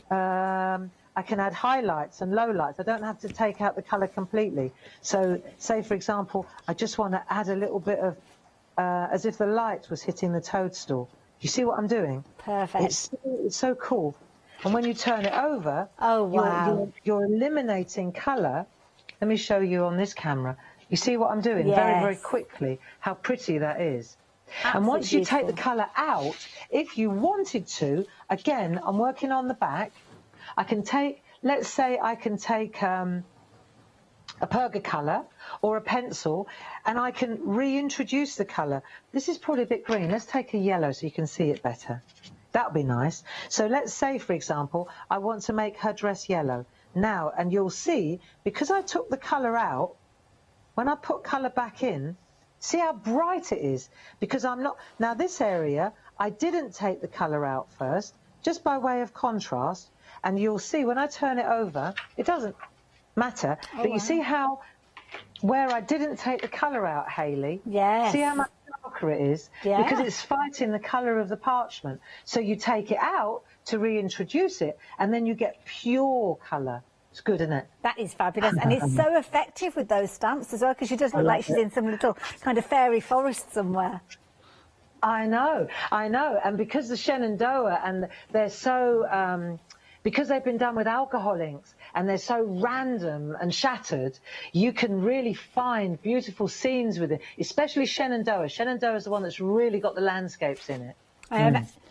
highlights and lowlights. I don't have to take out the colour completely. So, say for example, I just want to add a little bit of, as if the light was hitting the toadstool. You see what I'm doing? Perfect. It's so cool. And when you turn it over, you're eliminating colour. Let me show you on this camera. You see what I'm doing? Very, very quickly. How pretty that is. Absolutely and once you beautiful. take the colour out, if you wanted to, again, I'm working on the back, I can take, let's say I can take a perga colour or a pencil, and I can reintroduce the colour. This is probably a bit green. Let's take a yellow so you can see it better. That would be nice. So let's say, for example, I want to make her dress yellow. Now, and you'll see, because I took the colour out, when I put colour back in, see how bright it is? Because I'm not... Now, this area, I didn't take the colour out first, just by way of contrast. And you'll see, when I turn it over, it doesn't matter. But you see how, where I didn't take the colour out, Hayley? Yes. See how much darker it is? Yeah. Because it's fighting the colour of the parchment. So you take it out to reintroduce it, and then you get pure colour. It's good, isn't it? That is fabulous, and it's so effective with those stamps as well, because she does look like she's in some little kind of fairy forest somewhere. I know, and because the Shenandoah, and they're so, because they've been done with alcohol inks, and they're so random and shattered, you can really find beautiful scenes with it, especially Shenandoah. Shenandoah is the one that's really got the landscapes in it.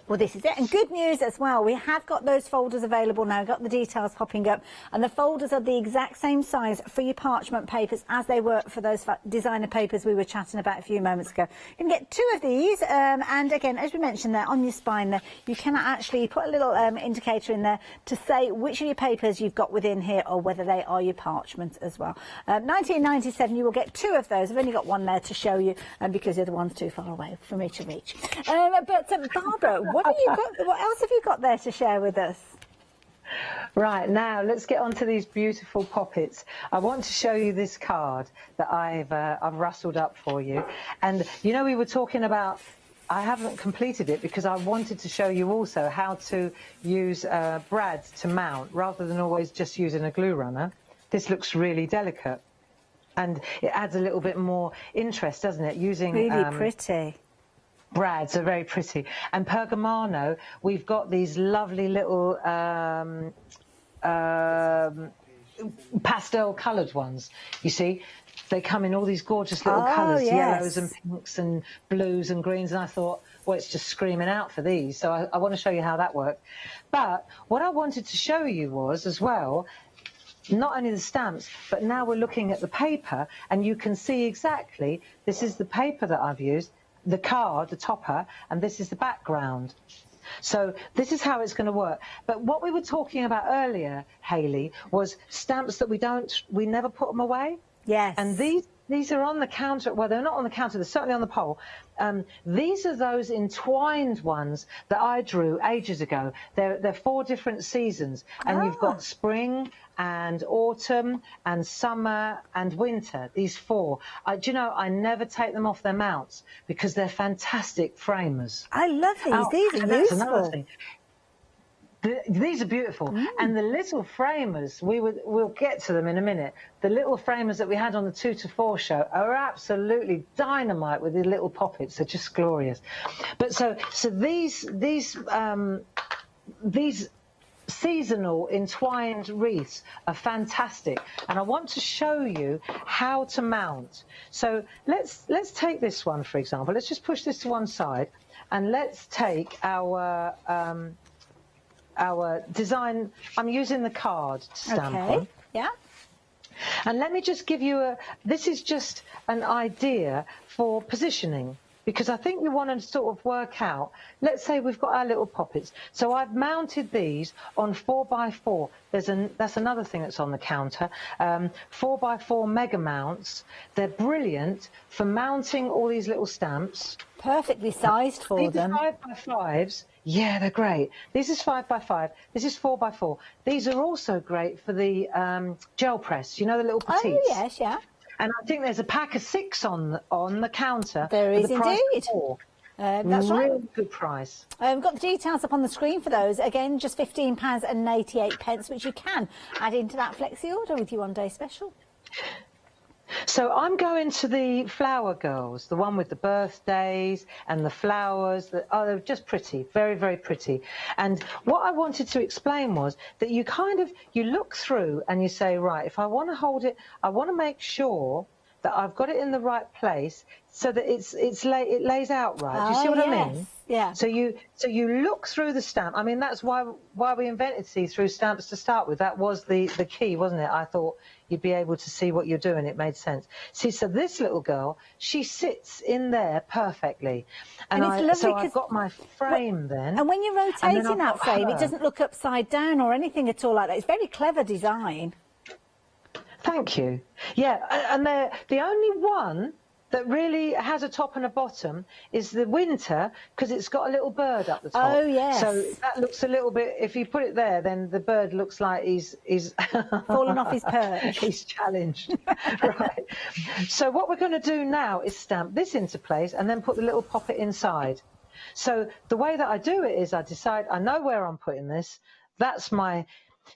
Well, this is it. And good news as well, we have got those folders available now, got the details popping up, and the folders are the exact same size for your parchment papers as they were for those designer papers we were chatting about a few moments ago. You can get 2 of these, and again, as we mentioned there, on your spine there, you can actually put a little indicator in there to say which of your papers you've got within here, or whether they are your parchment as well. 1997, you will get 2 of those. I've only got 1 there to show you, because the other one's too far away for me to reach. But Barbara, what have you got? What else have you got there to share with us? Right, now let's get on to these beautiful poppets. I want to show you this card that I've rustled up for you. And you know, we were talking about, I haven't completed it because I wanted to show you also how to use brads to mount rather than always just using a glue runner. This looks really delicate, and it adds a little bit more interest, doesn't it? Using really pretty. Brads are very pretty. And Pergamano, we've got these lovely little pastel coloured ones, you see. They come in all these gorgeous little colours, yellows and pinks and blues and greens, and I thought, well, it's just screaming out for these. So I want to show you how that worked. But what I wanted to show you was, as well, not only the stamps, but now we're looking at the paper, and you can see exactly, this is the paper that I've used, the card, the topper, and this is the background. So this is how it's going to work. But what we were talking about earlier, Hayley, was stamps that we never put them away. Yes. And these are on the counter. Well, they're not on the counter. They're certainly on the pole. These are those entwined ones that I drew ages ago. They're 4 different seasons, and you've got spring and autumn and summer and winter. These 4. Do you know, I never take them off their mounts because they're fantastic framers. I love these. These are that's useful. another thing. These are beautiful, and the little framers, we'll get to them in a minute. The little framers that we had on the 2 to 4 show are absolutely dynamite with the little poppets. They're just glorious. But so these seasonal entwined wreaths are fantastic, and I want to show you how to mount. So let's take this one, for example. Let's just push this to one side, and let's take our design. I'm using the card to stamp on. Yeah. And let me just give you this is just an idea for positioning, because I think we want to sort of work out, let's say we've got our little poppets. So I've mounted these on 4x4. That's another thing that's on the counter. 4x4 mega mounts. They're brilliant for mounting all these little stamps. Perfectly sized for them. These are 5x5s. Yeah, they're great. This is 5x5. This is 4x4. These are also great for the gel press. You know, the little petites. Oh, yes, yeah. And I think there's a pack of 6 on the counter. There is indeed. That's right. Really good price. We've got the details up on the screen for those. Again, just £15.88, which you can add into that flexi order with your one-day special. So I'm going to the flower girls, the one with the birthdays and the flowers. They're just pretty, very, very pretty. And what I wanted to explain was that you look through and you say, right, if I want to hold it, I want to make sure that I've got it in the right place so that it lays out right. Do you see what I mean? Yeah. So you look through the stamp. I mean, that's why we invented see-through stamps to start with. That was the key, wasn't it? I thought you'd be able to see what you're doing. It made sense. See, so this little girl, she sits in there perfectly. And it's lovely so I've got my frame then. And when you're rotating I've that got frame, her. it doesn't look upside down or anything at all like that. It's very clever design. Thank you. Yeah, and the only one that really has a top and a bottom is the winter, because it's got a little bird up the top. Oh, yes. So that looks a little bit, if you put it there, then the bird looks like he's fallen off his perch. He's challenged. Right. So what we're going to do now is stamp this into place and then put the little poppet inside. So the way that I do it is I decide, I know where I'm putting this. That's my...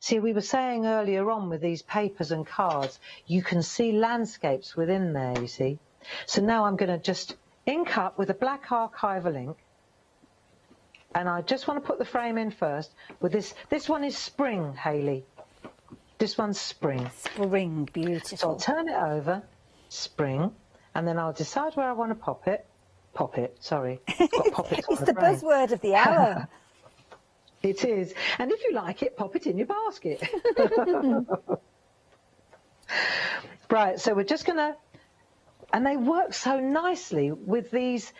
See, we were saying earlier on with these papers and cards, you can see landscapes within there, you see. So now I'm going to just ink up with a black archival ink. And I just want to put the frame in first with this. This one is spring, Hayley. This one's spring. Spring, beautiful. So I'll turn it over, spring, and then I'll decide where I want to pop it. Pop it, sorry. Got poppets It's on the frame. buzzword of the hour. It is. And if you like it, pop it in your basket. Right, so we're just going to... And they work so nicely with these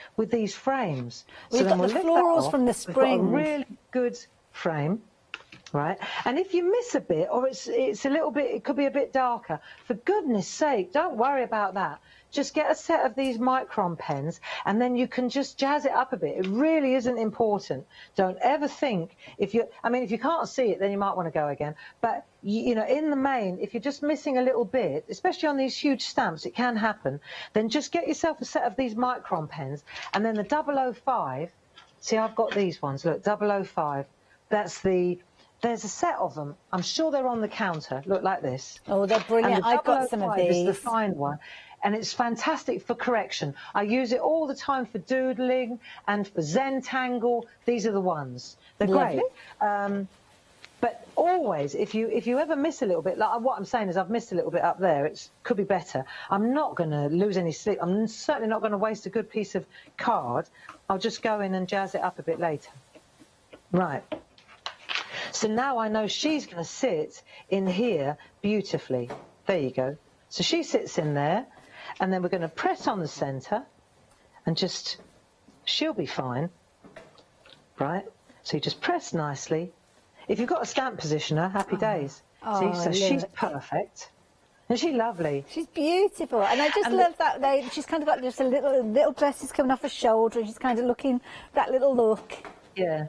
frames. We've so got the florals from the spring. We've got a really good frame, right? And if you miss a bit, or it's a little bit, it could be a bit darker, for goodness sake, don't worry about that. Just get a set of these micron pens, and then you can just jazz it up a bit. It really isn't important. Don't ever think, if you can't see it, then you might want to go again. But, you know, in the main, if you're just missing a little bit, especially on these huge stamps, it can happen, then just get yourself a set of these micron pens, and then the 005, see, I've got these ones, look, 005, there's a set of them. I'm sure they're on the counter, look like this. Oh, they're brilliant. And the I've got some of 005 these. is the fine one. And it's fantastic for correction. I use it all the time for doodling and for Zentangle. These are the ones. They're Lovely. great. But always, if you ever miss a little bit, like what I'm saying is I've missed a little bit up there, it could be better. I'm not going to lose any sleep. I'm certainly not going to waste a good piece of card. I'll just go in and jazz it up a bit later. Right. So now I know she's going to sit in here beautifully. There you go. So she sits in there. And then we're going to press on the centre and she'll be fine, right? So you just press nicely. If you've got a stamp positioner, happy days. Oh, See, so she's perfect. Isn't she lovely? She's beautiful. And I just love that she's kind of got just a little dresses coming off her shoulder, and she's kind of looking that little look. Yeah,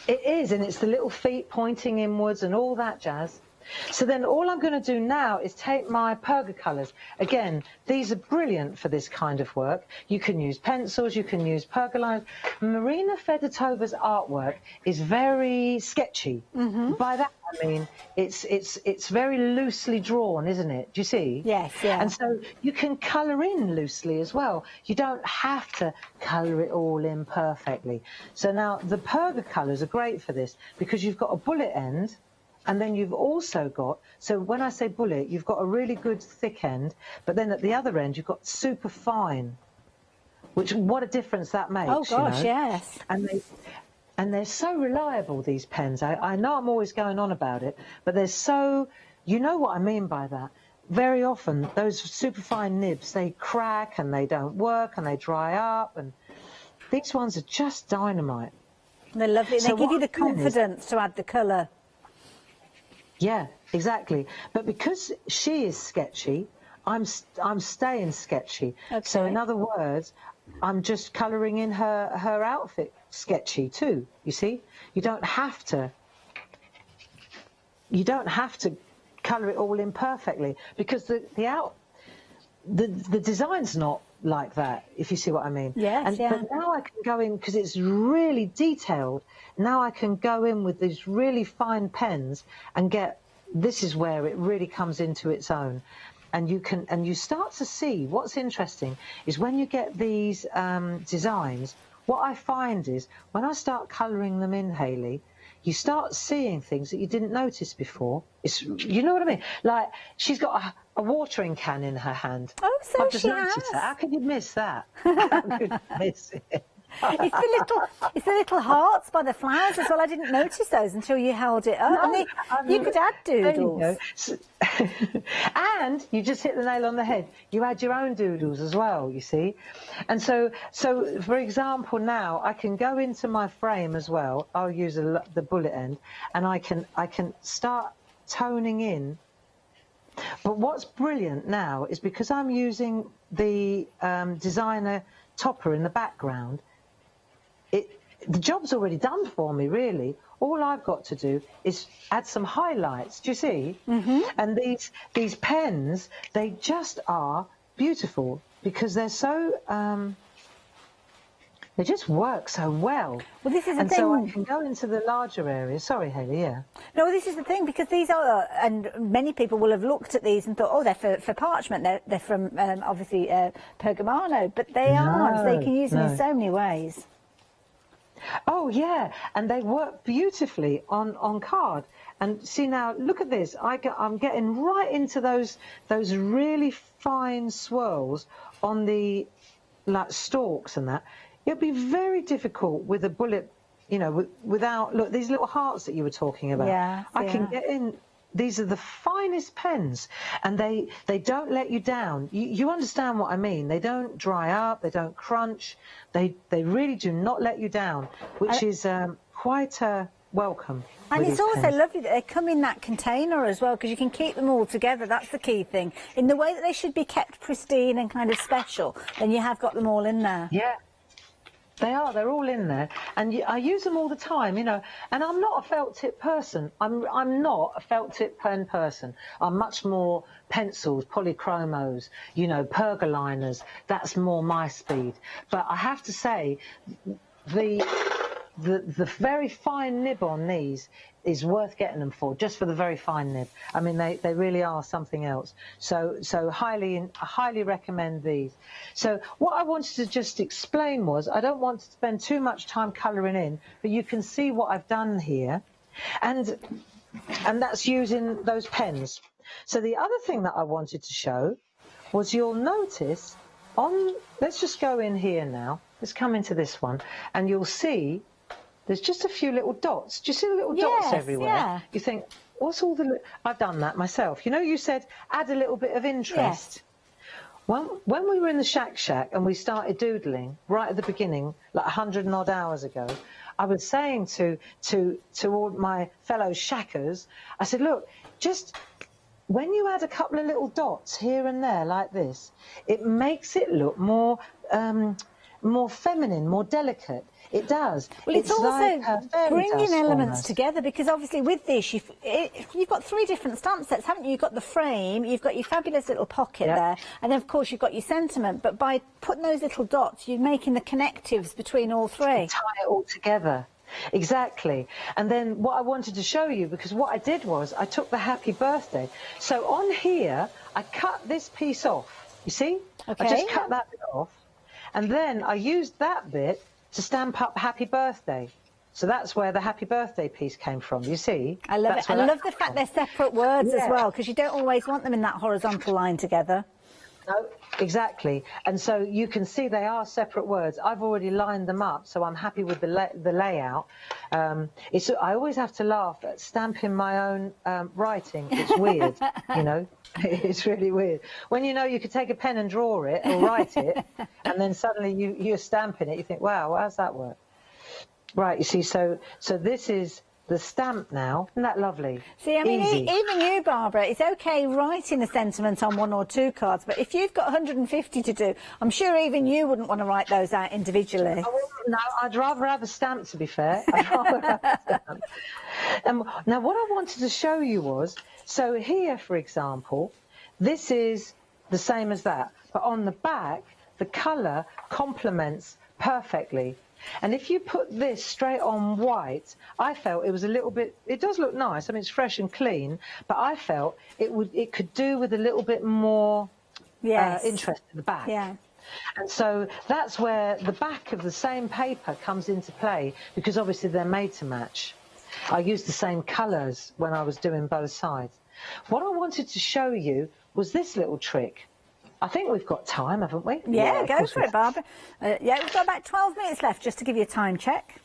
it is, and it's the little feet pointing inwards and all that jazz. So then all I'm going to do now is take my Perga colours. Again, these are brilliant for this kind of work. You can use pencils, you can use Perga lines. Marina Fedotova's artwork is very sketchy. Mm-hmm. By that I mean it's very loosely drawn, isn't it? Do you see? Yes, yeah. And so you can colour in loosely as well. You don't have to colour it all in perfectly. So now the Perga colours are great for this because you've got a bullet end. And then you've also got, so when I say bullet, you've got a really good thick end, but then at the other end, you've got super fine, which, what a difference that makes. Oh, gosh, you know? yes. And they're so reliable, these pens. I know I'm always going on about it, but they're so, you know what I mean by that. Very often, those super fine nibs, they crack and they don't work and they dry up, and these ones are just dynamite. They're lovely. So they give you the what I'm doing is- confidence to add the colour. Yeah, exactly. But because she is sketchy, I'm staying sketchy. Okay. So in other words, I'm just colouring in her outfit sketchy too. You see, you don't have to colour it all in perfectly because the design's not like that, if you see what I mean. Yes, yeah. But now I can go in, because it's really detailed, now I can go in with these really fine pens and this is where it really comes into its own. And you start to see, what's interesting is when you get these designs, what I find is when I start colouring them in, Hayley, you start seeing things that you didn't notice before. You know what I mean? Like, she's got a watering can in her hand. Oh, so I've just she noticed has. that. How can you miss that? How could you miss it? It's the little hearts by the flowers as well. I didn't notice those until you held it up. No, and you could add doodles. And you just hit the nail on the head. You add your own doodles as well, you see. And so for example, now I can go into my frame as well. I'll use the bullet end, and I can start toning in. But what's brilliant now is because I'm using the designer topper in the background, the job's already done for me, really. All I've got to do is add some highlights. Do you see? Mm-hmm. And these pens, they just are beautiful because they're so they just work so well. Well, this is the and thing. So I can go into the larger areas. Sorry, Hayley. Yeah. No, this is the thing, because these are, and many people will have looked at these and thought, oh, they're for parchment. They're from obviously Pergamano, but they aren't. They can use them in so many ways. Oh yeah, and they work beautifully on card. And see now, look at this. I'm getting right into those really fine swirls on the stalks and that. It'd be very difficult with a bullet, without look these little hearts that you were talking about. Yeah, I can get in. These are the finest pens, and they don't let you down. You understand what I mean? They don't dry up, they don't crunch. They really do not let you down, which is quite welcome. And it's also lovely that they come in that container as well, because you can keep them all together. That's the key thing. In the way that they should be kept pristine and kind of special, then you have got them all in there. Yeah. They are. They're all in there, and I use them all the time, And I'm not a felt tip person. I'm not a felt tip pen person. I'm much more pencils, polychromos, pergoliners. That's more my speed. But I have to say, the very fine nib on these is worth getting them for, just for the very fine nib. I mean, they really are something else. So I highly recommend these. So what I wanted to just explain was, I don't want to spend too much time colouring in, but you can see what I've done here, and that's using those pens. So the other thing that I wanted to show was, you'll notice let's just go in here now. Let's come into this one, and you'll see there's just a few little dots. Do you see the little dots everywhere? Yeah. You think, what's all the... I've done that myself. You said add a little bit of interest. Yes. When we were in the Shack and we started doodling right at the beginning, like 100 and odd hours ago, I was saying to all my fellow shackers, I said, look, just when you add a couple of little dots here and there like this, it makes it look more feminine, more delicate. It does. Well, it's also like bringing elements together, because obviously with this, you've got 3 different stamp sets, haven't you? You've got the frame, you've got your fabulous little pocket there, and then of course you've got your sentiment. But by putting those little dots, you're making the connectives between all 3. Tie it all together. Exactly. And then what I wanted to show you, because what I did was I took the happy birthday. So on here, I cut this piece off. You see? Okay. I just cut that bit off. And then I used that bit to stamp up happy birthday. So that's where the happy birthday piece came from, you see? I love it. I love the fact they're separate words as well, because you don't always want them in that horizontal line together. No, exactly. And so you can see they are separate words. I've already lined them up, so I'm happy with the layout. I always have to laugh at stamping my own writing. It's weird, It's really weird. When you could take a pen and draw it or write it, and then suddenly you're stamping it, you think, wow, how's that work? Right, you see, so this is the stamp now. Isn't that lovely? See, I mean, Easy. even you, Barbara, it's okay writing a sentiment on 1 or 2 cards, but if you've got 150 to do, I'm sure even you wouldn't want to write those out individually. No, I'd rather have a stamp, to be fair. I'd rather have a stamp. Now, what I wanted to show you was, so here, for example, this is the same as that, but on the back, the colour complements perfectly. And if you put this straight on white, I felt it was a little bit, it does look nice, I mean, it's fresh and clean, but I felt it could do with a little bit more interest in the back. Yeah. And so that's where the back of the same paper comes into play, because obviously they're made to match. I used the same colours when I was doing both sides. What I wanted to show you was this little trick. I think we've got time, haven't we? Yeah, go for it, Barbara. Yeah, we've got about 12 minutes left just to give you a time check.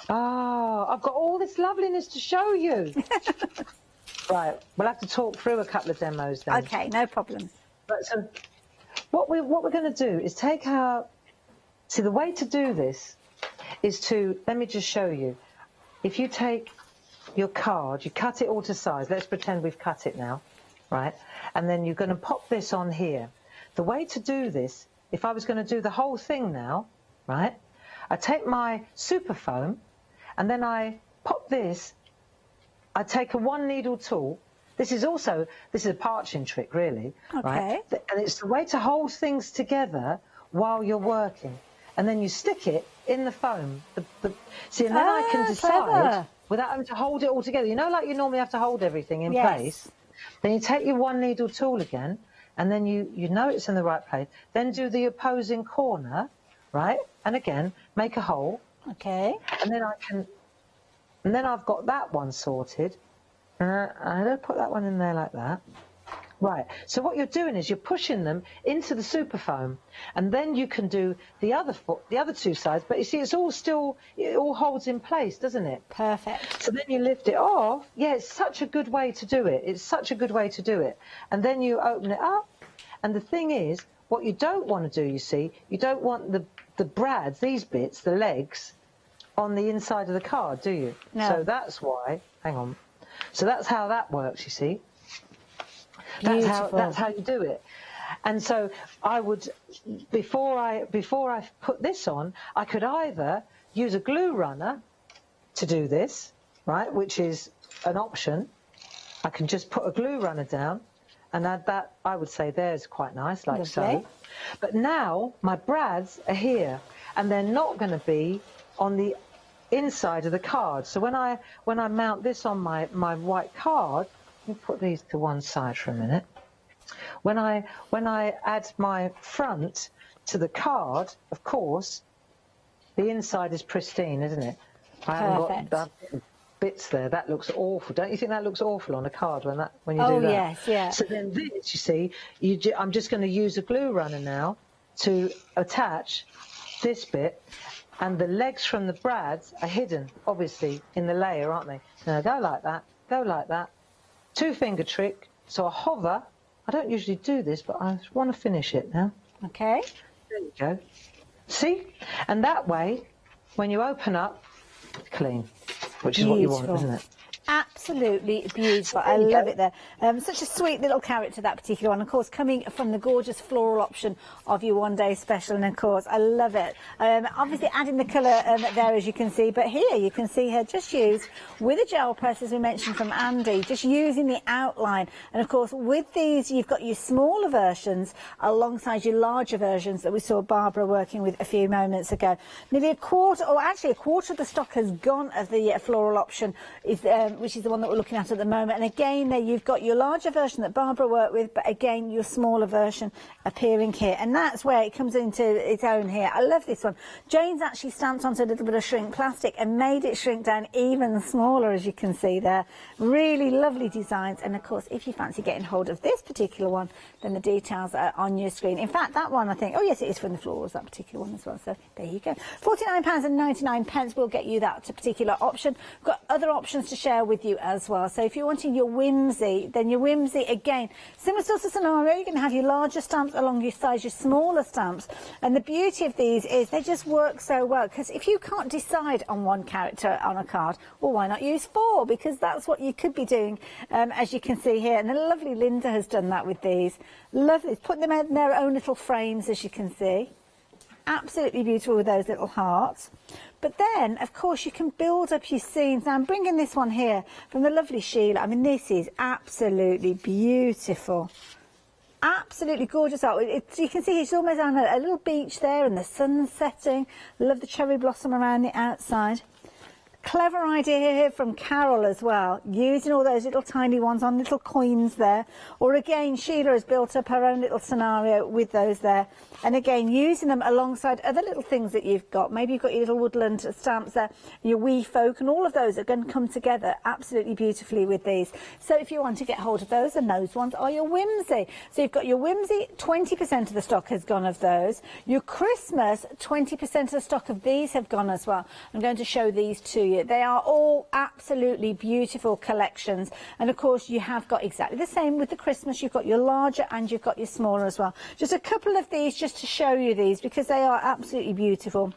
Oh, I've got all this loveliness to show you. Right, we'll have to talk through a couple of demos then. Okay, no problem. But so what we're going to do is take our... See, the way to do this is to... Let me just show you. If you take your card, you cut it all to size. Let's pretend we've cut it now, right? And then you're going to pop this on here. The way to do this, if I was going to do the whole thing now, right, I take my super foam and then I pop this, I take a 1 needle tool. This is a parching trick, really, right? And it's the way to hold things together while you're working. And then you stick it in the foam. See, and then I can decide, without having to hold it all together, you know, like you normally have to hold everything in place. Then you take your 1 needle tool again, and then you know it's in the right place. Then do the opposing corner, right? And again, make a hole. Okay. And then I've got that one sorted. I'm going to put that one in there like that. Right. So what you're doing is you're pushing them into the super foam, and then you can do the other two sides. But you see, it all holds in place, doesn't it? Perfect. So then you lift it off. Yeah, it's such a good way to do it. It's such a good way to do it. And then you open it up. And the thing is, what you don't want to do, you see, you don't want the brads, these bits, the legs, on the inside of the card, do you? No. So that's why. Hang on. So that's how that works, you see. That's how you do it. And so I would, before I put this on, I could either use a glue runner to do this, right, which is an option. I can just put a glue runner down and add that. I would say there's quite nice, like so. But now my brads are here, and they're not going to be on the inside of the card. So when I mount this on my white card, let me put these to one side for a minute. When I add my front to the card, of course, the inside is pristine, isn't it? I haven't got bits there. That looks awful. Don't you think that looks awful on a card when you do that? Oh yes, yeah. So then this, you see, I'm just going to use a glue runner now to attach this bit, and the legs from the brads are hidden, obviously, in the layer, aren't they? Now go like that, go like that. 2-finger trick. So I hover. I don't usually do this, but I want to finish it now. Okay. There you go. See? And that way, when you open up, it's clean, which is what you want, isn't it? Absolutely beautiful. I love it there. Such a sweet little character, that particular one. Of course, coming from the gorgeous floral option of your one-day special. And, of course, I love it. Obviously, adding the colour there, as you can see. But here, you can see her just used with a gel press, as we mentioned from Andy, just using the outline. And, of course, with these, you've got your smaller versions alongside your larger versions that we saw Barbara working with a few moments ago. Nearly a quarter of the stock has gone of the floral option, which is the one that we're looking at the moment. And again, there you've got your larger version that Barbara worked with, but again, your smaller version appearing here. And that's where it comes into its own here. I love this one. Jane's actually stamped onto a little bit of shrink plastic and made it shrink down even smaller, as you can see there. Really lovely designs. And of course, if you fancy getting hold of this particular one, then the details are on your screen. In fact, that one, I think, oh yes, it is from the florals, that particular one as well. So there you go. £49.99 will get you that particular option. We've got other options to share with you as well. So if you're wanting your whimsy, then your whimsy, again, similar sort of scenario, you're going to have your larger stamps along your sides, your smaller stamps. And the beauty of these is they just work so well, because if you can't decide on one character on a card, well, why not use 4? Because that's what you could be doing, as you can see here. And the lovely Linda has done that with these. Lovely. Put them in their own little frames, as you can see. Absolutely beautiful with those little hearts. But then, of course, you can build up your scenes. Now, I'm bringing this one here from the lovely Sheila. I mean, this is absolutely beautiful. Absolutely gorgeous art. You can see it's almost on a little beach there and the sun's setting. Love the cherry blossom around the outside. clever idea here from Carol as well, using all those little tiny ones on little coins there. Or again, Sheila has built up her own little scenario with those there. And again, using them alongside other little things that you've got. Maybe you've got your little woodland stamps there, your wee folk, and all of those are going to come together absolutely beautifully with these. So if you want to get hold of those, and those ones are your whimsy. So you've got your whimsy, 20% of the stock has gone of those. Your Christmas, 20% of the stock of these have gone as well. I'm going to show these to you. They are all absolutely beautiful collections. And of course, you have got exactly the same with the Christmas. You've got your larger and you've got your smaller as well. Just a couple of these just to show you these because they are absolutely beautiful.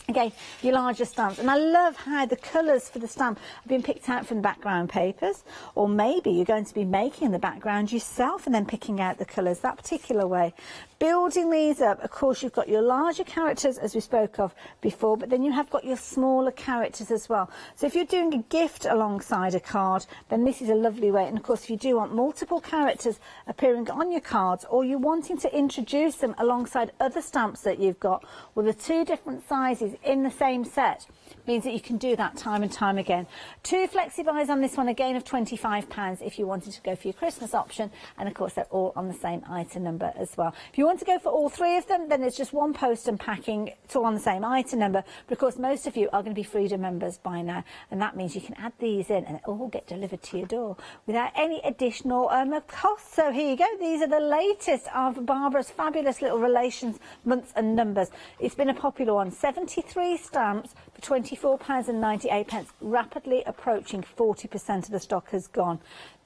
Again, your larger stamps. And I love how the colours for the stamp have been picked out from the background papers. Or maybe you're going to be making the background yourself and then picking out the colours that particular way. Building these up, of course, you've got your larger characters, as we spoke of before, but then you have got your smaller characters as well. So if you're doing a gift alongside a card, then this is a lovely way. And of course, if you do want multiple characters appearing on your cards, or you're wanting to introduce them alongside other stamps that you've got, well, the two different sizes in the same set means that you can do that time and time again. 2 flexi buys on this one, again, of £25 if you wanted to go for your Christmas option. And of course, they're all on the same item number as well. If you want to go for all 3 of them, then it's just one post and packing. It's all on the same item number. But of course, most of you are going to be Freedom members by now. And that means you can add these in and it all get delivered to your door without any additional cost. So here you go. These are the latest of Barbara's fabulous little relations, months and numbers. It's been a popular one. 73 stamps for £24.98, rapidly approaching 40% of the stock has gone.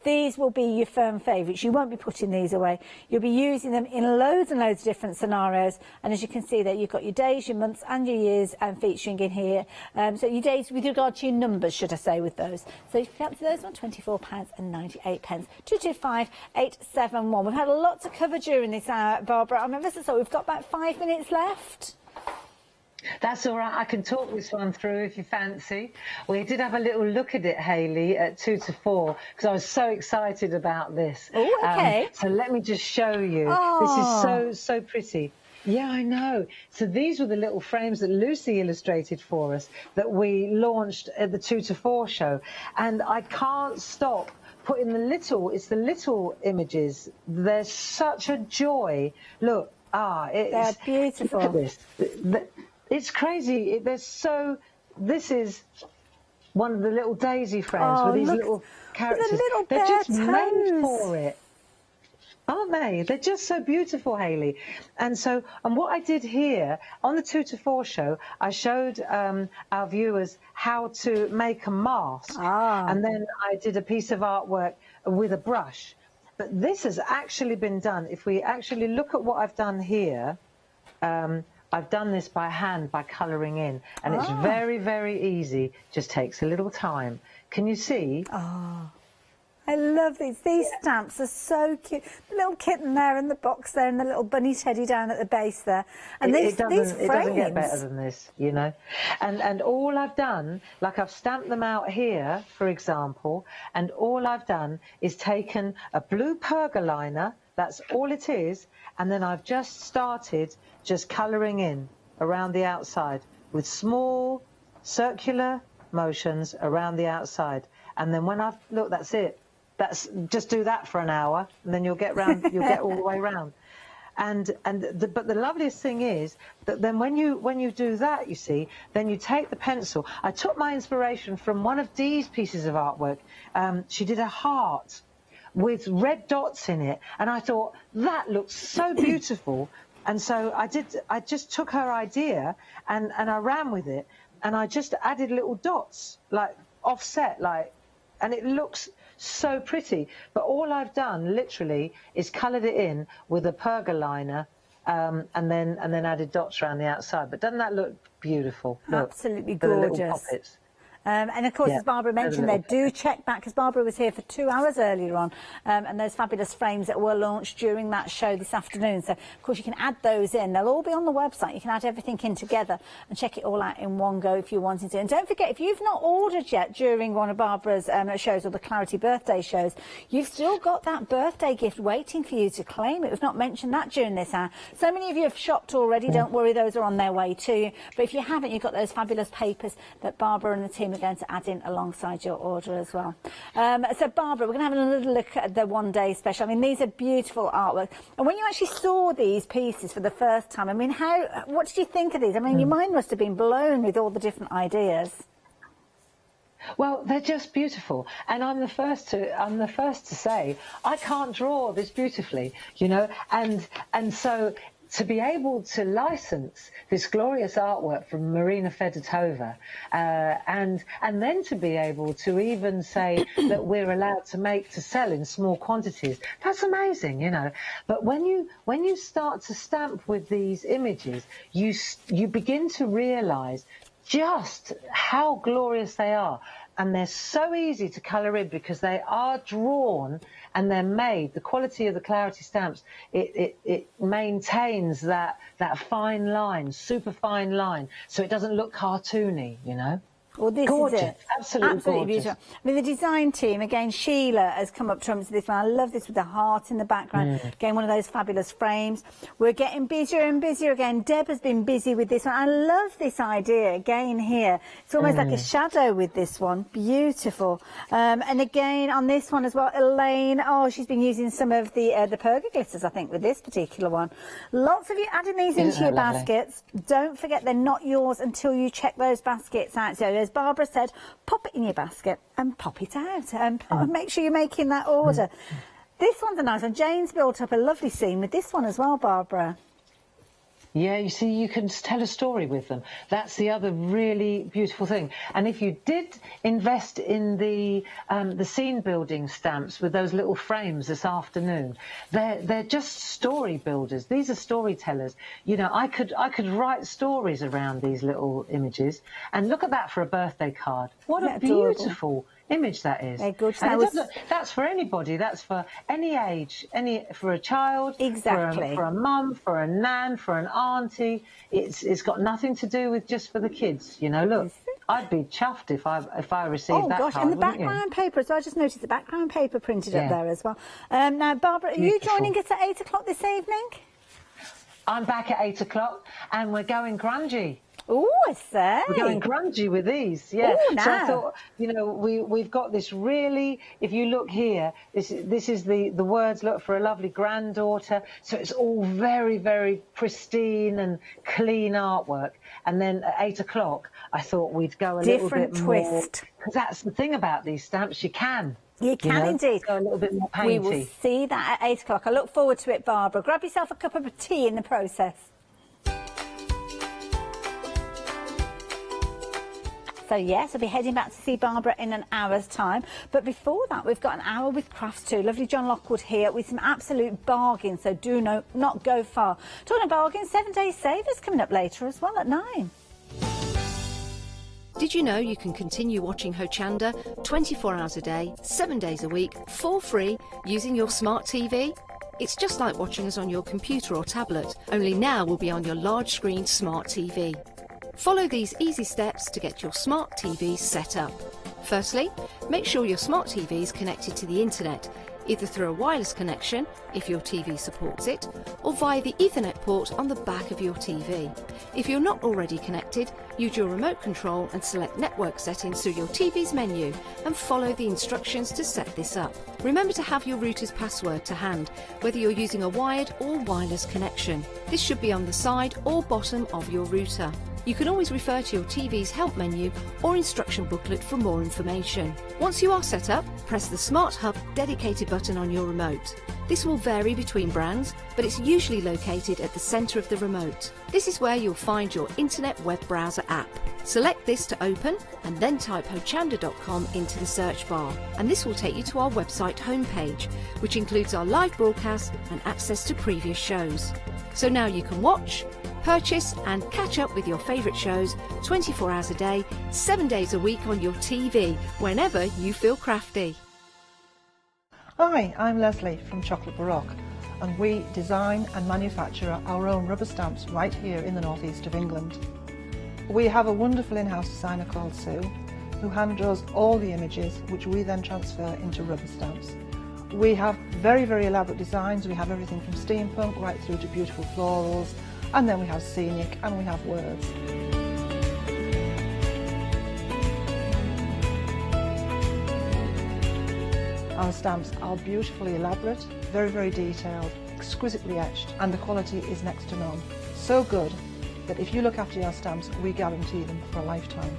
These will be your firm favourites. You won't be putting these away. You'll be using them in loads and loads of different scenarios. And as you can see there, you've got your days, your months and your years featuring in here. So your days with regard to your numbers, should I say, with those. So if you fancy those on £24.98. 225871. We've had a lot to cover during this hour, Barbara. I'm ever so sorry. We've got about 5 minutes left. That's all right. I can talk this one through if you fancy. We did have a little look at it, Hayley, at 2 to 4, because I was so excited about this. Oh, okay. So let me just show you. Oh. This is so pretty. Yeah, I know. So these were the little frames that Lucy illustrated for us that we launched at the 2 to 4 show. And I can't stop putting it's the little images. They're such a joy. Look, they're beautiful. Look at this. It's crazy. This is one of the little daisy frames with these little characters. They're just made for it, aren't they? They're just so beautiful, Hayley. And what I did here on the 2 to 4 show, I showed our viewers how to make a mask, and then I did a piece of artwork with a brush. But this has actually been done. If we actually look at what I've done here. I've done this by hand, by colouring in, and it's very, very easy. Just takes a little time. Can you see? Oh, I love these. These stamps are so cute. The little kitten there in the box there, and the little bunny teddy down at the base there. And these frames. It doesn't get better than this, you know. And all I've done, like I've stamped them out here, for example, and all I've done is taken a blue pergaliner. That's all it is. And then I've just started colouring in around the outside with small circular motions around the outside. And then when look, that's it. Just do that for an hour, and then you'll get all the way round. But the loveliest thing is that then when you do that, you see, then you take the pencil. I took my inspiration from one of Dee's pieces of artwork. She did a heart with red dots in it, and I thought that looks so beautiful. And so I just took her idea and I ran with it, and I just added little dots, like offset, and it looks so pretty. But all I've done literally is coloured it in with a pergaliner, and then added dots around the outside. But doesn't that look beautiful? Look, absolutely the gorgeous. little poppets. And of course, as Barbara mentioned there, do check back, because Barbara was here for 2 hours earlier on, and those fabulous frames that were launched during that show this afternoon. So, of course, you can add those in. They'll all be on the website. You can add everything in together and check it all out in one go if you wanted to. And don't forget, if you've not ordered yet during one of Barbara's shows or the Clarity birthday shows, you've still got that birthday gift waiting for you to claim it. We've not mentioned that during this hour. So many of you have shopped already. Don't worry, those are on their way to you. But if you haven't, you've got those fabulous papers that Barbara and the team we're going to add in alongside your order as well. So Barbara, we're going to have a little look at the one-day special. I mean, these are beautiful artwork. And when you actually saw these pieces for the first time, I mean, what did you think of these? I mean, your mind must have been blown with all the different ideas. Well, they're just beautiful, and I'm the first to say I can't draw this beautifully, you know, and so to be able to license this glorious artwork from Marina Fedotova, and then to be able to even say that we're allowed to sell in small quantities, that's amazing, you know. But when you start to stamp with these images, you begin to realise just how glorious they are. And they're so easy to colour in because they are drawn and they're made. The quality of the clarity stamps, it maintains that fine line, super fine line, so it doesn't look cartoony, you know. Well, this gorgeous. is it. Absolutely gorgeous. Beautiful. I mean, the design team, again, Sheila has come up trumps this one. I love this with the heart in the background. Again, one of those fabulous frames. We're getting busier and busier again. Deb has been busy with this one. I love this idea, again, here. It's almost like a shadow with this one. Beautiful. And again, on this one as well, Elaine, she's been using some of the perga glitters, I think, with this particular one. Lots of you adding these into your baskets. Don't forget, they're not yours until you check those baskets out. So, as Barbara said, pop it in your basket and pop it out and make sure you're making that order. This one's a nice one. Jane's built up a lovely scene with this one as well, Barbara. Yeah, you see, you can tell a story with them. That's the other really beautiful thing. And if you did invest in the scene building stamps with those little frames this afternoon, they're just story builders. These are storytellers. You know, I could write stories around these little images. And look at that for a birthday card. What a beautiful image that is. That's for anybody. That's for any age, for a child, for a mum, for a nan, for an auntie. It's got nothing to do with just for the kids. You know, look, I'd be chuffed if I received that card. And the background paper. So I just noticed the background paper printed up there as well. Now, Barbara, are you joining us at 8 o'clock this evening? I'm back at 8 o'clock, and we're going grungy. Oh, I say. We're going grungy with these, yeah. Ooh, so I thought, you know, we've got this really, if you look here, this is the words, look, for a lovely granddaughter. So it's all very, very pristine and clean artwork. And then at 8 o'clock, I thought we'd go a little bit more. Because that's the thing about these stamps, you can. You can indeed. Go a little bit more painty. We will see that at 8 o'clock. I look forward to it, Barbara. Grab yourself a cup of tea in the process. So yes, I'll be heading back to see Barbara in an hour's time. But before that, we've got an hour with crafts too. Lovely John Lockwood here with some absolute bargains. So do not go far. Talking about bargains, 7-day savers coming up later as well at 9. Did you know you can continue watching Hochanda 24 hours a day, 7 days a week, for free using your smart TV? It's just like watching us on your computer or tablet, only now we'll be on your large screen smart TV. Follow these easy steps to get your smart TV set up. Firstly, make sure your smart TV is connected to the internet, either through a wireless connection, if your TV supports it, or via the Ethernet port on the back of your TV. If you're not already connected, use your remote control and select network settings through your TV's menu and follow the instructions to set this up. Remember to have your router's password to hand, whether you're using a wired or wireless connection. This should be on the side or bottom of your router. You can always refer to your TV's help menu or instruction booklet for more information. Once you are set up, press the Smart Hub dedicated button on your remote. This will vary between brands, but it's usually located at the centre of the remote. This is where you'll find your internet web browser app. Select this to open and then type hochanda.com into the search bar. And this will take you to our website homepage, which includes our live broadcast and access to previous shows. So now you can watch, purchase and catch up with your favourite shows 24 hours a day, 7 days a week on your TV, whenever you feel crafty. Hi, I'm Leslie from Chocolate Baroque, and we design and manufacture our own rubber stamps right here in the northeast of England. We have a wonderful in-house designer called Sue, who hand draws all the images, which we then transfer into rubber stamps. We have very, very elaborate designs. We have everything from steampunk right through to beautiful florals, and then we have scenic and we have words. Our stamps are beautifully elaborate, very, very detailed, exquisitely etched, and the quality is next to none. So good that if you look after your stamps, we guarantee them for a lifetime.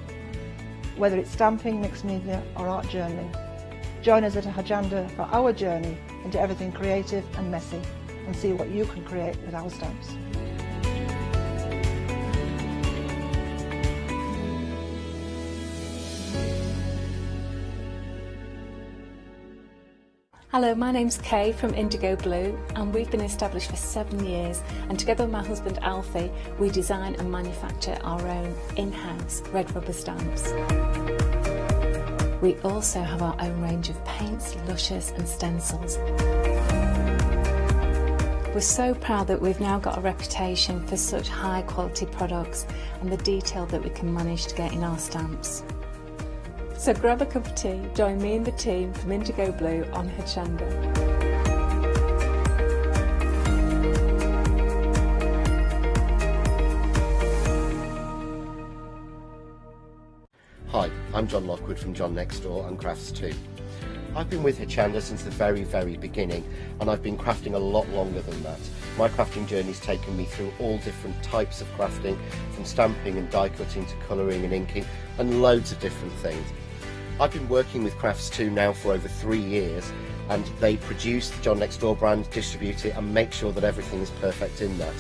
Whether it's stamping, mixed media or art journaling, join us at Hochanda for our journey into everything creative and messy and see what you can create with our stamps. Hello, my name's Kay from Indigo Blue, and we've been established for 7 years, and together with my husband Alfie we design and manufacture our own in-house red rubber stamps. We also have our own range of paints, lushes and stencils. We're so proud that we've now got a reputation for such high quality products and the detail that we can manage to get in our stamps. So grab a cup of tea, join me and the team from Indigo Blue on Hochanda. Hi, I'm John Lockwood from John Next Door and Crafts 2. I've been with Hochanda since the very, very beginning, and I've been crafting a lot longer than that. My crafting journey's taken me through all different types of crafting, from stamping and die cutting to colouring and inking, and loads of different things. I've been working with Crafts 2 now for over 3 years, and they produce the John Next Door brand, distribute it and make sure that everything is perfect in that.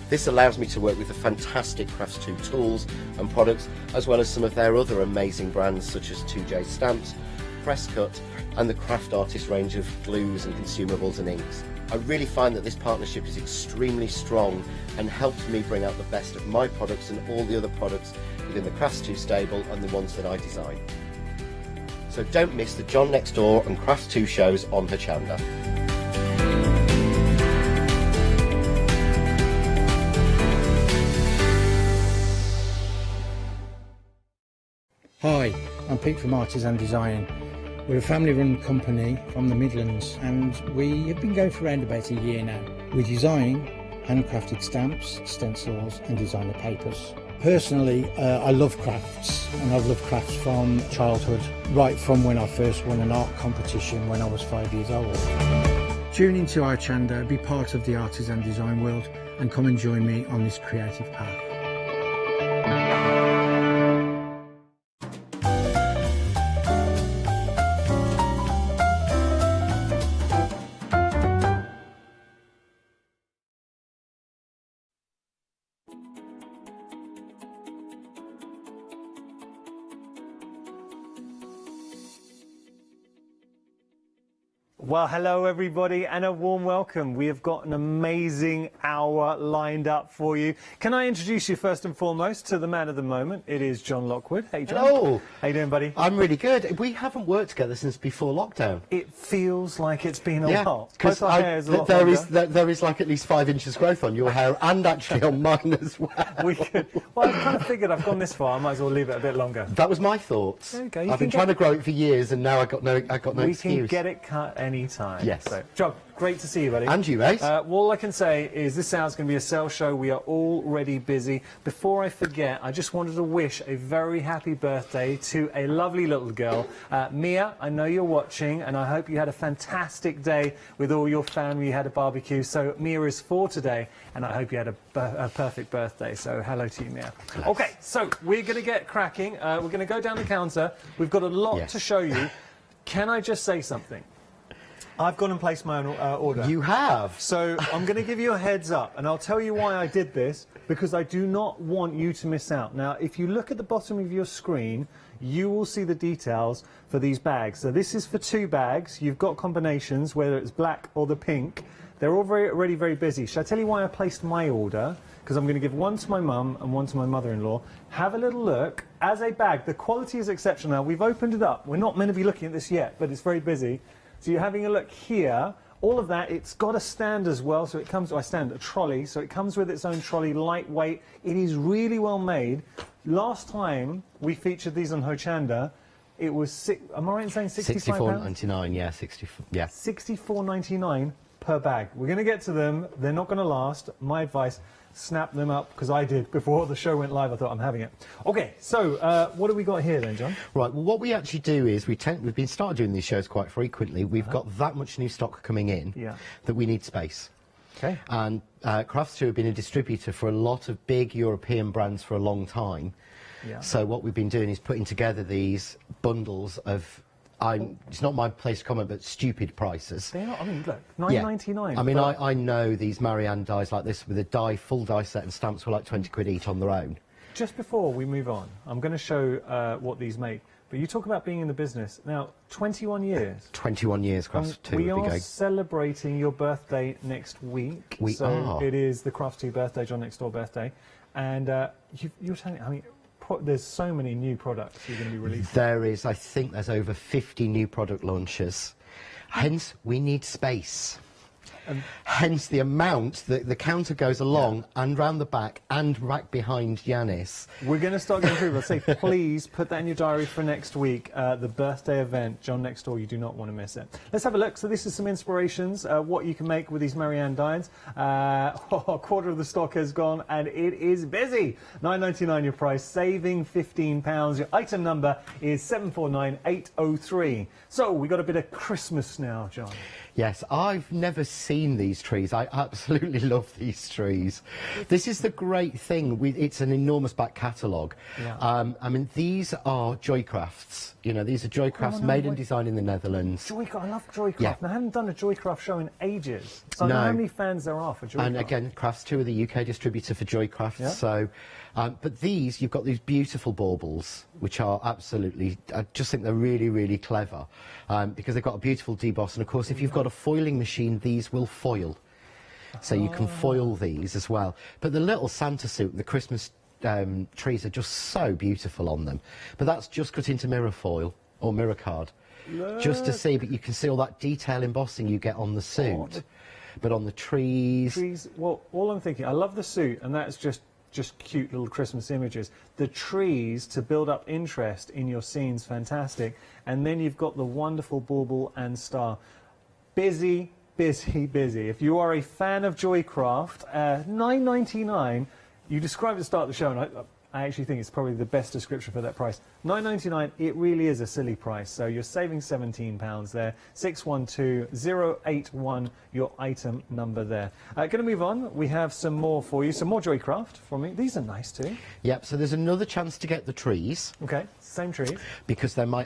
This allows me to work with the fantastic Crafts 2 tools and products, as well as some of their other amazing brands such as 2J Stamps, Press Cut and the Craft Artist range of glues and consumables and inks. I really find that this partnership is extremely strong and helps me bring out the best of my products and all the other products within the Crafts 2 stable and the ones that I design. So don't miss the John Next Door and Crafts 2 shows on Hochanda. Hi, I'm Pete from Artisan Design. We're a family-run company from the Midlands, and we have been going for around about a year now. We design handcrafted stamps, stencils and designer papers. Personally, I love crafts, and I've loved crafts from childhood, right from when I first won an art competition when I was 5 years old. Tune into Hochanda, be part of the artisan design world, and come and join me on this creative path. Well, hello everybody and a warm welcome. We have got an amazing hour lined up for you. Can I introduce you first and foremost to the man of the moment? It is John Lockwood. Hey John. Hello. How you doing, buddy? I'm really good. We haven't worked together since before lockdown. It feels like it's been a while. Because there is like at least 5 inches growth on your hair and actually on mine as well. Well, I kind of figured I've gone this far, I might as well leave it a bit longer. That was my thoughts. There you go. I've been trying to grow it for years and now I got no excuse. We can get it cut any time. Yes. So, John, great to see you, buddy. And you, mate. All I can say is this hour's going to be a sales show. We are already busy. Before I forget, I just wanted to wish a very happy birthday to a lovely little girl. Mia, I know you're watching, and I hope you had a fantastic day with all your family. You had a barbecue. So Mia is 4 today, and I hope you had a perfect birthday. So hello to you, Mia. Nice. Okay, so we're going to get cracking. We're going to go down the counter. We've got a lot to show you. Can I just say something? I've gone and placed my own order. You have? So I'm going to give you a heads up, and I'll tell you why I did this, because I do not want you to miss out. Now, if you look at the bottom of your screen, you will see the details for these bags. So this is for 2 bags. You've got combinations, whether it's black or the pink. They're already very busy. Shall I tell you why I placed my order? Because I'm going to give one to my mum and one to my mother-in-law. Have a little look. As a bag, the quality is exceptional. Now, we've opened it up. We're not meant to be looking at this yet, but it's very busy. So you're having a look here. All of that, it's got a stand as well, so it comes, a trolley, so it comes with its own trolley, lightweight. It is really well made. Last time we featured these on Hochanda, it was, am I right in saying £65? £64.99, yeah, 64, yeah. £64.99. per bag. We're going to get to them. They're not going to last. My advice, snap them up, because I did before the show went live. I thought, I'm having it. Okay, so what have we got here then, John? Right, well, what we actually do is we've been started doing these shows quite frequently. We've got that much new stock coming in that we need space. Okay. And Crafts2 have been a distributor for a lot of big European brands for a long time. Yeah. So what we've been doing is putting together these bundles of, it's not my place to comment, but stupid prices. They are, I mean, look, $9.99. I mean, I know these Marianne dies like this with a full die set and stamps were like 20 quid each on their own. Just before we move on, I'm going to show what these make. But you talk about being in the business. Now, 21 years. 21 years, Crafts2. We are celebrating your birthday next week. We are. It is the Crafts2 birthday, John Next Door birthday. And you're telling me, I mean, there's so many new products you're going to be releasing. There is, I think there's over 50 new product launches. Hence, we need space. Hence the amount that the counter goes along and round the back and right behind Yanis. We're going to start going through. Let's say, please put that in your diary for next week. The birthday event, John Next Door. You do not want to miss it. Let's have a look. So this is some inspirations, what you can make with these Marianne dies. A quarter of the stock has gone and it is busy. $9.99 your price, saving £15. Your item number is 749803. So we got a bit of Christmas now, John. Yes, I've never seen these trees. I absolutely love these trees. This is the great thing. It's an enormous back catalogue. Yeah. I mean, these are Joycrafts. You know, these are Joycrafts made and designed in the Netherlands. Joycraft, I love Joycraft. Yeah. I haven't done a Joycraft show in ages. So I don't know how many fans there are for Joycraft. And again, Crafts2 are the UK distributor for Joycraft. Yeah. So, but these, you've got these beautiful baubles, which are absolutely, I just think they're really, really clever, because they've got a beautiful deboss. And of course, if you've got a foiling machine, these will foil. So you can foil these as well. But the little Santa suit, the Christmas trees are just so beautiful on them. But that's just cut into mirror foil or mirror card. Look. Just to see, but you can see all that detail embossing you get on the suit. But on the trees... Well, all I'm thinking, I love the suit, and that's just cute little Christmas images. The trees to build up interest in your scenes, fantastic. And then you've got the wonderful bauble and star. Busy, busy, busy. If you are a fan of Joycraft, $9.99. You described at the start of the show, and I actually think it's probably the best description for that price. $9.99, it really is a silly price. So you're saving £17 there. 612081, your item number there. Going to move on. We have some more for you. Some more Joycraft from me. These are nice too. Yep, so there's another chance to get the trees. Okay, same trees. Because they're my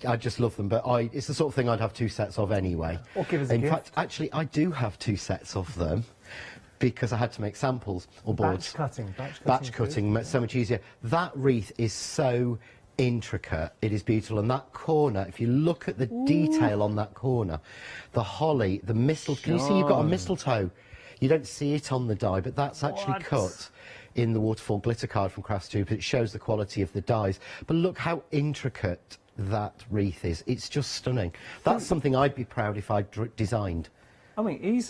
I just love them, but it's the sort of thing I'd have 2 sets of anyway. Or give us a gift. In fact, actually, I do have 2 sets of them. Because I had to make samples or boards. Batch cutting, so much easier. That wreath is so intricate. It is beautiful. And that corner, if you look at the detail on that corner, the holly, the mistletoe. Can you see you've got a mistletoe? You don't see it on the die, but that's actually cut in the waterfall glitter card from Crafts2, but it shows the quality of the dies. But look how intricate that wreath is. It's just stunning. That's something I'd be proud if I'd designed. I mean,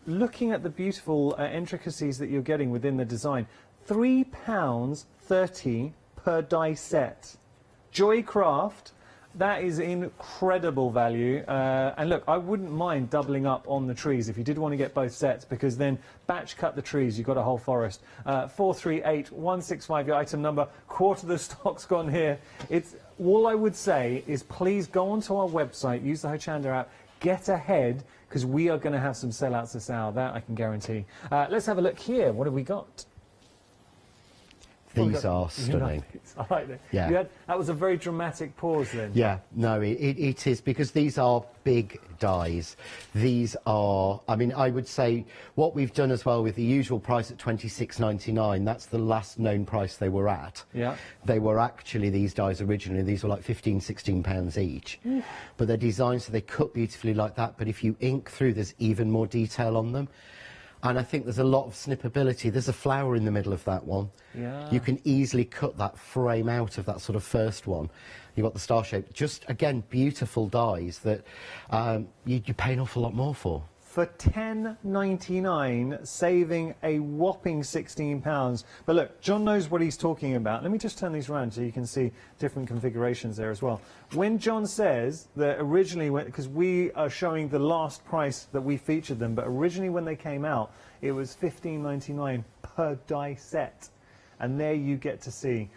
looking at the beautiful intricacies that you're getting within the design, £3.30 per die set. Joycraft, that is incredible value. And look, I wouldn't mind doubling up on the trees if you did want to get both sets, because then batch cut the trees, you've got a whole forest. 438165, your item number. Quarter of the stock's gone here. All I would say is please go onto our website, use the Hochanda app, get ahead, because we are going to have some sellouts this hour. That I can guarantee. Let's have a look here. What have we got? These are stunning. I like that. Yeah. That was a very dramatic pause then. Yeah, no, it is, because these are big dies. These are, I mean, I would say what we've done as well with the usual price at $26.99, that's the last known price they were at. Yeah. They were actually, these dies originally, these were like £15–16 each. But they're designed so they cut beautifully like that, but if you ink through, there's even more detail on them. And I think there's a lot of snippability. There's a flower in the middle of that one. Yeah. You can easily cut that frame out of that sort of first one. You've got the star shape. Just, again, beautiful dies that you pay an awful lot more for. for £10.99, saving a whopping £16. But look, John knows what he's talking about. Let me just turn these around so you can see different configurations there as well. When John says that originally, because we are showing the last price that we featured them, but originally when they came out, it was £15.99 per die set. And there you get to see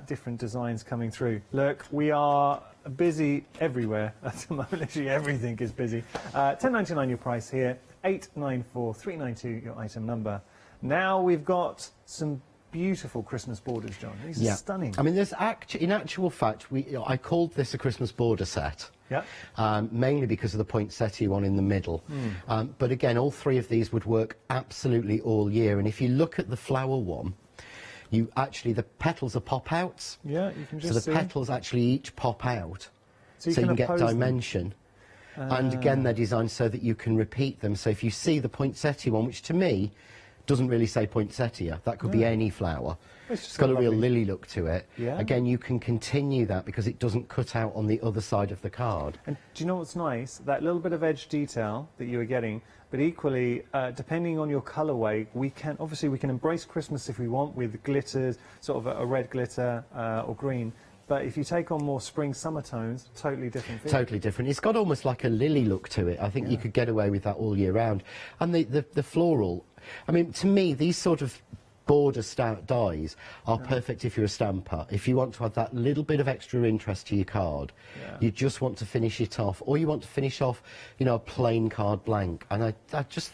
different designs coming through. Look, we are busy everywhere at the moment. Literally everything is busy. £10.99 your price here, 894392 your item number. Now we've got some beautiful Christmas borders, John. These are stunning. I mean, there's in actual fact, I called this a Christmas border set. Yeah. Mainly because of the poinsettia one in the middle. But again, all three of these would work absolutely all year. And if you look at the flower one, the petals are pop-outs. Yeah, you can just see. So the petals actually each pop out. So you can get oppose dimension. And again, they're designed so that you can repeat them. So if you see the poinsettia one, which to me doesn't really say poinsettia, that could be any flower. It's got a real lily look to it. Yeah. Again, you can continue that because it doesn't cut out on the other side of the card. And do you know what's nice? That little bit of edge detail that you were getting, but equally, depending on your colourway, we can embrace Christmas if we want with glitters, sort of a red glitter or green. But if you take on more spring, summer tones, totally different feel. Totally different. It's got almost like a lily look to it. I think you could get away with that all year round. And the floral, I mean, to me, these sort of border dies are perfect if you're a stamper. If you want to add that little bit of extra interest to your card, you just want to finish it off, or you want to finish off, a plain card blank. And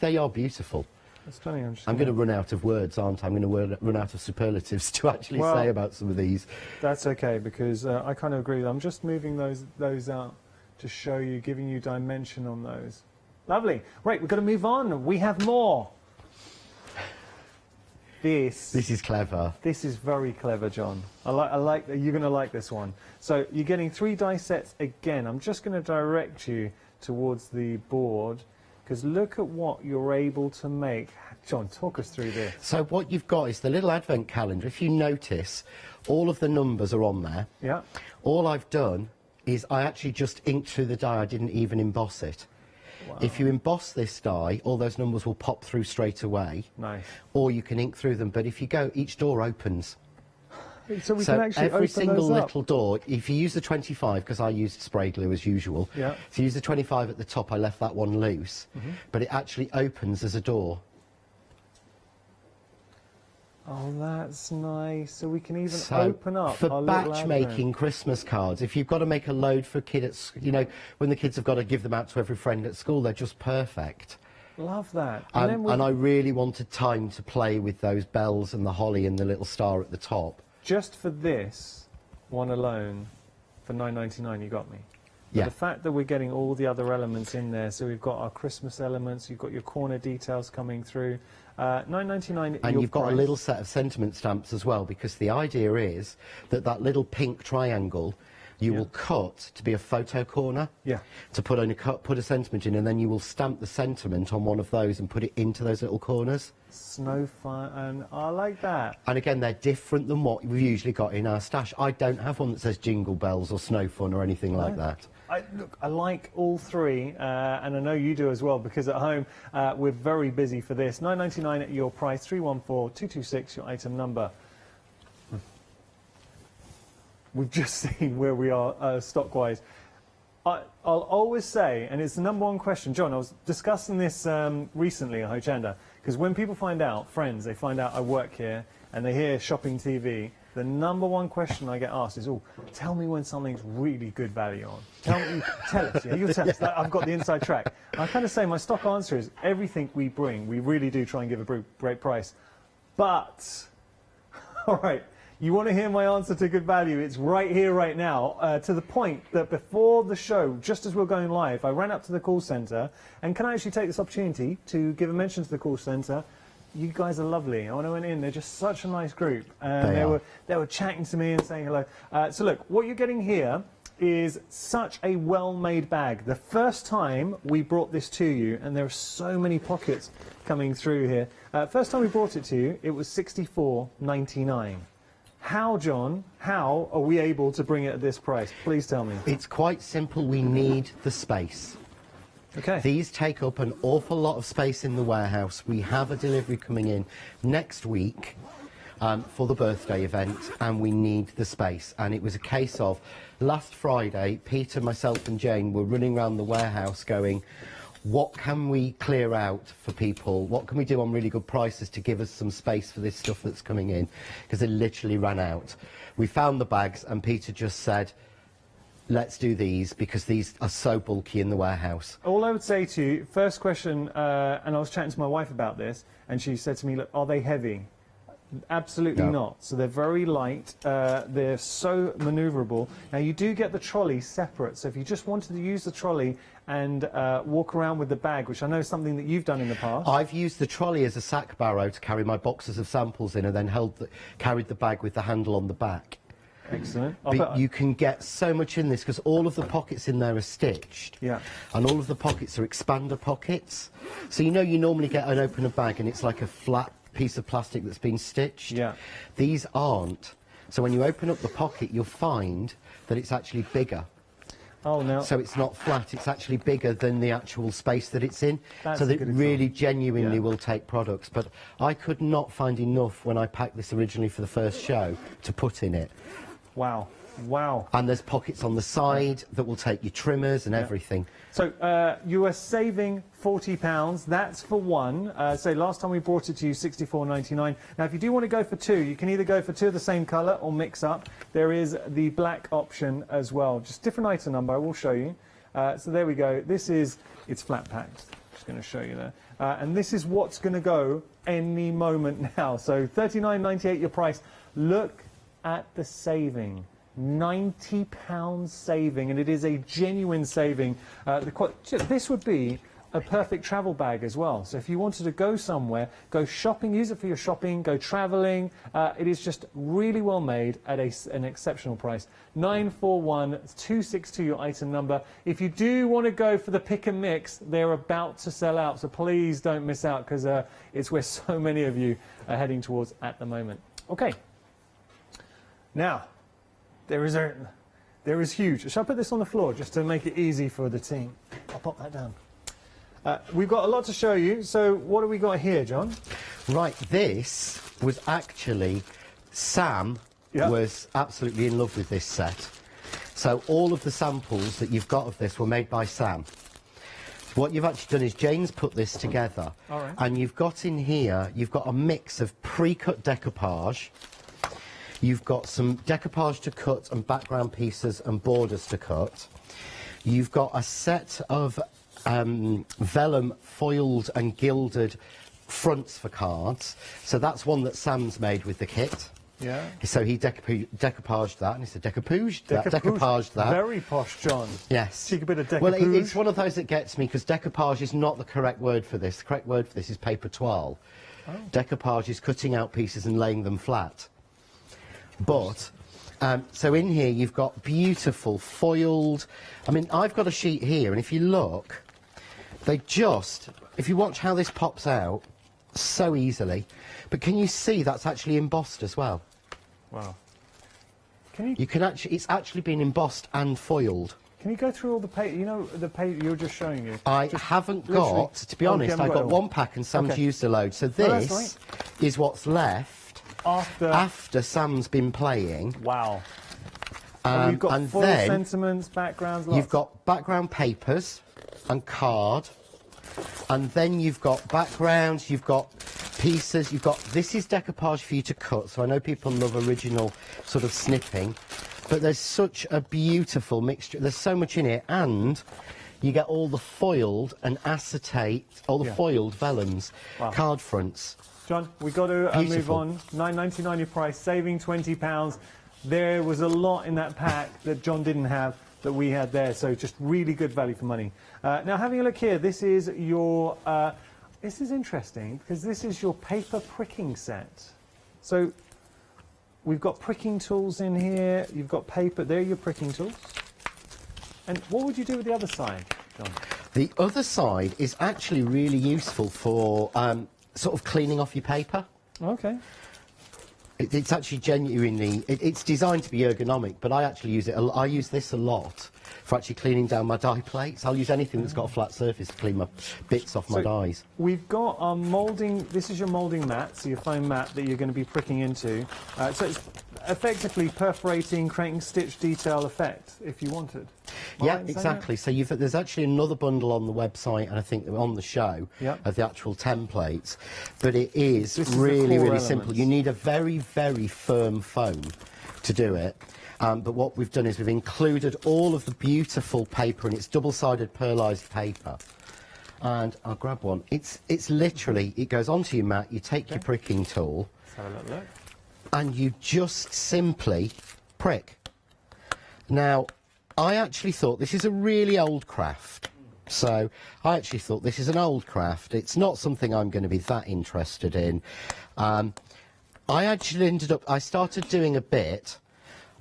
they are beautiful. That's stunning. I'm going to run out of words, aren't I? I'm going to run out of superlatives to actually say about some of these. That's okay, because I kind of agree. I'm just moving those out to show you, giving you dimension on those. Lovely. Right, we've got to move on. We have more. This is clever. This is very clever, John. I like. You're going to like this one. So you're getting 3 die sets again. I'm just going to direct you towards the board, because look at what you're able to make. John, talk us through this. So what you've got is the little advent calendar. If you notice, all of the numbers are on there. Yeah. All I've done is I actually just inked through the die. I didn't even emboss it. Wow. If you emboss this die, all those numbers will pop through straight away. Nice. Or you can ink through them. But if you go, each door opens. So we can actually every open single those up. little door, if you use the 25, because I used spray glue as usual, yeah. So use the 25 at the top, I left that one loose, but it actually opens as a door. Oh, that's nice. So we can even open up for our batch making Christmas cards. If you've got to make a load for a kid at, when the kids have got to give them out to every friend at school, they're just perfect. Love that. And I really wanted time to play with those bells and the holly and the little star at the top. Just for this one alone, for £9.99, you got me. But yeah. The fact that we're getting all the other elements in there, so we've got our Christmas elements, you've got your corner details coming through. £9.99. And you've got a little set of sentiment stamps as well, because the idea is that little pink triangle you will cut to be a photo corner. Yeah. To put a sentiment in, and then you will stamp the sentiment on one of those and put it into those little corners. Snowfire, and I like that. And again, they're different than what we've usually got in our stash. I don't have one that says Jingle Bells or Snow Fun or anything like that. Look, I like all three, and I know you do as well, because at home we're very busy for this. £9.99 at your price, 314226 your item number. We've just seen where we are stock-wise. I'll always say, and it's the #1 question, John, I was discussing this recently at Hochanda, because when people find out, friends, they find out I work here, and they hear shopping TV, the #1 question I get asked is, tell me when something's really good value on. Tell us, you tell us. I've got the inside track. I kind of say my stock answer is everything we bring, we really do try and give a great price. But, all right, you want to hear my answer to good value? It's right here, right now, to the point that before the show, just as we're going live, I ran up to the call centre, and can I actually take this opportunity to give a mention to the call centre? You guys are lovely. When I went in, they're just such a nice group. And they were chatting to me and saying hello. So look, what you're getting here is such a well-made bag. The first time we brought this to you, and there are so many pockets coming through here. First time we brought it to you, it was $64.99. How, John, how are we able to bring it at this price? Please tell me. It's quite simple. We need the space. Okay. These take up an awful lot of space in the warehouse. We have a delivery coming in next week for the birthday event, and we need the space. And it was a case of last Friday, Peter, myself and Jane were running around the warehouse going, what can we clear out for people? What can we do on really good prices to give us some space for this stuff that's coming in? Because it literally ran out. We found the bags, and Peter just said, let's do these because these are so bulky in the warehouse. All I would say to you, first question, and I was chatting to my wife about this, and she said to me, look, are they heavy? Absolutely not. So they're very light. They're so manoeuvrable. Now you do get the trolley separate. So if you just wanted to use the trolley and walk around with the bag, which I know is something that you've done in the past. I've used the trolley as a sack barrow to carry my boxes of samples in, and then carried the bag with the handle on the back. Excellent. But you can get so much in this because all of the pockets in there are stitched. Yeah. And all of the pockets are expander pockets. So you know you normally get an opener bag and it's like a flat piece of plastic that's been stitched. Yeah. These aren't. So when you open up the pocket, you'll find that it's actually bigger. Oh, no. So it's not flat, it's actually bigger than the actual space that it's in. That's so a that good it really example. genuinely Yeah. will take products. But I could not find enough when I packed this originally for the first show to put in it. Wow. Wow. And there's pockets on the side that will take your trimmers and everything. So you are saving £40. That's for one. So last time we brought it to you, £64.99. Now, if you do want to go for two, you can either go for two of the same colour or mix up. There is the black option as well. Just different item number. I will show you. So there we go. This is, it's flat packed. Just going to show you there. And this is what's going to go any moment now. So £39.98 your price. Look at the saving. £90 saving, and it is a genuine saving. This would be a perfect travel bag as well. So if you wanted to go somewhere, go shopping, use it for your shopping, go travelling, it is just really well made at an exceptional price. 941262 your item number. If you do want to go for the pick and mix, they're about to sell out, so please don't miss out because it's where so many of you are heading towards at the moment. Okay. Now, there is huge. Shall I put this on the floor just to make it easy for the team? I'll pop that down. We've got a lot to show you. So what have we got here, John? Right, this was actually, Sam was absolutely in love with this set. So all of the samples that you've got of this were made by Sam. What you've actually done is Jane's put this together. All right. And you've got in here, you've got a mix of pre-cut decoupage. You've got some decoupage to cut and background pieces and borders to cut. You've got a set of vellum foiled and gilded fronts for cards. So that's one that Sam's made with the kit. Yeah. So he decoupaged that, and he said decoupaged that. Very posh, John. Yes. Cheeky bit of decoupage. Well, it's one of those that gets me, because decoupage is not the correct word for this. The correct word for this is paper toile. Oh. Decoupage is cutting out pieces and laying them flat. But, so in here you've got beautiful foiled, I mean, I've got a sheet here, and if you look, if you watch how this pops out so easily, but can you see that's actually embossed as well? Wow. It's actually been embossed and foiled. Can you go through all the paper, you know, the paper you're just showing you? I haven't got, to be honest, I got one pack and Sam's used a load, so this is what's left after Sam's been playing. Wow. And you've got full sentiments, backgrounds, lots. You've got background papers and card, and then you've got backgrounds, you've got pieces, this is decoupage for you to cut, so I know people love original sort of snipping, but there's such a beautiful mixture, there's so much in it, and you get all the foiled and acetate, all the foiled vellums, card fronts. John, we've got to move on. £9.99 your price, saving £20. There was a lot in that pack that John didn't have that we had there, so just really good value for money. Now, having a look here, this is your... this is interesting, because this is your paper pricking set. So we've got pricking tools in here, you've got paper, there are your pricking tools. And what would you do with the other side, John? The other side is actually really useful for sort of cleaning off your paper. Okay. It's actually genuinely, it's designed to be ergonomic, but I actually use it, I use this a lot for actually cleaning down my die plates. I'll use anything that's got a flat surface to clean my bits off my dies. We've got our moulding, this is your moulding mat, so your foam mat that you're going to be pricking into. So it's effectively perforating, creating stitch detail effect, if you wanted. Yeah, exactly. So there's actually another bundle on the website, and I think on the show, of the actual templates. But it is really, really simple. You need a very, very firm foam to do it. But what we've done is we've included all of the beautiful paper, and it's double-sided pearlised paper. And I'll grab one. It's literally, it goes onto your mat, you take your pricking tool, Let's have a little look. and you just simply prick. Now, I actually thought this is a really old craft. So I actually thought this is an old craft. It's not something I'm going to be that interested in. I actually I started doing a bit,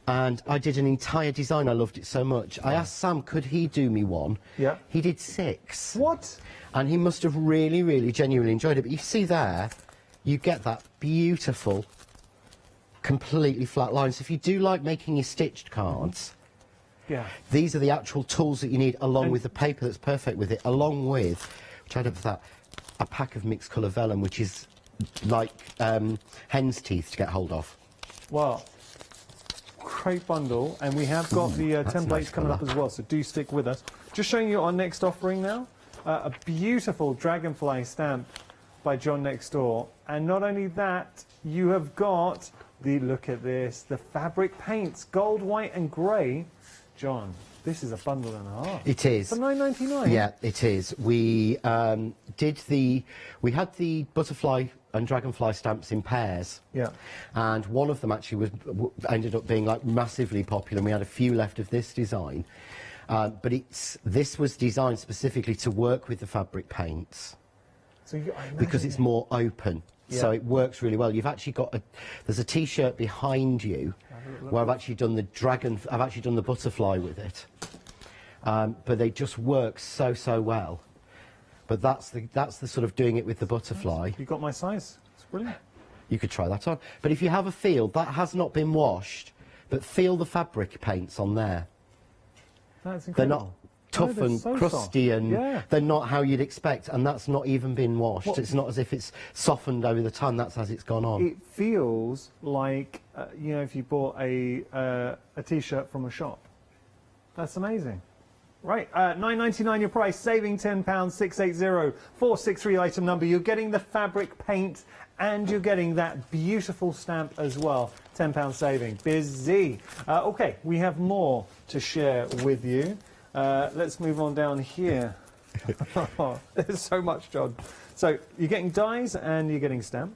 and I did an entire design. I loved it so much. I asked Sam, could he do me one? Yeah. He did 6. What? And he must have really, really genuinely enjoyed it. But you see there, you get that beautiful, completely flat line. So if you do like making your stitched cards, these are the actual tools that you need, along with the paper that's perfect with it, along with, which I don't have that, a pack of mixed colour vellum, which is like hen's teeth to get hold of. Well, great bundle, and we have got the templates nice coming up as well, so do stick with us. Just showing you our next offering now, a beautiful dragonfly stamp by John Next Door, and not only that, you have got the, look at this, the fabric paints, gold, white and grey. John, this is a bundle and a half. It is. For $9.99? Yeah, it is. We we had the butterfly and dragonfly stamps in pairs. Yeah. And one of them actually ended up being like massively popular, and we had a few left of this design. But this was designed specifically to work with the fabric paints. So because it's more open. Yeah. So it works really well. You've actually got there's a T-shirt behind you where I've actually done I've actually done the butterfly with it. But they just work so well. But that's the sort of doing it with the butterfly. You got my size. It's brilliant. You could try that on. But if you have a feel, that has not been washed, but feel the fabric paints on there. That's incredible. They're not tough and so crusty, soft. and they're not how you'd expect, and that's not even been washed. It's not as if it's softened over the time. That's as it's gone on. It feels like, you know, if you bought a T-shirt from a shop. That's amazing. Right, $9.99 your price, saving £10, 680 463 item number. You're getting the fabric paint and you're getting that beautiful stamp as well. £10 saving. Busy. Okay, we have more to share with you. Let's move on down here. There's so much, John. So you're getting dies and you're getting stamp.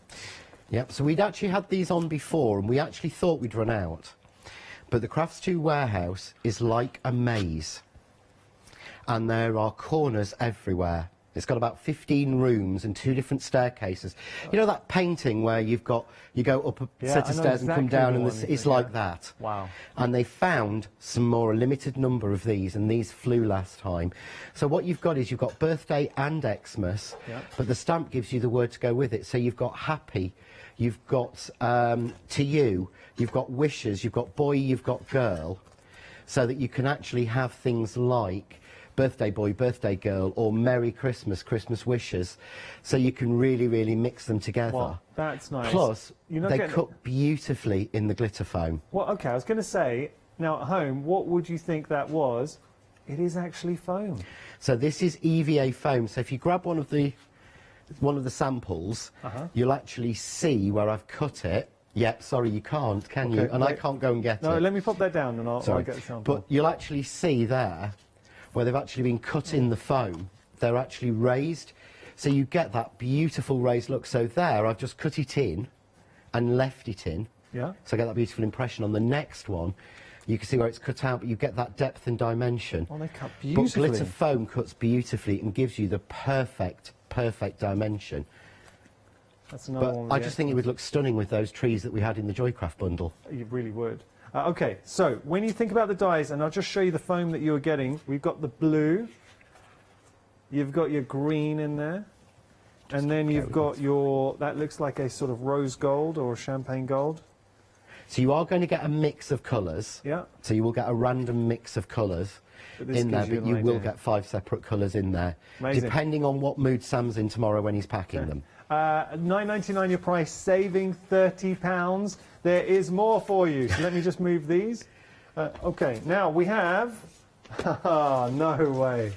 Yep, so we'd actually had these on before, and we actually thought we'd run out. But the Crafts 2 warehouse is like a maze. And there are corners everywhere. It's got about 15 rooms and 2 different staircases. You know that painting where you go up a set of stairs and come down, and it's like that. Wow. And they found some more, a limited number of these, and these flew last time. So what you've got is you've got birthday and Xmas, but the stamp gives you the word to go with it. So you've got happy, you've got to you, you've got wishes, you've got boy, you've got girl, so that you can actually have things like birthday boy, birthday girl, or Merry Christmas, Christmas wishes. So you can really, really mix them together. Well, that's nice. Plus, You're they not cut beautifully in the glitter foam. Well, okay, I was going to say, now at home, what would you think that was? It is actually foam. So this is EVA foam. So if you grab one of the samples, you'll actually see where I've cut it. Yep, sorry, you can't, can you? And I can't go and get it. No, let me pop that down and I'll get the sample. But you'll actually see there where they've actually been cut in the foam. They're actually raised. So you get that beautiful raised look. So there, I've just cut it in and left it in. Yeah. So I get that beautiful impression. On the next one, you can see where it's cut out, but you get that depth and dimension. Oh, they cut beautifully. But glitter foam cuts beautifully and gives you the perfect dimension. That's another one. I just think it would look stunning with those trees that we had in the Joycraft bundle. You really would. Okay, so when you think about the dies, and I'll just show you the foam that you were getting, we've got the blue, you've got your green in there, and then you've got your, that looks like a sort of rose gold or champagne gold. So you are going to get a mix of colours. Yeah. So you will get a random mix of colours. in there, but you will get 5 separate colours in there, Amazing. depending on what mood Sam's in tomorrow when he's packing them. £9.99 your price, saving £30. There is more for you. So let me just move these. Okay, now we have... no way.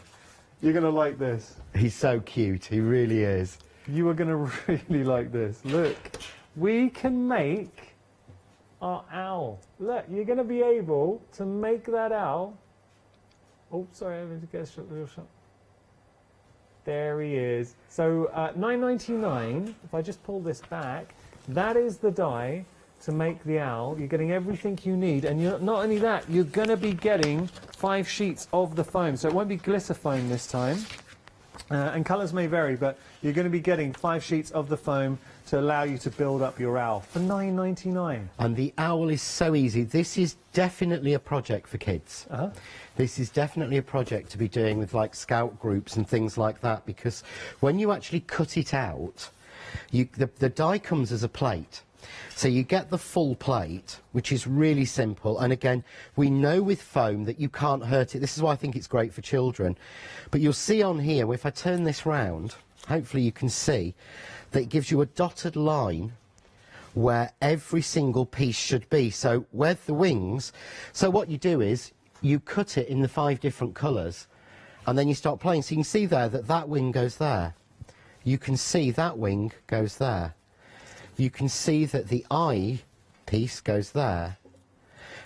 You're going to like this. He's so cute, he really is. You are going to really like this. Look, we can make our owl. Look, you're going to be able to make that owl. Oh, sorry, I have to get a little shot. There he is. So £9.99, if I just pull this back, that is the die to make the owl. You're getting everything you need, and not only that, you're going to be getting 5 sheets of the foam. So it won't be glitter foam this time. And colours may vary, but you're going to be getting 5 sheets of the foam to allow you to build up your owl for £9.99. And the owl is so easy. This is definitely a project for kids. This is definitely a project to be doing with like scout groups and things like that, because when you actually cut it out, the die comes as a plate. So you get the full plate, which is really simple. And again, we know with foam that you can't hurt it. This is why I think it's great for children. But you'll see on here, if I turn this round, hopefully you can see that it gives you a dotted line where every single piece should be. So with the wings, so what you do is you cut it in the 5 different colours and then you start playing. So you can see there that that wing goes there. You can see that wing goes there. You can see that the eye piece goes there.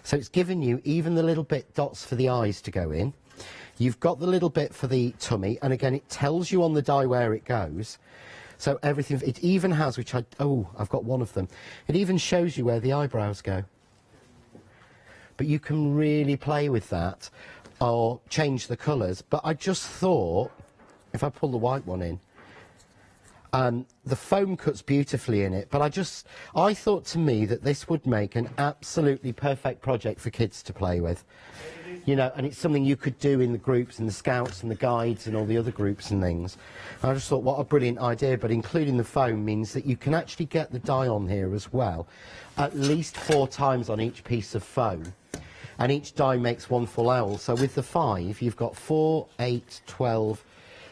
So it's given you even the little bit dots for the eyes to go in. You've got the little bit for the tummy, and again it tells you on the die where it goes. So everything, it even has, which I've got one of them. It even shows you where the eyebrows go. But you can really play with that or change the colours. But I just thought, if I pull the white one in, the foam cuts beautifully in it, but I thought to me that this would make an absolutely perfect project for kids to play with. You know, and it's something you could do in the groups and the scouts and the guides and all the other groups and things. And I just thought, what a brilliant idea, but including the foam means that you can actually get the die on here as well, at least 4 times on each piece of foam. And each die makes 1 full owl. So with the 5, you've got 4, 8, 12,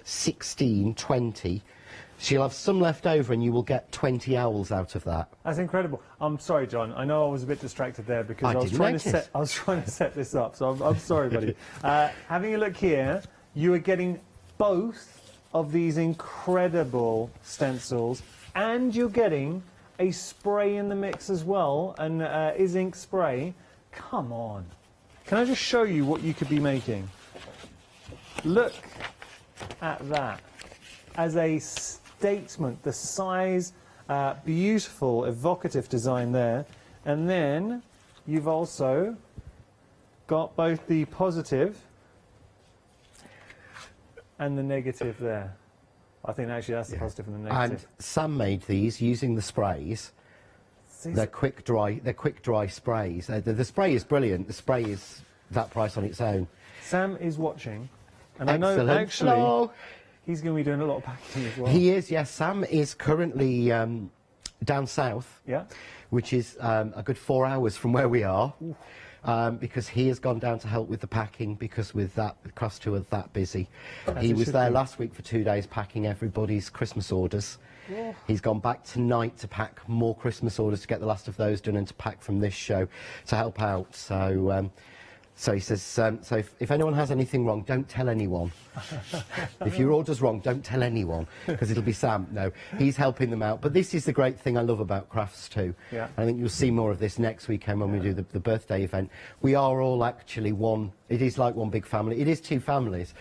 16, 20. So you'll have some left over and you will get 20 owls out of that. That's incredible. I'm sorry, John. I know I was a bit distracted there because I was trying to set this up. So I'm sorry, buddy. Having a look here, you are getting both of these incredible stencils, and you're getting a spray in the mix as well, an Is Ink spray. Come on. Can I just show you what you could be making? Look at that. As a statement, the size, beautiful, evocative design there. And then you've also got both the positive and the negative there. I think actually that's the positive and the negative. And Sam made these using the sprays. They're quick dry sprays. The spray is brilliant. The spray is that price on its own. Sam is watching, and Excellent. I know actually Hello. he's going to be doing a lot of packing as well. He is, yes. Sam is currently down south, which is a good 4 hours from where we are, because he has gone down to help with the packing, because with that crafts tour that busy. He was there last week for 2 days packing everybody's Christmas orders. Yeah. He's gone back tonight to pack more Christmas orders to get the last of those done and to pack from this show to help out. So so he says, so if anyone has anything wrong, don't tell anyone. If your order's wrong, don't tell anyone, because it'll be Sam. No, he's helping them out. But this is the great thing I love about crafts too. Yeah. I think you'll see more of this next weekend when we do the birthday event. We are all actually one. It is like one big family. It is 2 families.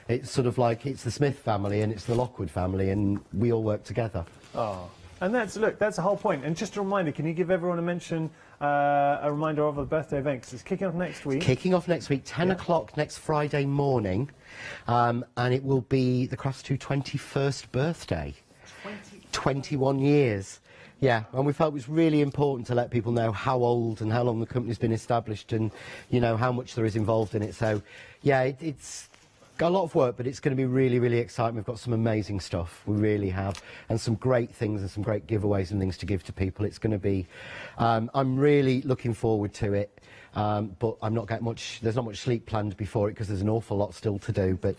It's sort of like it's the Smith family and it's the Lockwood family, and we all work together. Oh, and that's the whole point. And just a reminder, can you give everyone a reminder of the birthday event? 'Cause it's kicking off next week. Kicking off next week, 10 o'clock next Friday morning, and it will be the Crafts 2 21st birthday. 21 years. Yeah, and we felt it was really important to let people know how old and how long the company's been established, and you know how much there is involved in it. So, yeah, it's got a lot of work, but it's going to be really, really exciting. We've got some amazing stuff, we really have, and some great things and some great giveaways and things to give to people. It's going to be, I'm really looking forward to it, but I'm not getting much, there's not much sleep planned before it because there's an awful lot still to do, but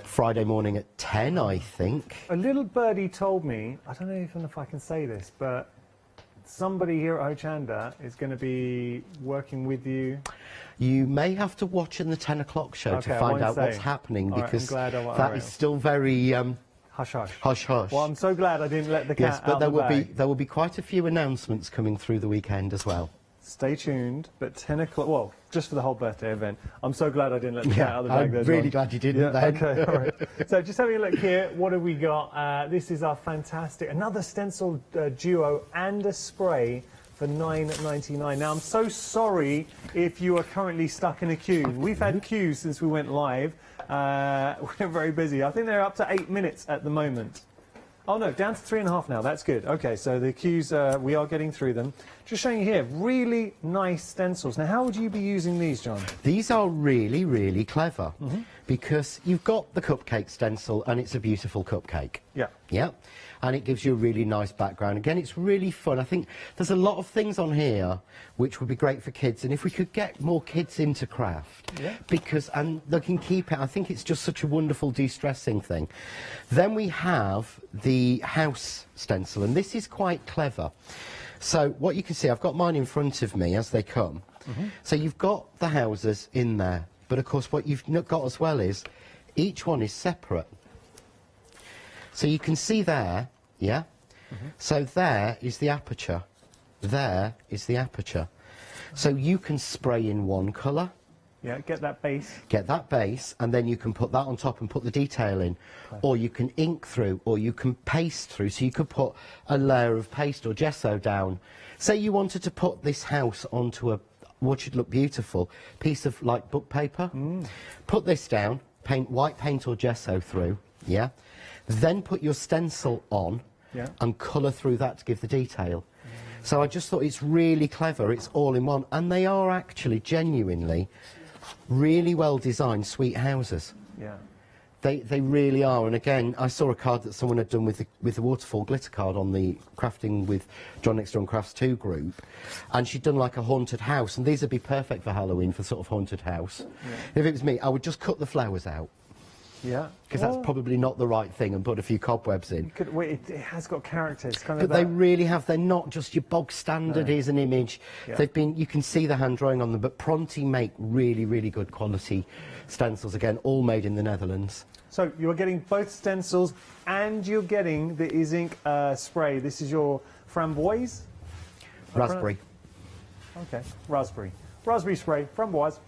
Friday morning at 10, I think. A little birdie told me, I don't know even if I can say this, but somebody here at Hochanda is going to be working with you. You may have to watch in the 10 o'clock show to find out what's happening, because that is still very hush hush. Hush hush. Well, I'm so glad I didn't let the cat yes, but out there the will bag. there will be quite a few announcements coming through the weekend as well. Stay tuned, but 10 o'clock, well, just for the whole birthday event. I'm so glad I didn't let the cat out of the bag. I'm really glad you didn't then. Okay, all right. So just having a look here, what have we got? This is our fantastic, another stencil duo and a spray for $9.99. Now, I'm so sorry if you are currently stuck in a queue. We've had queues since we went live. We're very busy. I think they're up to 8 minutes at the moment. Oh no, down to 3.5 now. That's good. Okay, so the queues, we are getting through them. Just showing you here, really nice stencils. Now, how would you be using these, John? These are really, really clever, because you've got the cupcake stencil and it's a beautiful cupcake. Yeah. Yeah. And it gives you a really nice background. Again, it's really fun. I think there's a lot of things on here which would be great for kids, and if we could get more kids into craft, because, and they can keep it, I think it's just such a wonderful de-stressing thing. Then we have the house stencil, and this is quite clever. So what you can see, I've got mine in front of me as they come. So you've got the houses in there, but of course what you've got as well is each one is separate. So you can see there, yeah? So there is the aperture. There is the aperture. So you can spray in one colour. Yeah, get that base. Get that base, and then you can put that on top and put the detail in. Or you can ink through, or you can paste through. So you could put a layer of paste or gesso down. Say you wanted to put this house onto a, what should look beautiful, piece of like book paper. Put this down, paint white paint or gesso through, yeah? Then put your stencil on and colour through that to give the detail. So I just thought it's really clever, it's all in one, and they are actually genuinely really well designed sweet houses. Yeah. They really are, and again, I saw a card that someone had done with the waterfall glitter card on the Crafting with John Next Door and Crafts 2 group, and she'd done like a haunted house, and these would be perfect for Halloween, for sort of haunted house. If it was me, I would just cut the flowers out. Yeah. Because that's probably not the right thing, and put a few cobwebs in. It has got character. It's kind But of they really have. They're not just your bog standard, here's an image. Yeah. They've been, you can see the hand drawing on them, but Pronti make really, really good quality stencils, again, all made in the Netherlands. So you're getting both stencils and you're getting the Ink spray. This is your framboise? Raspberry. Okay, raspberry. Raspberry spray, framboise.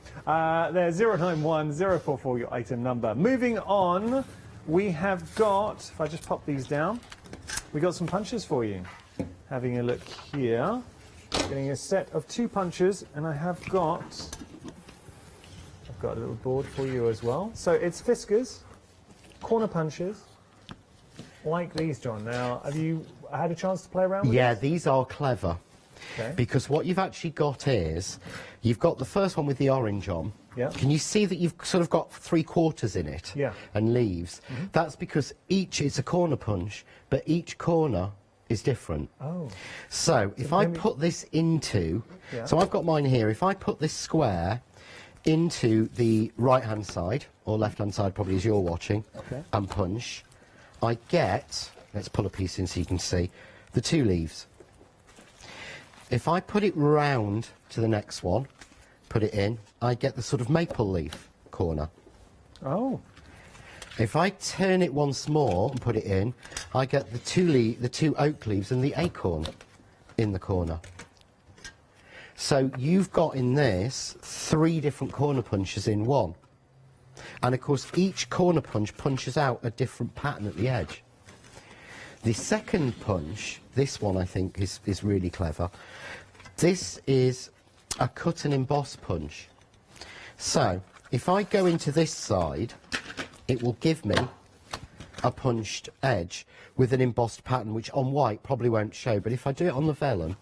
There's 091044, your item number. Moving on, we have got, if I just pop these down, we got some punches for you. Having a look here, getting a set of 2 punches, and I've got a little board for you as well. So it's Fiskars, corner punches, like these, John. Now, have you had a chance to play around with these? These are clever. Okay. Because what you've actually got is, you've got the first one with the orange on. Yeah. Can you see that you've sort of got 3/4 in it? Yeah. And leaves. That's because it's a corner punch, but each corner is different. Oh. So if I put this into, so I've got mine here, if I put this square into the right-hand side, or left-hand side probably as you're watching, and punch, I get, let's pull a piece in so you can see, the 2 leaves. If I put it round to the next one, put it in, I get the sort of maple leaf corner. Oh. If I turn it once more and put it in, I get the 2 oak leaves and the acorn in the corner. So you've got in this 3 different corner punches in one. And of course each corner punch punches out a different pattern at the edge. The second punch, this one I think is really clever. This is a cut and emboss punch. So if I go into this side, it will give me a punched edge with an embossed pattern, which on white probably won't show, but if I do it on the vellum,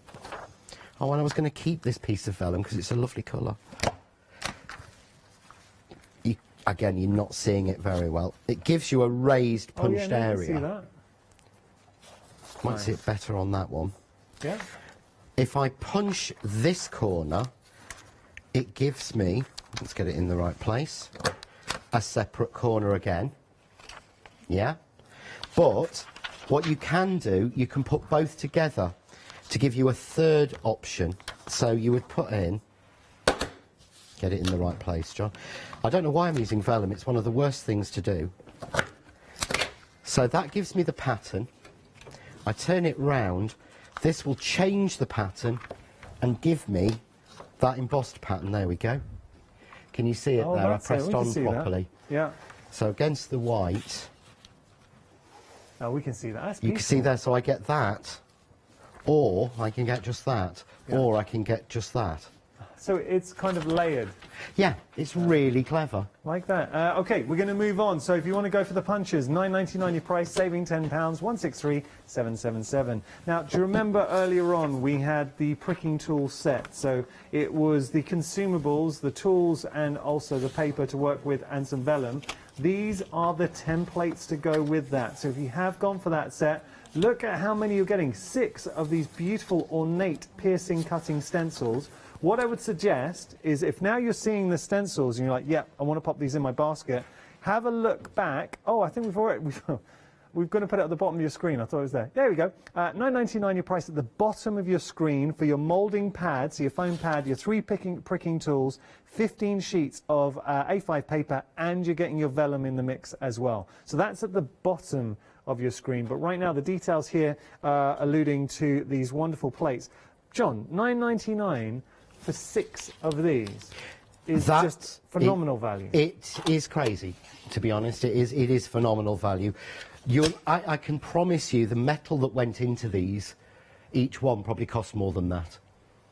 oh, and I was going to keep this piece of vellum because it's a lovely colour. again, you're not seeing it very well. It gives you a raised punched area. See that? Might see it better on that one. Yeah. If I punch this corner, it gives me, let's get it in the right place, a separate corner again. Yeah? But what you can do, you can put both together to give you a third option. So you would put in, get it in the right place, John. I don't know why I'm using vellum, it's one of the worst things to do. So that gives me the pattern. I turn it round, this will change the pattern and give me that embossed pattern. There we go. Can you see it there? I pressed on properly. Yeah. So against the white. Oh, we can see that. That's you can see there, so I get that, or I can get just that, or I can get just that. So it's kind of layered. Yeah, it's really clever. Like that. OK, we're going to move on. So if you want to go for the punches, £9.99 your price, saving £10, 163,777. Now, do you remember earlier on we had the pricking tool set? So it was the consumables, the tools, and also the paper to work with and some vellum. These are the templates to go with that. So if you have gone for that set, look at how many you're getting. 6 of these beautiful, ornate, piercing, cutting stencils. What I would suggest is if now you're seeing the stencils and you're like, yeah, I want to pop these in my basket, have a look back. Oh, I think we've got to put it at the bottom of your screen. I thought it was there. There we go. £9.99 your price at the bottom of your screen for your moulding pad, so your foam pad, your 3 pricking tools, 15 sheets of A5 paper, and you're getting your vellum in the mix as well. So that's at the bottom of your screen. But right now the details here are alluding to these wonderful plates. John, £9.99 for 6 of these is just phenomenal value. It is crazy, to be honest. It is phenomenal value. I can promise you the metal that went into these, each one probably cost more than that,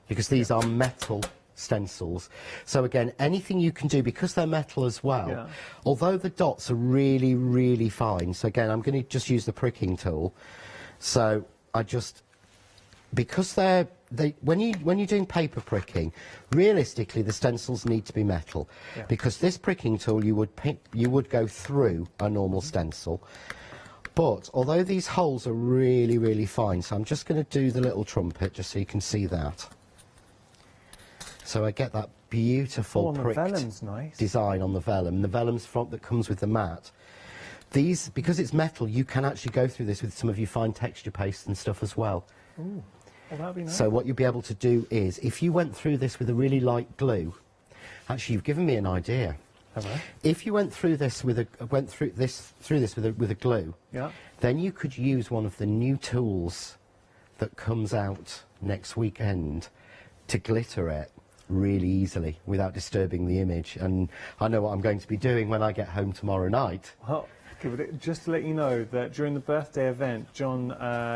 because these are metal stencils. So again, anything you can do, because they're metal as well, although the dots are really, really fine. So again, I'm going to just use the pricking tool. So I just, because when you're doing paper pricking, realistically the stencils need to be metal, because this pricking tool you would go through a normal stencil. But although these holes are really, really fine, so I'm just going to do the little trumpet just so you can see that. So I get that beautiful pricked design on the vellum. The vellum's front that comes with the mat. These, because it's metal, you can actually go through this with some of your fine texture paste and stuff as well. Ooh. Oh, that'd be nice. So what you'll be able to do is, if you went through this with a really light glue, actually you've given me an idea. Okay. If you went through this with a with a glue, then you could use one of the new tools that comes out next weekend to glitter it really easily without disturbing the image. And I know what I'm going to be doing when I get home tomorrow night. Well, just to let you know that during the birthday event, John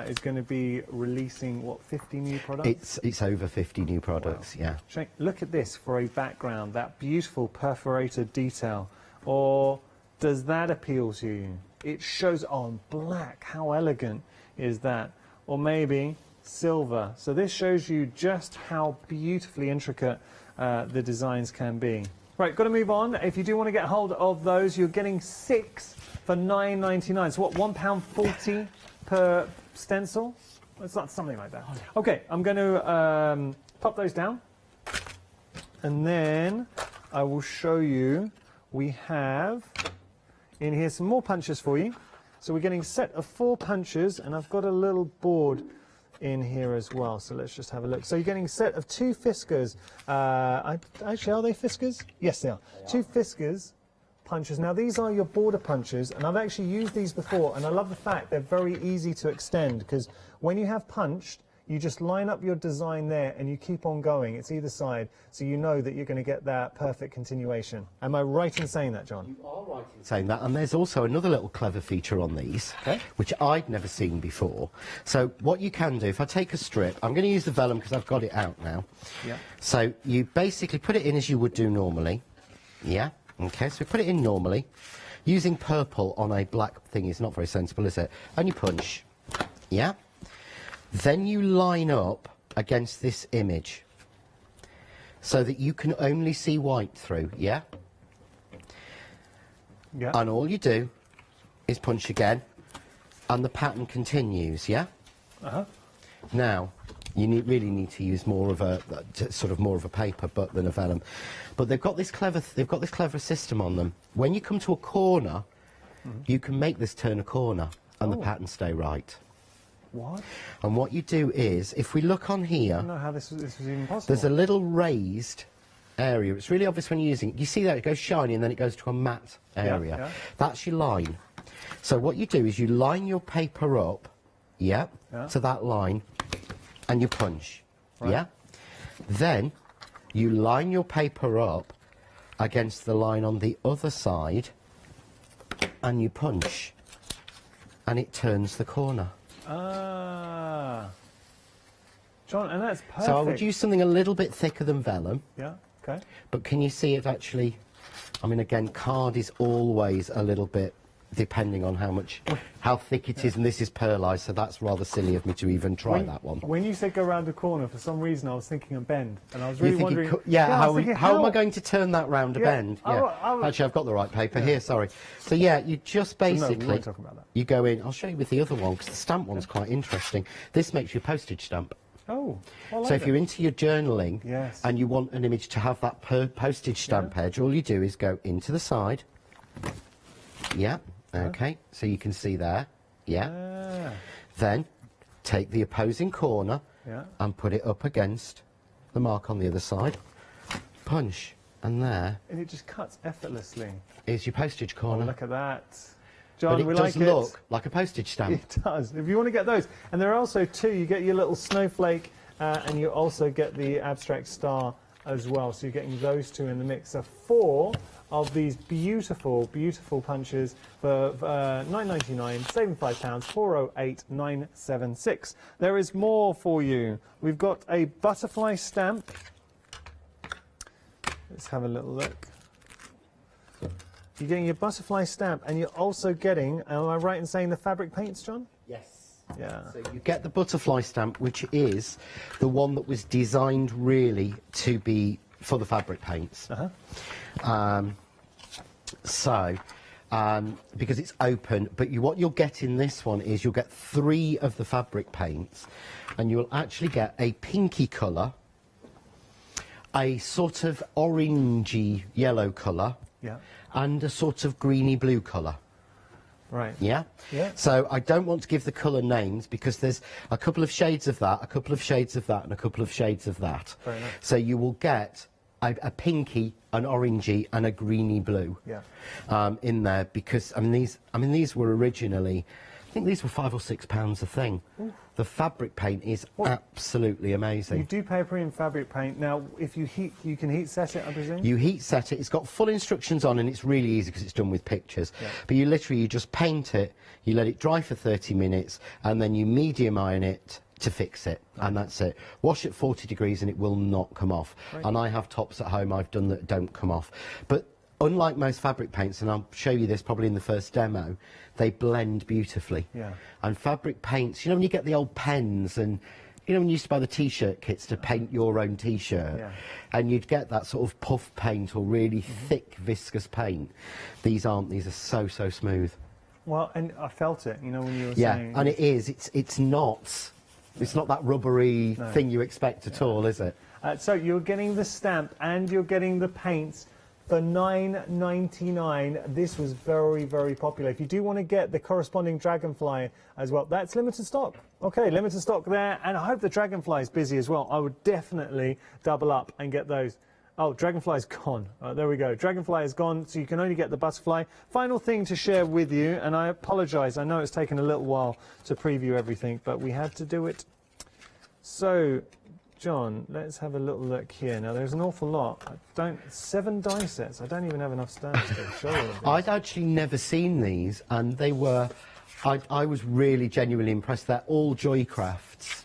is going to be releasing, what, 50 new products? It's over 50 new products, yeah. Look at this for a background, that beautiful perforated detail. Or does that appeal to you? It shows on black. How elegant is that? Or maybe silver. So this shows you just how beautifully intricate the designs can be. Right, got to move on. If you do want to get hold of those, you're getting 6 for £9.99. So what, £1.40 per stencil? It's not something like that. Okay, I'm going to pop those down, and then I will show you. We have in here some more punches for you. So we're getting a set of 4 punches, and I've got a little board in here as well. So let's just have a look. So you're getting a set of 2 Fiskars. Actually, are they Fiskars? Yes, they are. 2 Fiskars punches. Now these are your border punches, and I've actually used these before, and I love the fact they're very easy to extend, because when you have punched, you just line up your design there and you keep on going. It's either side, so you know that you're going to get that perfect continuation. Am I right in saying that, John? You are right in saying that, and there's also another little clever feature on these, which I'd never seen before. So what you can do, if I take a strip, I'm going to use the vellum because I've got it out now. Yeah. So you basically put it in as you would do normally. Yeah. Okay, so put it in normally. Using purple on a black thing is not very sensible, is it? And you punch. Yeah. Then you line up against this image so that you can only see white through, yeah? Yeah. And all you do is punch again, and the pattern continues, yeah? Uh-huh. Now, you really need to use more of a more of a paper than a vellum, but they've got this clever system on them. When you come to a corner, you can make this turn a corner, and the pattern stay right. What? And what you do is, if we look on here, I don't know how this was even possible. there's a little raised area. It's really obvious when you're using it. You see that it goes shiny and then it goes to a matte area. Yeah. That's your line. So what you do is you line your paper up, Yeah. to that line, and you punch, Right. yeah? Then you line your paper up against the line on the other side, and you punch, and it turns the corner. Ah. John, and that's perfect. So I would use something a little bit thicker than vellum. Yeah, okay. But can you see it actually? I mean, again, card is always a little bit depending on how thick it is, and this is pearlized, so that's rather silly of me to even try that one. When you said go round the corner, for some reason I was thinking a bend, and I was really wondering... how am I going to turn that round a bend? Yeah. Actually, I've got the right paper here, sorry. So yeah, you just basically... No, we won't talk about that. You go in, I'll show you with the other one, because the stamp one's quite interesting. This makes you a postage stamp. Oh, I like So if that. you're into your journaling, Yes. and you want an image to have that postage stamp edge, all you do is go into the side. Yeah, okay, so you can see there. Yeah. Then take the opposing corner and put it up against the mark on the other side. Punch, and there And it just cuts effortlessly. is your postage corner. Oh, look at that. John, but we it does like look like a postage stamp. It does. If you want to get those. And there are also two. You get your little snowflake, and you also get the abstract star as well. So you're getting those two in the mix. So 4 of these beautiful, beautiful punches for £9.99, saving £5, 408,976. There is more for you. We've got a butterfly stamp. Let's have a little look. You're getting your butterfly stamp, and you're also getting, am I right in saying the fabric paints, John? Yes. Yeah. So you get the butterfly stamp, which is the one that was designed really to be for the fabric paints. Because it's open, but what you'll get in this one is you'll get 3 of the fabric paints, and you'll actually get a pinky colour, a sort of orangey yellow colour, and a sort of greeny blue colour. Right. Yeah? Yeah. So I don't want to give the colour names because there's a couple of shades of that, a couple of shades of that, and a couple of shades of that. Fair enough. So you will get a pinky, an orangey, and a greeny blue in there, because these were originally, I think these were £5 or £6 a thing. Ooh. The fabric paint is absolutely amazing. You do pay a premium fabric paint. Now, if you can heat set it, I presume? You heat set it. It's got full instructions on, and it's really easy because it's done with pictures. Yeah. But you just paint it, you let it dry for 30 minutes, and then you medium iron it to fix it, and that's it. Wash at 40 degrees and it will not come off. Right. And I have tops at home I've done that don't come off. But unlike most fabric paints, and I'll show you this probably in the first demo, they blend beautifully. Yeah. And fabric paints, you know when you get the old pens, and you know when you used to buy the T-shirt kits to paint your own T-shirt, and you'd get that sort of puff paint or really thick viscous paint. These aren't. These are so smooth. Well, and I felt it, you know, when you were saying... saying... and it is. It's not that rubbery thing you expect at all, is it? So you're getting the stamp and you're getting the paints for £9.99. This was very, very popular. If you do want to get the corresponding dragonfly as well, that's limited stock. Okay, limited stock there, and I hope the dragonfly is busy as well. I would definitely double up and get those. Oh, dragonfly's gone. There we go. Dragonfly is gone, so you can only get the butterfly. Final thing to share with you, and I apologise. I know it's taken a little while to preview everything, but we had to do it. So, John, let's have a little look here. Now, there's an awful lot. 7 die sets. I don't even have enough stamps to show you. I'd actually never seen these, and they were... I was really genuinely impressed. They're all Joycrafts.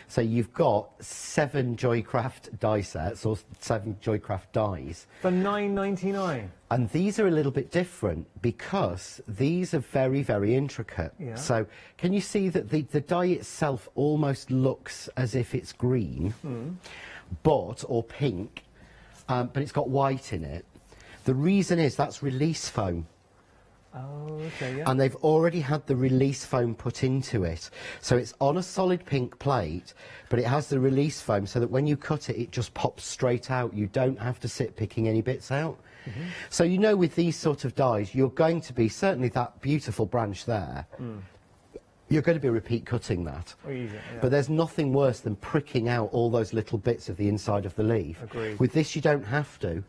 So you've got 7 Joycraft die sets, or 7 Joycraft dies. For £9.99. And these are a little bit different because these are very, very intricate. Yeah. So can you see that the die itself almost looks as if it's green, or pink, but it's got white in it. The reason is that's release foam. Oh, okay, yeah. And they've already had the release foam put into it. So it's on a solid pink plate, but it has the release foam so that when you cut it, it just pops straight out. You don't have to sit picking any bits out. Mm-hmm. So you know with these sort of dies, you're going to be, certainly that beautiful branch there, you're going to be repeat cutting that. Oh, easy, yeah. But there's nothing worse than pricking out all those little bits of the inside of the leaf. Agreed. With this, you don't have to,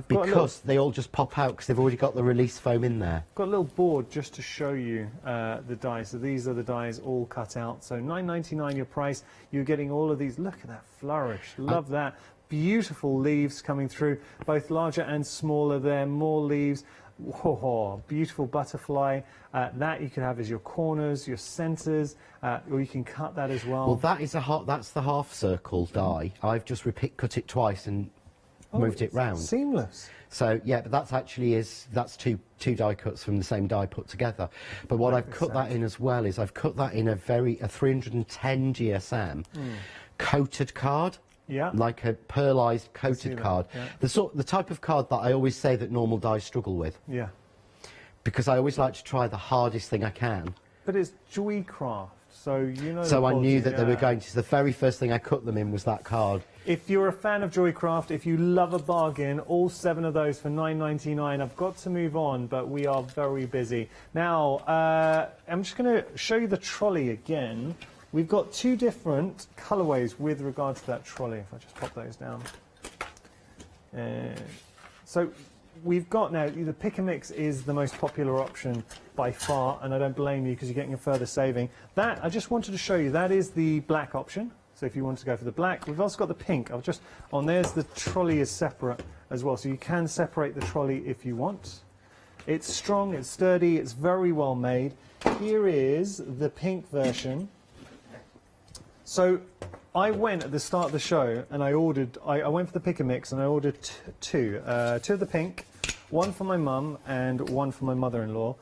because they all just pop out because they've already got the release foam in there. Got a little board just to show you the dies. So these are the dies all cut out. So $9.99 your price. You're getting all of these. Look at that flourish. Love that. Beautiful leaves coming through, both larger and smaller there. More leaves. Whoa, beautiful butterfly. That you can have as your corners, your centres, or you can cut that as well. Well, that is that's the half circle die. I've just cut it twice and moved it round. Seamless. So yeah, but that's two die cuts from the same die put together. But what I've cut that in as well is I've cut that in a 310 GSM coated card. Yeah. Like a pearlised coated card. Yeah. The type of card that I always say that normal dies struggle with. Yeah. Because I always like to try the hardest thing I can. But it's Joycraft, so you know. So I knew that they were going to. The very first thing I cut them in was that card. If you're a fan of Joycraft, if you love a bargain, all 7 of those for $9.99. I've got to move on, but we are very busy. Now, I'm just going to show you the trolley again. We've got 2 different colourways with regard to that trolley. If I just pop those down. So we've got now, the pick and mix is the most popular option by far, and I don't blame you because you're getting a further saving. That, I just wanted to show you, that is the black option. So if you want to go for the black, we've also got the pink. There's the trolley is separate as well, so you can separate the trolley if you want. It's strong, it's sturdy, it's very well made. Here is the pink version. So I went at the start of the show and I ordered, I went for the pick and mix and I ordered two of the pink, one for my mum and one for my mother-in-law.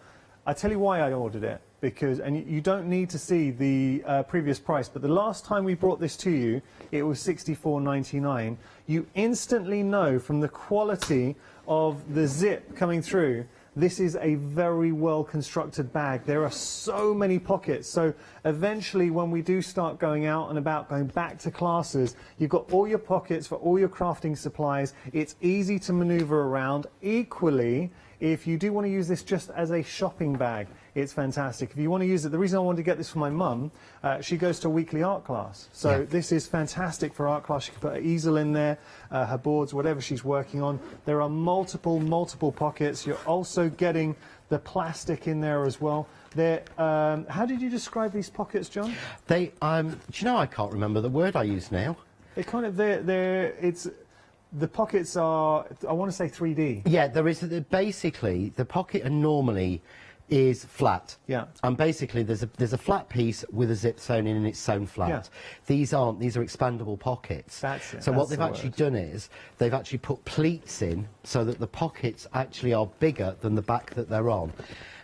I tell you why I ordered it, because, and you don't need to see the previous price, but the last time we brought this to you, it was $64.99. You instantly know from the quality of the zip coming through, this is a very well constructed bag. There are so many pockets. So eventually when we do start going out and about, going back to classes, you've got all your pockets for all your crafting supplies. It's easy to maneuver around. Equally, if you do want to use this just as a shopping bag, it's fantastic. If you want to use it, the reason I wanted to get this for my mum, she goes to a weekly art class. So this is fantastic for art class. She can put her easel in there, her boards, whatever she's working on. There are multiple pockets. You're also getting the plastic in there as well. How did you describe these pockets, John? Do you know, I can't remember the word I use now. It kind of, the pockets are, I want to say 3D. Yeah, there is, basically, the pocket normally is flat. Yeah. And basically there's a flat piece with a zip sewn in and it's sewn flat. Yeah. These aren't, these are expandable pockets. That's it. So what That's they've actually done is they've actually put pleats in so that the pockets actually are bigger than the back that they're on.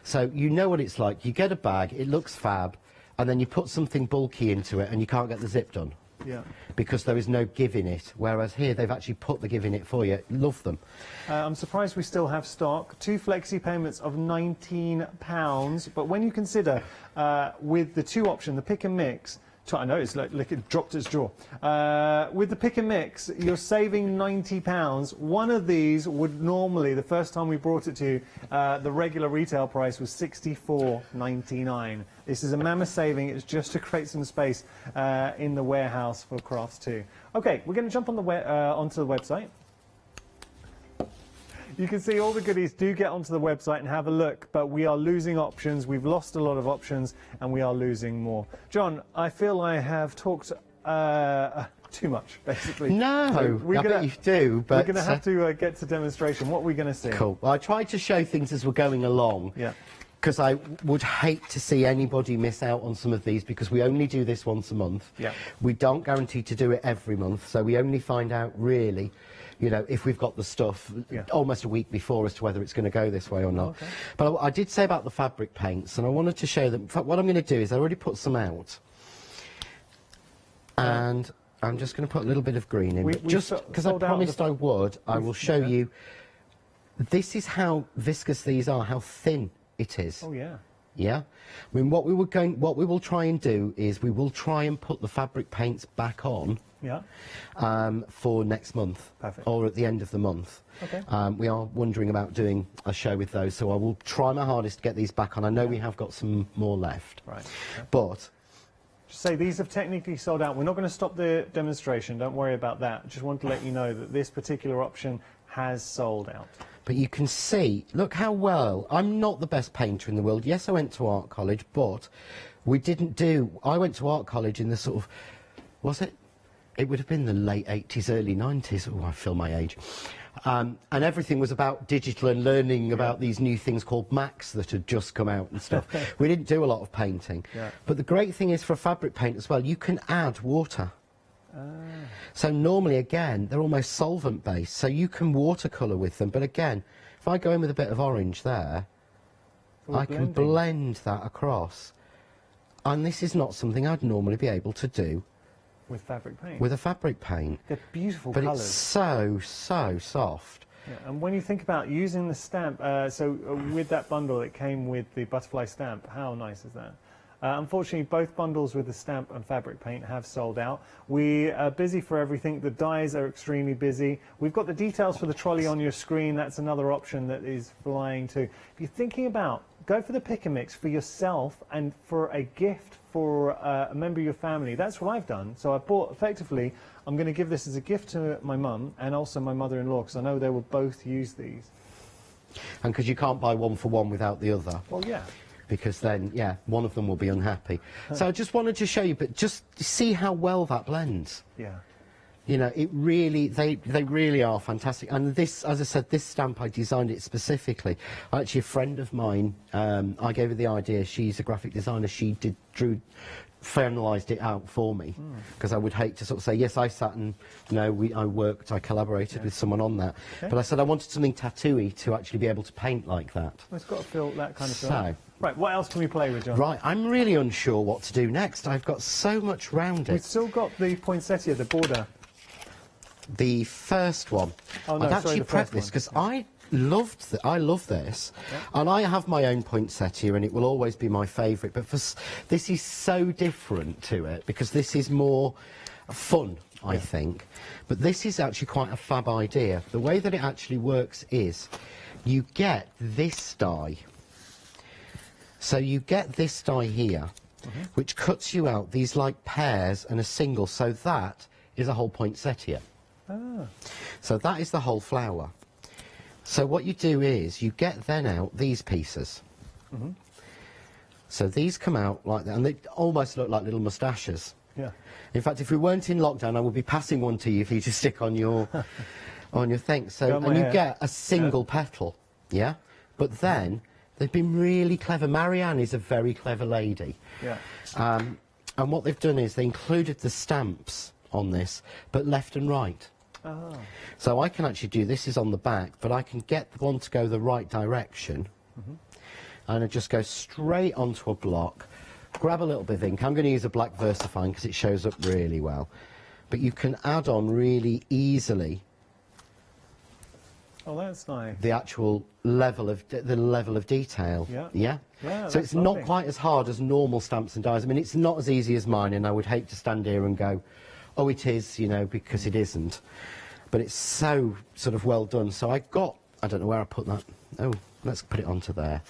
So you know what it's like. You get a bag, it looks fab, and then you put something bulky into it and you can't get the zip done. Yeah. Because there is no give in it, whereas here they've actually put the give in it for you. Love them. I'm surprised we still have stock. 2 flexi payments of £19, but when you consider with the 2 option, the pick and mix, I know it's like it dropped its jaw. With the pick and mix, you're saving £90. One of these would normally, the first time we brought it to you, the regular retail price was $64.99. This is a mammoth saving. It's just to create some space in the warehouse for crafts too. Okay, we're going to jump on onto the website. You can see all the goodies. Do get onto the website and have a look, but we are losing options. We've lost a lot of options and we are losing more. John, I feel I have talked too much, basically. No, I bet you do, but... We're going to have to get to demonstration. What are we going to see? Cool. Well, I tried to show things as we're going along. Yeah. Because I would hate to see anybody miss out on some of these, because we only do this once a month. Yeah. We don't guarantee to do it every month, so we only find out really, you know, if we've got the stuff almost a week before as to whether it's going to go this way or not. Okay. But I did say about the fabric paints, and I wanted to show them. In fact, what I'm going to do is I already put some out, and I'm just going to put a little bit of green in. Just because I promised I would, I will show you. This is how viscous these are, how thin it is. Oh yeah. Yeah, I mean, what we will try and do is we will try and put the fabric paints back on. Yeah. For next month. Perfect. Or at the end of the month. Okay. We are wondering about doing a show with those, so I will try my hardest to get these back on. I know we have got some more left. Right. Okay. But just say these have technically sold out. We're not going to stop the demonstration. Don't worry about that. Just want to let you know that this particular option has sold out. But you can see, look how well, I'm not the best painter in the world. Yes, I went to art college, but I went to art college in the sort of, was it? It would have been the late 80s, early 90s. Oh, I feel my age. And everything was about digital and learning about these new things called Macs that had just come out and stuff. We didn't do a lot of painting. Yeah. But the great thing is for a fabric paint as well, you can add water. So normally, again, they're almost solvent-based, so you can watercolour with them. But again, if I go in with a bit of orange there, I can blend that across. And this is not something I'd normally be able to do with fabric paint. With a fabric paint. They're beautiful but colours. It's so, so soft. Yeah, and when you think about using the stamp, with that bundle, it came with the butterfly stamp. How nice is that? Unfortunately, both bundles with the stamp and fabric paint have sold out. We are busy for everything. The dyes are extremely busy. We've got the details for the trolley on your screen. That's another option that is flying too. If you're thinking about, go for the pick and mix for yourself and for a gift for a member of your family. That's what I've done. So I bought, effectively, I'm going to give this as a gift to my mum and also my mother-in-law, because I know they will both use these. And because you can't buy one for one without the other. Well, yeah. Because then, yeah, one of them will be unhappy. So I just wanted to show you, but just see how well that blends. Yeah. You know, it really, they really are fantastic. And this, as I said, this stamp, I designed it specifically. Actually, a friend of mine, I gave her the idea. She's a graphic designer. She finalised it out for me, because I would hate to sort of say, yes, I sat and, you know, I collaborated with someone on that. Okay. But I said I wanted something tattooy to actually be able to paint like that. Well, it's got to feel that kind of feel. So, right, what else can we play with, John? Right, I'm really unsure what to do next. I've got so much round it. We've still got the poinsettia, the border. The first one. Oh, no, I've actually prepped this because I love this, and I have my own poinsettia, and it will always be my favourite. But this is so different to it because this is more fun, I think. But this is actually quite a fab idea. The way that it actually works is you get this die. So you get this die here, which cuts you out these like pairs and a single. So that is a whole poinsettia. So that is the whole flower. So what you do is you get then out these pieces. So these come out like that, and they almost look like little moustaches. Yeah. In fact, if we weren't in lockdown, I would be passing one to you for you to stick on your on your thing. So and you get a single petal, yeah. But then they've been really clever. Marianne is a very clever lady. Yeah. And what they've done is they included the stamps on this, but left and right. Oh. So I can actually do, this is on the back, but I can get the one to go the right direction. And I just go straight onto a block, grab a little bit of ink. I'm going to use a black VersaFine because it shows up really well. But you can add on really easily Oh, that's nice. the actual level of detail. Yeah. Yeah. Yeah, So that's it's lovely. not quite as hard as normal stamps and dies. I mean, it's not as easy as mine, and I would hate to stand here and go, oh, it is, you know, because it isn't. But it's so sort of well done. So I don't know where I put that. Oh, let's put it onto there.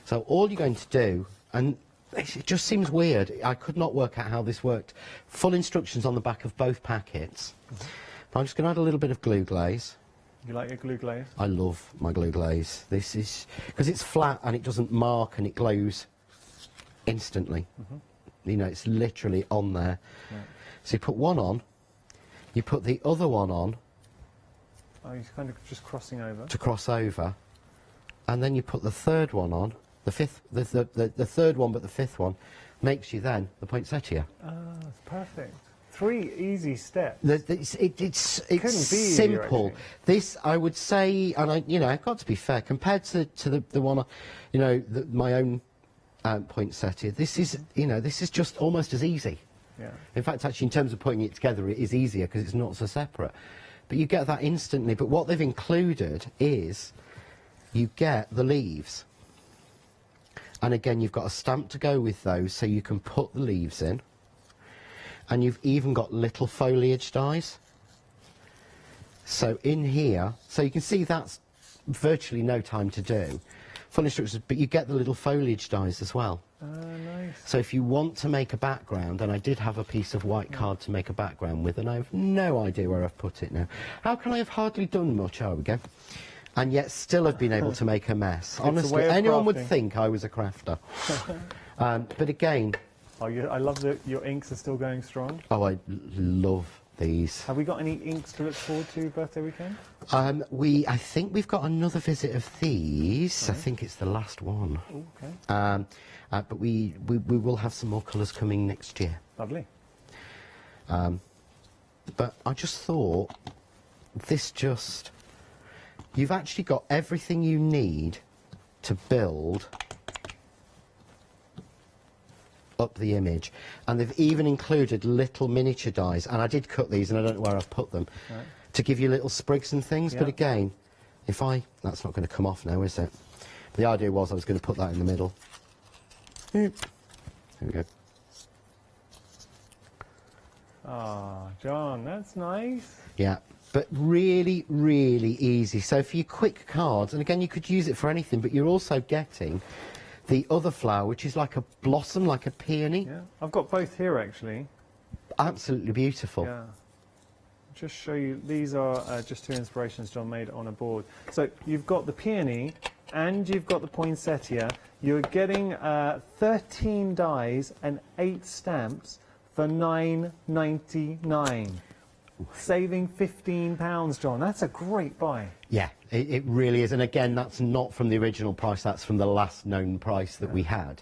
So all you're going to do, and it just seems weird, I could not work out how this worked. Full instructions on the back of both packets. I'm just going to add a little bit of glue glaze. You like your glue glaze? I love my glue glaze. This is, because it's flat and it doesn't mark and it glows instantly. You know, it's literally on there. Yeah. So you put one on, you put the other one on Oh, he's kind of just crossing over. to cross over, and then you put the third one on, the third one but the fifth one, makes you then the poinsettia. Ah, that's perfect. 3 easy steps. It's Couldn't be easier, simple. actually. This, I would say, and I've got to be fair, compared to the one, my own poinsettia, this is, this is just almost as easy. Yeah. In fact, actually, in terms of putting it together, it is easier because it's not so separate. But you get that instantly. But what they've included is you get the leaves. And again, you've got a stamp to go with those, so you can put the leaves in. And you've even got little foliage dies. So in here, so you can see that's virtually no time to do. Full instructions, but you get the little foliage dies as well. Nice. So if you want to make a background, and I did have a piece of white card to make a background with, and I have no idea where I've put it now. How can I have hardly done much? There we go. And yet still have been able to make a mess. Honestly, anyone would think I was a crafter. But again... Oh, I love that your inks are still going strong. Oh, I love these. Have we got any inks to look forward to birthday weekend? I think we've got another visit of these. I think it's the last one. Ooh, okay. But we will have some more colours coming next year. Lovely. But I just thought, you've actually got everything you need to build up the image, and they've even included little miniature dies, and I did cut these and I don't know where I've put them, to give you little sprigs and things. But again, that's not going to come off now, is it? The idea was I was going to put that in the middle. There we go. Ah, John, that's nice. Yeah, but really, really easy. So for your quick cards, and again, you could use it for anything, but you're also getting the other flower, which is like a blossom, like a peony. Yeah, I've got both here, actually. Absolutely beautiful. Yeah. Just show you, these are just two inspirations John made on a board. So you've got the peony and you've got the poinsettia. You're getting 13 dies and 8 stamps for $9.99. Saving £15, John. That's a great buy. Yeah, it really is. And again, that's not from the original price, that's from the last known price that we had.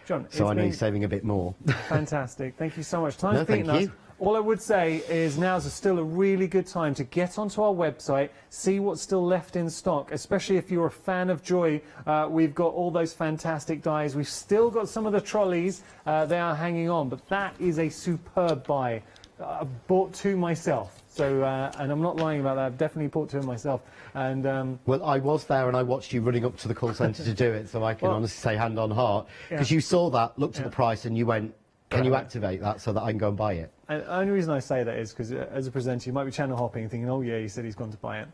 John, so I know you're saving a bit more. Fantastic. Thank you so much. No, thank you. All I would say is now's still a really good time to get onto our website, see what's still left in stock, especially if you're a fan of Joy. We've got all those fantastic dies. We've still got some of the trolleys. They are hanging on, but that is a superb buy. I bought 2 myself, so and I'm not lying about that. I've definitely bought 2 myself. And well, I was there and I watched you running up to the call centre to do it, so I can honestly say hand on heart, because you saw that, looked at the price, and you went, "Can you activate that so that I can go and buy it?" And the only reason I say that is because as a presenter you might be channel hopping and thinking, oh yeah, he said he's gone to buy it.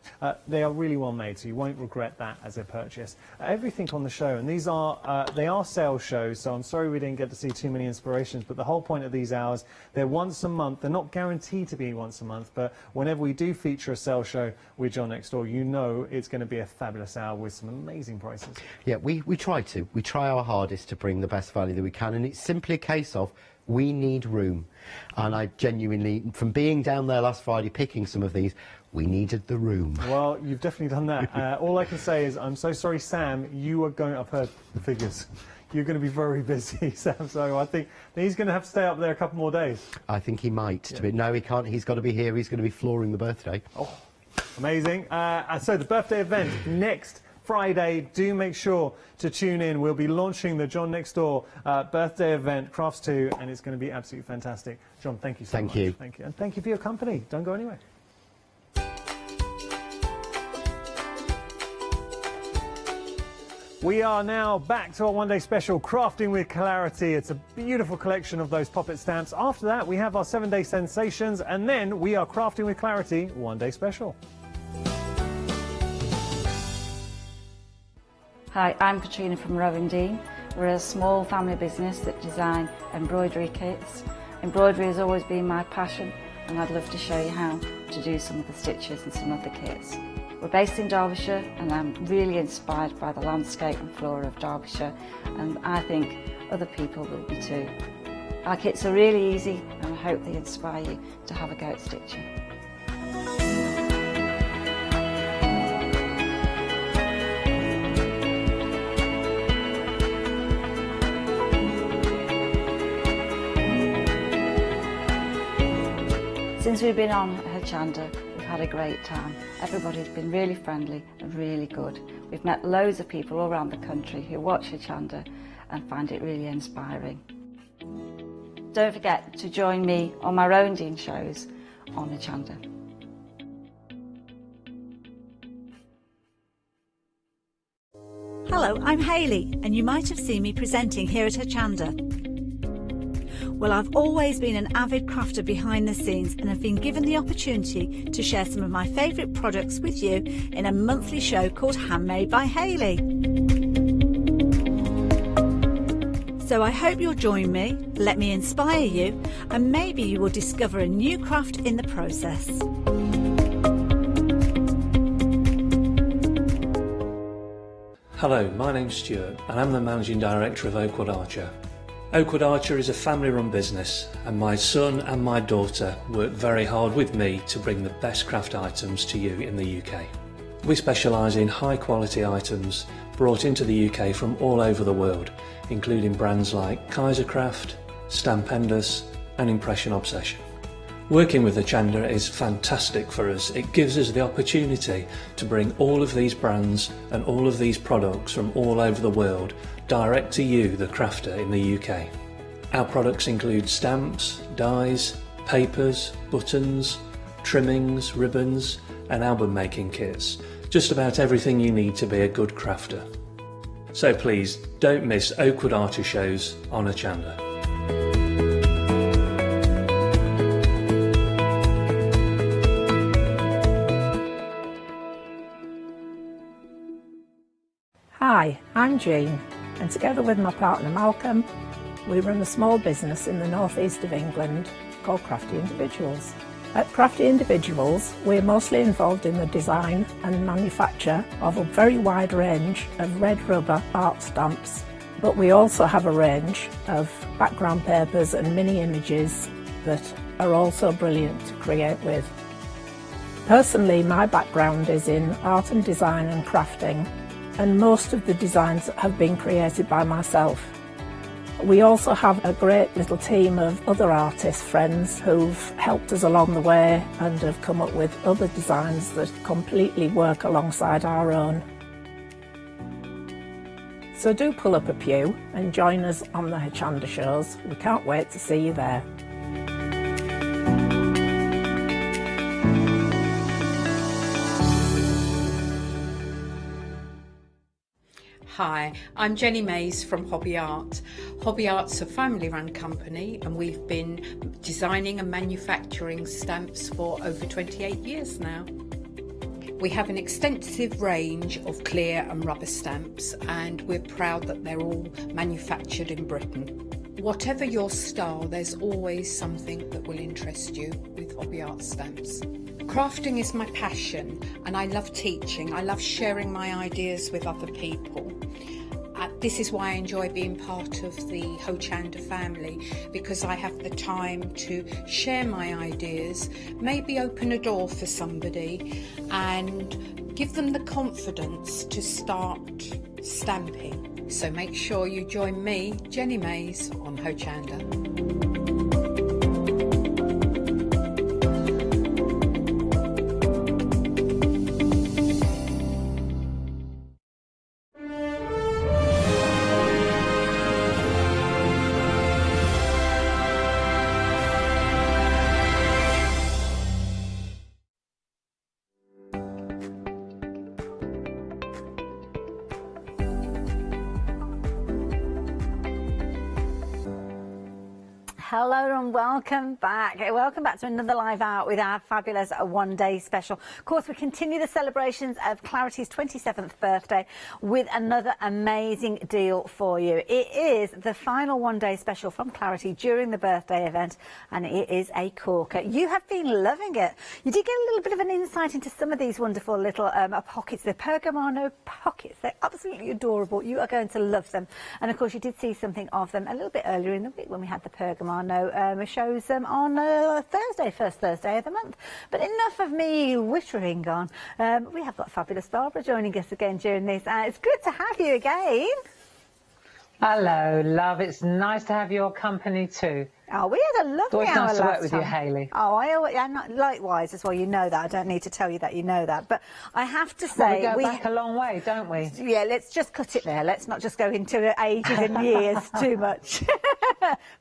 They are really well made, so you won't regret that as a purchase. Everything on the show, and these are they are sales shows, so I'm sorry we didn't get to see too many inspirations, but the whole point of these hours, they're once a month. They're not guaranteed to be once a month, but whenever we do feature a sales show with John Next Door, you know it's going to be a fabulous hour with some amazing prices. Yeah, we try our hardest to bring the best value that we can, and it's simply a case of we need room. And I genuinely, from being down there last Friday picking some of these, we needed the room. Well, you've definitely done that. All I can say is, I'm so sorry, Sam, I've heard the figures. You're going to be very busy, Sam, so I think he's going to have to stay up there a couple more days. I think he might. No, he can't. He's got to be here. He's going to be flooring the birthday. Oh, amazing. So the birthday event next Friday, do make sure to tune in. We'll be launching the John Next Door birthday event, Crafts 2, and it's going to be absolutely fantastic. John, thank you so much. Thank you. Thank you. And thank you for your company. Don't go anywhere. We are now back to our one-day special, Crafting with Clarity. It's a beautiful collection of those poppet stamps. After that, we have our 7-day sensations, and then we are Crafting with Clarity, one-day special. Hi, I'm Katrina from Rowan Dean. We're a small family business that design embroidery kits. Embroidery has always been my passion, and I'd love to show you how to do some of the stitches and some of the kits. We're based in Derbyshire, and I'm really inspired by the landscape and flora of Derbyshire, and I think other people will be too. Our kits are really easy, and I hope they inspire you to have a go at stitching. Since we've been on Hochanda, we've had a great time. Everybody's been really friendly and really good. We've met loads of people all around the country who watch Hochanda and find it really inspiring. Don't forget to join me on my Rowan shows on Hochanda. Hello, I'm Hayley, and you might have seen me presenting here at Hochanda. Well, I've always been an avid crafter behind the scenes and have been given the opportunity to share some of my favourite products with you in a monthly show called Handmade by Hayley. So I hope you'll join me, let me inspire you, and maybe you will discover a new craft in the process. Hello, my name's Stuart and I'm the Managing Director of Oakwood Archer. Oakwood Archer is a family-run business and my son and my daughter work very hard with me to bring the best craft items to you in the UK. We specialise in high-quality items brought into the UK from all over the world, including brands like Kaisercraft, Stampendous and Impression Obsession. Working with Hochanda is fantastic for us. It gives us the opportunity to bring all of these brands and all of these products from all over the world direct to you, the crafter in the UK. Our products include stamps, dies, papers, buttons, trimmings, ribbons and album making kits. Just about everything you need to be a good crafter. So please don't miss Oakwood Archer shows on Hochanda. Hi, I'm Jean, and together with my partner Malcolm, we run a small business in the northeast of England called Crafty Individuals. At Crafty Individuals, we're mostly involved in the design and manufacture of a very wide range of red rubber art stamps, but we also have a range of background papers and mini images that are also brilliant to create with. Personally, my background is in art and design and crafting, and most of the designs have been created by myself. We also have a great little team of other artist friends who've helped us along the way and have come up with other designs that completely work alongside our own. So do pull up a pew and join us on the Hochanda shows. We can't wait to see you there. Hi, I'm Jenny Mays from Hobby Art. Hobby Art's a family-run company and we've been designing and manufacturing stamps for over 28 years now. We have an extensive range of clear and rubber stamps and we're proud that they're all manufactured in Britain. Whatever your style, there's always something that will interest you with Hobby Art stamps. Crafting is my passion and I love teaching. I love sharing my ideas with other people. This is why I enjoy being part of the Hochanda family, because I have the time to share my ideas, maybe open a door for somebody and give them the confidence to start stamping. So make sure you join me, Jenny Mays, on Hochanda. Hello and welcome back. Welcome back to another live out with our fabulous one-day special. Of course, we continue the celebrations of Clarity's 27th birthday with another amazing deal for you. It is the final one-day special from Clarity during the birthday event, and it is a corker. You have been loving it. You did get a little bit of an insight into some of these wonderful little pockets, the Pergamano pockets. They're absolutely adorable. You are going to love them. And of course, you did see something of them a little bit earlier in the week when we had the Pergamano shows them on Thursday, first Thursday of the month. But enough of me whittering on. We have got fabulous Barbara joining us again during this. It's good to have you again. Hello, love. It's nice to have your company too. Oh, we had a lovely It's always hour nice to work last with time. you, Hayley. Oh, likewise as well. You know that. I don't need to tell you that. You know that. But I have to Well, say, we go back a long way, don't we? Yeah, let's just cut it there. Let's not just go into ages and years too much.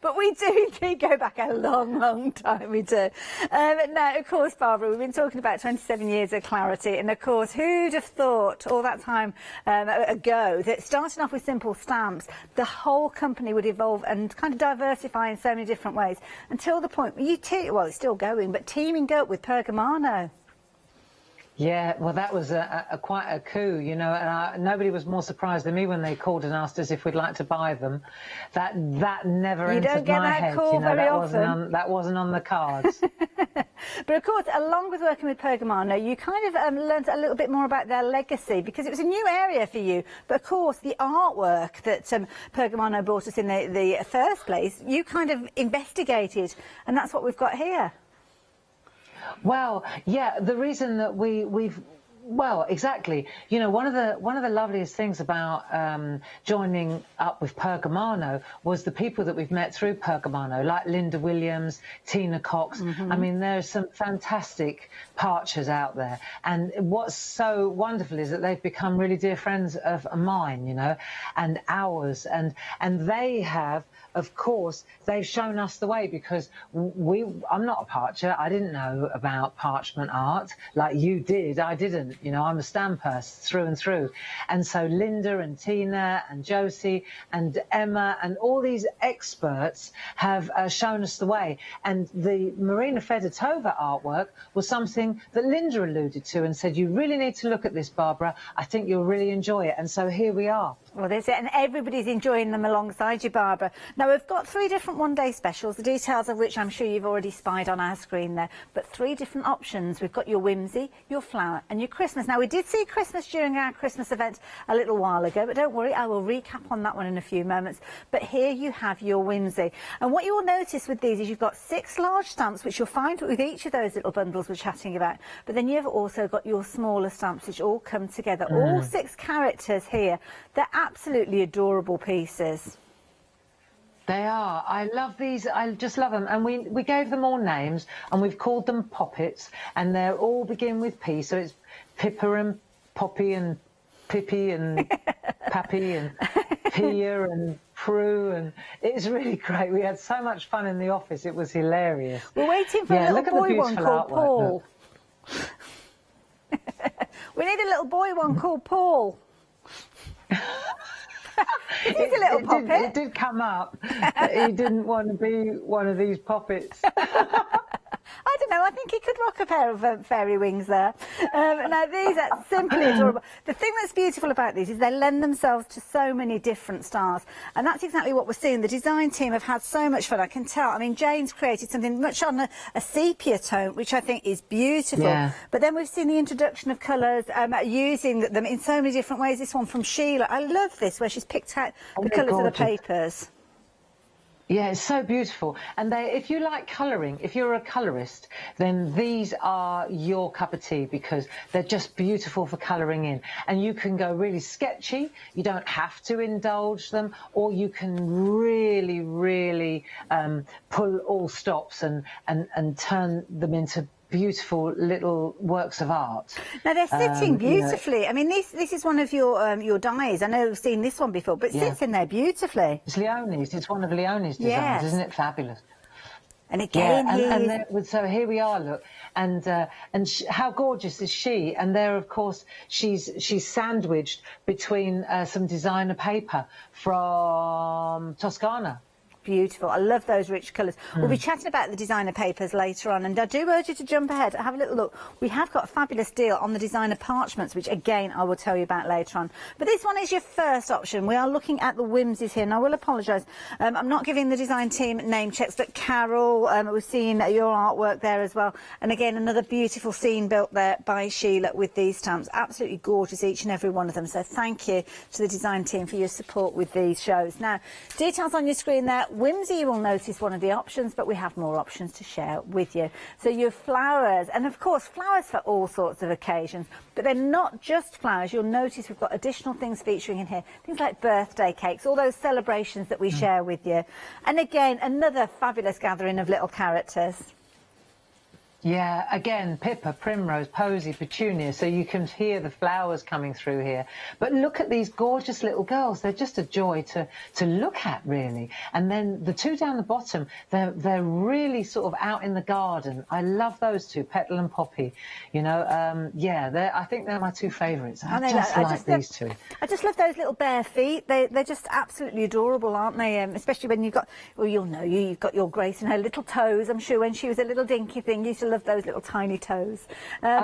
But we do go back a long, long time. We do. Now, of course, Barbara, we've been talking about 27 years of Clarity, and of course, who'd have thought all that time ago that starting off with simple stamps, the whole company would evolve and kind of diversify in so many different ways until the point where well, it's still going, but teaming up with Pergamano. Yeah, well, that was quite a coup, you know, and nobody was more surprised than me when they called and asked us if we'd like to buy them. That never You don't entered get my that head, call you know, very often. that wasn't on the cards. But of course, along with working with Pergamano, you kind of learned a little bit more about their legacy because it was a new area for you. But of course, the artwork that Pergamano brought us in the first place, you kind of investigated, and that's what we've got here. Well, yeah, the reason that well, exactly. You know, one of the loveliest things about joining up with Pergamano was the people that we've met through Pergamano, like Linda Williams, Tina Cox. I mean, there's some fantastic parchers out there. And what's so wonderful is that they've become really dear friends of mine, you know, and ours. And they have, of course, they've shown us the way because I'm not a parcher. I didn't know about parchment art like you did. I didn't. You know, I'm a stamper through and through. And so Linda and Tina and Josie and Emma and all these experts have shown us the way. And the Marina Fedotova artwork was something that Linda alluded to and said, you really need to look at this, Barbara. I think you'll really enjoy it. And so here we are. Well, that's it, and everybody's enjoying them alongside you, Barbara. Now, we've got 3 different one-day specials, the details of which I'm sure you've already spied on our screen there, but 3 different options. We've got your whimsy, your flower, and your Christmas. Now, we did see Christmas during our Christmas event a little while ago, but don't worry, I will recap on that one in a few moments. But here you have your whimsy. And what you will notice with these is you've got 6 large stamps, which you'll find with each of those little bundles we're chatting about. But then you've also got your smaller stamps, which all come together. All 6 characters here. They're absolutely adorable pieces. They are. I love these. I just love them. And we gave them all names and we've called them poppets and they all begin with P. So it's Pippa and Poppy and Pippi and Pappy and Pia and Prue, and it's really great. We had so much fun in the office. It was hilarious. We're waiting for a little boy one called Paul. We need a little boy one called Paul. He's a little poppet. It did come up that he didn't want to be one of these poppets. I don't know, I think he could rock a pair of fairy wings there. Now, these are simply adorable. The thing that's beautiful about these is they lend themselves to so many different styles. And that's exactly what we're seeing. The design team have had so much fun, I can tell. I mean, Jane's created something much on a sepia tone, which I think is beautiful. Yeah. But then we've seen the introduction of colours, using them in so many different ways. This one from Sheila. I love this, where she's picked out the colours of the papers. Yeah, it's so beautiful. And if you like colouring, if you're a colourist, then these are your cup of tea because they're just beautiful for colouring in. And you can go really sketchy. You don't have to indulge them, or you can really, really pull all stops and turn them into beautiful little works of art. Now they're sitting beautifully. You know, I mean, this is one of your dies. I know I've seen this one before, but it sits in there beautifully. It's Leonie's. It's one of Leonie's designs, isn't it fabulous? And again, so here we are. Look, and how gorgeous is she? And there, of course, she's sandwiched between some designer paper from Toscana. Beautiful. I love those rich colours. We'll be chatting about the designer papers later on, and I do urge you to jump ahead, have a little look. We have got a fabulous deal on the designer parchments, which again I will tell you about later on. But this one is your first option. We are looking at the whimsies here, and I will apologise. I'm not giving the design team name checks, but Carol, we've seen your artwork there as well. And again, another beautiful scene built there by Sheila with these stamps. Absolutely gorgeous, each and every one of them. So thank you to the design team for your support with these shows. Now, details on your screen there. Whimsy, you will notice one of the options, but we have more options to share with you. So your flowers, and of course flowers for all sorts of occasions, but they're not just flowers. You'll notice we've got additional things featuring in here, things like birthday cakes, all those celebrations that we share with you. And again, another fabulous gathering of little characters. Yeah, again, Pippa, Primrose, Posy, Petunia, so you can hear the flowers coming through here. But look at these gorgeous little girls. They're just a joy to look at, really. And then the two down the bottom, they're really sort of out in the garden. I love those two, Petal and Poppy. You know, yeah, I think they're my two favourites. I just like these two. I just love those little bare feet. They're just absolutely adorable, aren't they? Especially when you've got, well, you'll know, you've got your Grace and her little toes. I'm sure when she was a little dinky thing, you used to love those little tiny toes. I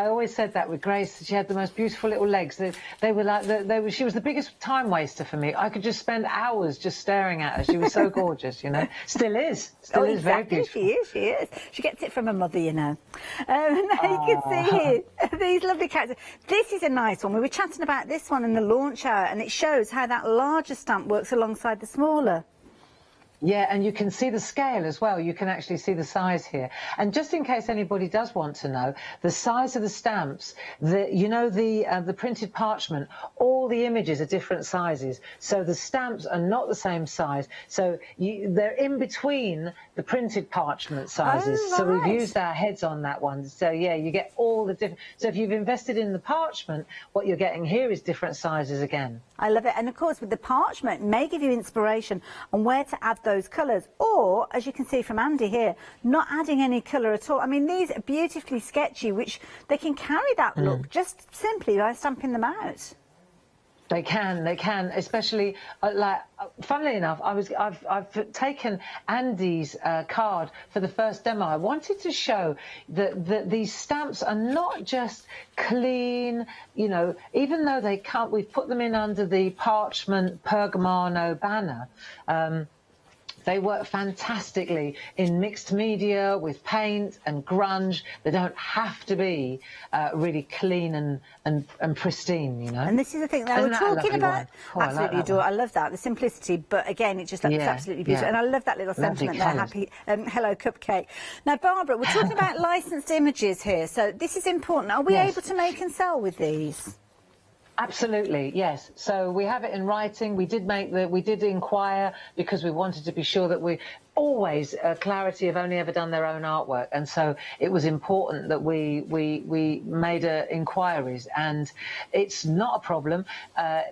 always said that with Grace. She had the most beautiful little legs. They were like, she was the biggest time waster for me. I could just spend hours just staring at her. She was so gorgeous, you know. Still is. Still is very beautiful. She is. She gets it from her mother, you know. Now you can see here these lovely characters. This is a nice one. We were chatting about this one in the launch hour, and it shows how that larger stamp works alongside the smaller. Yeah, and you can see the scale as well. You can actually see the size here. And just in case anybody does want to know, the size of the stamps, the printed parchment, all the images are different sizes. So the stamps are not the same size. So they're in between the printed parchment sizes. Oh, right. So we've used our heads on that one. So yeah, you get all the different. So if you've invested in the parchment, what you're getting here is different sizes again. I love it. And of course, with the parchment, it may give you inspiration on where to add those colours, or as you can see from Andy here, not adding any colour at all. I mean, these are beautifully sketchy, which they can carry that look just simply by stamping them out. They can, especially funnily enough, I've taken Andy's card for the first demo. I wanted to show that these stamps are not just clean, you know, even though they can't, we've put them in under the parchment Pergamano banner. They work fantastically in mixed media with paint and grunge. They don't have to be really clean and pristine, you know. And this is the thing that we're talking about. Absolutely adore. I love that, the simplicity. But again, it just looks absolutely beautiful. And I love that little sentiment there. Happy hello cupcake. Now, Barbara, we're talking about licensed images here. So this is important. Are we able to make and sell with these? Absolutely, yes. So we have it in writing. We did inquire because we wanted to be sure that we always Clarity have only ever done their own artwork, and so it was important that we made inquiries, and it's not a problem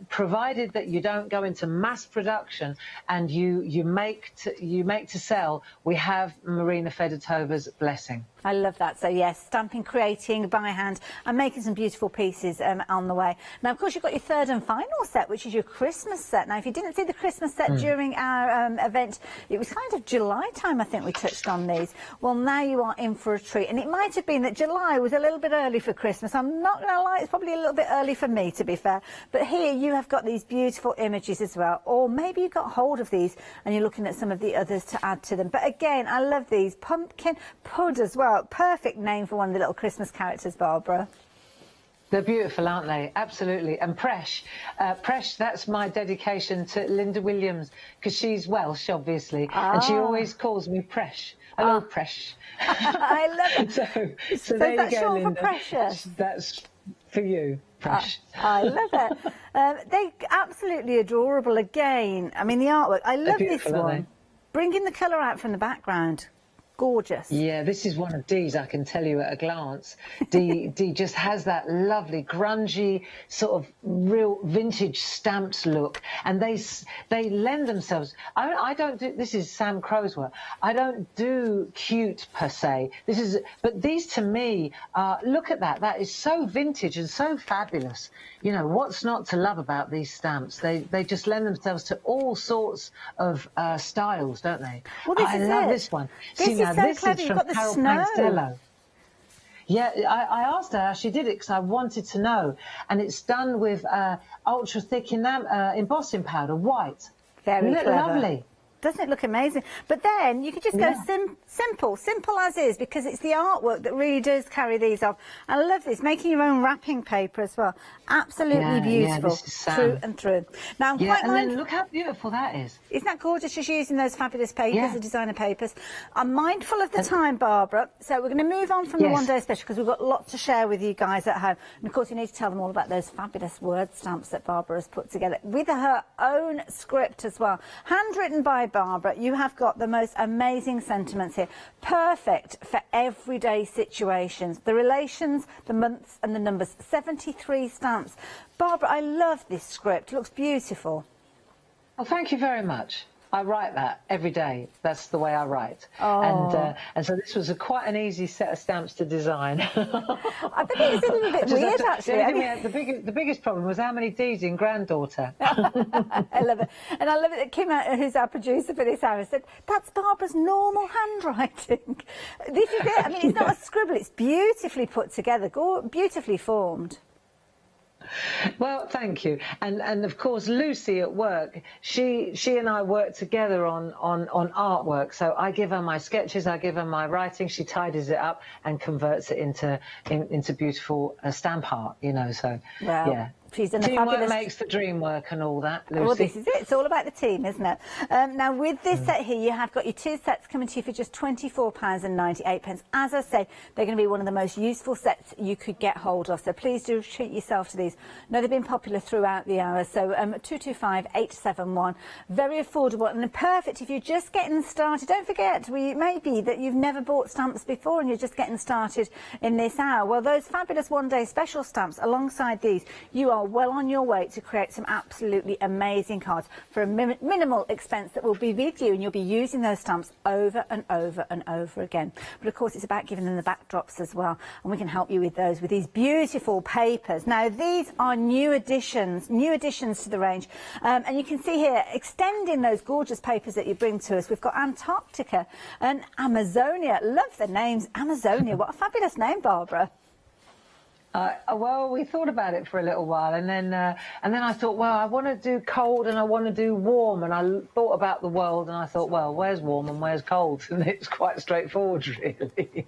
provided that you don't go into mass production and you make to sell. We have Marina Fedotova's blessing. I love that. So yes, stamping, creating by hand and making some beautiful pieces on the way. Now, of course, you've got your third and final set, which is your Christmas set. Now, if you didn't see the Christmas set during our event, it was kind of July time, I think we touched on these. Well, now you are in for a treat. And it might have been that July was a little bit early for Christmas. I'm not going to lie, it's probably a little bit early for me, to be fair. But here you have got these beautiful images as well. Or maybe you got hold of these and you're looking at some of the others to add to them. But again, I love these. Pumpkin Pud as well. Perfect name for one of the little Christmas characters, Barbara. They're beautiful, aren't they? Absolutely. And Presh, that's my dedication to Linda Williams, because she's Welsh, obviously, and she always calls me Presh. Hello, Presh. I love it. So there that's you go, short Linda. for precious. That's for you, Presh. I love it. They're absolutely adorable again. I mean, the artwork. I love this one. Bringing the colour out from the background. Gorgeous. Yeah, this is one of Dee's, I can tell you at a glance. Dee just has that lovely, grungy, sort of real vintage stamps look. And they lend themselves. I don't do, this is Sam Crow's work. I don't do cute per se. But these to me, look at that. That is so vintage and so fabulous. You know, what's not to love about these stamps? They just lend themselves to all sorts of styles, don't they? Well, this I is love it. this one. This is so clever. You've got the Carol snow. Pankstello. Yeah, I asked her how she did it because I wanted to know. And it's done with ultra thick embossing powder, white. Very Isn't it clever. lovely? Doesn't it look amazing? But then you could just go simple as is, because it's the artwork that really does carry these off. I love this, making your own wrapping paper as well. Absolutely beautiful, this is through and through. Now, I'm quite and then mindful. look how beautiful that is. Isn't that gorgeous, just using those fabulous papers, the designer papers? I'm mindful of the time, Barbara, so we're going to move on from the one-day special, because we've got lots to share with you guys at home. And, of course, you need to tell them all about those fabulous word stamps that Barbara has put together, with her own script as well. Handwritten by Barbara. You have got the most amazing sentiments here. Perfect for everyday situations. The relations, the months and the numbers. 73 stamps. Barbara, I love this script. It looks beautiful. Well, thank you very much. I write that every day. That's the way I write. And so this was quite an easy set of stamps to design. I think it's a little bit weird, actually. The biggest problem was how many D's in granddaughter. I love it. And I love it that Kim, who's our producer for this hour, said, that's Barbara's normal handwriting. This is it. I mean, it's not a scribble. It's beautifully put together, beautifully formed. Well, thank you. And of course, Lucy at work, she and I work together on artwork. So I give her my sketches, I give her my writing, she tidies it up and converts it into beautiful stamp art, you know. So, yeah. She's done Teamwork makes the dream work and all that, Lucy. Well, this is it. It's all about the team, isn't it? Now, with this set here, you have got your 2 sets coming to you for just £24.98. As I say, they're going to be one of the most useful sets you could get hold of. So please do treat yourself to these. No, they've been popular throughout the hour. So 225871, very affordable and perfect if you're just getting started. Don't forget, it may be that you've never bought stamps before and you're just getting started in this hour. Well, those fabulous one-day special stamps alongside these, you are well on your way to create some absolutely amazing cards for a minimal expense that will be with you, and you'll be using those stamps over and over and over again. But of course, it's about giving them the backdrops as well, and we can help you with those with these beautiful papers. Now, these are new additions to the range, and you can see here extending those gorgeous papers that you bring to us. We've got Antarctica and Amazonia. Love the names. Amazonia, what a fabulous name, Barbara. Well, we thought about it for a little while, and then I thought, well, I want to do cold and I want to do warm, and I thought about the world, and I thought, well, where's warm and where's cold? And it's quite straightforward, really.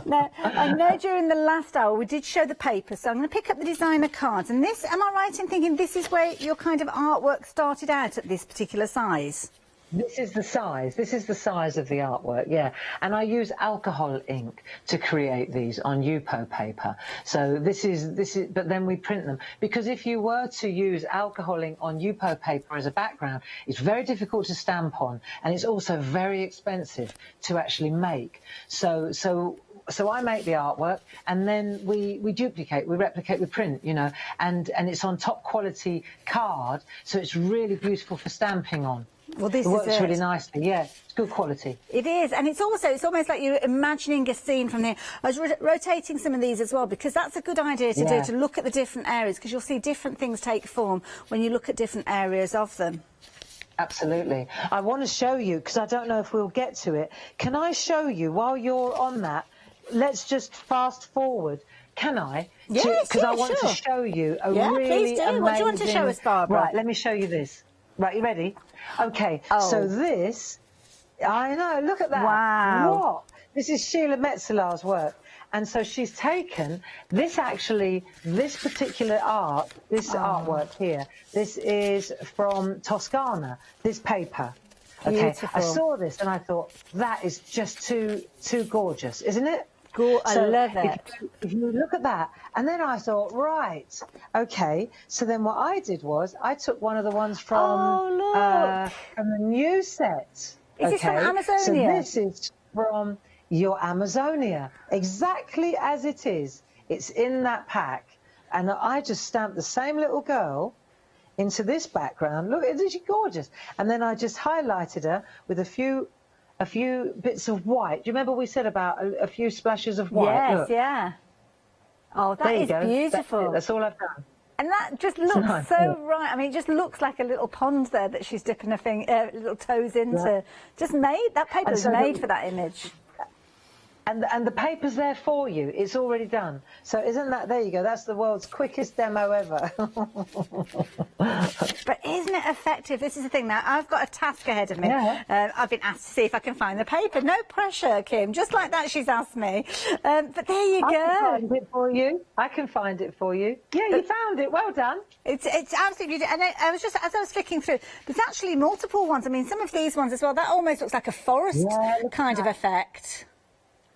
Now, I know during the last hour we did show the paper, so I'm going to pick up the designer cards. And this, am I right in thinking this is where your kind of artwork started out at this particular size? This is the size. This is the size of the artwork, yeah. And I use alcohol ink to create these on Yupo paper. So this is, but then we print them, because if you were to use alcohol ink on Yupo paper as a background, it's very difficult to stamp on, and it's also very expensive to actually make. So I make the artwork, and then we duplicate, we replicate, we print, you know, and it's on top quality card, so it's really beautiful for stamping on. Well, this it works is really nicely. Yeah, it's good quality. It is, and it's almost like you're imagining a scene from there. I was rotating some of these as well, because that's a good idea to do, to look at the different areas, because you'll see different things take form when you look at different areas of them. Absolutely. I want to show you, because I don't know if we'll get to it. Can I show you while you're on that? Let's just fast forward. Can I? Yes, because I want to show you a really please do. amazing... What do you want to show us, Barbara? Right, let me show you this. Right, you ready? Okay, so this, I know, look at that. Wow. What? This is Sheila Metzelar's work. And so she's taken this particular art, this artwork here, this is from Toscana, this paper. Okay, Beautiful. I saw this and I thought, that is just too gorgeous, isn't it? I love it. If you look at that, and then I thought, right, okay. So then what I did was I took one of the ones from the new set. Is this from Amazonia? So this is from your Amazonia, exactly as it is. It's in that pack, and I just stamped the same little girl into this background. Look, isn't she gorgeous? And then I just highlighted her with a few bits of white. Do you remember we said about a few splashes of white? Yes, Look. yeah. Oh, that is beautiful. That's all I've done. And that just looks so right. I mean, it just looks like a little pond there that she's dipping her little toes into. Yeah. Just made, that paper was made for that image. And the paper's there for you. It's already done. So isn't that, there you go, that's the world's quickest demo ever. But isn't it effective? This is the thing now. I've got a task ahead of me. Yeah. I've been asked to see if I can find the paper. No pressure, Kim. Just like that, she's asked me. But there you go. I can find it for you. I can find it for you. Yeah, you found it. Well done. It's absolutely, and I was just, as I was flicking through, there's actually multiple ones. I mean, some of these ones as well, that almost looks like a forest kind of effect.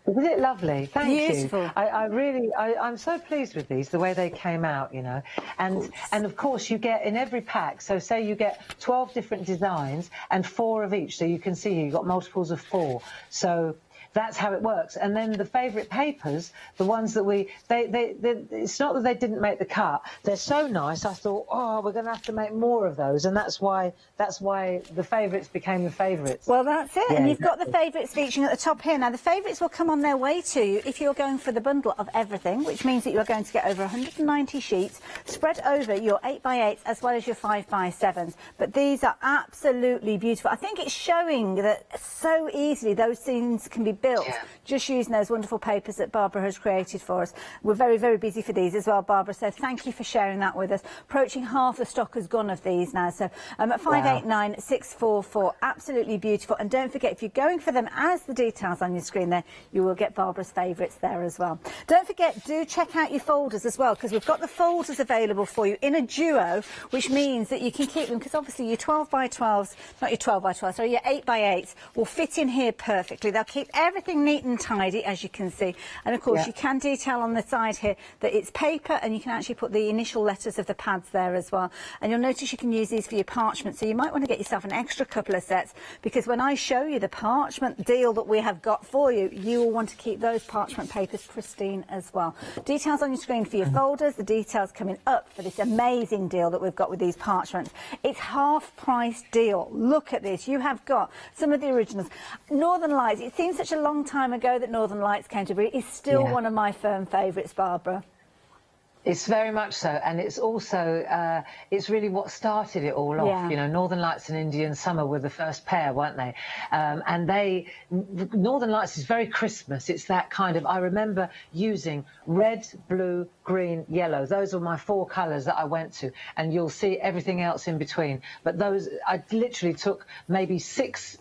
Isn't it lovely? Thank Beautiful. you. I'm so pleased with these, the way they came out, you know. And of course you get in every pack, so say you get 12 different designs and 4 of each. So you can see here you've got multiples of 4. So that's how it works. And then the favourite papers, the ones that it's not that they didn't make the cut. They're so nice. I thought, oh, we're going to have to make more of those, and that's why the favourites became the favourites. Well, that's it. Yeah, and you've got the favourites featuring at the top here. Now, the favourites will come on their way to you if you're going for the bundle of everything, which means that you're going to get over 190 sheets spread over your 8x8s as well as your 5x7s. But these are absolutely beautiful. I think it's showing that so easily those scenes can be built just using those wonderful papers that Barbara has created for us. We're very, very busy for these as well, Barbara, so thank you for sharing that with us. Approaching half the stock has gone of these now, so at 589644, absolutely beautiful. And don't forget, if you're going for them as the details on your screen there, you will get Barbara's favourites there as well. Don't forget, do check out your folders as well, because we've got the folders available for you in a duo, which means that you can keep them, because obviously your 12x12s, not your 12x12, sorry, your 8x8s will fit in here perfectly. They'll keep everything neat and tidy, as you can see. And of course, you can detail on the side here that it's paper, and you can actually put the initial letters of the pads there as well. And you'll notice you can use these for your parchment, so you might want to get yourself an extra couple of sets, because when I show you the parchment deal that we have got for you, you will want to keep those parchment papers pristine as well. Details on your screen for your folders, the details coming up for this amazing deal that we've got with these parchments. It's half price deal. Look at this. You have got some of the originals. Northern Lights, it seems such a long time ago that Northern Lights came to be. It's still one of my firm favourites, Barbara. It's very much so, and it's also it's really what started it all off. You know, Northern Lights and Indian Summer were the first pair, weren't they? And Northern Lights is very Christmas. It's that kind of, I remember using red, blue, green, yellow. Those were my 4 colours that I went to, and you'll see everything else in between. But those, I literally took maybe six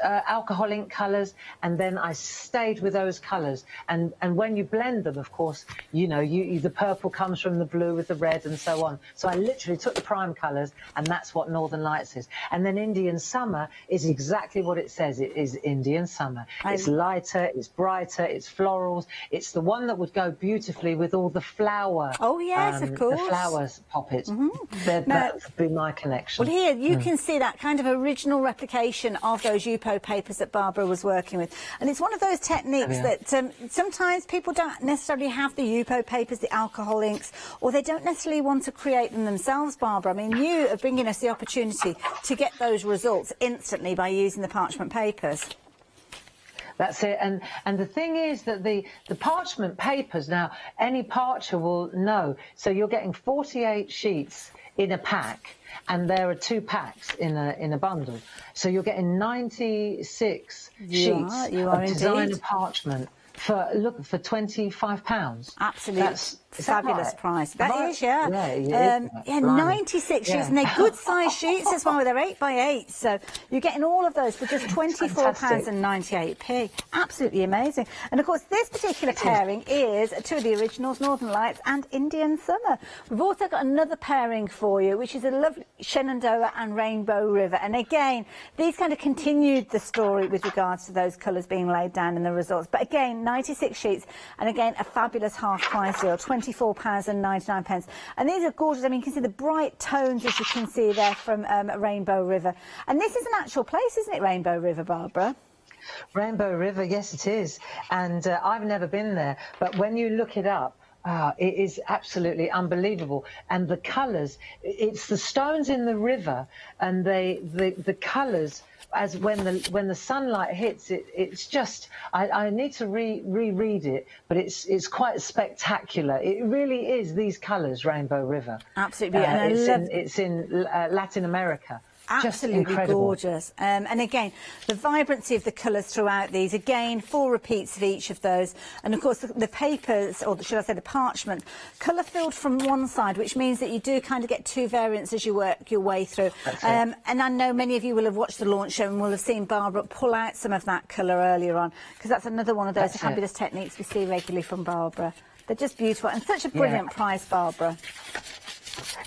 alcohol ink colours, and then I stayed with those colours. And when you blend them, of course, you know, the purple comes from the blue with the red and so on. So I literally took the prime colours, and that's what Northern Lights is. And then Indian Summer is exactly what it says. It is Indian Summer. It's lighter, it's brighter, it's florals. It's the one that would go beautifully with all the flower. Oh yes, of course. The flowers poppets. That would be my connection. Well, here you can see that kind of original replication of those Yupo papers that Barbara was working with. And it's one of those techniques that sometimes people don't necessarily have the Yupo papers, the alcohol inks, or they don't necessarily want to create them themselves, Barbara. I mean, you are bringing us the opportunity to get those results instantly by using the parchment papers. That's it. And the thing is that the parchment papers, now, any parcher will know. So you're getting 48 sheets in a pack, and there are 2 packs in a bundle. So you're getting 96 sheets of designer parchment for £25. Absolutely. That's fabulous price. That is, Yeah, 96 sheets, and they're good size sheets as well. They're 8x8, so you're getting all of those for just £24.98. Absolutely amazing. And of course, this particular pairing is 2 of the originals, Northern Lights and Indian Summer. We've also got another pairing for you, which is a lovely Shenandoah and Rainbow River. And again, these kind of continued the story with regards to those colours being laid down in the results. But again, 96 sheets, and again, a fabulous half price deal, £24.99. And these are gorgeous. I mean, you can see the bright tones, as you can see there, from Rainbow River. And this is an actual place, isn't it, Rainbow River, Barbara? Rainbow River, yes, it is. And I've never been there, but when you look it up, it is absolutely unbelievable. And the colours, it's the stones in the river, and the colours, as when the sunlight hits it, it's just, I need to reread it, but it's quite spectacular. It really is these colours, Rainbow River. Absolutely. And it's in Latin America. Absolutely incredible. gorgeous. And again, the vibrancy of the colours throughout these, again, 4 repeats of each of those. And of course, the papers, or should I say the parchment, colour filled from one side, which means that you do kind of get 2 variants as you work your way through. And I know many of you will have watched the launch show and will have seen Barbara pull out some of that colour earlier on, because that's another one of those fabulous techniques we see regularly from Barbara. They're just beautiful and such a brilliant price, Barbara.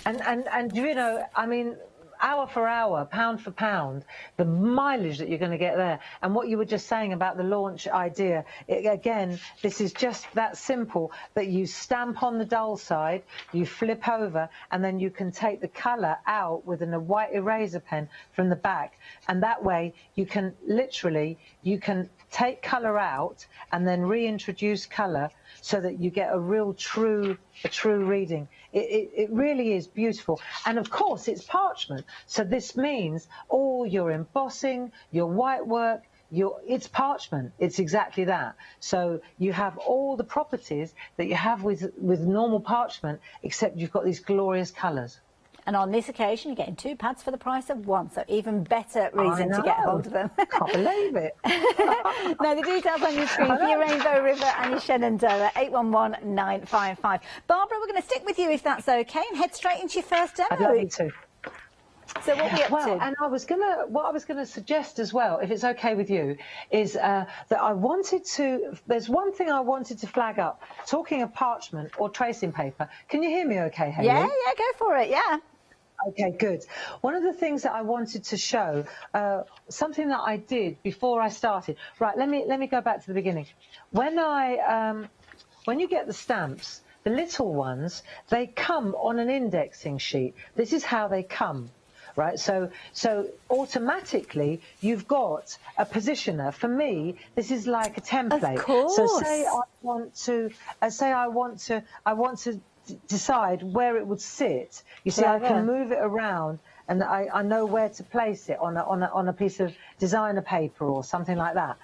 And you know, I mean, hour for hour, pound for pound, the mileage that you're going to get there. And what you were just saying about the launch idea, again, this is just that simple, that you stamp on the dull side, you flip over, and then you can take the colour out with a white eraser pen from the back. And that way you can literally, you can take colour out and then reintroduce colour so that you get a real true reading. It really is beautiful. And of course it's parchment, so this means all your embossing, your white work, it's parchment. It's exactly that. So you have all the properties that you have with normal parchment, except you've got these glorious colours. And on this occasion, you're getting 2 pads for the price of 1, so even better reason to get hold of them. Can't believe it. Now, the details on your screen for your Rainbow River and your Shenandoah, 811955. Barbara, we're going to stick with you if that's okay and head straight into your first demo. I'd love you to. So what are we up to? And what I was gonna suggest as well, if it's okay with you, is that I wanted to. There's one thing I wanted to flag up. Talking of parchment or tracing paper, can you hear me? Okay, Hayley? Yeah, go for it. Yeah. Okay, good. One of the things that I wanted to show, something that I did before I started. Right, let me go back to the beginning. When you get the stamps, the little ones, they come on an indexing sheet. This is how they come. Right, so automatically you've got a positioner. For me, this is like a template. Of course. So say I want to decide where it would sit. You see, I can move it around, and I know where to place it on a piece of designer paper or something like that.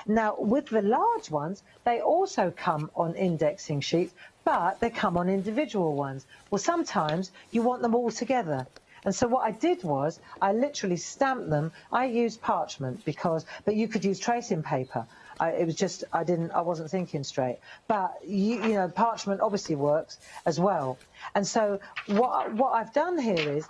Now, with the large ones, they also come on indexing sheets, but they come on individual ones. Well, sometimes you want them all together. And so what I did was I literally stamped them. I used parchment but you could use tracing paper. It was just, I wasn't thinking straight. But, you know, parchment obviously works as well. And so what I've done here is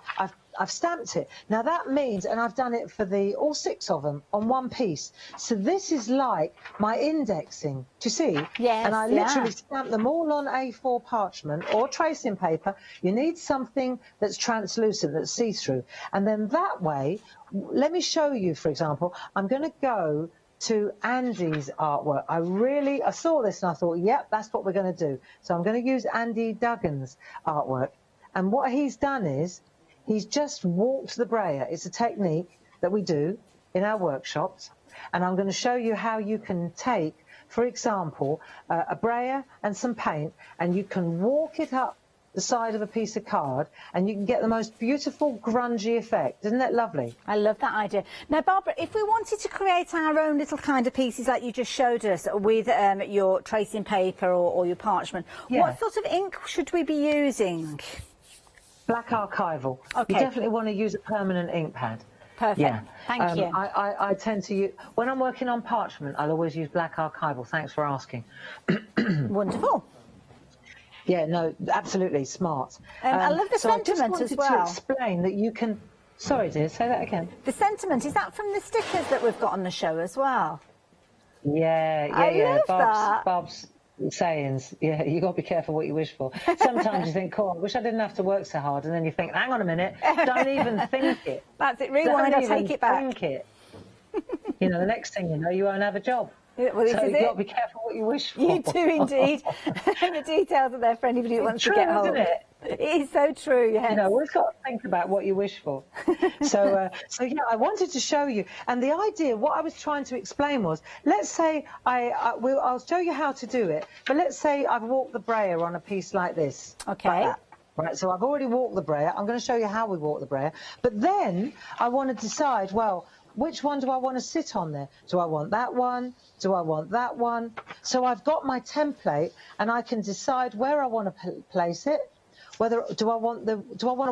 I've stamped it. Now that means, and I've done it for all 6 of them on one piece. So this is like my indexing. Do you see? Yes. And I literally stamped them all on A4 parchment or tracing paper. You need something that's translucent, that's see-through. And then that way, let me show you, for example, I'm going to go to Andy's artwork. I saw this and I thought, yep, that's what we're going to do. So I'm going to use Andy Duggan's artwork. And what he's done is he's just walked the brayer. It's a technique that we do in our workshops. And I'm going to show you how you can take, for example, a brayer and some paint, and you can walk it up the side of a piece of card, and you can get the most beautiful grungy effect. Isn't that lovely? I love that idea. Now, Barbara, if we wanted to create our own little kind of pieces like you just showed us with your tracing paper or your parchment, what sort of ink should we be using? Black archival. Okay. You definitely want to use a permanent ink pad. Perfect. Yeah. Thank you. I tend to use, when I'm working on parchment, I'll always use black archival. Thanks for asking. Wonderful. Yeah, no, absolutely smart. I love the sentiment as well. I just wanted to explain that you can. Sorry, dear, say that again. The sentiment, is that from the stickers that we've got on the show as well? Yeah. I love that. Bob's sayings. Yeah, you got to be careful what you wish for. Sometimes you think, I wish I didn't have to work so hard, and then you think, hang on a minute, don't even think it. That's it. Rewind. I take it back. Think it. You know, the next thing you know, you won't have a job. Well, so you've got to be careful what you wish for. You do indeed. The details are there for anybody who wants to get hold. Isn't it? It is so true, yes. You know, we've got to think about what you wish for. So yeah, I wanted to show you. And the idea, what I was trying to explain was, let's say I'll show you how to do it, but let's say I've walked the brayer on a piece like this. Okay. Like that. Right, so I've already walked the brayer. I'm going to show you how we walk the brayer. But then I want to decide, well, which one do I want to sit on there? Do I want that one? Do I want that one? So I've got my template, and I can decide where I want to place it, whether do I want to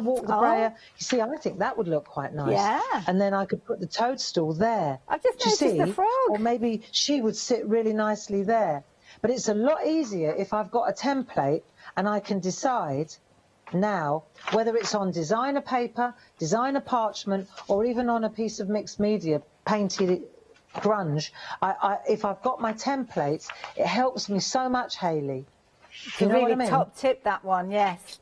walk the brayer? You see, I think that would look quite nice. Yeah. And then I could put the toadstool there. I've just noticed the frog. Or maybe she would sit really nicely there. But it's a lot easier if I've got a template and I can decide now whether it's on designer paper, designer parchment, or even on a piece of mixed media painted grunge. If I've got my templates, it helps me so much, Hayley. You know really what I mean? Top tip, that one, yes.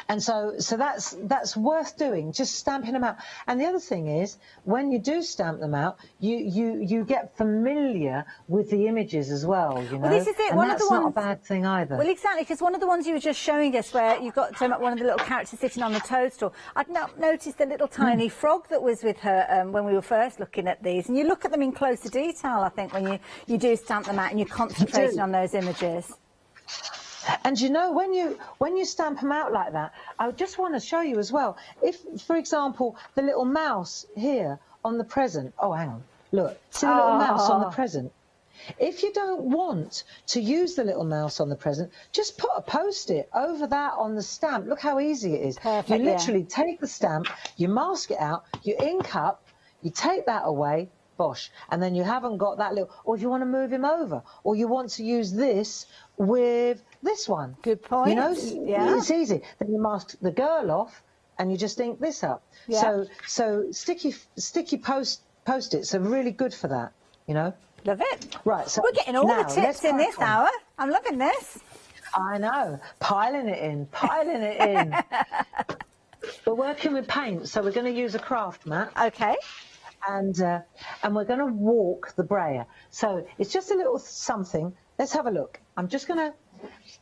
And so that's worth doing, just stamping them out. And the other thing is, when you do stamp them out, you get familiar with the images as well, you know. Well, this is it. And one that's of the ones, not a bad thing either. Well, exactly, because one of the ones you were just showing us, where you've got one of the little characters sitting on the toadstool. I'd not noticed the little tiny frog that was with her when we were first looking at these. And you look at them in closer detail, I think, when you do stamp them out and you're concentrating on those images. And you know, when you stamp them out like that, I just want to show you as well. If, for example, the little mouse here on the present. Oh, hang on. Look, see the little mouse on the present. If you don't want to use the little mouse on the present, just put a post-it over that on the stamp. Look how easy it is. Perfect, you literally take the stamp, you mask it out, you ink up, you take that away, bosh, and then you haven't got that little. Or if you want to move him over, or you want to use this with this one. Good point. You know, yeah. It's easy. Then you mask the girl off, and you just ink this up. Yeah. So sticky post-its are really good for that. You know. Love it. Right. So we're getting all the tips in this hour. I'm loving this. I know. Piling it in. We're working with paint, so we're going to use a craft mat. Okay. And we're going to walk the brayer. So it's just a little something. Let's have a look. I'm just going to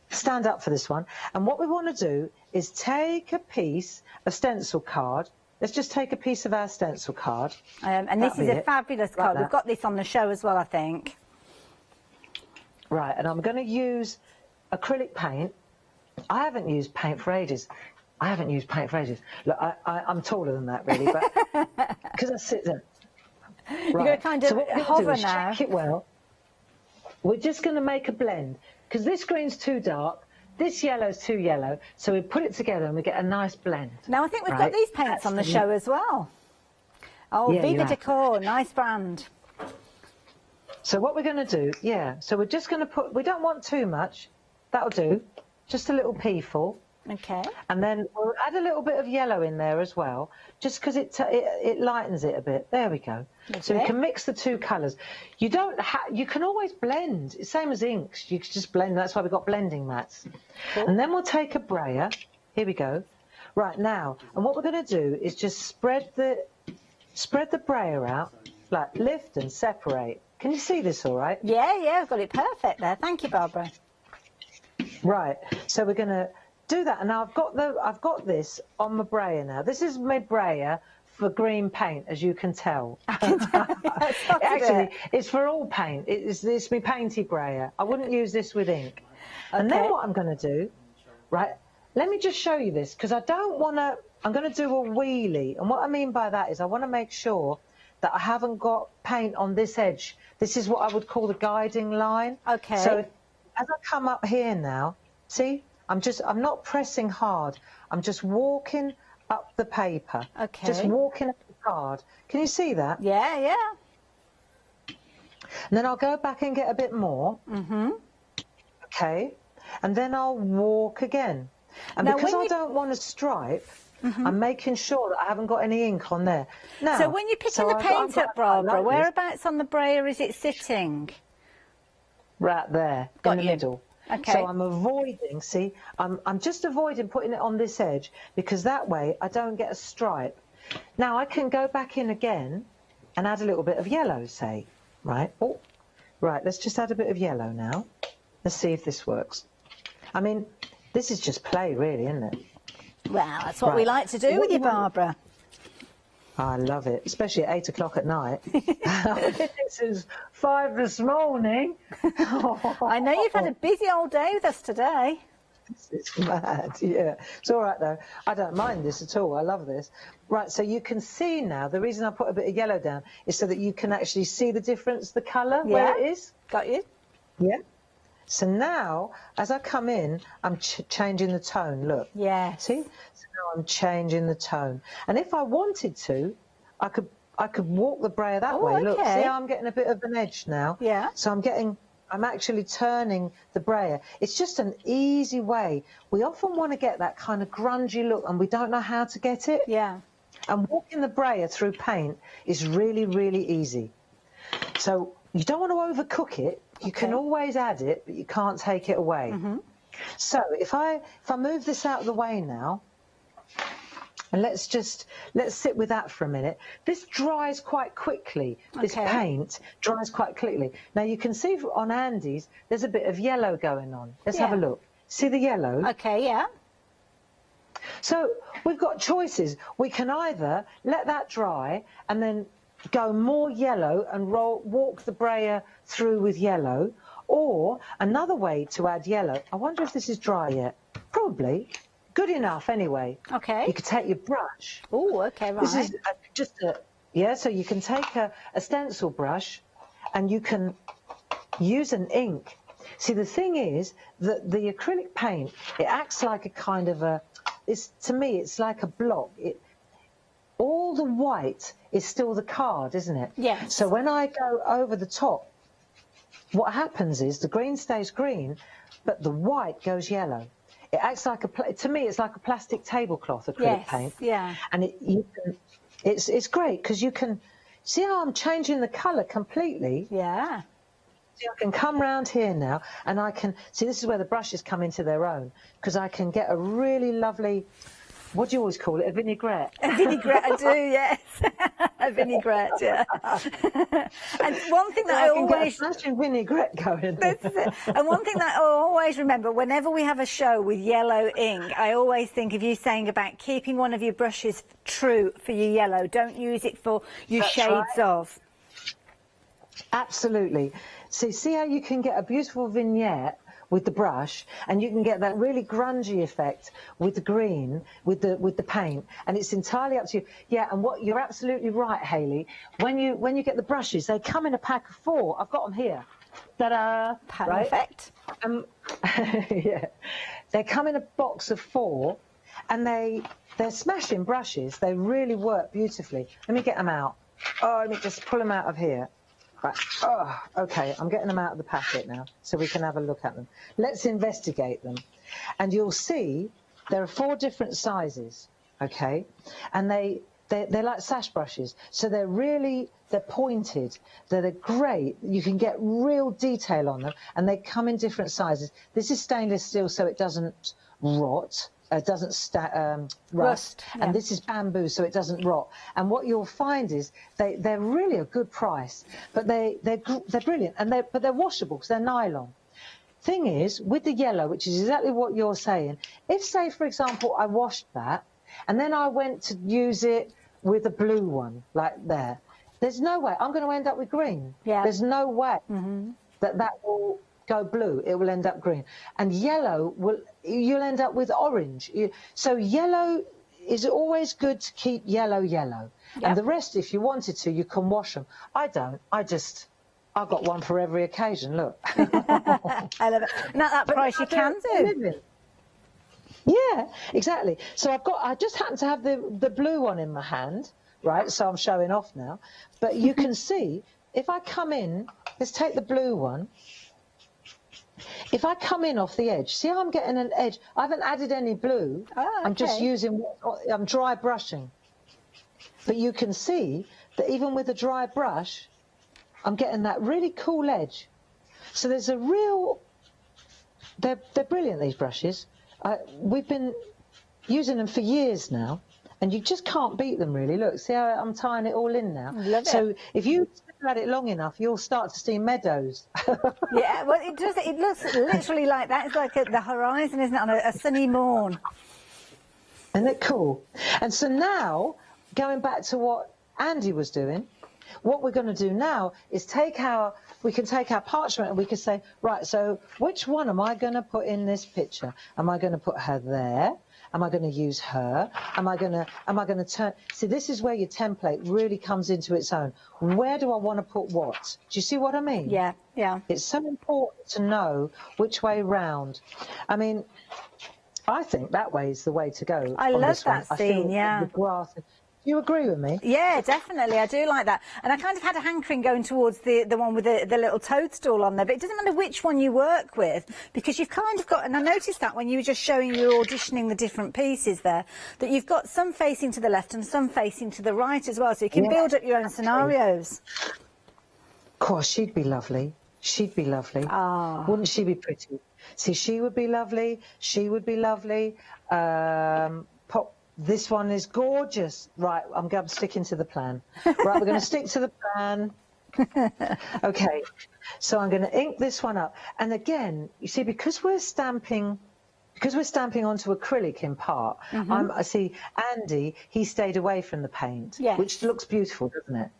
stand up for this one. And what we want to do is take a piece of stencil card. Let's just take a piece of our stencil card. And this is a fabulous card. We've got this on the show as well, I think. Right, and I'm going to use acrylic paint. I haven't used paint for ages. Look, I'm taller than that, really, but because I sit there. Right. You're going to kind of hover now. Check it well. We're just going to make a blend, because this green's too dark, this yellow's too yellow, so we put it together and we get a nice blend. Now, I think we've got these paints on the show as well. Oh, yeah, Viva Decor, nice brand. So what we're going to do, so we're just going to put, we don't want too much, that'll do, just a little peaful. Okay. And then we'll add a little bit of yellow in there as well, just because it lightens it a bit. There we go. Okay. So we can mix the two colours. You can always blend. It's same as inks. You can just blend. That's why we've got blending mats. Cool. And then we'll take a brayer. Here we go. Right now, and what we're going to do is just spread the brayer out, like lift and separate. Can you see this all right? Yeah, I've got it perfect there. Thank you, Barbara. Right. So we're going to do that, and now I've got this on my brayer now. This is my brayer for green paint, as you can tell. Actually, it's for all paint. It's my painty brayer. I wouldn't use this with ink. Okay. And then what I'm going to do, right? Let me just show you this, because I don't want to. I'm going to do a wheelie, and what I mean by that is I want to make sure that I haven't got paint on this edge. This is what I would call the guiding line. Okay. So as I come up here now, see. I'm not pressing hard. I'm just walking up the paper. Okay. Just walking up the card. Can you see that? Yeah. And then I'll go back and get a bit more. Mm-hmm. Okay. And then I'll walk again. And now, because I don't want to stripe, I'm making sure that I haven't got any ink on there. Now, so when you're picking the paint up, Barbara, whereabouts on the brayer is it sitting? Right there, in the middle. Okay. So I'm avoiding, see, I'm just avoiding putting it on this edge, because that way I don't get a stripe. Now I can go back in again and add a little bit of yellow, say, right? Oh, right, let's just add a bit of yellow now. Let's see if this works. I mean, this is just play, really, isn't it? Well, that's what we like to do with you, Barbara. I love it, especially at 8 o'clock at night. This is 5 this morning. I know you've had a busy old day with us today. It's mad, yeah. It's all right, though. I don't mind this at all. I love this. Right, so you can see now, the reason I put a bit of yellow down is so that you can actually see the difference, the colour, where it is. Got you. Yeah. So now, as I come in, I'm changing the tone. Look. Yeah. See? So now I'm changing the tone. And if I wanted to, I could walk the brayer that way. Look, see how I'm getting a bit of an edge now? Yeah. So I'm actually turning the brayer. It's just an easy way. We often want to get that kind of grungy look and we don't know how to get it. Yeah. And walking the brayer through paint is really, really easy. So you don't want to overcook it. You can always add it, but you can't take it away. So if I move this out of the way now, and let's sit with that for a minute. This dries quite quickly. This paint dries quite quickly. Now you can see on Andy's, there's a bit of yellow going on. Let's have a look. See the yellow? Okay, yeah. So we've got choices. We can either let that dry and then go more yellow and walk the brayer through with yellow, or another way to add yellow. I wonder if this is dry yet. Probably. Good enough anyway. Okay. You could take your brush. Oh, okay, right. This is so you can take a stencil brush and you can use an ink. See, the thing is that the acrylic paint, it acts like a kind of to me, it's like a block. All the white is still the card, isn't it? Yes. So when I go over the top, what happens is the green stays green, but the white goes yellow. It acts like to me, it's like a plastic tablecloth acrylic paint. Yeah. And it's great because you can see how I'm changing the colour completely. Yeah. See, I can come round here now, and I can see this is where the brushes come into their own because I can get a really lovely. What do you always call it? A vinaigrette? A vinaigrette, I do, yes. A vinaigrette, yeah. And one thing that I always... get a vinaigrette going. This is it. And one thing that I always remember, whenever we have a show with yellow ink, I always think of you saying about keeping one of your brushes true for your yellow. Don't use it for your shades of. Absolutely. See how you can get a beautiful vignette with the brush, and you can get that really grungy effect with the green, with the paint, and it's entirely up to you. Yeah, and you're absolutely right, Hayley. When you get the brushes, they come in a pack of 4. I've got them here. Ta-da! Perfect. Right? Yeah, they come in a box of 4, and they're smashing brushes. They really work beautifully. Let me get them out. Oh, let me just pull them out of here. Right. Oh, okay, I'm getting them out of the packet now so we can have a look at them. Let's investigate them. And you'll see there are 4 different sizes, okay? And they're like sash brushes. So they're pointed. They're great. You can get real detail on them, and they come in different sizes. This is stainless steel so it doesn't rot. It doesn't rust. Yeah. And this is bamboo, so it doesn't rot. And what you'll find is they're really a good price, but they're brilliant, and but they're washable because they're nylon. Thing is, with the yellow, which is exactly what you're saying, if, say, for example, I washed that, and then I went to use it with a blue one, like there, there's no way. I'm going to end up with green. Yeah. There's no way that will go blue. It will end up green. And yellow, you'll end up with orange. So yellow is always good to keep yellow. Yep. And the rest, if you wanted to, you can wash them. I don't. I've got one for every occasion, look. I love it. And at that price you can do. Yeah, exactly. So I just happen to have the blue one in my hand, right? So I'm showing off now. But you can see, if I come in, let's take the blue one. If I come in off the edge, see how I'm getting an edge? I haven't added any blue. Oh, okay. I'm just I'm dry brushing. But you can see that even with a dry brush, I'm getting that really cool edge. So there's a they're brilliant, these brushes. We've been using them for years now, and you just can't beat them really. Look, see how I'm tying it all in now? Love it. So if you at it long enough, you'll start to see meadows. Yeah, well, it looks literally like that. It's like the horizon, isn't it, on a sunny morn. Isn't it cool? And so now, going back to what Andy was doing, what we're going to do now is we can take our parchment and we can say, right, so which one am I going to put in this picture? Am I going to put her there? Am I going to use her? Am I going to turn? See, this is where your template really comes into its own. Where do I want to put what? Do you see what I mean? Yeah, yeah. It's so important to know which way round. I mean, I think that way is the way to go. I on love this one. that scene, yeah. The grass. Do you agree with me? Yeah, definitely. I do like that. And I kind of had a hankering going towards the one with the little toadstool on there. But it doesn't matter which one you work with, because you've kind of got, and I noticed that when you were just showing you were auditioning the different pieces there, that you've got some facing to the left and some facing to the right as well. So you can build up your own scenarios. Of course, she'd be lovely. She'd be lovely. Ah. Wouldn't she be pretty? See, she would be lovely. She would be lovely. This one is gorgeous. Right, I'm sticking to the plan. Right, we're going to stick to the plan. Okay, so I'm going to ink this one up. And again, you see, because we're stamping onto acrylic in part, I see Andy, he stayed away from the paint, which looks beautiful, doesn't it?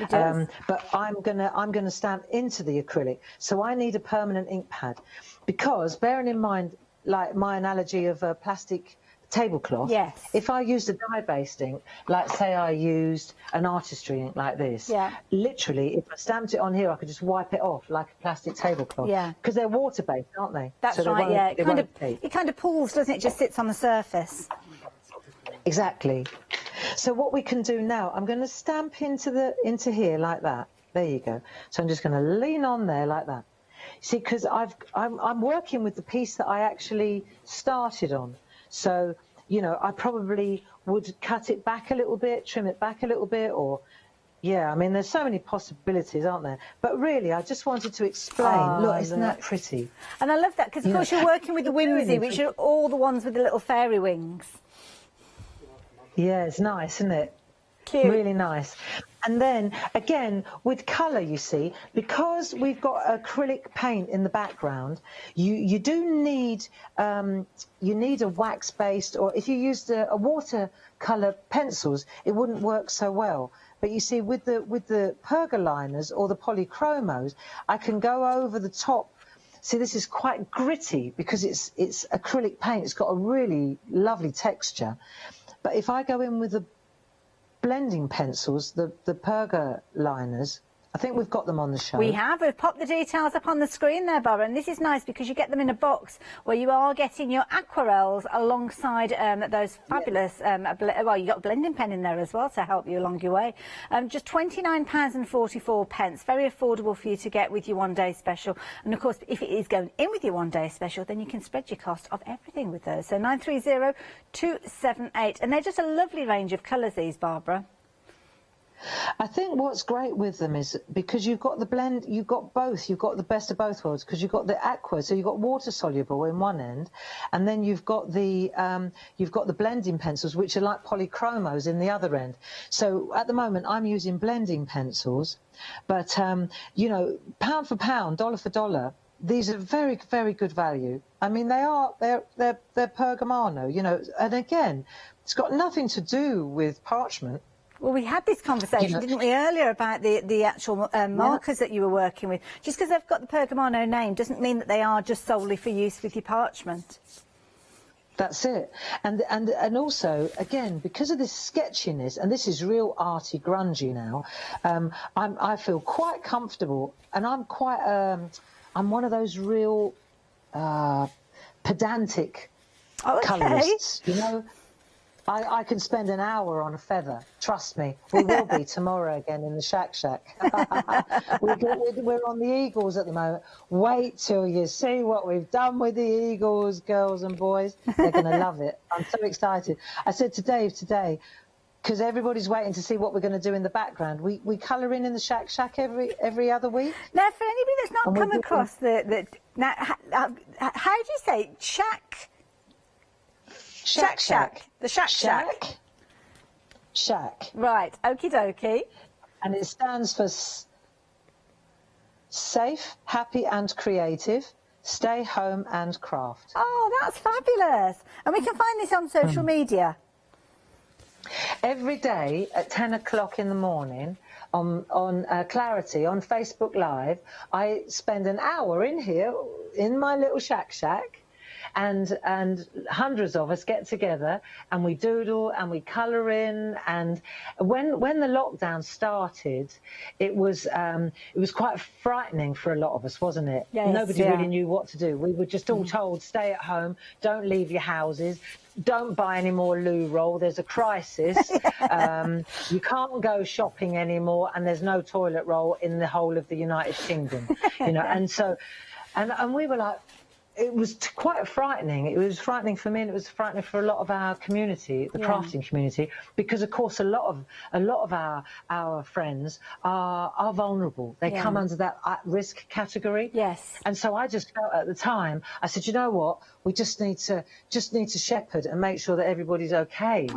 It does. But I'm gonna stamp into the acrylic, so I need a permanent ink pad, because bearing in mind, like my analogy of a plastic tablecloth, if I used a dye-based ink, like say I used an artistry ink like this, literally if I stamped it on here I could just wipe it off like a plastic tablecloth, because they're water-based, aren't they? That's so right, yeah. It kind of pulls, doesn't it? It just sits on the surface. Exactly. So what we can do now, I'm going to stamp into here like that. There you go. So I'm just going to lean on there like that. See, because I'm working with the piece that I actually started on. So, you know, I probably would cut it back a little bit, trim it back a little bit, or, yeah, I mean, there's so many possibilities, aren't there? But really, I just wanted to explain. Look, isn't that pretty? And I love that, because, of course, you're working with the whimsy, which are all the ones with the little fairy wings. Yeah, it's nice, isn't it? Cute. Really nice. And then, again, with colour, you see, because we've got acrylic paint in the background, you do need a wax-based, or if you used a watercolour pencils, it wouldn't work so well. But you see, with the pergoliners or the polychromos, I can go over the top. See, this is quite gritty because it's acrylic paint. It's got a really lovely texture. But if I go in with the blending pencils, the pergoliners, I think we've got them on the show. We have. We've popped the details up on the screen there, Barbara, and this is nice because you get them in a box where you are getting your aquarels alongside those fabulous, well, you got a blending pen in there as well to help you along your way. Just £29.44, very affordable for you to get with your one-day special. And, of course, if it is going in with your one-day special, then you can spread your cost of everything with those. So 930278, and they're just a lovely range of colours, these, Barbara. I think what's great with them is because you've got the blend, you've got both, you've got the best of both worlds, because you've got the aqua, so you've got water soluble in one end, and then you've got the blending pencils, which are like polychromos in the other end. So at the moment I'm using blending pencils, but you know, pound for pound, dollar for dollar, these are very, very good value. I mean, they're Pergamano, you know, and again, it's got nothing to do with parchment. Well, we had this conversation, didn't we, earlier about the actual markers that you were working with. Just because they've got the Pergamano name doesn't mean that they are just solely for use with your parchment. That's it. And also, again, because of this sketchiness, and this is real arty, grungy now, I feel quite comfortable, and I'm quite, I'm one of those real pedantic colourists, you know. I can spend an hour on a feather. Trust me. We will be tomorrow again in the Shack. We're on the Eagles at the moment. Wait till you see what we've done with the Eagles, girls and boys. They're going to love it. I'm so excited. I said to Dave today, because everybody's waiting to see what we're going to do in the background, we colour in the Shack every other week. Now, for anybody that's not come across now, how do you say Shack? Shack. The Shack. Shack. Right, okie dokie. And it stands for safe, happy and creative, stay home and craft. Oh, that's fabulous. And we can find this on social media. Every day at 10 o'clock in the morning on Clarity, on Facebook Live, I spend an hour in here, in my little Shack, and hundreds of us get together and we doodle and we colour in. And when the lockdown started, it was quite frightening for a lot of us, wasn't it? Yes, Nobody really knew what to do. We were just all told, stay at home, don't leave your houses, don't buy any more loo roll, there's a crisis. You can't go shopping anymore, and there's no toilet roll in the whole of the United Kingdom. You know, and so, and we were like, it was quite frightening. It was frightening for me, and it was frightening for a lot of our community, the crafting community, because of course a lot of our friends are vulnerable. They come under that at-risk category. Yes. And so I just felt at the time, I said, you know what, we just need to shepherd and make sure that everybody's okay.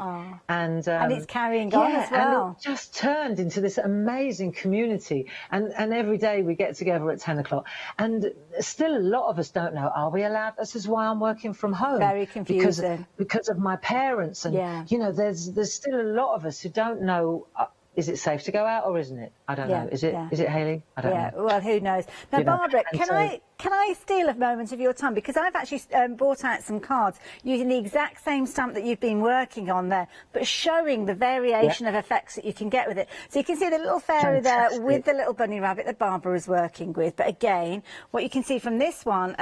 And it's carrying on as well. And it just turned into this amazing community. And every day we get together at 10 o'clock. And still a lot of us don't know, are we allowed? This is why I'm working from home. Very confusing. Because of my parents. And, you know, there's still a lot of us who don't know, is it safe to go out or isn't it? I don't know. Is it, Hayley? I don't know. Well, who knows? Now, You know, Barbara, and can I steal a moment of your time? Because I've actually brought out some cards using the exact same stamp that you've been working on there, but showing the variation of effects that you can get with it. So you can see the little fairy there with the little bunny rabbit that Barbara is working with. But again, what you can see from this one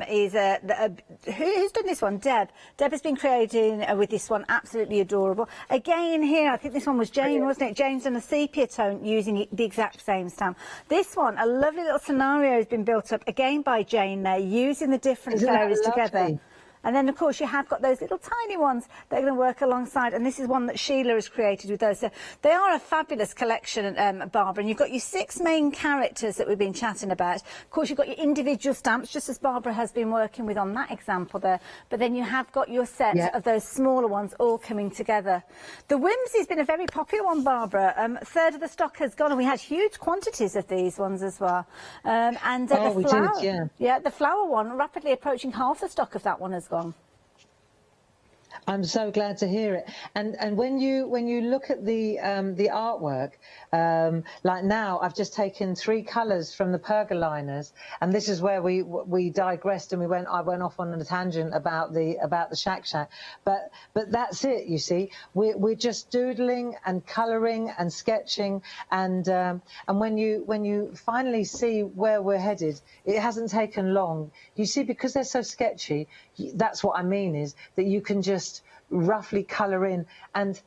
is who's done this one? Deb. Deb has been creating with this one, absolutely adorable. Again here, I think this one was Jane, wasn't it? Jane's done a sepia tone using the exact same stamp. This one, a lovely little scenario has been built up again by Jane there, using the different fairies together. And then, of course, you have got those little tiny ones that are going to work alongside. And this is one that Sheila has created with those. So they are a fabulous collection, Barbara. And you've got your 6 main characters that we've been chatting about. Of course, you've got your individual stamps, just as Barbara has been working with on that example there. But then you have got your set of those smaller ones all coming together. The Whimsy's been a very popular one, Barbara. A third of the stock has gone, and we had huge quantities of these ones as well. The flower, the flower one, rapidly approaching half the stock of that one as well. I'm so glad to hear it. And when you look at the artwork, like now I've just taken 3 colours from the pergoliners, and this is where we digressed and I went off on a tangent about the shack. But that's it. You see, we're just doodling and colouring and sketching, and when you finally see where we're headed, it hasn't taken long. You see, because they're so sketchy, that's what I mean, is that you can just roughly colour in, and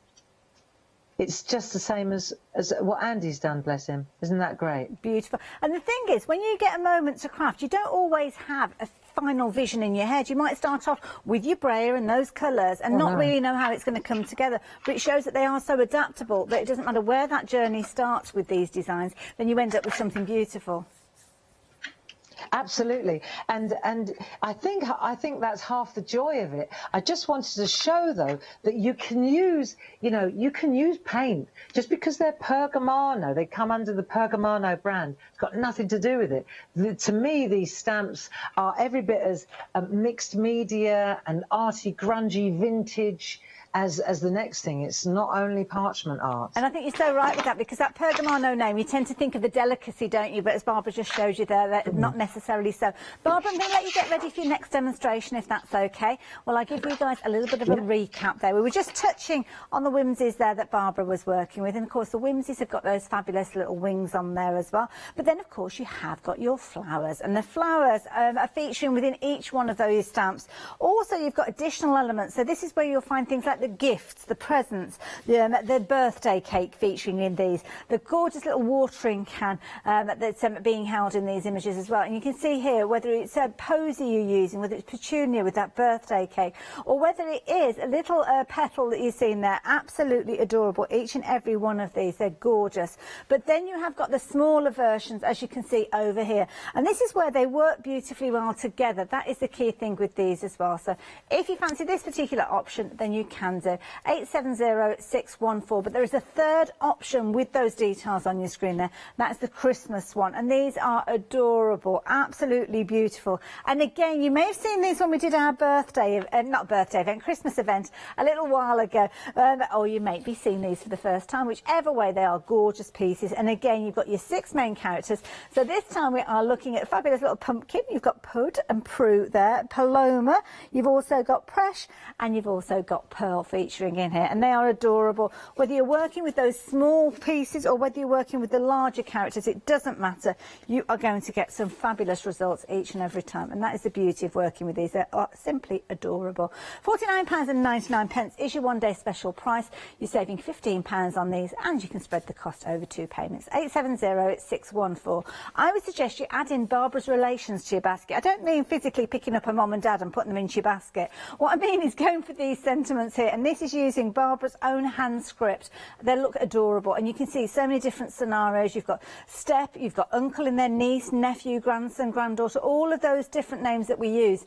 it's just the same as what Andy's done, bless him. Isn't that great? Beautiful. And the thing is, when you get a moment to craft, you don't always have a final vision in your head. You might start off with your brayer and those colours and not really know how it's going to come together, but it shows that they are so adaptable that it doesn't matter where that journey starts with these designs, then you end up with something beautiful. Absolutely, and I think that's half the joy of it. I just wanted to show, though, that you can use paint. Just because they're Pergamano, they come under the Pergamano brand. It's got nothing to do with it. To me, these stamps are every bit as mixed media and arty, grungy, vintage as the next thing. It's not only parchment art. And I think you're so right with that, because that Pergamano name, you tend to think of the delicacy, don't you? But as Barbara just showed you there, not necessarily so. Barbara, I'm going to let you get ready for your next demonstration, if that's okay. Well, I give you guys a little bit of a recap there. We were just touching on the whimsies there that Barbara was working with. And, of course, the whimsies have got those fabulous little wings on there as well. But then, of course, you have got your flowers. And the flowers are featuring within each one of those stamps. Also, you've got additional elements. So this is where you'll find things like the gifts, the presents, the birthday cake featuring in these, the gorgeous little watering can that's being held in these images as well. And you can see here whether it's a posy you're using, whether it's petunia with that birthday cake, or whether it is a little petal that you've seen there. Absolutely adorable, each and every one of these. They're gorgeous. But then you have got the smaller versions, as you can see over here. And this is where they work beautifully well together. That is the key thing with these as well. So if you fancy this particular option, then you can can do. 870614. But there is a third option with those details on your screen there. That's the Christmas one. And these are adorable, absolutely beautiful. And again, you may have seen these when we did our Christmas event a little while ago. Or you may be seeing these for the first time. Whichever way, they are gorgeous pieces. And again, you've got your 6 main characters. So this time we are looking at a fabulous little pumpkin. You've got Pud and Prue there, Paloma. You've also got Presh, and you've also got Pearl featuring in here. And they are adorable. Whether you're working with those small pieces or whether you're working with the larger characters, it doesn't matter. You are going to get some fabulous results each and every time. And that is the beauty of working with these. They are simply adorable. £49.99 is your one-day special price. You're saving £15 on these, and you can spread the cost over 2 payments. 870614. I would suggest you add in Barbara's relations to your basket. I don't mean physically picking up a mum and dad and putting them into your basket. What I mean is going for these sentiments here, and this is using Barbara's own hand script. They look adorable, and you can see so many different scenarios. You've got step, you've got uncle in there, niece, nephew, grandson, granddaughter, all of those different names that we use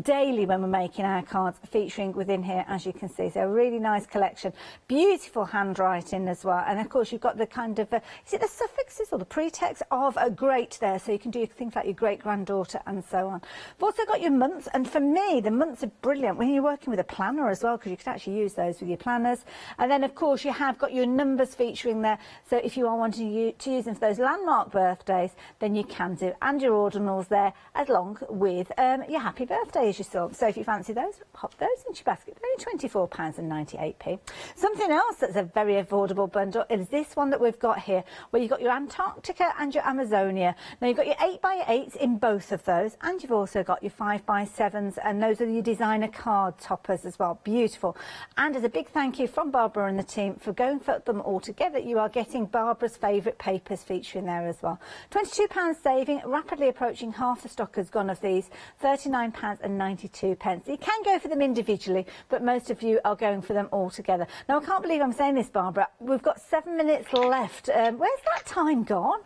daily when we're making our cards, featuring within here, as you can see. So a really nice collection. Beautiful handwriting as well. And of course, you've got the kind of, is it the suffixes or the pretext of a great there? So you can do things like your great-granddaughter and so on. You've also got your months, and for me, the months are brilliant when you're working with a planner as well, because you could actually use those with your planners. And then, of course, you have got your numbers featuring there. So if you are wanting to use them for those landmark birthdays, then you can do. And your ordinals there, along with your happy birthday, as you saw. So if you fancy those, pop those into your basket. They're only £24.98. Something else that's a very affordable bundle is this one that we've got here, where you've got your Antarctica and your Amazonia. Now, you've got your 8x8s in both of those, and you've also got your 5x7s, and those are your designer card toppers as well. Beautiful. And as a big thank you from Barbara and the team for going for them all together, you are getting Barbara's favourite papers featuring there as well. £22 saving, rapidly approaching half the stock has gone of these, £39.92. You can go for them individually, but most of you are going for them all together. Now, I can't believe I'm saying this, Barbara. We've got 7 minutes left. Where's that time gone?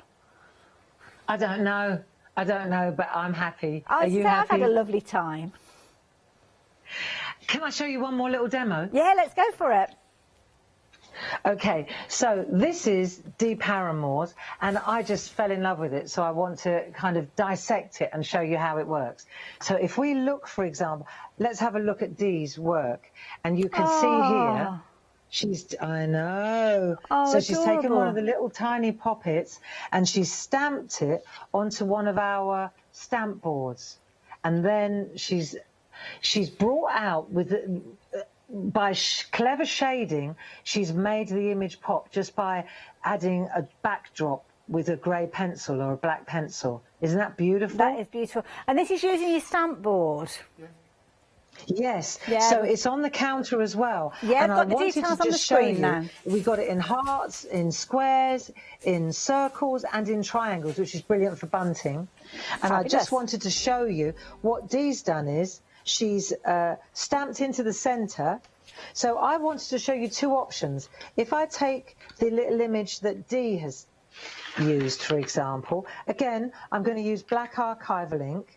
I don't know. I don't know, but I'm happy. Are you happy? I've had a lovely time. Can I show you one more little demo? Yeah, let's go for it. Okay, so this is Dee Paramore's, and I just fell in love with it, so I want to kind of dissect it and show you how it works. So if we look, for example, let's have a look at Dee's work, and you can see here, I know. So she's taken one of the little tiny poppets and she's stamped it onto one of our stamp boards, and then she's brought out with by clever shading, she's made the image pop just by adding a backdrop with a grey pencil or a black pencil. Isn't that beautiful? That is beautiful. And this is using your stamp board? Yeah. Yes. Yeah. So it's on the counter as well. Yeah, and I've got the details on the screen now. We got it in hearts, in squares, in circles and in triangles, which is brilliant for bunting. And I just wanted to show you what Dee's done is, she's stamped into the centre. So I wanted to show you 2 options. If I take the little image that Dee has used, for example, again, I'm going to use black archival ink,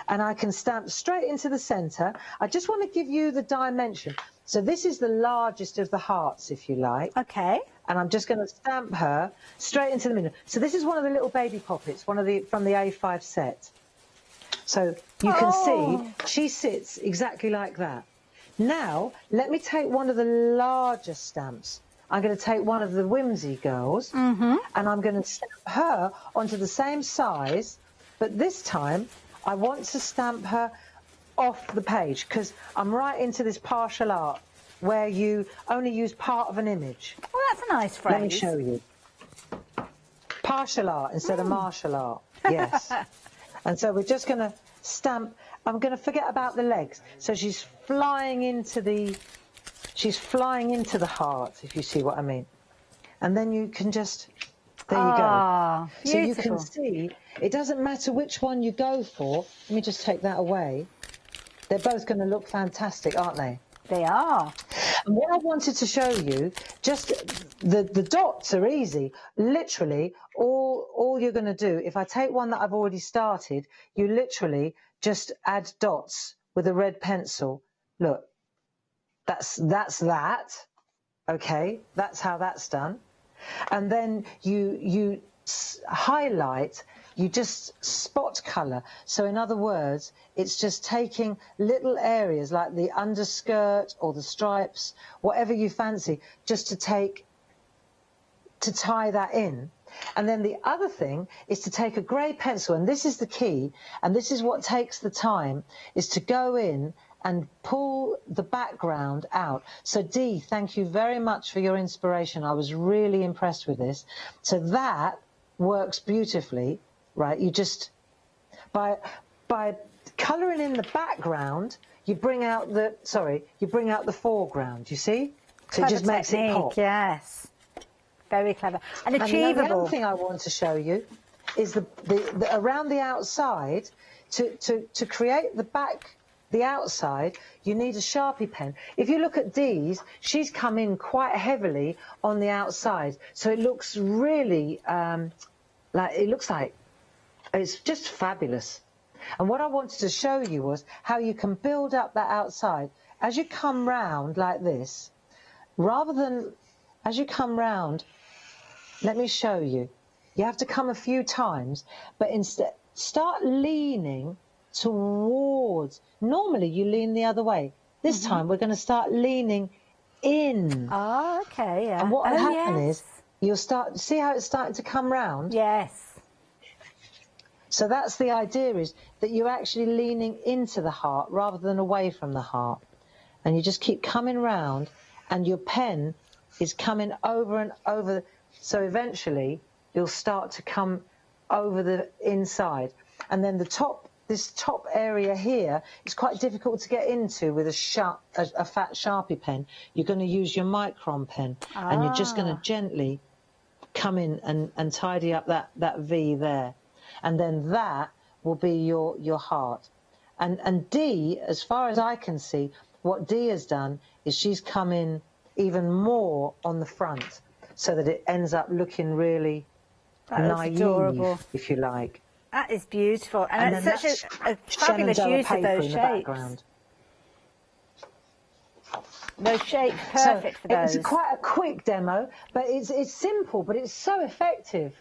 and I can stamp straight into the centre. I just want to give you the dimension. So this is the largest of the hearts, if you like. Okay. And I'm just going to stamp her straight into the middle. So this is one of the little baby poppets, from the A5 set. So you can see she sits exactly like that. Now, let me take one of the larger stamps. I'm going to take one of the Whimsy Girls, and I'm going to stamp her onto the same size, but this time I want to stamp her off the page, because I'm right into this partial art where you only use part of an image. Well, that's a nice phrase. Let me show you. Partial art instead of martial art. Yes. And so we're just going to stamp. I'm going to forget about the legs. So she's flying into the heart, if you see what I mean. And then you can just, there you go. So you can see, it doesn't matter which one you go for. Let me just take that away. They're both going to look fantastic, aren't they? They are. And what I wanted to show you, just the dots are easy. Literally, all you're going to do, if I take one that I've already started, you literally just add dots with a red pencil. Look. That's that. Okay, that's how that's done. And then you highlight, you just spot colour. So in other words, it's just taking little areas like the underskirt or the stripes, whatever you fancy, just to tie that in. And then the other thing is to take a grey pencil, and this is the key, and this is what takes the time, is to go in and pull the background out. So Dee, thank you very much for your inspiration. I was really impressed with this. So that works beautifully, right? You just, by colouring in the background, you bring out the foreground, you see? So it just makes it pop. Yes. Very clever. And achievable. The other thing I want to show you is the around the outside, to create the outside, you need a Sharpie pen. If you look at Dee's, she's come in quite heavily on the outside. So it looks really, like it's just fabulous. And what I wanted to show you was how you can build up that outside. As you come round like this, as you come round, let me show you. You have to come a few times, but instead, start leaning towards. Normally you lean the other way. This time we're going to start leaning in. Oh, okay, yeah. And what will happen is you'll start, see how it's starting to come round? Yes. So that's the idea, is that you're actually leaning into the heart rather than away from the heart. And you just keep coming round, and your pen is coming over and over. So eventually you'll start to come over the inside. And then this top area here is quite difficult to get into with a fat Sharpie pen. You're going to use your micron pen, and you're just going to gently come in and tidy up that V there. And then that will be your heart. And Dee, as far as I can see, what Dee has done is she's come in even more on the front, so that it ends up looking really naive, adorable, if you like. That is beautiful, and it's such a fabulous use of those shapes. Those shapes, perfect for those. It's quite a quick demo, but it's simple, but it's so effective.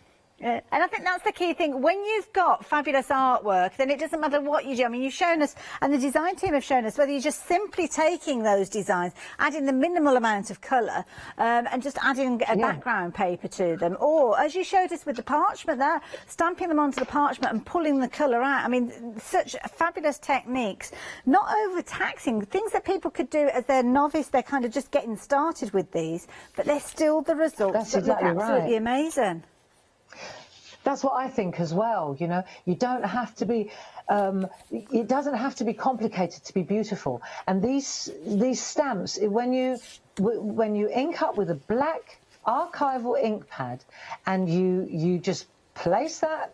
And I think that's the key thing. When you've got fabulous artwork, then it doesn't matter what you do. I mean, you've shown us, and the design team have shown us, whether you're just simply taking those designs, adding the minimal amount of colour, and just adding a background paper to them, or, as you showed us with the parchment there, stamping them onto the parchment and pulling the colour out. I mean, such fabulous techniques, not overtaxing, things that people could do as they're novice, they're kind of just getting started with these, but they're still the results that look absolutely amazing. That's what I think as well. You know, you don't have to be. It doesn't have to be complicated to be beautiful. And these stamps, when you ink up with a black archival ink pad, and you just place that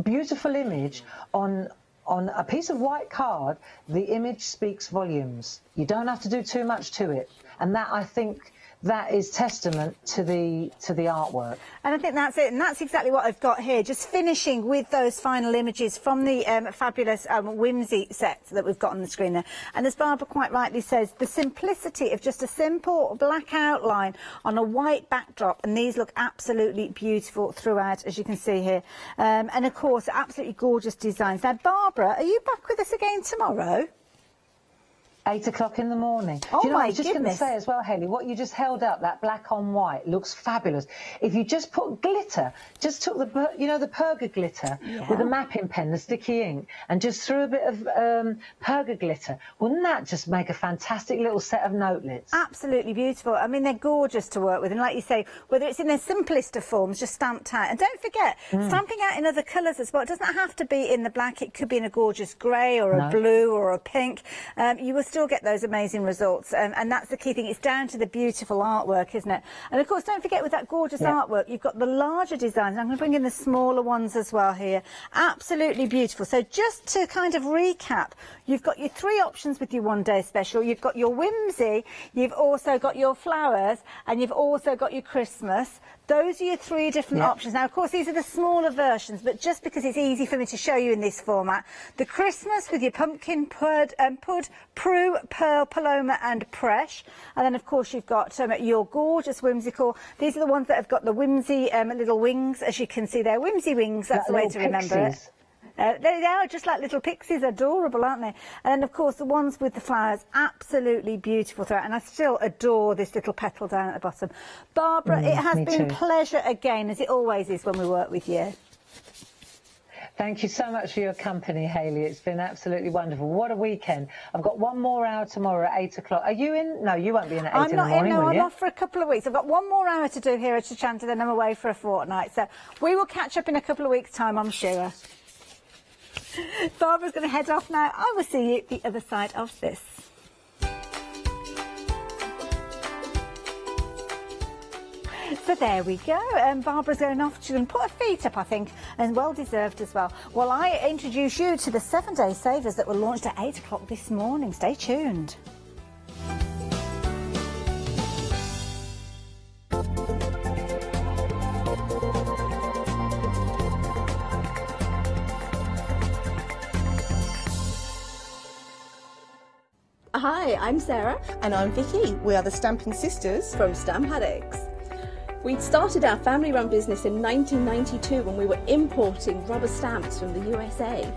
beautiful image on a piece of white card, the image speaks volumes. You don't have to do too much to it, and that, I think, that is testament to the artwork. And I think that's it, and that's exactly what I've got here, just finishing with those final images from the fabulous Whimsy set that we've got on the screen there. And as Barbara quite rightly says, the simplicity of just a simple black outline on a white backdrop, and these look absolutely beautiful throughout, as you can see here. And of course, absolutely gorgeous designs. Now, Barbara, are you back with us again tomorrow? 8 o'clock in the morning. Oh, Do you know, my I was just going to goodness. say as well, Hayley, what you just held up, that black on white, looks fabulous. If you just put glitter, just took the Perga glitter with a mapping pen, the sticky ink, and just threw a bit of Perga glitter, wouldn't that just make a fantastic little set of notelets? Absolutely beautiful. I mean, they're gorgeous to work with. And like you say, whether it's in their simplest of forms, just stamped out. And don't forget, stamping out in other colours as well. It doesn't have to be in the black. It could be in a gorgeous grey or a blue or a pink. You will still get those amazing results, and that's the key thing. It's down to the beautiful artwork, isn't it? And of course, don't forget, with that gorgeous artwork, you've got the larger designs. I'm going to bring in the smaller ones as well here. Absolutely beautiful. So just to kind of recap, you've got your 3 options with your one-day special. You've got your Whimsy, you've also got your flowers, and you've also got your Christmas. Those are your 3 different Yeah. options. Now, of course, these are the smaller versions, but just because it's easy for me to show you in this format, the Christmas with your pumpkin, pud, prue, pearl, paloma and presh. And then, of course, you've got your gorgeous whimsical. These are the ones that have got the whimsy little wings. As you can see, they're whimsy wings. That's the way to remember it. They are just like little pixies, adorable, aren't they? And then, of course, the ones with the flowers, absolutely beautiful throughout. And I still adore this little petal down at the bottom. Barbara, it has been a pleasure again, as it always is when we work with you. Thank you so much for your company, Hayley. It's been absolutely wonderful. What a weekend. I've got 1 more hour tomorrow at 8 o'clock. Are you in? No, you won't be in at 8 in the morning, I'm not in, no, will I'm you? off for a couple of weeks. I've got 1 more hour to do here at Hochanda, then I'm away for a fortnight. So we will catch up in a couple of weeks' time, I'm sure. Barbara's going to head off now. I will see you the other side of this. So there we go. Barbara's going off. She's going to put her feet up, I think, and well deserved as well. Well, I introduce you to the 7-day savers that were launched at 8 o'clock this morning. Stay tuned. Hi, I'm Sarah. And I'm Vicky. We are the Stamping Sisters from Stamp Addicts. We started our family-run business in 1992 when we were importing rubber stamps from the USA.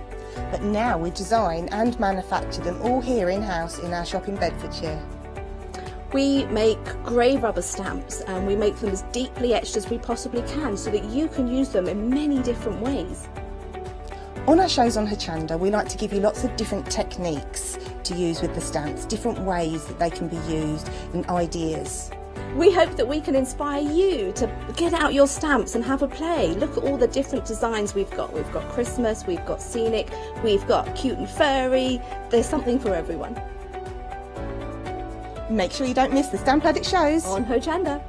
But now we design and manufacture them all here in-house in our shop in Bedfordshire. We make grey rubber stamps and we make them as deeply etched as we possibly can so that you can use them in many different ways. On our shows on Hochanda, we like to give you lots of different techniques to use with the stamps, different ways that they can be used and ideas. We hope that we can inspire you to get out your stamps and have a play. Look at all the different designs we've got. We've got Christmas, we've got scenic, we've got cute and furry. There's something for everyone. Make sure you don't miss the Stamp Addict shows on Hochanda.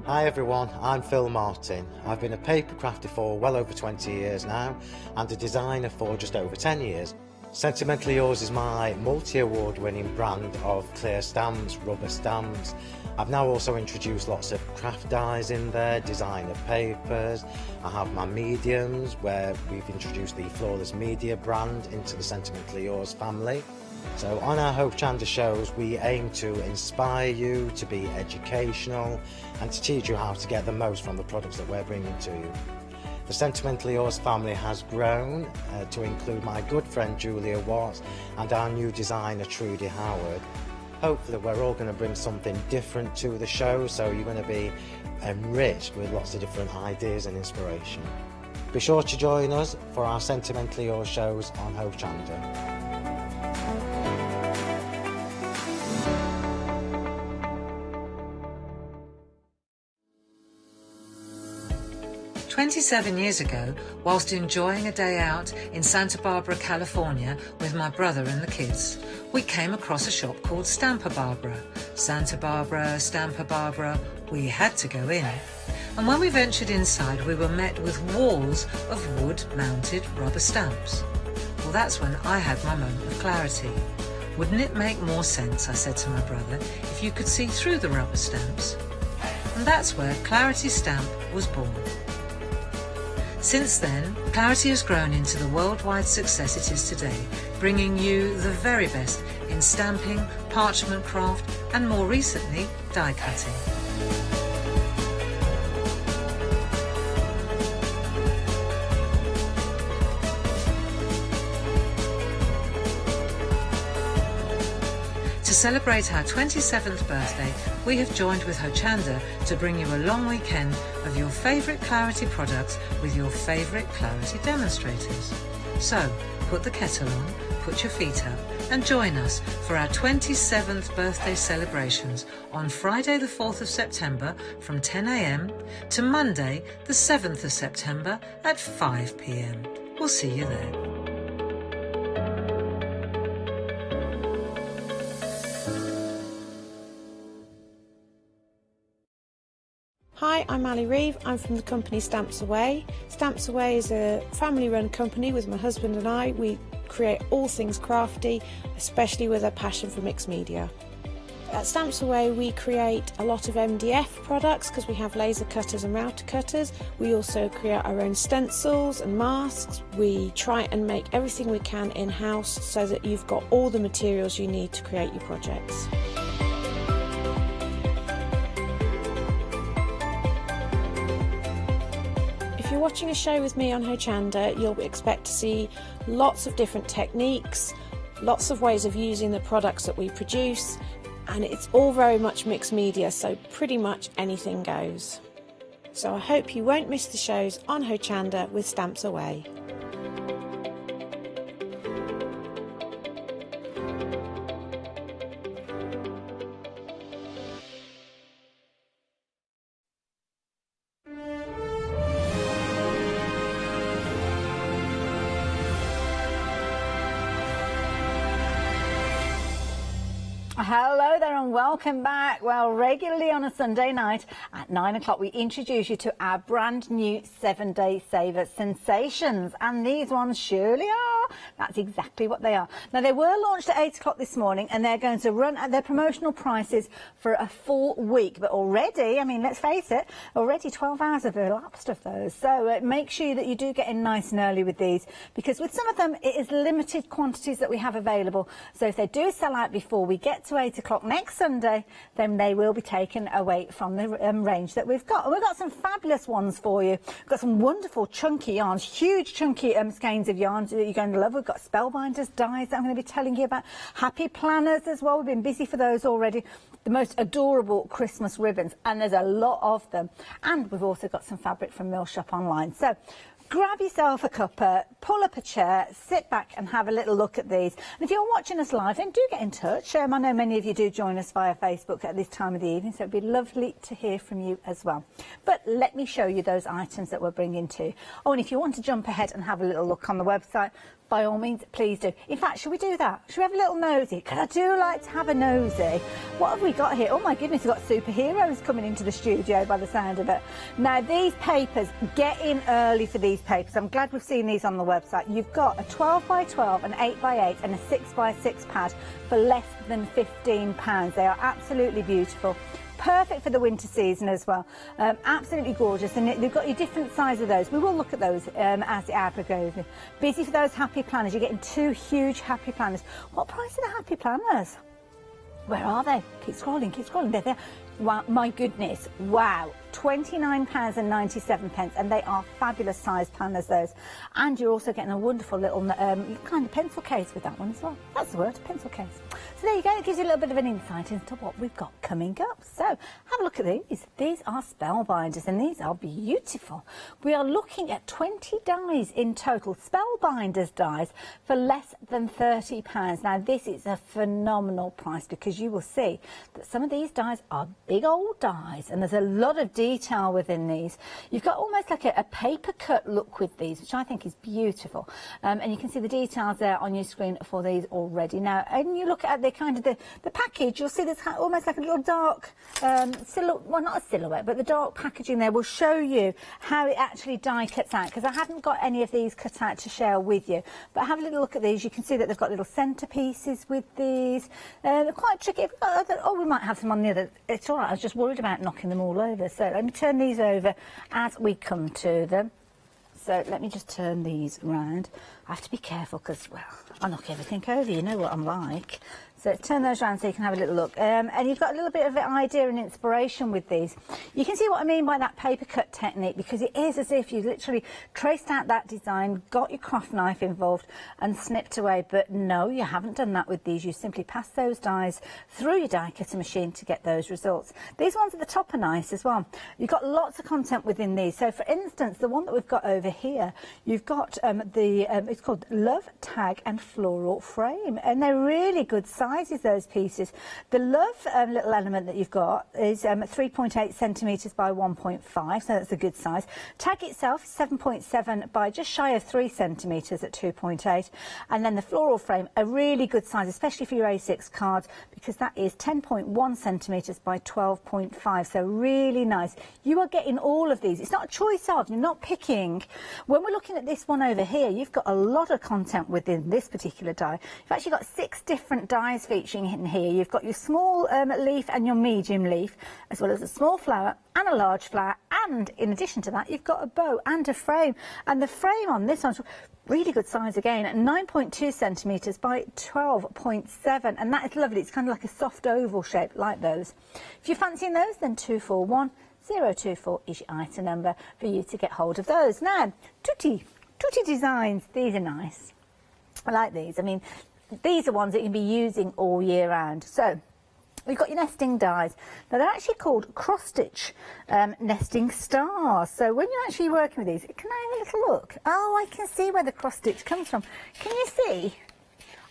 Hi everyone, I'm Phil Martin. I've been a paper crafter for well over 20 years now and a designer for just over 10 years. Sentimentally Yours is my multi-award winning brand of clear stamps, rubber stamps. I've now also introduced lots of craft dyes in there, designer papers. I have my mediums where we've introduced the Flawless Media brand into the Sentimentally Yours family. So on our Hochanda shows we aim to inspire you, to be educational and to teach you how to get the most from the products that we're bringing to you. The Sentimentally Yours family has grown to include my good friend Julia Watts and our new designer Trudy Howard. Hopefully we're all going to bring something different to the show, so you're going to be enriched with lots of different ideas and inspiration. Be sure to join us for our Sentimentally Yours shows on Hochanda. 27 years ago, whilst enjoying a day out in Santa Barbara, California with my brother and the kids, we came across a shop called Stampa Barbara. Santa Barbara, Stampa Barbara, we had to go in. And when we ventured inside, we were met with walls of wood-mounted rubber stamps. Well, that's when I had my moment of clarity. Wouldn't it make more sense, I said to my brother, if you could see through the rubber stamps? And that's where Clarity Stamp was born. Since then, Clarity has grown into the worldwide success it is today, bringing you the very best in stamping, parchment craft, and more recently, die cutting. To celebrate our 27th birthday, we have joined with Hochanda to bring you a long weekend of your favourite Clarity products with your favourite Clarity demonstrators. So, put the kettle on, put your feet up and join us for our 27th birthday celebrations on Friday the 4th of September from 10 AM to Monday the 7th of September at 5 PM. We'll see you there. Hi, I'm Ali Reeve. I'm from the company Stamps Away. Stamps Away is a family-run company with my husband and I. We create all things crafty, especially with a passion for mixed media. At Stamps Away we create a lot of MDF products because we have laser cutters and router cutters. We also create our own stencils and masks. We try and make everything we can in-house so that you've got all the materials you need to create your projects. If you're watching a show with me on Hochanda, you'll expect to see lots of different techniques, lots of ways of using the products that we produce, and it's all very much mixed media, so pretty much anything goes. So I hope you won't miss the shows on Hochanda with Stamps Away. Hello there and welcome back. Well, regularly on a Sunday night at 9 o'clock we introduce you to our brand new 7-day saver sensations, and these ones surely are. That's exactly what they are. Now, they were launched at 8 o'clock this morning and they're going to run at their promotional prices for a full week, but already, I mean, let's face it, already 12 hours have elapsed of those, so make sure that you do get in nice and early with these, because with some of them it is limited quantities that we have available, so if they do sell out before we get to 8 o'clock next Sunday, then they will be taken away from the range that we've got. And we've got some fabulous ones for you. We've got some wonderful chunky yarns, huge chunky skeins of yarns that you're going to love. We've got spellbinders, dies that I'm going to be telling you about, happy planners as well. We've been busy for those already. The most adorable Christmas ribbons, and there's a lot of them. And we've also got some fabric from Mill Shop Online. So grab yourself a cuppa, pull up a chair, sit back and have a little look at these. And if you're watching us live, then do get in touch. I know many of you do join us via Facebook at this time of the evening, so it'd be lovely to hear from you as well. But let me show you those items that we're bringing to you. Oh, and if you want to jump ahead and have a little look on the website, by all means, please do. In fact, should we do that? Should we have a little nosy? Because I do like to have a nosy. What have we got here? Oh my goodness, we've got superheroes coming into the studio by the sound of it. Now, these papers, get in early for these papers. I'm glad we've seen these on the website. You've got a 12 by 12, an 8 by 8 and a 6 by 6 pad for less than £15. They are absolutely beautiful. Perfect for the winter season as well. Absolutely gorgeous, and they've got your different size of those. We will look at those as the hour goes. Busy for those happy planners. You're getting 2 huge happy planners. What price are the happy planners? Where are they? Keep scrolling, keep scrolling. They're there. Wow, my goodness, wow. £29.97, and they are fabulous size planners, those. And you're also getting a wonderful little kind of pencil case with that one as well. That's the word, pencil case. So there you go, it gives you a little bit of an insight into what we've got coming up. So have a look at these. These are spellbinders, and these are beautiful. We are looking at 20 dies in total, spellbinders dies, for less than £30. Now, this is a phenomenal price, because you will see that some of these dies are big old dies, and there's a lot of detail within these. You've got almost like a paper cut look with these, which I think is beautiful, and you can see the details there on your screen for these already. Now, when you look at the kind of the package, you'll see there's almost like a little dark silhouette, well, not a silhouette, but the dark packaging there will show you how it actually die cuts out, because I haven't got any of these cut out to share with you, but have a little look at these. You can see that they've got little centerpieces with these. They're quite tricky. Oh, we might have some on the other. It's all right, I was just worried about knocking them all over. So let me turn these over as we come to them. So let me just turn these around. I have to be careful because, well, I knock everything over. You know what I'm like. So turn those around so you can have a little look. And you've got a little bit of an idea and inspiration with these. You can see what I mean by that paper cut technique, because it is as if you literally traced out that design, got your craft knife involved and snipped away. But no, you haven't done that with these. You simply pass those dies through your die cutter machine to get those results. These ones at the top are nice as well. You've got lots of content within these. So for instance, the one that we've got over here, you've got it's called Love Tag and Floral Frame, and they're really good size. sizes those pieces. The love little element that you've got is 3.8 centimetres by 1.5, so that's a good size. Tag itself is 7.7 by just shy of 3 centimetres at 2.8, and then the floral frame, a really good size, especially for your A6 cards, because that is 10.1 centimetres by 12.5, so really nice. You are getting all of these. It's not a choice of, you're not picking. When we're looking at this one over here, you've got a lot of content within this particular die. You've actually got 6 different dies featuring in here. You've got your small leaf and your medium leaf, as well as a small flower and a large flower, and in addition to that, you've got a bow and a frame. And the frame on this one's really good size again, at 9.2 centimetres by 12.7, and that is lovely. It's kind of like a soft oval shape, like those. If you're fancying those, then 241024 is your item number for you to get hold of those. Now, Tutti designs. These are nice. I like these. I mean, these are ones that you can be using all year round. So we've got your nesting dies. Now, they're actually called cross-stitch nesting stars. So when you're actually working with these, can I have a little look? Oh, I can see where the cross-stitch comes from. Can you see?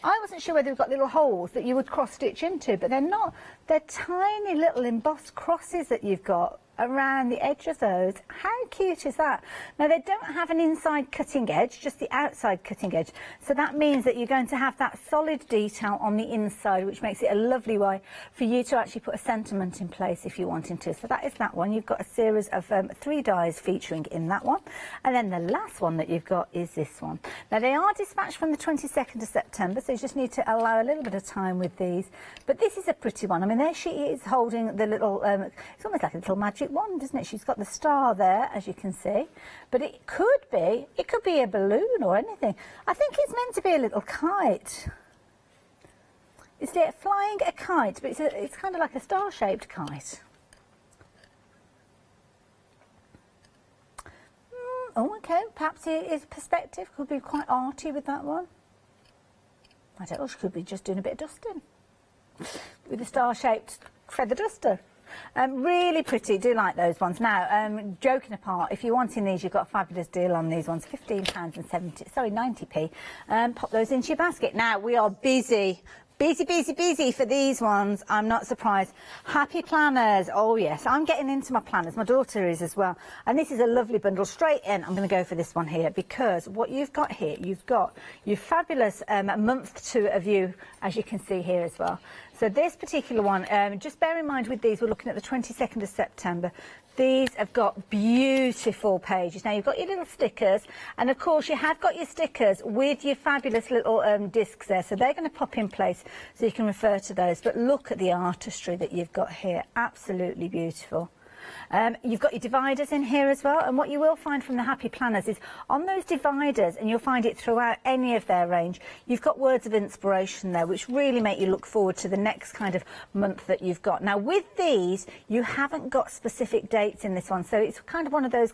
I wasn't sure whether we've got little holes that you would cross-stitch into, but they're not. They're tiny little embossed crosses that you've got around the edge of those. How cute is that? Now, they don't have an inside cutting edge, just the outside cutting edge. So that means that you're going to have that solid detail on the inside, which makes it a lovely way for you to actually put a sentiment in place if you're wanting to. So that is that one. You've got a series of 3 dies featuring in that one. And then the last one that you've got is this one. Now, they are dispatched from the 22nd of September, so you just need to allow a little bit of time with these. But this is a pretty one. I mean, there she is holding the little, it's almost like a little magic wand, isn't it? She's got the star there, as you can see, but it could be a balloon or anything. I think it's meant to be a little kite. Is it flying a kite? But it's kind of like a star-shaped kite. Oh, okay. Perhaps it is perspective. Could be quite arty with that one. I don't know. She could be just doing a bit of dusting with a star-shaped feather duster. Really pretty. Do like those ones. Now, joking apart, if you're wanting these, you've got a fabulous deal on these ones, £90p. Pop those into your basket. Now, we are busy for these ones. I'm not surprised. Happy planners. Oh yes, I'm getting into my planners. My daughter is as well. And this is a lovely bundle straight in. I'm going to go for this one here, because what you've got here, you've got your fabulous month to a view, as you can see here as well. So this particular one, just bear in mind with these, we're looking at the 22nd of September. These have got beautiful pages. Now, you've got your little stickers, and of course you have got your stickers with your fabulous little discs there, so they're going to pop in place so you can refer to those. But look at the artistry that you've got here. Absolutely beautiful. You've got your dividers in here as well, and what you will find from the Happy Planners is on those dividers, and you'll find it throughout any of their range, you've got words of inspiration there which really make you look forward to the next kind of month that you've got. Now, with these, you haven't got specific dates in this one, so it's kind of one of those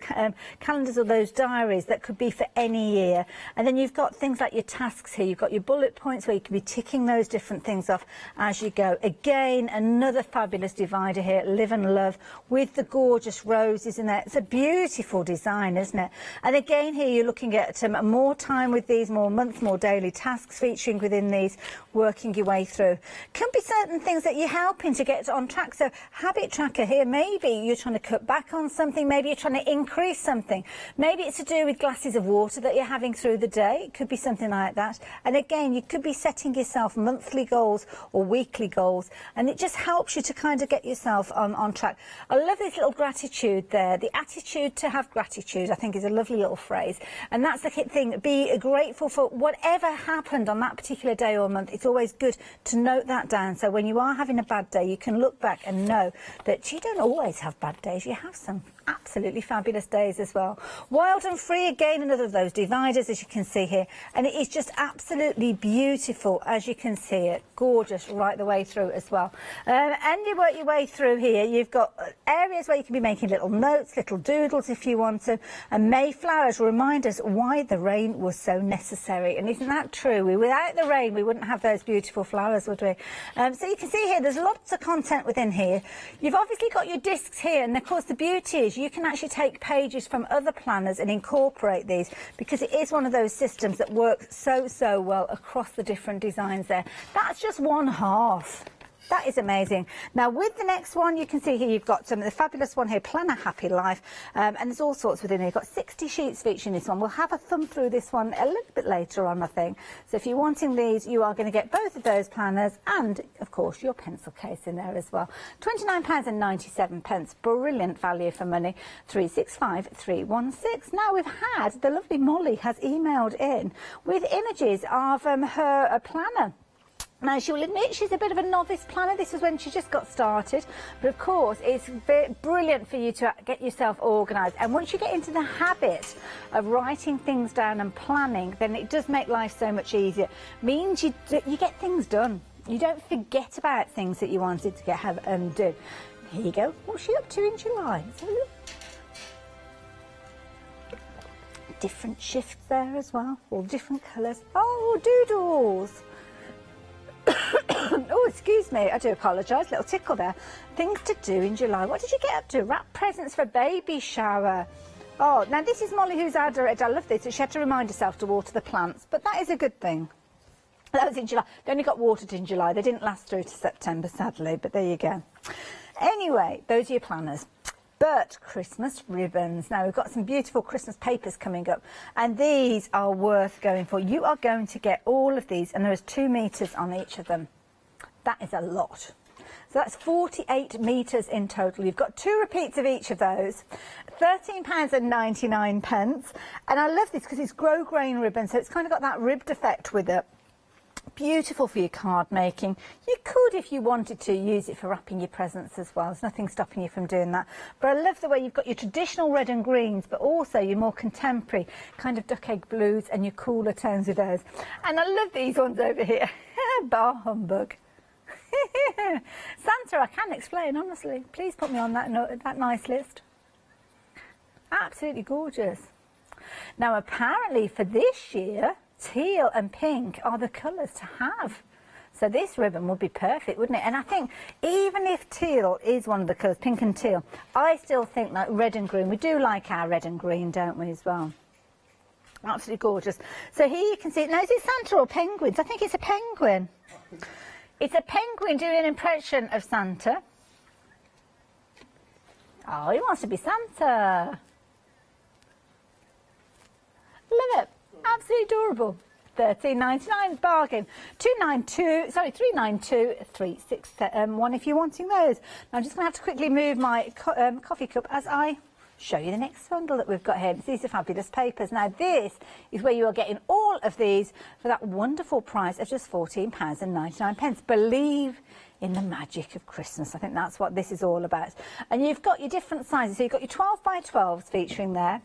calendars or those diaries that could be for any year. And then you've got things like your tasks here. You've got your bullet points where you can be ticking those different things off as you go. Again, another fabulous divider here, Live and Love, with the gorgeous roses in there. It's a beautiful design, isn't it? And again, here you're looking at more time with these, more months, more daily tasks featuring within these, working your way through. Can be certain things that you're helping to get on track. So habit tracker here, maybe you're trying to cut back on something, maybe you're trying to increase something, maybe it's to do with glasses of water that you're having through the day. It could be something like that. And again, you could be setting yourself monthly goals or weekly goals, and it just helps you to kind of get yourself on track. I love this little gratitude there. The attitude to have gratitude, I think, is a lovely little phrase. And that's the thing. Be grateful for whatever happened on that particular day or month. It's always good to note that down. So when you are having a bad day, you can look back and know that you don't always have bad days. You have some absolutely fabulous days as well. Wild and Free, again, another of those dividers, as you can see here. And it is just absolutely beautiful, as you can see it. Gorgeous right the way through as well. And you work your way through here. You've got areas areas where you can be making little notes, little doodles if you want to. And Mayflowers remind us why the rain was so necessary. And isn't that true? Without the rain, we wouldn't have those beautiful flowers, would we? So you can see here, there's lots of content within here. You've obviously got your discs here, and of course the beauty is you can actually take pages from other planners and incorporate these, because it is one of those systems that works so well across the different designs there. That's just one half. That is amazing. Now with the next one, you can see here you've got some of the fabulous one here, Planner Happy Life, and there's all sorts within here. You've got 60 sheets featuring this one. We'll have a thumb through this one a little bit later on, I think. So if you're wanting these, you are going to get both of those planners and, of course, your pencil case in there as well. £29.97, brilliant value for money. 365316. Now we've had, the lovely Molly has emailed in with images of her planner. Now, she will admit she's a bit of a novice planner. This was when she just got started. But, of course, it's brilliant for you to get yourself organised. And once you get into the habit of writing things down and planning, then it does make life so much easier. Means you get things done. You don't forget about things that you wanted to have and do. Here you go. What's she up to in July? Let's have a look. Different shifts there as well. All different colours. Oh, doodles. Oh, excuse me, I do apologise, little tickle there. Things to do in July. What did you get up to? Wrap presents for a baby shower. Oh, now this is Molly who's our director. I love this. She had to remind herself to water the plants, but that is a good thing. That was in July. They only got watered in July. They didn't last through to September, sadly, but there you go. Anyway, those are your planners. But Christmas ribbons. Now, we've got some beautiful Christmas papers coming up, and these are worth going for. You are going to get all of these, and there is 2 metres on each of them. That is a lot. So that's 48 metres in total. You've got 2 repeats of each of those. £13.99. And I love this because it's grosgrain ribbon, so it's kind of got that ribbed effect with it. Beautiful for your card making. You could, if you wanted to, use it for wrapping your presents as well. There's nothing stopping you from doing that. But I love the way you've got your traditional red and greens, but also your more contemporary kind of duck egg blues and your cooler tones with those. And I love these ones over here. Bar humbug. Santa, I can explain, honestly. Please put me on that nice list. Absolutely gorgeous. Now, apparently for this year, teal and pink are the colours to have. So this ribbon would be perfect, wouldn't it? And I think even if teal is one of the colours, pink and teal, I still think like red and green. We do like our red and green, don't we, as well? Absolutely gorgeous. So here you can see, now is it Santa or penguins? I think it's a penguin. It's a penguin doing an impression of Santa. Oh, he wants to be Santa. Love it. Absolutely adorable. £13.99 bargain. £392 if you're wanting those. Now I'm just going to have to quickly move my coffee cup as I show you the next bundle that we've got here. These are fabulous papers. Now this is where you are getting all of these for that wonderful price of just £14.99. Believe in the magic of Christmas. I think that's what this is all about. And you've got your different sizes. So you've got your 12 by 12s featuring there.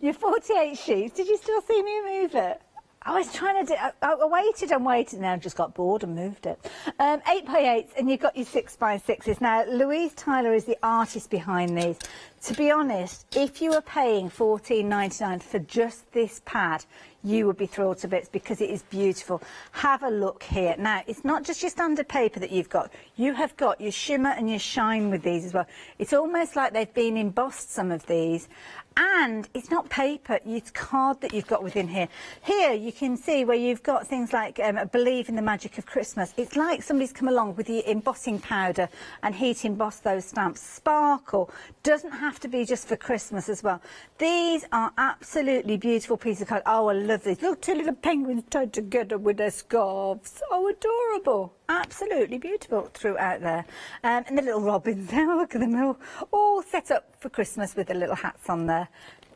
Your 48 sheets. Did you still see me move it? I was trying to do, I waited and waited, and I just got bored and moved it. 8 by 8s, and you've got your 6 by 6s. Now, Louise Tyler is the artist behind these. To be honest, if you were paying £14.99 for just this pad, you would be thrilled to bits because it is beautiful. Have a look here. Now, it's not just your standard paper that you've got. You have got your shimmer and your shine with these as well. It's almost like they've been embossed, some of these. And it's not paper, it's card that you've got within here. Here you can see where you've got things like Believe in the Magic of Christmas. It's like somebody's come along with the embossing powder and heat embossed those stamps. Sparkle. Doesn't have to be just for Christmas as well. These are absolutely beautiful pieces of card. Oh, I love these. Look, 2 little penguins tied together with their scarves. Oh, adorable. Absolutely beautiful throughout there. And the little robins there, look at them all set up for Christmas with the little hats on there.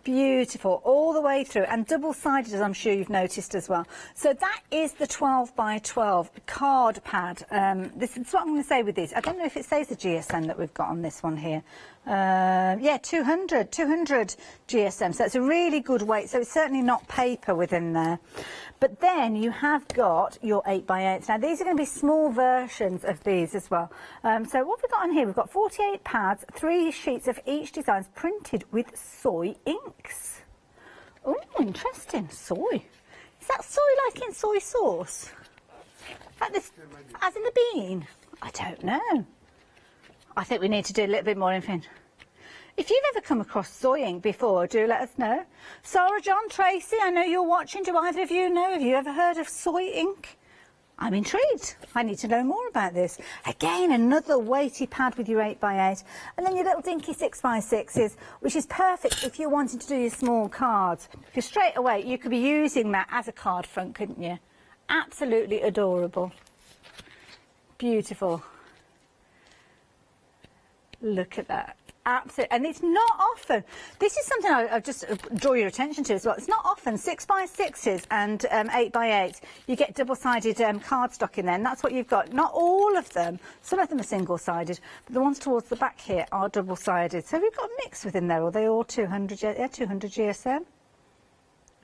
Beautiful all the way through, and double-sided, as I'm sure you've noticed as well. So that is the 12 by 12 card pad. This is what I'm going to say with these. I don't know if it says the GSM that we've got on this one here. Yeah, 200 GSM. So it's a really good weight. So it's certainly not paper within there. But then you have got your 8 by 8s. Now these are going to be small small versions of these as well. So what have we got on here? We've got 48 pads, 3 sheets of each design printed with soy inks. Oh, interesting. Soy. Is that soy like in soy sauce? Like this, as in the bean? I don't know. I think we need to do a little bit more info. If you've ever come across soy ink before, do let us know. Sarah, John, Tracy, I know you're watching. Do either of you know? Have you ever heard of soy ink? I'm intrigued. I need to know more about this. Again, another weighty pad with your 8x8. And then your little dinky 6x6s, which is perfect if you're wanting to do your small cards. Because straight away, you could be using that as a card front, couldn't you? Absolutely adorable. Beautiful. Look at that. Absolutely, and it's not often. This is something I'll just draw your attention to as well. It's not often 6x6s and 8x8. You get double-sided cardstock in there, and that's what you've got. Not all of them. Some of them are single-sided, but the ones towards the back here are double-sided. So we've got a mix within there. Are they all 200? Yeah, 200 GSM.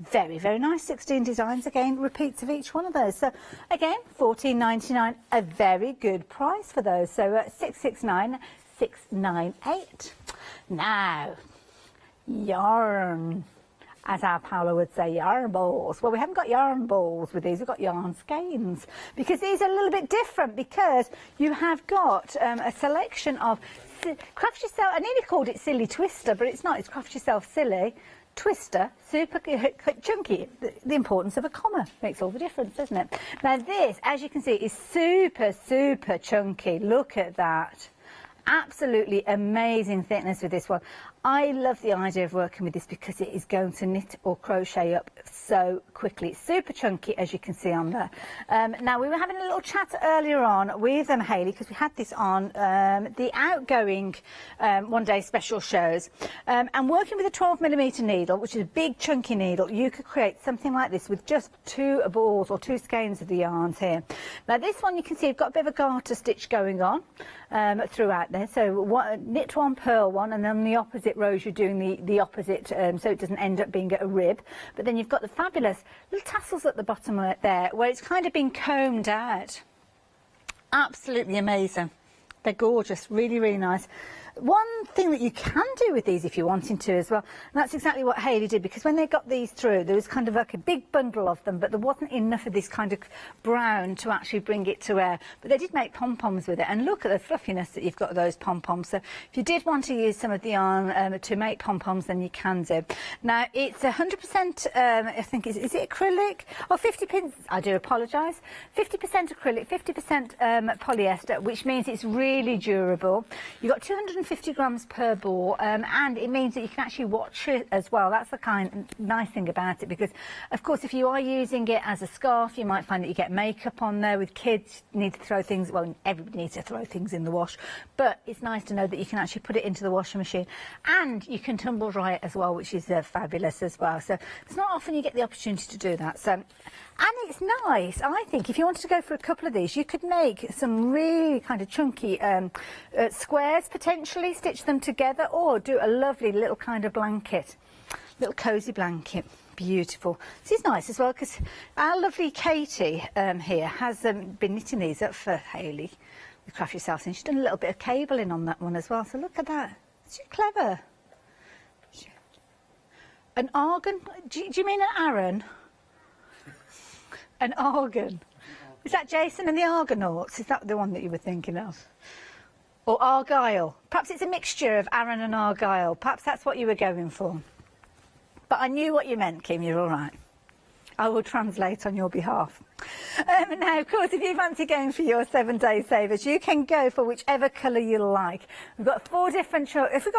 Very, very nice. 16 designs again, repeats of each one of those. So again, $14.99, a very good price for those. So $669. 698. Now, yarn, as our Paula would say, yarn balls. Well, we haven't got yarn balls with these, we've got yarn skeins, because these are a little bit different, because you have got a selection of Craft Yourself. I nearly called it Silly Twister, but it's not. It's Craft Yourself Silly Twister, super chunky. The importance of a comma makes all the difference, doesn't it? Now this, as you can see, is super, super chunky. Look at that. Absolutely amazing thickness with this one. I love the idea of working with this because it is going to knit or crochet up so quickly. It's super chunky, as you can see on there. Now, we were having a little chat earlier on with Hayley, because we had this on the outgoing one day special shows. And working with a 12mm needle, which is a big chunky needle, you could create something like this with just 2 balls or 2 skeins of the yarns here. Now, this one you can see you've got a bit of a garter stitch going on throughout there. So knit one, purl one, and then the opposite rows you're doing the opposite, so it doesn't end up being a rib. But then you've got the fabulous little tassels at the bottom there, where it's kind of been combed out. Absolutely amazing. They're gorgeous, really, really nice. One thing that you can do with these if you're wanting to as well, and that's exactly what Hayley did, because when they got these through, there was kind of like a big bundle of them, but there wasn't enough of this kind of brown to actually bring it to air. But they did make pom-poms with it, and look at the fluffiness that you've got of those pom-poms. So if you did want to use some of the yarn to make pom-poms, then you can do. Now, it's 100%, I think, is it acrylic? Oh, 50%, I do apologise. 50% acrylic, 50% polyester, which means it's really durable. You've got 250 grams per ball, and it means that you can actually watch it as well. That's the nice thing about it, because of course if you are using it as a scarf, you might find that you get makeup on there. With kids, you need to throw things, well, everybody needs to throw things in the wash, but it's nice to know that you can actually put it into the washing machine, and you can tumble dry it as well, which is fabulous as well. So it's not often you get the opportunity to do that. So, and it's nice, I think, if you wanted to go for a couple of these, you could make some really kind of chunky squares, potentially stitch them together, or do a lovely little kind of blanket, little cosy blanket. Beautiful. This is nice as well, because our lovely Katie here has been knitting these up for Hayley with Craft Yourself, and she's done a little bit of cabling on that one as well. So look at that. She's clever. An argan? Do you mean an Aran? An argan. Is that Jason and the Argonauts? Is that the one that you were thinking of? Or Argyle? Perhaps it's a mixture of Aran and Argyle. Perhaps that's what you were going for. But I knew what you meant, Kim. You're all right. I will translate on your behalf. Now, of course, if you fancy going for your 7-day savers, you can go for whichever colour you like. We've got 4 different choices. We've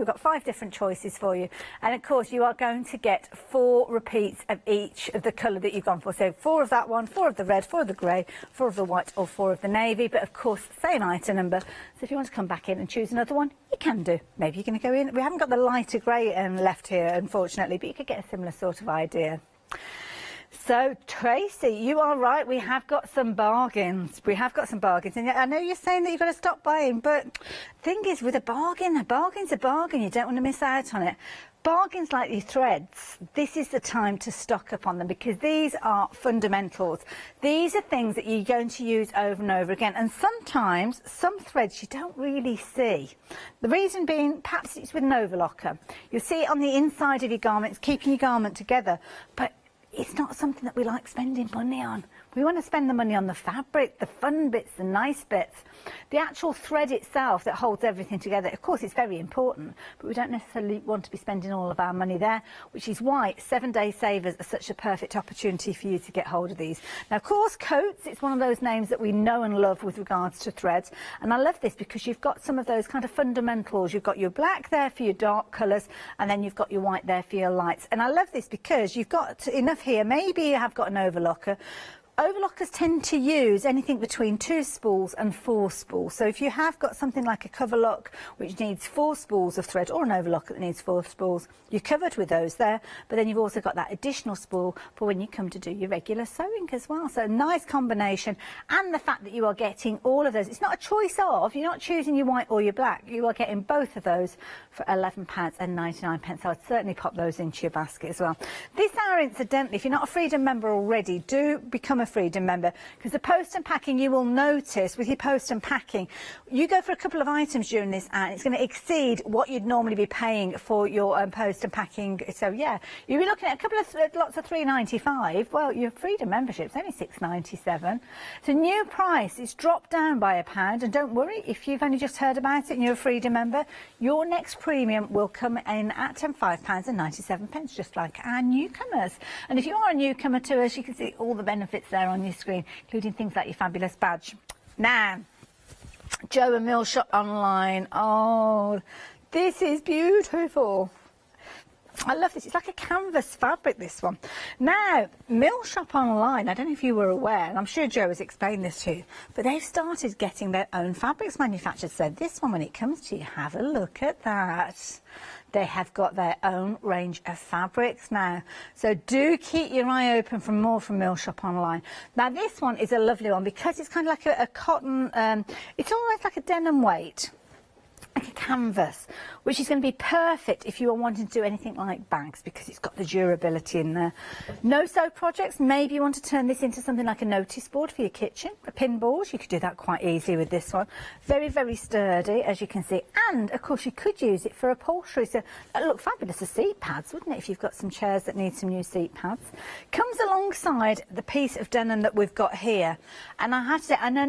got 5 different choices for you. And of course, you are going to get 4 repeats of each of the colour that you've gone for. So 4 of that one, 4 of the red, 4 of the grey, 4 of the white, or 4 of the navy. But of course, same item number. So if you want to come back in and choose another one, you can do. Maybe you're going to go in. We haven't got the lighter grey left here, unfortunately, but you could get a similar sort of idea. So, Tracy, you are right. We have got some bargains. We have got some bargains. And I know you're saying that you've got to stop buying, but thing is, with a bargain's a bargain. You don't want to miss out on it. Bargains like these threads, this is the time to stock up on them because these are fundamentals. These are things that you're going to use over and over again. And sometimes, some threads you don't really see. The reason being, perhaps it's with an overlocker. You'll see it on the inside of your garment, it's keeping your garment together. But it's not something that we like spending money on. We want to spend the money on the fabric, the fun bits, the nice bits. The actual thread itself that holds everything together, of course, it's very important, but we don't necessarily want to be spending all of our money there, which is why 7-day savers are such a perfect opportunity for you to get hold of these. Now, of course, coats, it's one of those names that we know and love with regards to threads, and I love this because you've got some of those kind of fundamentals. You've got your black there for your dark colours, and then you've got your white there for your lights. And I love this because you've got enough here. Maybe you have got an overlocker. Overlockers tend to use anything between 2 spools and 4 spools. So if you have got something like a cover lock which needs 4 spools of thread, or an overlocker that needs 4 spools, you're covered with those there. But then you've also got that additional spool for when you come to do your regular sewing as well. So nice combination, and the fact that you are getting all of those. It's not a choice of, you're not choosing your white or your black. You are getting both of those for £11.99. I'd certainly pop those into your basket as well. This hour, incidentally, if you're not a Freedom member already, do become a Freedom member, because the post and packing, you will notice with your post and packing, you go for a couple of items during this hour, and it's going to exceed what you'd normally be paying for your post and packing. So yeah, you'll be looking at a couple of lots of £3.95. Well, your Freedom membership's only £6.97. It's a new price. It's dropped down by £1, and don't worry if you've only just heard about it and you're a Freedom member, your next premium will come in at £5.97, just like our newcomers. And if you are a newcomer to us, you can see all the benefits there on your screen, including things like your fabulous badge. Now, Joe and Mill Shop Online. Oh, this is beautiful. I love this. It's like a canvas fabric, this one. Now, Mill Shop Online, I don't know if you were aware, and I'm sure Joe has explained this to you, but they've started getting their own fabrics manufactured. So this one, when it comes to you, have a look at that. They have got their own range of fabrics now. So do keep your eye open for more from Mill Shop Online. Now, this one is a lovely one because it's kind of like a cotton, it's almost like a denim weight, like a canvas, which is going to be perfect if you are wanting to do anything like bags, because it's got the durability in there. No-sew projects, maybe you want to turn this into something like a notice board for your kitchen, a pin board. You could do that quite easily with this one. Very, very sturdy, as you can see. And, of course, you could use it for upholstery. So that would look fabulous as seat pads, wouldn't it, if you've got some chairs that need some new seat pads. Comes alongside the piece of denim that we've got here. And I have to say, and I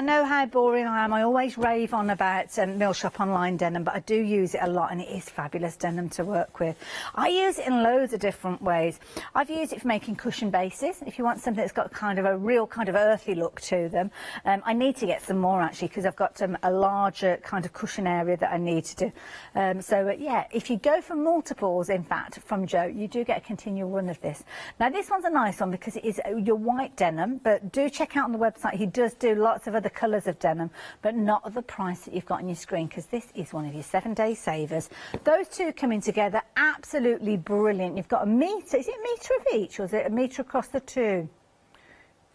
know how boring I am. I always rave on about Mill Shop Online denim, but I do use it a lot, and it is fabulous denim to work with. I use it in loads of different ways. I've used it for making cushion bases. If you want something that's got kind of a real kind of earthy look to them, I need to get some more actually, because I've got a larger kind of cushion area that I need to do. Yeah, if you go for multiples, in fact, from Joe, you do get a continual run of this. Now, this one's a nice one because it is your white denim, but do check out on the website. He does do lots of other colours of denim, but not at the price that you've got on your screen, because this is one of your 7-day savers. Those two coming together, absolutely brilliant. You've got a metre. Is it a metre of each, or is it a metre across the two?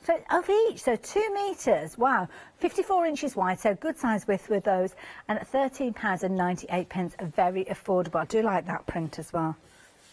So of each, so 2 metres. Wow, 54 inches wide, so good size width with those, and at £13.98, very affordable. I do like that print as well.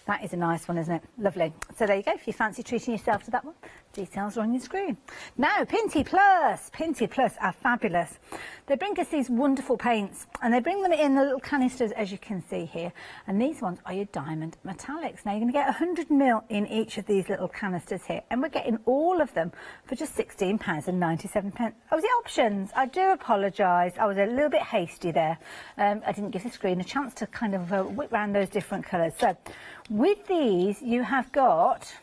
That is a nice one, isn't it? Lovely. So there you go. If you fancy treating yourself to that one, details are on your screen. Now, Pinty Plus are fabulous. They bring us these wonderful paints, and they bring them in the little canisters, as you can see here. And these ones are your diamond metallics. Now, you're going to get 100 ml in each of these little canisters here, and we're getting all of them for just £16.97. Oh, was it options? I do apologise. I was a little bit hasty there. I didn't give the screen a chance to kind of whip around those different colours. So, with these, you have got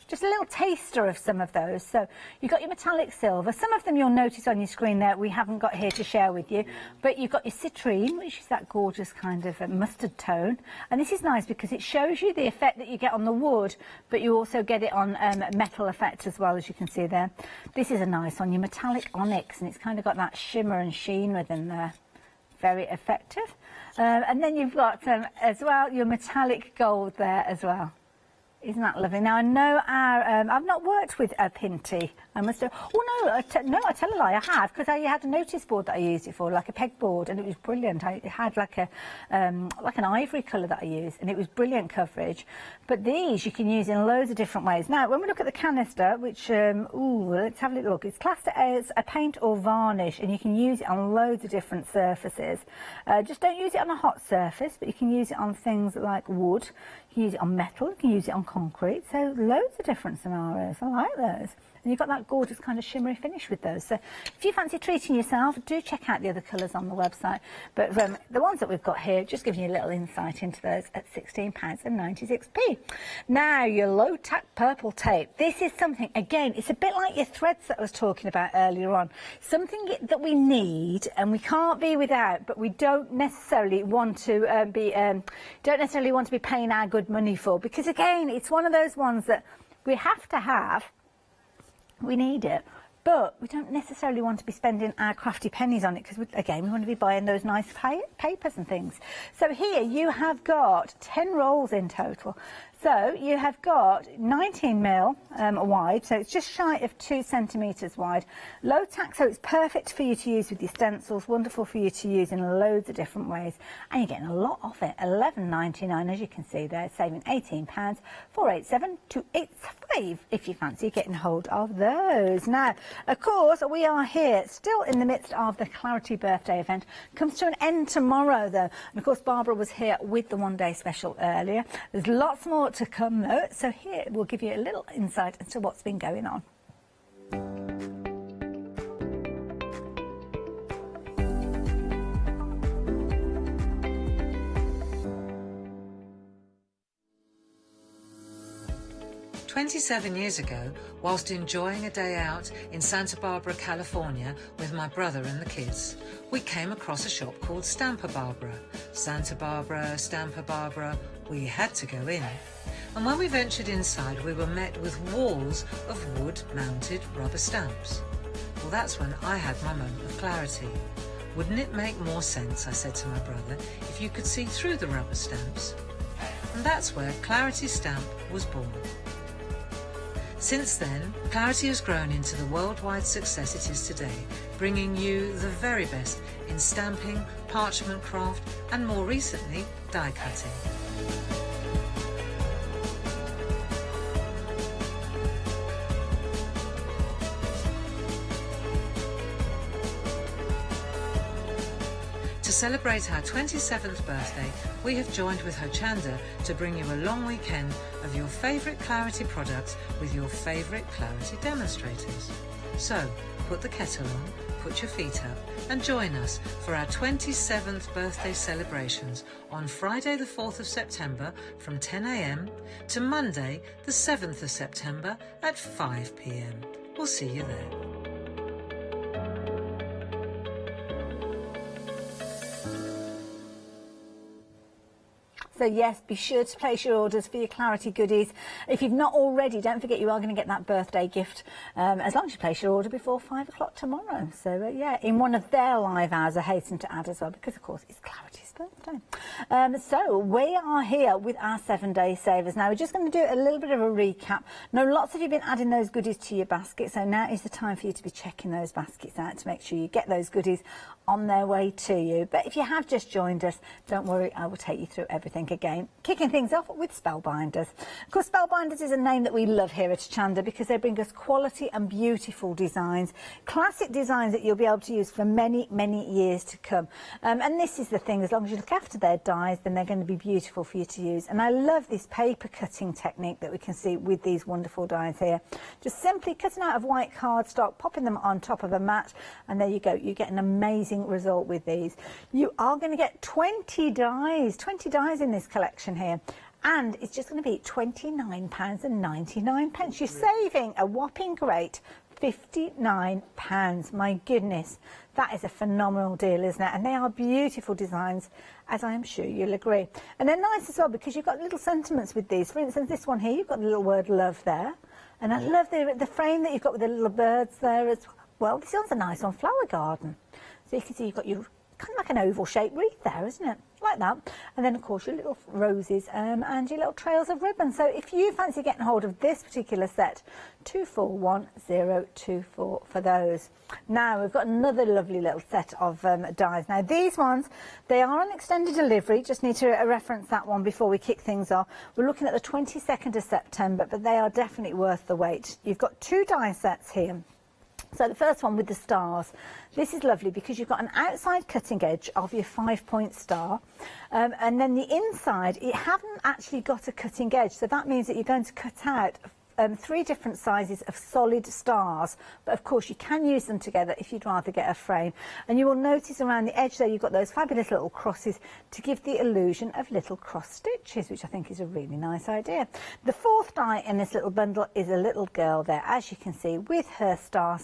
just a little taster of some of those. So you've got your metallic silver. Some of them you'll notice on your screen there we haven't got here to share with you. But you've got your citrine, which is that gorgeous kind of mustard tone. And this is nice because it shows you the effect that you get on the wood, but you also get it on metal effect as well, as you can see there. This is a nice one, your metallic onyx, and it's kind of got that shimmer and sheen within there. Very effective. And then you've got as well your metallic gold there as well. Isn't that lovely? Now, I know I've not worked with a Pinty. I must have... Oh, no, I tell a lie, I have, because I had a notice board that I used it for, like a pegboard, and it was brilliant. It had like an ivory colour that I used, and it was brilliant coverage. But these you can use in loads of different ways. Now, when we look at the canister, which, let's have a little look. It's classed as a paint or varnish, and you can use it on loads of different surfaces. Just don't use it on a hot surface, but you can use it on things like wood. You can use it on metal, you can use it on concrete, so loads of different scenarios. I like those. And you've got that gorgeous kind of shimmery finish with those. So if you fancy treating yourself, do check out the other colours on the website. But the ones that we've got here, just giving you a little insight into those at £16.96p. Now, your low-tack purple tape. This is something, again, it's a bit like your threads that I was talking about earlier on. Something that we need and we can't be without, but we don't necessarily want to be paying our good money for. Because, again, it's one of those ones that we have to have. We need it, but we don't necessarily want to be spending our crafty pennies on it because, again, we want to be buying those nice papers and things. So here you have got 10 rolls in total. So you have got 19mm wide, so it's just shy of 2 centimetres wide. Low tack, so it's perfect for you to use with your stencils, wonderful for you to use in loads of different ways. And you're getting a lot off it, £11.99 as you can see there, saving £18, 487 285 if you fancy getting hold of those. Now, of course, we are here still in the midst of the Clarity birthday event. Comes to an end tomorrow though. And of course, Barbara was here with the one-day special earlier. There's lots more to come though, so here we'll give you a little insight into what's been going on. "27 years ago, whilst enjoying a day out in Santa Barbara, California with my brother and the kids, we came across a shop called Stampa Barbara. Santa Barbara, Stampa Barbara, we had to go in. And when we ventured inside, we were met with walls of wood-mounted rubber stamps. Well, that's when I had my moment of clarity. Wouldn't it make more sense, I said to my brother, if you could see through the rubber stamps? And that's where Clarity Stamp was born. Since then, Clarity has grown into the worldwide success it is today, bringing you the very best in stamping, parchment craft, and more recently, die cutting. To celebrate our 27th birthday, we have joined with Hochanda to bring you a long weekend of your favourite Clarity products with your favourite Clarity demonstrators. So, put the kettle on, put your feet up and join us for our 27th birthday celebrations on Friday the 4th of September from 10 AM to Monday the 7th of September at 5 PM. We'll see you there. So yes, be sure to place your orders for your Clarity goodies. If you've not already, don't forget you are going to get that birthday gift as long as you place your order before 5 o'clock tomorrow. So yeah, in one of their live hours, I hasten to add as well, because of course it's Clarity's birthday. So we are here with our 7-day savers. Now we're just going to do a little bit of a recap. Now lots of you have been adding those goodies to your basket, so now is the time for you to be checking those baskets out to make sure you get those goodies on their way to you. But if you have just joined us, don't worry, I will take you through everything again. Kicking things off with Spellbinders. Of course, Spellbinders is a name that we love here at Hochanda because they bring us quality and beautiful designs, classic designs that you'll be able to use for many, many years to come. And this is the thing, as long as you look after their dies, then they're going to be beautiful for you to use. And I love this paper cutting technique that we can see with these wonderful dies here. Just simply cutting out of white cardstock, popping them on top of a mat, and there you go. You get an amazing result with these. You are going to get 20 dies in this collection here, and it's just going to be £29.99. You're saving a whopping great £59. My goodness, that is a phenomenal deal, isn't it? And they are beautiful designs, as I am sure you'll agree. And they're nice as well because you've got little sentiments with these. For instance, this one here, you've got the little word love there, and I love the frame that you've got with the little birds there as well. This one's a nice one, flower garden. So you can see you've got your kind of like an oval shaped wreath there, isn't it? Like that. And then of course your little roses and your little trails of ribbon. So if you fancy getting hold of this particular set, 241024 for those. Now we've got another lovely little set of dies. Now these ones, they are on extended delivery. Just need to reference that one before we kick things off. We're looking at the 22nd of September, but they are definitely worth the wait. You've got 2 die sets here. So the first one with the stars, this is lovely because you've got an outside cutting edge of your 5-point star, and then the inside, it hasn't actually got a cutting edge, so that means that you're going to cut out 3 different sizes of solid stars, but of course you can use them together if you'd rather get a frame. And you will notice around the edge there you've got those fabulous little crosses to give the illusion of little cross stitches, which I think is a really nice idea. The 4th die in this little bundle is a little girl there, as you can see, with her star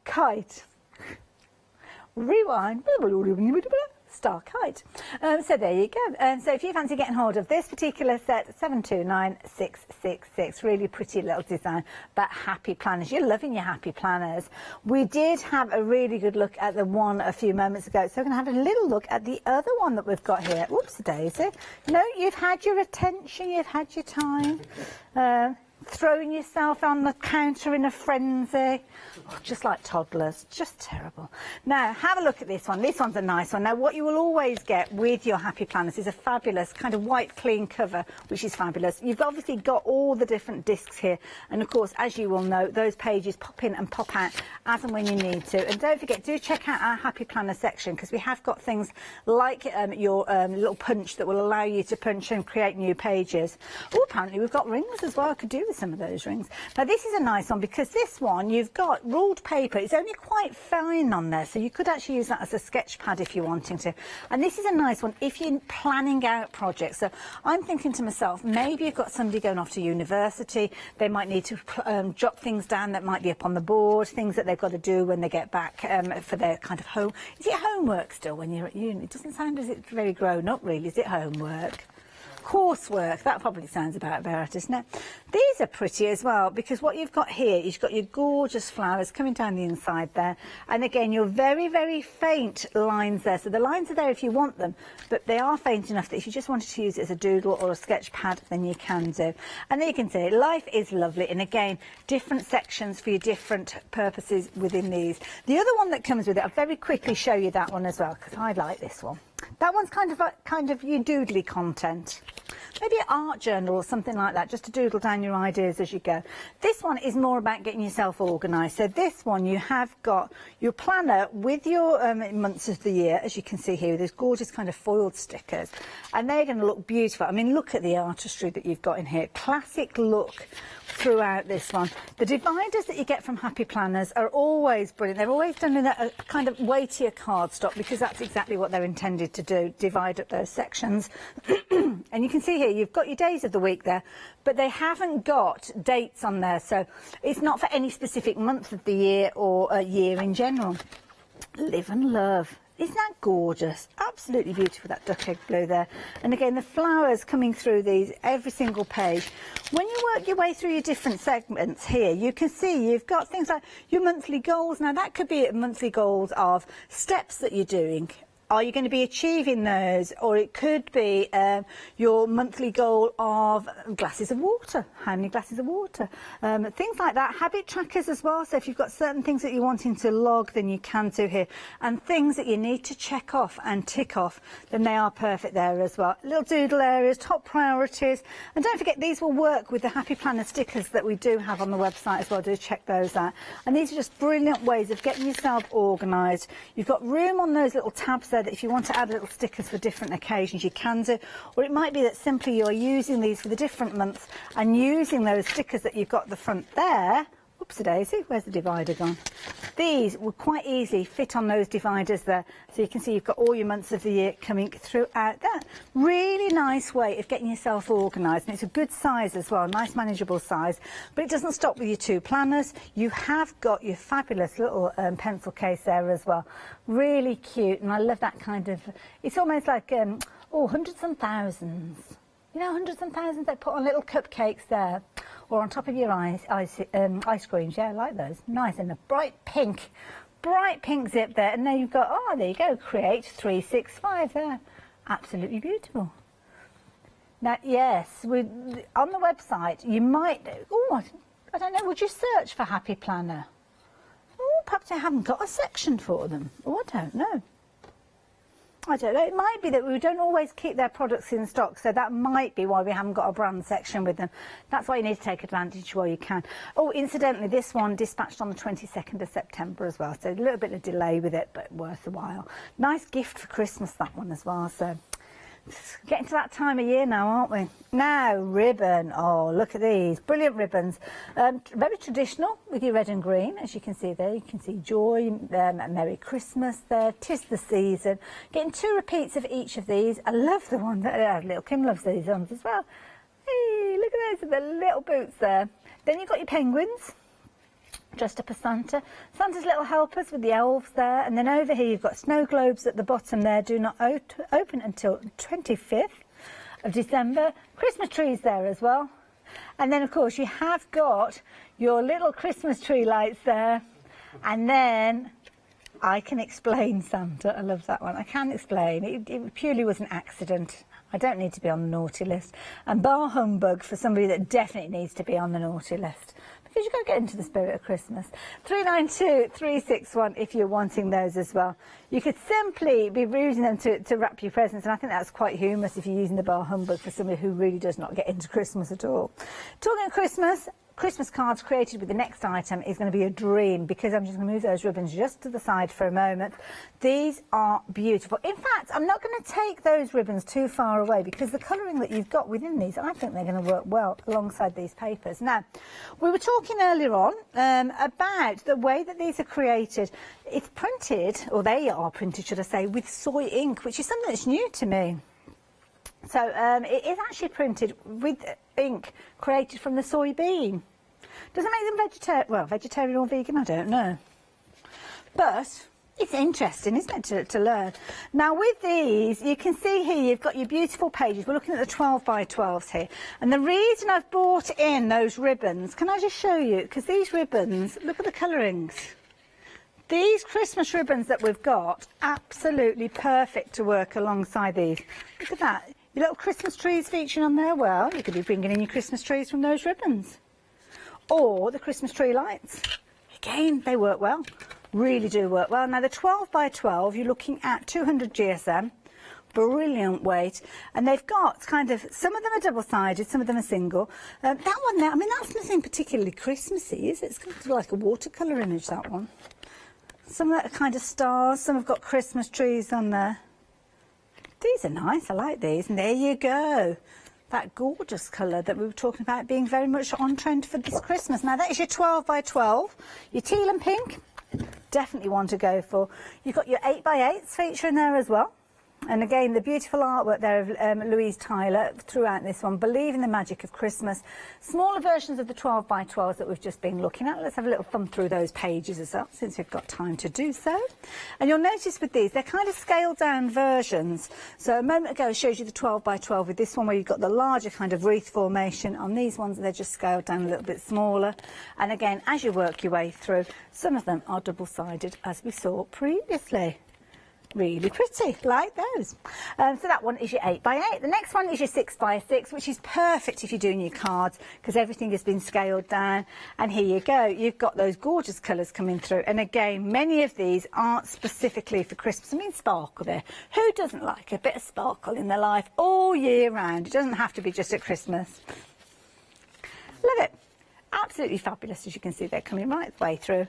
kite. Rewind. Star kite. So there you go. So if you fancy getting hold of this particular set, 729666, really pretty little design, but happy planners. You're loving your happy planners. We did have a really good look at the one a few moments ago, so we're going to have a little look at the other one that we've got here. Whoops, Daisy. No, you've had your attention, you've had your time. Throwing yourself on the counter in a frenzy, just like toddlers, just terrible. Now have a look at this one. This one's a nice one. Now what you will always get with your happy planners is a fabulous kind of white clean cover, which is fabulous. You've obviously got all the different discs here, and of course, as you will know, those pages pop in and pop out as and when you need to. And don't forget, do check out our happy planner section, because we have got things like your little punch that will allow you to punch and create new pages. Oh, apparently we've got rings as well. I could do with some of those rings. Now this is a nice one because this one you've got ruled paper. It's only quite fine on there, so you could actually use that as a sketch pad if you're wanting to. And this is a nice one if you're planning out projects. So I'm thinking to myself, maybe you've got somebody going off to university, they might need to jot things down that might be up on the board, things that they've got to do when they get back for their kind of home. Is it homework still when you're at uni? It doesn't sound as it's very grown up really. Is it homework? Coursework, that probably sounds about right, isn't it? These are pretty as well, because what you've got here is you've got your gorgeous flowers coming down the inside there, and again your very, very faint lines there. So the lines are there if you want them, but they are faint enough that if you just wanted to use it as a doodle or a sketch pad, then you can do. And there you can see life is lovely, and again different sections for your different purposes within these. The other one that comes with it, I'll very quickly show you that one as well, because I like this one. That one's kind of your doodly content. Maybe an art journal or something like that, just to doodle down your ideas as you go. This one is more about getting yourself organised. So this one, you have got your planner with your months of the year, as you can see here, with these gorgeous kind of foiled stickers. And they're going to look beautiful. I mean, look at the artistry that you've got in here. Classic look throughout this one. The dividers that you get from Happy Planners are always brilliant. They're always done in a kind of weightier cardstock, because that's exactly what they're intended to do, divide up those sections. And you can see here you've got your days of the week there, but they haven't got dates on there, so it's not for any specific month of the year or a year in general. Live and love. Isn't that gorgeous? Absolutely beautiful, that duck egg blue there. And again, the flowers coming through these, every single page. When you work your way through your different segments here, you can see you've got things like your monthly goals. Now, that could be monthly goals of steps that you're doing. Are you going to be achieving those? Or it could be your monthly goal of glasses of water. How many glasses of water? Things like that. Habit trackers as well. So if you've got certain things that you're wanting to log, then you can do here. And things that you need to check off and tick off, then they are perfect there as well. Little doodle areas, top priorities. And don't forget, these will work with the Happy Planner stickers that we do have on the website as well. Do check those out. And these are just brilliant ways of getting yourself organised. You've got room on those little tabs there that if you want to add little stickers for different occasions, you can do. Or it might be that simply you're using these for the different months and using those stickers that you've got at the front there. Oopsie daisy, where's the divider gone? These will quite easily fit on those dividers there. So you can see you've got all your months of the year coming throughout that. Really nice way of getting yourself organised. And it's a good size as well, nice manageable size. But it doesn't stop with your 2 planners. You have got your fabulous little pencil case there as well. Really cute. And I love that kind of, it's almost like, hundreds and thousands. You know, hundreds and thousands they put on little cupcakes there, or on top of your ice creams. Yeah, I like those. Nice, and the bright pink bright pink zip there, and then you've got, oh, there you go, Create 365 there. Absolutely beautiful. Now, yes, on the website, you might, oh, I don't know, would you search for Happy Planner? Oh, perhaps they haven't got a section for them. Oh, I don't know. It might be that we don't always keep their products in stock, so that might be why we haven't got a brand section with them. That's why you need to take advantage while you can. Oh, incidentally, this one dispatched on the 22nd of September as well, so a little bit of delay with it, but worth a while. Nice gift for Christmas, that one as well, so getting to that time of year now, aren't we? Now, ribbon. Oh, look at these. Brilliant ribbons. Very traditional with your red and green, as you can see there. You can see joy, Merry Christmas there. 'Tis the season. Getting 2 repeats of each of these. I love the one that little Kim loves these ones as well. Hey, look at those, the little boots there. Then you've got your penguins, dressed up as Santa. Santa's little helpers with the elves there. And then over here you've got snow globes at the bottom there. Do not open until 25th of December. Christmas trees there as well. And then, of course, you have got your little Christmas tree lights there. And then I Can Explain Santa. I love that one. I can explain. It purely was an accident. I don't need to be on the naughty list. And Bar Humbug for somebody that definitely needs to be on the naughty list. Because you've got to get into the spirit of Christmas. 392-361 if you're wanting those as well. You could simply be using them to wrap your presents, and I think that's quite humorous if you're using the Bar Humbug for somebody who really does not get into Christmas at all. Talking of Christmas, Christmas cards created with the next item is going to be a dream, because I'm just going to move those ribbons just to the side for a moment. These are beautiful. In fact, I'm not going to take those ribbons too far away, because the colouring that you've got within these, I think they're going to work well alongside these papers. Now, we were talking earlier on about the way that these are created. It's printed, or they are printed, should I say, with soy ink, which is something that's new to me. So it is actually printed with ink created from the soybean. Does it make them vegetarian or vegan? I don't know. But it's interesting, isn't it, to learn. Now with these, you can see here you've got your beautiful pages. We're looking at the 12 by 12s here. And the reason I've brought in those ribbons, can I just show you? Because these ribbons, look at the colourings. These Christmas ribbons that we've got, absolutely perfect to work alongside these. Look at that. Your little Christmas trees featuring on there. Well, you could be bringing in your Christmas trees from those ribbons. Or the Christmas tree lights. Again, they work well. Really do work well. Now, the 12 by 12, you're looking at 200 GSM. Brilliant weight. And they've got kind of, some of them are double-sided, some of them are single. That one there, I mean, that's nothing particularly Christmassy, is it? It's kind of like a watercolour image, that one. Some of that are kind of stars. Some have got Christmas trees on there. These are nice, I like these, and there you go. That gorgeous colour that we were talking about being very much on trend for this Christmas. Now that is your 12 by 12, your teal and pink, definitely one to go for. You've got your 8 by 8s featuring there as well. And again, the beautiful artwork there of Louise Tyler throughout this one. Believe in the magic of Christmas. Smaller versions of the 12 by 12s that we've just been looking at. Let's have a little thumb through those pages as well, since we've got time to do so. And you'll notice with these, they're kind of scaled down versions. So a moment ago I showed you the 12 by 12 with this one, where you've got the larger kind of wreath formation. On these ones, they're just scaled down a little bit smaller. And again, as you work your way through, some of them are double-sided, as we saw previously. Really pretty, like those. So that one is your 8 by 8. The next one is your 6 by 6, which is perfect if you're doing your cards, because everything has been scaled down. And here you go, you've got those gorgeous colours coming through. And again, many of these aren't specifically for Christmas. I mean, sparkle there. Who doesn't like a bit of sparkle in their life all year round? It doesn't have to be just at Christmas. Love it. Absolutely fabulous, as you can see, they're coming right the way through,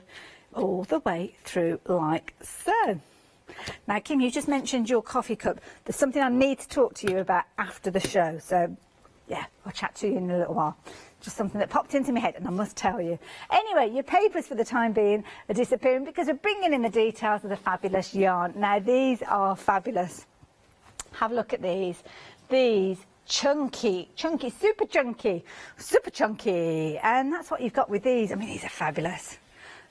all the way through like so. Now, Kim, you just mentioned your coffee cup. There's something I need to talk to you about after the show. So, yeah, I'll chat to you in a little while. Just something that popped into my head, and I must tell you. Anyway, your papers for the time being are disappearing because we're bringing in the details of the fabulous yarn. Now, these are fabulous. Have a look at these. These chunky, super chunky. And that's what you've got with these. I mean, these are fabulous.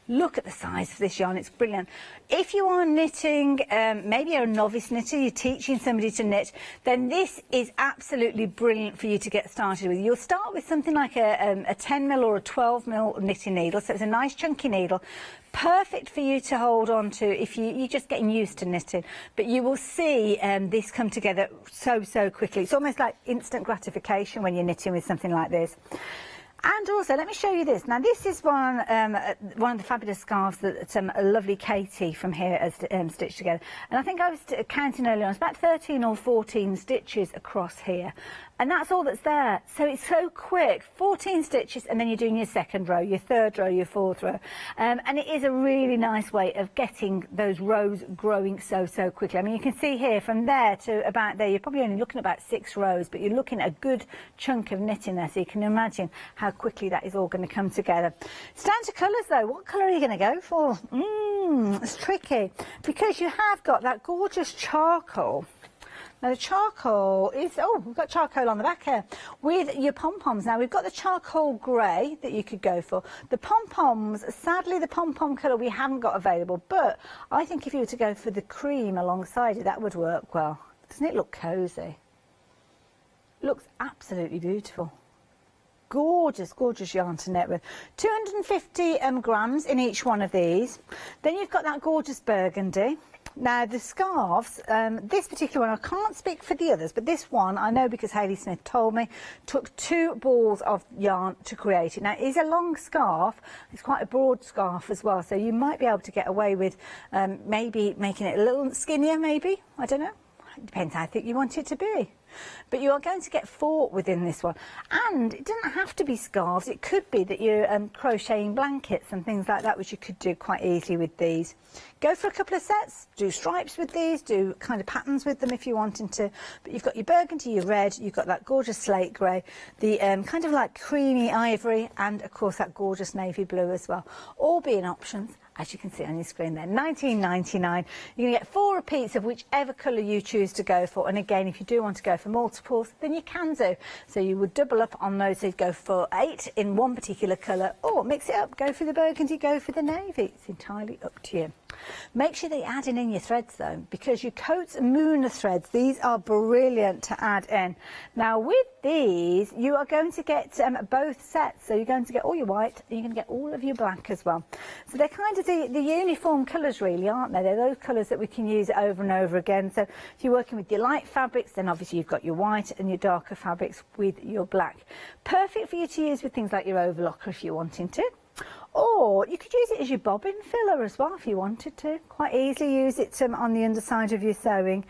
Look at the size of this yarn, it's brilliant. If you are knitting, maybe you're a novice knitter, you're teaching somebody to knit, then this is absolutely brilliant for you to get started with. You'll start with something like a 10mm or a 12mm knitting needle, so it's a nice chunky needle. Perfect for you to hold on to if you're just getting used to knitting, but you will see this come together so quickly. It's almost like instant gratification when you're knitting with something like this. And also, let me show you this. Now, this is one of the fabulous scarves that a lovely Katie from here has stitched together. And I think I was counting earlier on, it's about 13 or 14 stitches across here. And that's all that's there. So it's so quick, 14 stitches, and then you're doing your second row, your third row, your fourth row. And it is a really nice way of getting those rows growing so quickly. I mean, you can see here from there to about there, you're probably only looking at about 6 rows, but you're looking at a good chunk of knitting there, so you can imagine how quickly that is all going to come together. It's down to colours though. What colour are you going to go for? It's tricky, because you have got that gorgeous charcoal. Now the charcoal is, oh, we've got charcoal on the back here with your pom-poms. Now we've got the charcoal grey that you could go for. The pom-poms, sadly the pom-pom colour we haven't got available, but I think if you were to go for the cream alongside it, that would work well. Doesn't it look cosy? Looks absolutely beautiful. Gorgeous, gorgeous yarn to knit with. 250 grams in each one of these. Then you've got that gorgeous burgundy. Now the scarves, this particular one, I can't speak for the others, but this one I know because Hayley Smith told me, took 2 balls of yarn to create it. Now it is a long scarf, it's quite a broad scarf as well, so you might be able to get away with maybe making it a little skinnier, maybe, I don't know. It depends how thick you want it to be. But you are going to get 4 within this one. And it doesn't have to be scarves. It could be that you're crocheting blankets and things like that, which you could do quite easily with these. Go for a couple of sets, do stripes with these, do kind of patterns with them if you're wanting to. But you've got your burgundy, your red, you've got that gorgeous slate grey, the kind of like creamy ivory, and of course that gorgeous navy blue as well. All being options, as you can see on your screen there. $19.99. You're going to get 4 repeats of whichever colour you choose to go for. And again, if you do want to go for multiples, then you can do. So you would double up on those. So you'd go for 8 in one particular colour, or mix it up, go for the burgundy, go for the navy. It's entirely up to you. Make sure that you're adding in your threads though, because your Coats and Mooner threads, these are brilliant to add in. Now with these, you are going to get both sets. So you're going to get all your white, and you're going to get all of your black as well. So they're kind of the uniform colours really, aren't they? They're those colours that we can use over and over again. So if you're working with your light fabrics, then obviously you've got your white, and your darker fabrics with your black. Perfect for you to use with things like your overlocker if you're wanting to. Or you could use it as your bobbin filler as well if you wanted to. Quite easily use it on the underside of your sewing,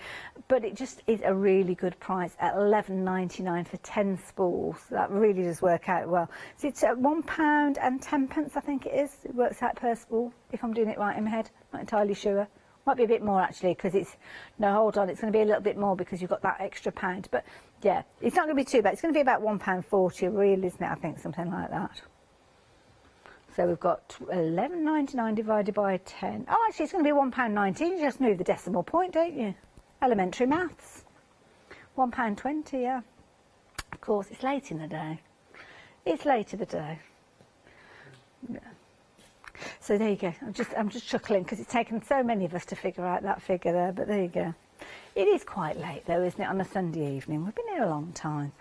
but it just is a really good price at £11.99 for 10 spools. That really does work out well. So it's £1 and 10 pence, I think it is. It works out per spool, if I'm doing it right in my head. Not entirely sure. Might be a bit more actually, because it's, no, hold on, it's going to be a little bit more because you've got that extra pound. But yeah, it's not going to be too bad. It's going to be about £1.40 really, isn't it? I think something like that. So we've got £11.99 divided by 10. Oh, actually, it's going to be £1.19. You just move the decimal point, don't you? Elementary maths. £1.20, yeah. Of course, it's late in the day. It's late in the day. Yeah. So there you go. I'm just chuckling because it's taken so many of us to figure out that figure there. But there you go. It is quite late though, isn't it, on a Sunday evening? We've been here a long time.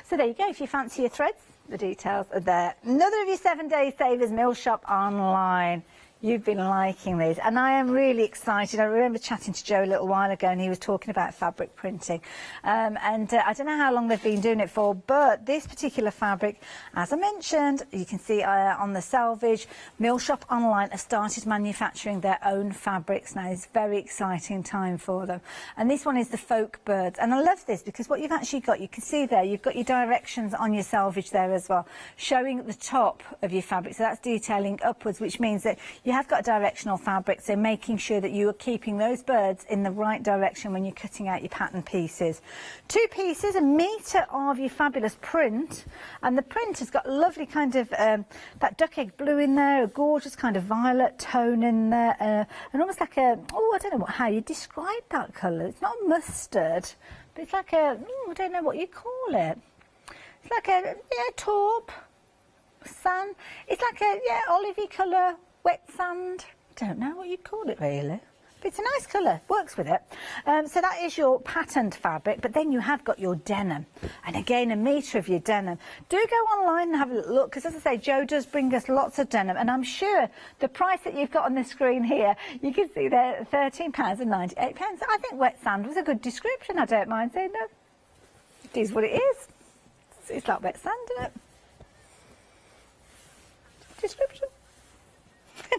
So there you go. If you fancy your threads, the details are there. Another of your 7-day savers, Mill Shop Online. You've been liking these, and I am really excited. I remember chatting to Joe a little while ago, and he was talking about fabric printing. I don't know how long they've been doing it for, but this particular fabric, as I mentioned, you can see on the selvage, Mill Shop Online has started manufacturing their own fabrics now. It's a very exciting time for them. And this one is the Folk Birds. And I love this because what you've actually got, you can see there, you've got your directions on your selvage there as well, showing the top of your fabric. So that's detailing upwards, which means that you have got a directional fabric, so making sure that you are keeping those birds in the right direction when you're cutting out your pattern pieces. 2 pieces, a metre of your fabulous print, and the print has got lovely kind of that duck egg blue in there, a gorgeous kind of violet tone in there, and almost like a, oh, I don't know how you describe that colour. It's not mustard, but it's like a, I don't know what you call it. It's like a, yeah, taupe, sun. It's like a, yeah, olivey colour, wet sand. Don't know what you'd call it really. But it's a nice colour, works with it. So that is your patterned fabric, but then you have got your denim. And again, a metre of your denim. Do go online and have a little look, because as I say, Jo does bring us lots of denim. And I'm sure the price that you've got on the screen here, you can see there, £13.98. I think wet sand was a good description. I don't mind saying that. It is what it is. It's like wet sand, isn't it? Description.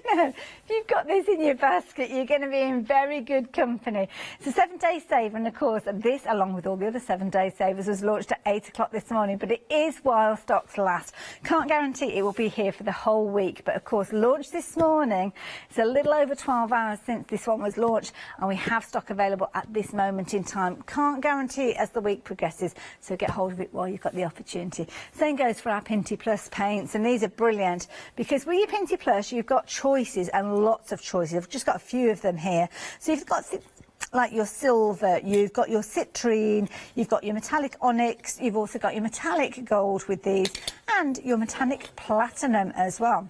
No, if you've got this in your basket, you're going to be in very good company. It's a 7-day saver, and of course, this, along with all the other 7-day savers, was launched at 8 o'clock this morning, but it is while stocks last. Can't guarantee it will be here for the whole week, but of course, launched this morning. It's a little over 12 hours since this one was launched, and we have stock available at this moment in time. Can't guarantee it as the week progresses, so get hold of it while you've got the opportunity. Same goes for our Pinty Plus paints, and these are brilliant, because with your Pinty Plus, you've got choices and lots of choices. I've just got a few of them here. So you've got like your silver, you've got your citrine, you've got your metallic onyx, you've also got your metallic gold with these, and your metallic platinum as well.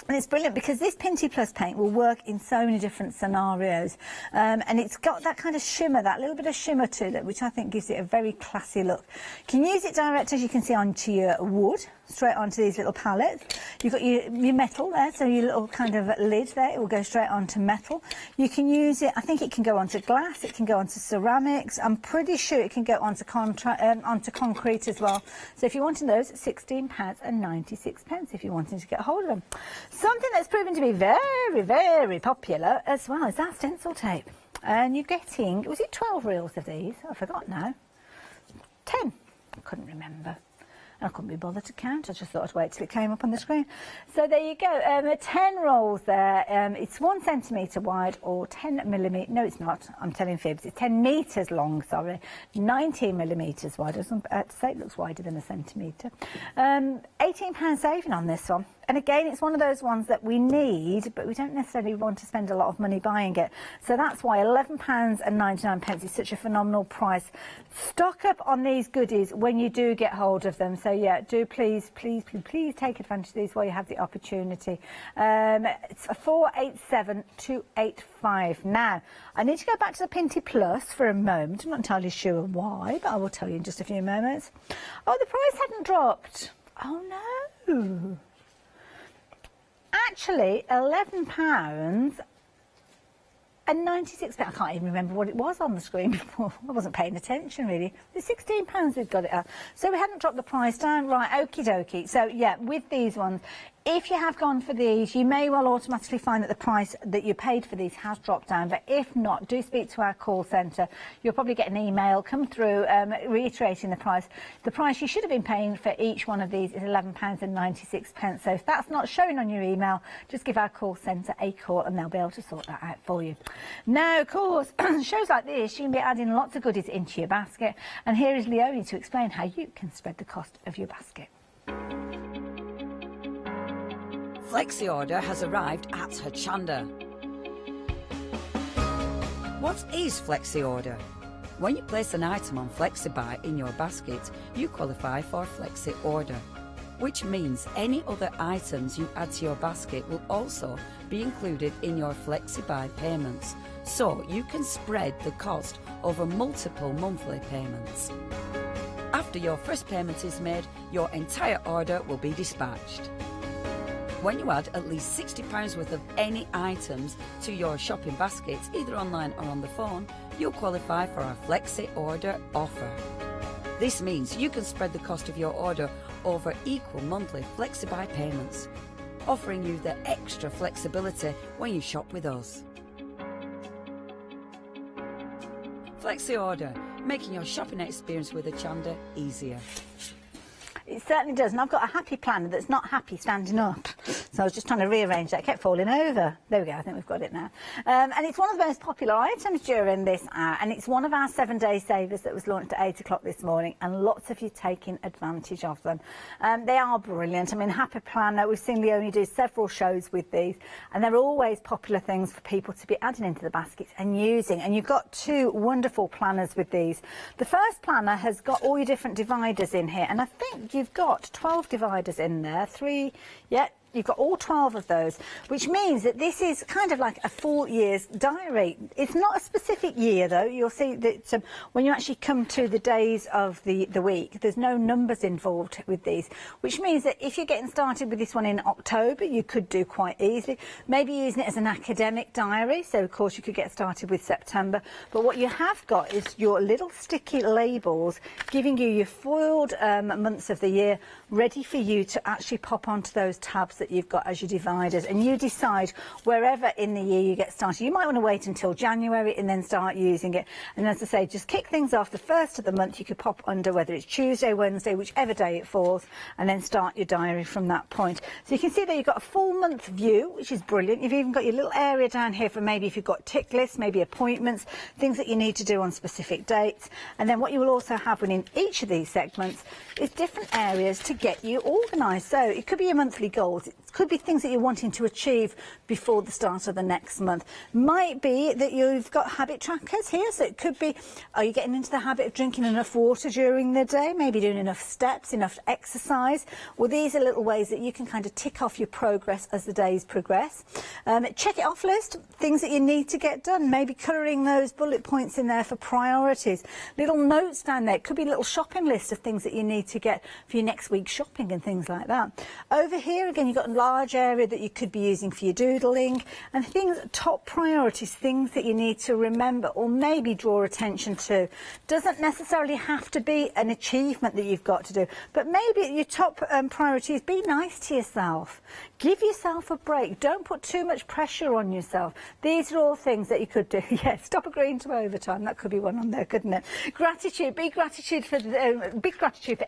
And it's brilliant because this Pinty Plus paint will work in so many different scenarios, and it's got that kind of shimmer, that little bit of shimmer to it, which I think gives it a very classy look. You can use it direct, as you can see, onto your wood, straight onto these little palettes. You've got your metal there, so your little kind of lid there, it will go straight onto metal. You can use it, I think it can go onto glass, it can go onto ceramics. I'm pretty sure it can go onto concrete as well. So if you're wanting those, £16.96 if you're wanting to get hold of them. Something that's proven to be very, very popular as well is our stencil tape. And you're getting, was it 12 reels of these? I forgot now. 10. I couldn't remember. I couldn't be bothered to count. I just thought I'd wait till it came up on the screen. So there you go. 10 rolls there. It's 1 centimetre wide or 10 millimetres. No, it's not. I'm telling fibs. It's 10 metres long, sorry. 19 millimetres wide. I was about to say it looks wider than a centimetre. £18 saving on this one. And again, it's one of those ones that we need, but we don't necessarily want to spend a lot of money buying it. So that's why £11.99 is such a phenomenal price. Stock up on these goodies when you do get hold of them. So yeah, do please take advantage of these while you have the opportunity. It's a 487,285. Now, I need to go back to the Pinty Plus for a moment. I'm not entirely sure why, but I will tell you in just a few moments. Oh, the price hadn't dropped. Oh no. Actually, £11.96. I can't even remember what it was on the screen before. I wasn't paying attention really. The £16 we've got it at. So we hadn't dropped the price down. Right, okie dokie. So yeah, with these ones, if you have gone for these, you may well automatically find that the price that you paid for these has dropped down. But if not, do speak to our call centre. You'll probably get an email come through reiterating the price. The price you should have been paying for each one of these is £11.96. So if that's not showing on your email, just give our call centre a call and they'll be able to sort that out for you. Now, of course, shows like this, you can be adding lots of goodies into your basket. And here is Leonie to explain how you can spread the cost of your basket. Flexi order has arrived at Hochanda. What is Flexi order? When you place an item on FlexiBuy in your basket, you qualify for Flexi order, which means any other items you add to your basket will also be included in your FlexiBuy payments, so you can spread the cost over multiple monthly payments. After your first payment is made, your entire order will be dispatched. When you add at least £60 worth of any items to your shopping baskets, either online or on the phone, you'll qualify for our Flexi Order offer. This means you can spread the cost of your order over equal monthly FlexiBuy payments, offering you the extra flexibility when you shop with us. Flexi Order, making your shopping experience with Hochanda easier. It certainly does, and I've got a happy planner that's not happy standing up. So I was just trying to rearrange that, it kept falling over. There we go, I think we've got it now. And it's one of the most popular items during this hour, and it's one of our 7-day savers that was launched at 8 o'clock this morning, and lots of you taking advantage of them. They are brilliant. I mean, happy planner, we've seen Leonie do several shows with these, and they're always popular things for people to be adding into the baskets and using. And you've got 2 wonderful planners with these. The first planner has got all your different dividers in here, and I think you've got 12 dividers in there, 3, yeah, You've got all 12 of those, which means that this is kind of like a full year's diary. It's not a specific year, though. You'll see that when you actually come to the days of the week, there's no numbers involved with these, which means that if you're getting started with this one in October, you could do quite easily. Maybe using it as an academic diary, so of course you could get started with September. But what you have got is your little sticky labels giving you your foiled months of the year, ready for you to actually pop onto those tabs that you've got as your dividers, and you decide wherever in the year you get started. You might want to wait until January and then start using it, and as I say, just kick things off the first of the month. You could pop under whether it's Tuesday, Wednesday, whichever day it falls, and then start your diary from that point. So you can see that you've got a full month view, which is brilliant. You've even got your little area down here for maybe if you've got tick lists, maybe appointments, things that you need to do on specific dates. And then what you will also have within each of these segments is different areas to get you organised. So it could be your monthly goals, it could be things that you're wanting to achieve before the start of the next month. Might be that you've got habit trackers here, so it could be, are you getting into the habit of drinking enough water during the day, maybe doing enough steps, enough exercise? Well, these are little ways that you can kind of tick off your progress as the days progress. Check it off list, things that you need to get done, maybe colouring those bullet points in there for priorities. Little notes down there, it could be a little shopping list of things that you need to get for your next week's shopping and things like that. Over here again, you've got a large area that you could be using for your doodling and things, top priorities, things that you need to remember or maybe draw attention to. Doesn't necessarily have to be an achievement that you've got to do, but maybe your top priority is be nice to yourself. Give yourself a break. Don't put too much pressure on yourself. These are all things that you could do. Yeah, stop agreeing to overtime. That could be one on there, couldn't it? Gratitude. Big gratitude for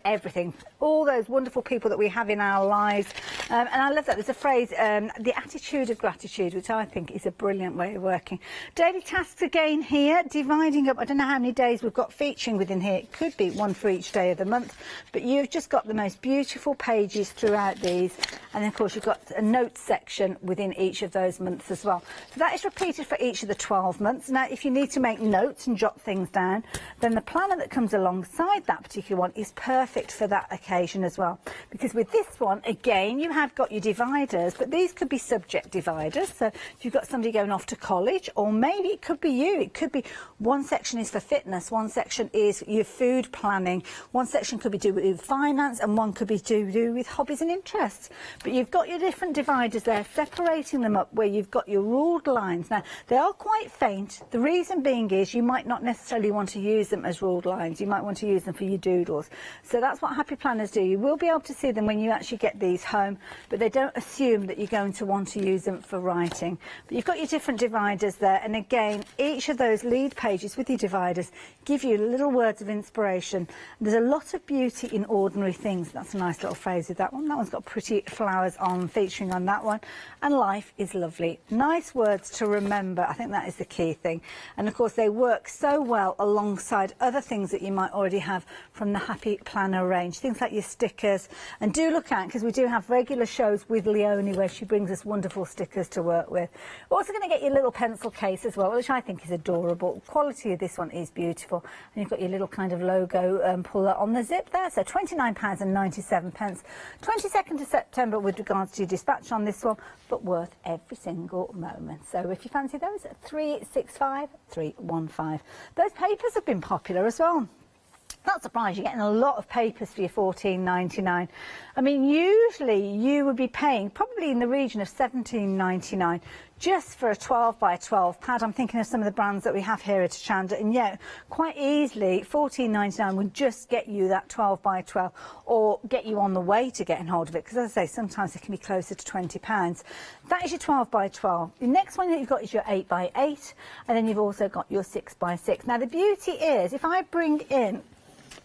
everything. All those wonderful people that we have in our lives. And I love that. There's a phrase, the attitude of gratitude, which I think is a brilliant way of working. Daily tasks again here, dividing up. I don't know how many days we've got featuring within here. It could be one for each day of the month. But you've just got the most beautiful pages throughout these. And then, of course, you've got a notes section within each of those months as well. So that is repeated for each of the 12 months. Now, if you need to make notes and jot things down, then the planner that comes alongside that particular one is perfect for that occasion as well. Because with this one, again, you have got your dividers, but these could be subject dividers. So if you've got somebody going off to college, or maybe it could be you. It could be one section is for fitness, one section is your food planning, one section could be to do with finance, and one could be to do with hobbies and interests. But you've got your different dividers there, separating them up where you've got your ruled lines. Now, they are quite faint. The reason being is you might not necessarily want to use them as ruled lines. You might want to use them for your doodles. So that's what happy planners do. You will be able to see them when you actually get these home, but they don't assume that you're going to want to use them for writing. But you've got your different dividers there, and again, each of those lead pages with your dividers give you little words of inspiration. There's a lot of beauty in ordinary things. That's a nice little phrase with that one. That one's got pretty flowers on, featuring on that one. And life is lovely. Nice words to remember. I think that is the key thing. And of course, they work so well alongside other things that you might already have from the Happy Planner range. Things like your stickers. And do look out, because we do have regular shows with Leonie where she brings us wonderful stickers to work with. We're also going to get your little pencil case as well, which I think is adorable. The quality of this one is beautiful. And you've got your little kind of logo puller on the zip there. So £29.97. 22nd of September with regards to your dispatch on this one, but worth every single moment. So if you fancy those, 365 315. Those papers have been popular as well. Not surprised, you're getting a lot of papers for your $14.99. I mean, usually you would be paying probably in the region of $17.99 just for a 12 by 12 pad. I'm thinking of some of the brands that we have here at Hochanda, and yeah, quite easily $14.99 would just get you that 12 by 12 or get you on the way to getting hold of it, because as I say, sometimes it can be closer to £20. That is your 12 by 12. The next one that you've got is your 8 by 8, and then you've also got your 6 by 6. Now the beauty is, if I bring in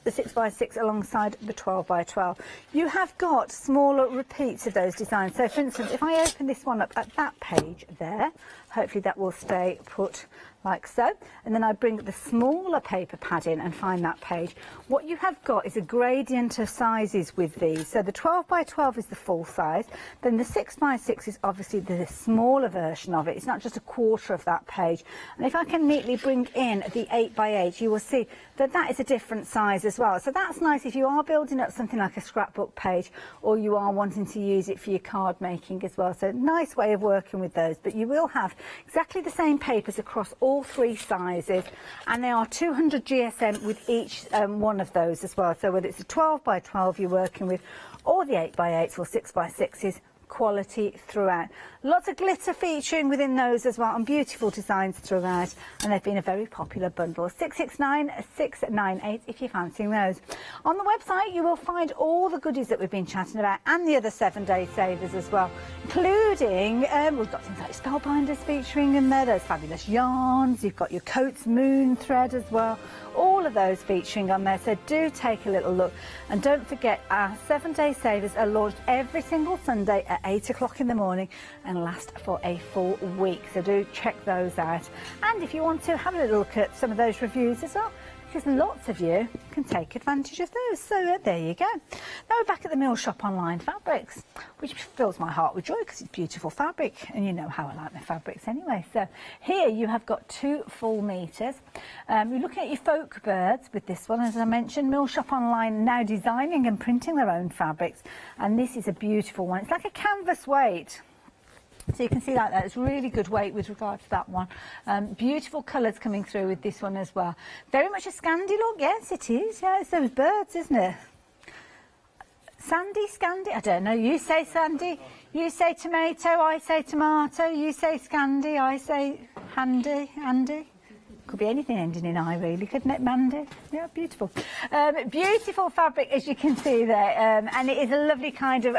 the 6 by 6 alongside the 12 by 12, you have got smaller repeats of those designs. So for instance, if I open this one up at that page there, hopefully that will stay put like so. And then I bring the smaller paper pad in and find that page. What you have got is a gradient of sizes with these. So the 12 by 12 is the full size, then the 6 by 6 is obviously the smaller version of it. It's not just a quarter of that page. And if I can neatly bring in the 8 by 8, you will see that that is a different size as well. So that's nice if you are building up something like a scrapbook page, or you are wanting to use it for your card making as well. So nice way of working with those. But you will have exactly the same papers across all 3 sizes, and they are 200 GSM with each one of those as well. So whether it's a 12 by 12 you're working with, or the 8 by 8s or 6 by 6s, quality throughout. Lots of glitter featuring within those as well, and beautiful designs throughout, and they've been a very popular bundle. 669 698 if you're fancying those. On the website you will find all the goodies that we've been chatting about, and the other 7-day savers as well, including we've got things like spellbinders featuring in there, those fabulous yarns, you've got your Coats Moon thread as well, all of those featuring on there. So do take a little look, and don't forget our 7-day savers are launched every single Sunday at 8 o'clock in the morning and last for a full week. So do check those out, and if you want to have a little look at some of those reviews as well, because lots of you can take advantage of those. So there you go. Now we're back at the Mill Shop Online Fabrics, which fills my heart with joy because it's beautiful fabric, and you know how I like my fabrics anyway. So here you have got 2 full meters. You're looking at your folk birds with this one, as I mentioned. Mill Shop Online now designing and printing their own fabrics, and this is a beautiful one. It's like a canvas weight. So you can see like that, it's really good weight with regard to that one. Beautiful colours coming through with this one as well. Very much a Scandi look, yes it is, yeah, it's those birds, isn't it? Sandy, Scandi, I don't know, you say Sandy, you say tomato, I say tomato, you say Scandi, I say handy, Andy. Could be anything ending in I, really, couldn't it, Mandy? Yeah, beautiful. Beautiful fabric, as you can see there, and it is a lovely kind of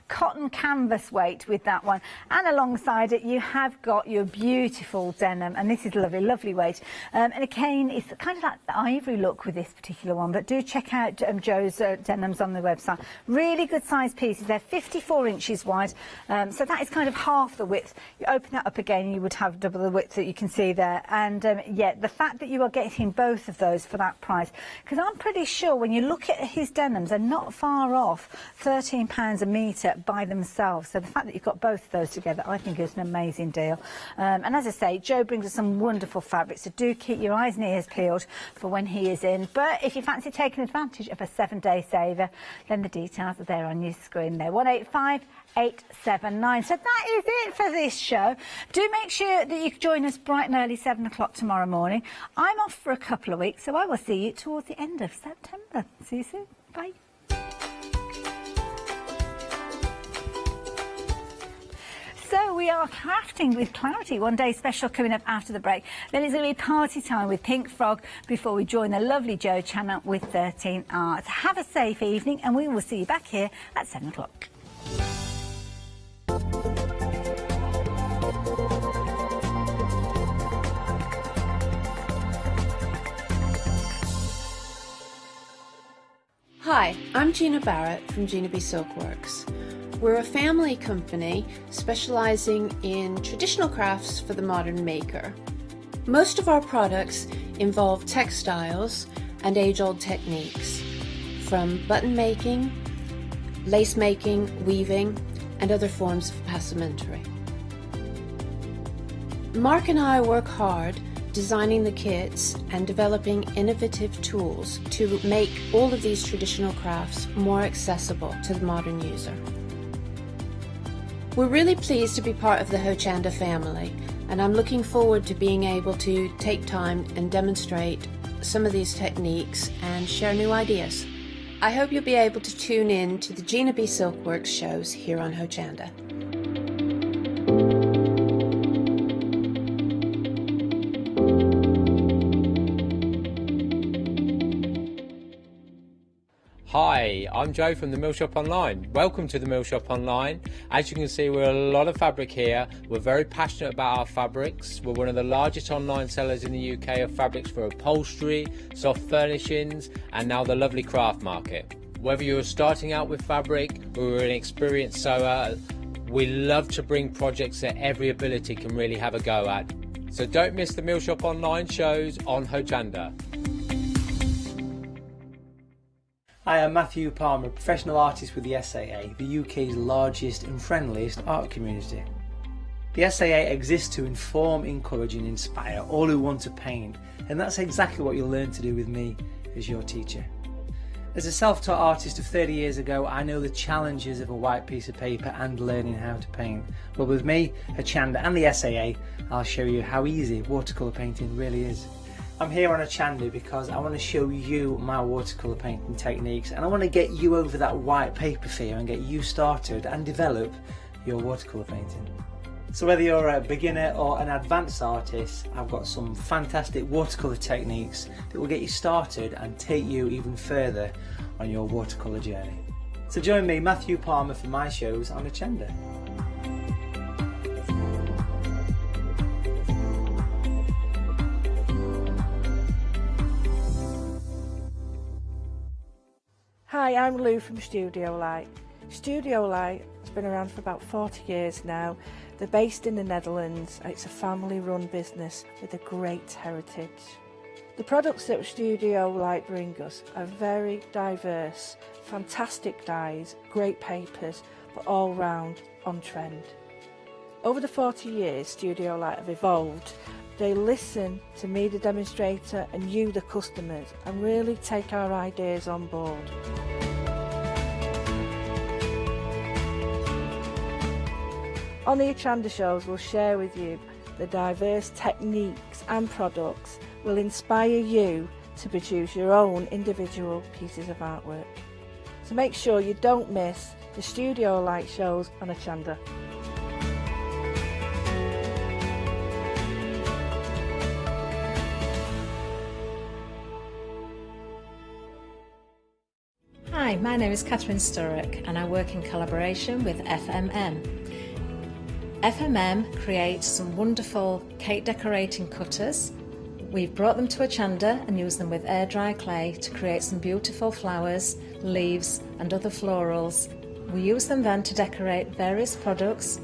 cotton canvas weight with that one. And alongside it, you have got your beautiful denim, and this is lovely, lovely weight. And again, it's kind of like the ivory look with this particular one, but do check out Joe's denims on the website. Really good size pieces. They're 54 inches wide, so that is kind of half the width. You open that up again, you would have double the width that you can see there. And yeah, the fact that you are getting both of those for that price, because I'm pretty sure when you look at his denims, they're not far off £13 a metre by themselves. So the fact that you've got both of those together, I think is an amazing deal. And as I say, Joe brings us some wonderful fabrics, so do keep your eyes and ears peeled for when he is in. But if you fancy taking advantage of a 7-day saver, then the details are there on your screen there. 185879. So that is it for this show. Do make sure that you join us bright and early, 7 o'clock tomorrow morning. I'm off for a couple of weeks, so I will see you towards the end of September. See you soon. Bye. So we are crafting with clarity. 1-day special coming up after the break. Then it's going to be party time with Pink Frog before we join the lovely Joe channel with 13 Arts. Have a safe evening, and we will see you back here at 7 o'clock. Hi, I'm Gina Barrett from Gina B Silkworks. We're a family company specialising in traditional crafts for the modern maker. Most of our products involve textiles and age-old techniques, from button making, lace making, weaving, and other forms of passementerie. Mark and I work hard designing the kits and developing innovative tools to make all of these traditional crafts more accessible to the modern user. We're really pleased to be part of the Hochanda family, and I'm looking forward to being able to take time and demonstrate some of these techniques and share new ideas. I hope you'll be able to tune in to the Gina B Silkworks shows here on Hochanda. Hi, I'm Joe from the Mill Shop Online. Welcome to the Mill Shop Online. As you can see, we're a lot of fabric here. We're very passionate about our fabrics. We're one of the largest online sellers in the UK of fabrics for upholstery, soft furnishings, and now the lovely craft market. Whether you're starting out with fabric or you're an experienced sewer, We love to bring projects that every ability can really have a go at. So don't miss the Mill Shop Online shows on Hochanda. Hi, I'm Matthew Palmer, professional artist with the SAA, the UK's largest and friendliest art community. The SAA exists to inform, encourage and inspire all who want to paint, and that's exactly what you'll learn to do with me as your teacher. As a self-taught artist of 30 years ago, I know the challenges of a white piece of paper and learning how to paint. But with me, Hochanda and the SAA, I'll show you how easy watercolour painting really is. I'm here on Hochanda because I want to show you my watercolour painting techniques, and I want to get you over that white paper fear and get you started and develop your watercolour painting. So whether you're a beginner or an advanced artist, I've got some fantastic watercolour techniques that will get you started and take you even further on your watercolour journey. So join me, Matthew Palmer, for my shows on Hochanda. Hi, I'm Lou from Studio Light. Studio Light has been around for about 40 years now. They're based in the Netherlands and it's a family-run business with a great heritage. The products that Studio Light bring us are very diverse, fantastic dyes, great papers, but all round on trend. Over the 40 years Studio Light have evolved. They listen to me, the demonstrator, and you, the customers, and really take our ideas on board. On the Hochanda shows, we'll share with you the diverse techniques and products will inspire you to produce your own individual pieces of artwork. So make sure you don't miss the Studio Light shows on Hochanda. Hi, my name is Catherine Sturrock and I work in collaboration with FMM. FMM creates some wonderful cake decorating cutters. We've brought them to Hochanda and used them with air dry clay to create some beautiful flowers, leaves and other florals. We use them then to decorate various products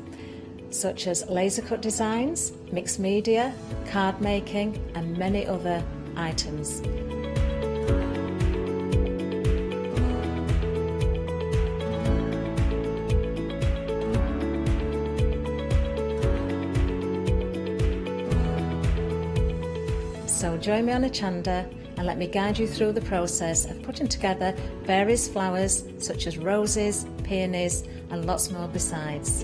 such as laser cut designs, mixed media, card making and many other items. So join me on Hochanda and let me guide you through the process of putting together various flowers such as roses, peonies and lots more besides.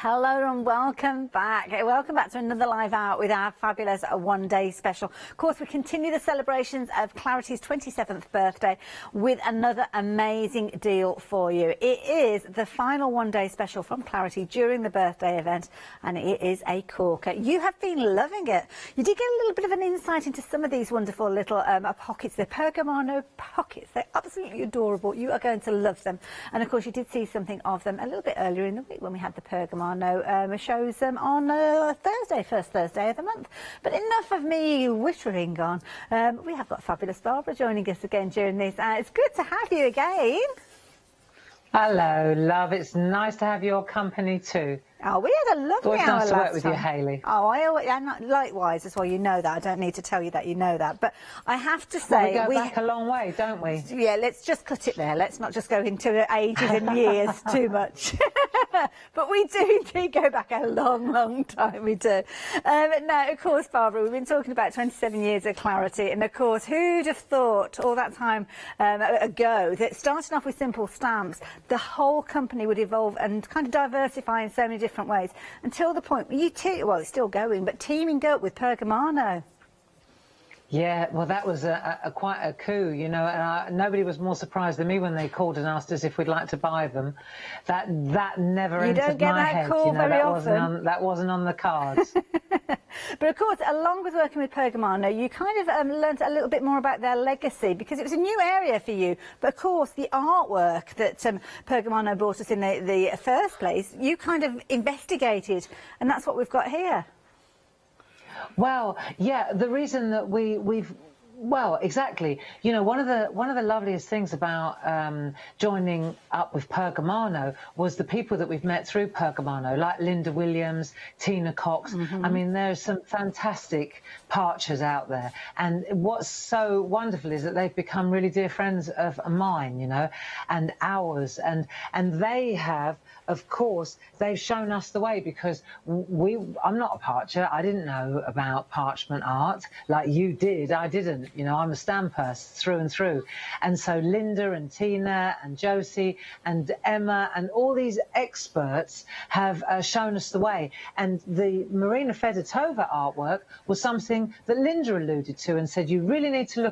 Hello and welcome back. Welcome back to another live out with our fabulous one-day special. Of course, we continue the celebrations of Clarity's 27th birthday with another amazing deal for you. It is the final one-day special from Clarity during the birthday event, and it is a corker. You have been loving it. You did get a little bit of an insight into some of these wonderful little pockets. They're Pergamano pockets. They're absolutely adorable. You are going to love them. And of course, you did see something of them a little bit earlier in the week when we had the Pergamano shows on Thursday, first Thursday of the month. But enough of me wittering on. We have got fabulous Barbara joining us again during this. It's good to have you again. Hello, love. It's nice to have your company too. Oh, we had a lovely hour nice to work last with you, time. Hayley. Oh, I'm not, likewise, as well. You know that. I don't need to tell you that you know that. But I have to Well, say... we go back a long way, don't we? Yeah, let's just cut it there. Let's not just go into ages and years too much. But we do indeed go back a long, long time. We do. Now, of course, Barbara, we've been talking about 27 years of Clarity. And, of course, who'd have thought all that time ago that starting off with simple stamps, the whole company would evolve and kind of diversify in so many different ways until the point where well, it's still going, but teaming up with Pergamano. Yeah, well, that was quite a coup, you know, and nobody was more surprised than me when they called and asked us if we'd like to buy them. That never entered my head. You don't get that call very often. That wasn't on the cards. But of course, along with working with Pergamano, you kind of learnt a little bit more about their legacy, because it was a new area for you. But of course, the artwork that Pergamano brought us in the first place, you kind of investigated, and that's what we've got here. Well, yeah, the reason that well, exactly. You know, one of the loveliest things about joining up with Pergamano was the people that we've met through Pergamano, like Linda Williams, Tina Cox. I mean, there's some fantastic parchers out there. And what's so wonderful is that they've become really dear friends of mine, you know, and ours. And they have, of course, they've shown us the way, because I'm not a parcher. I didn't know about parchment art like you did. I didn't. You know, I'm a stamper through and through. And so Linda and Tina and Josie and Emma and all these experts have shown us the way. And the Marina Fedotova artwork was something that Linda alluded to and said, you really need to look